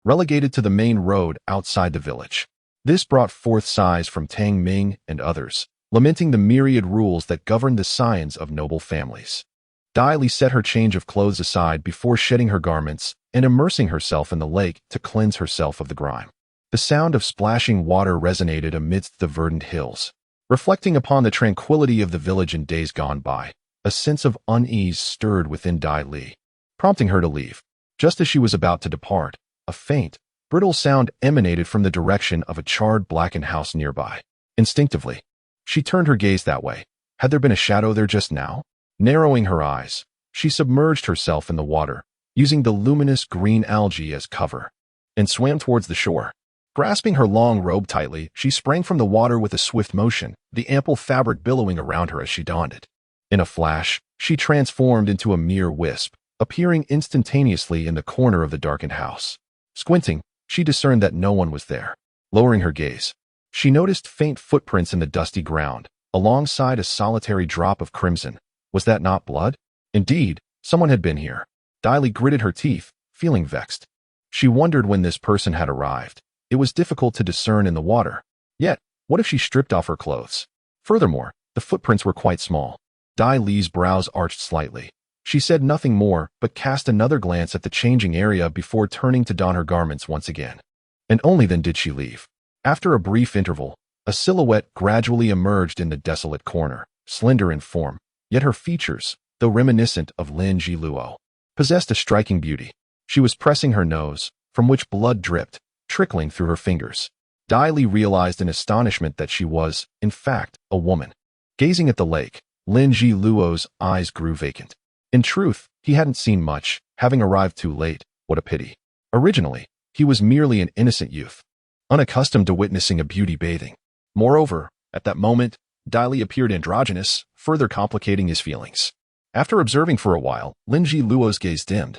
relegated to the main road outside the village. This brought forth sighs from Tang Ming and others, lamenting the myriad rules that govern the scions of noble families. Dai Li set her change of clothes aside before shedding her garments and immersing herself in the lake to cleanse herself of the grime. The sound of splashing water resonated amidst the verdant hills. Reflecting upon the tranquility of the village in days gone by, a sense of unease stirred within Dai Li, prompting her to leave. Just as she was about to depart, a faint, brittle sound emanated from the direction of a charred blackened house nearby. Instinctively, she turned her gaze that way. Had there been a shadow there just now? Narrowing her eyes, she submerged herself in the water, using the luminous green algae as cover, and swam towards the shore. Grasping her long robe tightly, she sprang from the water with a swift motion, the ample fabric billowing around her as she donned it. In a flash, she transformed into a mere wisp, appearing instantaneously in the corner of the darkened house. Squinting, she discerned that no one was there. Lowering her gaze, she noticed faint footprints in the dusty ground, alongside a solitary drop of crimson. Was that not blood? Indeed, someone had been here. Dai Li gritted her teeth, feeling vexed. She wondered when this person had arrived. It was difficult to discern in the water. Yet, what if she stripped off her clothes? Furthermore, the footprints were quite small. Dai Li's brows arched slightly. She said nothing more, but cast another glance at the changing area before turning to don her garments once again. And only then did she leave. After a brief interval, a silhouette gradually emerged in the desolate corner, slender in form, yet her features, though reminiscent of Lin Ji Luo, possessed a striking beauty. She was pressing her nose, from which blood dripped, trickling through her fingers. Dai Li realized in astonishment that she was, in fact, a woman. Gazing at the lake, Lin Ji Luo's eyes grew vacant. In truth, he hadn't seen much, having arrived too late. What a pity. Originally, he was merely an innocent youth, unaccustomed to witnessing a beauty bathing. Moreover, at that moment, Dai Li appeared androgynous, further complicating his feelings. After observing for a while, Lin Ji Luo's gaze dimmed.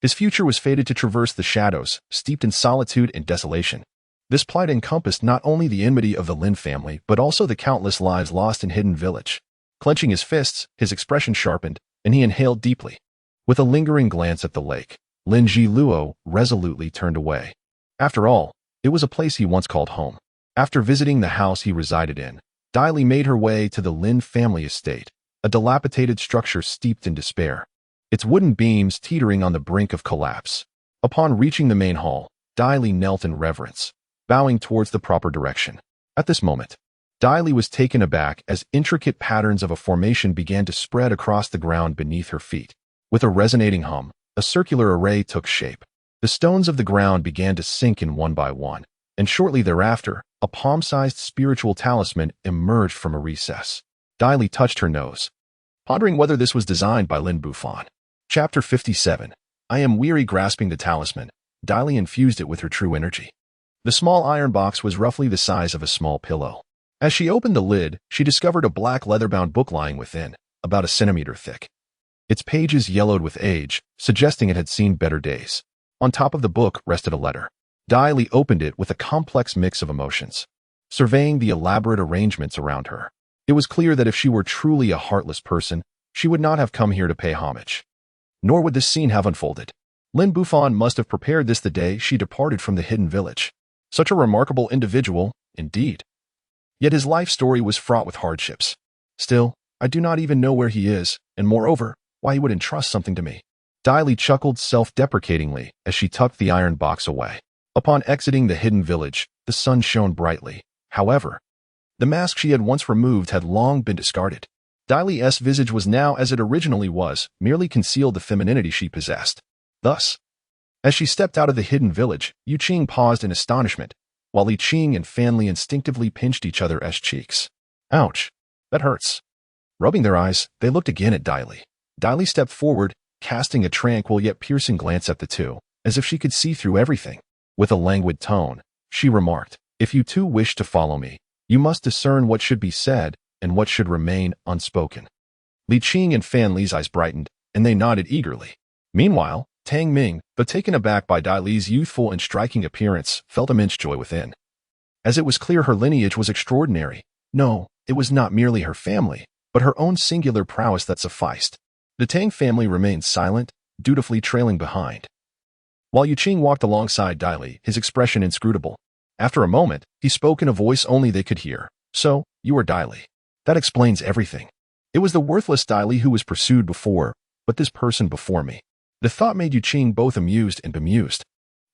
His future was fated to traverse the shadows, steeped in solitude and desolation. This plight encompassed not only the enmity of the Lin family, but also the countless lives lost in Hidden Village. Clenching his fists, his expression sharpened, and he inhaled deeply. With a lingering glance at the lake, Lin Ji Luo resolutely turned away. After all, it was a place he once called home. After visiting the house he resided in, Dai Li made her way to the Lin family estate, a dilapidated structure steeped in despair, its wooden beams teetering on the brink of collapse. Upon reaching the main hall, Dai Li knelt in reverence, bowing towards the proper direction. At this moment, Dai Li was taken aback as intricate patterns of a formation began to spread across the ground beneath her feet. With a resonating hum, a circular array took shape. The stones of the ground began to sink in one by one, and shortly thereafter, a palm-sized spiritual talisman emerged from a recess. Dai Li touched her nose, pondering whether this was designed by Lin Bufan. Chapter 57. I am weary grasping the talisman. Dai Li infused it with her true energy. The small iron box was roughly the size of a small pillow. As she opened the lid, she discovered a black leather-bound book lying within, about a centimeter thick. Its pages yellowed with age, suggesting it had seen better days. On top of the book rested a letter. Dai Li opened it with a complex mix of emotions, surveying the elaborate arrangements around her. It was clear that if she were truly a heartless person, she would not have come here to pay homage. Nor would this scene have unfolded. Lin Bufan must have prepared this the day she departed from the Hidden Village. Such a remarkable individual, indeed. Yet his life story was fraught with hardships. Still, I do not even know where he is, and moreover, why he would entrust something to me. Dai Li chuckled self-deprecatingly as she tucked the iron box away. Upon exiting the Hidden Village, the sun shone brightly. However, the mask she had once removed had long been discarded. Dai Li's visage was now as it originally was, merely concealed the femininity she possessed. Thus, as she stepped out of the Hidden Village, Yu Qing paused in astonishment, while Li Qing and Fan Li instinctively pinched each other's cheeks. Ouch, that hurts. Rubbing their eyes, they looked again at Dai Li. Dai Li stepped forward, casting a tranquil yet piercing glance at the two, as if she could see through everything. With a languid tone, she remarked, "If you two wish to follow me, you must discern what should be said and what should remain unspoken." Li Qing and Fan Li's eyes brightened, and they nodded eagerly. Meanwhile, Tang Ming, though taken aback by Dai Li's youthful and striking appearance, felt immense joy within. As it was clear her lineage was extraordinary. No, it was not merely her family, but her own singular prowess that sufficed. The Tang family remained silent, dutifully trailing behind, while Yu Qing walked alongside Dai Li, his expression inscrutable. After a moment, he spoke in a voice only they could hear. "So, you are Dai Li. That explains everything. It was the worthless Dai Li who was pursued before, but this person before me." The thought made Yu Qing both amused and bemused.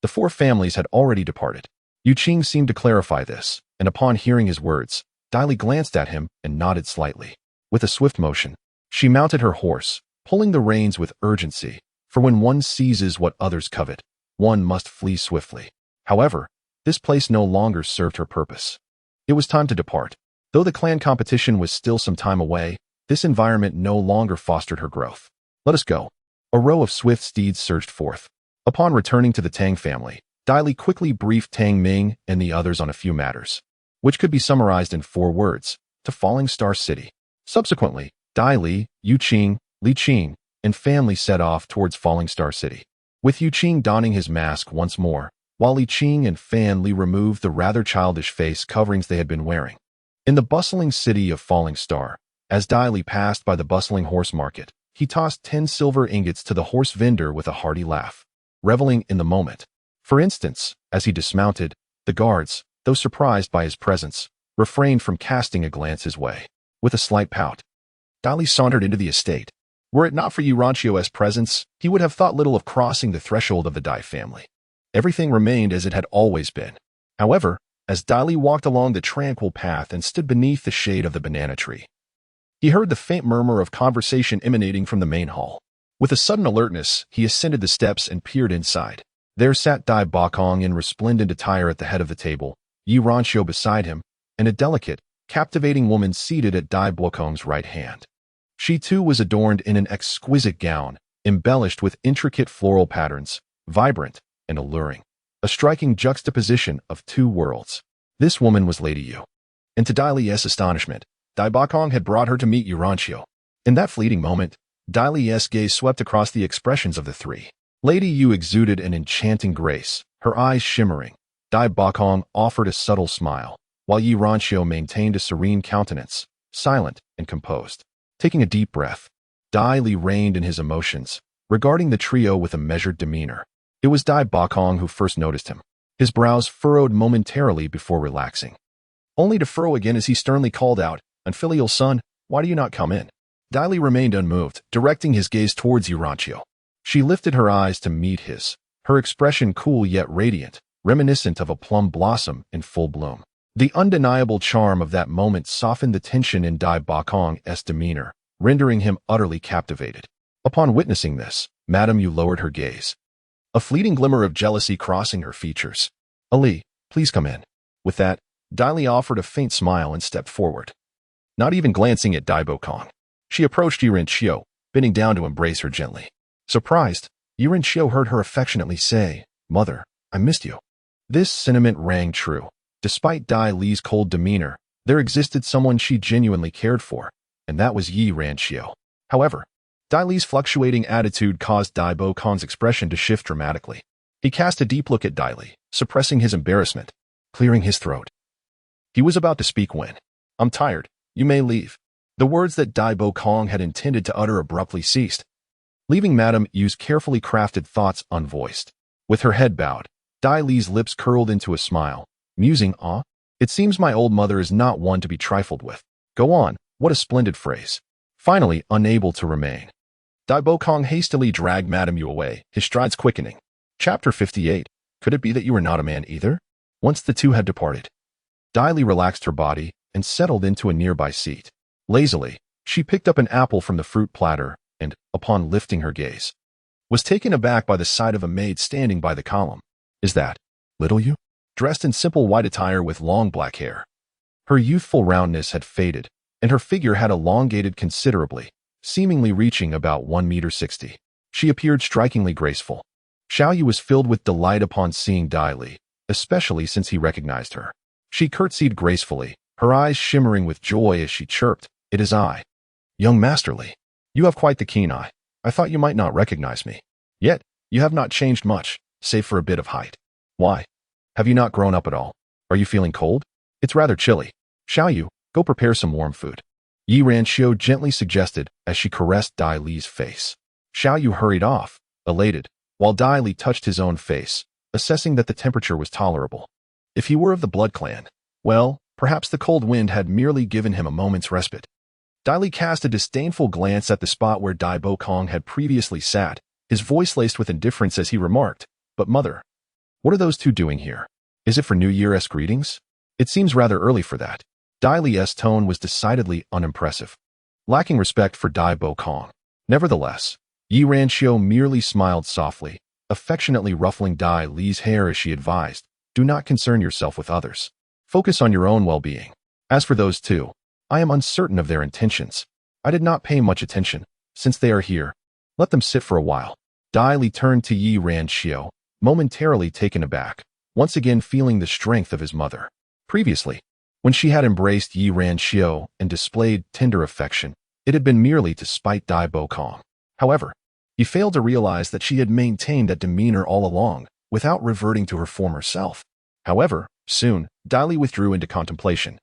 The four families had already departed. Yu Qing seemed to clarify this, and upon hearing his words, Dai Li glanced at him and nodded slightly. With a swift motion, she mounted her horse, pulling the reins with urgency, for when one seizes what others covet, one must flee swiftly. However, this place no longer served her purpose. It was time to depart. Though the clan competition was still some time away, this environment no longer fostered her growth. "Let us go." A row of swift steeds surged forth. Upon returning to the Tang family, Dai Li quickly briefed Tang Ming and the others on a few matters, which could be summarized in 4 words: to Falling Star City. Subsequently, Dai Li, Yu Qing, Li Qing, and family set off towards Falling Star City, with Yu Qing donning his mask once more, while Li Qing and Fan Li removed the rather childish face coverings they had been wearing. In the bustling city of Falling Star, as Dai Li passed by the bustling horse market, he tossed 10 silver ingots to the horse vendor with a hearty laugh, reveling in the moment. For instance, as he dismounted, the guards, though surprised by his presence, refrained from casting a glance his way. With a slight pout, Dai Li sauntered into the estate. Were it not for Yu Ranchio's presence, he would have thought little of crossing the threshold of the Dai family. Everything remained as it had always been. However, as Dai Li walked along the tranquil path and stood beneath the shade of the banana tree, he heard the faint murmur of conversation emanating from the main hall. With a sudden alertness, he ascended the steps and peered inside. There sat Dai Bakong in resplendent attire at the head of the table, Yu Ranchio beside him, and a delicate, captivating woman seated at Dai Bokong's right hand. She too was adorned in an exquisite gown, embellished with intricate floral patterns, vibrant and alluring. A striking juxtaposition of two worlds. This woman was Lady Yu. And to Dai Li's astonishment, Dai Bokong had brought her to meet Yuranqiu. In that fleeting moment, Dai Li's gaze swept across the expressions of the three. Lady Yu exuded an enchanting grace, her eyes shimmering. Dai Bokong offered a subtle smile, while Yuranqiu maintained a serene countenance, silent and composed. Taking a deep breath, Dai Li reined in his emotions, regarding the trio with a measured demeanor. It was Dai Bokong who first noticed him. His brows furrowed momentarily before relaxing, only to furrow again as he sternly called out, "Unfilial son, why do you not come in?" Dai Li remained unmoved, directing his gaze towards Yuranqiu. She lifted her eyes to meet his, her expression cool yet radiant, reminiscent of a plum blossom in full bloom. The undeniable charm of that moment softened the tension in Dai Bokong's demeanor, rendering him utterly captivated. Upon witnessing this, Madame Yu lowered her gaze, a fleeting glimmer of jealousy crossing her features. "Ali, please come in." With that, Dai Li offered a faint smile and stepped forward. Not even glancing at Dai Bokong, she approached Yuranqiu, bending down to embrace her gently. Surprised, Yuranqiu heard her affectionately say, "Mother, I missed you." This sentiment rang true. Despite Dai Li's cold demeanor, there existed someone she genuinely cared for, and that was Yuranqiu. However, Dai Li's fluctuating attitude caused Dai Bokong's expression to shift dramatically. He cast a deep look at Dai Li, suppressing his embarrassment, clearing his throat. He was about to speak when, "I'm tired, you may leave." The words that Dai Bokong had intended to utter abruptly ceased, leaving Madame Yu's carefully crafted thoughts unvoiced. With her head bowed, Dai Li's lips curled into a smile, musing, "It seems my old mother is not one to be trifled with. Go on, what a splendid phrase." Finally, unable to remain, Dai Bokong hastily dragged Madame Yu away, his strides quickening. Chapter 58. Could it be that you were not a man either? Once the two had departed, Dai Li relaxed her body and settled into a nearby seat. Lazily, she picked up an apple from the fruit platter and, upon lifting her gaze, was taken aback by the sight of a maid standing by the column. "Is that little Yu?" Dressed in simple white attire with long black hair. Her youthful roundness had faded, and her figure had elongated considerably, seemingly reaching about 1.60 meters. She appeared strikingly graceful. Xiao Yu was filled with delight upon seeing Dai Li, especially since he recognized her. She curtsied gracefully, her eyes shimmering with joy as she chirped, "It is I. Young Master Li. You have quite the keen eye. I thought you might not recognize me. Yet, you have not changed much, save for a bit of height. Why? Have you not grown up at all? Are you feeling cold? It's rather chilly. Xiao Yu, go prepare some warm food." Yuranqiu gently suggested as she caressed Dai Li's face. Xiao Yu hurried off, elated, while Dai Li touched his own face, assessing that the temperature was tolerable. If he were of the blood clan, well, perhaps the cold wind had merely given him a moment's respite. Dai Li cast a disdainful glance at the spot where Dai Bokong had previously sat, his voice laced with indifference as he remarked, "But mother, what are those two doing here? Is it for New Year's greetings? It seems rather early for that." Dai Li's tone was decidedly unimpressive, lacking respect for Dai Bokong. Nevertheless, Yuranqiu merely smiled softly, affectionately ruffling Dai Li's hair as she advised, "Do not concern yourself with others. Focus on your own well-being. As for those two, I am uncertain of their intentions. I did not pay much attention. Since they are here, let them sit for a while." Dai Li turned to Yuranqiu, momentarily taken aback, once again feeling the strength of his mother. Previously, when she had embraced Yuranqiu and displayed tender affection, it had been merely to spite Dai Bokong. However, he failed to realize that she had maintained that demeanor all along, without reverting to her former self. However, soon, Dai Li withdrew into contemplation,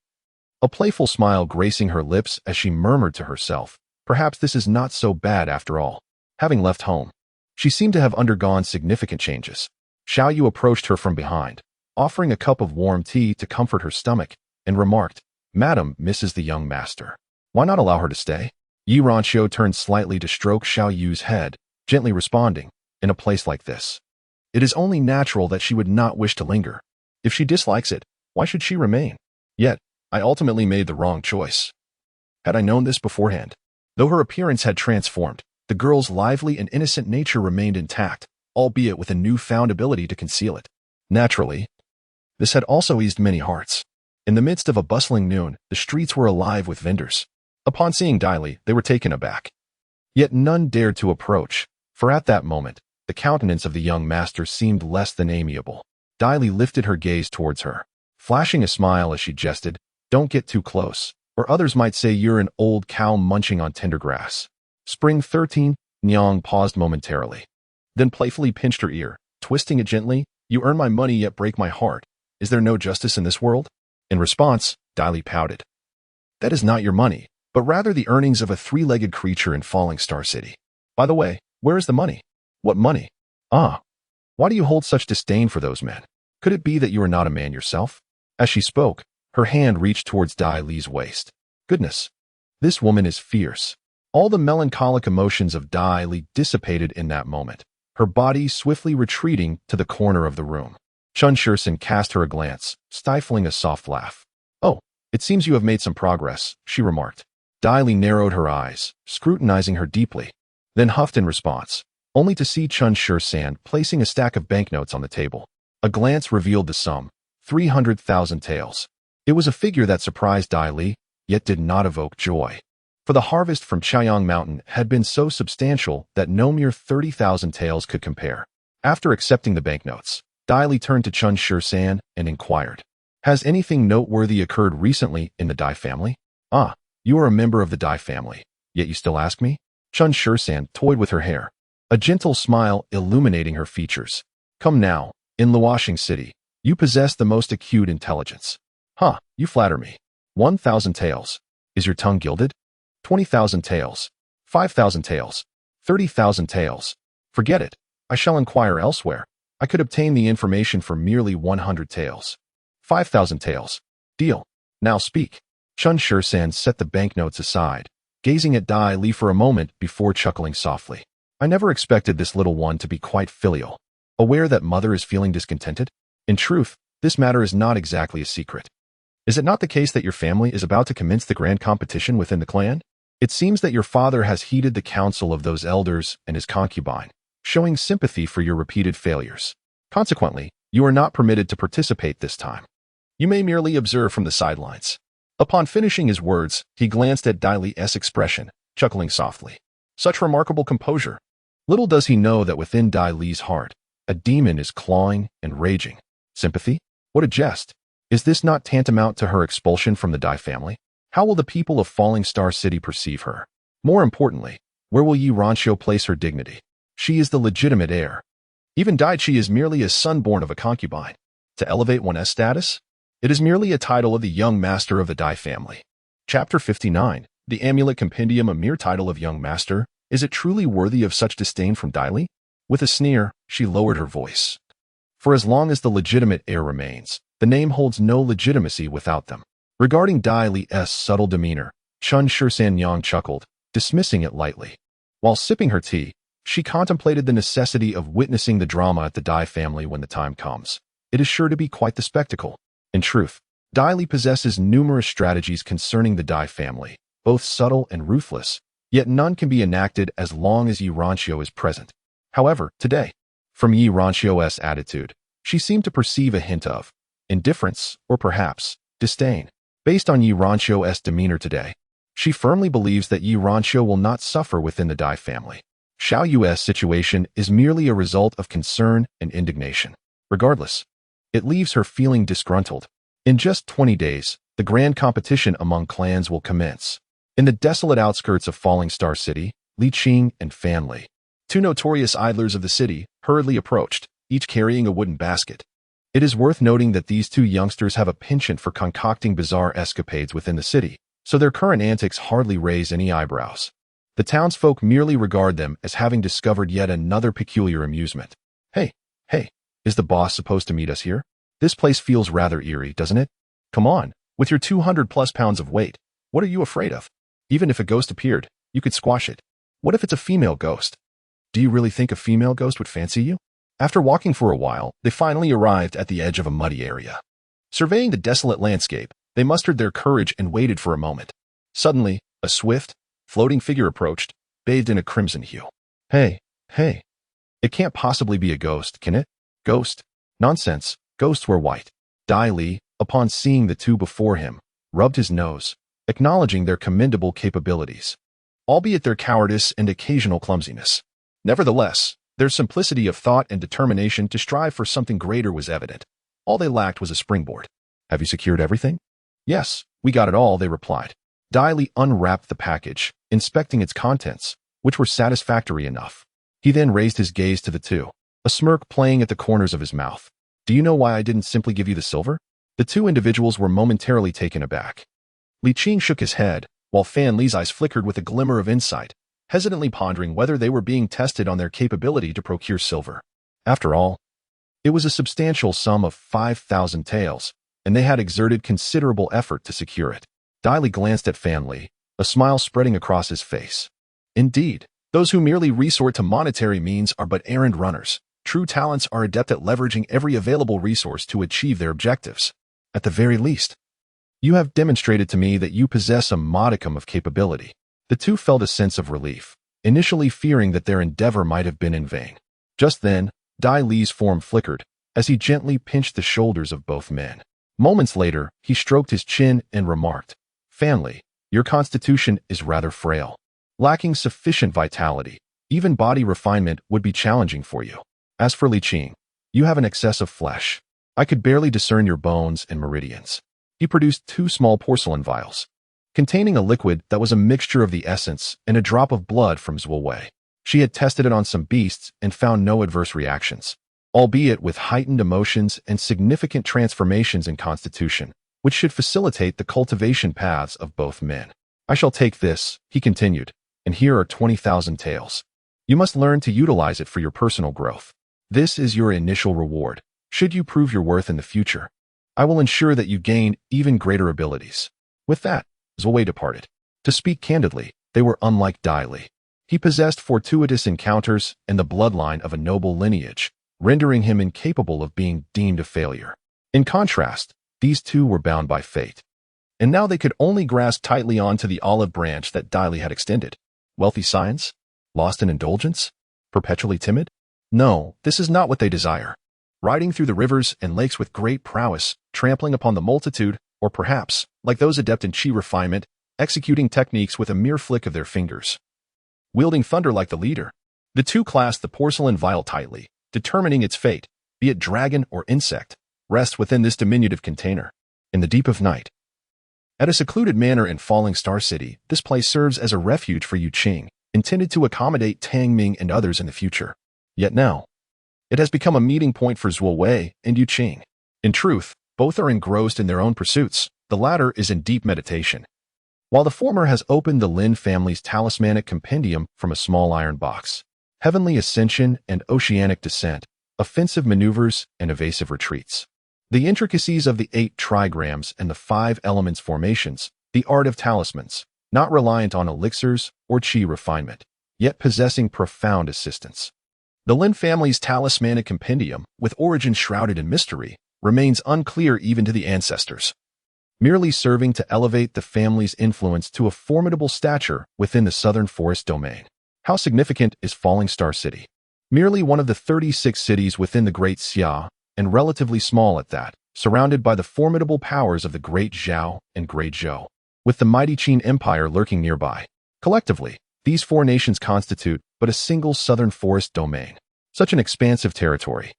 a playful smile gracing her lips as she murmured to herself, "Perhaps this is not so bad after all." Having left home, she seemed to have undergone significant changes. Xiao Yu approached her from behind, offering a cup of warm tea to comfort her stomach, and remarked, "Madam misses the young master. Why not allow her to stay?" Yuranqiu turned slightly to stroke Xiao Yu's head, gently responding, "In a place like this, it is only natural that she would not wish to linger. If she dislikes it, why should she remain? Yet, I ultimately made the wrong choice. Had I known this beforehand." Though her appearance had transformed, the girl's lively and innocent nature remained intact, albeit with a newfound ability to conceal it. Naturally, this had also eased many hearts. In the midst of a bustling noon, the streets were alive with vendors. Upon seeing Dai Li, they were taken aback. Yet none dared to approach, for at that moment, the countenance of the young master seemed less than amiable. Dai Li lifted her gaze towards her, flashing a smile as she jested, "Don't get too close, or others might say you're an old cow munching on tender grass." Spring 13, Nyang paused momentarily, then playfully pinched her ear, twisting it gently. "You earn my money yet break my heart. Is there no justice in this world?" In response, Dai Li pouted. "That is not your money, but rather the earnings of a three-legged creature in Falling Star City. By the way, where is the money?" "What money?" "Ah, why do you hold such disdain for those men? Could it be that you are not a man yourself?" As she spoke, her hand reached towards Dai Li's waist. Goodness, this woman is fierce. All the melancholic emotions of Dai Li dissipated in that moment, her body swiftly retreating to the corner of the room. Chun Shursen cast her a glance, stifling a soft laugh. "Oh, it seems you have made some progress," she remarked. Dai Li narrowed her eyes, scrutinizing her deeply, then huffed in response, only to see Chun Shursen placing a stack of banknotes on the table. A glance revealed the sum, 300,000 taels. It was a figure that surprised Dai Li, yet did not evoke joy. For the harvest from Chaiyang Mountain had been so substantial that no mere 30,000 taels could compare. After accepting the banknotes, Dai Li turned to Chun Shursen and inquired, "Has anything noteworthy occurred recently in the Dai family?" "Ah, you are a member of the Dai family, yet you still ask me?" Chun Shursen toyed with her hair, a gentle smile illuminating her features. "Come now, in Luoshing City, you possess the most acute intelligence." "Huh, you flatter me. 1,000 taels. Is your tongue gilded?" 20,000 taels. 5,000 taels. 30,000 taels. Forget it. I shall inquire elsewhere. I could obtain the information for merely 100 taels. 5,000 taels. Deal. Now speak. Chun Shursen set the banknotes aside, gazing at Dai Li for a moment before chuckling softly. "I never expected this little one to be quite filial. Aware that mother is feeling discontented? In truth, this matter is not exactly a secret. Is it not the case that your family is about to commence the grand competition within the clan? It seems that your father has heeded the counsel of those elders and his concubine, showing sympathy for your repeated failures. Consequently, you are not permitted to participate this time. You may merely observe from the sidelines." Upon finishing his words, he glanced at Dai Li's expression, chuckling softly. Such remarkable composure. Little does he know that within Dai Li's heart, a demon is clawing and raging. Sympathy? What a jest. Is this not tantamount to her expulsion from the Dai family? How will the people of Falling Star City perceive her? More importantly, where will Yi Ranxio place her dignity? She is the legitimate heir. Even Daichi is merely a son born of a concubine. To elevate one's status? It is merely a title of the young master of the Dai family. Chapter 59. The Amulet Compendium, a mere title of young master. Is it truly worthy of such disdain from Dai Li? With a sneer, she lowered her voice. For as long as the legitimate heir remains, the name holds no legitimacy without them. Regarding Dai Li's subtle demeanor, Chun Shursen Yang chuckled, dismissing it lightly. While sipping her tea, she contemplated the necessity of witnessing the drama at the Dai family when the time comes. It is sure to be quite the spectacle. In truth, Dai Li possesses numerous strategies concerning the Dai family, both subtle and ruthless, yet none can be enacted as long as Yi Ranxio is present. However, today, from Yi Ranxio's attitude, she seemed to perceive a hint of indifference or perhaps disdain. Based on Yi Ranxio's demeanor today, she firmly believes that Yi Ranxio will not suffer within the Dai family. Xiao Yu's situation is merely a result of concern and indignation. Regardless, it leaves her feeling disgruntled. In just 20 days, the grand competition among clans will commence. In the desolate outskirts of Falling Star City, Li Qing and Fan Li, two notorious idlers of the city, hurriedly approached, each carrying a wooden basket. It is worth noting that these two youngsters have a penchant for concocting bizarre escapades within the city, so their current antics hardly raise any eyebrows. The townsfolk merely regard them as having discovered yet another peculiar amusement. Hey, is the boss supposed to meet us here? This place feels rather eerie, doesn't it? Come on, with your 200+ pounds of weight, what are you afraid of? Even if a ghost appeared, you could squash it. What if it's a female ghost? Do you really think a female ghost would fancy you? After walking for a while, they finally arrived at the edge of a muddy area. Surveying the desolate landscape, they mustered their courage and waited for a moment. Suddenly, a swift, floating figure approached, bathed in a crimson hue. Hey. It can't possibly be a ghost, can it? Ghost? Nonsense. Ghosts were white. Dai Li, upon seeing the two before him, rubbed his nose, acknowledging their commendable capabilities, albeit their cowardice and occasional clumsiness. Nevertheless, their simplicity of thought and determination to strive for something greater was evident. All they lacked was a springboard. "Have you secured everything?" "Yes, we got it all," they replied. Diley unwrapped the package, inspecting its contents, which were satisfactory enough. He then raised his gaze to the two, a smirk playing at the corners of his mouth. "Do you know why I didn't simply give you the silver?" The two individuals were momentarily taken aback. Li Qing shook his head, while Fan Li's eyes flickered with a glimmer of insight, hesitantly pondering whether they were being tested on their capability to procure silver. After all, it was a substantial sum of 5,000 taels, and they had exerted considerable effort to secure it. Diley glanced at Fan Li, a smile spreading across his face. Indeed, those who merely resort to monetary means are but errand runners. True talents are adept at leveraging every available resource to achieve their objectives. At the very least, you have demonstrated to me that you possess a modicum of capability. The two felt a sense of relief, initially fearing that their endeavor might have been in vain. Just then, Dai Li's form flickered, as he gently pinched the shoulders of both men. Moments later, he stroked his chin and remarked, "Fan Li, your constitution is rather frail. Lacking sufficient vitality, even body refinement would be challenging for you. As for Li Qing, you have an excess of flesh. I could barely discern your bones and meridians." He produced 2 small porcelain vials, containing a liquid that was a mixture of the essence and a drop of blood from Zhuowei. She had tested it on some beasts and found no adverse reactions, albeit with heightened emotions and significant transformations in constitution, which should facilitate the cultivation paths of both men. "I shall take this," he continued, "and here are 20,000 taels. You must learn to utilize it for your personal growth. This is your initial reward. Should you prove your worth in the future, I will ensure that you gain even greater abilities." With that, Zhuowei departed. To speak candidly, they were unlike Dai Li. He possessed fortuitous encounters and the bloodline of a noble lineage, rendering him incapable of being deemed a failure. In contrast, these two were bound by fate. And now they could only grasp tightly onto the olive branch that Dai Li had extended. Wealthy science? Lost in indulgence? Perpetually timid? No, this is not what they desire. Riding through the rivers and lakes with great prowess, trampling upon the multitude, or perhaps, like those adept in chi refinement, executing techniques with a mere flick of their fingers. Wielding thunder like the leader. The two clasped the porcelain vial tightly, determining its fate, be it dragon or insect, rests within this diminutive container. In the deep of night, at a secluded manor in Falling Star City, this place serves as a refuge for Yu Qing, intended to accommodate Tang Ming and others in the future. Yet now, it has become a meeting point for Zhuowei and Yu Qing. In truth, both are engrossed in their own pursuits. The latter is in deep meditation, while the former has opened the Lin family's talismanic compendium from a small iron box. Heavenly ascension and oceanic descent, offensive maneuvers and evasive retreats. The intricacies of the 8 trigrams and the 5 elements formations, the art of talismans, not reliant on elixirs or chi refinement, yet possessing profound assistance. The Lin family's talismanic compendium, with origin shrouded in mystery, remains unclear even to the ancestors, merely serving to elevate the family's influence to a formidable stature within the southern forest domain. How significant is Falling Star City? Merely one of the 36 cities within the Great Xia, and relatively small at that, surrounded by the formidable powers of the Great Zhao and Great Zhou, with the mighty Qin Empire lurking nearby. Collectively, these 4 nations constitute but a single southern forest domain. Such an expansive territory.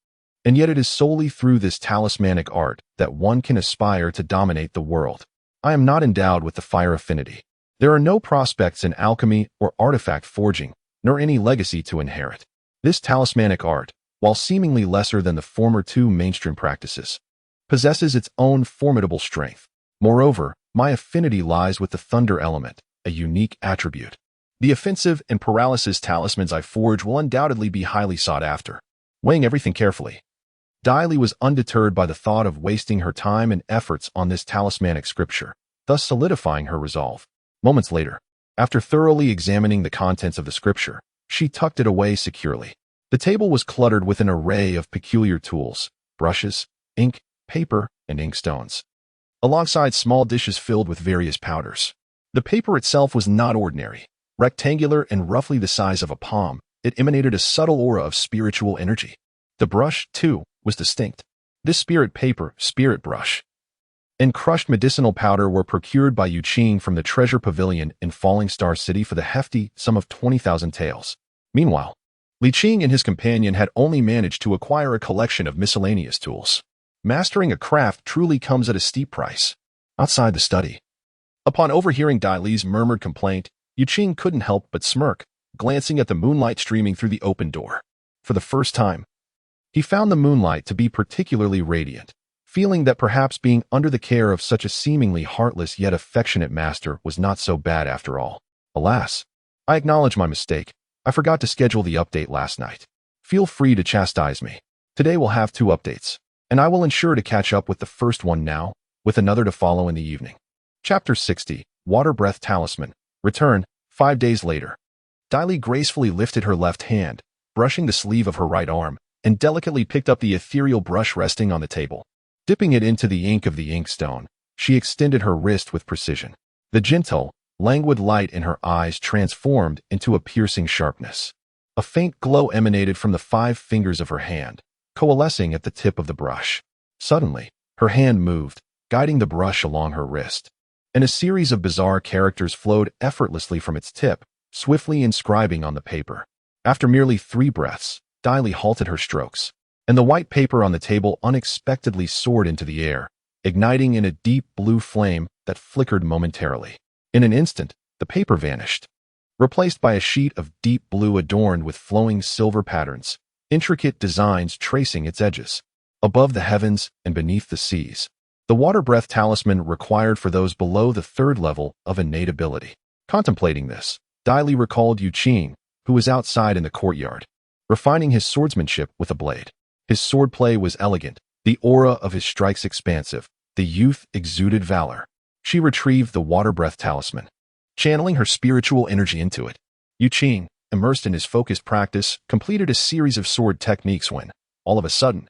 And yet it is solely through this talismanic art that one can aspire to dominate the world. I am not endowed with the fire affinity. There are no prospects in alchemy or artifact forging, nor any legacy to inherit. This talismanic art, while seemingly lesser than the former 2 mainstream practices, possesses its own formidable strength. Moreover, my affinity lies with the thunder element, a unique attribute. The offensive and paralysis talismans I forge will undoubtedly be highly sought after. Weighing everything carefully, Dai Li was undeterred by the thought of wasting her time and efforts on this talismanic scripture, thus solidifying her resolve. Moments later, after thoroughly examining the contents of the scripture, she tucked it away securely. The table was cluttered with an array of peculiar tools, brushes, ink, paper, and inkstones, alongside small dishes filled with various powders. The paper itself was not ordinary. Rectangular and roughly the size of a palm, it emanated a subtle aura of spiritual energy. The brush, too, was distinct. This spirit paper, spirit brush, and crushed medicinal powder were procured by Yu Qing from the treasure pavilion in Falling Star City for the hefty sum of 20,000 taels. Meanwhile, Li Qing and his companion had only managed to acquire a collection of miscellaneous tools. Mastering a craft truly comes at a steep price. Outside the study, upon overhearing Dai Li's murmured complaint, Yu Qing couldn't help but smirk, glancing at the moonlight streaming through the open door. For the first time, he found the moonlight to be particularly radiant, feeling that perhaps being under the care of such a seemingly heartless yet affectionate master was not so bad after all. Alas, I acknowledge my mistake. I forgot to schedule the update last night. Feel free to chastise me. Today we'll have 2 updates, and I will ensure to catch up with the first one now, with another to follow in the evening. Chapter 60, Water Breath Talisman. Return, 5 days later. Dai Li gracefully lifted her left hand, brushing the sleeve of her right arm, and delicately picked up the ethereal brush resting on the table. Dipping it into the ink of the inkstone, she extended her wrist with precision. The gentle, languid light in her eyes transformed into a piercing sharpness. A faint glow emanated from the 5 fingers of her hand, coalescing at the tip of the brush. Suddenly, her hand moved, guiding the brush along her wrist, and a series of bizarre characters flowed effortlessly from its tip, swiftly inscribing on the paper. After merely 3 breaths, Dai Li halted her strokes, and the white paper on the table unexpectedly soared into the air, igniting in a deep blue flame that flickered momentarily. In an instant, the paper vanished, replaced by a sheet of deep blue adorned with flowing silver patterns, intricate designs tracing its edges. Above the heavens and beneath the seas, the water breath talisman required for those below the 3rd level of innate ability. Contemplating this, Dai Li recalled Yu Qing, who was outside in the courtyard, refining his swordsmanship with a blade. His swordplay was elegant, the aura of his strikes expansive, the youth exuded valor. She retrieved the water breath talisman, channeling her spiritual energy into it. Yu Qing, immersed in his focused practice, completed a series of sword techniques when, all of a sudden,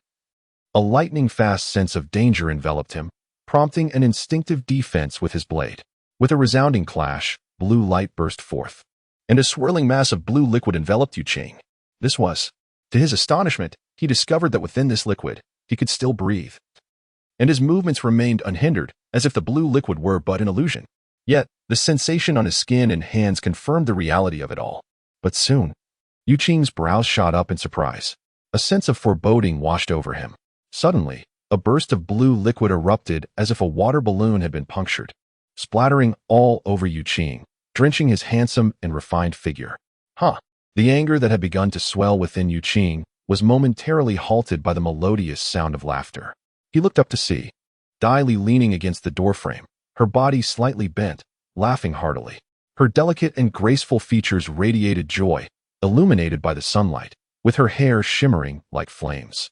a lightning-fast sense of danger enveloped him, prompting an instinctive defense with his blade. With a resounding clash, blue light burst forth, and a swirling mass of blue liquid enveloped Yu Qing. This was, to his astonishment, he discovered that within this liquid, he could still breathe, and his movements remained unhindered, as if the blue liquid were but an illusion. Yet, the sensation on his skin and hands confirmed the reality of it all. But soon, Yu Qing's brows shot up in surprise. A sense of foreboding washed over him. Suddenly, a burst of blue liquid erupted as if a water balloon had been punctured, splattering all over Yu Qing, drenching his handsome and refined figure. The anger that had begun to swell within Yu Qing was momentarily halted by the melodious sound of laughter. He looked up to see Dai Li leaning against the doorframe, her body slightly bent, laughing heartily. Her delicate and graceful features radiated joy, illuminated by the sunlight, with her hair shimmering like flames.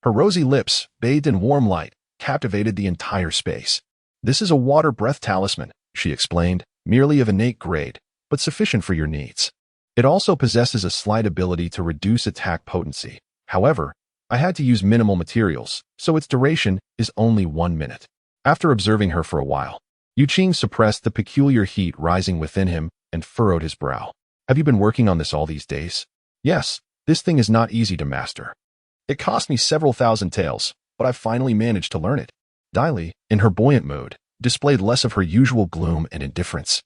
Her rosy lips, bathed in warm light, captivated the entire space. "This is a water breath talisman," she explained, "merely of innate grade, but sufficient for your needs. It also possesses a slight ability to reduce attack potency. However, I had to use minimal materials, so its duration is only 1 minute." After observing her for a while, Yu Qing suppressed the peculiar heat rising within him and furrowed his brow. "Have you been working on this all these days?" "Yes, this thing is not easy to master. It cost me several thousand taels, but I've finally managed to learn it." Dai Li, in her buoyant mood, displayed less of her usual gloom and indifference,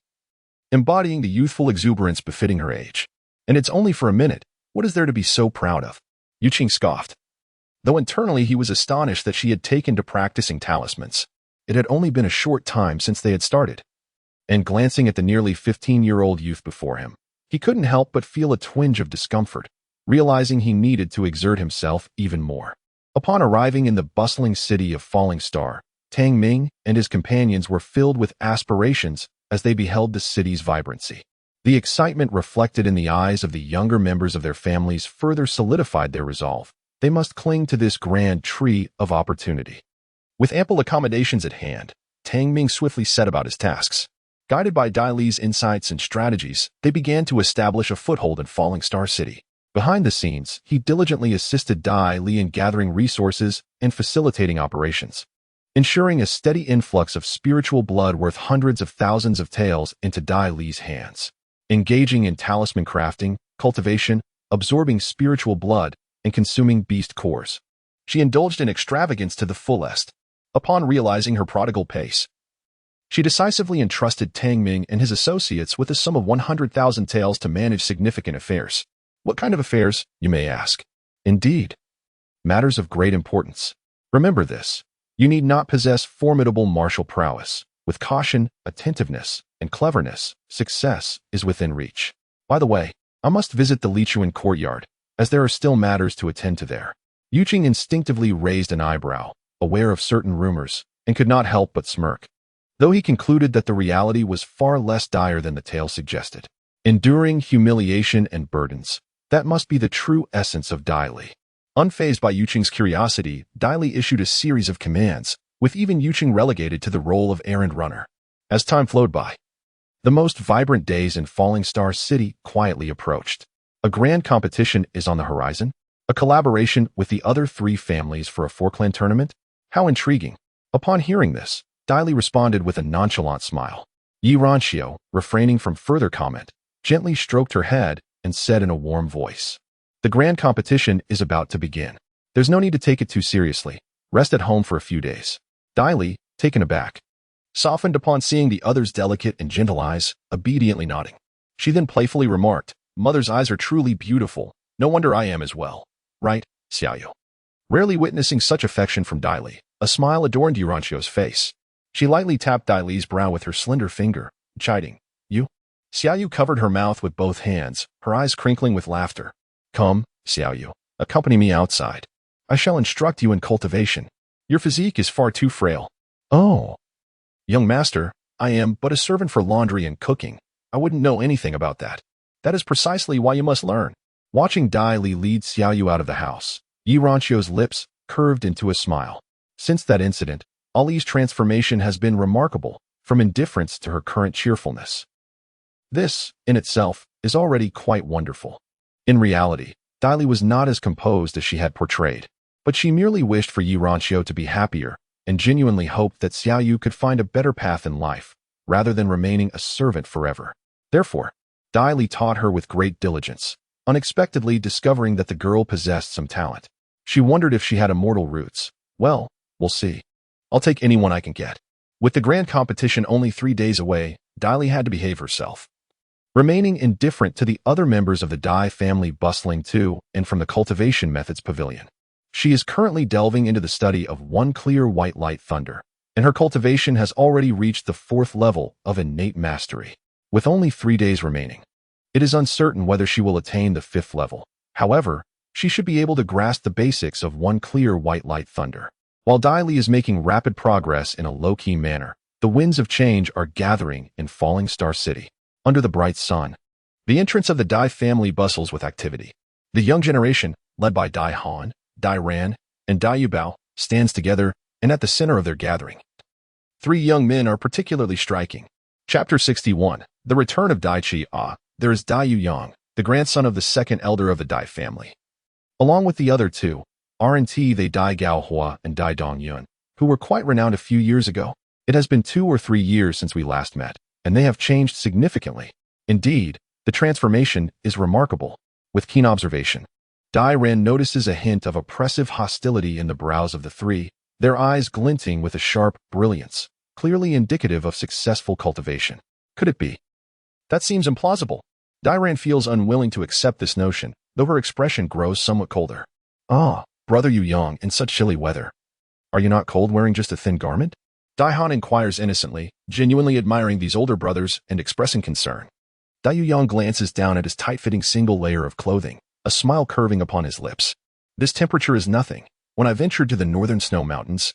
embodying the youthful exuberance befitting her age. "And it's only for a minute. What is there to be so proud of?" Yu Qing scoffed, though internally he was astonished that she had taken to practicing talismans. It had only been a short time since they had started. And glancing at the nearly 15-year-old youth before him, he couldn't help but feel a twinge of discomfort, realizing he needed to exert himself even more. Upon arriving in the bustling city of Falling Star, Tang Ming and his companions were filled with aspirations as they beheld the city's vibrancy. The excitement reflected in the eyes of the younger members of their families further solidified their resolve. They must cling to this grand tree of opportunity. With ample accommodations at hand, Tang Ming swiftly set about his tasks. Guided by Dai Li's insights and strategies, they began to establish a foothold in Falling Star City. Behind the scenes, he diligently assisted Dai Li in gathering resources and facilitating operations, ensuring a steady influx of spiritual blood worth hundreds of thousands of taels into Dai Li's hands. Engaging in talisman crafting, cultivation, absorbing spiritual blood, and consuming beast cores, she indulged in extravagance to the fullest. Upon realizing her prodigal pace, she decisively entrusted Tang Ming and his associates with a sum of 100,000 taels to manage significant affairs. What kind of affairs, you may ask? Indeed, matters of great importance. Remember this. You need not possess formidable martial prowess. With caution, attentiveness, and cleverness, success is within reach. By the way, I must visit the Lichuan courtyard, as there are still matters to attend to there. Yu Qing instinctively raised an eyebrow, aware of certain rumors, and could not help but smirk, though he concluded that the reality was far less dire than the tale suggested. Enduring humiliation and burdens, that must be the true essence of Dai Li. Unfazed by Yu Qing's curiosity, Dai Li issued a series of commands, with even Yu Qing relegated to the role of errand runner. As time flowed by, the most vibrant days in Falling Star City quietly approached. A grand competition is on the horizon, a collaboration with the other three families for a four-clan tournament. How intriguing. Upon hearing this, Dai Li responded with a nonchalant smile. Yi Ranxiu, refraining from further comment, gently stroked her head and said in a warm voice, "The grand competition is about to begin. There's no need to take it too seriously. Rest at home for a few days." Dai Li, taken aback, softened upon seeing the other's delicate and gentle eyes, obediently nodding. She then playfully remarked, "Mother's eyes are truly beautiful. No wonder I am as well. Right, Xiaoyu?" Rarely witnessing such affection from Dai Li, a smile adorned Yuranxiu's face. She lightly tapped Dai Li's brow with her slender finger, chiding, "You?" Xiaoyu covered her mouth with both hands, her eyes crinkling with laughter. "Come, Xiaoyu, accompany me outside. I shall instruct you in cultivation. Your physique is far too frail." "Oh, young master, I am but a servant for laundry and cooking. I wouldn't know anything about that." "That is precisely why you must learn." Watching Dai Li lead Xiaoyu out of the house, Yi Ranxiu's lips curved into a smile. Since that incident, Ali's transformation has been remarkable, from indifference to her current cheerfulness. This, in itself, is already quite wonderful. In reality, Dai Li was not as composed as she had portrayed, but she merely wished for Yi Ranxiu to be happier and genuinely hoped that Xiaoyu could find a better path in life, rather than remaining a servant forever. Therefore, Dai Li taught her with great diligence, unexpectedly discovering that the girl possessed some talent. She wondered if she had immortal roots. Well, we'll see. I'll take anyone I can get. With the grand competition only 3 days away, Dai Li had to behave herself. Remaining indifferent to the other members of the Dai family bustling to and from the Cultivation Methods Pavilion. She is currently delving into the study of one clear white light thunder, and her cultivation has already reached the 4th level of innate mastery. With only 3 days remaining, it is uncertain whether she will attain the 5th level. However, she should be able to grasp the basics of one clear white light thunder. While Dai Li is making rapid progress in a low-key manner, the winds of change are gathering in Falling Star City. Under the bright sun, the entrance of the Dai family bustles with activity. The young generation, led by Dai Han, Dai Ran, and Dai Yubao, stands together and at the center of their gathering. 3 young men are particularly striking. Chapter 61, The Return of Dai Qi. There is Dai Yuyang, the grandson of the 2nd elder of the Dai family. Along with the other 2, R&T they Dai Gaohua and Dai Dongyun, who were quite renowned a few years ago. It has been 2 or 3 years since we last met, and they have changed significantly. Indeed, the transformation is remarkable. With keen observation, Dai Ren notices a hint of oppressive hostility in the brows of the 3, their eyes glinting with a sharp brilliance, clearly indicative of successful cultivation. Could it be? That seems implausible. Dai Ren feels unwilling to accept this notion, though her expression grows somewhat colder. "Ah, brother Yuyang, in such chilly weather. Are you not cold wearing just a thin garment?" Dai Han inquires innocently, genuinely admiring these older brothers and expressing concern. Dai Yuyang glances down at his tight-fitting single layer of clothing, a smile curving upon his lips. "This temperature is nothing. When I ventured to the northern snow mountains,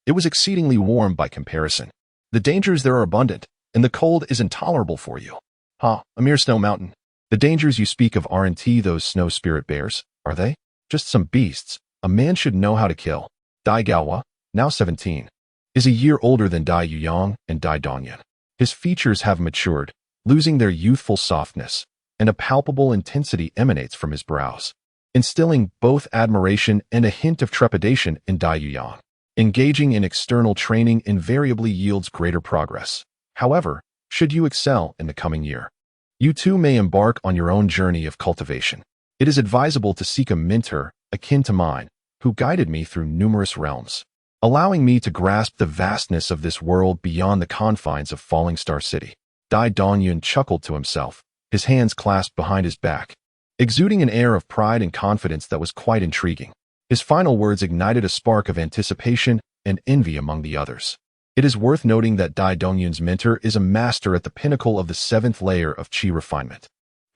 it was exceedingly warm by comparison. The dangers there are abundant, and the cold is intolerable for you." "Ha, a mere snow mountain. The dangers you speak of aren't those snow spirit bears, are they? Just some beasts a man should know how to kill." Dai Gaohua, now 17, is a year older than Dai Yuyang and Dai Dongyun. His features have matured, losing their youthful softness, and a palpable intensity emanates from his brows, instilling both admiration and a hint of trepidation in Dai Yuyang. Engaging in external training invariably yields greater progress. However, should you excel in the coming year, you too may embark on your own journey of cultivation. It is advisable to seek a mentor akin to mine, who guided me through numerous realms. allowing me to grasp the vastness of this world beyond the confines of Falling Star City. Dai Dongyun chuckled to himself, his hands clasped behind his back, exuding an air of pride and confidence that was quite intriguing. His final words ignited a spark of anticipation and envy among the others. It is worth noting that Dai Dongyun's mentor is a master at the pinnacle of the 7th layer of Qi refinement,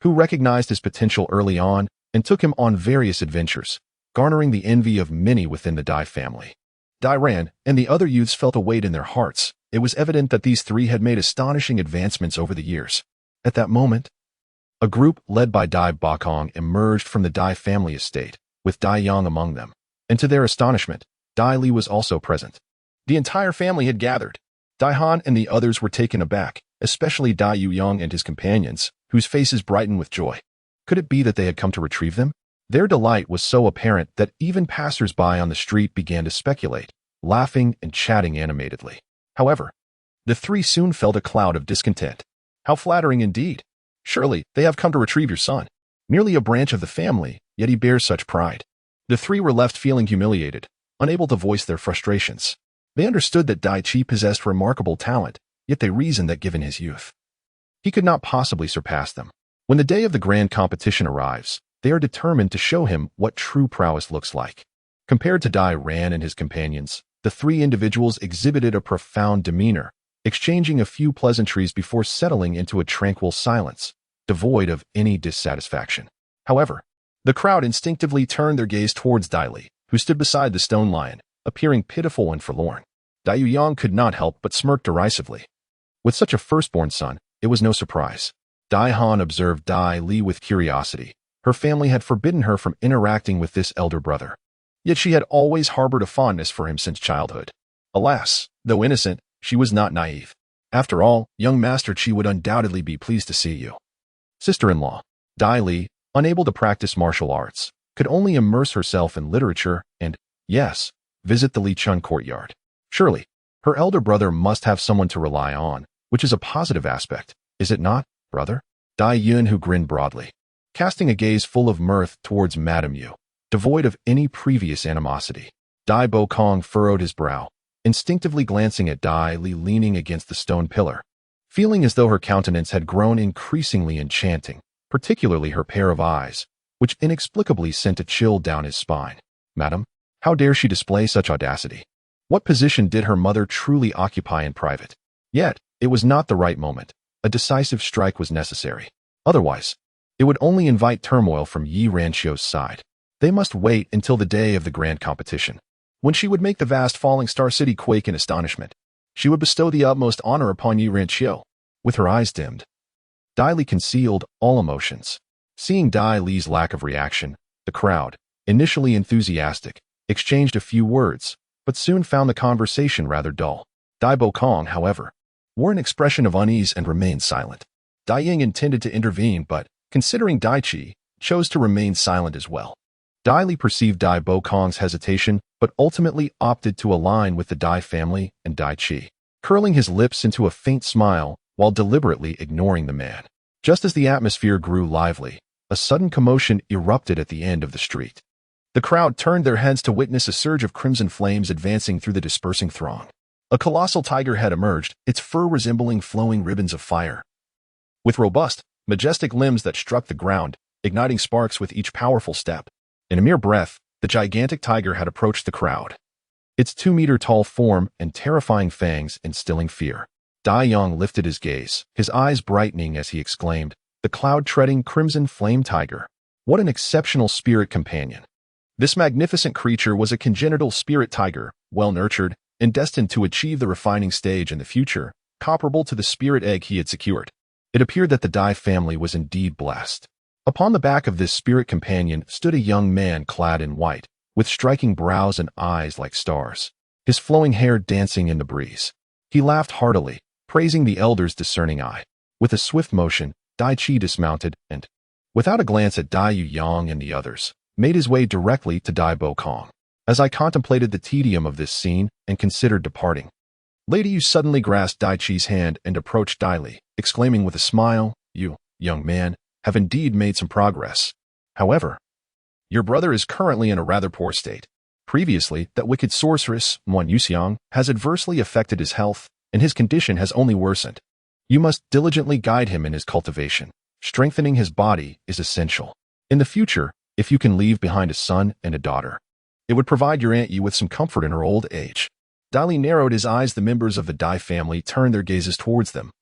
who recognized his potential early on and took him on various adventures, garnering the envy of many within the Dai family. Dai Ran and the other youths felt a weight in their hearts. It was evident that these three had made astonishing advancements over the years. At that moment, a group led by Dai Bakong emerged from the Dai family estate, with Dai Yang among them, and to their astonishment, Dai Li was also present. The entire family had gathered. Dai Han and the others were taken aback, especially Dai Yuyang and his companions, whose faces brightened with joy. Could it be that they had come to retrieve them? Their delight was so apparent that even passers-by on the street began to speculate, laughing and chatting animatedly. However, the three soon felt a cloud of discontent. How flattering indeed! Surely they have come to retrieve your son. Merely a branch of the family, yet he bears such pride. The three were left feeling humiliated, unable to voice their frustrations. They understood that Dai Qi possessed remarkable talent, yet they reasoned that given his youth, he could not possibly surpass them. When the day of the grand competition arrives, they are determined to show him what true prowess looks like. Compared to Dai Ran and his companions, the three individuals exhibited a profound demeanor, exchanging a few pleasantries before settling into a tranquil silence, devoid of any dissatisfaction. However, the crowd instinctively turned their gaze towards Dai Li, who stood beside the stone lion, appearing pitiful and forlorn. Dai Yuyang could not help but smirk derisively. With such a firstborn son, it was no surprise. Dai Han observed Dai Li with curiosity. Her family had forbidden her from interacting with this elder brother. Yet she had always harbored a fondness for him since childhood. Alas, though innocent, she was not naive. After all, young Master Qi would undoubtedly be pleased to see you. Sister-in-law, Dai Li, unable to practice martial arts, could only immerse herself in literature and, yes, visit the Lichun courtyard. Surely, her elder brother must have someone to rely on, which is a positive aspect, is it not, brother? Dai Yun, who grinned broadly, casting a gaze full of mirth towards Madame Yu, devoid of any previous animosity. Dai Bakong furrowed his brow, instinctively glancing at Dai Li leaning against the stone pillar, feeling as though her countenance had grown increasingly enchanting, particularly her pair of eyes, which inexplicably sent a chill down his spine. Madam, how dare she display such audacity? What position did her mother truly occupy in private? Yet, it was not the right moment. A decisive strike was necessary. Otherwise, it would only invite turmoil from Yi Ranxio's side. They must wait until the day of the grand competition, when she would make the vast Falling Star City quake in astonishment. She would bestow the utmost honor upon Yi Ranxio. With her eyes dimmed, Dai Li concealed all emotions. Seeing Dai Li's lack of reaction, the crowd, initially enthusiastic, exchanged a few words, but soon found the conversation rather dull. Dai Bakong, however, wore an expression of unease and remained silent. Dai Ying intended to intervene, but, considering Dai Qi, chose to remain silent as well. Dai Li perceived Dai Bakong's hesitation, but ultimately opted to align with the Dai family and Dai Qi, curling his lips into a faint smile while deliberately ignoring the man. Just as the atmosphere grew lively, a sudden commotion erupted at the end of the street. The crowd turned their heads to witness a surge of crimson flames advancing through the dispersing throng. A colossal tiger had emerged, its fur resembling flowing ribbons of fire, with robust, majestic limbs that struck the ground, igniting sparks with each powerful step. In a mere breath, the gigantic tiger had approached the crowd, its 2-meter-tall form and terrifying fangs instilling fear. Dai Yang lifted his gaze, his eyes brightening as he exclaimed, "The cloud-treading crimson flame tiger. What an exceptional spirit companion." This magnificent creature was a congenital spirit tiger, well-nurtured, and destined to achieve the refining stage in the future, comparable to the spirit egg he had secured. It appeared that the Dai family was indeed blessed. Upon the back of this spirit companion stood a young man clad in white, with striking brows and eyes like stars, his flowing hair dancing in the breeze. He laughed heartily, praising the elder's discerning eye. With a swift motion, Dai Qi dismounted and, without a glance at Dai Yuyang and the others, made his way directly to Dai Bakong. As I contemplated the tedium of this scene and considered departing, Lady Yu suddenly grasped Dai Qi's hand and approached Dai Li, exclaiming with a smile, "You, young man, have indeed made some progress. However, your brother is currently in a rather poor state. Previously, that wicked sorceress, Muan Yuxiang, has adversely affected his health, and his condition has only worsened. You must diligently guide him in his cultivation. Strengthening his body is essential. In the future, if you can leave behind a son and a daughter, it would provide your Aunt Yu with some comfort in her old age. Dai Li narrowed his eyes. The members of the Dai family turned their gazes towards them,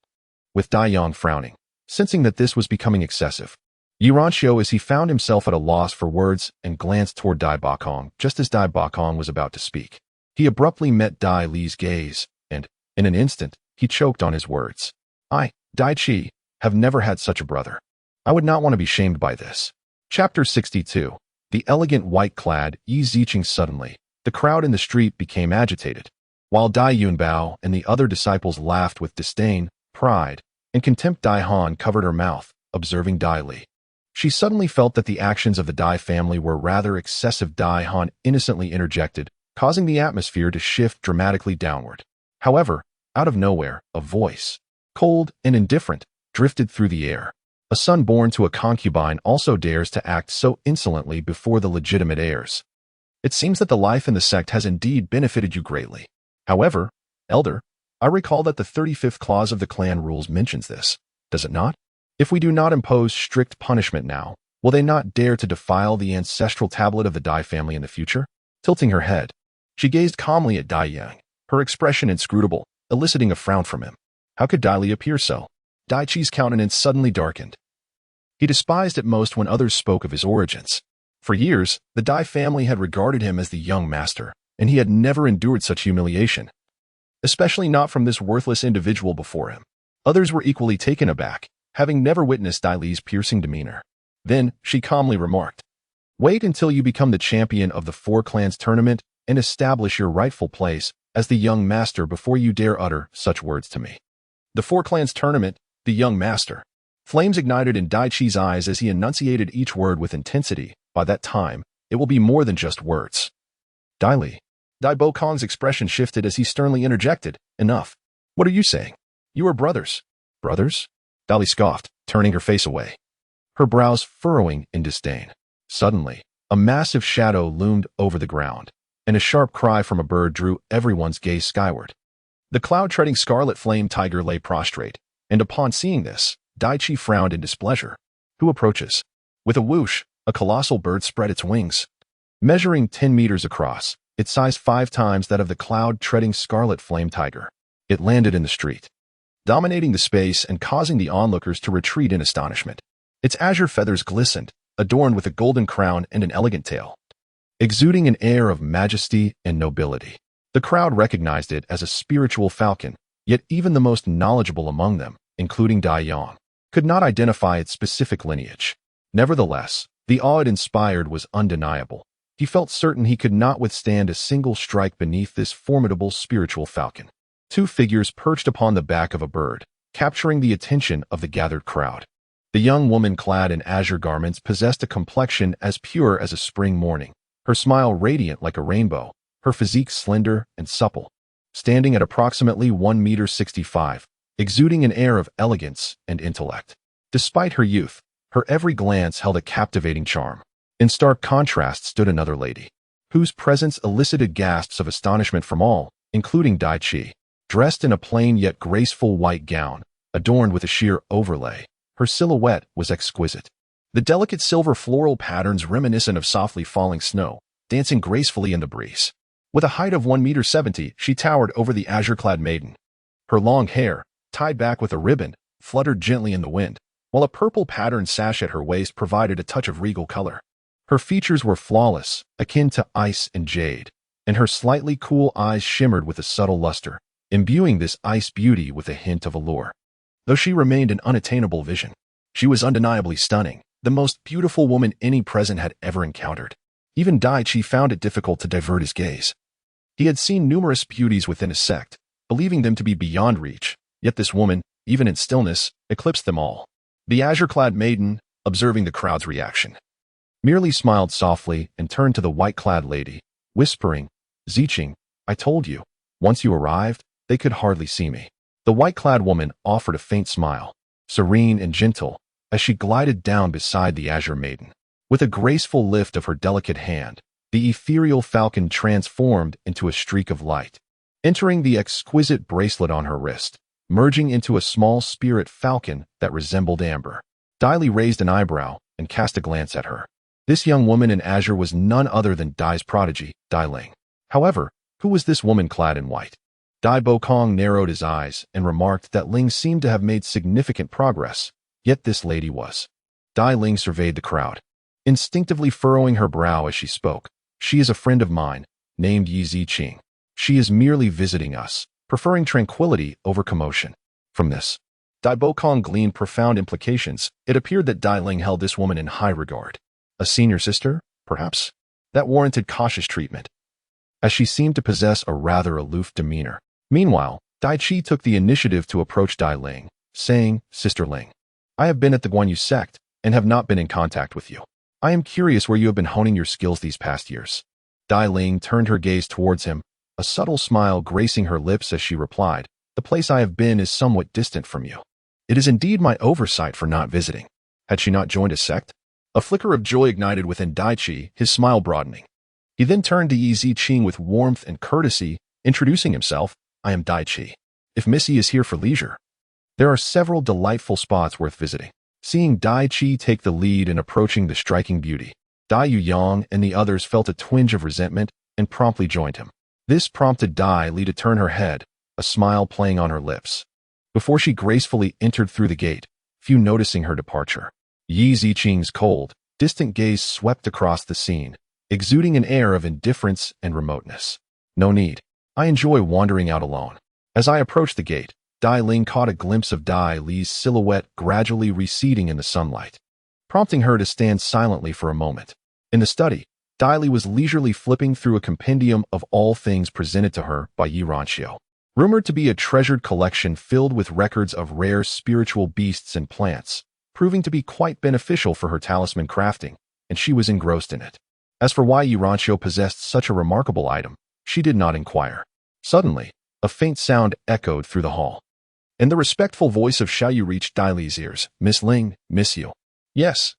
with Dai Yang frowning, sensing that this was becoming excessive. Yu Ranxiu, as he found himself at a loss for words and glanced toward Dai Bakong just as Dai Bakong was about to speak. He abruptly met Dai Li's gaze, and, in an instant, he choked on his words. I, Dai Qi, have never had such a brother. I would not want to be shamed by this. Chapter 62. The elegant white-clad Yi Ziqing. Suddenly, the crowd in the street became agitated. While Dai Yunbao and the other disciples laughed with disdain, pride, and contempt, Dai Han covered her mouth, observing Dai Li. She suddenly felt that the actions of the Dai family were rather excessive. Dai Han innocently interjected, causing the atmosphere to shift dramatically downward. However, out of nowhere, a voice, cold and indifferent, drifted through the air. A son born to a concubine also dares to act so insolently before the legitimate heirs. It seems that the life in the sect has indeed benefited you greatly. However, Elder, I recall that the 35th clause of the clan rules mentions this, does it not? If we do not impose strict punishment now, will they not dare to defile the ancestral tablet of the Dai family in the future? Tilting her head, she gazed calmly at Dai Yang, her expression inscrutable, eliciting a frown from him. How could Dai Li appear so? Dai Qi's countenance suddenly darkened. He despised at most when others spoke of his origins. For years, the Dai family had regarded him as the young master, and he had never endured such humiliation. Especially not from this worthless individual before him. Others were equally taken aback, having never witnessed Dai Li's piercing demeanor. Then, she calmly remarked, "Wait until you become the champion of the Four Clans tournament and establish your rightful place as the young master before you dare utter such words to me." The Four Clans tournament, the young master. Flames ignited in Dai Qi's eyes as he enunciated each word with intensity. By that time, it will be more than just words. Dai Li. Dai Bakong's expression shifted as he sternly interjected, "Enough. What are you saying? You are brothers." Brothers? Dai Li scoffed, turning her face away, her brows furrowing in disdain. Suddenly, a massive shadow loomed over the ground, and a sharp cry from a bird drew everyone's gaze skyward. The cloud-treading scarlet flame tiger lay prostrate, and upon seeing this, Dai Qi frowned in displeasure. Who approaches? With a whoosh, a colossal bird spread its wings. Measuring 10 meters across, its size 5 times that of the cloud-treading scarlet flame tiger, it landed in the street, dominating the space and causing the onlookers to retreat in astonishment. Its azure feathers glistened, adorned with a golden crown and an elegant tail, exuding an air of majesty and nobility. The crowd recognized it as a spiritual falcon, yet even the most knowledgeable among them, including Dai Yang, could not identify its specific lineage. Nevertheless, the awe it inspired was undeniable. He felt certain he could not withstand a single strike beneath this formidable spiritual falcon. 2 figures perched upon the back of a bird, capturing the attention of the gathered crowd. The young woman clad in azure garments possessed a complexion as pure as a spring morning, her smile radiant like a rainbow, her physique slender and supple, standing at approximately 1.65 meters, exuding an air of elegance and intellect. Despite her youth, her every glance held a captivating charm. In stark contrast stood another lady, whose presence elicited gasps of astonishment from all, including Dai Qi. Dressed in a plain yet graceful white gown, adorned with a sheer overlay, her silhouette was exquisite. The delicate silver floral patterns reminiscent of softly falling snow, dancing gracefully in the breeze. With a height of 1.70 meters, she towered over the azure-clad maiden. Her long hair, tied back with a ribbon, fluttered gently in the wind, while a purple-patterned sash at her waist provided a touch of regal color. Her features were flawless, akin to ice and jade, and her slightly cool eyes shimmered with a subtle luster, imbuing this ice beauty with a hint of allure. Though she remained an unattainable vision, she was undeniably stunning, the most beautiful woman any present had ever encountered. Even Dai Qi found it difficult to divert his gaze. He had seen numerous beauties within his sect, believing them to be beyond reach, yet this woman, even in stillness, eclipsed them all. The azure-clad maiden, observing the crowd's reaction, merely smiled softly and turned to the white-clad lady, whispering, "Ziqing, I told you, once you arrived, they could hardly see me." The white-clad woman offered a faint smile, serene and gentle, as she glided down beside the azure maiden. With a graceful lift of her delicate hand, The ethereal falcon transformed into a streak of light, entering the exquisite bracelet on her wrist, merging into a small spirit falcon that resembled amber. Dai raised an eyebrow and cast a glance at her. This young woman in azure was none other than Dai's prodigy, Dai Ling. However, who was this woman clad in white? Dai Bokong narrowed his eyes and remarked that Ling seemed to have made significant progress, yet this lady was. Dai Ling surveyed the crowd, instinctively furrowing her brow as she spoke. She is a friend of mine, named Yi Ziqing. She is merely visiting us, preferring tranquility over commotion. From this, Dai Bokong gleaned profound implications. It appeared that Dai Ling held this woman in high regard. A senior sister, perhaps? That warranted cautious treatment, as she seemed to possess a rather aloof demeanor. Meanwhile, Dai Qi took the initiative to approach Dai Ling, saying, Sister Ling, I have been at the Guanyu sect and have not been in contact with you. I am curious where you have been honing your skills these past years. Dai Ling turned her gaze towards him, a subtle smile gracing her lips as she replied, The place I have been is somewhat distant from you. It is indeed my oversight for not visiting. Had she not joined a sect? A flicker of joy ignited within Dai Qi, his smile broadening. He then turned to Yi Ziqing with warmth and courtesy, introducing himself, I am Dai Qi. If Missy is here for leisure, there are several delightful spots worth visiting. Seeing Dai Qi take the lead in approaching the striking beauty, Dai Yuyang and the others felt a twinge of resentment and promptly joined him. This prompted Dai Li to turn her head, a smile playing on her lips, before she gracefully entered through the gate, few noticing her departure. Yi Ziqing's cold, distant gaze swept across the scene, exuding an air of indifference and remoteness. No need. I enjoy wandering out alone. As I approached the gate, Dai Ling caught a glimpse of Dai Li's silhouette gradually receding in the sunlight, prompting her to stand silently for a moment. In the study, Dai Li was leisurely flipping through a compendium of all things presented to her by Yi Ranxiu, rumored to be a treasured collection filled with records of rare spiritual beasts and plants, proving to be quite beneficial for her talisman crafting, and she was engrossed in it. As for why Yi Ranxiu possessed such a remarkable item, she did not inquire. Suddenly, a faint sound echoed through the hall, and the respectful voice of Xiaoyu reached Dai Li's ears. Miss Ling, miss you. Yes.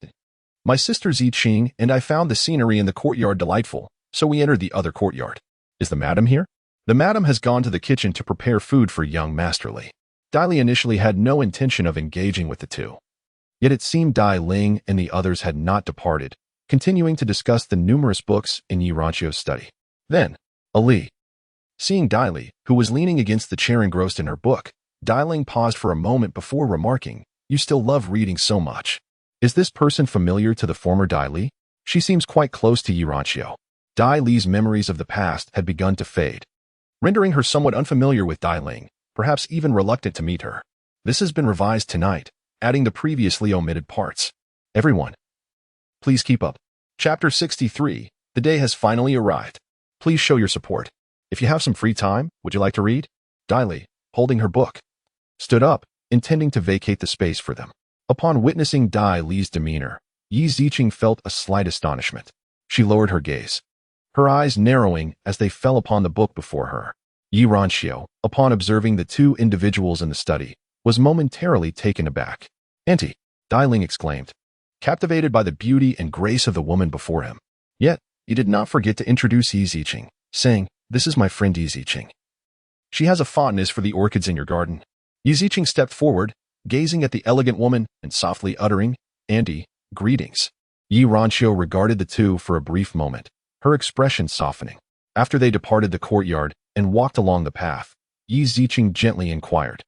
My sister Ziqing and I found the scenery in the courtyard delightful, so we entered the other courtyard. Is the madam here? The madam has gone to the kitchen to prepare food for young Master Li. Dai Li initially had no intention of engaging with the two. Yet it seemed Dai Ling and the others had not departed, continuing to discuss the numerous books in Yi Ranxiu's study. Then, Ali. Seeing Dai Li, who was leaning against the chair engrossed in her book, Dai Ling paused for a moment before remarking, You still love reading so much. Is this person familiar to the former Dai Li? She seems quite close to Yi Ranxiu. Dai Li's memories of the past had begun to fade, rendering her somewhat unfamiliar with Dai Ling, perhaps even reluctant to meet her. This has been revised tonight, adding the previously omitted parts. Everyone, please keep up. Chapter 63. The day has finally arrived. Please show your support. If you have some free time, would you like to read? Dai Li, holding her book, stood up, intending to vacate the space for them. Upon witnessing Dai Li's demeanor, Yi Ziqing felt a slight astonishment. She lowered her gaze, her eyes narrowing as they fell upon the book before her. Yi Ranxiu, upon observing the two individuals in the study, was momentarily taken aback. Auntie, Dai Ling exclaimed, captivated by the beauty and grace of the woman before him. Yet, he did not forget to introduce Yi Ziqing, saying, This is my friend Yi Ziqing. She has a fondness for the orchids in your garden. Yi Ziqing stepped forward, gazing at the elegant woman and softly uttering, Auntie, greetings. Yi Ranxiu regarded the two for a brief moment, her expression softening. After they departed the courtyard and walked along the path, Yi Ziqing gently inquired,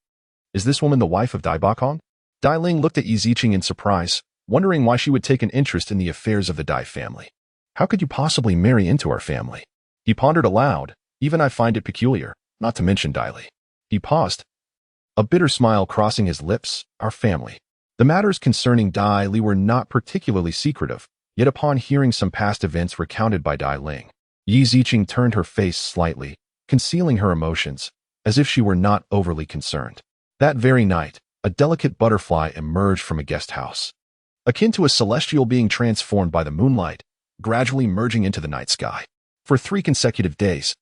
Is this woman the wife of Dai Bokong? Dai Ling looked at Yi Ziqing in surprise, wondering why she would take an interest in the affairs of the Dai family. How could you possibly marry into our family? He pondered aloud, Even I find it peculiar, not to mention Dai Li. He paused, a bitter smile crossing his lips. Our family. The matters concerning Dai Li were not particularly secretive, yet upon hearing some past events recounted by Dai Ling, Yi Ziqing turned her face slightly, concealing her emotions, as if she were not overly concerned. That very night, a delicate butterfly emerged from a guest house, akin to a celestial being transformed by the moonlight, gradually merging into the night sky. For 3 consecutive days,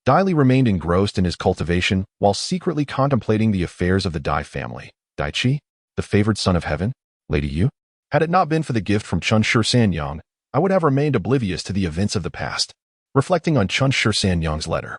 Dai Li remained engrossed in his cultivation while secretly contemplating the affairs of the Dai family. Dai Qi, the favored son of heaven, Lady Yu? Had it not been for the gift from Chun Shi Sanyang, I would have remained oblivious to the events of the past. Reflecting on Chun Shur-san-yang's letter,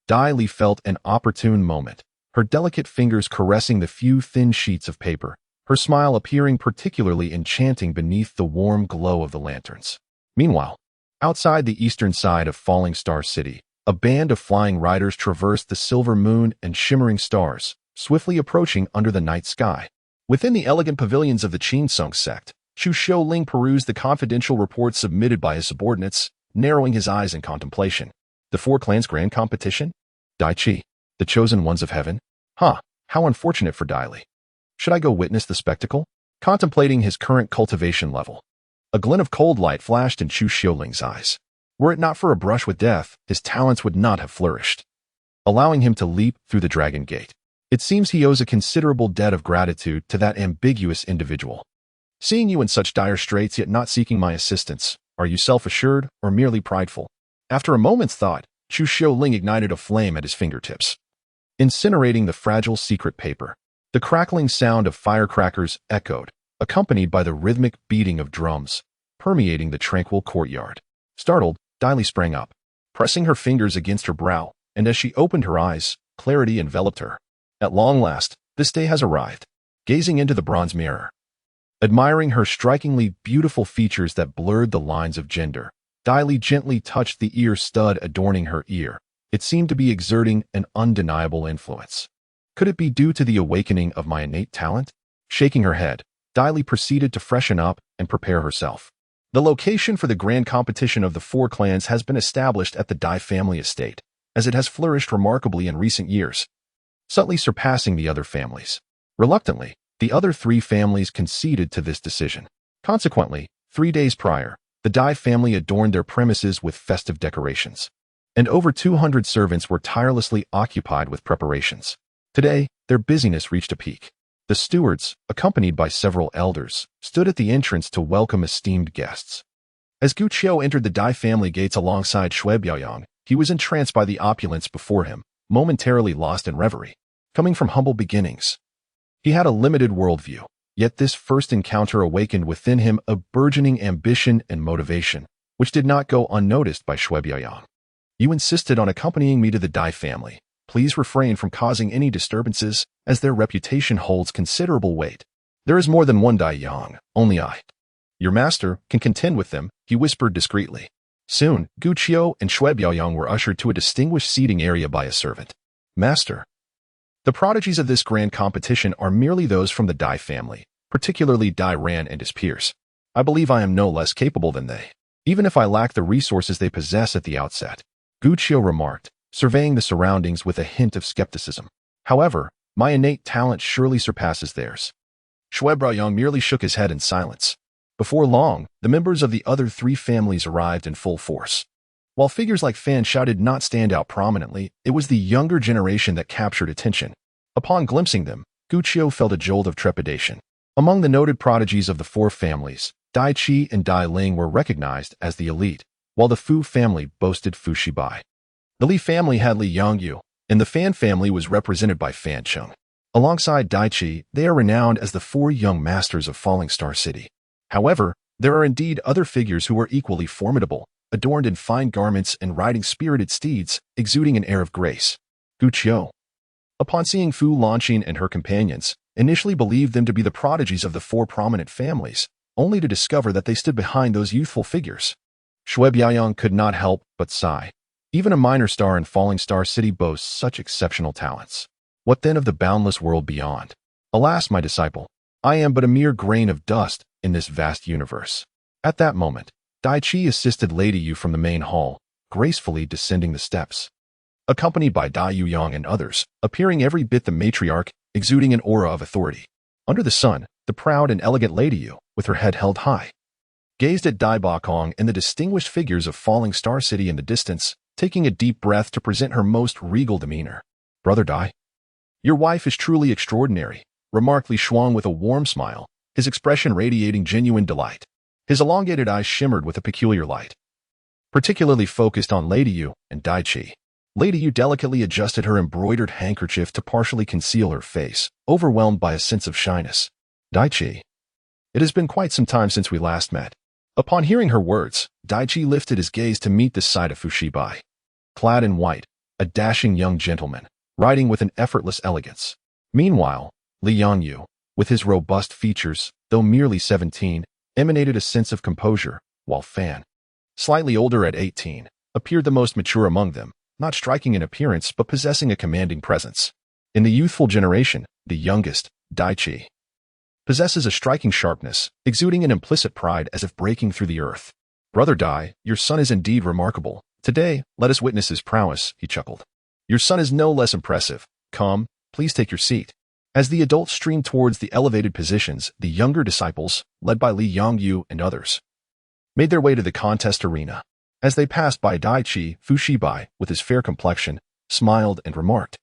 Dai Li felt an opportune moment, her delicate fingers caressing the few thin sheets of paper, her smile appearing particularly enchanting beneath the warm glow of the lanterns. Meanwhile, outside the eastern side of Falling Star City, a band of flying riders traversed the silver moon and shimmering stars, swiftly approaching under the night sky. Within the elegant pavilions of the Chinsung sect, Chu Xiuling perused the confidential reports submitted by his subordinates, narrowing his eyes in contemplation. The four clans' grand competition? Dai Chi, the chosen ones of heaven? How unfortunate for Dai Li. Should I go witness the spectacle? Contemplating his current cultivation level, a glint of cold light flashed in Chu Xiuling's eyes. Were it not for a brush with death, his talents would not have flourished, allowing him to leap through the dragon gate. It seems he owes a considerable debt of gratitude to that ambiguous individual. Seeing you in such dire straits yet not seeking my assistance, are you self-assured or merely prideful? After a moment's thought, Chu Xiuling ignited a flame at his fingertips, incinerating the fragile secret paper. The crackling sound of firecrackers echoed, accompanied by the rhythmic beating of drums, permeating the tranquil courtyard. Startled, Dai Li sprang up, pressing her fingers against her brow, and as she opened her eyes, clarity enveloped her. At long last, this day has arrived. Gazing into the bronze mirror, admiring her strikingly beautiful features that blurred the lines of gender, Dai Li gently touched the ear stud adorning her ear. It seemed to be exerting an undeniable influence. Could it be due to the awakening of my innate talent? Shaking her head, Dai Li proceeded to freshen up and prepare herself. The location for the grand competition of the four clans has been established at the Dai family estate, as it has flourished remarkably in recent years, subtly surpassing the other families. Reluctantly, the other three families conceded to this decision. Consequently, 3 days prior, the Dai family adorned their premises with festive decorations, and over 200 servants were tirelessly occupied with preparations. Today, their busyness reached a peak. The stewards, accompanied by several elders, stood at the entrance to welcome esteemed guests. As Gu Qiu entered the Dai family gates alongside Shui Biaoyang, he was entranced by the opulence before him, momentarily lost in reverie. Coming from humble beginnings, he had a limited worldview, yet this first encounter awakened within him a burgeoning ambition and motivation, which did not go unnoticed by Shui Biaoyang. You insisted on accompanying me to the Dai family. Please refrain from causing any disturbances, as their reputation holds considerable weight. There is more than one Dai Yang, only I. Your master can contend with them, he whispered discreetly. Soon, Gu Qiu and Shui Biaoyang were ushered to a distinguished seating area by a servant. Master, the prodigies of this grand competition are merely those from the Dai family, particularly Dai Ran and his peers. I believe I am no less capable than they, even if I lack the resources they possess at the outset, Gu Qiu remarked, surveying the surroundings with a hint of skepticism. However, my innate talent surely surpasses theirs. Shui Biaoyang merely shook his head in silence. Before long, the members of the other three families arrived in full force. While figures like Fan Shao did not stand out prominently, it was the younger generation that captured attention. Upon glimpsing them, Gu Qiu felt a jolt of trepidation. Among the noted prodigies of the four families, Dai Qi and Dai Ling were recognized as the elite, while the Fu family boasted Fu Shibai. The Li family had Li Yangyu, and the Fan family was represented by Fan Cheng. Alongside Dai Qi, they are renowned as the four young masters of Falling Star City. However, there are indeed other figures who are equally formidable, adorned in fine garments and riding spirited steeds, exuding an air of grace. Gu Qiu, upon seeing Fu Lanqin and her companions, initially believed them to be the prodigies of the four prominent families, only to discover that they stood behind those youthful figures. Shui Biaoyang could not help but sigh. Even a minor star in Falling Star City boasts such exceptional talents. What then of the boundless world beyond? Alas, my disciple, I am but a mere grain of dust in this vast universe. At that moment, Dai Qi assisted Lady Yu from the main hall, gracefully descending the steps, accompanied by Dai Yuyang and others, appearing every bit the matriarch, exuding an aura of authority. Under the sun, the proud and elegant Lady Yu, with her head held high, gazed at Dai Bakong and the distinguished figures of Falling Star City in the distance, taking a deep breath to present her most regal demeanor. Brother Dai, your wife is truly extraordinary, remarked Li Shuang with a warm smile, his expression radiating genuine delight. His elongated eyes shimmered with a peculiar light, particularly focused on Lady Yu and Dai Qi. Lady Yu delicately adjusted her embroidered handkerchief to partially conceal her face, overwhelmed by a sense of shyness. Dai Qi, it has been quite some time since we last met. Upon hearing her words, Daichi lifted his gaze to meet the sight of Fushibai. Clad in white, a dashing young gentleman, riding with an effortless elegance. Meanwhile, Li Yongyu, with his robust features, though merely 17, emanated a sense of composure, while Fan, slightly older at 18, appeared the most mature among them, not striking in appearance but possessing a commanding presence. In the youthful generation, the youngest, Daichi, possesses a striking sharpness, exuding an implicit pride as if breaking through the earth. "Brother Dai, your son is indeed remarkable. Today, let us witness his prowess," he chuckled. "Your son is no less impressive. Come, please take your seat." As the adults streamed towards the elevated positions, the younger disciples, led by Li Yongyu and others, made their way to the contest arena. As they passed by Daichi, Fushibai, with his fair complexion, smiled and remarked,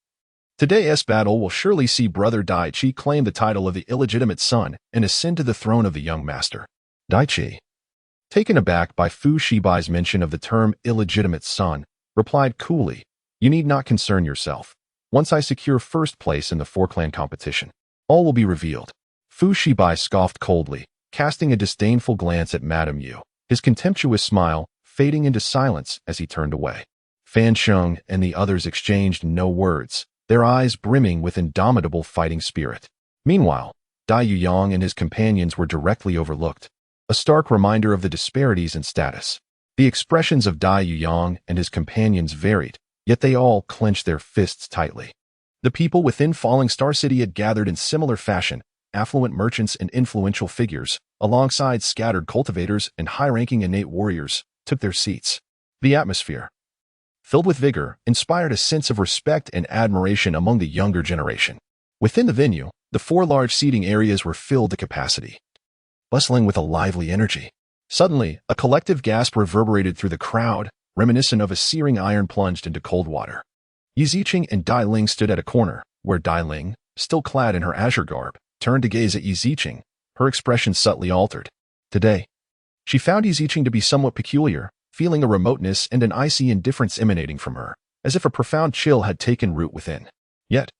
"Today's battle will surely see Brother Daichi claim the title of the illegitimate son and ascend to the throne of the young master." Daichi, taken aback by Fushibai's mention of the term illegitimate son, replied coolly, "You need not concern yourself. Once I secure first place in the four-clan competition, all will be revealed." Fushibai scoffed coldly, casting a disdainful glance at Madame Yu, his contemptuous smile fading into silence as he turned away. Fan Sheng and the others exchanged no words, their eyes brimming with indomitable fighting spirit. Meanwhile, Dai Yuyang and his companions were directly overlooked, a stark reminder of the disparities in status. The expressions of Dai Yuyang and his companions varied, yet they all clenched their fists tightly. The people within Falling Star City had gathered in similar fashion, affluent merchants and influential figures, alongside scattered cultivators and high-ranking innate warriors, took their seats. The atmosphere, filled with vigor, inspired a sense of respect and admiration among the younger generation. Within the venue, the 4 large seating areas were filled to capacity, bustling with a lively energy. Suddenly, a collective gasp reverberated through the crowd, reminiscent of a searing iron plunged into cold water. Yi Ziqing and Dai Ling stood at a corner, where Dai Ling, still clad in her azure garb, turned to gaze at Yi Ziqing, her expression subtly altered. Today, she found Yi Ziqing to be somewhat peculiar, feeling a remoteness and an icy indifference emanating from her, as if a profound chill had taken root within. Yet,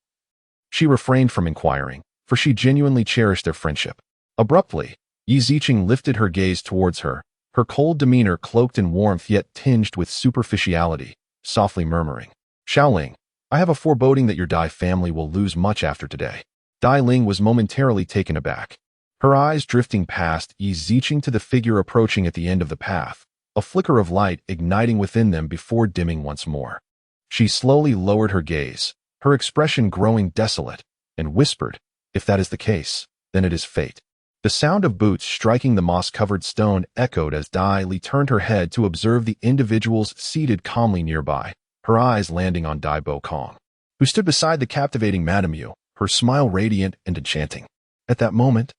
she refrained from inquiring, for she genuinely cherished their friendship. Abruptly, Yi Ziqing lifted her gaze towards her, her cold demeanor cloaked in warmth yet tinged with superficiality, softly murmuring, "Xiaoling, I have a foreboding that your Dai family will lose much after today." Dai Ling was momentarily taken aback, her eyes drifting past Yi Ziqing to the figure approaching at the end of the path, a flicker of light igniting within them before dimming once more. She slowly lowered her gaze, her expression growing desolate, and whispered, "If that is the case, then it is fate." The sound of boots striking the moss-covered stone echoed as Dai Li turned her head to observe the individuals seated calmly nearby, her eyes landing on Dai Bo Kong, who stood beside the captivating Madame Yu, her smile radiant and enchanting. At that moment,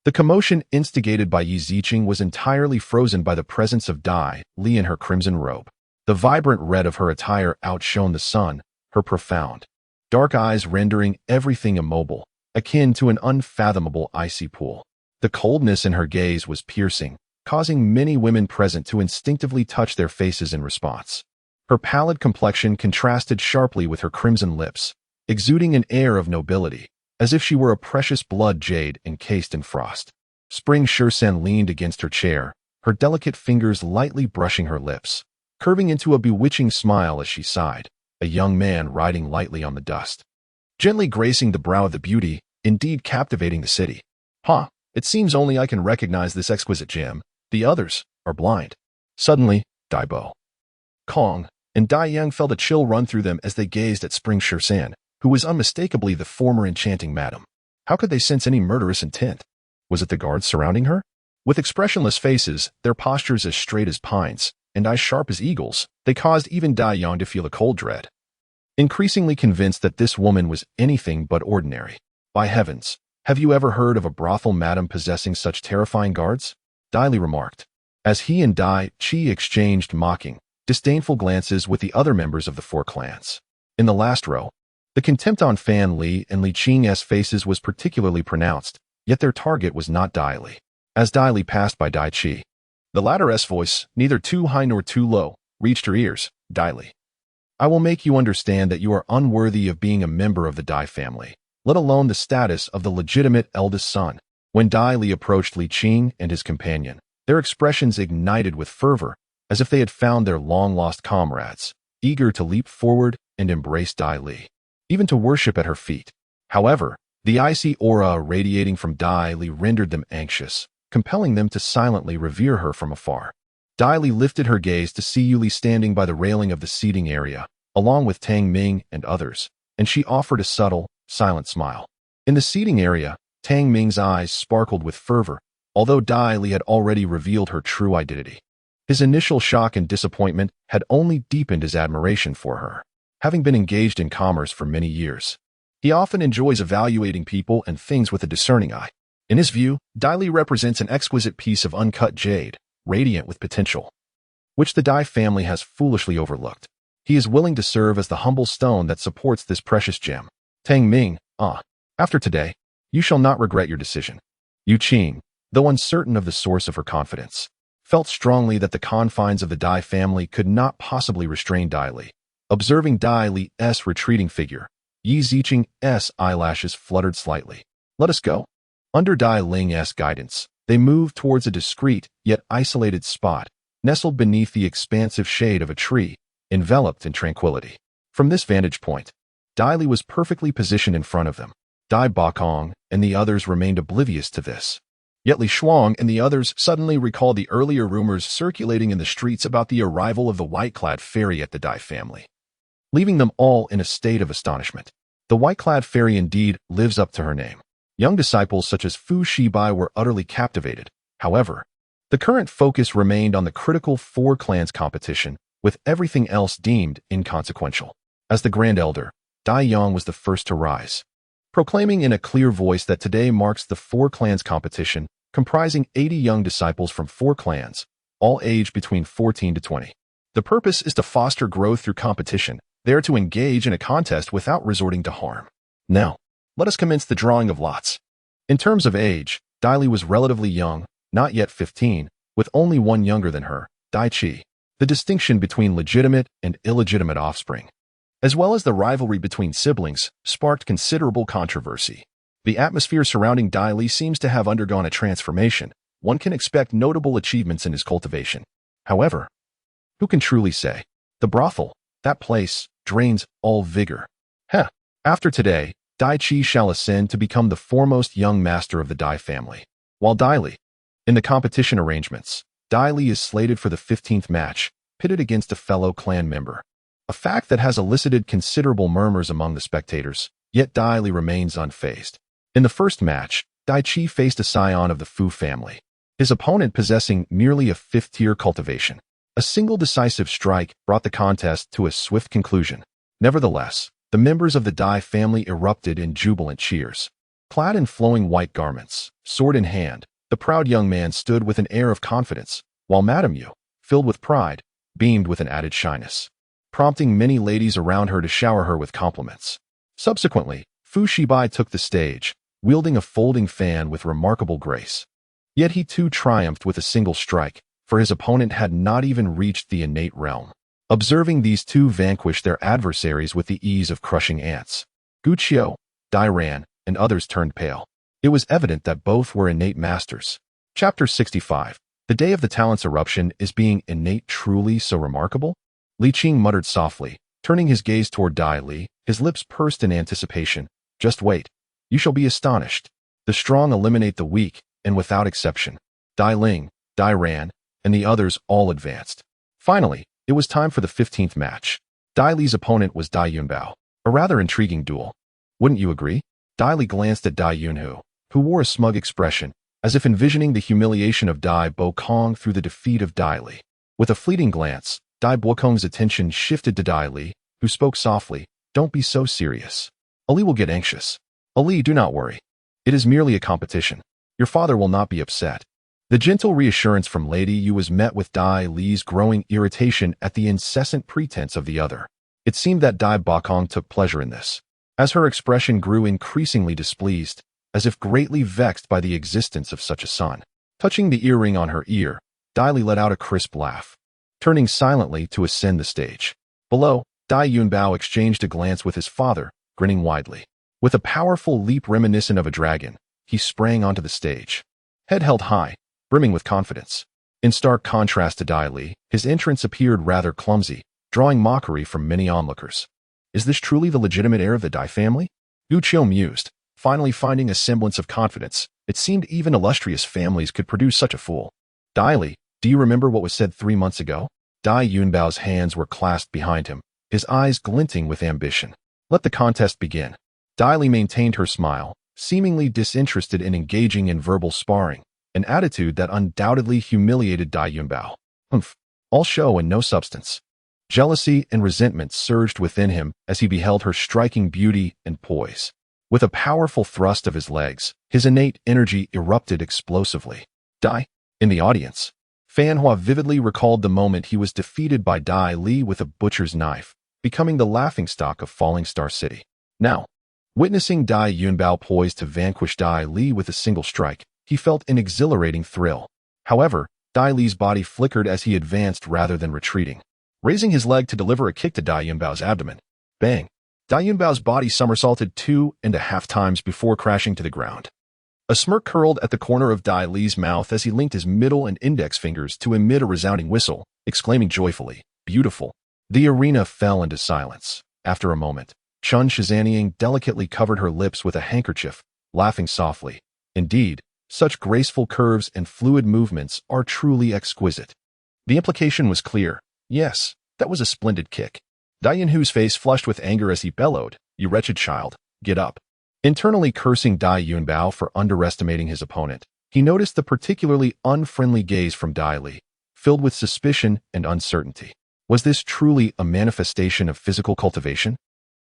the commotion instigated by Yi Ziqing was entirely frozen by the presence of Dai Li in her crimson robe. The vibrant red of her attire outshone the sun, her profound, dark eyes rendering everything immobile, akin to an unfathomable icy pool. The coldness in her gaze was piercing, causing many women present to instinctively touch their faces in response. Her pallid complexion contrasted sharply with her crimson lips, exuding an air of nobility, as if she were a precious blood jade encased in frost. Spring Shursen leaned against her chair, her delicate fingers lightly brushing her lips, curving into a bewitching smile as she sighed, a young man riding lightly on the dust, gently gracing the brow of the beauty, indeed captivating the city. "Huh, it seems only I can recognize this exquisite gem. The others are blind." Suddenly, Dai Bo Kong and Dai Yang felt a chill run through them as they gazed at Spring Shursen, who was unmistakably the former enchanting madam. How could they sense any murderous intent? Was it the guards surrounding her? With expressionless faces, their postures as straight as pines, and eyes sharp as eagles, they caused even Dai Yang to feel a cold dread. Increasingly convinced that this woman was anything but ordinary. "By heavens, have you ever heard of a brothel madam possessing such terrifying guards?" Dai Li remarked, as he and Dai Chi exchanged mocking, disdainful glances with the other members of the 4 clans. In the last row, the contempt on Fan Li and Li Qing's faces was particularly pronounced, yet their target was not Dai Li. As Dai Li passed by Dai Chi, the latter's voice, neither too high nor too low, reached her ears. "Dai Li, I will make you understand that you are unworthy of being a member of the Dai family, let alone the status of the legitimate eldest son." When Dai Li approached Li Qing and his companion, Their expressions ignited with fervor, as if they had found their long-lost comrades, eager to leap forward and embrace Dai Li, even to worship at her feet. However, the icy aura radiating from Dai Li rendered them anxious, compelling them to silently revere her from afar. Dai Li lifted her gaze to see Yuli standing by the railing of the seating area, along with Tang Ming and others, and she offered a subtle, silent smile. In the seating area, Tang Ming's eyes sparkled with fervor, although Dai Li had already revealed her true identity. His initial shock and disappointment had only deepened his admiration for her. Having been engaged in commerce for many years, he often enjoys evaluating people and things with a discerning eye. In his view, Dai Li represents an exquisite piece of uncut jade, radiant with potential, which the Dai family has foolishly overlooked. He is willing to serve as the humble stone that supports this precious gem. Tang Ming, after today, you shall not regret your decision. Yu Qing, though uncertain of the source of her confidence, felt strongly that the confines of the Dai family could not possibly restrain Dai Li. Observing Dai Li's retreating figure, Yi Ziqing's eyelashes fluttered slightly. Let us go. Under Dai Ling's guidance, they moved towards a discreet, yet isolated spot, nestled beneath the expansive shade of a tree, enveloped in tranquility. From this vantage point, Dai Li was perfectly positioned in front of them. Dai Bakong and the others remained oblivious to this. Yet Li Shuang and the others suddenly recalled the earlier rumors circulating in the streets about the arrival of the white-clad fairy at the Dai family, leaving them all in a state of astonishment. The white-clad fairy indeed lives up to her name. Young disciples such as Fu Shibai were utterly captivated. However, the current focus remained on the critical four clans competition, with everything else deemed inconsequential. As the Grand Elder, Dai Yang was the first to rise, proclaiming in a clear voice that today marks the four clans competition, comprising 80 young disciples from four clans, all aged between 14 to 20. The purpose is to foster growth through competition. They are to engage in a contest without resorting to harm. Now, let us commence the drawing of lots. In terms of age, Dai Li was relatively young, not yet 15, with only one younger than her, Dai Qi. The distinction between legitimate and illegitimate offspring, as well as the rivalry between siblings, sparked considerable controversy. The atmosphere surrounding Dai Li seems to have undergone a transformation. One can expect notable achievements in his cultivation. However, who can truly say? The brothel, that place, drains all vigor. After today, Dai Qi shall ascend to become the foremost young master of the Dai family. While Dai Li, in the competition arrangements, Dai Li is slated for the 15th match, pitted against a fellow clan member. A fact that has elicited considerable murmurs among the spectators, yet Dai Li remains unfazed. In the first match, Dai Qi faced a scion of the Fu family, his opponent possessing merely a 5th-tier cultivation. A single decisive strike brought the contest to a swift conclusion. Nevertheless, the members of the Dai family erupted in jubilant cheers. Clad in flowing white garments, sword in hand, the proud young man stood with an air of confidence, while Madame Yu, filled with pride, beamed with an added shyness, prompting many ladies around her to shower her with compliments. Subsequently, Fu Shibai took the stage, wielding a folding fan with remarkable grace. Yet he too triumphed with a single strike, for his opponent had not even reached the innate realm. Observing these two vanquish their adversaries with the ease of crushing ants, Gu Qiu, Dai Ran, and others turned pale. It was evident that both were innate masters. Chapter 65. The day of the talent's eruption is being innate truly so remarkable? Li Qing muttered softly, turning his gaze toward Dai Li, his lips pursed in anticipation. Just wait. You shall be astonished. The strong eliminate the weak, and without exception. Dai Ling, Dai Ran, and the others all advanced. Finally, it was time for the 15th match. Dai Li's opponent was Dai Yunbao. A rather intriguing duel. Wouldn't you agree? Dai Li glanced at Dai Yunhu, who wore a smug expression, as if envisioning the humiliation of Dai Bokong through the defeat of Dai Li. With a fleeting glance, Dai Bokong's attention shifted to Dai Li, who spoke softly, "Don't be so serious. Ali will get anxious." "Ali, do not worry. It is merely a competition. Your father will not be upset." The gentle reassurance from Lady Yu was met with Dai Li's growing irritation at the incessant pretense of the other. It seemed that Dai Bakong took pleasure in this, as her expression grew increasingly displeased, as if greatly vexed by the existence of such a son. Touching the earring on her ear, Dai Li let out a crisp laugh, turning silently to ascend the stage. Below, Dai Yunbao exchanged a glance with his father, grinning widely. With a powerful leap reminiscent of a dragon, he sprang onto the stage. Head held high, brimming with confidence. In stark contrast to Dai Li, his entrance appeared rather clumsy, drawing mockery from many onlookers. Is this truly the legitimate heir of the Dai family? Yu Qiu mused, finally finding a semblance of confidence. It seemed even illustrious families could produce such a fool. Dai Li, do you remember what was said 3 months ago? Dai Yunbao's hands were clasped behind him, his eyes glinting with ambition. Let the contest begin. Dai Li maintained her smile, seemingly disinterested in engaging in verbal sparring, an attitude that undoubtedly humiliated Dai Yunbao. All show and no substance. Jealousy and resentment surged within him as he beheld her striking beauty and poise. With a powerful thrust of his legs, his innate energy erupted explosively. Dai, in the audience, Fan Hua vividly recalled the moment he was defeated by Dai Li with a butcher's knife, becoming the laughingstock of Falling Star City. Now, witnessing Dai Yunbao poised to vanquish Dai Li with a single strike, he felt an exhilarating thrill. However, Dai Li's body flickered as he advanced rather than retreating, raising his leg to deliver a kick to Dai Yunbao's abdomen. Bang! Dai Yunbao's body somersaulted 2.5 times before crashing to the ground. A smirk curled at the corner of Dai Li's mouth as he linked his middle and index fingers to emit a resounding whistle, exclaiming joyfully, "Beautiful." The arena fell into silence. After a moment, Chun Shizaniang delicately covered her lips with a handkerchief, laughing softly. Indeed, such graceful curves and fluid movements are truly exquisite. The implication was clear. Yes, that was a splendid kick. Dai Yunhu's face flushed with anger as he bellowed, "You wretched child, get up." Internally cursing Dai Yunbao for underestimating his opponent, he noticed the particularly unfriendly gaze from Dai Li, filled with suspicion and uncertainty. Was this truly a manifestation of physical cultivation?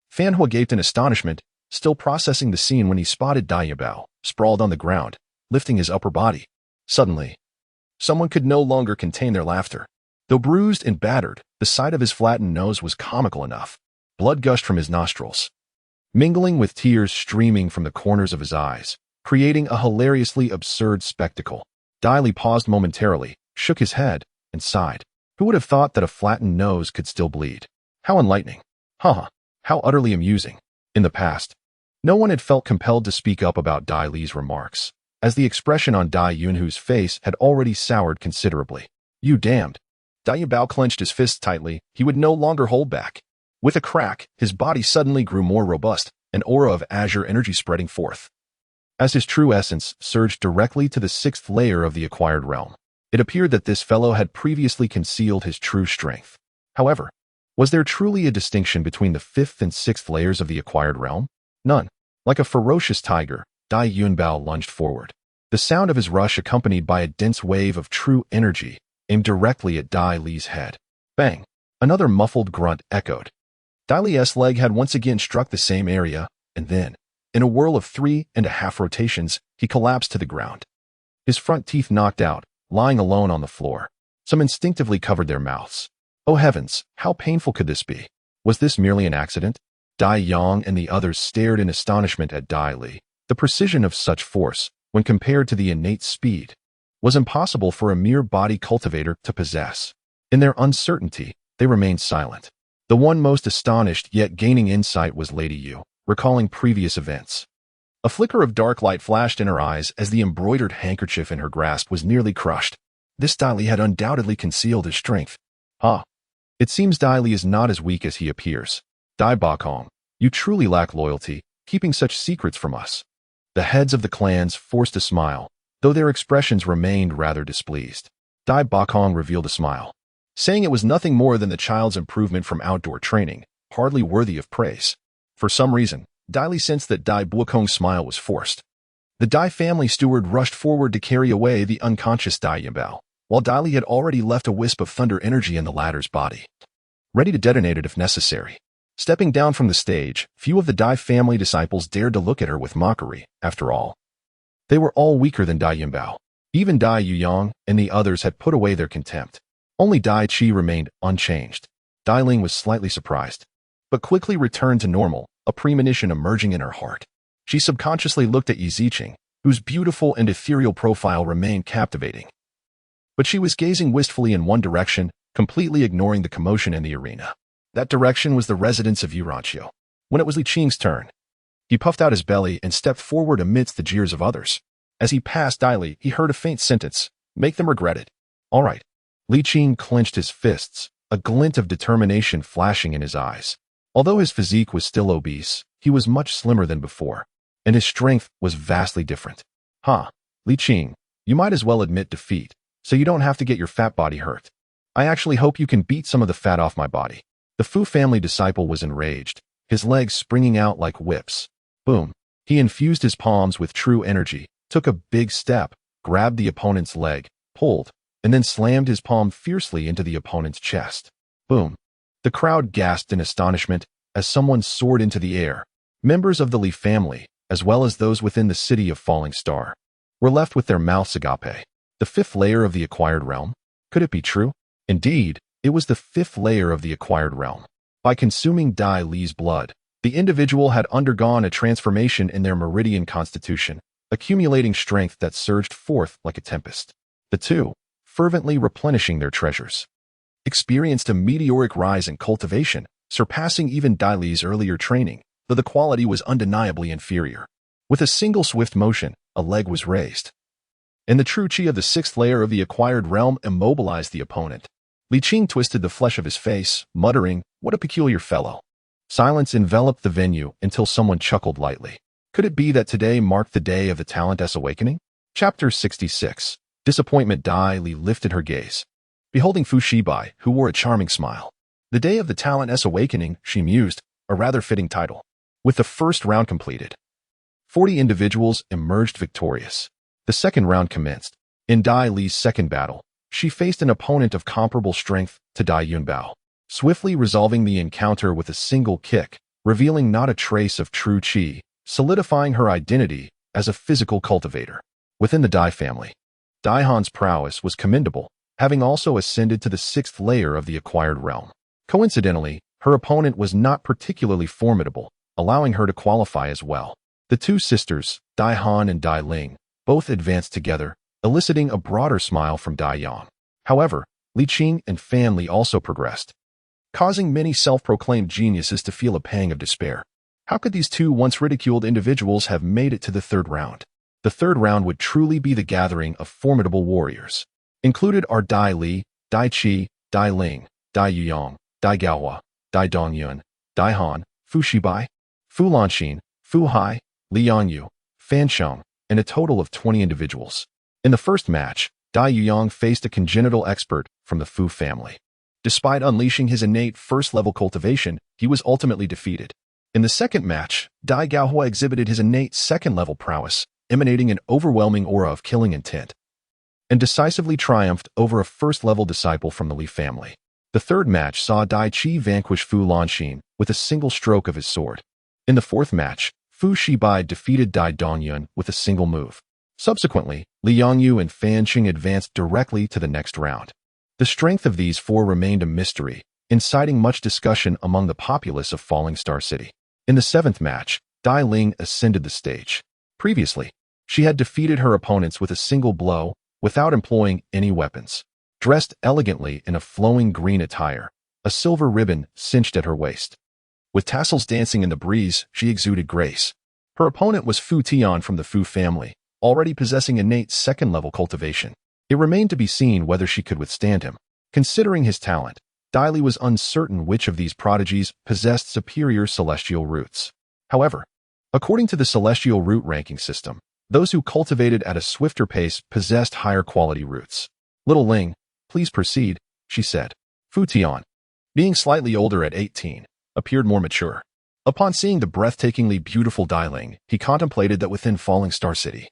Fan Hua gaped in astonishment, still processing the scene when he spotted Dai Yunbao, sprawled on the ground, lifting his upper body. Suddenly, someone could no longer contain their laughter. Though bruised and battered, the sight of his flattened nose was comical enough. Blood gushed from his nostrils, mingling with tears streaming from the corners of his eyes, creating a hilariously absurd spectacle. Dai Li paused momentarily, shook his head, and sighed. Who would have thought that a flattened nose could still bleed? How enlightening. Haha, how utterly amusing. In the past, no one had felt compelled to speak up about Dai Li's remarks, as the expression on Dai Yunhu's face had already soured considerably. You damned. Dai Yunbao clenched his fists tightly. He would no longer hold back. With a crack, his body suddenly grew more robust, an aura of azure energy spreading forth. As his true essence surged directly to the 6th layer of the acquired realm, it appeared that this fellow had previously concealed his true strength. However, was there truly a distinction between the 5th and 6th layers of the acquired realm? None. Like a ferocious tiger, Dai Yunbao lunged forward. The sound of his rush accompanied by a dense wave of true energy aimed directly at Dai Li's head. Bang! Another muffled grunt echoed. Dai Li's leg had once again struck the same area, and then, in a whirl of 3.5 rotations, he collapsed to the ground. His front teeth knocked out, lying alone on the floor. Some instinctively covered their mouths. Oh heavens, how painful could this be? Was this merely an accident? Dai Yang and the others stared in astonishment at Dai Li. The precision of such force, when compared to the innate speed, was impossible for a mere body cultivator to possess. In their uncertainty, they remained silent. The one most astonished yet gaining insight was Lady Yu, recalling previous events. A flicker of dark light flashed in her eyes as the embroidered handkerchief in her grasp was nearly crushed. This Dai Li had undoubtedly concealed his strength. It seems Dai Li is not as weak as he appears. Dai Bakong, you truly lack loyalty, keeping such secrets from us. The heads of the clans forced a smile, though their expressions remained rather displeased. Dai Bakong revealed a smile, saying it was nothing more than the child's improvement from outdoor training, hardly worthy of praise. For some reason, Dai Li sensed that Dai Bakong's smile was forced. The Dai family steward rushed forward to carry away the unconscious Dai Yunbao, while Dai Li had already left a wisp of thunder energy in the latter's body, ready to detonate it if necessary. Stepping down from the stage, few of the Dai family disciples dared to look at her with mockery. After all, they were all weaker than Dai Yunbao. Even Dai Yuyang and the others had put away their contempt. Only Dai Qi remained unchanged. Dai Ling was slightly surprised, but quickly returned to normal, a premonition emerging in her heart. She subconsciously looked at Yi Ziqing, whose beautiful and ethereal profile remained captivating. But she was gazing wistfully in one direction, completely ignoring the commotion in the arena. That direction was the residence of Yu Ranqiu. When it was Li Qing's turn, he puffed out his belly and stepped forward amidst the jeers of others. As he passed Dai Li, he heard a faint sentence, "Make them regret it." All right. Li Qing clenched his fists, a glint of determination flashing in his eyes. Although his physique was still obese, he was much slimmer than before, and his strength was vastly different. Li Qing, you might as well admit defeat, so you don't have to get your fat body hurt. I actually hope you can beat some of the fat off my body. The Fu family disciple was enraged, his legs springing out like whips. Boom. He infused his palms with true energy, took a big step, grabbed the opponent's leg, pulled, and then slammed his palm fiercely into the opponent's chest. Boom. The crowd gasped in astonishment as someone soared into the air. Members of the Li family, as well as those within the city of Falling Star, were left with their mouths agape. The fifth layer of the acquired realm? Could it be true? Indeed, it was the fifth layer of the acquired realm. By consuming Dai Li's blood, the individual had undergone a transformation in their meridian constitution, accumulating strength that surged forth like a tempest. The two, fervently replenishing their treasures, experienced a meteoric rise in cultivation, surpassing even Dai Li's earlier training, though the quality was undeniably inferior. With a single swift motion, a leg was raised, and the true chi of the sixth layer of the acquired realm immobilized the opponent. Li Qing twisted the flesh of his face, muttering, "What a peculiar fellow." Silence enveloped the venue until someone chuckled lightly. Could it be that today marked the day of the Talentless awakening? Chapter 66. Disappointment. Dai Li lifted her gaze, beholding Fu Shibai, who wore a charming smile. The day of the Talentless awakening, she mused, a rather fitting title. With the first round completed, 40 individuals emerged victorious. The second round commenced. In Dai Li's second battle, she faced an opponent of comparable strength to Dai Yunbao, swiftly resolving the encounter with a single kick, revealing not a trace of true chi, solidifying her identity as a physical cultivator. Within the Dai family, Dai Han's prowess was commendable, having also ascended to the sixth layer of the acquired realm. Coincidentally, her opponent was not particularly formidable, allowing her to qualify as well. The two sisters, Dai Han and Dai Ling, both advanced together, eliciting a broader smile from Dai Yang. However, Li Qing and Fan Li also progressed, causing many self-proclaimed geniuses to feel a pang of despair. How could these two once ridiculed individuals have made it to the third round? The third round would truly be the gathering of formidable warriors. Included are Dai Li, Dai Qi, Dai Ling, Dai Yuyang, Dai Gaohua, Dai Dongyun, Dai Han, Fu Shibai, Fu Lanxin, Fu Hai, Li Yangyu, Fan Sheng, and a total of 20 individuals. In the first match, Dai Yuyang faced a congenital expert from the Fu family. Despite unleashing his innate first-level cultivation, he was ultimately defeated. In the second match, Dai Gaohua exhibited his innate second-level prowess, emanating an overwhelming aura of killing intent, and decisively triumphed over a first-level disciple from the Li family. The third match saw Dai Qi vanquish Fu Lanxin with a single stroke of his sword. In the fourth match, Fu Shibai defeated Dai Dongyun with a single move. Subsequently, Li Yangyu and Fan Qing advanced directly to the next round. The strength of these four remained a mystery, inciting much discussion among the populace of Falling Star City. In the seventh match, Dai Ling ascended the stage. Previously, she had defeated her opponents with a single blow without employing any weapons. Dressed elegantly in a flowing green attire, a silver ribbon cinched at her waist. With tassels dancing in the breeze, she exuded grace. Her opponent was Fu Tian from the Fu family, already possessing innate second-level cultivation. It remained to be seen whether she could withstand him. Considering his talent, Dai Li was uncertain which of these prodigies possessed superior celestial roots. However, according to the celestial root ranking system, those who cultivated at a swifter pace possessed higher quality roots. "Little Ling, please proceed," she said. Fu Tian, being slightly older at 18, appeared more mature. Upon seeing the breathtakingly beautiful Dai Ling, he contemplated that within Falling Star City,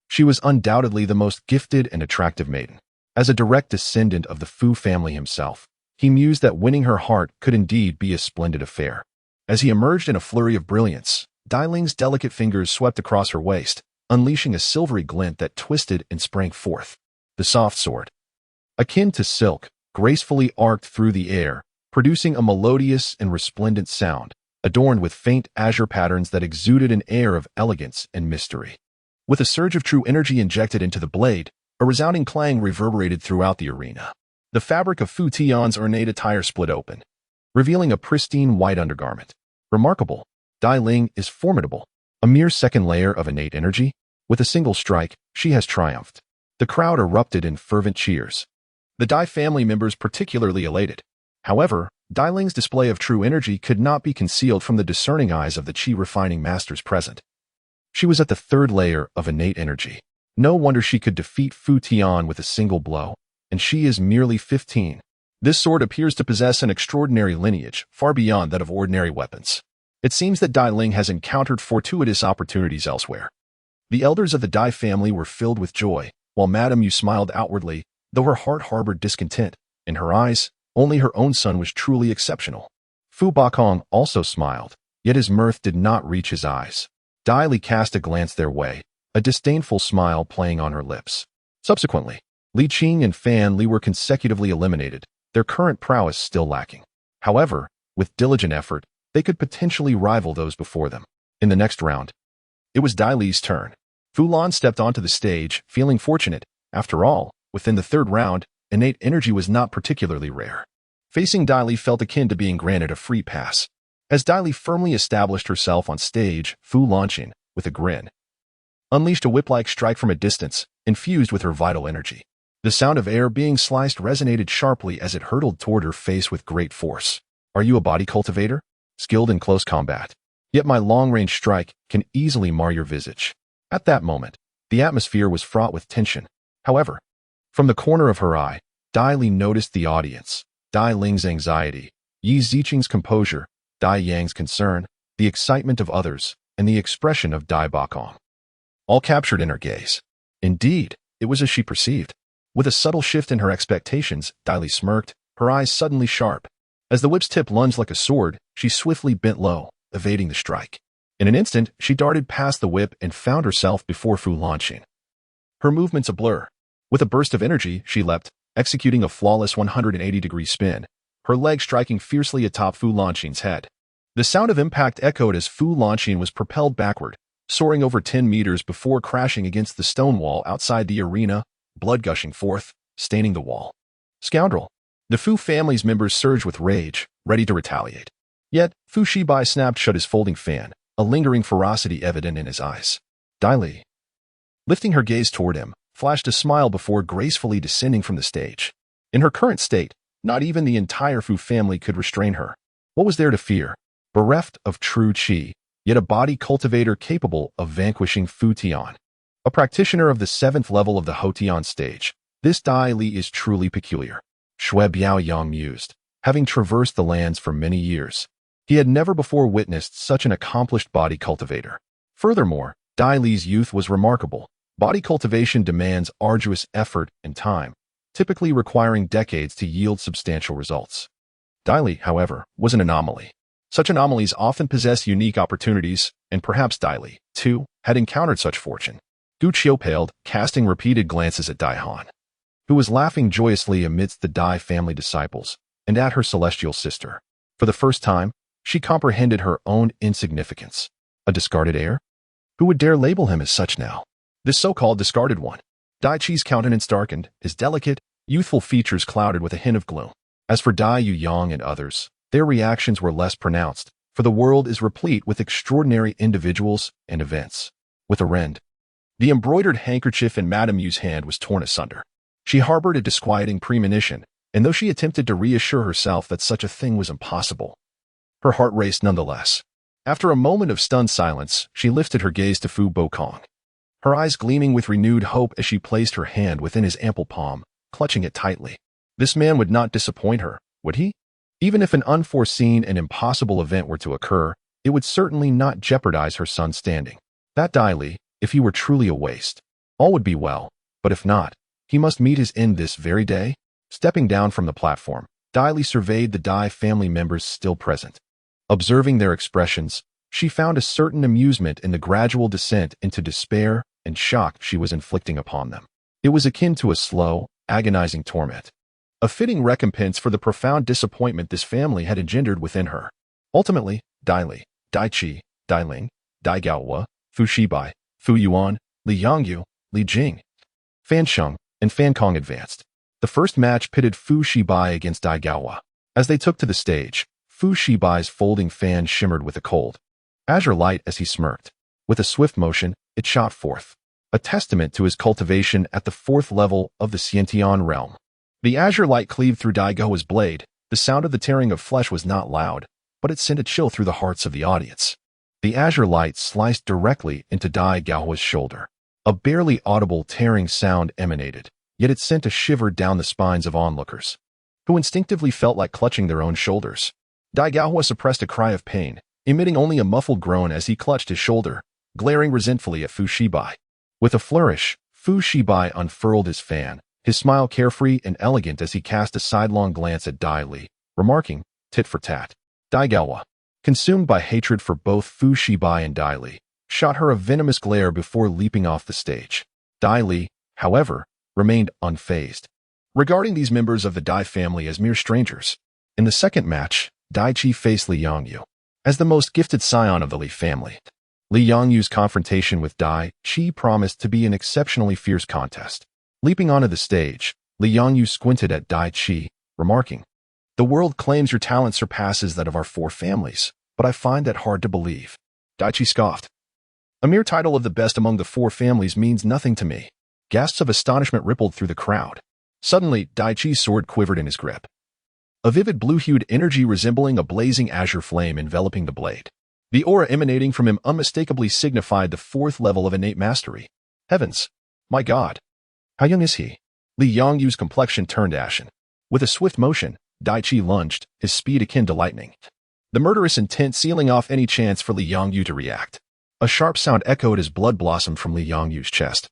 she was undoubtedly the most gifted and attractive maiden. As a direct descendant of the Fu family himself, he mused that winning her heart could indeed be a splendid affair. As he emerged in a flurry of brilliance, Dai Ling's delicate fingers swept across her waist, unleashing a silvery glint that twisted and sprang forth. The soft sword, akin to silk, gracefully arced through the air, producing a melodious and resplendent sound, adorned with faint azure patterns that exuded an air of elegance and mystery. With a surge of true energy injected into the blade, a resounding clang reverberated throughout the arena. The fabric of Fu Tian's ornate attire split open, revealing a pristine white undergarment. Remarkable, Dai Ling is formidable. A mere second layer of innate energy? With a single strike, she has triumphed. The crowd erupted in fervent cheers. the Dai family members particularly elated. However, Dai Ling's display of true energy could not be concealed from the discerning eyes of the chi-refining masters present. She was at the third layer of innate energy. No wonder she could defeat Fu Tian with a single blow, and she is merely 15. This sword appears to possess an extraordinary lineage, far beyond that of ordinary weapons. It seems that Dai Ling has encountered fortuitous opportunities elsewhere. The elders of the Dai family were filled with joy, while Madame Yu smiled outwardly, though her heart harbored discontent. In her eyes, only her own son was truly exceptional. Fu Bakong also smiled, yet his mirth did not reach his eyes. Dai Li cast a glance their way, a disdainful smile playing on her lips. Subsequently, Li Qing and Fan Li were consecutively eliminated, their current prowess still lacking. However, with diligent effort, they could potentially rival those before them. In the next round, it was Dai Li's turn. Fu Lan stepped onto the stage, feeling fortunate. After all, within the third round, innate energy was not particularly rare. Facing Dai Li felt akin to being granted a free pass. As Dai Li firmly established herself on stage, Fu Lanqin, with a grin, unleashed a whip-like strike from a distance, infused with her vital energy. The sound of air being sliced resonated sharply as it hurtled toward her face with great force. Are you a body cultivator? Skilled in close combat? Yet my long-range strike can easily mar your visage. At that moment, the atmosphere was fraught with tension. However, from the corner of her eye, Dai Li noticed the audience, Dai Ling's anxiety, Yi Ziqing's composure, Dai Yang's concern, the excitement of others, and the expression of Dai Bakong. All captured in her gaze. Indeed, it was as she perceived. With a subtle shift in her expectations, Dai Li smirked, her eyes suddenly sharp. As the whip's tip lunged like a sword, she swiftly bent low, evading the strike. In an instant, she darted past the whip and found herself before Fu Lanqin. Her movements a blur. With a burst of energy, she leapt, executing a flawless 180-degree spin, her leg striking fiercely atop Fu Lanqin's head. The sound of impact echoed as Fu Lanqin was propelled backward, soaring over 10 meters before crashing against the stone wall outside the arena, blood gushing forth, staining the wall. Scoundrel! The Fu family's members surged with rage, ready to retaliate. Yet, Fu Shibai snapped shut his folding fan, a lingering ferocity evident in his eyes. Dai Li, lifting her gaze toward him, flashed a smile before gracefully descending from the stage. In her current state, not even the entire Fu family could restrain her. What was there to fear? Bereft of true qi, yet a body cultivator capable of vanquishing Fu Tian. A practitioner of the 7th level of the Hotian stage, this Dai Li is truly peculiar. Xue Biaoyang mused, having traversed the lands for many years. He had never before witnessed such an accomplished body cultivator. Furthermore, Dai Li's youth was remarkable. Body cultivation demands arduous effort and time, typically requiring decades to yield substantial results. Dai Li, however, was an anomaly. Such anomalies often possess unique opportunities, and perhaps Dai Li, too, had encountered such fortune. Gu Qiu paled, casting repeated glances at Dai Han, who was laughing joyously amidst the Dai family disciples, and at her celestial sister. For the first time, she comprehended her own insignificance. A discarded heir? Who would dare label him as such now? This so-called discarded one. Dai Qi's countenance darkened, his delicate, youthful features clouded with a hint of gloom. As for Dai Yuyang and others, their reactions were less pronounced, for the world is replete with extraordinary individuals and events. With a rend, the embroidered handkerchief in Madame Yu's hand was torn asunder. She harbored a disquieting premonition, and though she attempted to reassure herself that such a thing was impossible, her heart raced nonetheless. After a moment of stunned silence, she lifted her gaze to Fu Bokong, her eyes gleaming with renewed hope as she placed her hand within his ample palm, clutching it tightly. This man would not disappoint her, would he? Even if an unforeseen and impossible event were to occur, it would certainly not jeopardize her son's standing. That Dai Li, if he were truly a waste, all would be well, but if not, he must meet his end this very day. Stepping down from the platform, Dai Li surveyed the Dai family members still present. Observing their expressions, she found a certain amusement in the gradual descent into despair and shock she was inflicting upon them. It was akin to a slow, agonizing torment. A fitting recompense for the profound disappointment this family had engendered within her. Ultimately, Dai Li, Dai Qi, Dai Ling, Dai Gaohua, Fu Shibai, Fu Yuan, Li Yangyu, Li Jing, Fan Sheng, and Fan Kong advanced. The first match pitted Fu Shibai against Dai Gaohua. As they took to the stage, Fu Shibai's folding fan shimmered with a cold, azure light as he smirked. With a swift motion, it shot forth, a testament to his cultivation at the 4th level of the Xiantian realm. The azure light cleaved through Dai Gao's blade. The sound of the tearing of flesh was not loud, but it sent a chill through the hearts of the audience. The azure light sliced directly into Dai Gao's shoulder. A barely audible tearing sound emanated, yet it sent a shiver down the spines of onlookers, who instinctively felt like clutching their own shoulders. Dai Gao suppressed a cry of pain, emitting only a muffled groan as he clutched his shoulder, glaring resentfully at Fu Shibai. With a flourish, Fu Shibai unfurled his fan, his smile carefree and elegant as he cast a sidelong glance at Dai Li, remarking, tit for tat. Dai Gao, consumed by hatred for both Fu Shibai and Dai Li, shot her a venomous glare before leaping off the stage. Dai Li, however, remained unfazed, regarding these members of the Dai family as mere strangers. In the second match, Dai Qi faced Li Yongyu. As the most gifted scion of the Li family, Li Yongyu's confrontation with Dai Qi promised to be an exceptionally fierce contest. Leaping onto the stage, Li Yongyu squinted at Dai Qi, remarking, "The world claims your talent surpasses that of our four families, but I find that hard to believe." Dai Qi scoffed. "A mere title of the best among the four families means nothing to me." Gasps of astonishment rippled through the crowd. Suddenly, Dai Qi's sword quivered in his grip, a vivid blue-hued energy resembling a blazing azure flame enveloping the blade. The aura emanating from him unmistakably signified the fourth level of innate mastery. Heavens! My God! How young is he? Li Yongyu's complexion turned ashen. With a swift motion, Dai Qi lunged, his speed akin to lightning, the murderous intent sealing off any chance for Li Yongyu to react. A sharp sound echoed as blood blossomed from Li Yongyu's chest,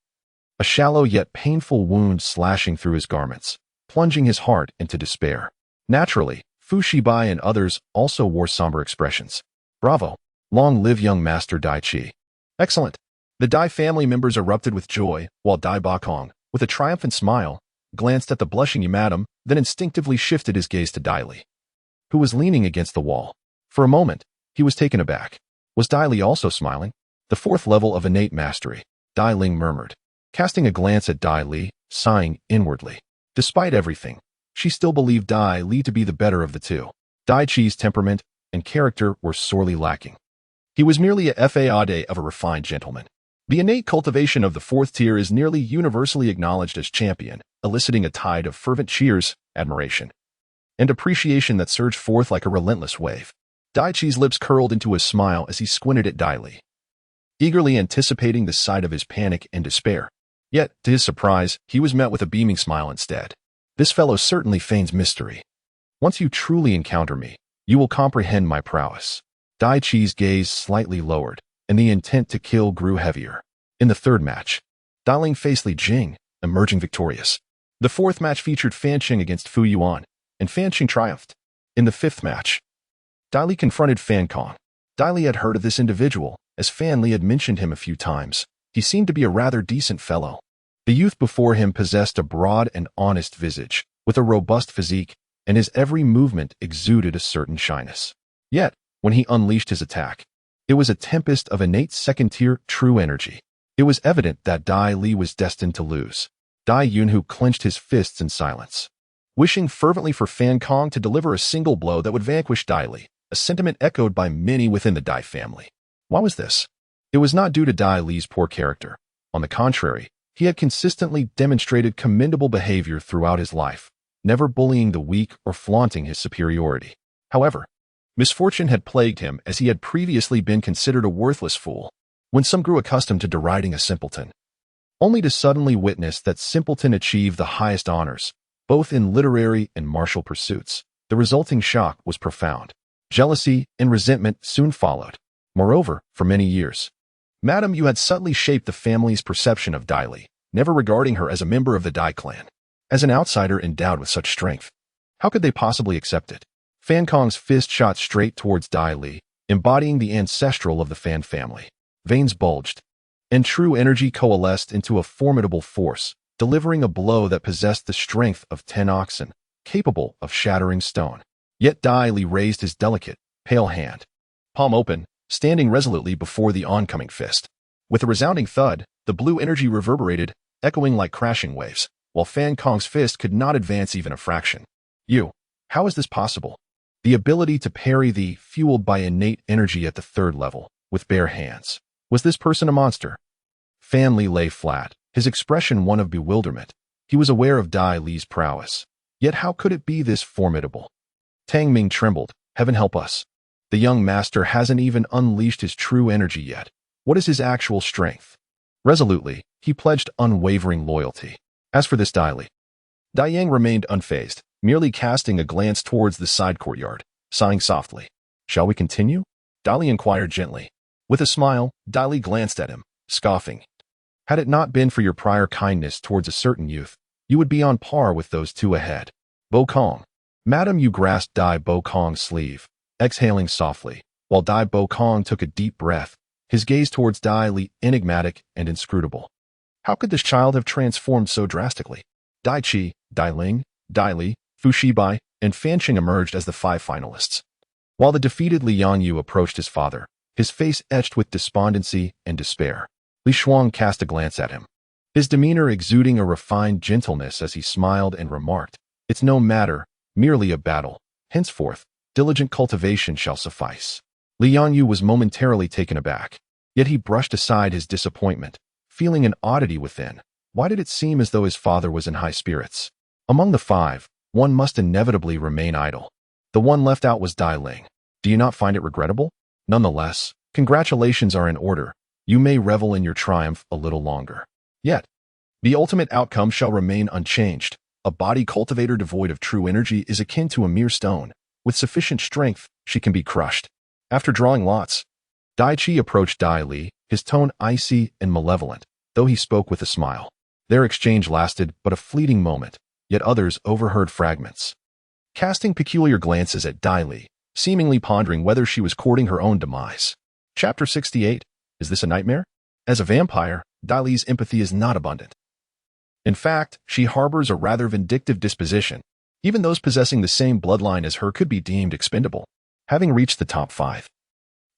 a shallow yet painful wound slashing through his garments, plunging his heart into despair. Naturally, Fu Shibai and others also wore somber expressions. Bravo! Long live young Master Dai Qi. Excellent! The Dai family members erupted with joy, while Dai Bakong, with a triumphant smile, glanced at the blushing madam, then instinctively shifted his gaze to Dai Li, who was leaning against the wall. For a moment, he was taken aback. Was Dai Li also smiling? The fourth level of innate mastery, Dai Ling murmured, casting a glance at Dai Li, sighing inwardly. Despite everything, she still believed Dai Li to be the better of the two. Dai Qi's temperament and character were sorely lacking. He was merely a faade of a refined gentleman. The innate cultivation of the fourth tier is nearly universally acknowledged as champion, eliciting a tide of fervent cheers, admiration, and appreciation that surged forth like a relentless wave. Dai Qi's lips curled into a smile as he squinted at Dai Li, eagerly anticipating the sight of his panic and despair. Yet, to his surprise, he was met with a beaming smile instead. This fellow certainly feigns mystery. Once you truly encounter me, you will comprehend my prowess. Dai Qi's gaze slightly lowered, and the intent to kill grew heavier. In the third match, Dai Ling faced Li Jing, emerging victorious. The fourth match featured Fan Qing against Fu Yuan, and Fan Qing triumphed. In the fifth match, Dai Li confronted Fan Kong. Dai Li had heard of this individual, as Fan Li had mentioned him a few times. He seemed to be a rather decent fellow. The youth before him possessed a broad and honest visage, with a robust physique, and his every movement exuded a certain shyness. Yet, when he unleashed his attack, it was a tempest of innate second-tier true energy. It was evident that Dai Li was destined to lose. Dai Yunhu clenched his fists in silence, wishing fervently for Fan Kong to deliver a single blow that would vanquish Dai Li, a sentiment echoed by many within the Dai family. Why was this? It was not due to Dai Li's poor character. On the contrary, he had consistently demonstrated commendable behavior throughout his life, never bullying the weak or flaunting his superiority. However, misfortune had plagued him as he had previously been considered a worthless fool, when some grew accustomed to deriding a simpleton, only to suddenly witness that simpleton achieve the highest honors, both in literary and martial pursuits. The resulting shock was profound. Jealousy and resentment soon followed. Moreover, for many years, Madam, you had subtly shaped the family's perception of Dai Li, never regarding her as a member of the Dai clan. As an outsider endowed with such strength, how could they possibly accept it? Fan Kong's fist shot straight towards Dai Li, embodying the ancestral of the Fan family. Veins bulged, and true energy coalesced into a formidable force, delivering a blow that possessed the strength of 10 oxen, capable of shattering stone. Yet Dai Li raised his delicate, pale hand, palm open, standing resolutely before the oncoming fist. With a resounding thud, the blue energy reverberated, echoing like crashing waves, while Fan Kong's fist could not advance even a fraction. How is this possible? The ability to parry the fueled by innate energy at the third level, with bare hands. Was this person a monster? Fan Li lay flat, his expression one of bewilderment. He was aware of Dai Li's prowess, Yet how could it be this formidable? Tang Ming trembled. Heaven help us. The young master hasn't even unleashed his true energy yet. What is his actual strength? Resolutely, he pledged unwavering loyalty. As for this Dai Li, Dai Yang remained unfazed, merely casting a glance towards the side courtyard, sighing softly. Shall we continue? Dai Li inquired gently. With a smile, Dai Li glanced at him, scoffing. Had it not been for your prior kindness towards a certain youth, you would be on par with those two ahead. Bo Kong. Madam, you grasped Dai Bo Kong's sleeve, exhaling softly, while Dai Bo Kong took a deep breath, his gaze towards Dai Li enigmatic and inscrutable. How could this child have transformed so drastically? Dai Qi, Dai Ling, Dai Li, Fu Shibai, and Fan Qing emerged as the 5 finalists. While the defeated Li Yangyu approached his father, his face etched with despondency and despair. Li Shuang cast a glance at him, his demeanor exuding a refined gentleness as he smiled and remarked, It's no matter, merely a battle. Henceforth, diligent cultivation shall suffice. Li Yangyu was momentarily taken aback, yet he brushed aside his disappointment, feeling an oddity within. Why did it seem as though his father was in high spirits? Among the 5, one must inevitably remain idle. The one left out was Dai Ling. Do you not find it regrettable? Nonetheless, congratulations are in order. You may revel in your triumph a little longer. Yet, the ultimate outcome shall remain unchanged. A body cultivator devoid of true energy is akin to a mere stone. With sufficient strength, she can be crushed. After drawing lots, Dai Qi approached Dai Li, his tone icy and malevolent, though he spoke with a smile. Their exchange lasted but a fleeting moment, yet others overheard fragments. Casting peculiar glances at Dai Li, seemingly pondering whether she was courting her own demise. Chapter 68. Is this a nightmare? As a vampire, Dai Li's empathy is not abundant. In fact, she harbors a rather vindictive disposition. Even those possessing the same bloodline as her could be deemed expendable. Having reached the top 5,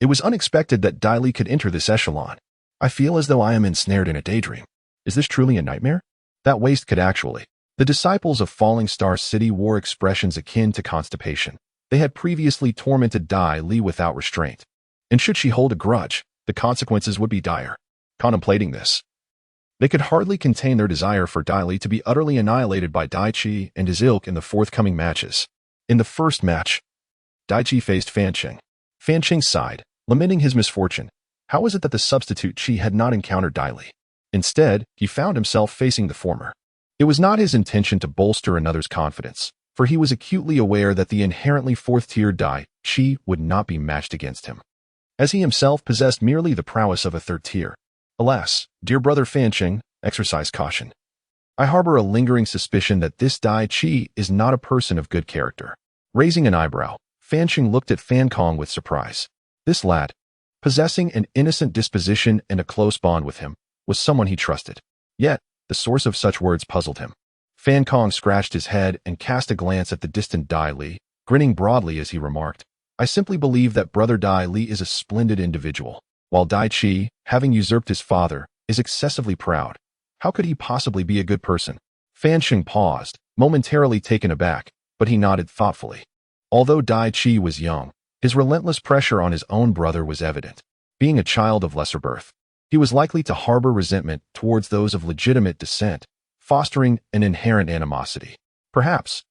it was unexpected that Dai Li could enter this echelon. I feel as though I am ensnared in a daydream. Is this truly a nightmare? That waste could actually. The disciples of Falling Star City wore expressions akin to constipation. They had previously tormented Dai Li without restraint. And should she hold a grudge, the consequences would be dire. Contemplating this, they could hardly contain their desire for Dai Li to be utterly annihilated by Dai Qi and his ilk in the forthcoming matches. In the first match, Dai Qi faced Fan Qing. Fan Qing sighed, lamenting his misfortune. How was it that the substitute Qi had not encountered Dai Li? Instead, he found himself facing the former. It was not his intention to bolster another's confidence, for he was acutely aware that the inherently 4th-tier Dai Qi would not be matched against him, as he himself possessed merely the prowess of a 3rd tier. Alas, dear brother Fan Qing, exercise caution. I harbor a lingering suspicion that this Dai Qi is not a person of good character. Raising an eyebrow, Fan Qing looked at Fan Kong with surprise. This lad, possessing an innocent disposition and a close bond with him, was someone he trusted. Yet, the source of such words puzzled him. Fan Kong scratched his head and cast a glance at the distant Dai Li, grinning broadly as he remarked, I simply believe that brother Dai Li is a splendid individual, while Dai Qi, having usurped his father, is excessively proud. How could he possibly be a good person? Fan Qing paused, momentarily taken aback, but he nodded thoughtfully. Although Dai Qi was young, his relentless pressure on his own brother was evident. Being a child of lesser birth, he was likely to harbor resentment towards those of legitimate descent, fostering an inherent animosity. Perhaps,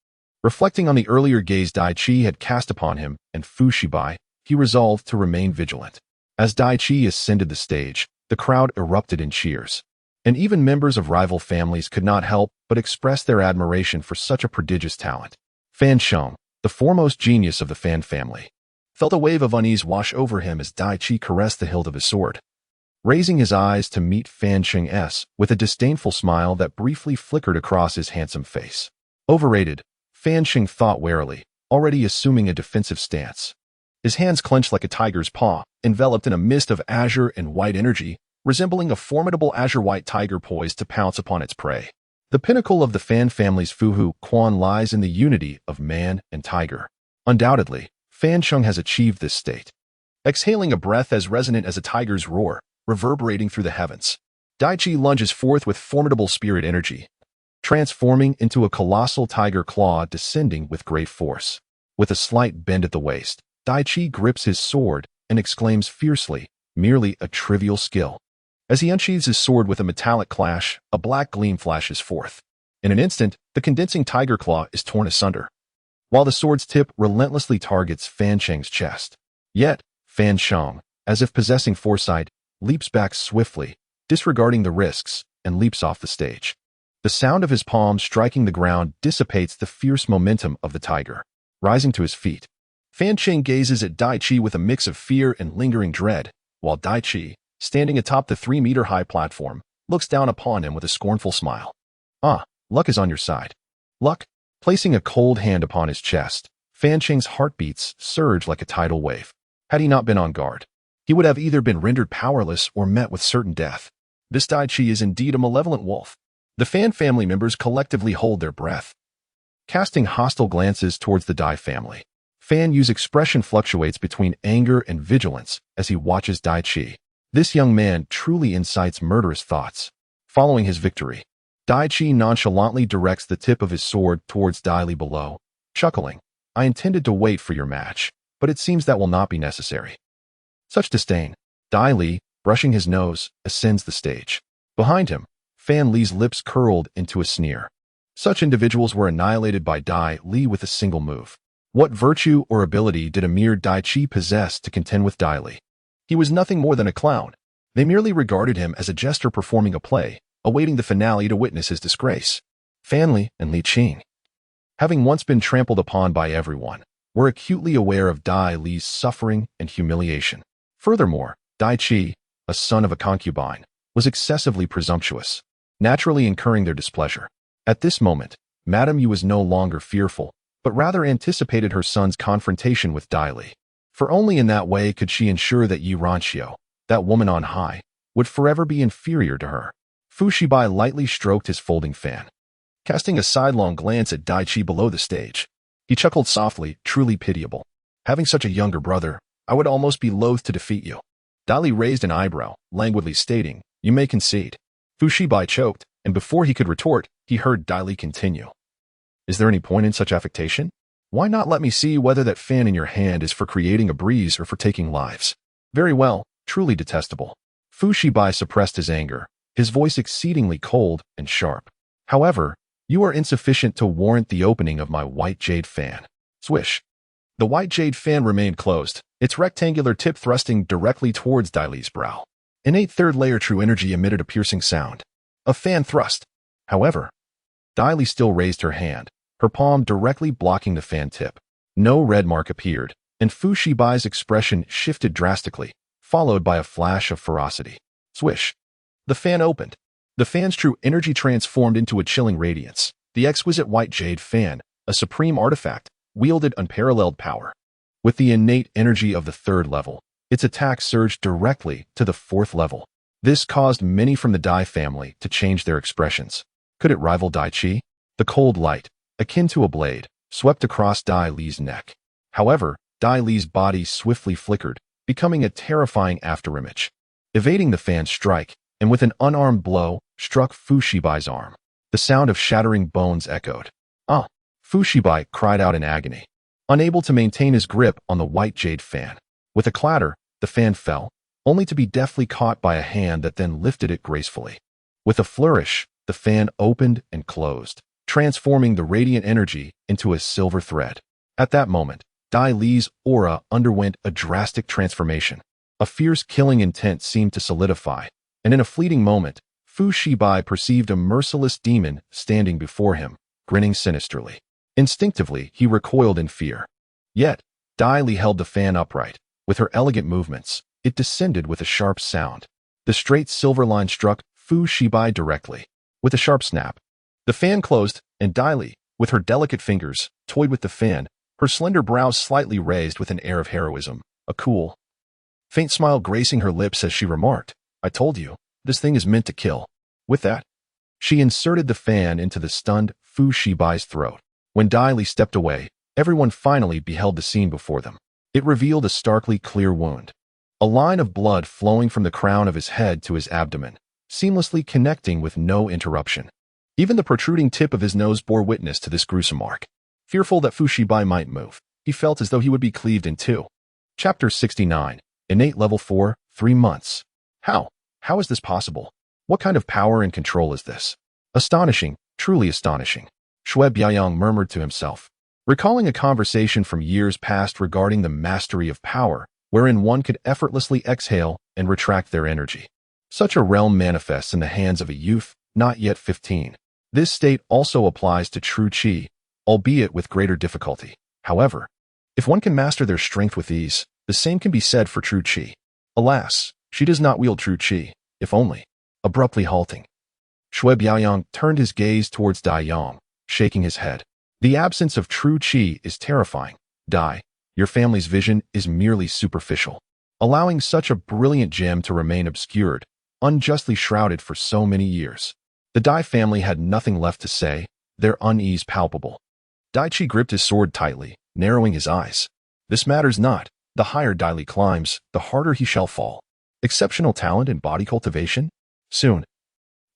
reflecting on the earlier gaze Dai Qi had cast upon him and Fu Shibai, he resolved to remain vigilant. As Dai Qi ascended the stage, the crowd erupted in cheers, and even members of rival families could not help but express their admiration for such a prodigious talent. Fan Sheng, the foremost genius of the Fan family, felt a wave of unease wash over him as Dai Qi caressed the hilt of his sword. Raising his eyes to meet Fan Qing's with a disdainful smile that briefly flickered across his handsome face. Overrated, Fan Qing thought warily, already assuming a defensive stance. His hands clenched like a tiger's paw, enveloped in a mist of azure and white energy, resembling a formidable azure-white tiger poised to pounce upon its prey. The pinnacle of the Fan family's Fuhu Quan lies in the unity of man and tiger. Undoubtedly, Fan Qing has achieved this state. Exhaling a breath as resonant as a tiger's roar, reverberating through the heavens, Dai Qi lunges forth with formidable spirit energy, transforming into a colossal tiger claw descending with great force. With a slight bend at the waist, Dai Qi grips his sword and exclaims fiercely, merely a trivial skill. As he unsheathes his sword with a metallic clash, a black gleam flashes forth. In an instant, the condensing tiger claw is torn asunder, while the sword's tip relentlessly targets Fan Cheng's chest. Yet, Fan Cheng, as if possessing foresight, leaps back swiftly, disregarding the risks, and leaps off the stage. The sound of his palm striking the ground dissipates the fierce momentum of the tiger. Rising to his feet, Fan Cheng gazes at Dai Chi with a mix of fear and lingering dread, while Dai Chi, standing atop the 3-meter-high platform, looks down upon him with a scornful smile. Ah, luck is on your side. Luck? Placing a cold hand upon his chest, Fan Cheng's heartbeats surge like a tidal wave. Had he not been on guard, he would have either been rendered powerless or met with certain death. This Dai Chi is indeed a malevolent wolf. The Fan family members collectively hold their breath, casting hostile glances towards the Dai family. Fan Yu's expression fluctuates between anger and vigilance as he watches Dai Chi. This young man truly incites murderous thoughts. Following his victory, Dai Chi nonchalantly directs the tip of his sword towards Dai Li below, chuckling, "I intended to wait for your match, but it seems that will not be necessary." Such disdain. Dai Li, brushing his nose, ascends the stage. Behind him, Fan Li's lips curled into a sneer. Such individuals were annihilated by Dai Li with a single move. What virtue or ability did a mere Dai Chi possess to contend with Dai Li? He was nothing more than a clown. They merely regarded him as a jester performing a play, awaiting the finale to witness his disgrace. Fan Li and Li Qing, having once been trampled upon by everyone, were acutely aware of Dai Li's suffering and humiliation. Furthermore, Dai Chi, a son of a concubine, was excessively presumptuous, naturally incurring their displeasure. At this moment, Madame Yu was no longer fearful, but rather anticipated her son's confrontation with Dai Li. For only in that way could she ensure that Yi Ranqiu, that woman on high, would forever be inferior to her. Fu Shibai lightly stroked his folding fan, casting a sidelong glance at Dai Chi below the stage. He chuckled softly, truly pitiable. "Having such a younger brother, I would almost be loath to defeat you." Dai Li raised an eyebrow, languidly stating, "You may concede." Fu Shibai choked, and before he could retort, he heard Dai Li continue. "Is there any point in such affectation? Why not let me see whether that fan in your hand is for creating a breeze or for taking lives?" "Very well, truly detestable." Fu Shibai suppressed his anger, his voice exceedingly cold and sharp. "However, you are insufficient to warrant the opening of my white jade fan." Swish. The white jade fan remained closed, its rectangular tip thrusting directly towards Dai Li's brow. Innate third-layer true energy emitted a piercing sound. A fan thrust. However, Dai Li still raised her hand, her palm directly blocking the fan tip. No red mark appeared, and Fu Shibai's expression shifted drastically, followed by a flash of ferocity. Swish. The fan opened. The fan's true energy transformed into a chilling radiance. The exquisite white jade fan, a supreme artifact, wielded unparalleled power. With the innate energy of the 3rd level, its attack surged directly to the 4th level. This caused many from the Dai family to change their expressions. Could it rival Dai Chi? The cold light, akin to a blade, swept across Dai Li's neck. However, Dai Li's body swiftly flickered, becoming a terrifying afterimage. Evading the fan's strike, and with an unarmed blow, struck Fu Shibai's arm. The sound of shattering bones echoed. "Ah!" Fu Shibai cried out in agony, unable to maintain his grip on the white jade fan. With a clatter, the fan fell, only to be deftly caught by a hand that then lifted it gracefully. With a flourish, the fan opened and closed, transforming the radiant energy into a silver thread. At that moment, Dai Li's aura underwent a drastic transformation. A fierce killing intent seemed to solidify, and in a fleeting moment, Fu Shibai perceived a merciless demon standing before him, grinning sinisterly. Instinctively, he recoiled in fear. Yet, Dai Li held the fan upright. With her elegant movements, it descended with a sharp sound. The straight silver line struck Fu Shibai directly. With a sharp snap, the fan closed, and Dai Li, with her delicate fingers, toyed with the fan, her slender brows slightly raised with an air of heroism, a cool, faint smile gracing her lips as she remarked, "I told you, this thing is meant to kill." With that, she inserted the fan into the stunned Fu Shibai's throat. When Dai Li stepped away, everyone finally beheld the scene before them. It revealed a starkly clear wound. A line of blood flowing from the crown of his head to his abdomen, seamlessly connecting with no interruption. Even the protruding tip of his nose bore witness to this gruesome mark. Fearful that Fu Shibai might move, he felt as though he would be cleaved in two. Chapter 69. Innate Level 4, 3 months. How? How is this possible? What kind of power and control is this? Astonishing, Truly astonishing, Shui Biaiyang murmured to himself, recalling a conversation from years past regarding the mastery of power, wherein one could effortlessly exhale and retract their energy. Such a realm manifests in the hands of a youth, not yet 15. This state also applies to true qi, albeit with greater difficulty. However, if one can master their strength with ease, the same can be said for true qi. Alas, she does not wield true qi, if only. Abruptly halting, Shui Biaiyang turned his gaze towards Dai Yang, shaking his head. The absence of true qi is terrifying. Dai, your family's vision is merely superficial, allowing such a brilliant gem to remain obscured, unjustly shrouded for so many years. The Dai family had nothing left to say, their unease palpable. Daichi gripped his sword tightly, narrowing his eyes. This matters not. The higher Dai Li climbs, the harder he shall fall. Exceptional talent in body cultivation? Soon.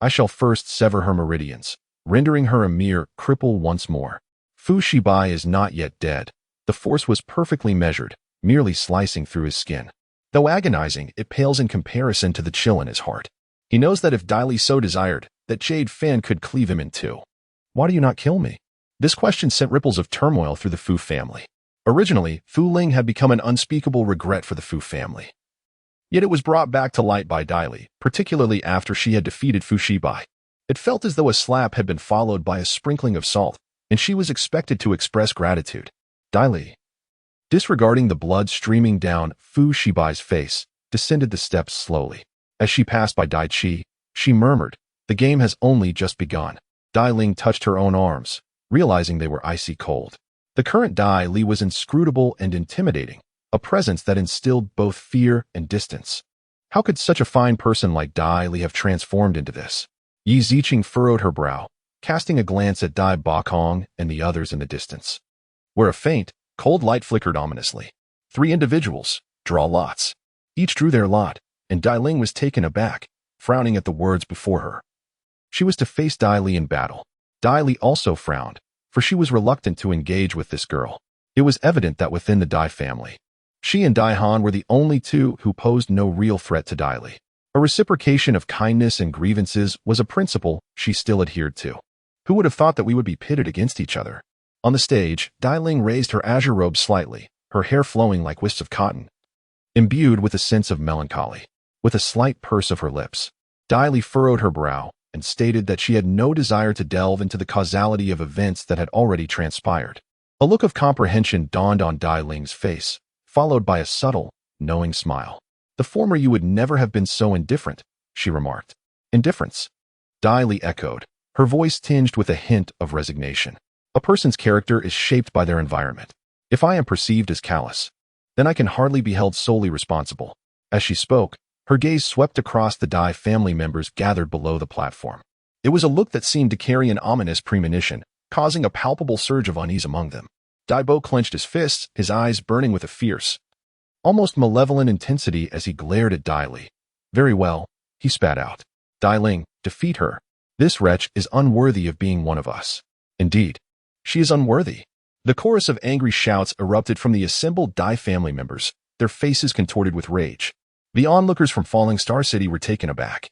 I shall first sever her meridians, rendering her a mere cripple once more. Fu Shibai is not yet dead. The force was perfectly measured, merely slicing through his skin. Though agonizing, it pales in comparison to the chill in his heart. He knows that if Dai Li so desired, that Jade Fan could cleave him in two. Why do you not kill me? This question sent ripples of turmoil through the Fu family. Originally, Fu Ling had become an unspeakable regret for the Fu family. Yet it was brought back to light by Dai Li, particularly after she had defeated Fu Shibai. It felt as though a slap had been followed by a sprinkling of salt, and she was expected to express gratitude. Dai Li, disregarding the blood streaming down Fu Shibai's face, descended the steps slowly. As she passed by Dai Chi, she murmured, "The game has only just begun." Dai Ling touched her own arms, realizing they were icy cold. The current Dai Li was inscrutable and intimidating, a presence that instilled both fear and distance. How could such a fine person like Dai Li have transformed into this? Yi Ziqing furrowed her brow, casting a glance at Dai Bakong and the others in the distance, where a faint, cold light flickered ominously. 3 individuals, draw lots. Each drew their lot, and Dai Ling was taken aback, frowning at the words before her. She was to face Dai Li in battle. Dai Li also frowned, for she was reluctant to engage with this girl. It was evident that within the Dai family, she and Dai Han were the only two who posed no real threat to Dai Li. A reciprocation of kindness and grievances was a principle she still adhered to. Who would have thought that we would be pitted against each other? On the stage, Dai Ling raised her azure robe slightly, her hair flowing like wisps of cotton, imbued with a sense of melancholy. With a slight purse of her lips, Dai Li furrowed her brow and stated that she had no desire to delve into the causality of events that had already transpired. A look of comprehension dawned on Dai Ling's face, followed by a subtle, knowing smile. "The former you would never have been so indifferent," she remarked. "Indifference?" Dai Li echoed, her voice tinged with a hint of resignation. "A person's character is shaped by their environment. If I am perceived as callous, then I can hardly be held solely responsible." As she spoke, her gaze swept across the Dai family members gathered below the platform. It was a look that seemed to carry an ominous premonition, causing a palpable surge of unease among them. Dai Bo clenched his fists, his eyes burning with a fierce, almost malevolent intensity as he glared at Dai Li. "Very well," he spat out. "Dai Ling, defeat her. This wretch is unworthy of being one of us." "Indeed, she is unworthy." The chorus of angry shouts erupted from the assembled Dai family members, their faces contorted with rage. The onlookers from Falling Star City were taken aback,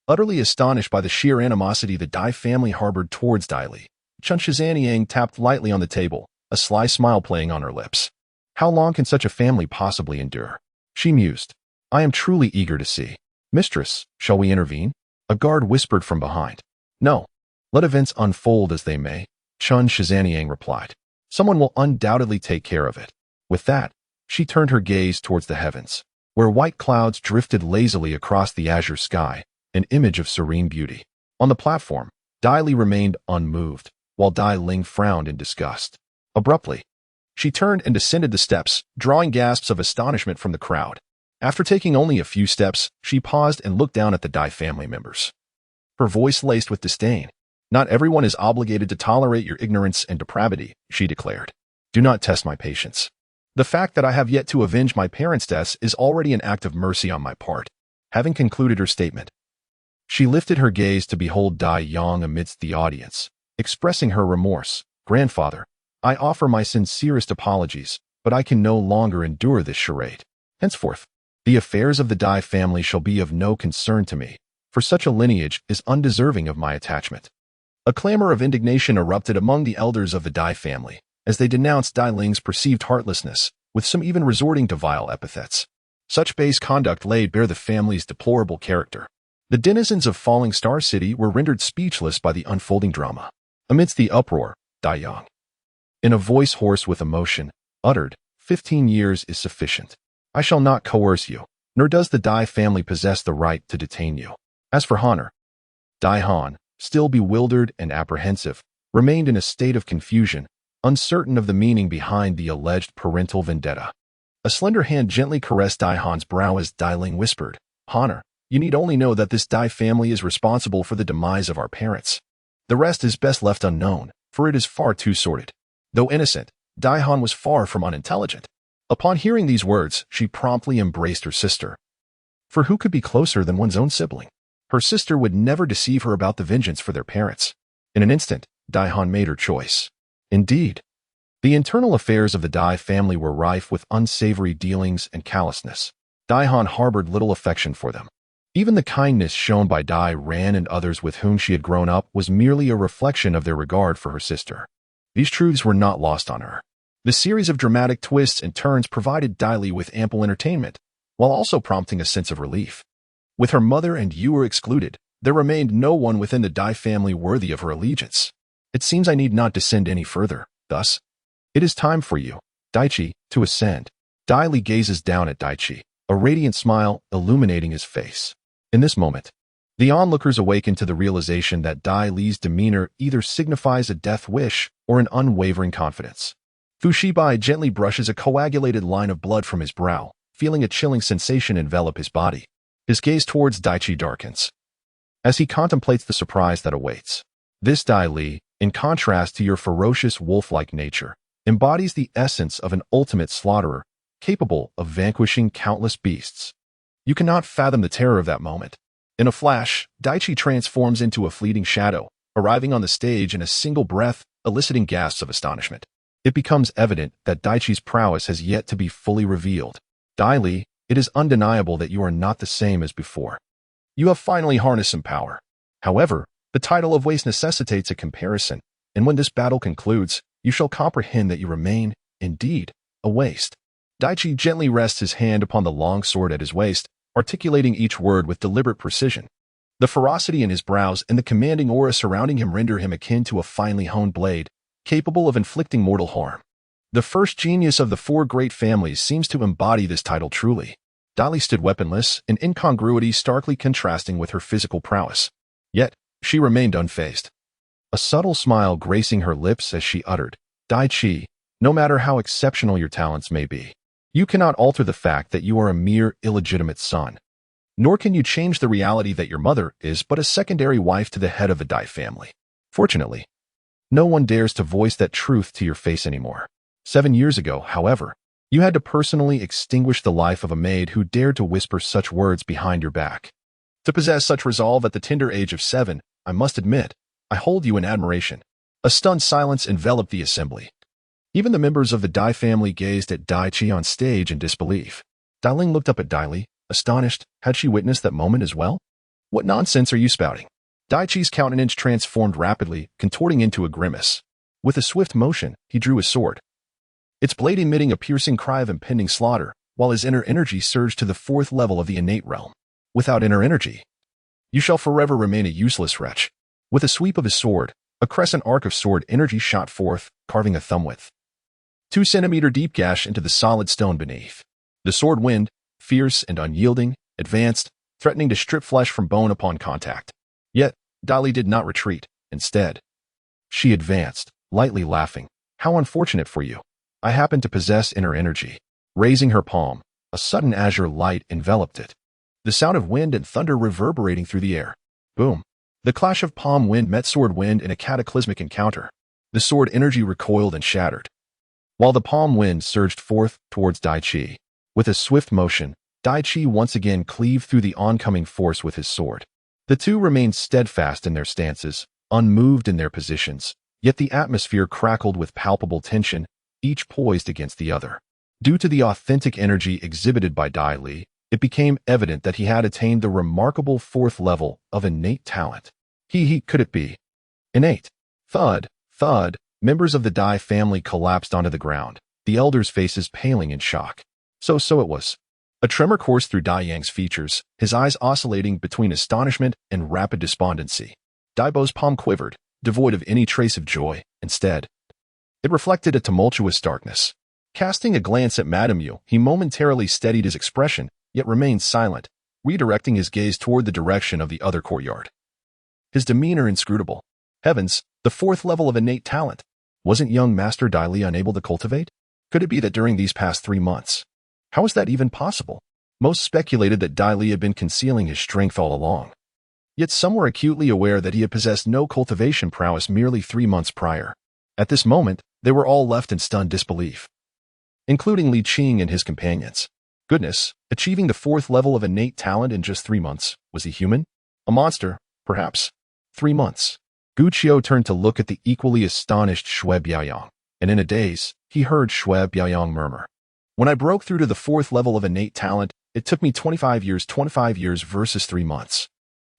utterly astonished by the sheer animosity the Dai family harbored towards Dai Li. Chun Shizaniang tapped lightly on the table, a sly smile playing on her lips. How long can such a family possibly endure? She mused. "I am truly eager to see." "Mistress, shall we intervene?" A guard whispered from behind. "No. Let events unfold as they may," Chun Shizaniang replied. "Someone will undoubtedly take care of it." With that, she turned her gaze towards the heavens, where white clouds drifted lazily across the azure sky, an image of serene beauty. On the platform, Dai Li remained unmoved, while Dai Ling frowned in disgust. Abruptly, she turned and descended the steps, drawing gasps of astonishment from the crowd. After taking only a few steps, she paused and looked down at the Dai family members, her voice laced with disdain. "Not everyone is obligated to tolerate your ignorance and depravity," she declared. "Do not test my patience. The fact that I have yet to avenge my parents' deaths is already an act of mercy on my part." Having concluded her statement, she lifted her gaze to behold Dai Yang amidst the audience, expressing her remorse. "Grandfather, I offer my sincerest apologies, but I can no longer endure this charade. Henceforth, the affairs of the Dai family shall be of no concern to me, for such a lineage is undeserving of my attachment." A clamor of indignation erupted among the elders of the Dai family, as they denounced Dai Ling's perceived heartlessness, with some even resorting to vile epithets. Such base conduct laid bare the family's deplorable character. The denizens of Falling Star City were rendered speechless by the unfolding drama. Amidst the uproar, Dai Yang, in a voice hoarse with emotion, uttered, 15 years is sufficient. I shall not coerce you, nor does the Dai family possess the right to detain you. As for Honor, Dai Han, still bewildered and apprehensive, remained in a state of confusion, uncertain of the meaning behind the alleged parental vendetta. A slender hand gently caressed Dai Han's brow as Dai Ling whispered, Honor, you need only know that this Dai family is responsible for the demise of our parents. The rest is best left unknown, for it is far too sordid. Though innocent, Dai Han was far from unintelligent. Upon hearing these words, she promptly embraced her sister. For who could be closer than one's own sibling? Her sister would never deceive her about the vengeance for their parents. In an instant, Dai Han made her choice. Indeed, the internal affairs of the Dai family were rife with unsavory dealings and callousness. Dai Han harbored little affection for them. Even the kindness shown by Dai Ran and others with whom she had grown up was merely a reflection of their regard for her sister. These truths were not lost on her. The series of dramatic twists and turns provided Dai Li with ample entertainment, while also prompting a sense of relief. With her mother and Yuer excluded, there remained no one within the Dai family worthy of her allegiance. It seems I need not descend any further. Thus, it is time for you, Daichi, to ascend. Dai Li gazes down at Daichi, a radiant smile illuminating his face. In this moment, the onlookers awaken to the realization that Dai Li's demeanor either signifies a death wish or an unwavering confidence. Fu Shibai gently brushes a coagulated line of blood from his brow, feeling a chilling sensation envelop his body. His gaze towards Daichi darkens, as he contemplates the surprise that awaits. This Dai Li, in contrast to your ferocious wolf-like nature, embodies the essence of an ultimate slaughterer, capable of vanquishing countless beasts. You cannot fathom the terror of that moment. In a flash, Daichi transforms into a fleeting shadow, arriving on the stage in a single breath, eliciting gasps of astonishment. It becomes evident that Daichi's prowess has yet to be fully revealed. Dai Li, it is undeniable that you are not the same as before. You have finally harnessed some power. However, the title of waste necessitates a comparison, and when this battle concludes, you shall comprehend that you remain, indeed, a waste. Daichi gently rests his hand upon the long sword at his waist, articulating each word with deliberate precision. The ferocity in his brows and the commanding aura surrounding him render him akin to a finely honed blade, capable of inflicting mortal harm. The first genius of the four great families seems to embody this title truly. Dai Li stood weaponless, an incongruity starkly contrasting with her physical prowess. Yet, she remained unfazed. A subtle smile gracing her lips as she uttered, Daichi, no matter how exceptional your talents may be, you cannot alter the fact that you are a mere illegitimate son. Nor can you change the reality that your mother is but a secondary wife to the head of the Dai family. Fortunately, no one dares to voice that truth to your face anymore. 7 years ago, however, you had to personally extinguish the life of a maid who dared to whisper such words behind your back. To possess such resolve at the tender age of 7, I must admit, I hold you in admiration. A stunned silence enveloped the assembly. Even the members of the Dai family gazed at Daichi on stage in disbelief. Dai Ling looked up at Dai Li, astonished. Had she witnessed that moment as well? What nonsense are you spouting? Daichi's countenance transformed rapidly, contorting into a grimace. With a swift motion, he drew his sword, its blade emitting a piercing cry of impending slaughter, while his inner energy surged to the 4th level of the innate realm. Without inner energy, you shall forever remain a useless wretch. With a sweep of his sword, a crescent arc of sword energy shot forth, carving a thumb-width, 2-centimeter deep gash into the solid stone beneath. The sword wind, fierce and unyielding, advanced, threatening to strip flesh from bone upon contact. Yet, Dai Li did not retreat. Instead, she advanced, lightly laughing. How unfortunate for you. I happen to possess inner energy. Raising her palm, a sudden azure light enveloped it. The sound of wind and thunder reverberating through the air. Boom. The clash of palm wind met sword wind in a cataclysmic encounter. The sword energy recoiled and shattered, while the palm wind surged forth towards Daichi. With a swift motion, Daichi once again cleaved through the oncoming force with his sword. The two remained steadfast in their stances, unmoved in their positions, yet the atmosphere crackled with palpable tension, each poised against the other. Due to the authentic energy exhibited by Dai Li, it became evident that he had attained the remarkable 4th level of innate talent. Could it be? Innate. Thud, thud, members of the Dai family collapsed onto the ground, the elders' faces paling in shock. So it was. A tremor coursed through Dai Yang's features, his eyes oscillating between astonishment and rapid despondency. Dai Bo's palm quivered, devoid of any trace of joy. Instead, it reflected a tumultuous darkness. Casting a glance at Madame Yu, he momentarily steadied his expression, yet remained silent, redirecting his gaze toward the direction of the other courtyard. His demeanor inscrutable. Heavens, the fourth level of innate talent. Wasn't young Master Dai Li unable to cultivate? Could it be that during these past 3 months? How is that even possible? Most speculated that Dai Li had been concealing his strength all along. Yet some were acutely aware that he had possessed no cultivation prowess merely 3 months prior. At this moment, they were all left in stunned disbelief, including Li Qing and his companions. Goodness, achieving the fourth level of innate talent in just 3 months. Was he human? A monster, perhaps. 3 months. Gu Qiu turned to look at the equally astonished Xue Biaoyang, and in a daze, he heard Xue Biaoyang murmur. When I broke through to the fourth level of innate talent, it took me 25 years versus 3 months.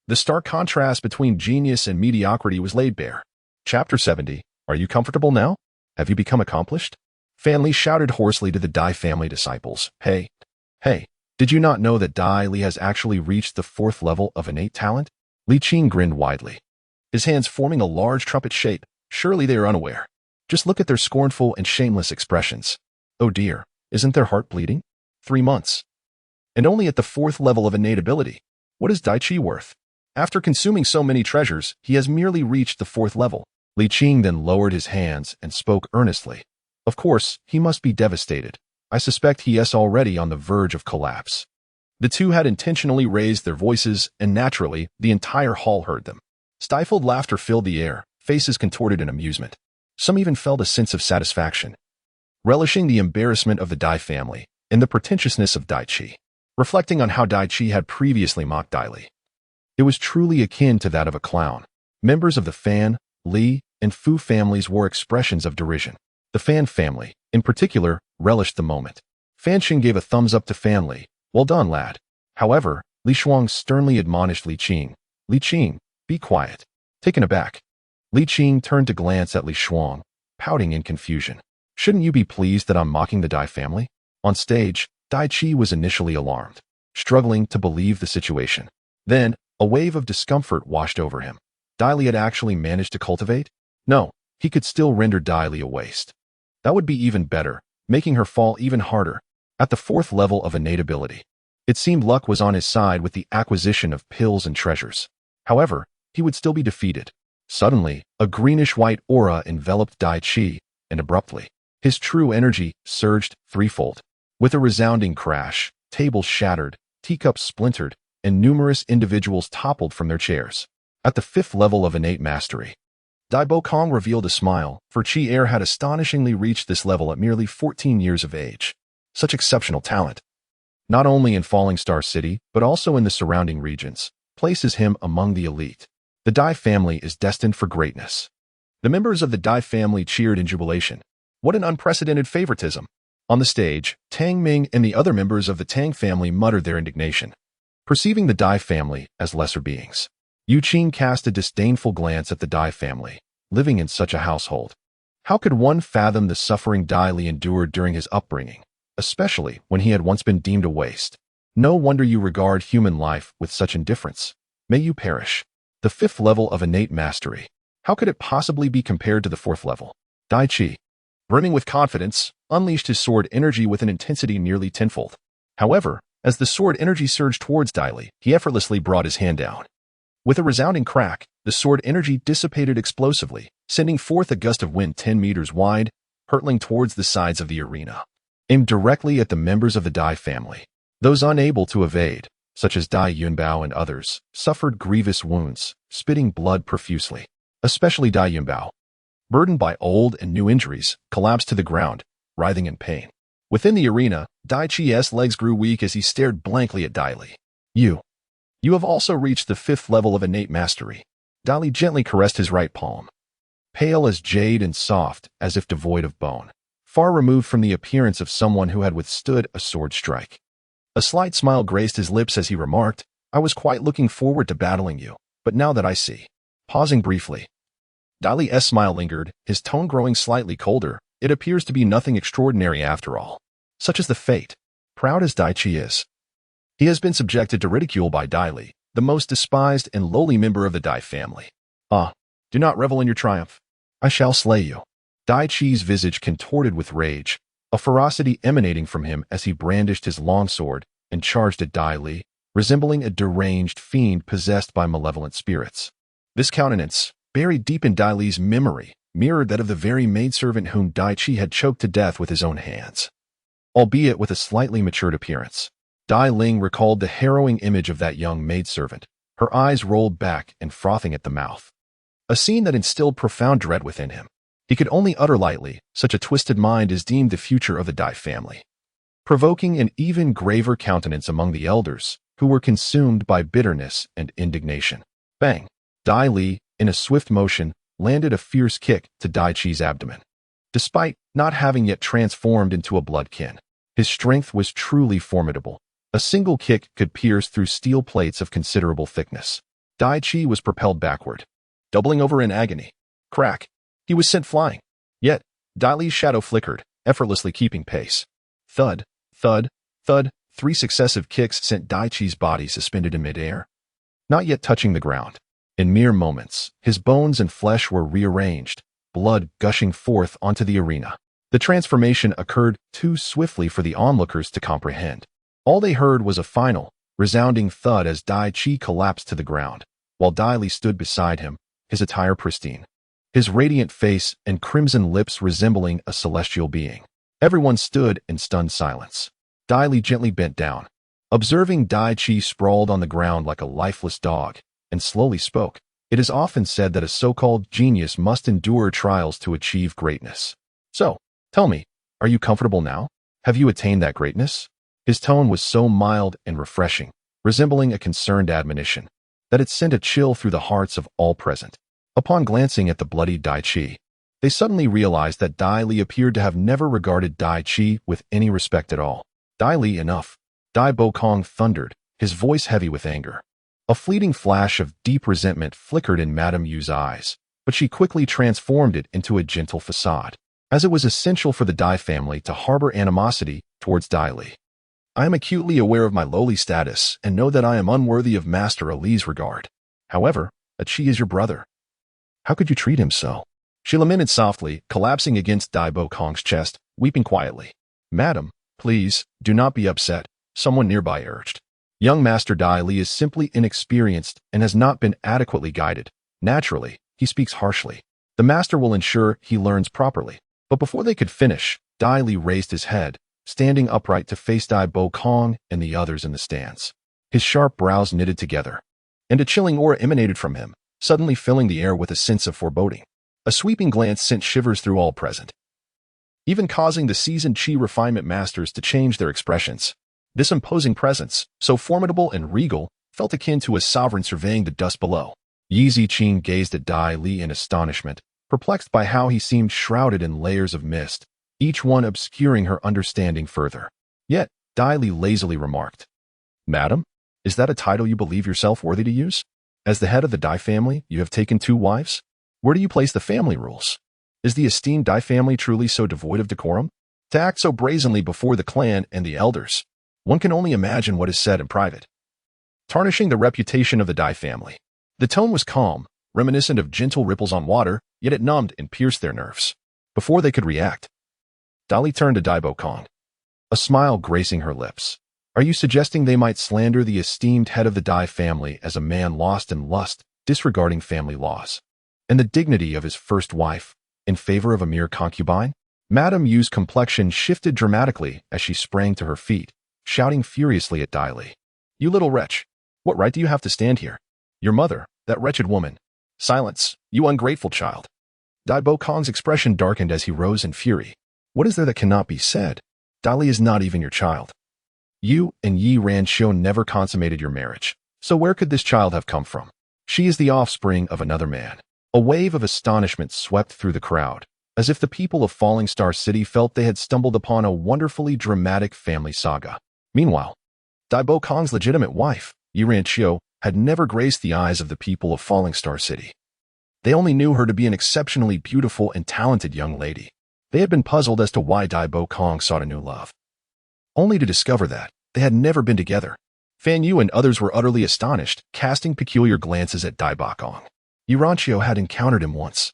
The stark contrast between genius and mediocrity was laid bare. Chapter 70. Are you comfortable now? Have you become accomplished? Fan Li shouted hoarsely to the Dai family disciples. Hey, did you not know that Dai Li has actually reached the fourth level of innate talent? Li Qing grinned widely, his hands forming a large trumpet shape. Surely they are unaware. Just look at their scornful and shameless expressions. Oh dear, isn't their heart bleeding? 3 months. And only at the fourth level of innate ability. What is Dai Qi worth? After consuming so many treasures, he has merely reached the fourth level. Li Qing then lowered his hands and spoke earnestly. Of course, he must be devastated. I suspect he is already on the verge of collapse. The two had intentionally raised their voices, and naturally, the entire hall heard them. Stifled laughter filled the air, faces contorted in amusement. Some even felt a sense of satisfaction, relishing the embarrassment of the Dai family and the pretentiousness of Dai Qi, reflecting on how Dai Qi had previously mocked Dai Li. It was truly akin to that of a clown. Members of the Fan, Li, and Fu families wore expressions of derision. The Fan family, in particular, relished the moment. Fan Xing gave a thumbs up to Fan Li. Well done, lad. However, Li Shuang sternly admonished Li Qing. Li Qing, be quiet. Taken aback, Li Qing turned to glance at Li Shuang, pouting in confusion. Shouldn't you be pleased that I'm mocking the Dai family? On stage, Dai Qi was initially alarmed, struggling to believe the situation. Then, a wave of discomfort washed over him. Dai Li had actually managed to cultivate? No, he could still render Dai Li a waste. That would be even better, making her fall even harder. At the fourth level of innate ability, it seemed luck was on his side with the acquisition of pills and treasures. However, he would still be defeated. Suddenly, a greenish-white aura enveloped Dai Qi, and abruptly, his true energy surged threefold. With a resounding crash, tables shattered, teacups splintered, and numerous individuals toppled from their chairs. At the fifth level of innate mastery, Dai Bo Kong revealed a smile, for Qi Air had astonishingly reached this level at merely 14 years of age. Such exceptional talent, not only in Falling Star City, but also in the surrounding regions, places him among the elite. The Dai family is destined for greatness. The members of the Dai family cheered in jubilation. What an unprecedented favoritism! On the stage, Tang Ming and the other members of the Tang family muttered their indignation, perceiving the Dai family as lesser beings. Yu Qing cast a disdainful glance at the Dai family, living in such a household. How could one fathom the suffering Dai Li endured during his upbringing, especially when he had once been deemed a waste? No wonder you regard human life with such indifference. May you perish. The fifth level of innate mastery. How could it possibly be compared to the fourth level? Dai Qi, brimming with confidence, unleashed his sword energy with an intensity nearly tenfold. However, as the sword energy surged towards Dai Li, he effortlessly brought his hand down. With a resounding crack, the sword energy dissipated explosively, sending forth a gust of wind 10 meters wide, hurtling towards the sides of the arena, aimed directly at the members of the Dai family. Those unable to evade, such as Dai Yunbao and others, suffered grievous wounds, spitting blood profusely. Especially Dai Yunbao, burdened by old and new injuries, collapsed to the ground, writhing in pain. Within the arena, Dai Qi's legs grew weak as he stared blankly at Dai Li. You have also reached the fifth level of innate mastery. Dai Li gently caressed his right palm, pale as jade and soft as if devoid of bone, far removed from the appearance of someone who had withstood a sword strike. A slight smile graced his lips as he remarked, I was quite looking forward to battling you, but now that I see. Pausing briefly, Dai Li's smile lingered, his tone growing slightly colder. It appears to be nothing extraordinary after all. Such is the fate. Proud as Dai Chi is, he has been subjected to ridicule by Dai Li, the most despised and lowly member of the Dai family. Ah, do not revel in your triumph. I shall slay you. Dai Chi's visage contorted with rage, a ferocity emanating from him as he brandished his longsword and charged at Dai Li, resembling a deranged fiend possessed by malevolent spirits. This countenance, buried deep in Dai Li's memory, mirrored that of the very maidservant whom Dai Chi had choked to death with his own hands. Albeit with a slightly matured appearance, Dai Ling recalled the harrowing image of that young maidservant, her eyes rolled back and frothing at the mouth. A scene that instilled profound dread within him. He could only utter lightly, such a twisted mind is deemed the future of the Dai family, provoking an even graver countenance among the elders, who were consumed by bitterness and indignation. Bang! Dai Li, in a swift motion, landed a fierce kick to Dai Chi's abdomen. Despite not having yet transformed into a bloodkin, his strength was truly formidable. A single kick could pierce through steel plates of considerable thickness. Dai Chi was propelled backward, doubling over in agony. Crack! He was sent flying. Yet, Dai Li's shadow flickered, effortlessly keeping pace. Thud, thud, thud, 3 successive kicks sent Dai Chi's body suspended in midair, not yet touching the ground. In mere moments, his bones and flesh were rearranged, blood gushing forth onto the arena. The transformation occurred too swiftly for the onlookers to comprehend. All they heard was a final, resounding thud as Dai Chi collapsed to the ground, while Dai Li stood beside him, his attire pristine, his radiant face and crimson lips resembling a celestial being. Everyone stood in stunned silence. Dai Li gently bent down, observing Dai Chi sprawled on the ground like a lifeless dog, and slowly spoke. It is often said that a so-called genius must endure trials to achieve greatness. So, tell me, are you comfortable now? Have you attained that greatness? His tone was so mild and refreshing, resembling a concerned admonition, that it sent a chill through the hearts of all present. Upon glancing at the bloody Dai Chi, they suddenly realized that Dai Li appeared to have never regarded Dai Chi with any respect at all. Dai Li, enough! Dai Bo Kong thundered, his voice heavy with anger. A fleeting flash of deep resentment flickered in Madame Yu's eyes, but she quickly transformed it into a gentle facade, as it was essential for the Dai family to harbor animosity towards Dai Li. I am acutely aware of my lowly status and know that I am unworthy of Master Ali's regard. However, Chi is your brother. How could you treat him so? She lamented softly, collapsing against Dai Bo Kong's chest, weeping quietly. Madam, please, do not be upset, someone nearby urged. Young Master Dai Li is simply inexperienced and has not been adequately guided. Naturally, he speaks harshly. The master will ensure he learns properly. But before they could finish, Dai Li raised his head, standing upright to face Dai Bo Kong and the others in the stands. His sharp brows knitted together, and a chilling aura emanated from him, suddenly filling the air with a sense of foreboding. A sweeping glance sent shivers through all present, even causing the seasoned Chi refinement masters to change their expressions. This imposing presence, so formidable and regal, felt akin to a sovereign surveying the dust below. Yi Ziqing gazed at Dai Li in astonishment, perplexed by how he seemed shrouded in layers of mist, each one obscuring her understanding further. Yet, Dai Li lazily remarked, Madam, is that a title you believe yourself worthy to use? As the head of the Dai family, you have taken 2 wives? Where do you place the family rules? Is the esteemed Dai family truly so devoid of decorum? To act so brazenly before the clan and the elders, one can only imagine what is said in private. Tarnishing the reputation of the Dai family. The tone was calm, reminiscent of gentle ripples on water, yet it numbed and pierced their nerves. Before they could react, Dai Li turned to Dai Bo Kong, a smile gracing her lips. Are you suggesting they might slander the esteemed head of the Dai family as a man lost in lust, disregarding family laws, and the dignity of his first wife, in favor of a mere concubine? Madame Yu's complexion shifted dramatically as she sprang to her feet, shouting furiously at Dai Li. You little wretch! What right do you have to stand here? Your mother, that wretched woman. Silence, you ungrateful child. Dai Bo Kong's expression darkened as he rose in fury. What is there that cannot be said? Dai Li is not even your child. You and Yi Ranqiu never consummated your marriage, so where could this child have come from? She is the offspring of another man. A wave of astonishment swept through the crowd, as if the people of Falling Star City felt they had stumbled upon a wonderfully dramatic family saga. Meanwhile, Dai Bo Kong's legitimate wife, Yi Ranqiu, had never graced the eyes of the people of Falling Star City. They only knew her to be an exceptionally beautiful and talented young lady. They had been puzzled as to why Dai Bokong sought a new love, only to discover that they had never been together. Fan Yu and others were utterly astonished, casting peculiar glances at Dai Bokong. Yuranchio had encountered him once,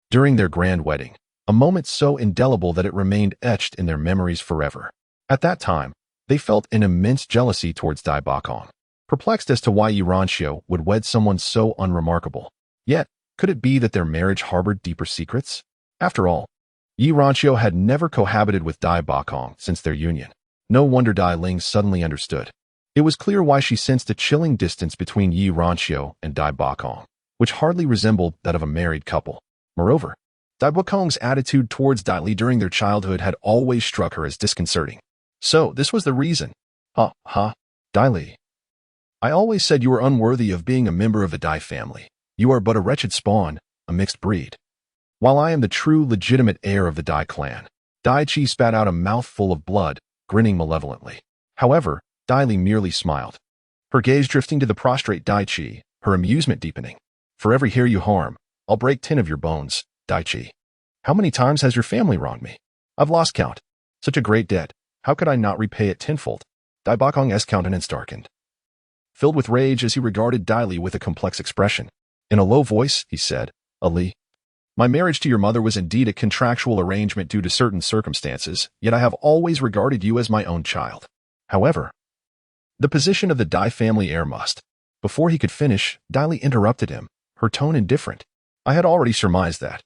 during their grand wedding, a moment so indelible that it remained etched in their memories forever. At that time, they felt an immense jealousy towards Dai Bokong, perplexed as to why Yuranchio would wed someone so unremarkable. Yet, could it be that their marriage harbored deeper secrets? After all, Yi Ranchio had never cohabited with Dai Bokong since their union. No wonder Dai Ling suddenly understood. It was clear why she sensed a chilling distance between Yi Ranchio and Dai Bokong, which hardly resembled that of a married couple. Moreover, Dai Bokong's attitude towards Dai Li during their childhood had always struck her as disconcerting. So, this was the reason. Dai Li. I always said you were unworthy of being a member of the Dai family. You are but a wretched spawn, a mixed breed. While I am the true legitimate heir of the Dai clan. Dai Chi spat out a mouthful of blood, grinning malevolently. However, Dai Li merely smiled, her gaze drifting to the prostrate Dai Chi, her amusement deepening. For every hair you harm, I'll break 10 of your bones, Dai Chi. How many times has your family wronged me? I've lost count. Such a great debt. How could I not repay it tenfold? Dai Bokong's countenance darkened, filled with rage as he regarded Dai Li with a complex expression. In a low voice, he said, Ali, my marriage to your mother was indeed a contractual arrangement due to certain circumstances, yet I have always regarded you as my own child. However, the position of the Dai family heir must. Before he could finish, Dai Li interrupted him, her tone indifferent. I had already surmised that.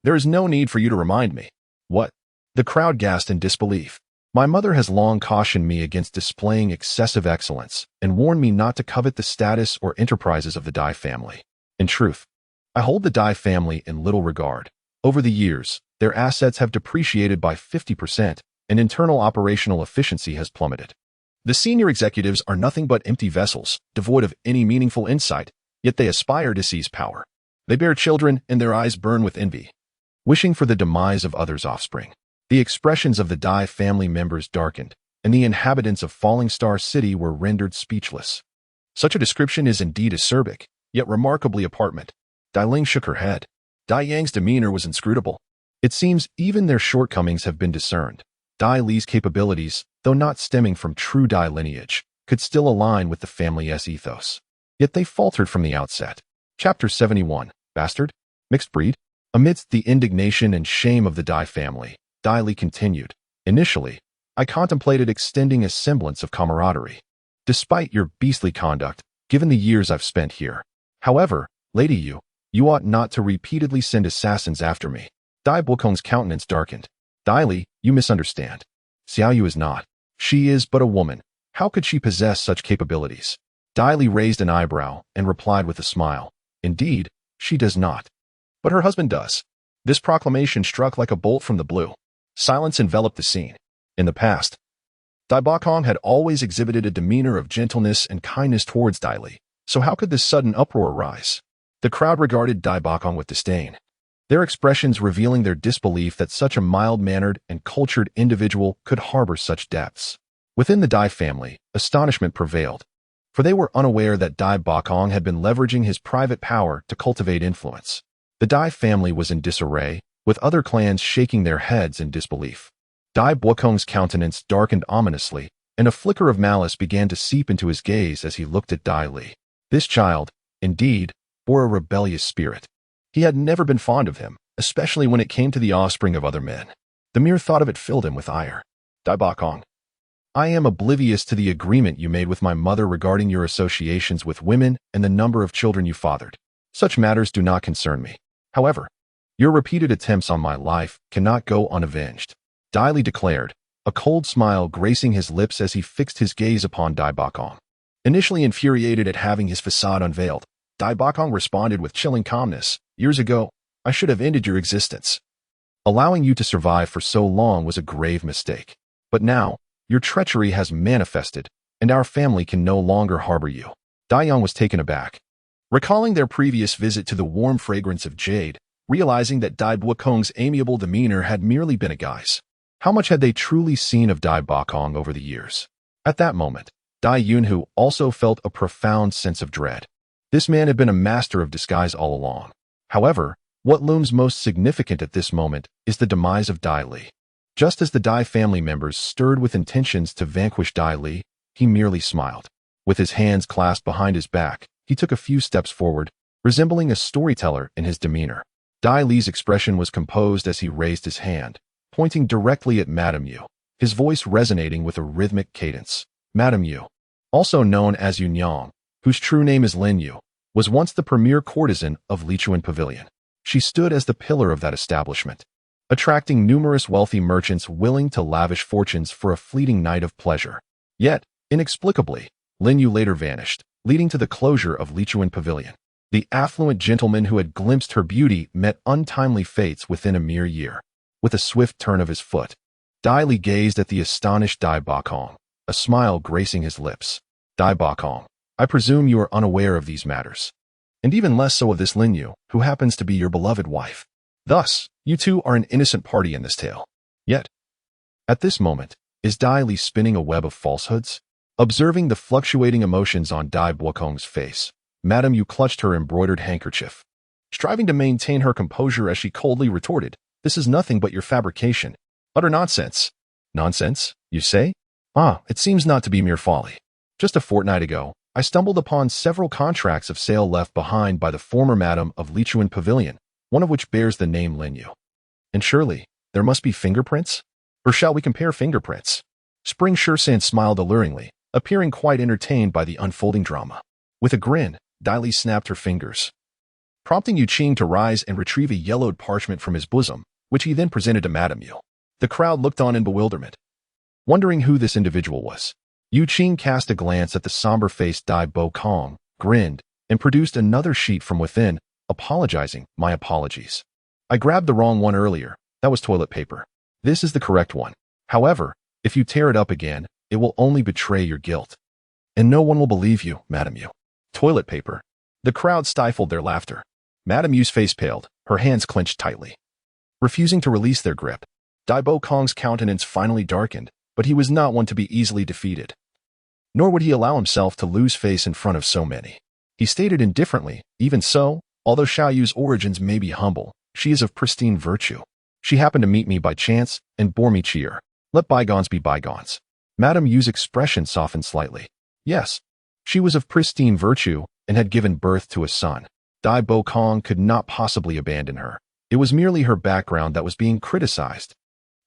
There is no need for you to remind me. What? The crowd gasped in disbelief. My mother has long cautioned me against displaying excessive excellence and warned me not to covet the status or enterprises of the Dai family. In truth, I hold the Dai family in little regard. Over the years, their assets have depreciated by 50%, and internal operational efficiency has plummeted. The senior executives are nothing but empty vessels, devoid of any meaningful insight, yet they aspire to seize power. They bear children, and their eyes burn with envy, wishing for the demise of others' offspring. The expressions of the Dai family members darkened, and the inhabitants of Falling Star City were rendered speechless. Such a description is indeed acerbic, yet remarkably apartment. Dai Ling shook her head. Dai Yang's demeanor was inscrutable. It seems even their shortcomings have been discerned. Dai Li's capabilities, though not stemming from true Dai lineage, could still align with the family's ethos. Yet they faltered from the outset. Chapter 71, Bastard? Mixed breed? Amidst the indignation and shame of the Dai family, Dai Li continued. Initially, I contemplated extending a semblance of camaraderie. Despite your beastly conduct, given the years I've spent here. However, Lady Yu, you ought not to repeatedly send assassins after me. Dai Bokong's countenance darkened. Dai Li, you misunderstand. Xiao Yu is not. She is but a woman. How could she possess such capabilities? Dai Li raised an eyebrow and replied with a smile. Indeed, she does not. But her husband does. This proclamation struck like a bolt from the blue. Silence enveloped the scene. In the past, Dai Bokong had always exhibited a demeanor of gentleness and kindness towards Dai Li. So how could this sudden uproar rise? The crowd regarded Dai Bokong with disdain, their expressions revealing their disbelief that such a mild-mannered and cultured individual could harbor such depths. Within the Dai family, astonishment prevailed, for they were unaware that Dai Bokong had been leveraging his private power to cultivate influence. The Dai family was in disarray, with other clans shaking their heads in disbelief. Dai Bokong's countenance darkened ominously, and a flicker of malice began to seep into his gaze as he looked at Dai Li. This child, indeed, bore a rebellious spirit. He had never been fond of him, especially when it came to the offspring of other men. The mere thought of it filled him with ire. Dai Bokong, I am oblivious to the agreement you made with my mother regarding your associations with women and the number of children you fathered. Such matters do not concern me. However, your repeated attempts on my life cannot go unavenged. Dai Li declared, a cold smile gracing his lips as he fixed his gaze upon Dai Bokong. Initially infuriated at having his facade unveiled, Dai Bokong responded with chilling calmness. Years ago, I should have ended your existence. Allowing you to survive for so long was a grave mistake. But now, your treachery has manifested, and our family can no longer harbor you. Dai Yang was taken aback, recalling their previous visit to the warm fragrance of jade, realizing that Dai Bokong's amiable demeanor had merely been a guise. How much had they truly seen of Dai Bokong over the years? At that moment, Dai Yunhu also felt a profound sense of dread. This man had been a master of disguise all along. However, what looms most significant at this moment is the demise of Dai Li. Just as the Dai family members stirred with intentions to vanquish Dai Li, he merely smiled. With his hands clasped behind his back, he took a few steps forward, resembling a storyteller in his demeanor. Dai Li's expression was composed as he raised his hand, pointing directly at Madame Yu, his voice resonating with a rhythmic cadence. Madame Yu, also known as Yu Nyang, whose true name is Lin Yu, was once the premier courtesan of Lichuan Pavilion. She stood as the pillar of that establishment, attracting numerous wealthy merchants willing to lavish fortunes for a fleeting night of pleasure. Yet, inexplicably, Lin Yu later vanished, leading to the closure of Lichuan Pavilion. The affluent gentleman who had glimpsed her beauty met untimely fates within a mere year. With a swift turn of his foot, Dai Li gazed at the astonished Dai Bakong, a smile gracing his lips. Dai Bakong, I presume you are unaware of these matters, and even less so of this Lin Yu, who happens to be your beloved wife. Thus, you two are an innocent party in this tale. Yet, at this moment, is Dai Li spinning a web of falsehoods? Observing the fluctuating emotions on Dai Bakong's face, Madame Yu clutched her embroidered handkerchief, striving to maintain her composure as she coldly retorted, "This is nothing but your fabrication. Utter nonsense." "Nonsense, you say? Ah, it seems not to be mere folly. Just a fortnight ago, I stumbled upon several contracts of sale left behind by the former madam of Lichuan Pavilion, one of which bears the name Lin Yu. And surely, there must be fingerprints? Or shall we compare fingerprints?" Spring Shursan smiled alluringly, appearing quite entertained by the unfolding drama. With a grin, Dai Li snapped her fingers, prompting Yu Qing to rise and retrieve a yellowed parchment from his bosom, which he then presented to Madame Yu. The crowd looked on in bewilderment, wondering who this individual was. Yu Qing cast a glance at the somber-faced Dai Bakong, grinned, and produced another sheet from within, apologizing, "My apologies. I grabbed the wrong one earlier. That was toilet paper. This is the correct one. However, if you tear it up again, it will only betray your guilt. And no one will believe you, Madame Yu." Toilet paper. The crowd stifled their laughter. Madame Yu's face paled, her hands clenched tightly, refusing to release their grip. Dai Bakong's countenance finally darkened, but he was not one to be easily defeated. Nor would he allow himself to lose face in front of so many. He stated indifferently, "Even so, although Xiaoyu's origins may be humble, she is of pristine virtue. She happened to meet me by chance and bore me cheer. Let bygones be bygones." Madame Yu's expression softened slightly. Yes, she was of pristine virtue and had given birth to a son. Dai Bakong could not possibly abandon her. It was merely her background that was being criticized.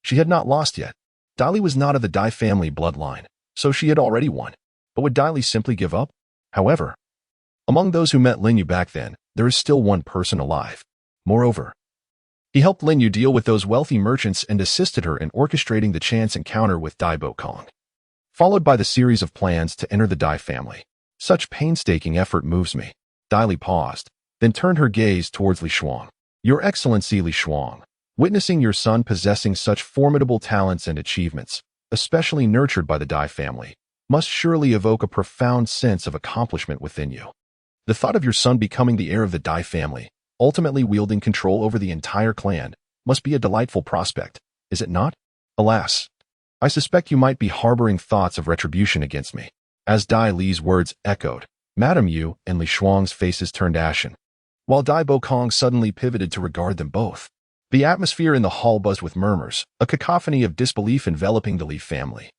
She had not lost yet. Dai Li was not of the Dai family bloodline, so she had already won. But would Dai Li simply give up? However, among those who met Lin Yu back then, there is still one person alive. Moreover, he helped Lin Yu deal with those wealthy merchants and assisted her in orchestrating the chance encounter with Dai Bakong, followed by the series of plans to enter the Dai family. Such painstaking effort moves me. Dai Li paused, then turned her gaze towards Li Shuang. "Your Excellency Li Shuang, witnessing your son possessing such formidable talents and achievements, especially nurtured by the Dai family, must surely evoke a profound sense of accomplishment within you. The thought of your son becoming the heir of the Dai family, ultimately wielding control over the entire clan, must be a delightful prospect, is it not? Alas, I suspect you might be harboring thoughts of retribution against me." As Dai Li's words echoed, Madame Yu and Li Shuang's faces turned ashen, while Dai Bakong suddenly pivoted to regard them both. The atmosphere in the hall buzzed with murmurs, a cacophony of disbelief enveloping the Li family.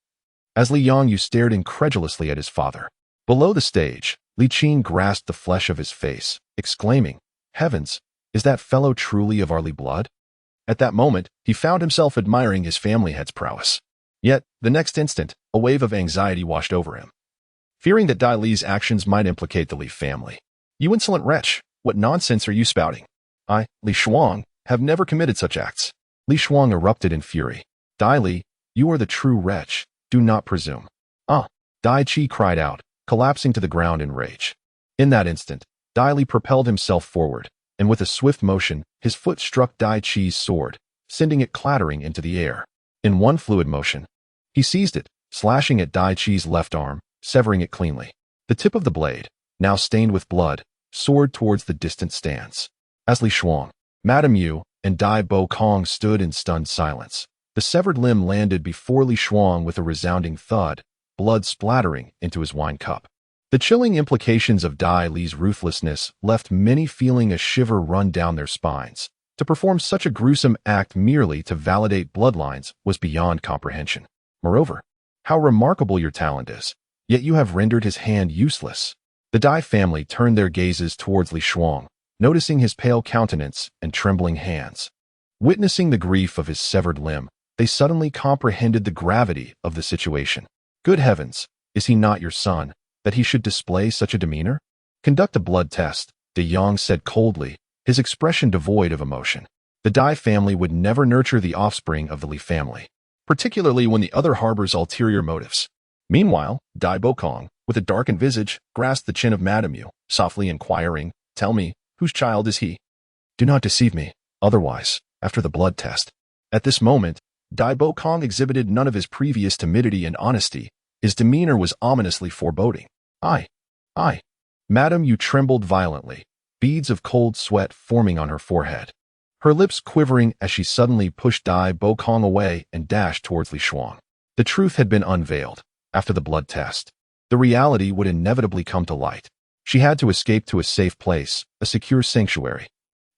As Li Yongyu stared incredulously at his father. Below the stage, Li Qing grasped the flesh of his face, exclaiming, "Heavens, is that fellow truly of our Li blood?" At that moment, he found himself admiring his family head's prowess. Yet, the next instant, a wave of anxiety washed over him, fearing that Dai Li's actions might implicate the Li family. "You insolent wretch, what nonsense are you spouting? I, Li Shuang, have never committed such acts." Li Shuang erupted in fury. "Dai Li, you are the true wretch. Do not presume." "Ah!" Dai Chi cried out, collapsing to the ground in rage. In that instant, Dai Li propelled himself forward, and with a swift motion, his foot struck Dai Chi's sword, sending it clattering into the air. In one fluid motion, he seized it, slashing at Dai Chi's left arm, severing it cleanly. The tip of the blade, now stained with blood, soared towards the distant stands. As Li Shuang, Madame Yu, and Dai Bakong stood in stunned silence, the severed limb landed before Li Shuang with a resounding thud, blood splattering into his wine cup. The chilling implications of Dai Li's ruthlessness left many feeling a shiver run down their spines. To perform such a gruesome act merely to validate bloodlines was beyond comprehension. Moreover, how remarkable your talent is, yet you have rendered his hand useless. The Dai family turned their gazes towards Li Shuang, noticing his pale countenance and trembling hands. Witnessing the grief of his severed limb, they suddenly comprehended the gravity of the situation. Good heavens, is he not your son, that he should display such a demeanor? Conduct a blood test, De Jong said coldly, his expression devoid of emotion. The Dai family would never nurture the offspring of the Li family, particularly when the other harbors ulterior motives. Meanwhile, Dai Bokong, with a darkened visage, grasped the chin of Madame Yu, softly inquiring, "Tell me, whose child is he? Do not deceive me, otherwise, after the blood test." At this moment, Dai Bokong exhibited none of his previous timidity and honesty. His demeanor was ominously foreboding. I. Madame Yu trembled violently, beads of cold sweat forming on her forehead. Her lips quivering as she suddenly pushed Dai Bokong away and dashed towards Li Shuang. The truth had been unveiled. After the blood test, the reality would inevitably come to light. She had to escape to a safe place, a secure sanctuary.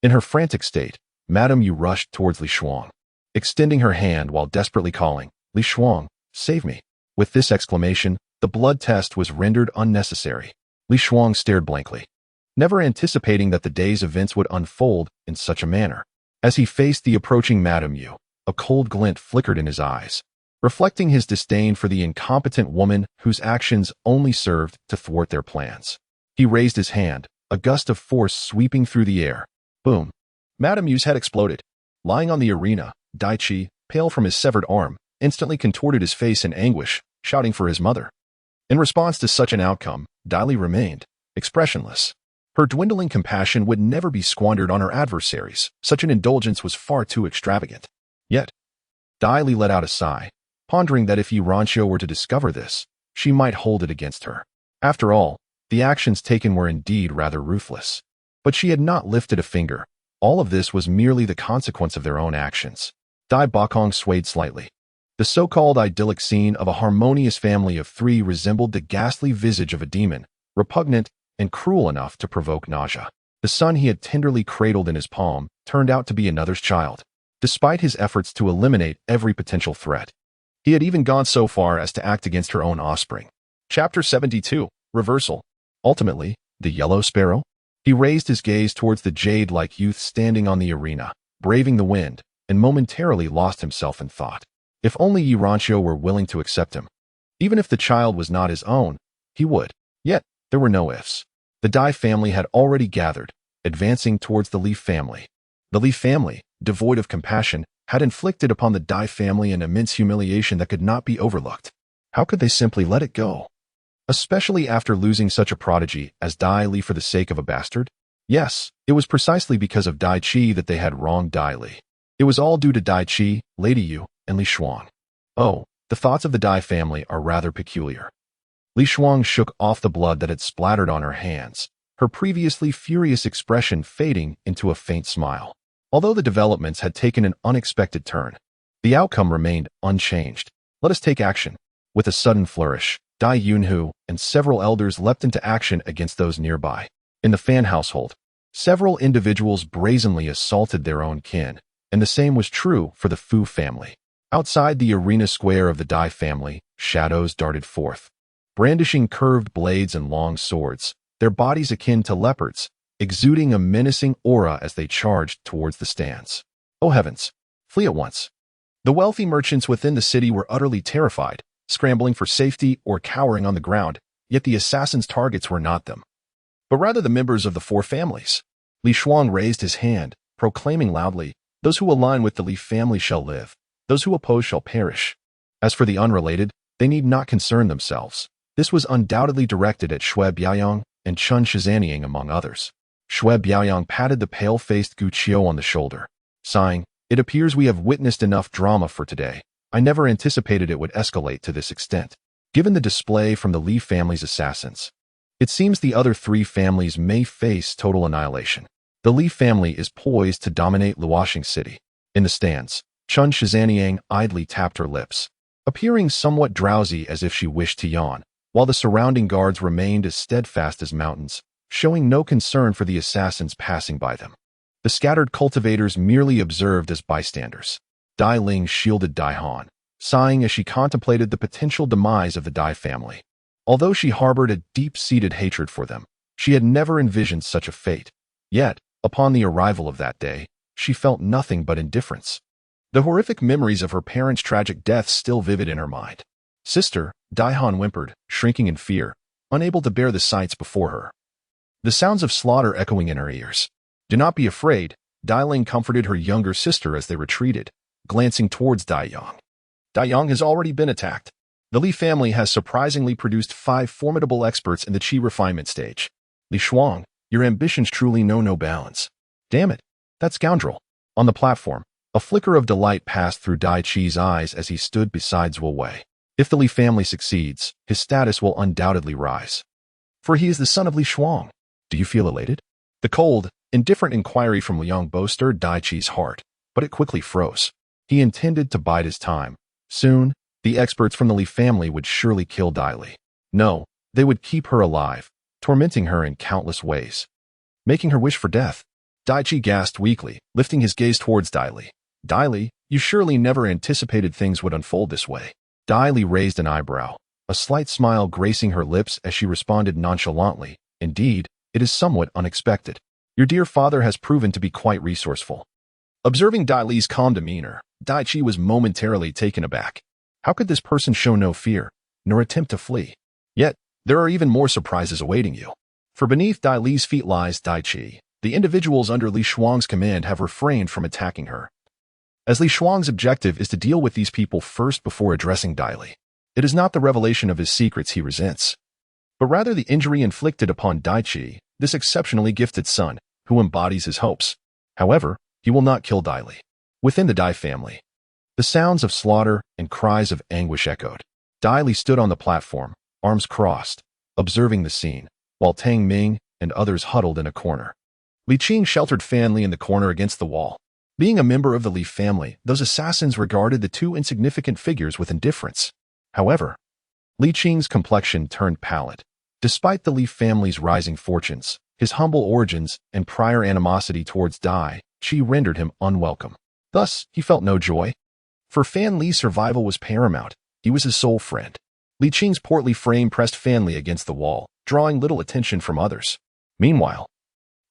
In her frantic state, Madame Yu rushed towards Li Shuang, extending her hand while desperately calling, "Li Shuang, save me." With this exclamation, the blood test was rendered unnecessary. Li Shuang stared blankly, never anticipating that the day's events would unfold in such a manner. As he faced the approaching Madame Yu, a cold glint flickered in his eyes, reflecting his disdain for the incompetent woman whose actions only served to thwart their plans. He raised his hand, a gust of force sweeping through the air. Boom! Madame Yu's head exploded. Lying on the arena, Dai Chi, pale from his severed arm, instantly contorted his face in anguish, shouting for his mother. In response to such an outcome, Dai Li remained expressionless. Her dwindling compassion would never be squandered on her adversaries. Such an indulgence was far too extravagant. Yet, Dai Li let out a sigh, pondering that if Yi Ranqiu were to discover this, she might hold it against her. After all, the actions taken were indeed rather ruthless. But she had not lifted a finger. All of this was merely the consequence of their own actions. Dai Bokong swayed slightly. The so-called idyllic scene of a harmonious family of three resembled the ghastly visage of a demon, repugnant and cruel enough to provoke nausea. The son he had tenderly cradled in his palm turned out to be another's child, despite his efforts to eliminate every potential threat. He had even gone so far as to act against her own offspring. Chapter 72, Reversal. Ultimately, the Yellow Sparrow? He raised his gaze towards the jade-like youth standing on the arena, braving the wind, and momentarily lost himself in thought. If only Yi Ranqiu were willing to accept him. Even if the child was not his own, he would. Yet, there were no ifs. The Dai family had already gathered, advancing towards the Li family. The Li family, devoid of compassion, had inflicted upon the Dai family an immense humiliation that could not be overlooked. How could they simply let it go? Especially after losing such a prodigy as Dai Li for the sake of a bastard? Yes, it was precisely because of Dai Chi that they had wronged Dai Li. It was all due to Dai Chi, Lady Yu, and Li Shuang. Oh, the thoughts of the Dai family are rather peculiar. Li Shuang shook off the blood that had splattered on her hands, her previously furious expression fading into a faint smile. Although the developments had taken an unexpected turn, the outcome remained unchanged. Let us take action. With a sudden flourish, Dai Yunhu and several elders leapt into action against those nearby. In the Fan household, several individuals brazenly assaulted their own kin, and the same was true for the Fu family. Outside the arena square of the Dai family, shadows darted forth, brandishing curved blades and long swords, their bodies akin to leopards, exuding a menacing aura as they charged towards the stands. Oh heavens! Flee at once! The wealthy merchants within the city were utterly terrified, scrambling for safety or cowering on the ground, yet the assassins' targets were not them, but rather the members of the four families. Li Shuang raised his hand, proclaiming loudly, "Those who align with the Li family shall live. Those who oppose shall perish." As for the unrelated, they need not concern themselves. This was undoubtedly directed at Shui Biaoyang and Chun Shizaniang among others. Shui Biaoyang patted the pale-faced Gu Qiu on the shoulder, sighing, "It appears we have witnessed enough drama for today. I never anticipated it would escalate to this extent. Given the display from the Li family's assassins, it seems the other three families may face total annihilation. The Li family is poised to dominate Luoxing City." In the stands, Chun Shizaniang idly tapped her lips, appearing somewhat drowsy as if she wished to yawn. while the surrounding guards remained as steadfast as mountains, showing no concern for the assassins passing by them. The scattered cultivators merely observed as bystanders. Dai Ling shielded Dai Han, sighing as she contemplated the potential demise of the Dai family. Although she harbored a deep-seated hatred for them, she had never envisioned such a fate. Yet, upon the arrival of that day, she felt nothing but indifference. The horrific memories of her parents' tragic deaths still vivid in her mind. "Sister," Dai Han whimpered, shrinking in fear, unable to bear the sights before her. The sounds of slaughter echoing in her ears. "Do not be afraid," Dai Ling comforted her younger sister as they retreated, glancing towards Dai Yang. "Dai Yang has already been attacked. The Li family has surprisingly produced 5 formidable experts in the qi refinement stage. Li Shuang, your ambitions truly know no bounds." "Damn it, that scoundrel." On the platform, a flicker of delight passed through Dai Qi's eyes as he stood beside Zhuo Wei. If the Li family succeeds, his status will undoubtedly rise. For he is the son of Li Shuang. "Do you feel elated?" The cold, indifferent inquiry from Liang Bo stirred Dai Qi's heart, but it quickly froze. He intended to bide his time. Soon, the experts from the Li family would surely kill Dai Li. No, they would keep her alive, tormenting her in countless ways, making her wish for death. Dai Qi gasped weakly, lifting his gaze towards Dai Li. "Dai Li, you surely never anticipated things would unfold this way." Dai Li raised an eyebrow, a slight smile gracing her lips as she responded nonchalantly. "Indeed, it is somewhat unexpected. Your dear father has proven to be quite resourceful." Observing Dai Li's calm demeanor, Dai Qi was momentarily taken aback. How could this person show no fear, nor attempt to flee? Yet, there are even more surprises awaiting you. For beneath Dai Li's feet lies Dai Qi. The individuals under Li Shuang's command have refrained from attacking her, as Li Shuang's objective is to deal with these people first before addressing Dai Li. It is not the revelation of his secrets he resents, but rather the injury inflicted upon Dai Qi, this exceptionally gifted son, who embodies his hopes. However, he will not kill Dai Li. Within the Dai family, the sounds of slaughter and cries of anguish echoed. Dai Li stood on the platform, arms crossed, observing the scene, while Tang Ming and others huddled in a corner. Li Qing sheltered Fan Li in the corner against the wall. Being a member of the Li family, those assassins regarded the two insignificant figures with indifference. However, Li Qing's complexion turned pallid. Despite the Li family's rising fortunes, his humble origins and prior animosity towards Dai Qi rendered him unwelcome. Thus, he felt no joy. For Fan Li's survival was paramount. He was his sole friend. Li Qing's portly frame pressed Fan Li against the wall, drawing little attention from others. Meanwhile,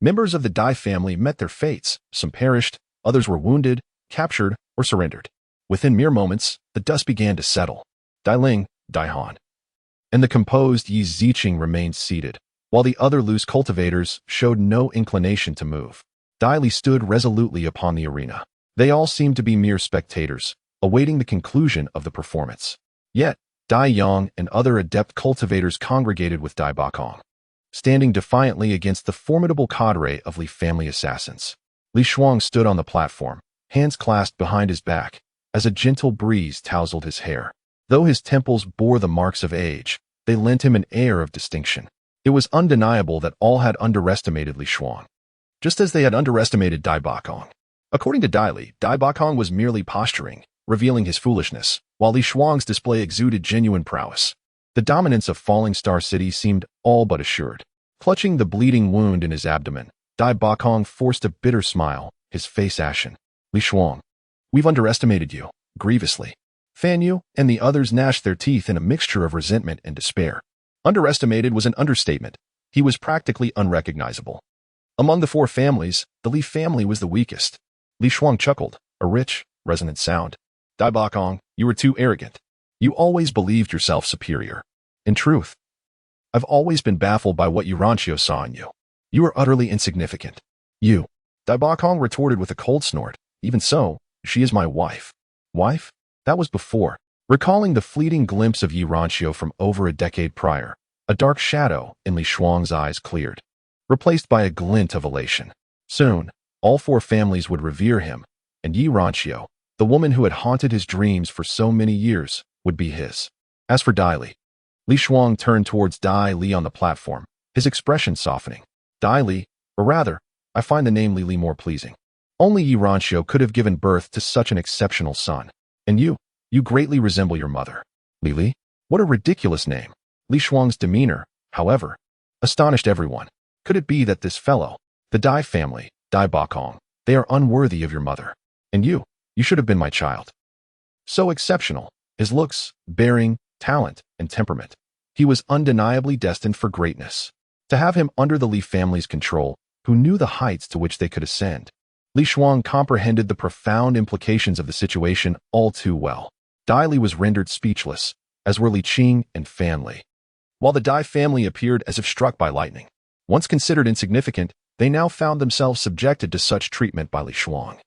members of the Dai family met their fates. Some perished, others were wounded, captured, or surrendered. Within mere moments, the dust began to settle. Dai Ling, Dai Han, and the composed Yi Ziqing remained seated, while the other loose cultivators showed no inclination to move. Dai Li stood resolutely upon the arena. They all seemed to be mere spectators, awaiting the conclusion of the performance. Yet, Dai Yang and other adept cultivators congregated with Dai Bakong, standing defiantly against the formidable cadre of Li family assassins. Li Shuang stood on the platform, hands clasped behind his back, as a gentle breeze tousled his hair. Though his temples bore the marks of age, they lent him an air of distinction. It was undeniable that all had underestimated Li Shuang, just as they had underestimated Dai Bakong. According to Dai Li, Dai Bakong was merely posturing, revealing his foolishness, while Li Shuang's display exuded genuine prowess. The dominance of Falling Star City seemed all but assured. Clutching the bleeding wound in his abdomen, Dai Bakong forced a bitter smile, his face ashen. "Li Shuang, we've underestimated you, grievously." Fan Yu and the others gnashed their teeth in a mixture of resentment and despair. Underestimated was an understatement. He was practically unrecognizable. Among the 4 families, the Li family was the weakest. Li Shuang chuckled, a rich, resonant sound. "Dai Bakong, you were too arrogant. You always believed yourself superior. In truth, I've always been baffled by what Yurancio saw in you. You are utterly insignificant." "You," Dai Bakong retorted with a cold snort. "Even so, she is my wife." "Wife?" That was before. Recalling the fleeting glimpse of Yi Ranxio from over a decade prior, a dark shadow in Li Shuang's eyes cleared, replaced by a glint of elation. Soon, all 4 families would revere him, and Yi Ranxio, the woman who had haunted his dreams for so many years, would be his. As for Dai Li, Li Shuang turned towards Dai Li on the platform, his expression softening. "Dai Li, or rather, I find the name Li Li more pleasing. Only Yi Ranxio could have given birth to such an exceptional son. And you greatly resemble your mother." "Li Li? What a ridiculous name." Li Shuang's demeanor, however, astonished everyone. Could it be that this fellow, the Dai family, Dai Bakong, they are unworthy of your mother? And you should have been my child. So exceptional, his looks, bearing, talent, and temperament. He was undeniably destined for greatness. To have him under the Li family's control, who knew the heights to which they could ascend. Li Shuang comprehended the profound implications of the situation all too well. Dai Li was rendered speechless, as were Li Qing and Fan Li. While the Dai family appeared as if struck by lightning, once considered insignificant, they now found themselves subjected to such treatment by Li Shuang.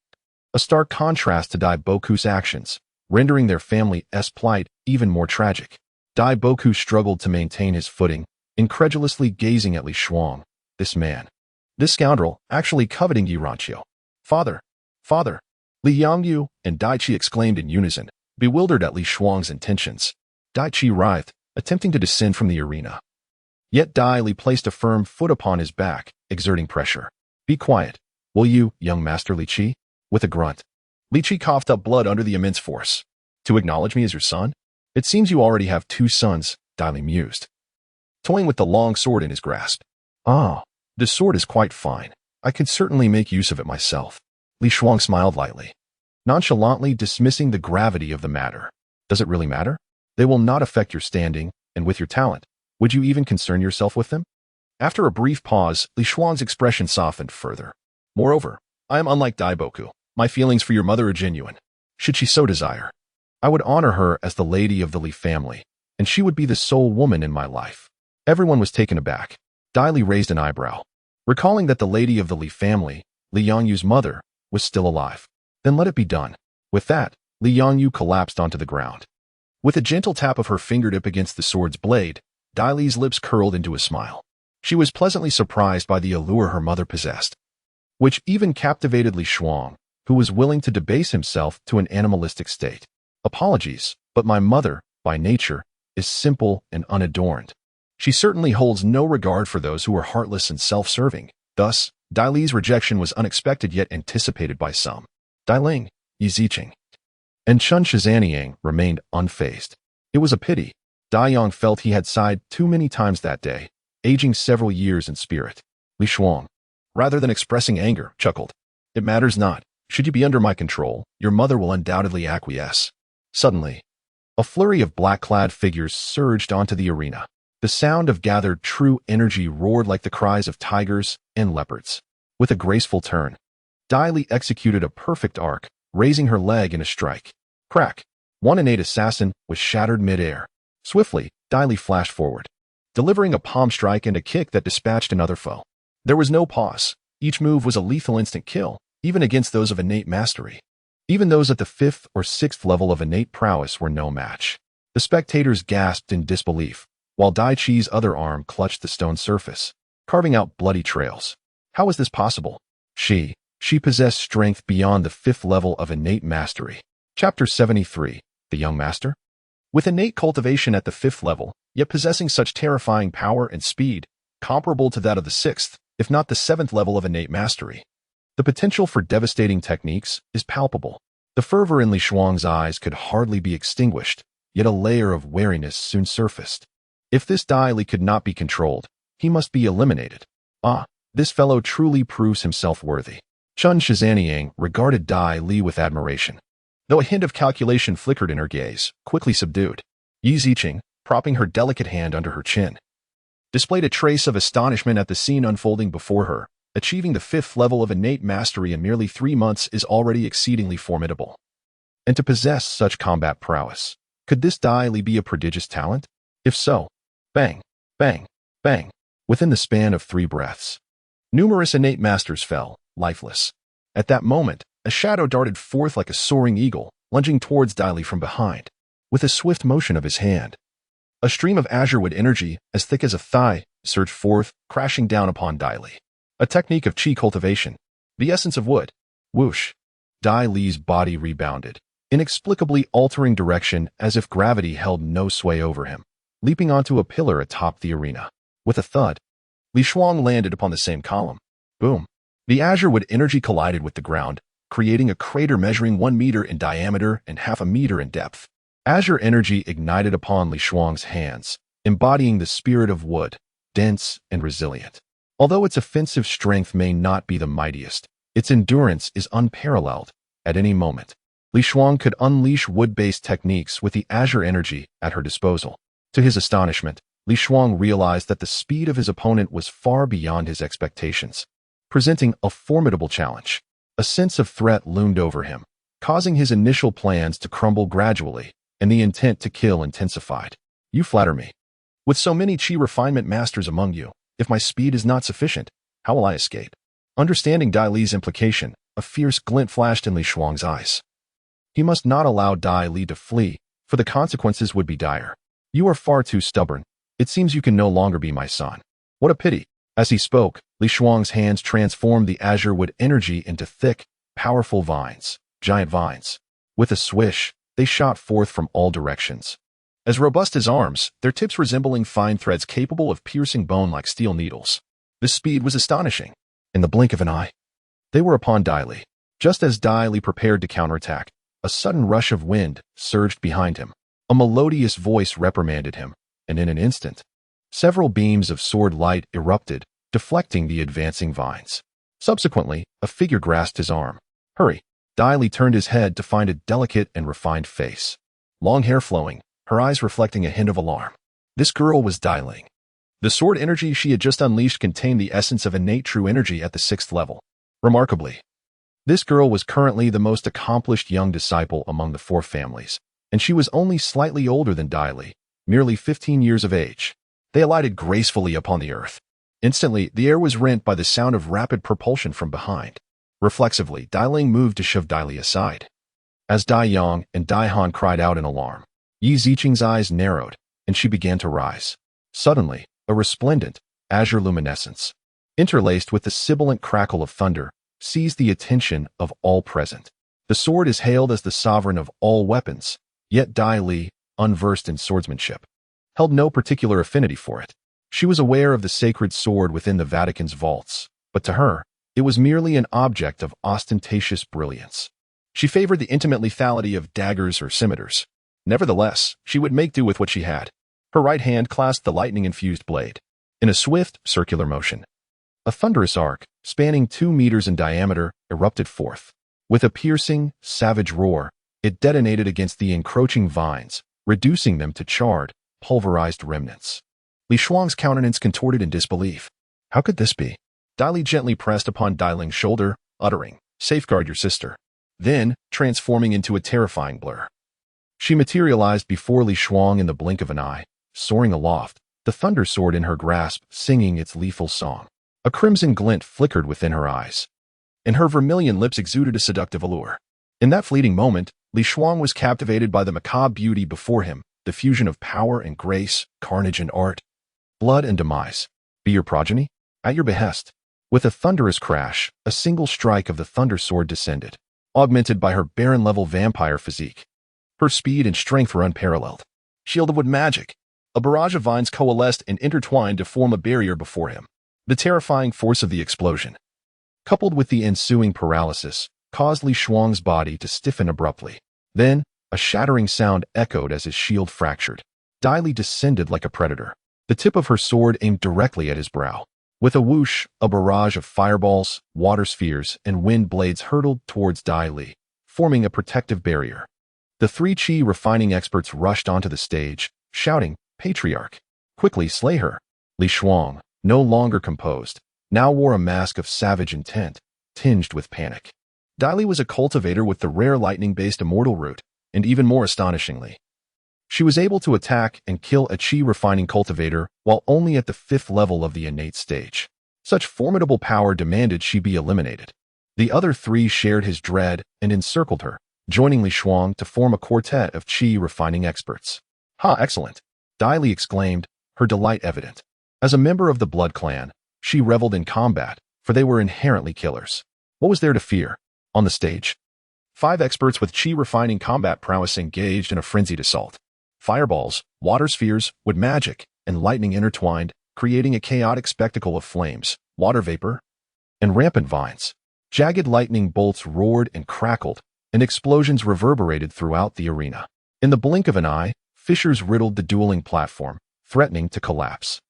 A stark contrast to Dai Boku's actions, rendering their family's plight even more tragic. Dai Boku struggled to maintain his footing, incredulously gazing at Li Shuang. This man, this scoundrel, actually coveting Yi Ranqiu. Father! Father! Li Yangyu and Dai Qi exclaimed in unison, bewildered at Li Shuang's intentions. Dai Qi writhed, attempting to descend from the arena. Yet Dai Li placed a firm foot upon his back, exerting pressure. Be quiet, will you, young master Li Qi? With a grunt, Li Qi coughed up blood under the immense force. To acknowledge me as your son? It seems you already have 2 sons, Dai Li mused, toying with the long sword in his grasp. Ah, the sword is quite fine. I could certainly make use of it myself. Li Shuang smiled lightly, nonchalantly dismissing the gravity of the matter. Does it really matter? They will not affect your standing, and with your talent, would you even concern yourself with them? After a brief pause, Li Shuang's expression softened further. Moreover, I am unlike Dai Boku. My feelings for your mother are genuine. Should she so desire, I would honor her as the lady of the Li family, and she would be the sole woman in my life. Everyone was taken aback. Dai Li raised an eyebrow, recalling that the lady of the Li family, Li Yangyu's mother, was still alive. Then let it be done. With that, Li Yangyu collapsed onto the ground. With a gentle tap of her fingertip against the sword's blade, Dai Li's lips curled into a smile. She was pleasantly surprised by the allure her mother possessed, which even captivated Li Shuang, who was willing to debase himself to an animalistic state. Apologies, but my mother, by nature, is simple and unadorned. She certainly holds no regard for those who are heartless and self-serving. Thus, Dai Li's rejection was unexpected yet anticipated by some. Dai Ling, Yi Ziqing, and Chun Shizaniang remained unfazed. It was a pity. Dai Yang felt he had sighed too many times that day, aging several years in spirit. Li Shuang, rather than expressing anger, chuckled. It matters not. Should you be under my control, your mother will undoubtedly acquiesce. Suddenly, a flurry of black-clad figures surged onto the arena. The sound of gathered true energy roared like the cries of tigers and leopards. With a graceful turn, Dai Li executed a perfect arc, raising her leg in a strike. Crack! One innate assassin was shattered mid-air. Swiftly, Dai Li flashed forward, delivering a palm strike and a kick that dispatched another foe. There was no pause. Each move was a lethal instant kill, even against those of innate mastery. Even those at the 5th or 6th level of innate prowess were no match. The spectators gasped in disbelief, while Dai Qi's other arm clutched the stone surface, carving out bloody trails. How was this possible? She possessed strength beyond the 5th level of innate mastery. Chapter 73, The Young Master? With innate cultivation at the 5th level, yet possessing such terrifying power and speed, comparable to that of the 6th, if not the 7th level of innate mastery. The potential for devastating techniques is palpable. The fervor in Li Shuang's eyes could hardly be extinguished, yet a layer of wariness soon surfaced. If this Dai Li could not be controlled, he must be eliminated. Ah, this fellow truly proves himself worthy. Chun Shizaniang regarded Dai Li with admiration, though a hint of calculation flickered in her gaze, quickly subdued. Yi Ziqing, propping her delicate hand under her chin, displayed a trace of astonishment at the scene unfolding before her. Achieving the 5th level of innate mastery in merely 3 months is already exceedingly formidable. And to possess such combat prowess, could this Dai Li be a prodigious talent? If so, bang, bang, bang, within the span of 3 breaths, numerous innate masters fell, lifeless. At that moment, a shadow darted forth like a soaring eagle, lunging towards Dai Li from behind. With a swift motion of his hand, a stream of azure wood energy, as thick as a thigh, surged forth, crashing down upon Dai Li. A technique of chi cultivation. The essence of wood. Whoosh. Dai Li's body rebounded, inexplicably altering direction as if gravity held no sway over him, leaping onto a pillar atop the arena. With a thud, Li Shuang landed upon the same column. Boom. The azure wood energy collided with the ground, creating a crater measuring 1 meter in diameter and half a meter in depth. Azure energy ignited upon Li Shuang's hands, embodying the spirit of wood, dense and resilient. Although its offensive strength may not be the mightiest, its endurance is unparalleled. At any moment, Li Shuang could unleash wood-based techniques with the azure energy at her disposal. To his astonishment, Li Shuang realized that the speed of his opponent was far beyond his expectations, presenting a formidable challenge. A sense of threat loomed over him, causing his initial plans to crumble gradually, and the intent to kill intensified. You flatter me. With so many Qi refinement masters among you, if my speed is not sufficient, how will I escape? Understanding Dai Li's implication, a fierce glint flashed in Li Shuang's eyes. He must not allow Dai Li to flee, for the consequences would be dire. You are far too stubborn. It seems you can no longer be my son. What a pity. As he spoke, Li Shuang's hands transformed the azure wood energy into thick, powerful vines, giant vines. With a swish, they shot forth from all directions. As robust as arms, their tips resembling fine threads capable of piercing bone like steel needles. The speed was astonishing. In the blink of an eye, they were upon Dai Li. Just as Dai Li prepared to counterattack, a sudden rush of wind surged behind him. A melodious voice reprimanded him, and in an instant, several beams of sword light erupted, deflecting the advancing vines. Subsequently, a figure grasped his arm. Hurry! Dai Li turned his head to find a delicate and refined face. Long hair flowing, her eyes reflecting a hint of alarm. This girl was Dai Ling. The sword energy she had just unleashed contained the essence of innate true energy at the 6th level. Remarkably, this girl was currently the most accomplished young disciple among the 4 families, and she was only slightly older than Dai Li, merely 15 years of age. They alighted gracefully upon the earth. Instantly, the air was rent by the sound of rapid propulsion from behind. Reflexively, Dai Ling moved to shove Dai Li aside. As Dai Yang and Dai Han cried out in alarm, Yi Ziqing's eyes narrowed, and she began to rise. Suddenly, a resplendent, azure luminescence, interlaced with the sibilant crackle of thunder, seized the attention of all present. The sword is hailed as the sovereign of all weapons, yet Dai Li, unversed in swordsmanship, held no particular affinity for it. She was aware of the sacred sword within the Vatican's vaults, but to her, it was merely an object of ostentatious brilliance. She favored the intimate lethality of daggers or scimitars. Nevertheless, she would make do with what she had. Her right hand clasped the lightning-infused blade. In a swift, circular motion, a thunderous arc, spanning 2 meters in diameter, erupted forth. With a piercing, savage roar, it detonated against the encroaching vines, reducing them to charred, pulverized remnants. Li Shuang's countenance contorted in disbelief. How could this be? Dai Li gently pressed upon Dai Ling's shoulder, uttering, "Safeguard your sister." Then, transforming into a terrifying blur, she materialized before Li Shuang in the blink of an eye, soaring aloft, the thunder sword in her grasp singing its lethal song. A crimson glint flickered within her eyes, and her vermilion lips exuded a seductive allure. In that fleeting moment, Li Shuang was captivated by the macabre beauty before him, the fusion of power and grace, carnage and art, blood and demise. Be your progeny? At your behest. With a thunderous crash, a single strike of the thunder sword descended, augmented by her Baron-level vampire physique. Her speed and strength were unparalleled. Shielded with magic, a barrage of vines coalesced and intertwined to form a barrier before him. The terrifying force of the explosion, coupled with the ensuing paralysis, caused Li Shuang's body to stiffen abruptly. Then, a shattering sound echoed as his shield fractured. Dai Li descended like a predator, the tip of her sword aimed directly at his brow. With a whoosh, a barrage of fireballs, water spheres, and wind blades hurtled towards Dai Li, forming a protective barrier. The 3 Qi refining experts rushed onto the stage, shouting, "Patriarch! Quickly slay her!" Li Shuang, no longer composed, now wore a mask of savage intent, tinged with panic. Dai Li was a cultivator with the rare lightning-based immortal root, and even more astonishingly, she was able to attack and kill a Qi refining cultivator while only at the 5th level of the innate stage. Such formidable power demanded she be eliminated. The other 3 shared his dread and encircled her, joining Li Shuang to form a quartet of Qi refining experts. "Ha, excellent!" Dai Li exclaimed, her delight evident. As a member of the Blood Clan, she reveled in combat, for they were inherently killers. What was there to fear? On the stage, 5 experts with Qi refining combat prowess engaged in a frenzied assault. Fireballs, water spheres, wood magic, and lightning intertwined, creating a chaotic spectacle of flames, water vapor, and rampant vines. Jagged lightning bolts roared and crackled, and explosions reverberated throughout the arena. In the blink of an eye, fissures riddled the dueling platform, threatening to collapse.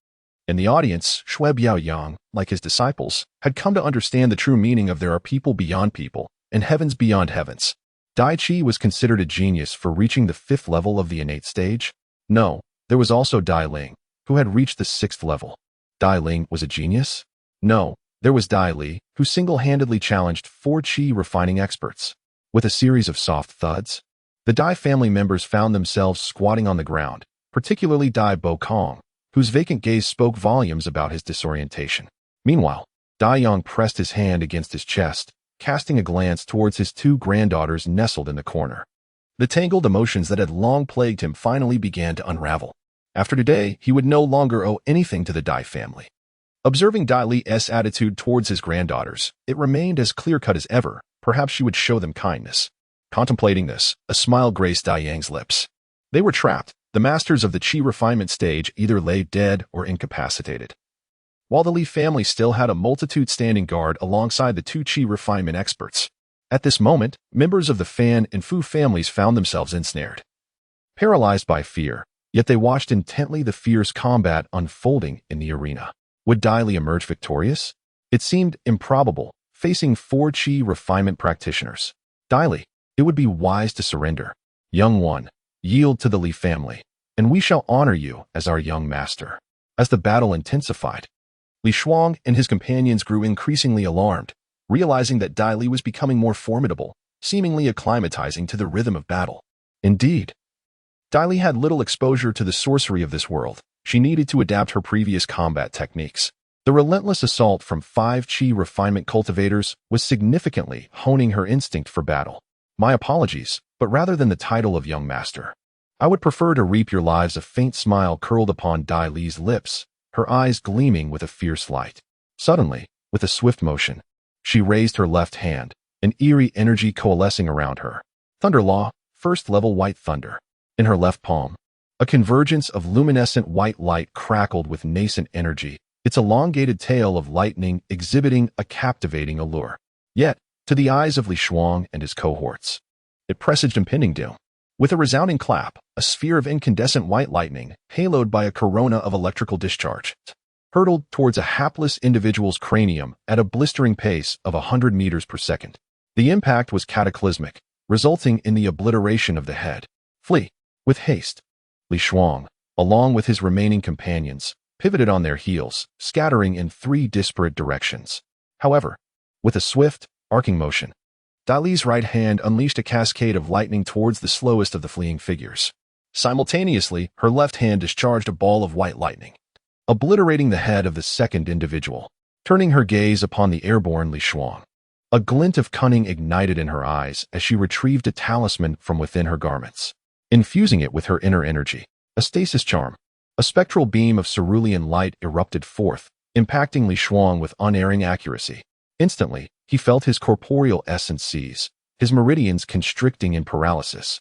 In the audience, Shui Biaoyang, like his disciples, had come to understand the true meaning of there are people beyond people and heavens beyond heavens. Dai Qi was considered a genius for reaching the 5th level of the innate stage. No, there was also Dai Ling, who had reached the 6th level. Dai Ling was a genius? No, there was Dai Li, who single-handedly challenged 4 Qi refining experts. With a series of soft thuds, the Dai family members found themselves squatting on the ground, particularly Dai Bo Kong, whose vacant gaze spoke volumes about his disorientation. Meanwhile, Dai Yang pressed his hand against his chest, casting a glance towards his 2 granddaughters nestled in the corner. The tangled emotions that had long plagued him finally began to unravel. After today, he would no longer owe anything to the Dai family. Observing Dai Li's attitude towards his granddaughters, it remained as clear-cut as ever. Perhaps she would show them kindness. Contemplating this, a smile graced Dai Yang's lips. They were trapped. The masters of the Qi refinement stage either lay dead or incapacitated, while the Li family still had a multitude standing guard alongside the 2 Qi refinement experts. At this moment, members of the Fan and Fu families found themselves ensnared. Paralyzed by fear, yet they watched intently the fierce combat unfolding in the arena. Would Dai Li emerge victorious? It seemed improbable, facing 4 Qi refinement practitioners. Dai Li, it would be wise to surrender. Young one, yield to the Li family, and we shall honor you as our young master. As the battle intensified, Li Shuang and his companions grew increasingly alarmed, realizing that Dai Li was becoming more formidable, seemingly acclimatizing to the rhythm of battle. Indeed, Dai Li had little exposure to the sorcery of this world. She needed to adapt her previous combat techniques. The relentless assault from 5 Qi refinement cultivators was significantly honing her instinct for battle. My apologies, but rather than the title of young master, I would prefer to reap your lives. A faint smile curled upon Dai Li's lips, her eyes gleaming with a fierce light. Suddenly, with a swift motion, she raised her left hand, an eerie energy coalescing around her. Thunder Law, 1st level white thunder. In her left palm, a convergence of luminescent white light crackled with nascent energy, its elongated tail of lightning exhibiting a captivating allure. Yet, to the eyes of Li Shuang and his cohorts, it presaged impending doom. With a resounding clap, a sphere of incandescent white lightning, haloed by a corona of electrical discharge, hurtled towards a hapless individual's cranium at a blistering pace of 100 meters per second. The impact was cataclysmic, resulting in the obliteration of the head. Flee! With haste, Li Shuang, along with his remaining companions, pivoted on their heels, scattering in 3 disparate directions. However, with a swift, arcing motion, Dai Li's right hand unleashed a cascade of lightning towards the slowest of the fleeing figures. Simultaneously, her left hand discharged a ball of white lightning, obliterating the head of the second individual. Turning her gaze upon the airborne Li Shuang, a glint of cunning ignited in her eyes as she retrieved a talisman from within her garments, infusing it with her inner energy. A stasis charm. A spectral beam of cerulean light erupted forth, impacting Li Shuang with unerring accuracy. Instantly, he felt his corporeal essence seize, his meridians constricting in paralysis,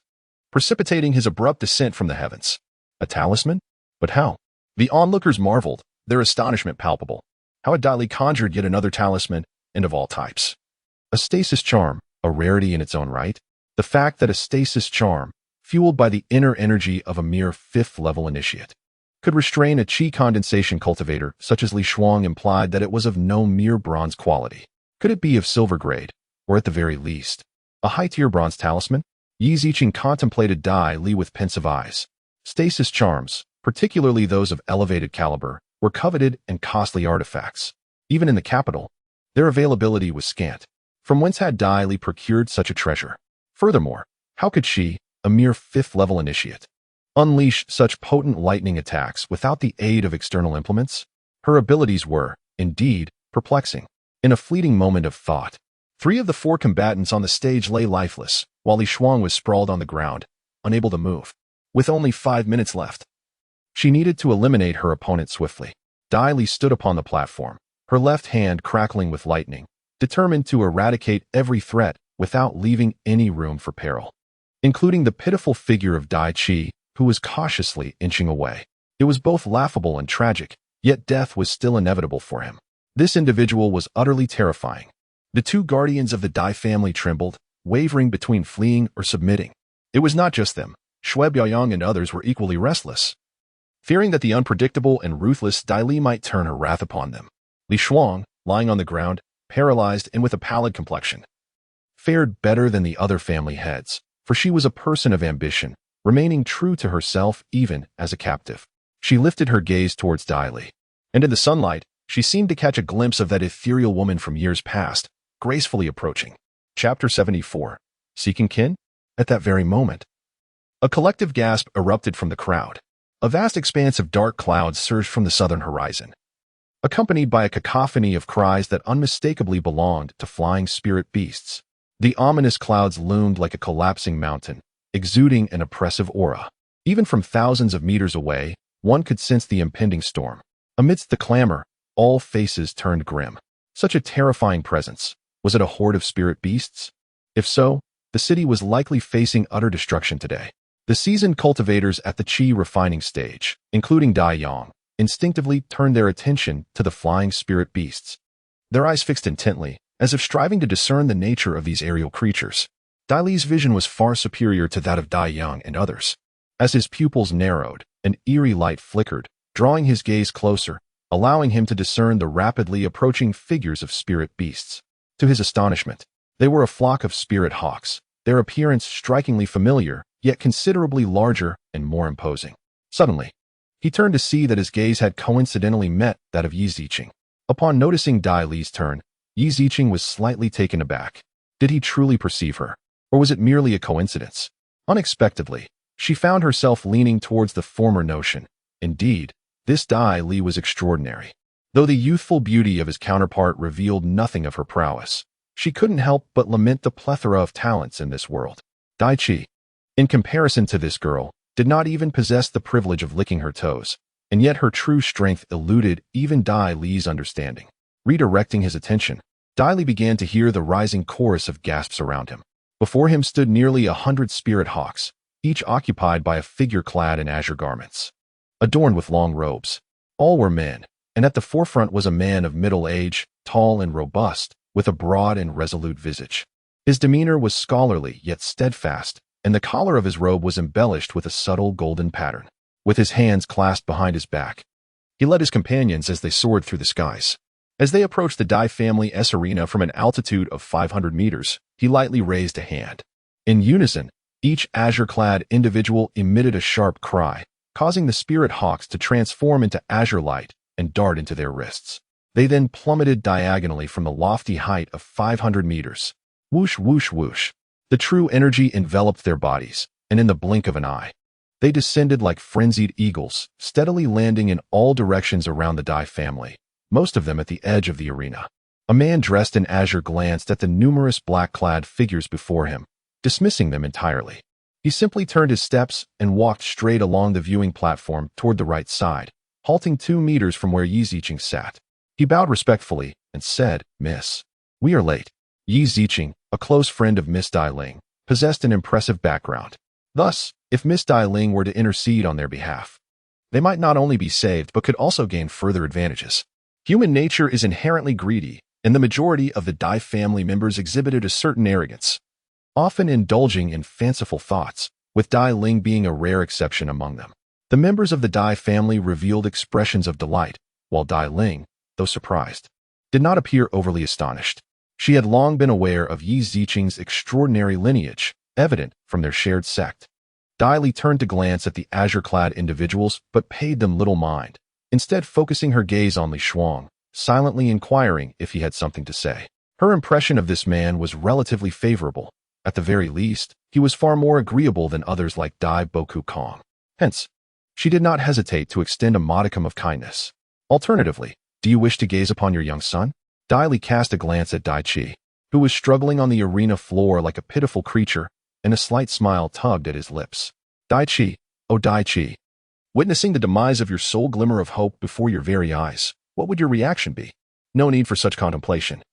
precipitating his abrupt descent from the heavens. A talisman? But how? The onlookers marveled, their astonishment palpable. How had Dai Li conjured yet another talisman, and of all types? A stasis charm, a rarity in its own right? The fact that a stasis charm, fueled by the inner energy of a mere 5th level initiate, could restrain a Qi condensation cultivator such as Li Shuang implied that it was of no mere bronze quality. Could it be of silver grade, or at the very least, a high-tier bronze talisman? Yi Ziqing contemplated Dai Li with pensive eyes. Stasis charms, particularly those of elevated caliber, were coveted and costly artifacts. Even in the capital, their availability was scant. From whence had Dai Li procured such a treasure? Furthermore, how could she, a mere 5th level initiate, unleash such potent lightning attacks without the aid of external implements? Her abilities were, indeed, perplexing. In a fleeting moment of thought, 3 of the 4 combatants on the stage lay lifeless, while Li Shuang was sprawled on the ground, unable to move. With only 5 minutes left, she needed to eliminate her opponent swiftly. Dai Li stood upon the platform, her left hand crackling with lightning, determined to eradicate every threat without leaving any room for peril, including the pitiful figure of Dai Qi, who was cautiously inching away. It was both laughable and tragic, yet death was still inevitable for him. This individual was utterly terrifying. The 2 guardians of the Dai family trembled, wavering between fleeing or submitting. It was not just them. Shui Biaoyang and others were equally restless. fearing that the unpredictable and ruthless Dai Li might turn her wrath upon them. Li Shuang, lying on the ground, paralyzed and with a pallid complexion, fared better than the other family heads, for she was a person of ambition, remaining true to herself even as a captive. She lifted her gaze towards Dai Li, and in the sunlight, she seemed to catch a glimpse of that ethereal woman from years past, gracefully approaching. Chapter 74. Seeking kin? At that very moment, a collective gasp erupted from the crowd. A vast expanse of dark clouds surged from the southern horizon, accompanied by a cacophony of cries that unmistakably belonged to flying spirit beasts. The ominous clouds loomed like a collapsing mountain, exuding an oppressive aura. Even from thousands of meters away, one could sense the impending storm. Amidst the clamor, all faces turned grim. Such a terrifying presence. Was it a horde of spirit beasts? If so, the city was likely facing utter destruction today. The seasoned cultivators at the Qi refining stage, including Dai Yang, instinctively turned their attention to the flying spirit beasts, their eyes fixed intently, as if striving to discern the nature of these aerial creatures. Dai Li's vision was far superior to that of Dai Yang and others. As his pupils narrowed, an eerie light flickered, drawing his gaze closer, allowing him to discern the rapidly approaching figures of spirit beasts. To his astonishment, they were a flock of spirit hawks, their appearance strikingly familiar, yet considerably larger and more imposing. Suddenly, he turned to see that his gaze had coincidentally met that of Yi Ziqing. Upon noticing Dai Li's turn, Yi Ziqing was slightly taken aback. Did he truly perceive her, or was it merely a coincidence? Unexpectedly, she found herself leaning towards the former notion. Indeed, this Dai Li was extraordinary. Though the youthful beauty of his counterpart revealed nothing of her prowess, she couldn't help but lament the plethora of talents in this world. Dai Qi, in comparison to this girl, did not even possess the privilege of licking her toes, and yet her true strength eluded even Dai Li's understanding. Redirecting his attention, Dai Li began to hear the rising chorus of gasps around him. Before him stood nearly 100 spirit hawks, each occupied by a figure clad in azure garments, adorned with long robes. All were men, and at the forefront was a man of middle age, tall and robust, with a broad and resolute visage. His demeanor was scholarly yet steadfast, and the collar of his robe was embellished with a subtle golden pattern. With his hands clasped behind his back, he led his companions as they soared through the skies. As they approached the Dai family arena from an altitude of 500 meters, he lightly raised a hand. In unison, each azure-clad individual emitted a sharp cry, causing the spirit hawks to transform into azure light and dart into their wrists. They then plummeted diagonally from the lofty height of 500 meters. Whoosh, whoosh, whoosh. The true energy enveloped their bodies, and in the blink of an eye, they descended like frenzied eagles, steadily landing in all directions around the Dai family, most of them at the edge of the arena. A man dressed in azure glanced at the numerous black-clad figures before him, dismissing them entirely. He simply turned his steps and walked straight along the viewing platform toward the right side, halting 2 meters from where Yi Ziqing sat. He bowed respectfully and said, "Miss, we are late." Yi Ziqing, a close friend of Miss Dai Ling, possessed an impressive background. Thus, if Miss Dai Ling were to intercede on their behalf, they might not only be saved but could also gain further advantages. Human nature is inherently greedy, and the majority of the Dai family members exhibited a certain arrogance, often indulging in fanciful thoughts, with Dai Ling being a rare exception among them. The members of the Dai family revealed expressions of delight, while Dai Ling, though surprised, did not appear overly astonished. She had long been aware of Yi Ziqing's extraordinary lineage, evident from their shared sect. Dai Li turned to glance at the azure-clad individuals but paid them little mind, instead focusing her gaze on Li Shuang, silently inquiring if he had something to say. Her impression of this man was relatively favorable. At the very least, he was far more agreeable than others like Dai Boku Kong. Hence, she did not hesitate to extend a modicum of kindness. Alternatively, "Do you wish to gaze upon your young son?" Dai Li cast a glance at Dai Qi, who was struggling on the arena floor like a pitiful creature, and a slight smile tugged at his lips. "Dai Qi, oh Dai Qi, witnessing the demise of your sole glimmer of hope before your very eyes, what would your reaction be?" "No need for such contemplation.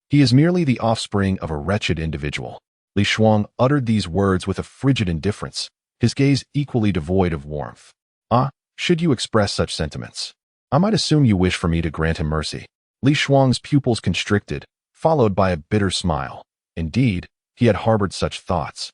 He is merely the offspring of a wretched individual." Li Shuang uttered these words with a frigid indifference, his gaze equally devoid of warmth. "Ah, should you express such sentiments, I might assume you wish for me to grant him mercy." Li Shuang's pupils constricted, followed by a bitter smile. Indeed, he had harbored such thoughts,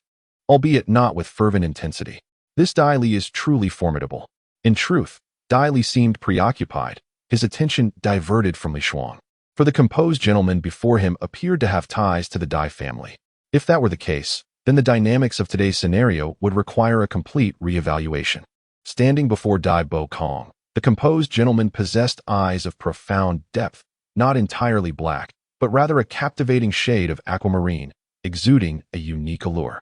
albeit not with fervent intensity. This Dai Li is truly formidable. In truth, Dai Li seemed preoccupied, his attention diverted from Li Shuang. For the composed gentleman before him appeared to have ties to the Dai family. If that were the case, then the dynamics of today's scenario would require a complete re-evaluation. Standing before Dai Bo Kong, the composed gentleman possessed eyes of profound depth, not entirely black, but rather a captivating shade of aquamarine, exuding a unique allure.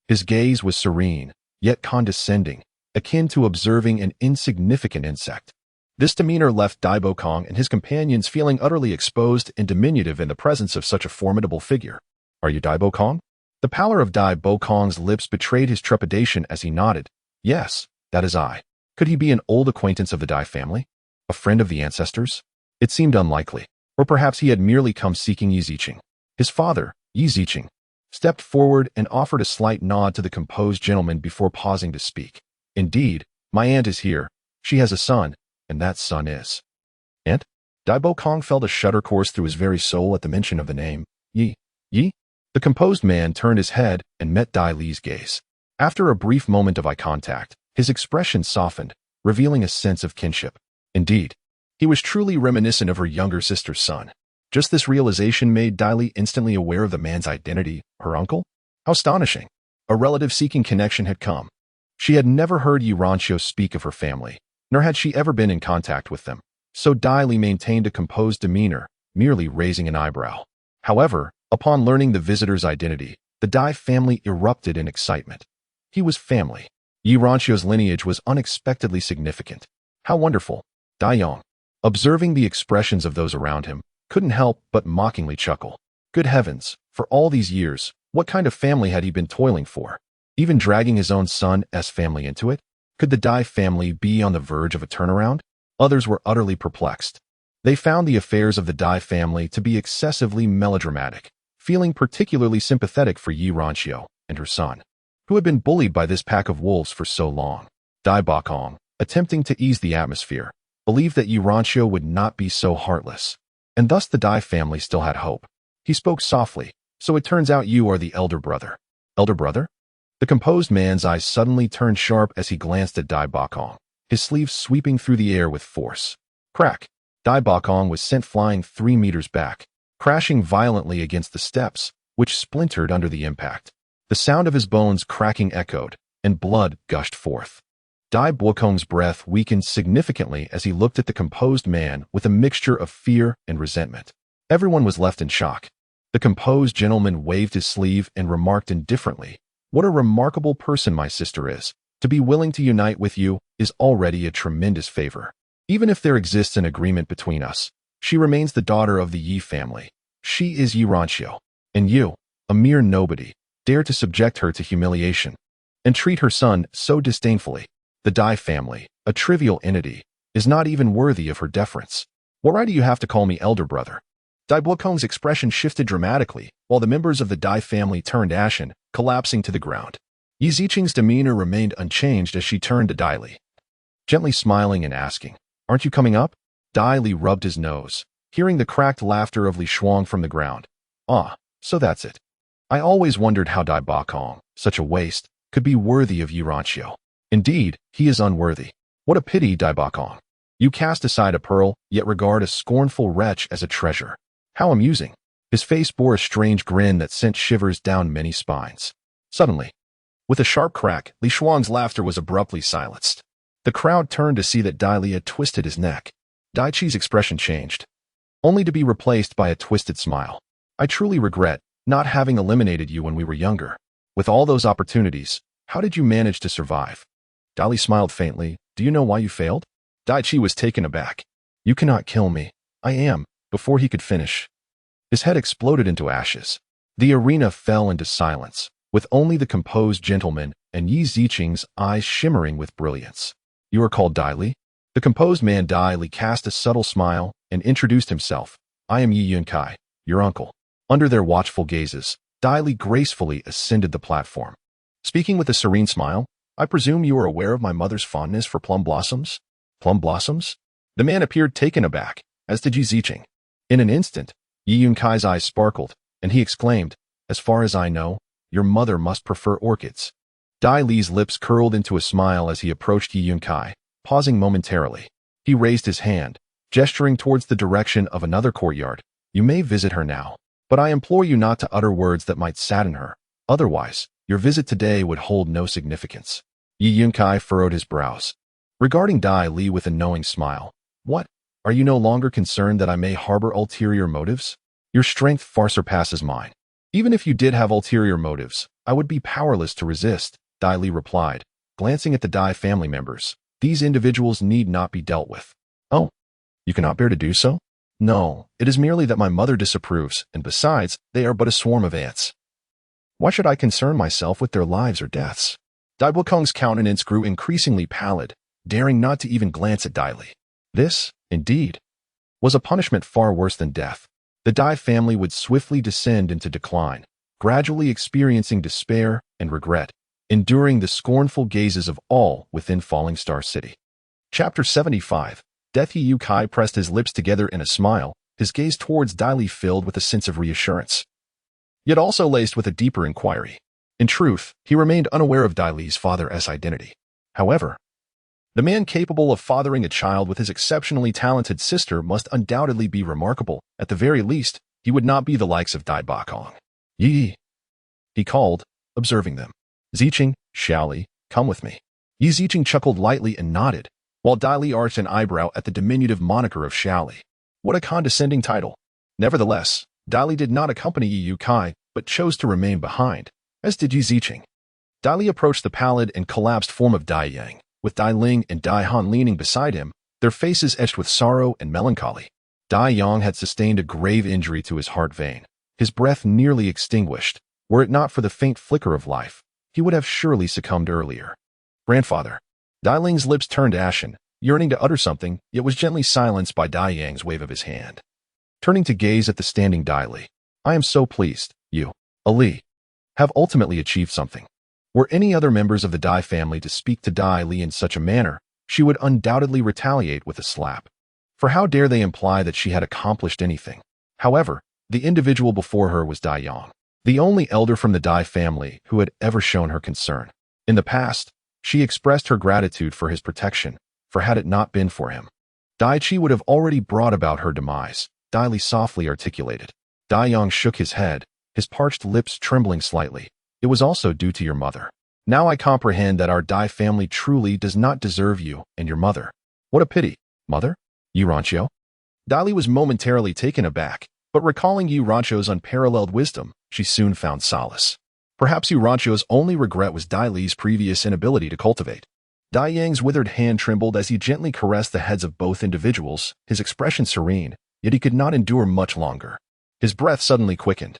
His gaze was serene, yet condescending, akin to observing an insignificant insect. This demeanor left Dai Bo Kong and his companions feeling utterly exposed and diminutive in the presence of such a formidable figure. "Are you Dai Bo Kong?" The pallor of Dai Bo Kong's lips betrayed his trepidation as he nodded. "Yes, that is I." Could he be an old acquaintance of the Dai family? A friend of the ancestors? It seemed unlikely. Or perhaps he had merely come seeking Yi Ziqing. His father, Yi Ziqing, stepped forward and offered a slight nod to the composed gentleman before pausing to speak. "Indeed, my aunt is here. She has a son, and that son is..." "Aunt?" Dai Bo Kong felt a shudder course through his very soul at the mention of the name. "Yi? Yi?" The composed man turned his head and met Dai Li's gaze. After a brief moment of eye contact, his expression softened, revealing a sense of kinship. Indeed, he was truly reminiscent of her younger sister's son. Just this realization made Dai Li instantly aware of the man's identity, her uncle? How astonishing! A relative-seeking connection had come. She had never heard Yi Ranqiu speak of her family, nor had she ever been in contact with them, so Dai Li maintained a composed demeanor, merely raising an eyebrow. However, upon learning the visitor's identity, the Dai family erupted in excitement. He was family. Yi Ranqiu's lineage was unexpectedly significant. How wonderful! Dai Yong, observing the expressions of those around him, couldn't help but mockingly chuckle. Good heavens, for all these years, what kind of family had he been toiling for? Even dragging his own son's family into it? Could the Dai family be on the verge of a turnaround? Others were utterly perplexed. They found the affairs of the Dai family to be excessively melodramatic, feeling particularly sympathetic for Yi Ranqiu and her son, who had been bullied by this pack of wolves for so long. Dai Bo Kong, attempting to ease the atmosphere, believed that Yi Ranqiu would not be so heartless, and thus the Dai family still had hope. He spoke softly. "So it turns out you are the elder brother." "Elder brother?" The composed man's eyes suddenly turned sharp as he glanced at Dai Bo Kong, his sleeve sweeping through the air with force. Crack! Dai Bo Kong was sent flying 3 meters back, crashing violently against the steps, which splintered under the impact. The sound of his bones cracking echoed, and blood gushed forth. Dai Bo Kong's breath weakened significantly as he looked at the composed man with a mixture of fear and resentment. Everyone was left in shock. The composed gentleman waved his sleeve and remarked indifferently, "What a remarkable person my sister is. To be willing to unite with you is already a tremendous favor. Even if there exists an agreement between us, she remains the daughter of the Yi family. She is Yi Ranqiu. And you, a mere nobody, dare to subject her to humiliation and treat her son so disdainfully. The Dai family, a trivial entity, is not even worthy of her deference. What right do you have to call me elder brother?" Dai Bo Kong's expression shifted dramatically, while the members of the Dai family turned ashen, collapsing to the ground. Yi Ziqing's demeanor remained unchanged as she turned to Dai Li, gently smiling and asking, "Aren't you coming up?" Dai Li rubbed his nose, hearing the cracked laughter of Li Shuang from the ground. "Ah, so that's it. I always wondered how Dai Bo Kong, such a waste, could be worthy of Yi Ranqiu. Indeed, he is unworthy. What a pity, Dai Bo Kong. You cast aside a pearl, yet regard a scornful wretch as a treasure. How amusing." His face bore a strange grin that sent shivers down many spines. Suddenly, with a sharp crack, Li Shuang's laughter was abruptly silenced. The crowd turned to see that Dai Li had twisted his neck. Dai Chi's expression changed, only to be replaced by a twisted smile. "I truly regret not having eliminated you when we were younger. With all those opportunities, how did you manage to survive?" Dai Li smiled faintly. "Do you know why you failed?" Dai Chi was taken aback. "You cannot kill me. I am." Before he could finish, his head exploded into ashes. The arena fell into silence, with only the composed gentleman and Yi Ziqing's eyes shimmering with brilliance. "You are called Dai Li?" The composed man Dai Li cast a subtle smile and introduced himself. "I am Yi Yunkai, your uncle." Under their watchful gazes, Dai Li gracefully ascended the platform. Speaking with a serene smile, "I presume you are aware of my mother's fondness for plum blossoms?" "Plum blossoms?" The man appeared taken aback, as did Yi Ziqing. In an instant, Yi Yunkai's eyes sparkled, and he exclaimed, "As far as I know, your mother must prefer orchids." Dai Li's lips curled into a smile as he approached Yi Yunkai, pausing momentarily. He raised his hand, gesturing towards the direction of another courtyard. You may visit her now, but I implore you not to utter words that might sadden her. Otherwise, your visit today would hold no significance. Yi Yunkai furrowed his brows, regarding Dai Li with a knowing smile. What? Are you no longer concerned that I may harbor ulterior motives? Your strength far surpasses mine. Even if you did have ulterior motives, I would be powerless to resist, Dai Li replied, glancing at the Dai family members. These individuals need not be dealt with. Oh, you cannot bear to do so? No, it is merely that my mother disapproves, and besides, they are but a swarm of ants. Why should I concern myself with their lives or deaths? Dai Bukong's countenance grew increasingly pallid, daring not to even glance at Dai Li. This, indeed, was a punishment far worse than death. The Dai family would swiftly descend into decline, gradually experiencing despair and regret, enduring the scornful gazes of all within Falling Star City. Chapter 75. Death. Yi Kai pressed his lips together in a smile, his gaze towards Dai Li filled with a sense of reassurance, yet also laced with a deeper inquiry. In truth, he remained unaware of Dai Li's father's identity. However, the man capable of fathering a child with his exceptionally talented sister must undoubtedly be remarkable. At the very least, he would not be the likes of Dai Bakong. Yi, he called, observing them. Ziqing, Xiaoli, come with me. Yi Ziqing chuckled lightly and nodded, while Dai Li arched an eyebrow at the diminutive moniker of Xiaoli. What a condescending title. Nevertheless, Dai Li did not accompany Yi Kai, but chose to remain behind, as did Yi Ziqing. Dai Li approached the pallid and collapsed form of Dai Yang, with Dai Ling and Dai Han leaning beside him, their faces etched with sorrow and melancholy. Dai Yang had sustained a grave injury to his heart vein, his breath nearly extinguished. Were it not for the faint flicker of life, he would have surely succumbed earlier. Grandfather. Dai Ling's lips turned ashen, yearning to utter something, yet was gently silenced by Dai Yang's wave of his hand. Turning to gaze at the standing Dai Li. I am so pleased, you, Ali, have ultimately achieved something. Were any other members of the Dai family to speak to Dai Li in such a manner, she would undoubtedly retaliate with a slap. For how dare they imply that she had accomplished anything? However, the individual before her was Dai Yang, the only elder from the Dai family who had ever shown her concern. In the past, she expressed her gratitude for his protection, for had it not been for him, Dai Chi would have already brought about her demise, Dai Li softly articulated. Dai Yang shook his head, his parched lips trembling slightly. It was also due to your mother. Now I comprehend that our Dai family truly does not deserve you and your mother. What a pity. Mother? Yu Rancho? Dai Li was momentarily taken aback, but recalling Yu Rancho's unparalleled wisdom, she soon found solace. Perhaps Yu Rancho's only regret was Dai Li's previous inability to cultivate. Dai Yang's withered hand trembled as he gently caressed the heads of both individuals, his expression serene, yet he could not endure much longer. His breath suddenly quickened,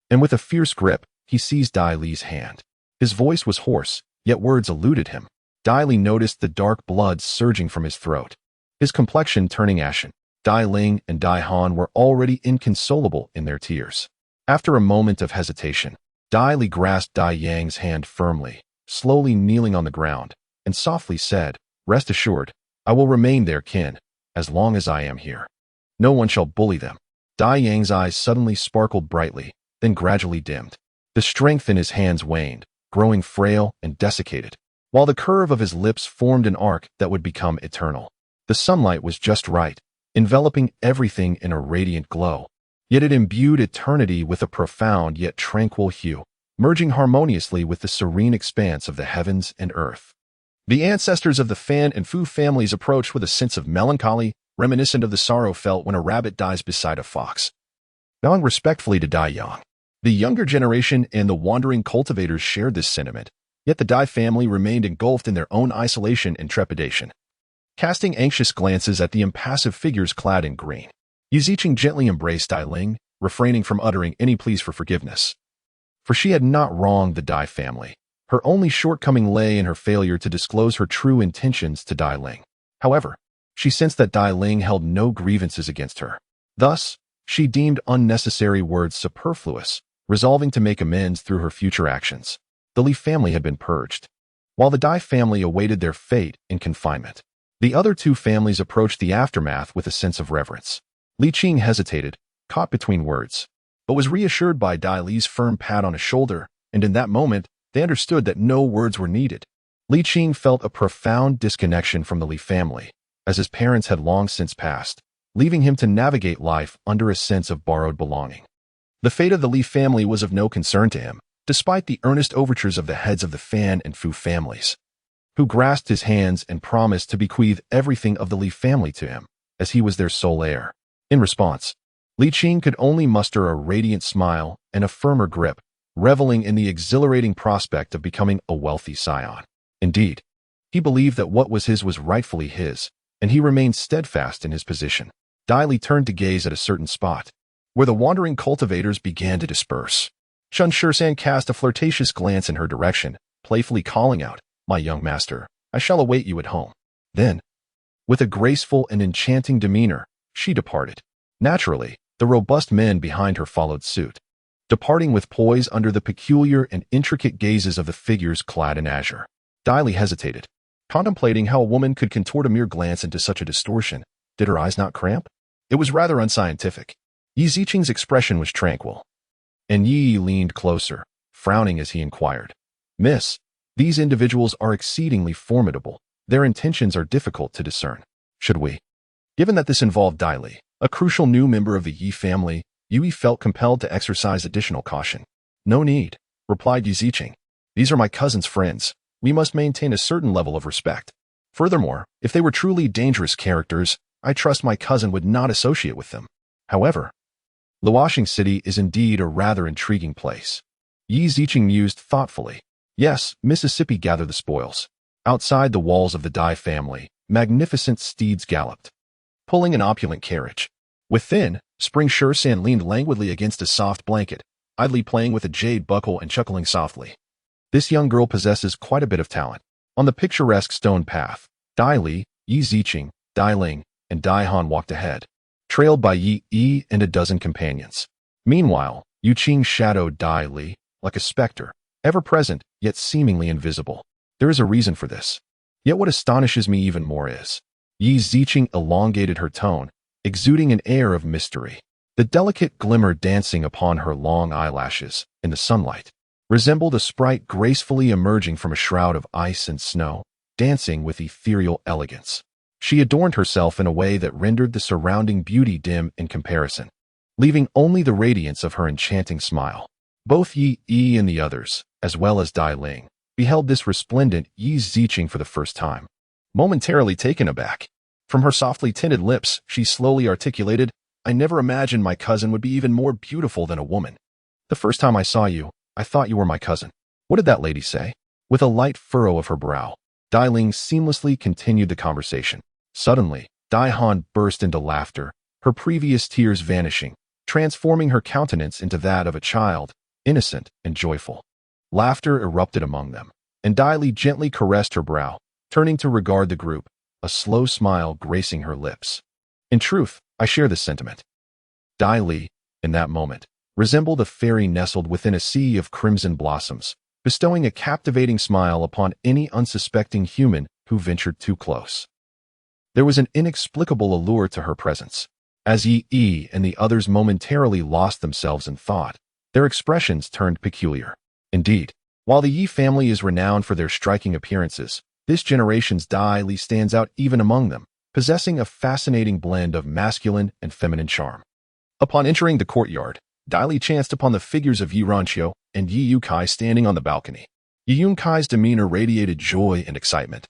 and with a fierce grip, he seized Dai Li's hand. His voice was hoarse, yet words eluded him. Dai Li noticed the dark blood surging from his throat, his complexion turning ashen. Dai Ling and Dai Han were already inconsolable in their tears. After a moment of hesitation, Dai Li grasped Dai Yang's hand firmly, slowly kneeling on the ground, and softly said, Rest assured, I will remain their kin, as long as I am here. No one shall bully them. Dai Yang's eyes suddenly sparkled brightly, then gradually dimmed. The strength in his hands waned, growing frail and desiccated, while the curve of his lips formed an arc that would become eternal. The sunlight was just right, enveloping everything in a radiant glow, yet it imbued eternity with a profound yet tranquil hue, merging harmoniously with the serene expanse of the heavens and earth. The ancestors of the Fan and Fu families approached with a sense of melancholy, reminiscent of the sorrow felt when a rabbit dies beside a fox. Bowing respectfully to Dai Yang, the younger generation and the wandering cultivators shared this sentiment, yet the Dai family remained engulfed in their own isolation and trepidation. Casting anxious glances at the impassive figures clad in green, Yi Ziqing gently embraced Dai Ling, refraining from uttering any pleas for forgiveness. For she had not wronged the Dai family. Her only shortcoming lay in her failure to disclose her true intentions to Dai Ling. However, she sensed that Dai Ling held no grievances against her. Thus, she deemed unnecessary words superfluous, resolving to make amends through her future actions. The Li family had been purged, while the Dai family awaited their fate in confinement. The other two families approached the aftermath with a sense of reverence. Li Qing hesitated, caught between words, but was reassured by Dai Li's firm pat on his shoulder, and in that moment, they understood that no words were needed. Li Qing felt a profound disconnection from the Li family, as his parents had long since passed, leaving him to navigate life under a sense of borrowed belonging. The fate of the Li family was of no concern to him, despite the earnest overtures of the heads of the Fan and Fu families, who grasped his hands and promised to bequeath everything of the Li family to him, as he was their sole heir. In response, Li Qing could only muster a radiant smile and a firmer grip, reveling in the exhilarating prospect of becoming a wealthy scion. Indeed, he believed that what was his was rightfully his, and he remained steadfast in his position. Dai Li turned to gaze at a certain spot, where the wandering cultivators began to disperse. Chun Shisan cast a flirtatious glance in her direction, playfully calling out, "My young master, I shall await you at home." Then, with a graceful and enchanting demeanor, she departed. Naturally, the robust men behind her followed suit, departing with poise under the peculiar and intricate gazes of the figures clad in azure. Dai Li hesitated, contemplating how a woman could contort a mere glance into such a distortion. Did her eyes not cramp? It was rather unscientific. Yi Ziqing's expression was tranquil, and Yi leaned closer, frowning as he inquired, "Miss, these individuals are exceedingly formidable. Their intentions are difficult to discern. Should we?" Given that this involved Dai Li, a crucial new member of the Yi family, Yui felt compelled to exercise additional caution. "No need," replied Yi Ziqing. "These are my cousin's friends. We must maintain a certain level of respect. Furthermore, if they were truly dangerous characters, I trust my cousin would not associate with them. However, Luoxing City is indeed a rather intriguing place." Yi Ziqing mused thoughtfully. Yes, Mississippi gathered the spoils. Outside the walls of the Dai family, magnificent steeds galloped, pulling an opulent carriage. Within, Spring Shisan leaned languidly against a soft blanket, idly playing with a jade buckle and chuckling softly. This young girl possesses quite a bit of talent. On the picturesque stone path, Dai Li, Yi Ziqing, Dai Ling, and Dai Han walked ahead, trailed by Yi and a dozen companions. Meanwhile, Yu Qing shadowed Dai Li, like a specter, ever present, yet seemingly invisible. There is a reason for this. Yet what astonishes me even more is, Yi Ziqing elongated her tone, exuding an air of mystery. The delicate glimmer dancing upon her long eyelashes, in the sunlight, resembled a sprite gracefully emerging from a shroud of ice and snow, dancing with ethereal elegance. She adorned herself in a way that rendered the surrounding beauty dim in comparison, leaving only the radiance of her enchanting smile. Both Yi and the others, as well as Dai Ling, beheld this resplendent Yi Ziqing for the first time. Momentarily taken aback, from her softly tinted lips, she slowly articulated, "I never imagined my cousin would be even more beautiful than a woman. The first time I saw you, I thought you were my cousin." "What did that lady say?" With a light furrow of her brow, Dai Ling seamlessly continued the conversation. Suddenly, Dai Han burst into laughter, her previous tears vanishing, transforming her countenance into that of a child, innocent and joyful. Laughter erupted among them, and Dai Li gently caressed her brow, turning to regard the group, a slow smile gracing her lips. "In truth, I share this sentiment." Dai Li, in that moment, resembled a fairy nestled within a sea of crimson blossoms, bestowing a captivating smile upon any unsuspecting human who ventured too close. There was an inexplicable allure to her presence. As Yi and the others momentarily lost themselves in thought, their expressions turned peculiar. Indeed, while the Yi family is renowned for their striking appearances, this generation's Dai Li stands out even among them, possessing a fascinating blend of masculine and feminine charm. Upon entering the courtyard, Dai Li chanced upon the figures of Yi Ranqiu and Yi Yukai standing on the balcony. Yi Yunkai's demeanor radiated joy and excitement,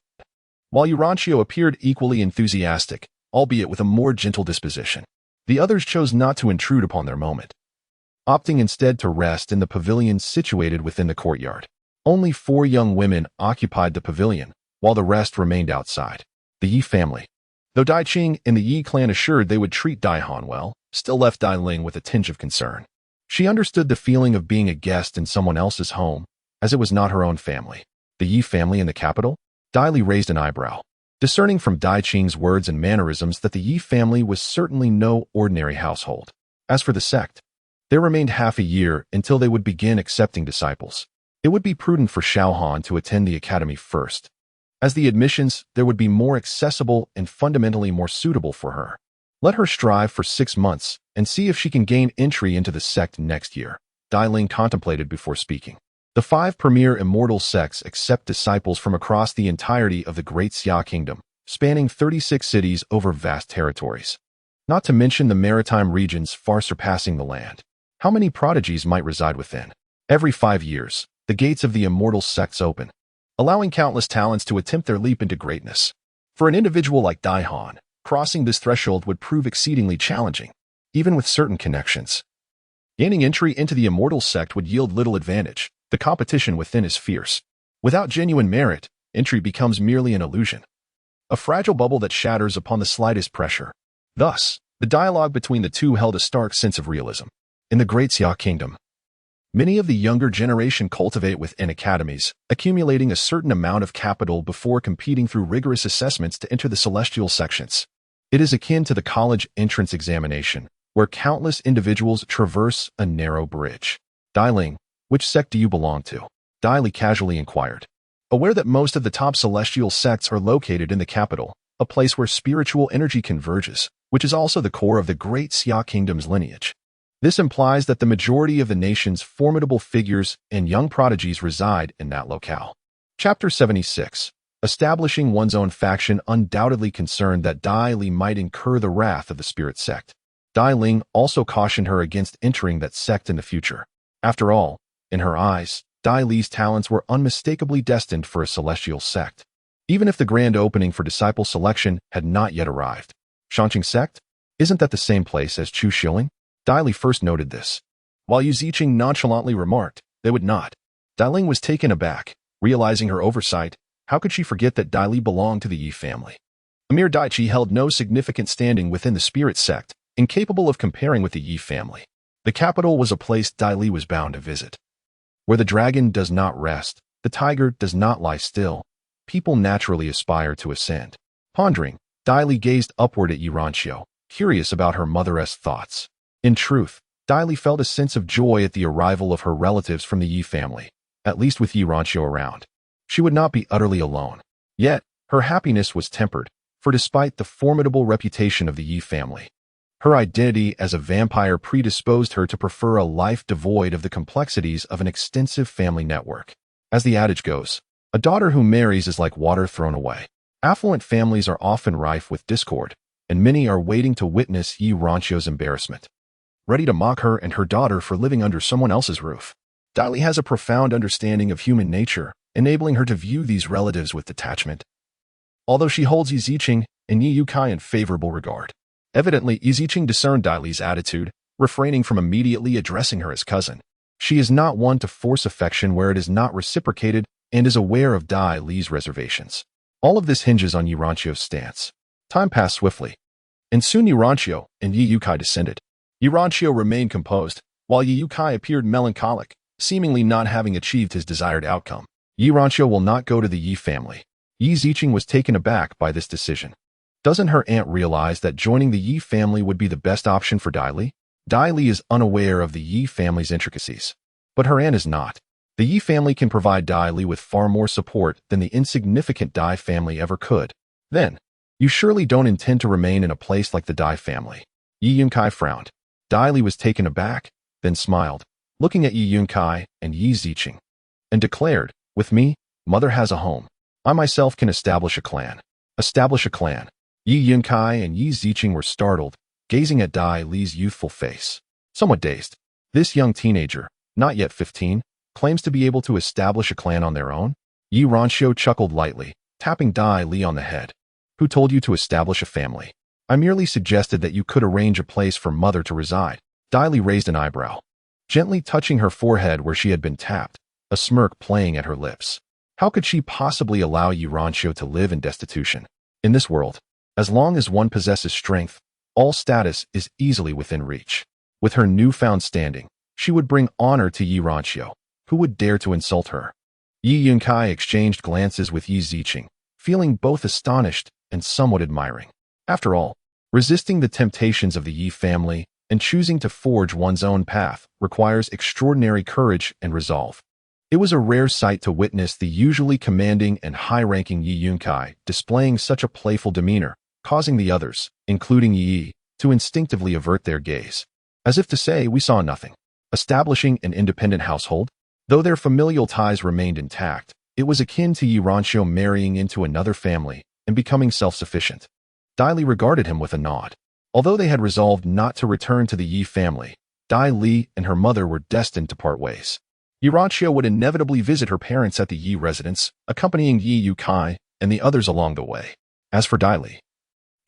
while Yi Ranqiu appeared equally enthusiastic, albeit with a more gentle disposition. The others chose not to intrude upon their moment, opting instead to rest in the pavilion situated within the courtyard. Only 4 young women occupied the pavilion, while the rest remained outside. The Yi family, though Dai Qing and the Yi clan assured they would treat Dai Han well, still left Dai Ling with a tinge of concern. She understood the feeling of being a guest in someone else's home, as it was not her own family. The Yi family in the capital? Dai Li raised an eyebrow, discerning from Dai Qing's words and mannerisms that the Yi family was certainly no ordinary household. As for the sect, there remained half a year until they would begin accepting disciples. It would be prudent for Xiaohan to attend the academy first, as the admissions there would be more accessible and fundamentally more suitable for her. Let her strive for 6 months and see if she can gain entry into the sect next year, Dai Ling contemplated before speaking. The 5 premier immortal sects accept disciples from across the entirety of the Great Xia Kingdom, spanning 36 cities over vast territories. Not to mention the maritime regions far surpassing the land. How many prodigies might reside within? Every 5 years, the gates of the immortal sects open, allowing countless talents to attempt their leap into greatness. For an individual like Dai Han, crossing this threshold would prove exceedingly challenging, even with certain connections. Gaining entry into the immortal sect would yield little advantage. The competition within is fierce. Without genuine merit, entry becomes merely an illusion, a fragile bubble that shatters upon the slightest pressure. Thus, the dialogue between the two held a stark sense of realism. In the Great Xia Kingdom, many of the younger generation cultivate within academies, accumulating a certain amount of capital before competing through rigorous assessments to enter the celestial sections. It is akin to the college entrance examination, where countless individuals traverse a narrow bridge. Dai Ling, which sect do you belong to? Dai Li casually inquired. Aware that most of the top celestial sects are located in the capital, a place where spiritual energy converges, which is also the core of the Great Xia Kingdom's lineage. This implies that the majority of the nation's formidable figures and young prodigies reside in that locale. Chapter 76. Establishing one's own faction undoubtedly concerned that Dai Li might incur the wrath of the spirit sect. Dai Ling also cautioned her against entering that sect in the future. After all, in her eyes, Dai Li's talents were unmistakably destined for a celestial sect, even if the grand opening for disciple selection had not yet arrived. Shanqing sect? Isn't that the same place as Chu Xiling? Dai Li first noted this, while Yu Ziqing nonchalantly remarked, they would not. Dai Ling was taken aback, realizing her oversight. How could she forget that Dai Li belonged to the Yi family? Emir Daiqi held no significant standing within the spirit sect, incapable of comparing with the Yi family. The capital was a place Dai Li was bound to visit. Where the dragon does not rest, the tiger does not lie still. People naturally aspire to ascend. Pondering, Dai Li gazed upward at Yi Ranqiu, curious about her mother's thoughts. In truth, Dai Li felt a sense of joy at the arrival of her relatives from the Yi family, at least with Yi Ranqiu around. She would not be utterly alone. Yet, her happiness was tempered, for despite the formidable reputation of the Yi family, her identity as a vampire predisposed her to prefer a life devoid of the complexities of an extensive family network. As the adage goes, a daughter who marries is like water thrown away. Affluent families are often rife with discord, and many are waiting to witness Yi Ranqiu's embarrassment, ready to mock her and her daughter for living under someone else's roof. Dai Li has a profound understanding of human nature, enabling her to view these relatives with detachment. Although she holds Yi Ziqing and Yi Yukai in favorable regard. Evidently, Yi Ziqing discerned Dai Li's attitude, refraining from immediately addressing her as cousin. She is not one to force affection where it is not reciprocated and is aware of Dai Li's reservations. All of this hinges on Yi Ranqiu's stance. Time passed swiftly, and soon Yi Ranqiu and Yi Yukai descended. Yi Ranqiu remained composed, while Yi Yukai appeared melancholic, seemingly not having achieved his desired outcome. Yi Ranqiu will not go to the Yi family. Yi Ziqing was taken aback by this decision. Doesn't her aunt realize that joining the Yi family would be the best option for Dai Li? Dai Li is unaware of the Yi family's intricacies, but her aunt is not. The Yi family can provide Dai Li with far more support than the insignificant Dai family ever could. Then, you surely don't intend to remain in a place like the Dai family. Yi Yunkai frowned. Dai Li was taken aback, then smiled, looking at Yi Yunkai and Yi Ziqing, and declared, with me, mother has a home. I myself can establish a clan. Establish a clan. Yi Yunkai and Yi Ziqing were startled, gazing at Dai Li's youthful face. Somewhat dazed, this young teenager, not yet 15, claims to be able to establish a clan on their own? Yi Ranqiu chuckled lightly, tapping Dai Li on the head. Who told you to establish a family? I merely suggested that you could arrange a place for mother to reside. Dai Li raised an eyebrow, gently touching her forehead where she had been tapped, a smirk playing at her lips. How could she possibly allow Yi Ranqiu to live in destitution? In this world, as long as one possesses strength, all status is easily within reach. With her newfound standing, she would bring honor to Yi Ranqiu. Who would dare to insult her? Yi Yunkai exchanged glances with Yi Ziqing, feeling both astonished and somewhat admiring. After all, resisting the temptations of the Yi family and choosing to forge one's own path requires extraordinary courage and resolve. It was a rare sight to witness the usually commanding and high-ranking Yi Yunkai displaying such a playful demeanor, causing the others, including Yi, to instinctively avert their gaze, as if to say, we saw nothing. Establishing an independent household? Though their familial ties remained intact, it was akin to Yi Ranqiu marrying into another family and becoming self-sufficient. Dai Li regarded him with a nod. Although they had resolved not to return to the Yi family, Dai Li and her mother were destined to part ways. Yuranxia would inevitably visit her parents at the Yi residence, accompanying Yi Yukai and the others along the way. As for Dai Li,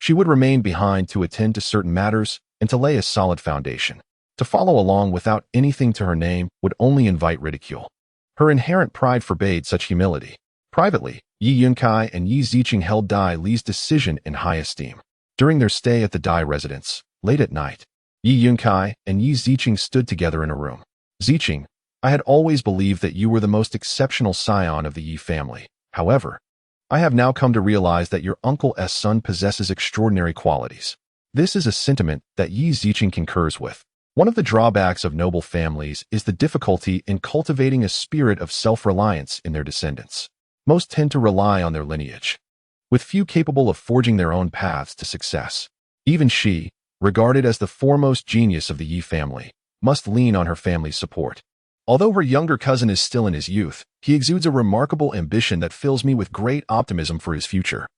she would remain behind to attend to certain matters and to lay a solid foundation. To follow along without anything to her name would only invite ridicule. Her inherent pride forbade such humility. Privately, Yi Yunkai and Yi Ziqing held Dai Li's decision in high esteem. During their stay at the Dai residence, late at night, Yi Yunkai and Yi Ziqing stood together in a room. Ziqing, I had always believed that you were the most exceptional scion of the Yi family. However, I have now come to realize that your uncle's son possesses extraordinary qualities. This is a sentiment that Yi Ziqing concurs with. One of the drawbacks of noble families is the difficulty in cultivating a spirit of self-reliance in their descendants. Most tend to rely on their lineage, with few capable of forging their own paths to success. Even she, regarded as the foremost genius of the Yi family, must lean on her family's support. Although her younger cousin is still in his youth, he exudes a remarkable ambition that fills me with great optimism for his future.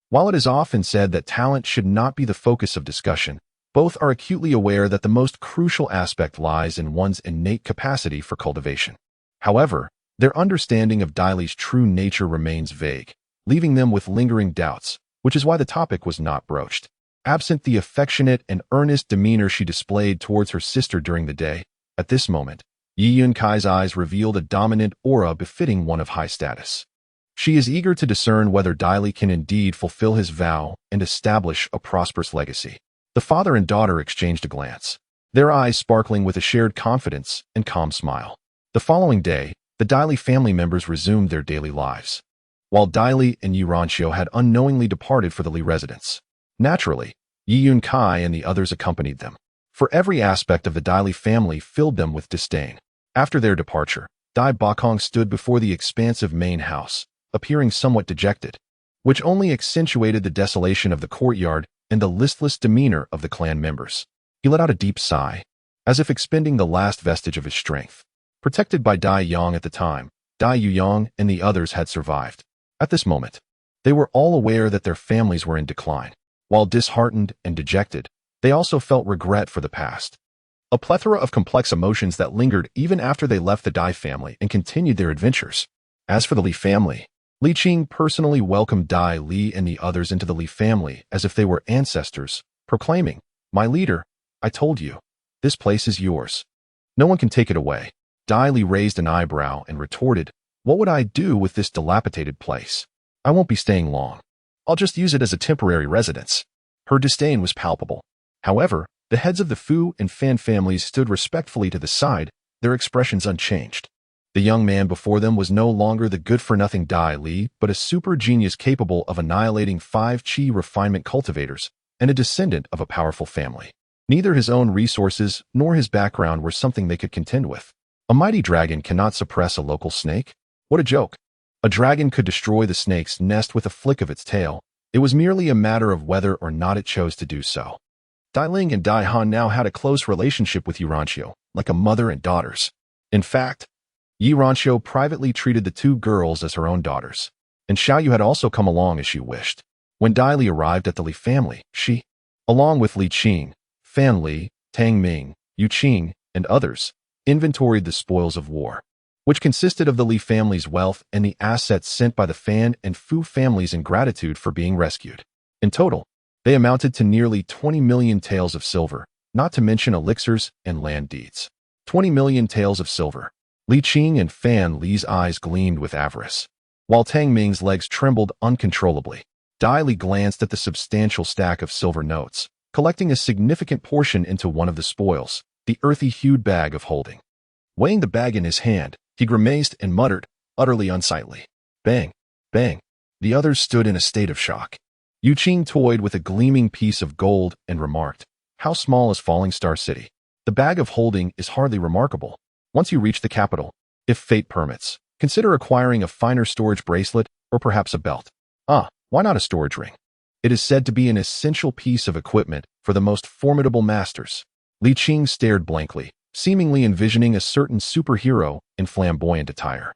While it is often said that talent should not be the focus of discussion, both are acutely aware that the most crucial aspect lies in one's innate capacity for cultivation. However, their understanding of Dai Li's true nature remains vague, leaving them with lingering doubts, which is why the topic was not broached. Absent the affectionate and earnest demeanor she displayed towards her sister during the day, at this moment, Yi Yunkai's eyes revealed a dominant aura befitting one of high status. She is eager to discern whether Dai Li can indeed fulfill his vow and establish a prosperous legacy. The father and daughter exchanged a glance, their eyes sparkling with a shared confidence and calm smile. The following day, the Dai Li family members resumed their daily lives, while Dai Li and Yuranxio had unknowingly departed for the Li residence. Naturally, Yi Yunkai and the others accompanied them, for every aspect of the Dai Li family filled them with disdain. After their departure, Dai Bakong stood before the expansive main house, appearing somewhat dejected, which only accentuated the desolation of the courtyard and the listless demeanor of the clan members. He let out a deep sigh, as if expending the last vestige of his strength. Protected by Dai Yang at the time, Dai Yuyang and the others had survived. At this moment, they were all aware that their families were in decline. While disheartened and dejected, they also felt regret for the past. A plethora of complex emotions that lingered even after they left the Dai family and continued their adventures. As for the Li family, Li Qing personally welcomed Dai Li and the others into the Li family as if they were ancestors, proclaiming, "My leader, I told you, this place is yours. No one can take it away." Dai Li raised an eyebrow and retorted, "What would I do with this dilapidated place? I won't be staying long. I'll just use it as a temporary residence." Her disdain was palpable. However, the heads of the Fu and Fan families stood respectfully to the side, their expressions unchanged. The young man before them was no longer the good-for-nothing Dai Li, but a super genius capable of annihilating 5 Qi refinement cultivators and a descendant of a powerful family. Neither his own resources nor his background were something they could contend with. A mighty dragon cannot suppress a local snake? What a joke. A dragon could destroy the snake's nest with a flick of its tail. It was merely a matter of whether or not it chose to do so. Dai Ling and Dai Han now had a close relationship with Yuranxio, like a mother and daughters. In fact, Yuranxio privately treated the 2 girls as her own daughters, and Xiaoyu had also come along as she wished. When Dai Li arrived at the Li family, she, along with Li Qing, Fan Li, Tang Ming, Yu Qing, and others, inventoried the spoils of war, which consisted of the Li family's wealth and the assets sent by the Fan and Fu families in gratitude for being rescued. In total, they amounted to nearly 20 million taels of silver, not to mention elixirs and land deeds. 20 million taels of silver. Li Qing and Fan Li's eyes gleamed with avarice, while Tang Ming's legs trembled uncontrollably. Dai Li glanced at the substantial stack of silver notes, collecting a significant portion into one of the spoils, the earthy-hued bag of holding. Weighing the bag in his hand, he grimaced and muttered, utterly unsightly. Bang, bang. The others stood in a state of shock. Yu Qing toyed with a gleaming piece of gold and remarked, "How small is Falling Star City? The bag of holding is hardly remarkable. Once you reach the capital, if fate permits, consider acquiring a finer storage bracelet or perhaps a belt. Why not a storage ring? It is said to be an essential piece of equipment for the most formidable masters." Li Qing stared blankly, seemingly envisioning a certain superhero in flamboyant attire.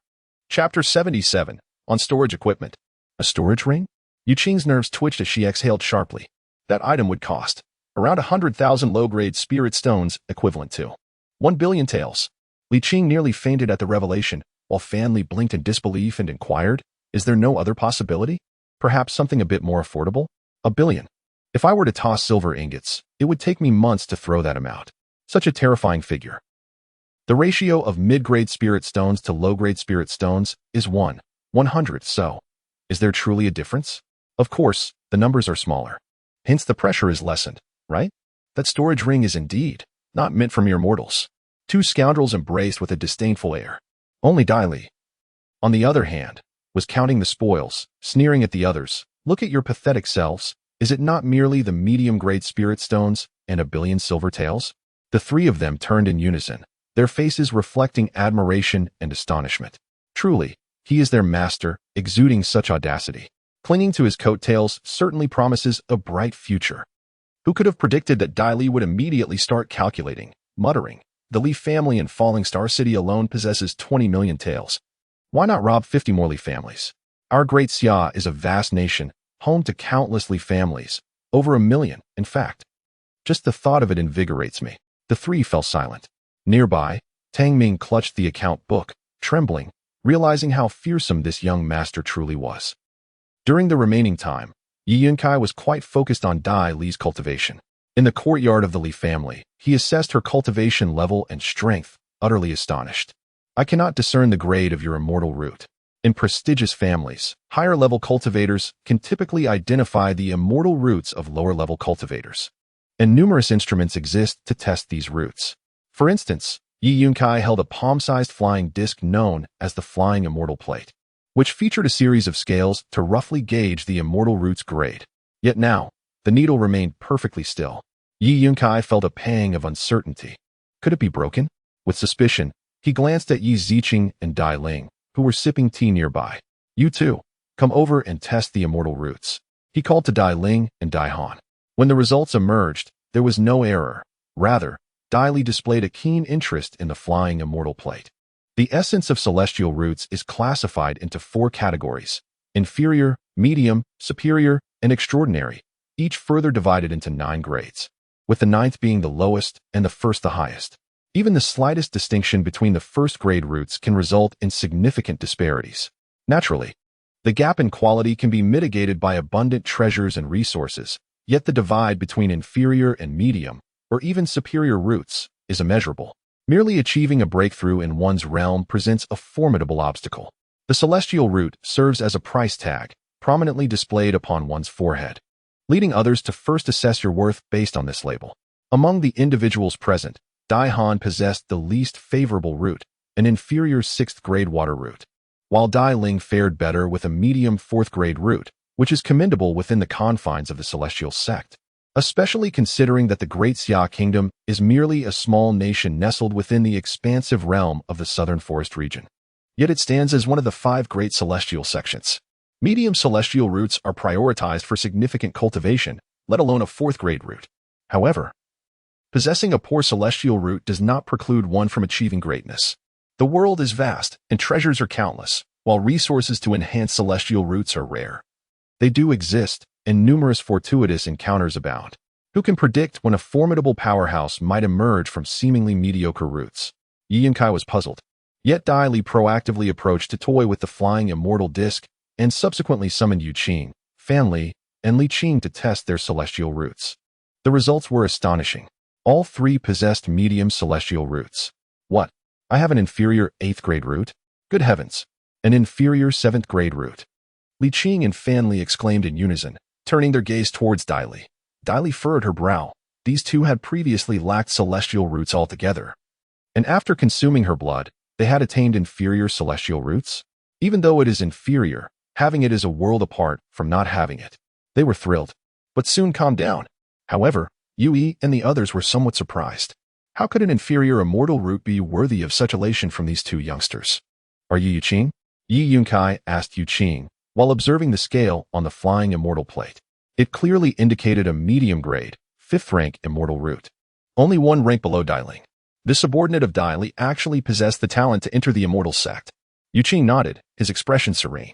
Chapter 77, on storage equipment. A storage ring? Yu Qing's nerves twitched as she exhaled sharply. That item would cost around 100,000 low-grade spirit stones, equivalent to 1 billion taels. Li Qing nearly fainted at the revelation, while Fan Li blinked in disbelief and inquired, "Is there no other possibility? Perhaps something a bit more affordable? 1 billion. If I were to toss silver ingots, it would take me months to throw that amount. Such a terrifying figure." The ratio of mid-grade spirit stones to low-grade spirit stones is 1/100, so is there truly a difference? Of course, the numbers are smaller. Hence the pressure is lessened, right? That storage ring is indeed not meant for mere mortals. Two scoundrels embraced with a disdainful air. Only Dai Li, on the other hand, was counting the spoils, sneering at the others. "Look at your pathetic selves. Is it not merely the medium-grade spirit stones and 1 billion silver taels?" The three of them turned in unison, their faces reflecting admiration and astonishment. Truly, he is their master, exuding such audacity. Clinging to his coattails certainly promises a bright future. Who could have predicted that Dai Li would immediately start calculating, muttering, "The Li family in Falling Star City alone possesses 20 million taels. Why not rob 50 more Li families? Our great Xia is a vast nation, home to countless Li families, over 1 million, in fact. Just the thought of it invigorates me." The three fell silent. Nearby, Tang Ming clutched the account book, trembling, realizing how fearsome this young master truly was. During the remaining time, Yi Yunkai was quite focused on Dai Li's cultivation. In the courtyard of the Li family, he assessed her cultivation level and strength, utterly astonished. "I cannot discern the grade of your immortal root. In prestigious families, higher-level cultivators can typically identify the immortal roots of lower-level cultivators. And numerous instruments exist to test these roots. For instance, Yi Yunkai held a palm-sized flying disc known as the Flying Immortal Plate, which featured a series of scales to roughly gauge the immortal root's grade. Yet now, the needle remained perfectly still. Yi Yunkai felt a pang of uncertainty. Could it be broken? With suspicion, he glanced at Yi Ziqing and Dai Ling, who were sipping tea nearby. "You two, come over and test the immortal roots," he called to Dai Ling and Dai Han. When the results emerged, there was no error. Rather, Dai Li displayed a keen interest in the Flying Immortal Plate. The essence of celestial roots is classified into 4 categories: inferior, medium, superior, and extraordinary, each further divided into 9 grades, with the 9th being the lowest and the 1st the highest. Even the slightest distinction between the first-grade roots can result in significant disparities. Naturally, the gap in quality can be mitigated by abundant treasures and resources, yet the divide between inferior and medium, or even superior roots, is immeasurable. Merely achieving a breakthrough in one's realm presents a formidable obstacle. The celestial root serves as a price tag, prominently displayed upon one's forehead, leading others to first assess your worth based on this label. Among the individuals present, Dai Han possessed the least favorable root, an inferior 6th-grade water root, while Dai Ling fared better with a medium 4th-grade root, which is commendable within the confines of the celestial sect, especially considering that the Great Xia Kingdom is merely a small nation nestled within the expansive realm of the Southern Forest region. Yet it stands as one of the 5 great celestial sections. Medium celestial roots are prioritized for significant cultivation, let alone a 4th-grade root. However, possessing a poor celestial root does not preclude one from achieving greatness. The world is vast, and treasures are countless, while resources to enhance celestial roots are rare. They do exist, and numerous fortuitous encounters abound. Who can predict when a formidable powerhouse might emerge from seemingly mediocre roots? Yi Yunkai was puzzled. Yet Dai Li proactively approached to toy with the Flying Immortal Disc and subsequently summoned Yu Qing, Fan Li, and Li Qing to test their celestial roots. The results were astonishing. All 3 possessed medium celestial roots. What? I have an inferior 8th-grade root? Good heavens! An inferior 7th-grade root. Li Qing and Fan Li exclaimed in unison, turning their gaze towards Dai Li. Dai Li furrowed her brow. These two had previously lacked celestial roots altogether. And after consuming her blood, they had attained inferior celestial roots? Even though it is inferior, having it is a world apart from not having it. They were thrilled, but soon calmed down. However, Yue and the others were somewhat surprised. How could an inferior immortal root be worthy of such elation from these 2 youngsters? Are you Yu Qing? Yi Yunkai asked Yu Qing, while observing the scale on the Flying Immortal Plate. It clearly indicated a medium-grade, 5th-rank immortal root. Only 1 rank below Dai Ling. This subordinate of Dai Li actually possessed the talent to enter the immortal sect. Yu Qing nodded, his expression serene.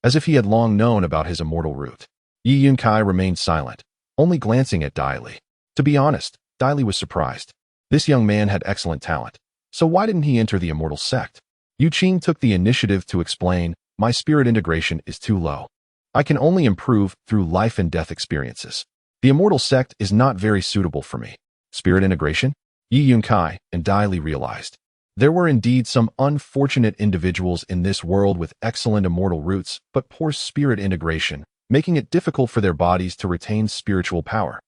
as if he had long known about his immortal root. Yi Yunkai remained silent, only glancing at Dai Li. To be honest, Dai Li was surprised. This young man had excellent talent, so why didn't he enter the immortal sect? Yu Qing took the initiative to explain, my spirit integration is too low. I can only improve through life and death experiences. The immortal sect is not very suitable for me. Spirit integration? Yi Yunkai and Dai Li realized. There were indeed some unfortunate individuals in this world with excellent immortal roots, but poor spirit integration, making it difficult for their bodies to retain spiritual power,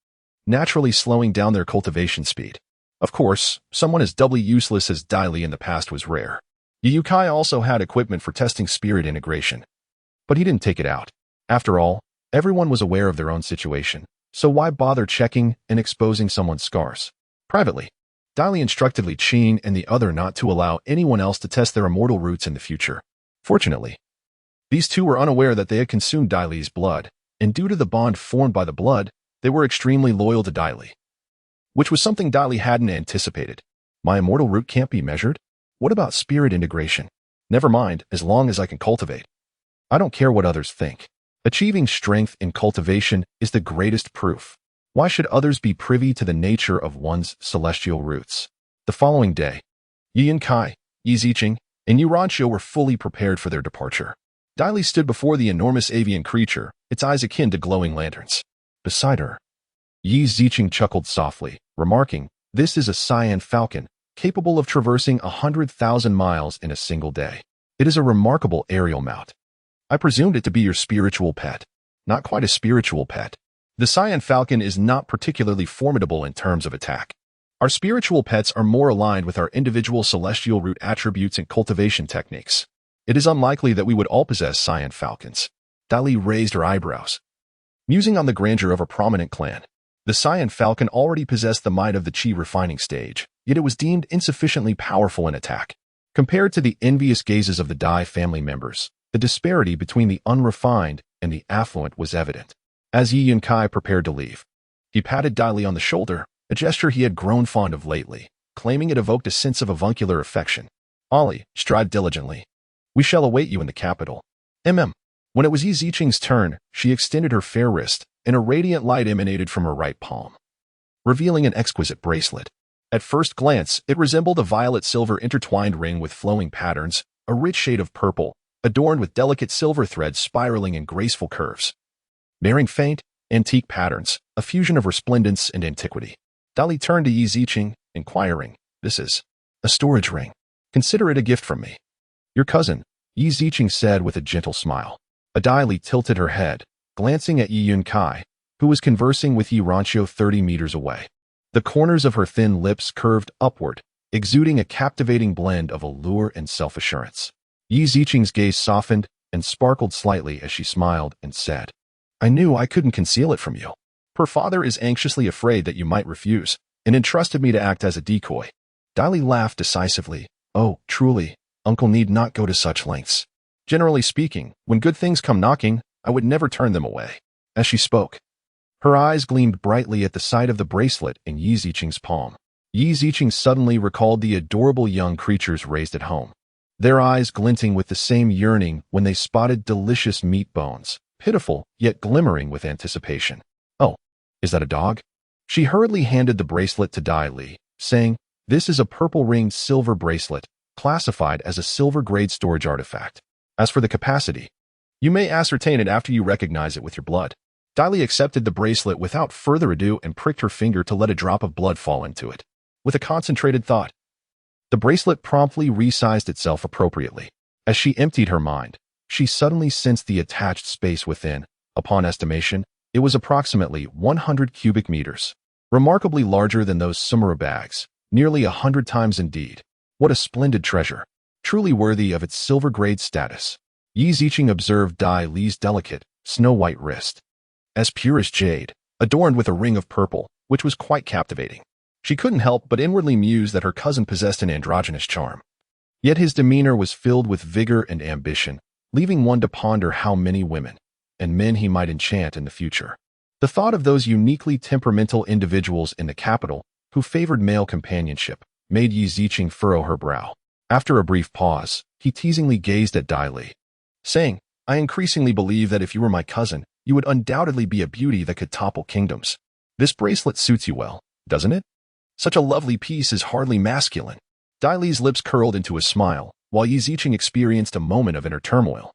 naturally slowing down their cultivation speed. Of course, someone as doubly useless as Dai Li in the past was rare. Yu Kai also had equipment for testing spirit integration, but he didn't take it out. After all, everyone was aware of their own situation, so why bother checking and exposing someone's scars? Privately, Dai Li instructed Li Qing and the other not to allow anyone else to test their immortal roots in the future. Fortunately, these two were unaware that they had consumed Dai Li's blood, and due to the bond formed by the blood, they were extremely loyal to Dai Li, which was something Dai Li hadn't anticipated. My immortal root can't be measured? What about spirit integration? Never mind, as long as I can cultivate. I don't care what others think. Achieving strength in cultivation is the greatest proof. Why should others be privy to the nature of one's celestial roots? The following day, Yi Yunkai, Yi Ziqing, and Yu Ranqiu were fully prepared for their departure. Dai Li stood before the enormous avian creature, its eyes akin to glowing lanterns. Beside her, Yi Ziqing chuckled softly, remarking, this is a cyan falcon, capable of traversing 100,000 miles in a single day. It is a remarkable aerial mount. I presumed it to be your spiritual pet. Not quite a spiritual pet. The cyan falcon is not particularly formidable in terms of attack. Our spiritual pets are more aligned with our individual celestial root attributes and cultivation techniques. It is unlikely that we would all possess cyan falcons. Dai Li raised her eyebrows, musing on the grandeur of a prominent clan. The cyan falcon already possessed the might of the chi refining stage, yet it was deemed insufficiently powerful in attack. Compared to the envious gazes of the Dai family members, the disparity between the unrefined and the affluent was evident. As Yi Yunkai prepared to leave, he patted Dai Li on the shoulder, a gesture he had grown fond of lately, claiming it evoked a sense of avuncular affection. Ollie, strive diligently. We shall await you in the capital. When it was Yi Ziqing's turn, she extended her fair wrist, and a radiant light emanated from her right palm, revealing an exquisite bracelet. At first glance, it resembled a violet-silver intertwined ring with flowing patterns, a rich shade of purple, adorned with delicate silver threads spiraling in graceful curves, bearing faint, antique patterns, a fusion of resplendence and antiquity. Dai Li turned to Yi Ziqing, inquiring, this is a storage ring. Consider it a gift from me. Your cousin, Yi Ziqing said with a gentle smile. Dai Li tilted her head, glancing at Yi Yunkai, who was conversing with Yi Ranqiu 30 meters away. The corners of her thin lips curved upward, exuding a captivating blend of allure and self-assurance. Yi Ziqing's gaze softened and sparkled slightly as she smiled and said, I knew I couldn't conceal it from you. Her father is anxiously afraid that you might refuse, and entrusted me to act as a decoy. Dai Li laughed decisively. Oh, truly, uncle need not go to such lengths. Generally speaking, when good things come knocking, I would never turn them away. As she spoke, her eyes gleamed brightly at the sight of the bracelet in Yi Ziqing's palm. Yi Ziqing suddenly recalled the adorable young creatures raised at home, their eyes glinting with the same yearning when they spotted delicious meat bones, pitiful yet glimmering with anticipation. Oh, is that a dog? She hurriedly handed the bracelet to Dai Li, saying, this is a purple-ringed silver bracelet, classified as a silver-grade storage artifact. As for the capacity, you may ascertain it after you recognize it with your blood. Dai Li accepted the bracelet without further ado and pricked her finger to let a drop of blood fall into it. With a concentrated thought, the bracelet promptly resized itself appropriately. As she emptied her mind, she suddenly sensed the attached space within. Upon estimation, it was approximately 100 cubic meters, remarkably larger than those Sumera bags, nearly 100 times indeed. What a splendid treasure, truly worthy of its silver-grade status. Yi Ziqing observed Dai Li's delicate, snow-white wrist, as pure as jade, adorned with a ring of purple, which was quite captivating. She couldn't help but inwardly muse that her cousin possessed an androgynous charm. Yet his demeanor was filled with vigor and ambition, leaving one to ponder how many women and men he might enchant in the future. The thought of those uniquely temperamental individuals in the capital who favored male companionship made Yi Ziqing furrow her brow. After a brief pause, he teasingly gazed at Dai Li, saying, I increasingly believe that if you were my cousin, you would undoubtedly be a beauty that could topple kingdoms. This bracelet suits you well, doesn't it? Such a lovely piece is hardly masculine. Dai Li's lips curled into a smile, while Yi Ziqing experienced a moment of inner turmoil,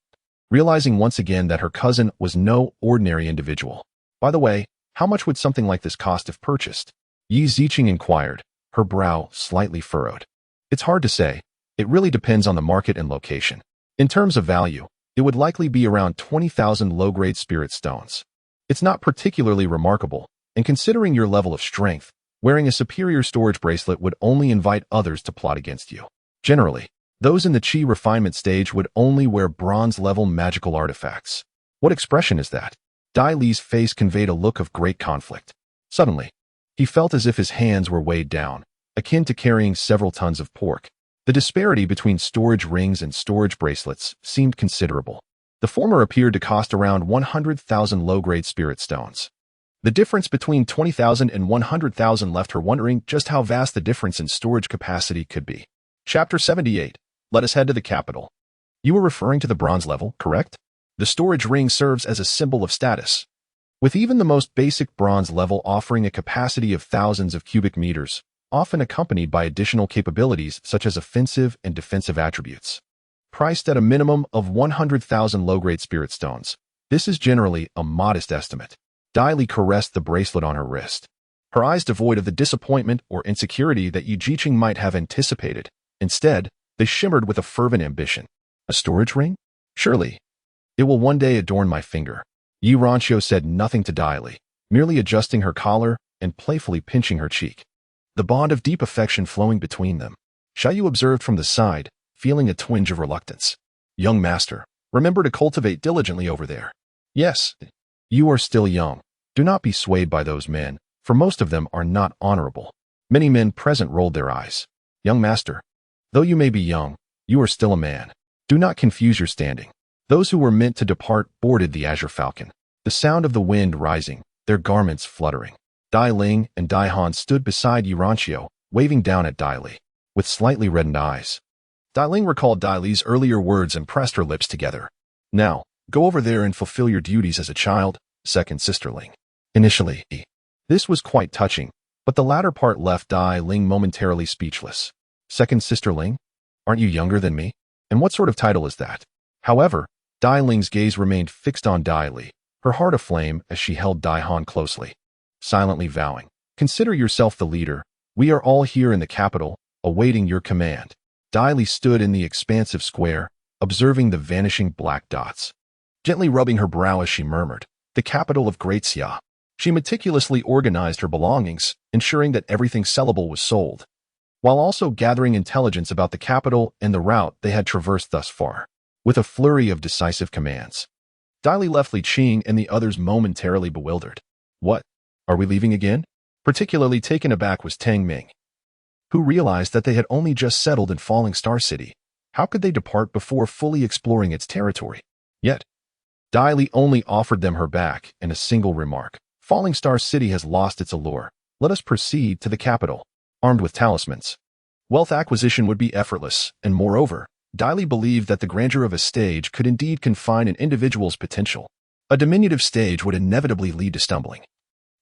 realizing once again that her cousin was no ordinary individual. By the way, how much would something like this cost if purchased? Yi Ziqing inquired, her brow slightly furrowed. It's hard to say. It really depends on the market and location. In terms of value, it would likely be around 20,000 low-grade spirit stones. It's not particularly remarkable, and considering your level of strength, wearing a superior storage bracelet would only invite others to plot against you. Generally, those in the Qi refinement stage would only wear bronze-level magical artifacts. What expression is that? Dai Li's face conveyed a look of great conflict. Suddenly, he felt as if his hands were weighed down, akin to carrying several tons of pork. The disparity between storage rings and storage bracelets seemed considerable. The former appeared to cost around 100,000 low-grade spirit stones. The difference between 20,000 and 100,000 left her wondering just how vast the difference in storage capacity could be. Chapter 78. Let us head to the capital. You were referring to the bronze level, correct? The storage ring serves as a symbol of status, with even the most basic bronze level offering a capacity of thousands of cubic meters, often accompanied by additional capabilities such as offensive and defensive attributes. Priced at a minimum of 100,000 low-grade spirit stones, this is generally a modest estimate. Dai Li caressed the bracelet on her wrist, her eyes devoid of the disappointment or insecurity that Yi Ziqing might have anticipated. Instead, they shimmered with a fervent ambition. A storage ring? Surely. It will one day adorn my finger. Yi Ranqiu said nothing to Dai Li, merely adjusting her collar and playfully pinching her cheek. The bond of deep affection flowing between them. Xiaoyu observed from the side, feeling a twinge of reluctance. Young master, remember to cultivate diligently over there. Yes. You are still young. Do not be swayed by those men, for most of them are not honorable. Many men present rolled their eyes. Young master, though you may be young, you are still a man. Do not confuse your standing. Those who were meant to depart boarded the azure falcon, the sound of the wind rising, their garments fluttering. Dai Ling and Dai Han stood beside Yi Ranqiu, waving down at Dai Li, with slightly reddened eyes. Dai Ling recalled Dai Li's earlier words and pressed her lips together. Now, go over there and fulfill your duties as a child, second sister Ling. Initially, this was quite touching, but the latter part left Dai Ling momentarily speechless. Second sister Ling? Aren't you younger than me? And what sort of title is that? However, Dai Ling's gaze remained fixed on Dai Li, her heart aflame as she held Dai Han closely, silently vowing, consider yourself the leader. We are all here in the capital, awaiting your command. Dai Li stood in the expansive square, observing the vanishing black dots, gently rubbing her brow as she murmured, the capital of Great Xia. She meticulously organized her belongings, ensuring that everything sellable was sold, while also gathering intelligence about the capital and the route they had traversed thus far. With a flurry of decisive commands, Dai Li left Li Qing and the others momentarily bewildered. What? Are we leaving again? Particularly taken aback was Tang Ming, who realized that they had only just settled in Falling Star City. How could they depart before fully exploring its territory? Yet, Dai Li only offered them her back in a single remark. Falling Star City has lost its allure. Let us proceed to the capital, armed with talismans. Wealth acquisition would be effortless, and moreover, Dai Li believed that the grandeur of a stage could indeed confine an individual's potential. A diminutive stage would inevitably lead to stumbling,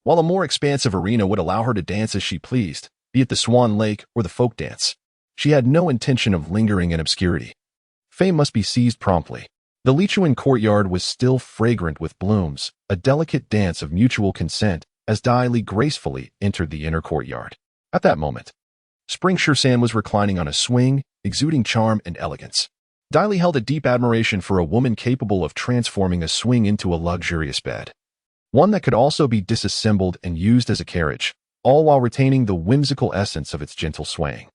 while a more expansive arena would allow her to dance as she pleased, be it the Swan Lake or the folk dance. She had no intention of lingering in obscurity. Fame must be seized promptly. The Lichuan courtyard was still fragrant with blooms, a delicate dance of mutual consent as Dai Li gracefully entered the inner courtyard. At that moment, Spring Shursan was reclining on a swing, exuding charm and elegance. Dai Li held a deep admiration for a woman capable of transforming a swing into a luxurious bed, one that could also be disassembled and used as a carriage, all while retaining the whimsical essence of its gentle swaying.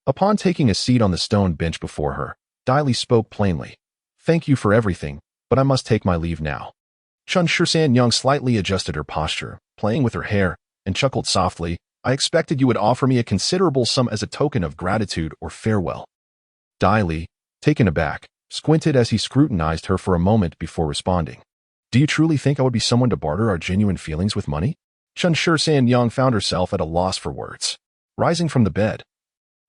Upon taking a seat on the stone bench before her, Dai Li spoke plainly. Thank you for everything, but I must take my leave now. Chun Shursan Young slightly adjusted her posture, playing with her hair, and chuckled softly. I expected you would offer me a considerable sum as a token of gratitude or farewell. Dai Li, taken aback, squinted as he scrutinized her for a moment before responding. Do you truly think I would be someone to barter our genuine feelings with money? Chun Shursan Young found herself at a loss for words. Rising from the bed,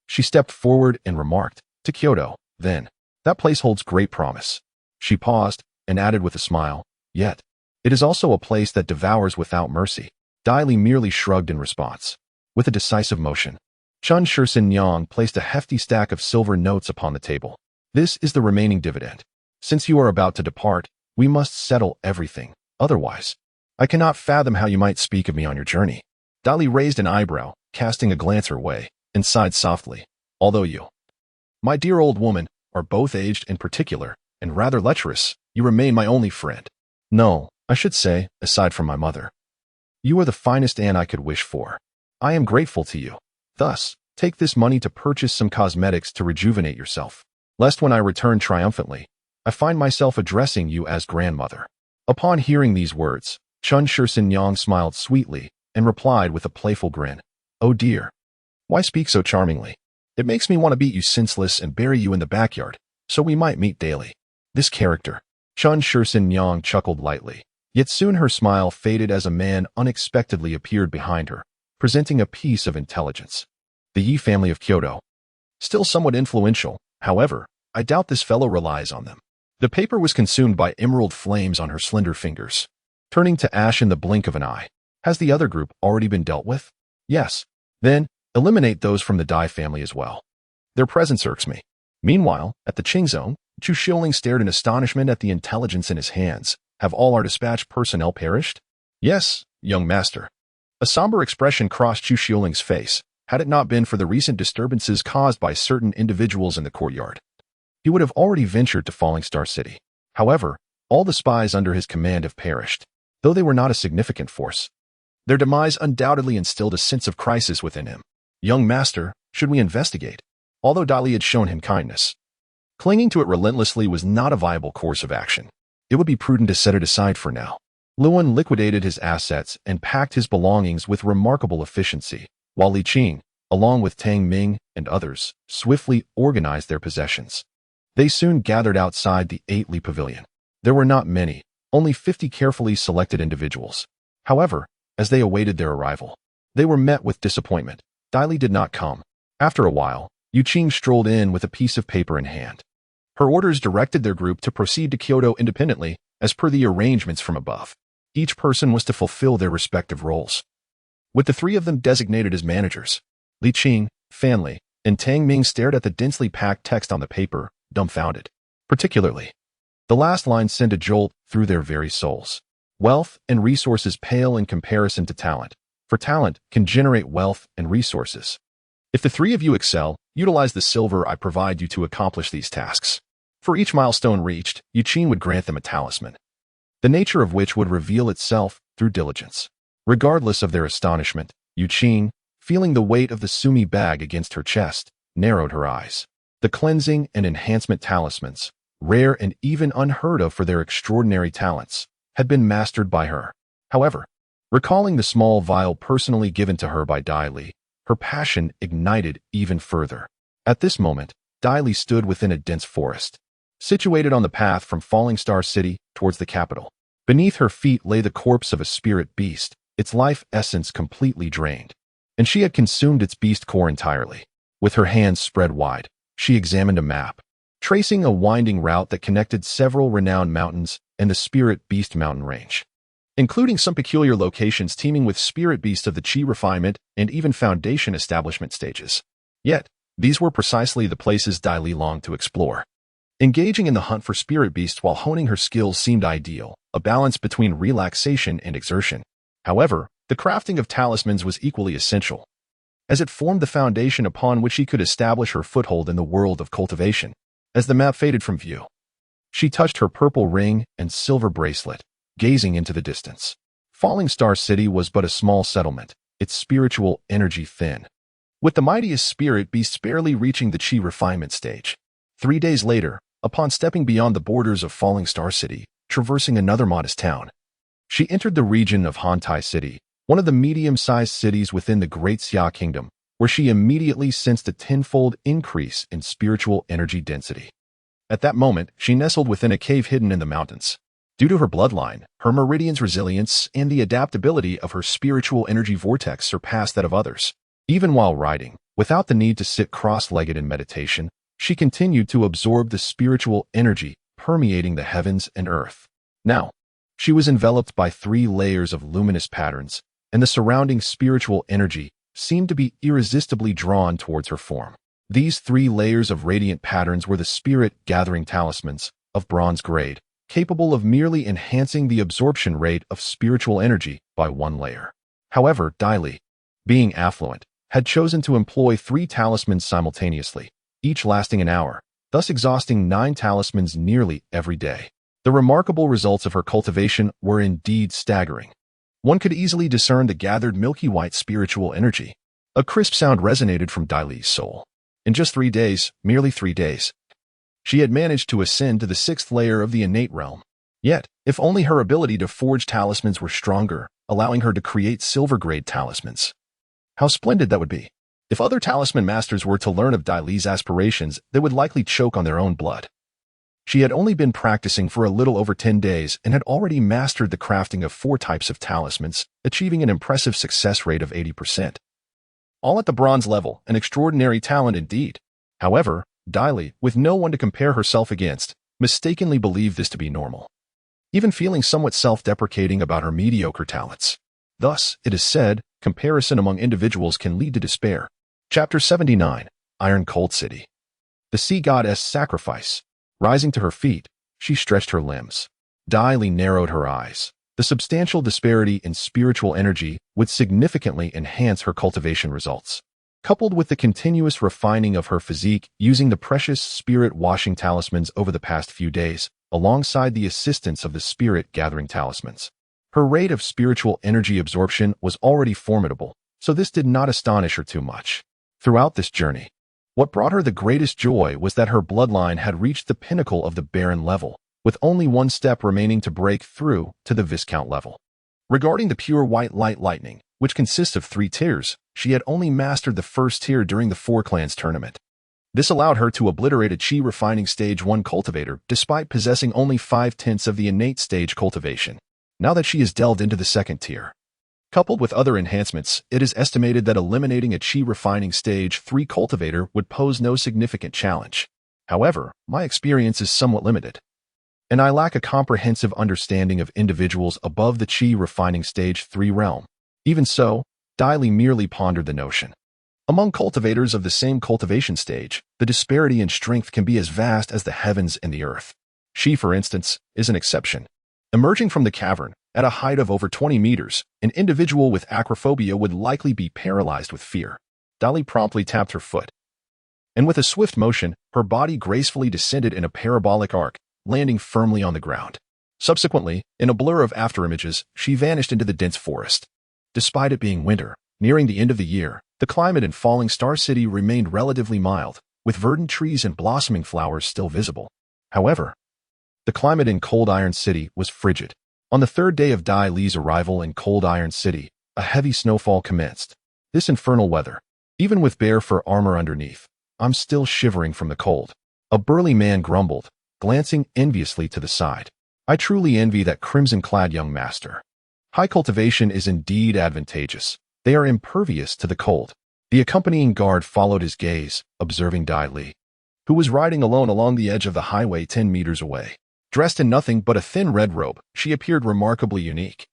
she stepped forward and remarked, to Kyoto, then. That place holds great promise. She paused, and added with a smile, "Yet, it is also a place that devours without mercy." Dai Li merely shrugged in response. With a decisive motion, Chun Shursin Yang placed a hefty stack of silver notes upon the table. "This is the remaining dividend. Since you are about to depart, we must settle everything. Otherwise, I cannot fathom how you might speak of me on your journey." Dai Li raised an eyebrow, casting a glance her way, and sighed softly. "Although you, my dear old woman, are both aged in particular, and rather lecherous, you remain my only friend. No, I should say, aside from my mother. You are the finest aunt I could wish for. I am grateful to you. Thus, take this money to purchase some cosmetics to rejuvenate yourself, lest when I return triumphantly, I find myself addressing you as grandmother." Upon hearing these words, Chun Shursin Yang smiled sweetly and replied with a playful grin, "Oh dear, why speak so charmingly? It makes me want to beat you senseless and bury you in the backyard, so we might meet daily." This character. Chun Shursin Yang chuckled lightly, yet soon her smile faded as a man unexpectedly appeared behind her, presenting a piece of intelligence. "The Yi family of Kyoto. Still somewhat influential, however, I doubt this fellow relies on them." The paper was consumed by emerald flames on her slender fingers, turning to ash in the blink of an eye. "Has the other group already been dealt with?" "Yes." "Then, eliminate those from the Dai family as well. Their presence irks me." Meanwhile, at the Qing zone, Chu Xiuling stared in astonishment at the intelligence in his hands. "Have all our dispatch personnel perished?" "Yes, young master." A somber expression crossed Chu Xiuling's face. Had it not been for the recent disturbances caused by certain individuals in the courtyard, he would have already ventured to Falling Star City. However, all the spies under his command have perished, though they were not a significant force. Their demise undoubtedly instilled a sense of crisis within him. "Young master, should we investigate?" Although Dai Li had shown him kindness, clinging to it relentlessly was not a viable course of action. It would be prudent to set it aside for now. Luan liquidated his assets and packed his belongings with remarkable efficiency, while Li Qing, along with Tang Ming and others, swiftly organized their possessions. They soon gathered outside the 8-Li pavilion. There were not many, only 50 carefully selected individuals. However, as they awaited their arrival, they were met with disappointment. Dai Li did not come. After a while, Yu Qing strolled in with a piece of paper in hand. Her orders directed their group to proceed to Kyoto independently, as per the arrangements from above. Each person was to fulfill their respective roles, with the 3 of them designated as managers. Li Qing, Fan Li, and Tang Ming stared at the densely packed text on the paper, dumbfounded. Particularly, the last line sent a jolt through their very souls. "Wealth and resources pale in comparison to talent, for talent can generate wealth and resources. If the 3 of you excel, utilize the silver I provide you to accomplish these tasks." For each milestone reached, Yu Qing would grant them a talisman, the nature of which would reveal itself through diligence. Regardless of their astonishment, Yu Qing, feeling the weight of the sumi bag against her chest, narrowed her eyes. The cleansing and enhancement talismans, rare and even unheard of for their extraordinary talents, had been mastered by her. However, recalling the small vial personally given to her by Dai Li, her passion ignited even further. At this moment, Dai Li stood within a dense forest, situated on the path from Falling Star City towards the capital. Beneath her feet lay the corpse of a spirit beast, its life essence completely drained, and she had consumed its beast core entirely. With her hands spread wide, she examined a map, tracing a winding route that connected several renowned mountains and the Spirit Beast mountain range, including some peculiar locations teeming with spirit beasts of the Qi refinement and even foundation establishment stages. Yet, these were precisely the places Dai Li longed to explore. Engaging in the hunt for spirit beasts while honing her skills seemed ideal, a balance between relaxation and exertion. However, the crafting of talismans was equally essential, as it formed the foundation upon which she could establish her foothold in the world of cultivation. As the map faded from view, she touched her purple ring and silver bracelet, gazing into the distance. Falling Star City was but a small settlement, its spiritual energy thin, with the mightiest spirit beasts barely reaching the Qi refinement stage. 3 days later, upon stepping beyond the borders of Falling Star City, traversing another modest town, she entered the region of Hantai City, one of the medium-sized cities within the Great Xia Kingdom, where she immediately sensed a tenfold increase in spiritual energy density. At that moment, she nestled within a cave hidden in the mountains. Due to her bloodline, her meridian's resilience, and the adaptability of her spiritual energy vortex surpassed that of others. Even while riding, without the need to sit cross-legged in meditation, she continued to absorb the spiritual energy permeating the heavens and earth. Now, she was enveloped by 3 layers of luminous patterns, and the surrounding spiritual energy seemed to be irresistibly drawn towards her form. These 3 layers of radiant patterns were the spirit-gathering talismans of bronze grade, capable of merely enhancing the absorption rate of spiritual energy by 1 layer. However, Dai Li, being affluent, had chosen to employ 3 talismans simultaneously, each lasting an hour, thus exhausting 9 talismans nearly every day. The remarkable results of her cultivation were indeed staggering. One could easily discern the gathered milky white spiritual energy. A crisp sound resonated from Dai Li's soul. In just 3 days, merely 3 days, she had managed to ascend to the 6th layer of the innate realm. Yet, if only her ability to forge talismans were stronger, allowing her to create silver-grade talismans. How splendid that would be. If other talisman masters were to learn of Dai Li's aspirations, they would likely choke on their own blood. She had only been practicing for a little over 10 days and had already mastered the crafting of 4 types of talismans, achieving an impressive success rate of 80%. All at the bronze level, an extraordinary talent indeed. However, Dai Li, with no one to compare herself against, mistakenly believed this to be normal, even feeling somewhat self-deprecating about her mediocre talents. Thus, it is said, comparison among individuals can lead to despair. Chapter 79, Iron Cold City. The sea goddess sacrifice. Rising to her feet, she stretched her limbs. Dai Li narrowed her eyes. The substantial disparity in spiritual energy would significantly enhance her cultivation results. Coupled with the continuous refining of her physique using the precious spirit-washing talismans over the past few days, alongside the assistance of the spirit-gathering talismans, her rate of spiritual energy absorption was already formidable, so this did not astonish her too much. Throughout this journey, what brought her the greatest joy was that her bloodline had reached the pinnacle of the Baron level, with only 1 step remaining to break through to the Viscount level. Regarding the pure white light lightning, which consists of 3 tiers, she had only mastered the first tier during the 4 Clans tournament. This allowed her to obliterate a Chi refining stage 1 cultivator despite possessing only 5/10 of the innate stage cultivation. Now that she has delved into the 2nd tier, coupled with other enhancements, it is estimated that eliminating a Chi refining stage 3 cultivator would pose no significant challenge. However, my experience is somewhat limited, and I lack a comprehensive understanding of individuals above the Chi refining stage 3 realm. Even so, Dai Li merely pondered the notion. Among cultivators of the same cultivation stage, the disparity in strength can be as vast as the heavens and the earth. She, for instance, is an exception. Emerging from the cavern, at a height of over 20 meters, an individual with acrophobia would likely be paralyzed with fear. Dai Li promptly tapped her foot, and with a swift motion, her body gracefully descended in a parabolic arc, landing firmly on the ground. Subsequently, in a blur of afterimages, she vanished into the dense forest. Despite it being winter, nearing the end of the year, the climate in Falling Star City remained relatively mild, with verdant trees and blossoming flowers still visible. However, the climate in Cold Iron City was frigid. On the 3rd day of Dai Li's arrival in Cold Iron City, a heavy snowfall commenced. This infernal weather, even with bare fur armor underneath, I'm still shivering from the cold. A burly man grumbled, glancing enviously to the side. I truly envy that crimson-clad young master. High cultivation is indeed advantageous. They are impervious to the cold. The accompanying guard followed his gaze, observing Dai Li, who was riding alone along the edge of the highway 10 meters away. Dressed in nothing but a thin red robe, she appeared remarkably unique.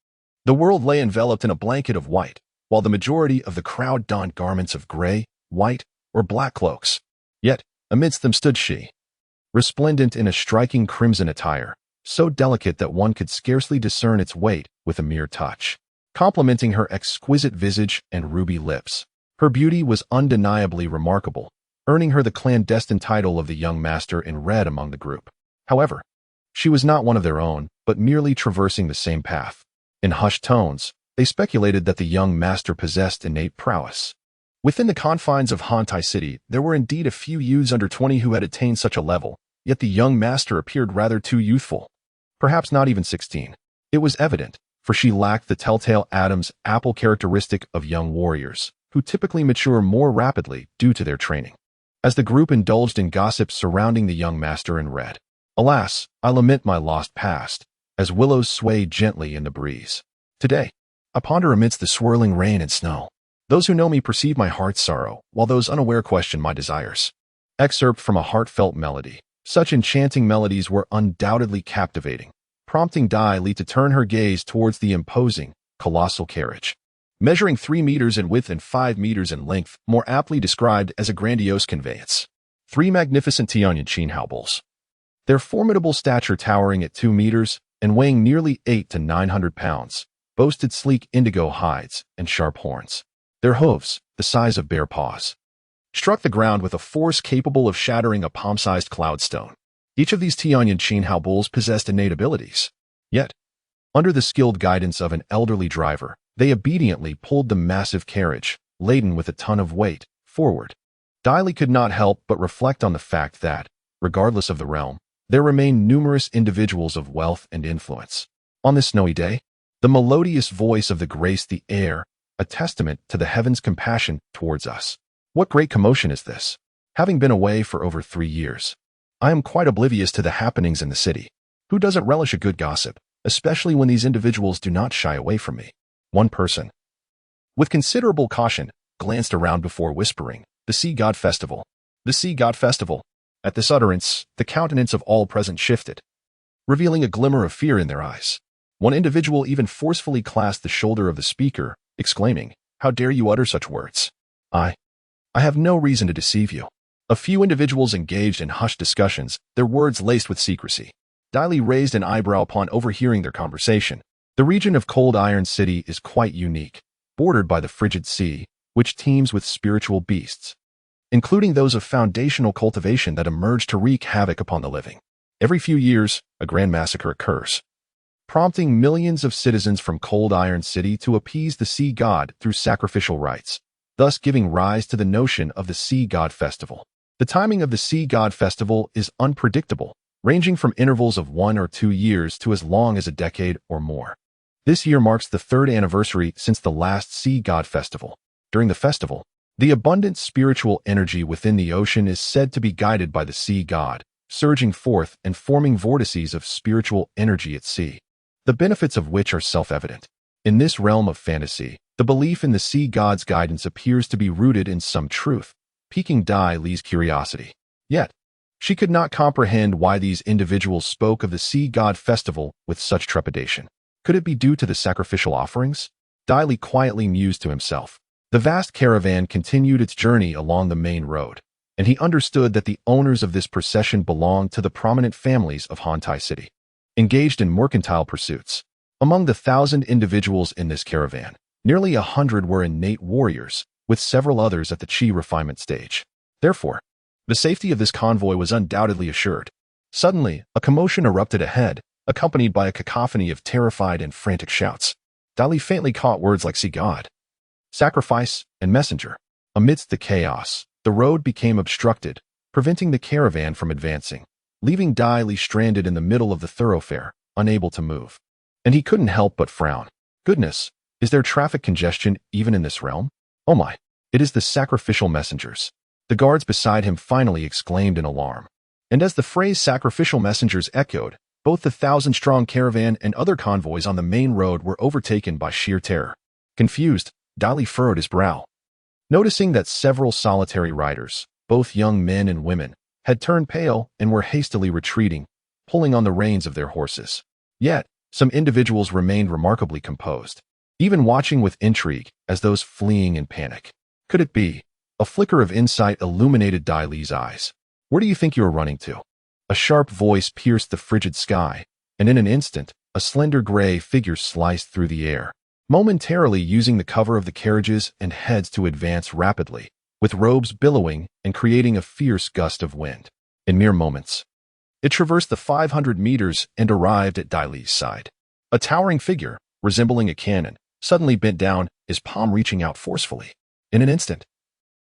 The world lay enveloped in a blanket of white, while the majority of the crowd donned garments of gray, white, or black cloaks. Yet, amidst them stood she, resplendent in a striking crimson attire, so delicate that one could scarcely discern its weight with a mere touch, complementing her exquisite visage and ruby lips. Her beauty was undeniably remarkable, earning her the clandestine title of the young master in red among the group. However, she was not one of their own, but merely traversing the same path. In hushed tones, they speculated that the young master possessed innate prowess. Within the confines of Hantai City, there were indeed a few youths under 20 who had attained such a level, yet the young master appeared rather too youthful. Perhaps not even 16. It was evident, for she lacked the telltale Adam's apple characteristic of young warriors, who typically mature more rapidly due to their training. As the group indulged in gossip surrounding the young master in red, alas, I lament my lost past, as willows sway gently in the breeze. Today, I ponder amidst the swirling rain and snow. Those who know me perceive my heart's sorrow, while those unaware question my desires. Excerpt from a heartfelt melody. Such enchanting melodies were undoubtedly captivating, prompting Dai Li to turn her gaze towards the imposing, colossal carriage. Measuring 3 meters in width and 5 meters in length, more aptly described as a grandiose conveyance. 3 magnificent Tianjin bulls. Their formidable stature towering at 2 meters and weighing nearly 800 to 900 pounds, boasted sleek indigo hides and sharp horns. Their hooves, the size of bare paws, struck the ground with a force capable of shattering a palm-sized cloudstone. Each of these Tianjin bulls possessed innate abilities. Yet, under the skilled guidance of an elderly driver, they obediently pulled the massive carriage, laden with a ton of weight, forward. Dai Li could not help but reflect on the fact that, regardless of the realm, there remained numerous individuals of wealth and influence. On this snowy day, the melodious voice of the graced the air, a testament to the heavens' compassion towards us. What great commotion is this? Having been away for over 3 years, I am quite oblivious to the happenings in the city. Who doesn't relish a good gossip, especially when these individuals do not shy away from me? One person, with considerable caution, glanced around before whispering, "The Sea God Festival. The Sea God Festival." At this utterance, the countenance of all present shifted, revealing a glimmer of fear in their eyes. One individual even forcefully clasped the shoulder of the speaker, exclaiming, "How dare you utter such words? I have no reason to deceive you." A few individuals engaged in hushed discussions, their words laced with secrecy. Dai Li raised an eyebrow upon overhearing their conversation. The region of Cold Iron City is quite unique, bordered by the frigid sea, which teems with spiritual beasts, including those of foundational cultivation that emerge to wreak havoc upon the living. Every few years, a grand massacre occurs, prompting millions of citizens from Cold Iron City to appease the sea god through sacrificial rites, thus giving rise to the notion of the Sea God Festival. The timing of the Sea God Festival is unpredictable, ranging from intervals of 1 or 2 years to as long as a decade or more. This year marks the 3rd anniversary since the last Sea God Festival. During the festival, the abundant spiritual energy within the ocean is said to be guided by the sea god, surging forth and forming vortices of spiritual energy at sea, the benefits of which are self-evident. In this realm of fantasy, the belief in the sea god's guidance appears to be rooted in some truth, piquing Dai Li's curiosity. Yet, she could not comprehend why these individuals spoke of the Sea God Festival with such trepidation. Could it be due to the sacrificial offerings? Dai Li quietly mused to himself. The vast caravan continued its journey along the main road, and he understood that the owners of this procession belonged to the prominent families of Hantai City, engaged in mercantile pursuits. Among the 1,000 individuals in this caravan, nearly 100 were innate warriors, with several others at the chi refinement stage. Therefore, the safety of this convoy was undoubtedly assured. Suddenly, a commotion erupted ahead, accompanied by a cacophony of terrified and frantic shouts. Dai Li faintly caught words like sea god, sacrifice, and messenger. Amidst the chaos, the road became obstructed, preventing the caravan from advancing, leaving Dai Li stranded in the middle of the thoroughfare, unable to move. And he couldn't help but frown. Goodness, is there traffic congestion even in this realm? Oh my, it is the sacrificial messengers. The guards beside him finally exclaimed in alarm. And as the phrase sacrificial messengers echoed, both the 1,000-strong caravan and other convoys on the main road were overtaken by sheer terror. Confused, Dai Li furrowed his brow, noticing that several solitary riders, both young men and women, had turned pale and were hastily retreating, pulling on the reins of their horses. Yet, some individuals remained remarkably composed, even watching with intrigue as those fleeing in panic. Could it be? A flicker of insight illuminated Dai Li's eyes. Where do you think you are running to? A sharp voice pierced the frigid sky, and in an instant, a slender gray figure sliced through the air, momentarily using the cover of the carriages and heads to advance rapidly, with robes billowing and creating a fierce gust of wind. In mere moments, it traversed the 500 meters and arrived at Dai Li's side. A towering figure, resembling a cannon, suddenly bent down, his palm reaching out forcefully. In an instant,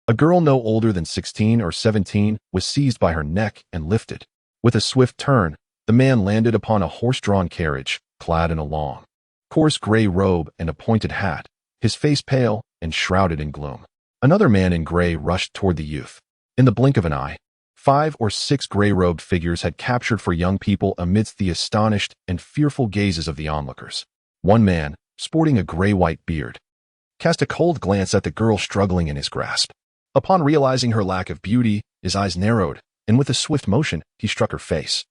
a girl no older than 16 or 17 was seized by her neck and lifted. With a swift turn, the man landed upon a horse-drawn carriage, clad in a long, coarse gray robe and a pointed hat, his face pale and shrouded in gloom. Another man in gray rushed toward the youth. In the blink of an eye, 5 or 6 gray-robed figures had captured for young people amidst the astonished and fearful gazes of the onlookers. One man, sporting a gray-white beard, cast a cold glance at the girl struggling in his grasp. Upon realizing her lack of beauty, his eyes narrowed, and with a swift motion, he struck her face,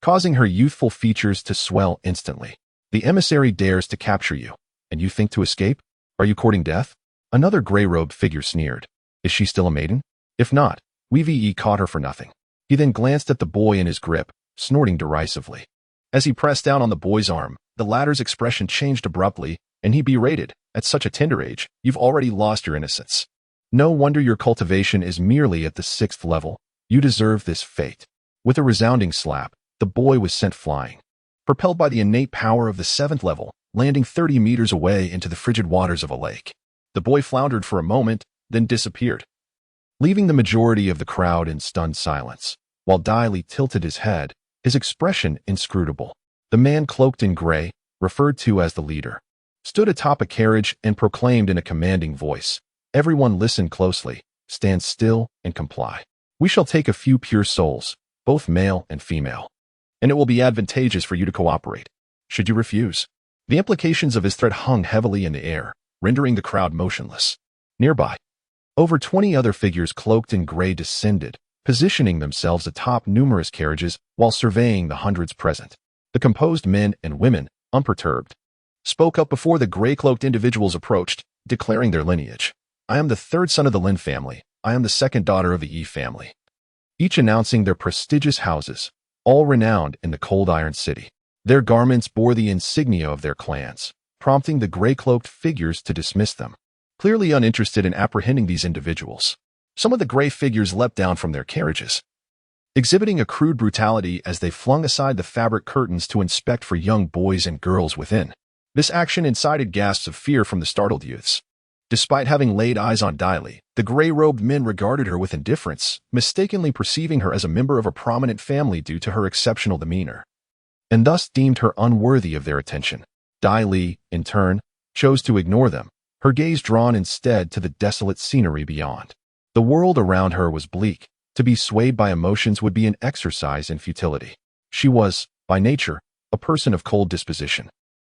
causing her youthful features to swell instantly. The emissary dares to capture you, and you think to escape? Are you courting death? Another gray-robed figure sneered. Is she still a maiden? If not, we caught her for nothing. He then glanced at the boy in his grip, snorting derisively. As he pressed down on the boy's arm, the latter's expression changed abruptly, and he berated, at such a tender age, you've already lost your innocence. No wonder your cultivation is merely at the 6th level. You deserve this fate. With a resounding slap, the boy was sent flying, propelled by the innate power of the 7th level, landing 30 meters away into the frigid waters of a lake. The boy floundered for a moment, then disappeared, leaving the majority of the crowd in stunned silence. While Diley tilted his head, his expression inscrutable. The man cloaked in gray, referred to as the leader, stood atop a carriage and proclaimed in a commanding voice, everyone listen closely, stand still, and comply. We shall take a few pure souls, both male and female, and it will be advantageous for you to cooperate. Should you refuse? The implications of his threat hung heavily in the air, rendering the crowd motionless. Nearby, over 20 other figures cloaked in gray descended, positioning themselves atop numerous carriages while surveying the hundreds present. The composed men and women, unperturbed, spoke up before the gray-cloaked individuals approached, declaring their lineage. I am the 3rd son of the Lin family. I am the 2nd daughter of the Yi family. Each announcing their prestigious houses, all renowned in the Cold Iron City. Their garments bore the insignia of their clans, prompting the gray-cloaked figures to dismiss them, clearly uninterested in apprehending these individuals. Some of the gray figures leapt down from their carriages, exhibiting a crude brutality as they flung aside the fabric curtains to inspect for young boys and girls within. This action incited gasps of fear from the startled youths. Despite having laid eyes on Diley, the gray-robed men regarded her with indifference, mistakenly perceiving her as a member of a prominent family due to her exceptional demeanor, and thus deemed her unworthy of their attention. Diley, in turn, chose to ignore them, her gaze drawn instead to the desolate scenery beyond. The world around her was bleak. To be swayed by emotions would be an exercise in futility. She was, by nature, a person of cold disposition,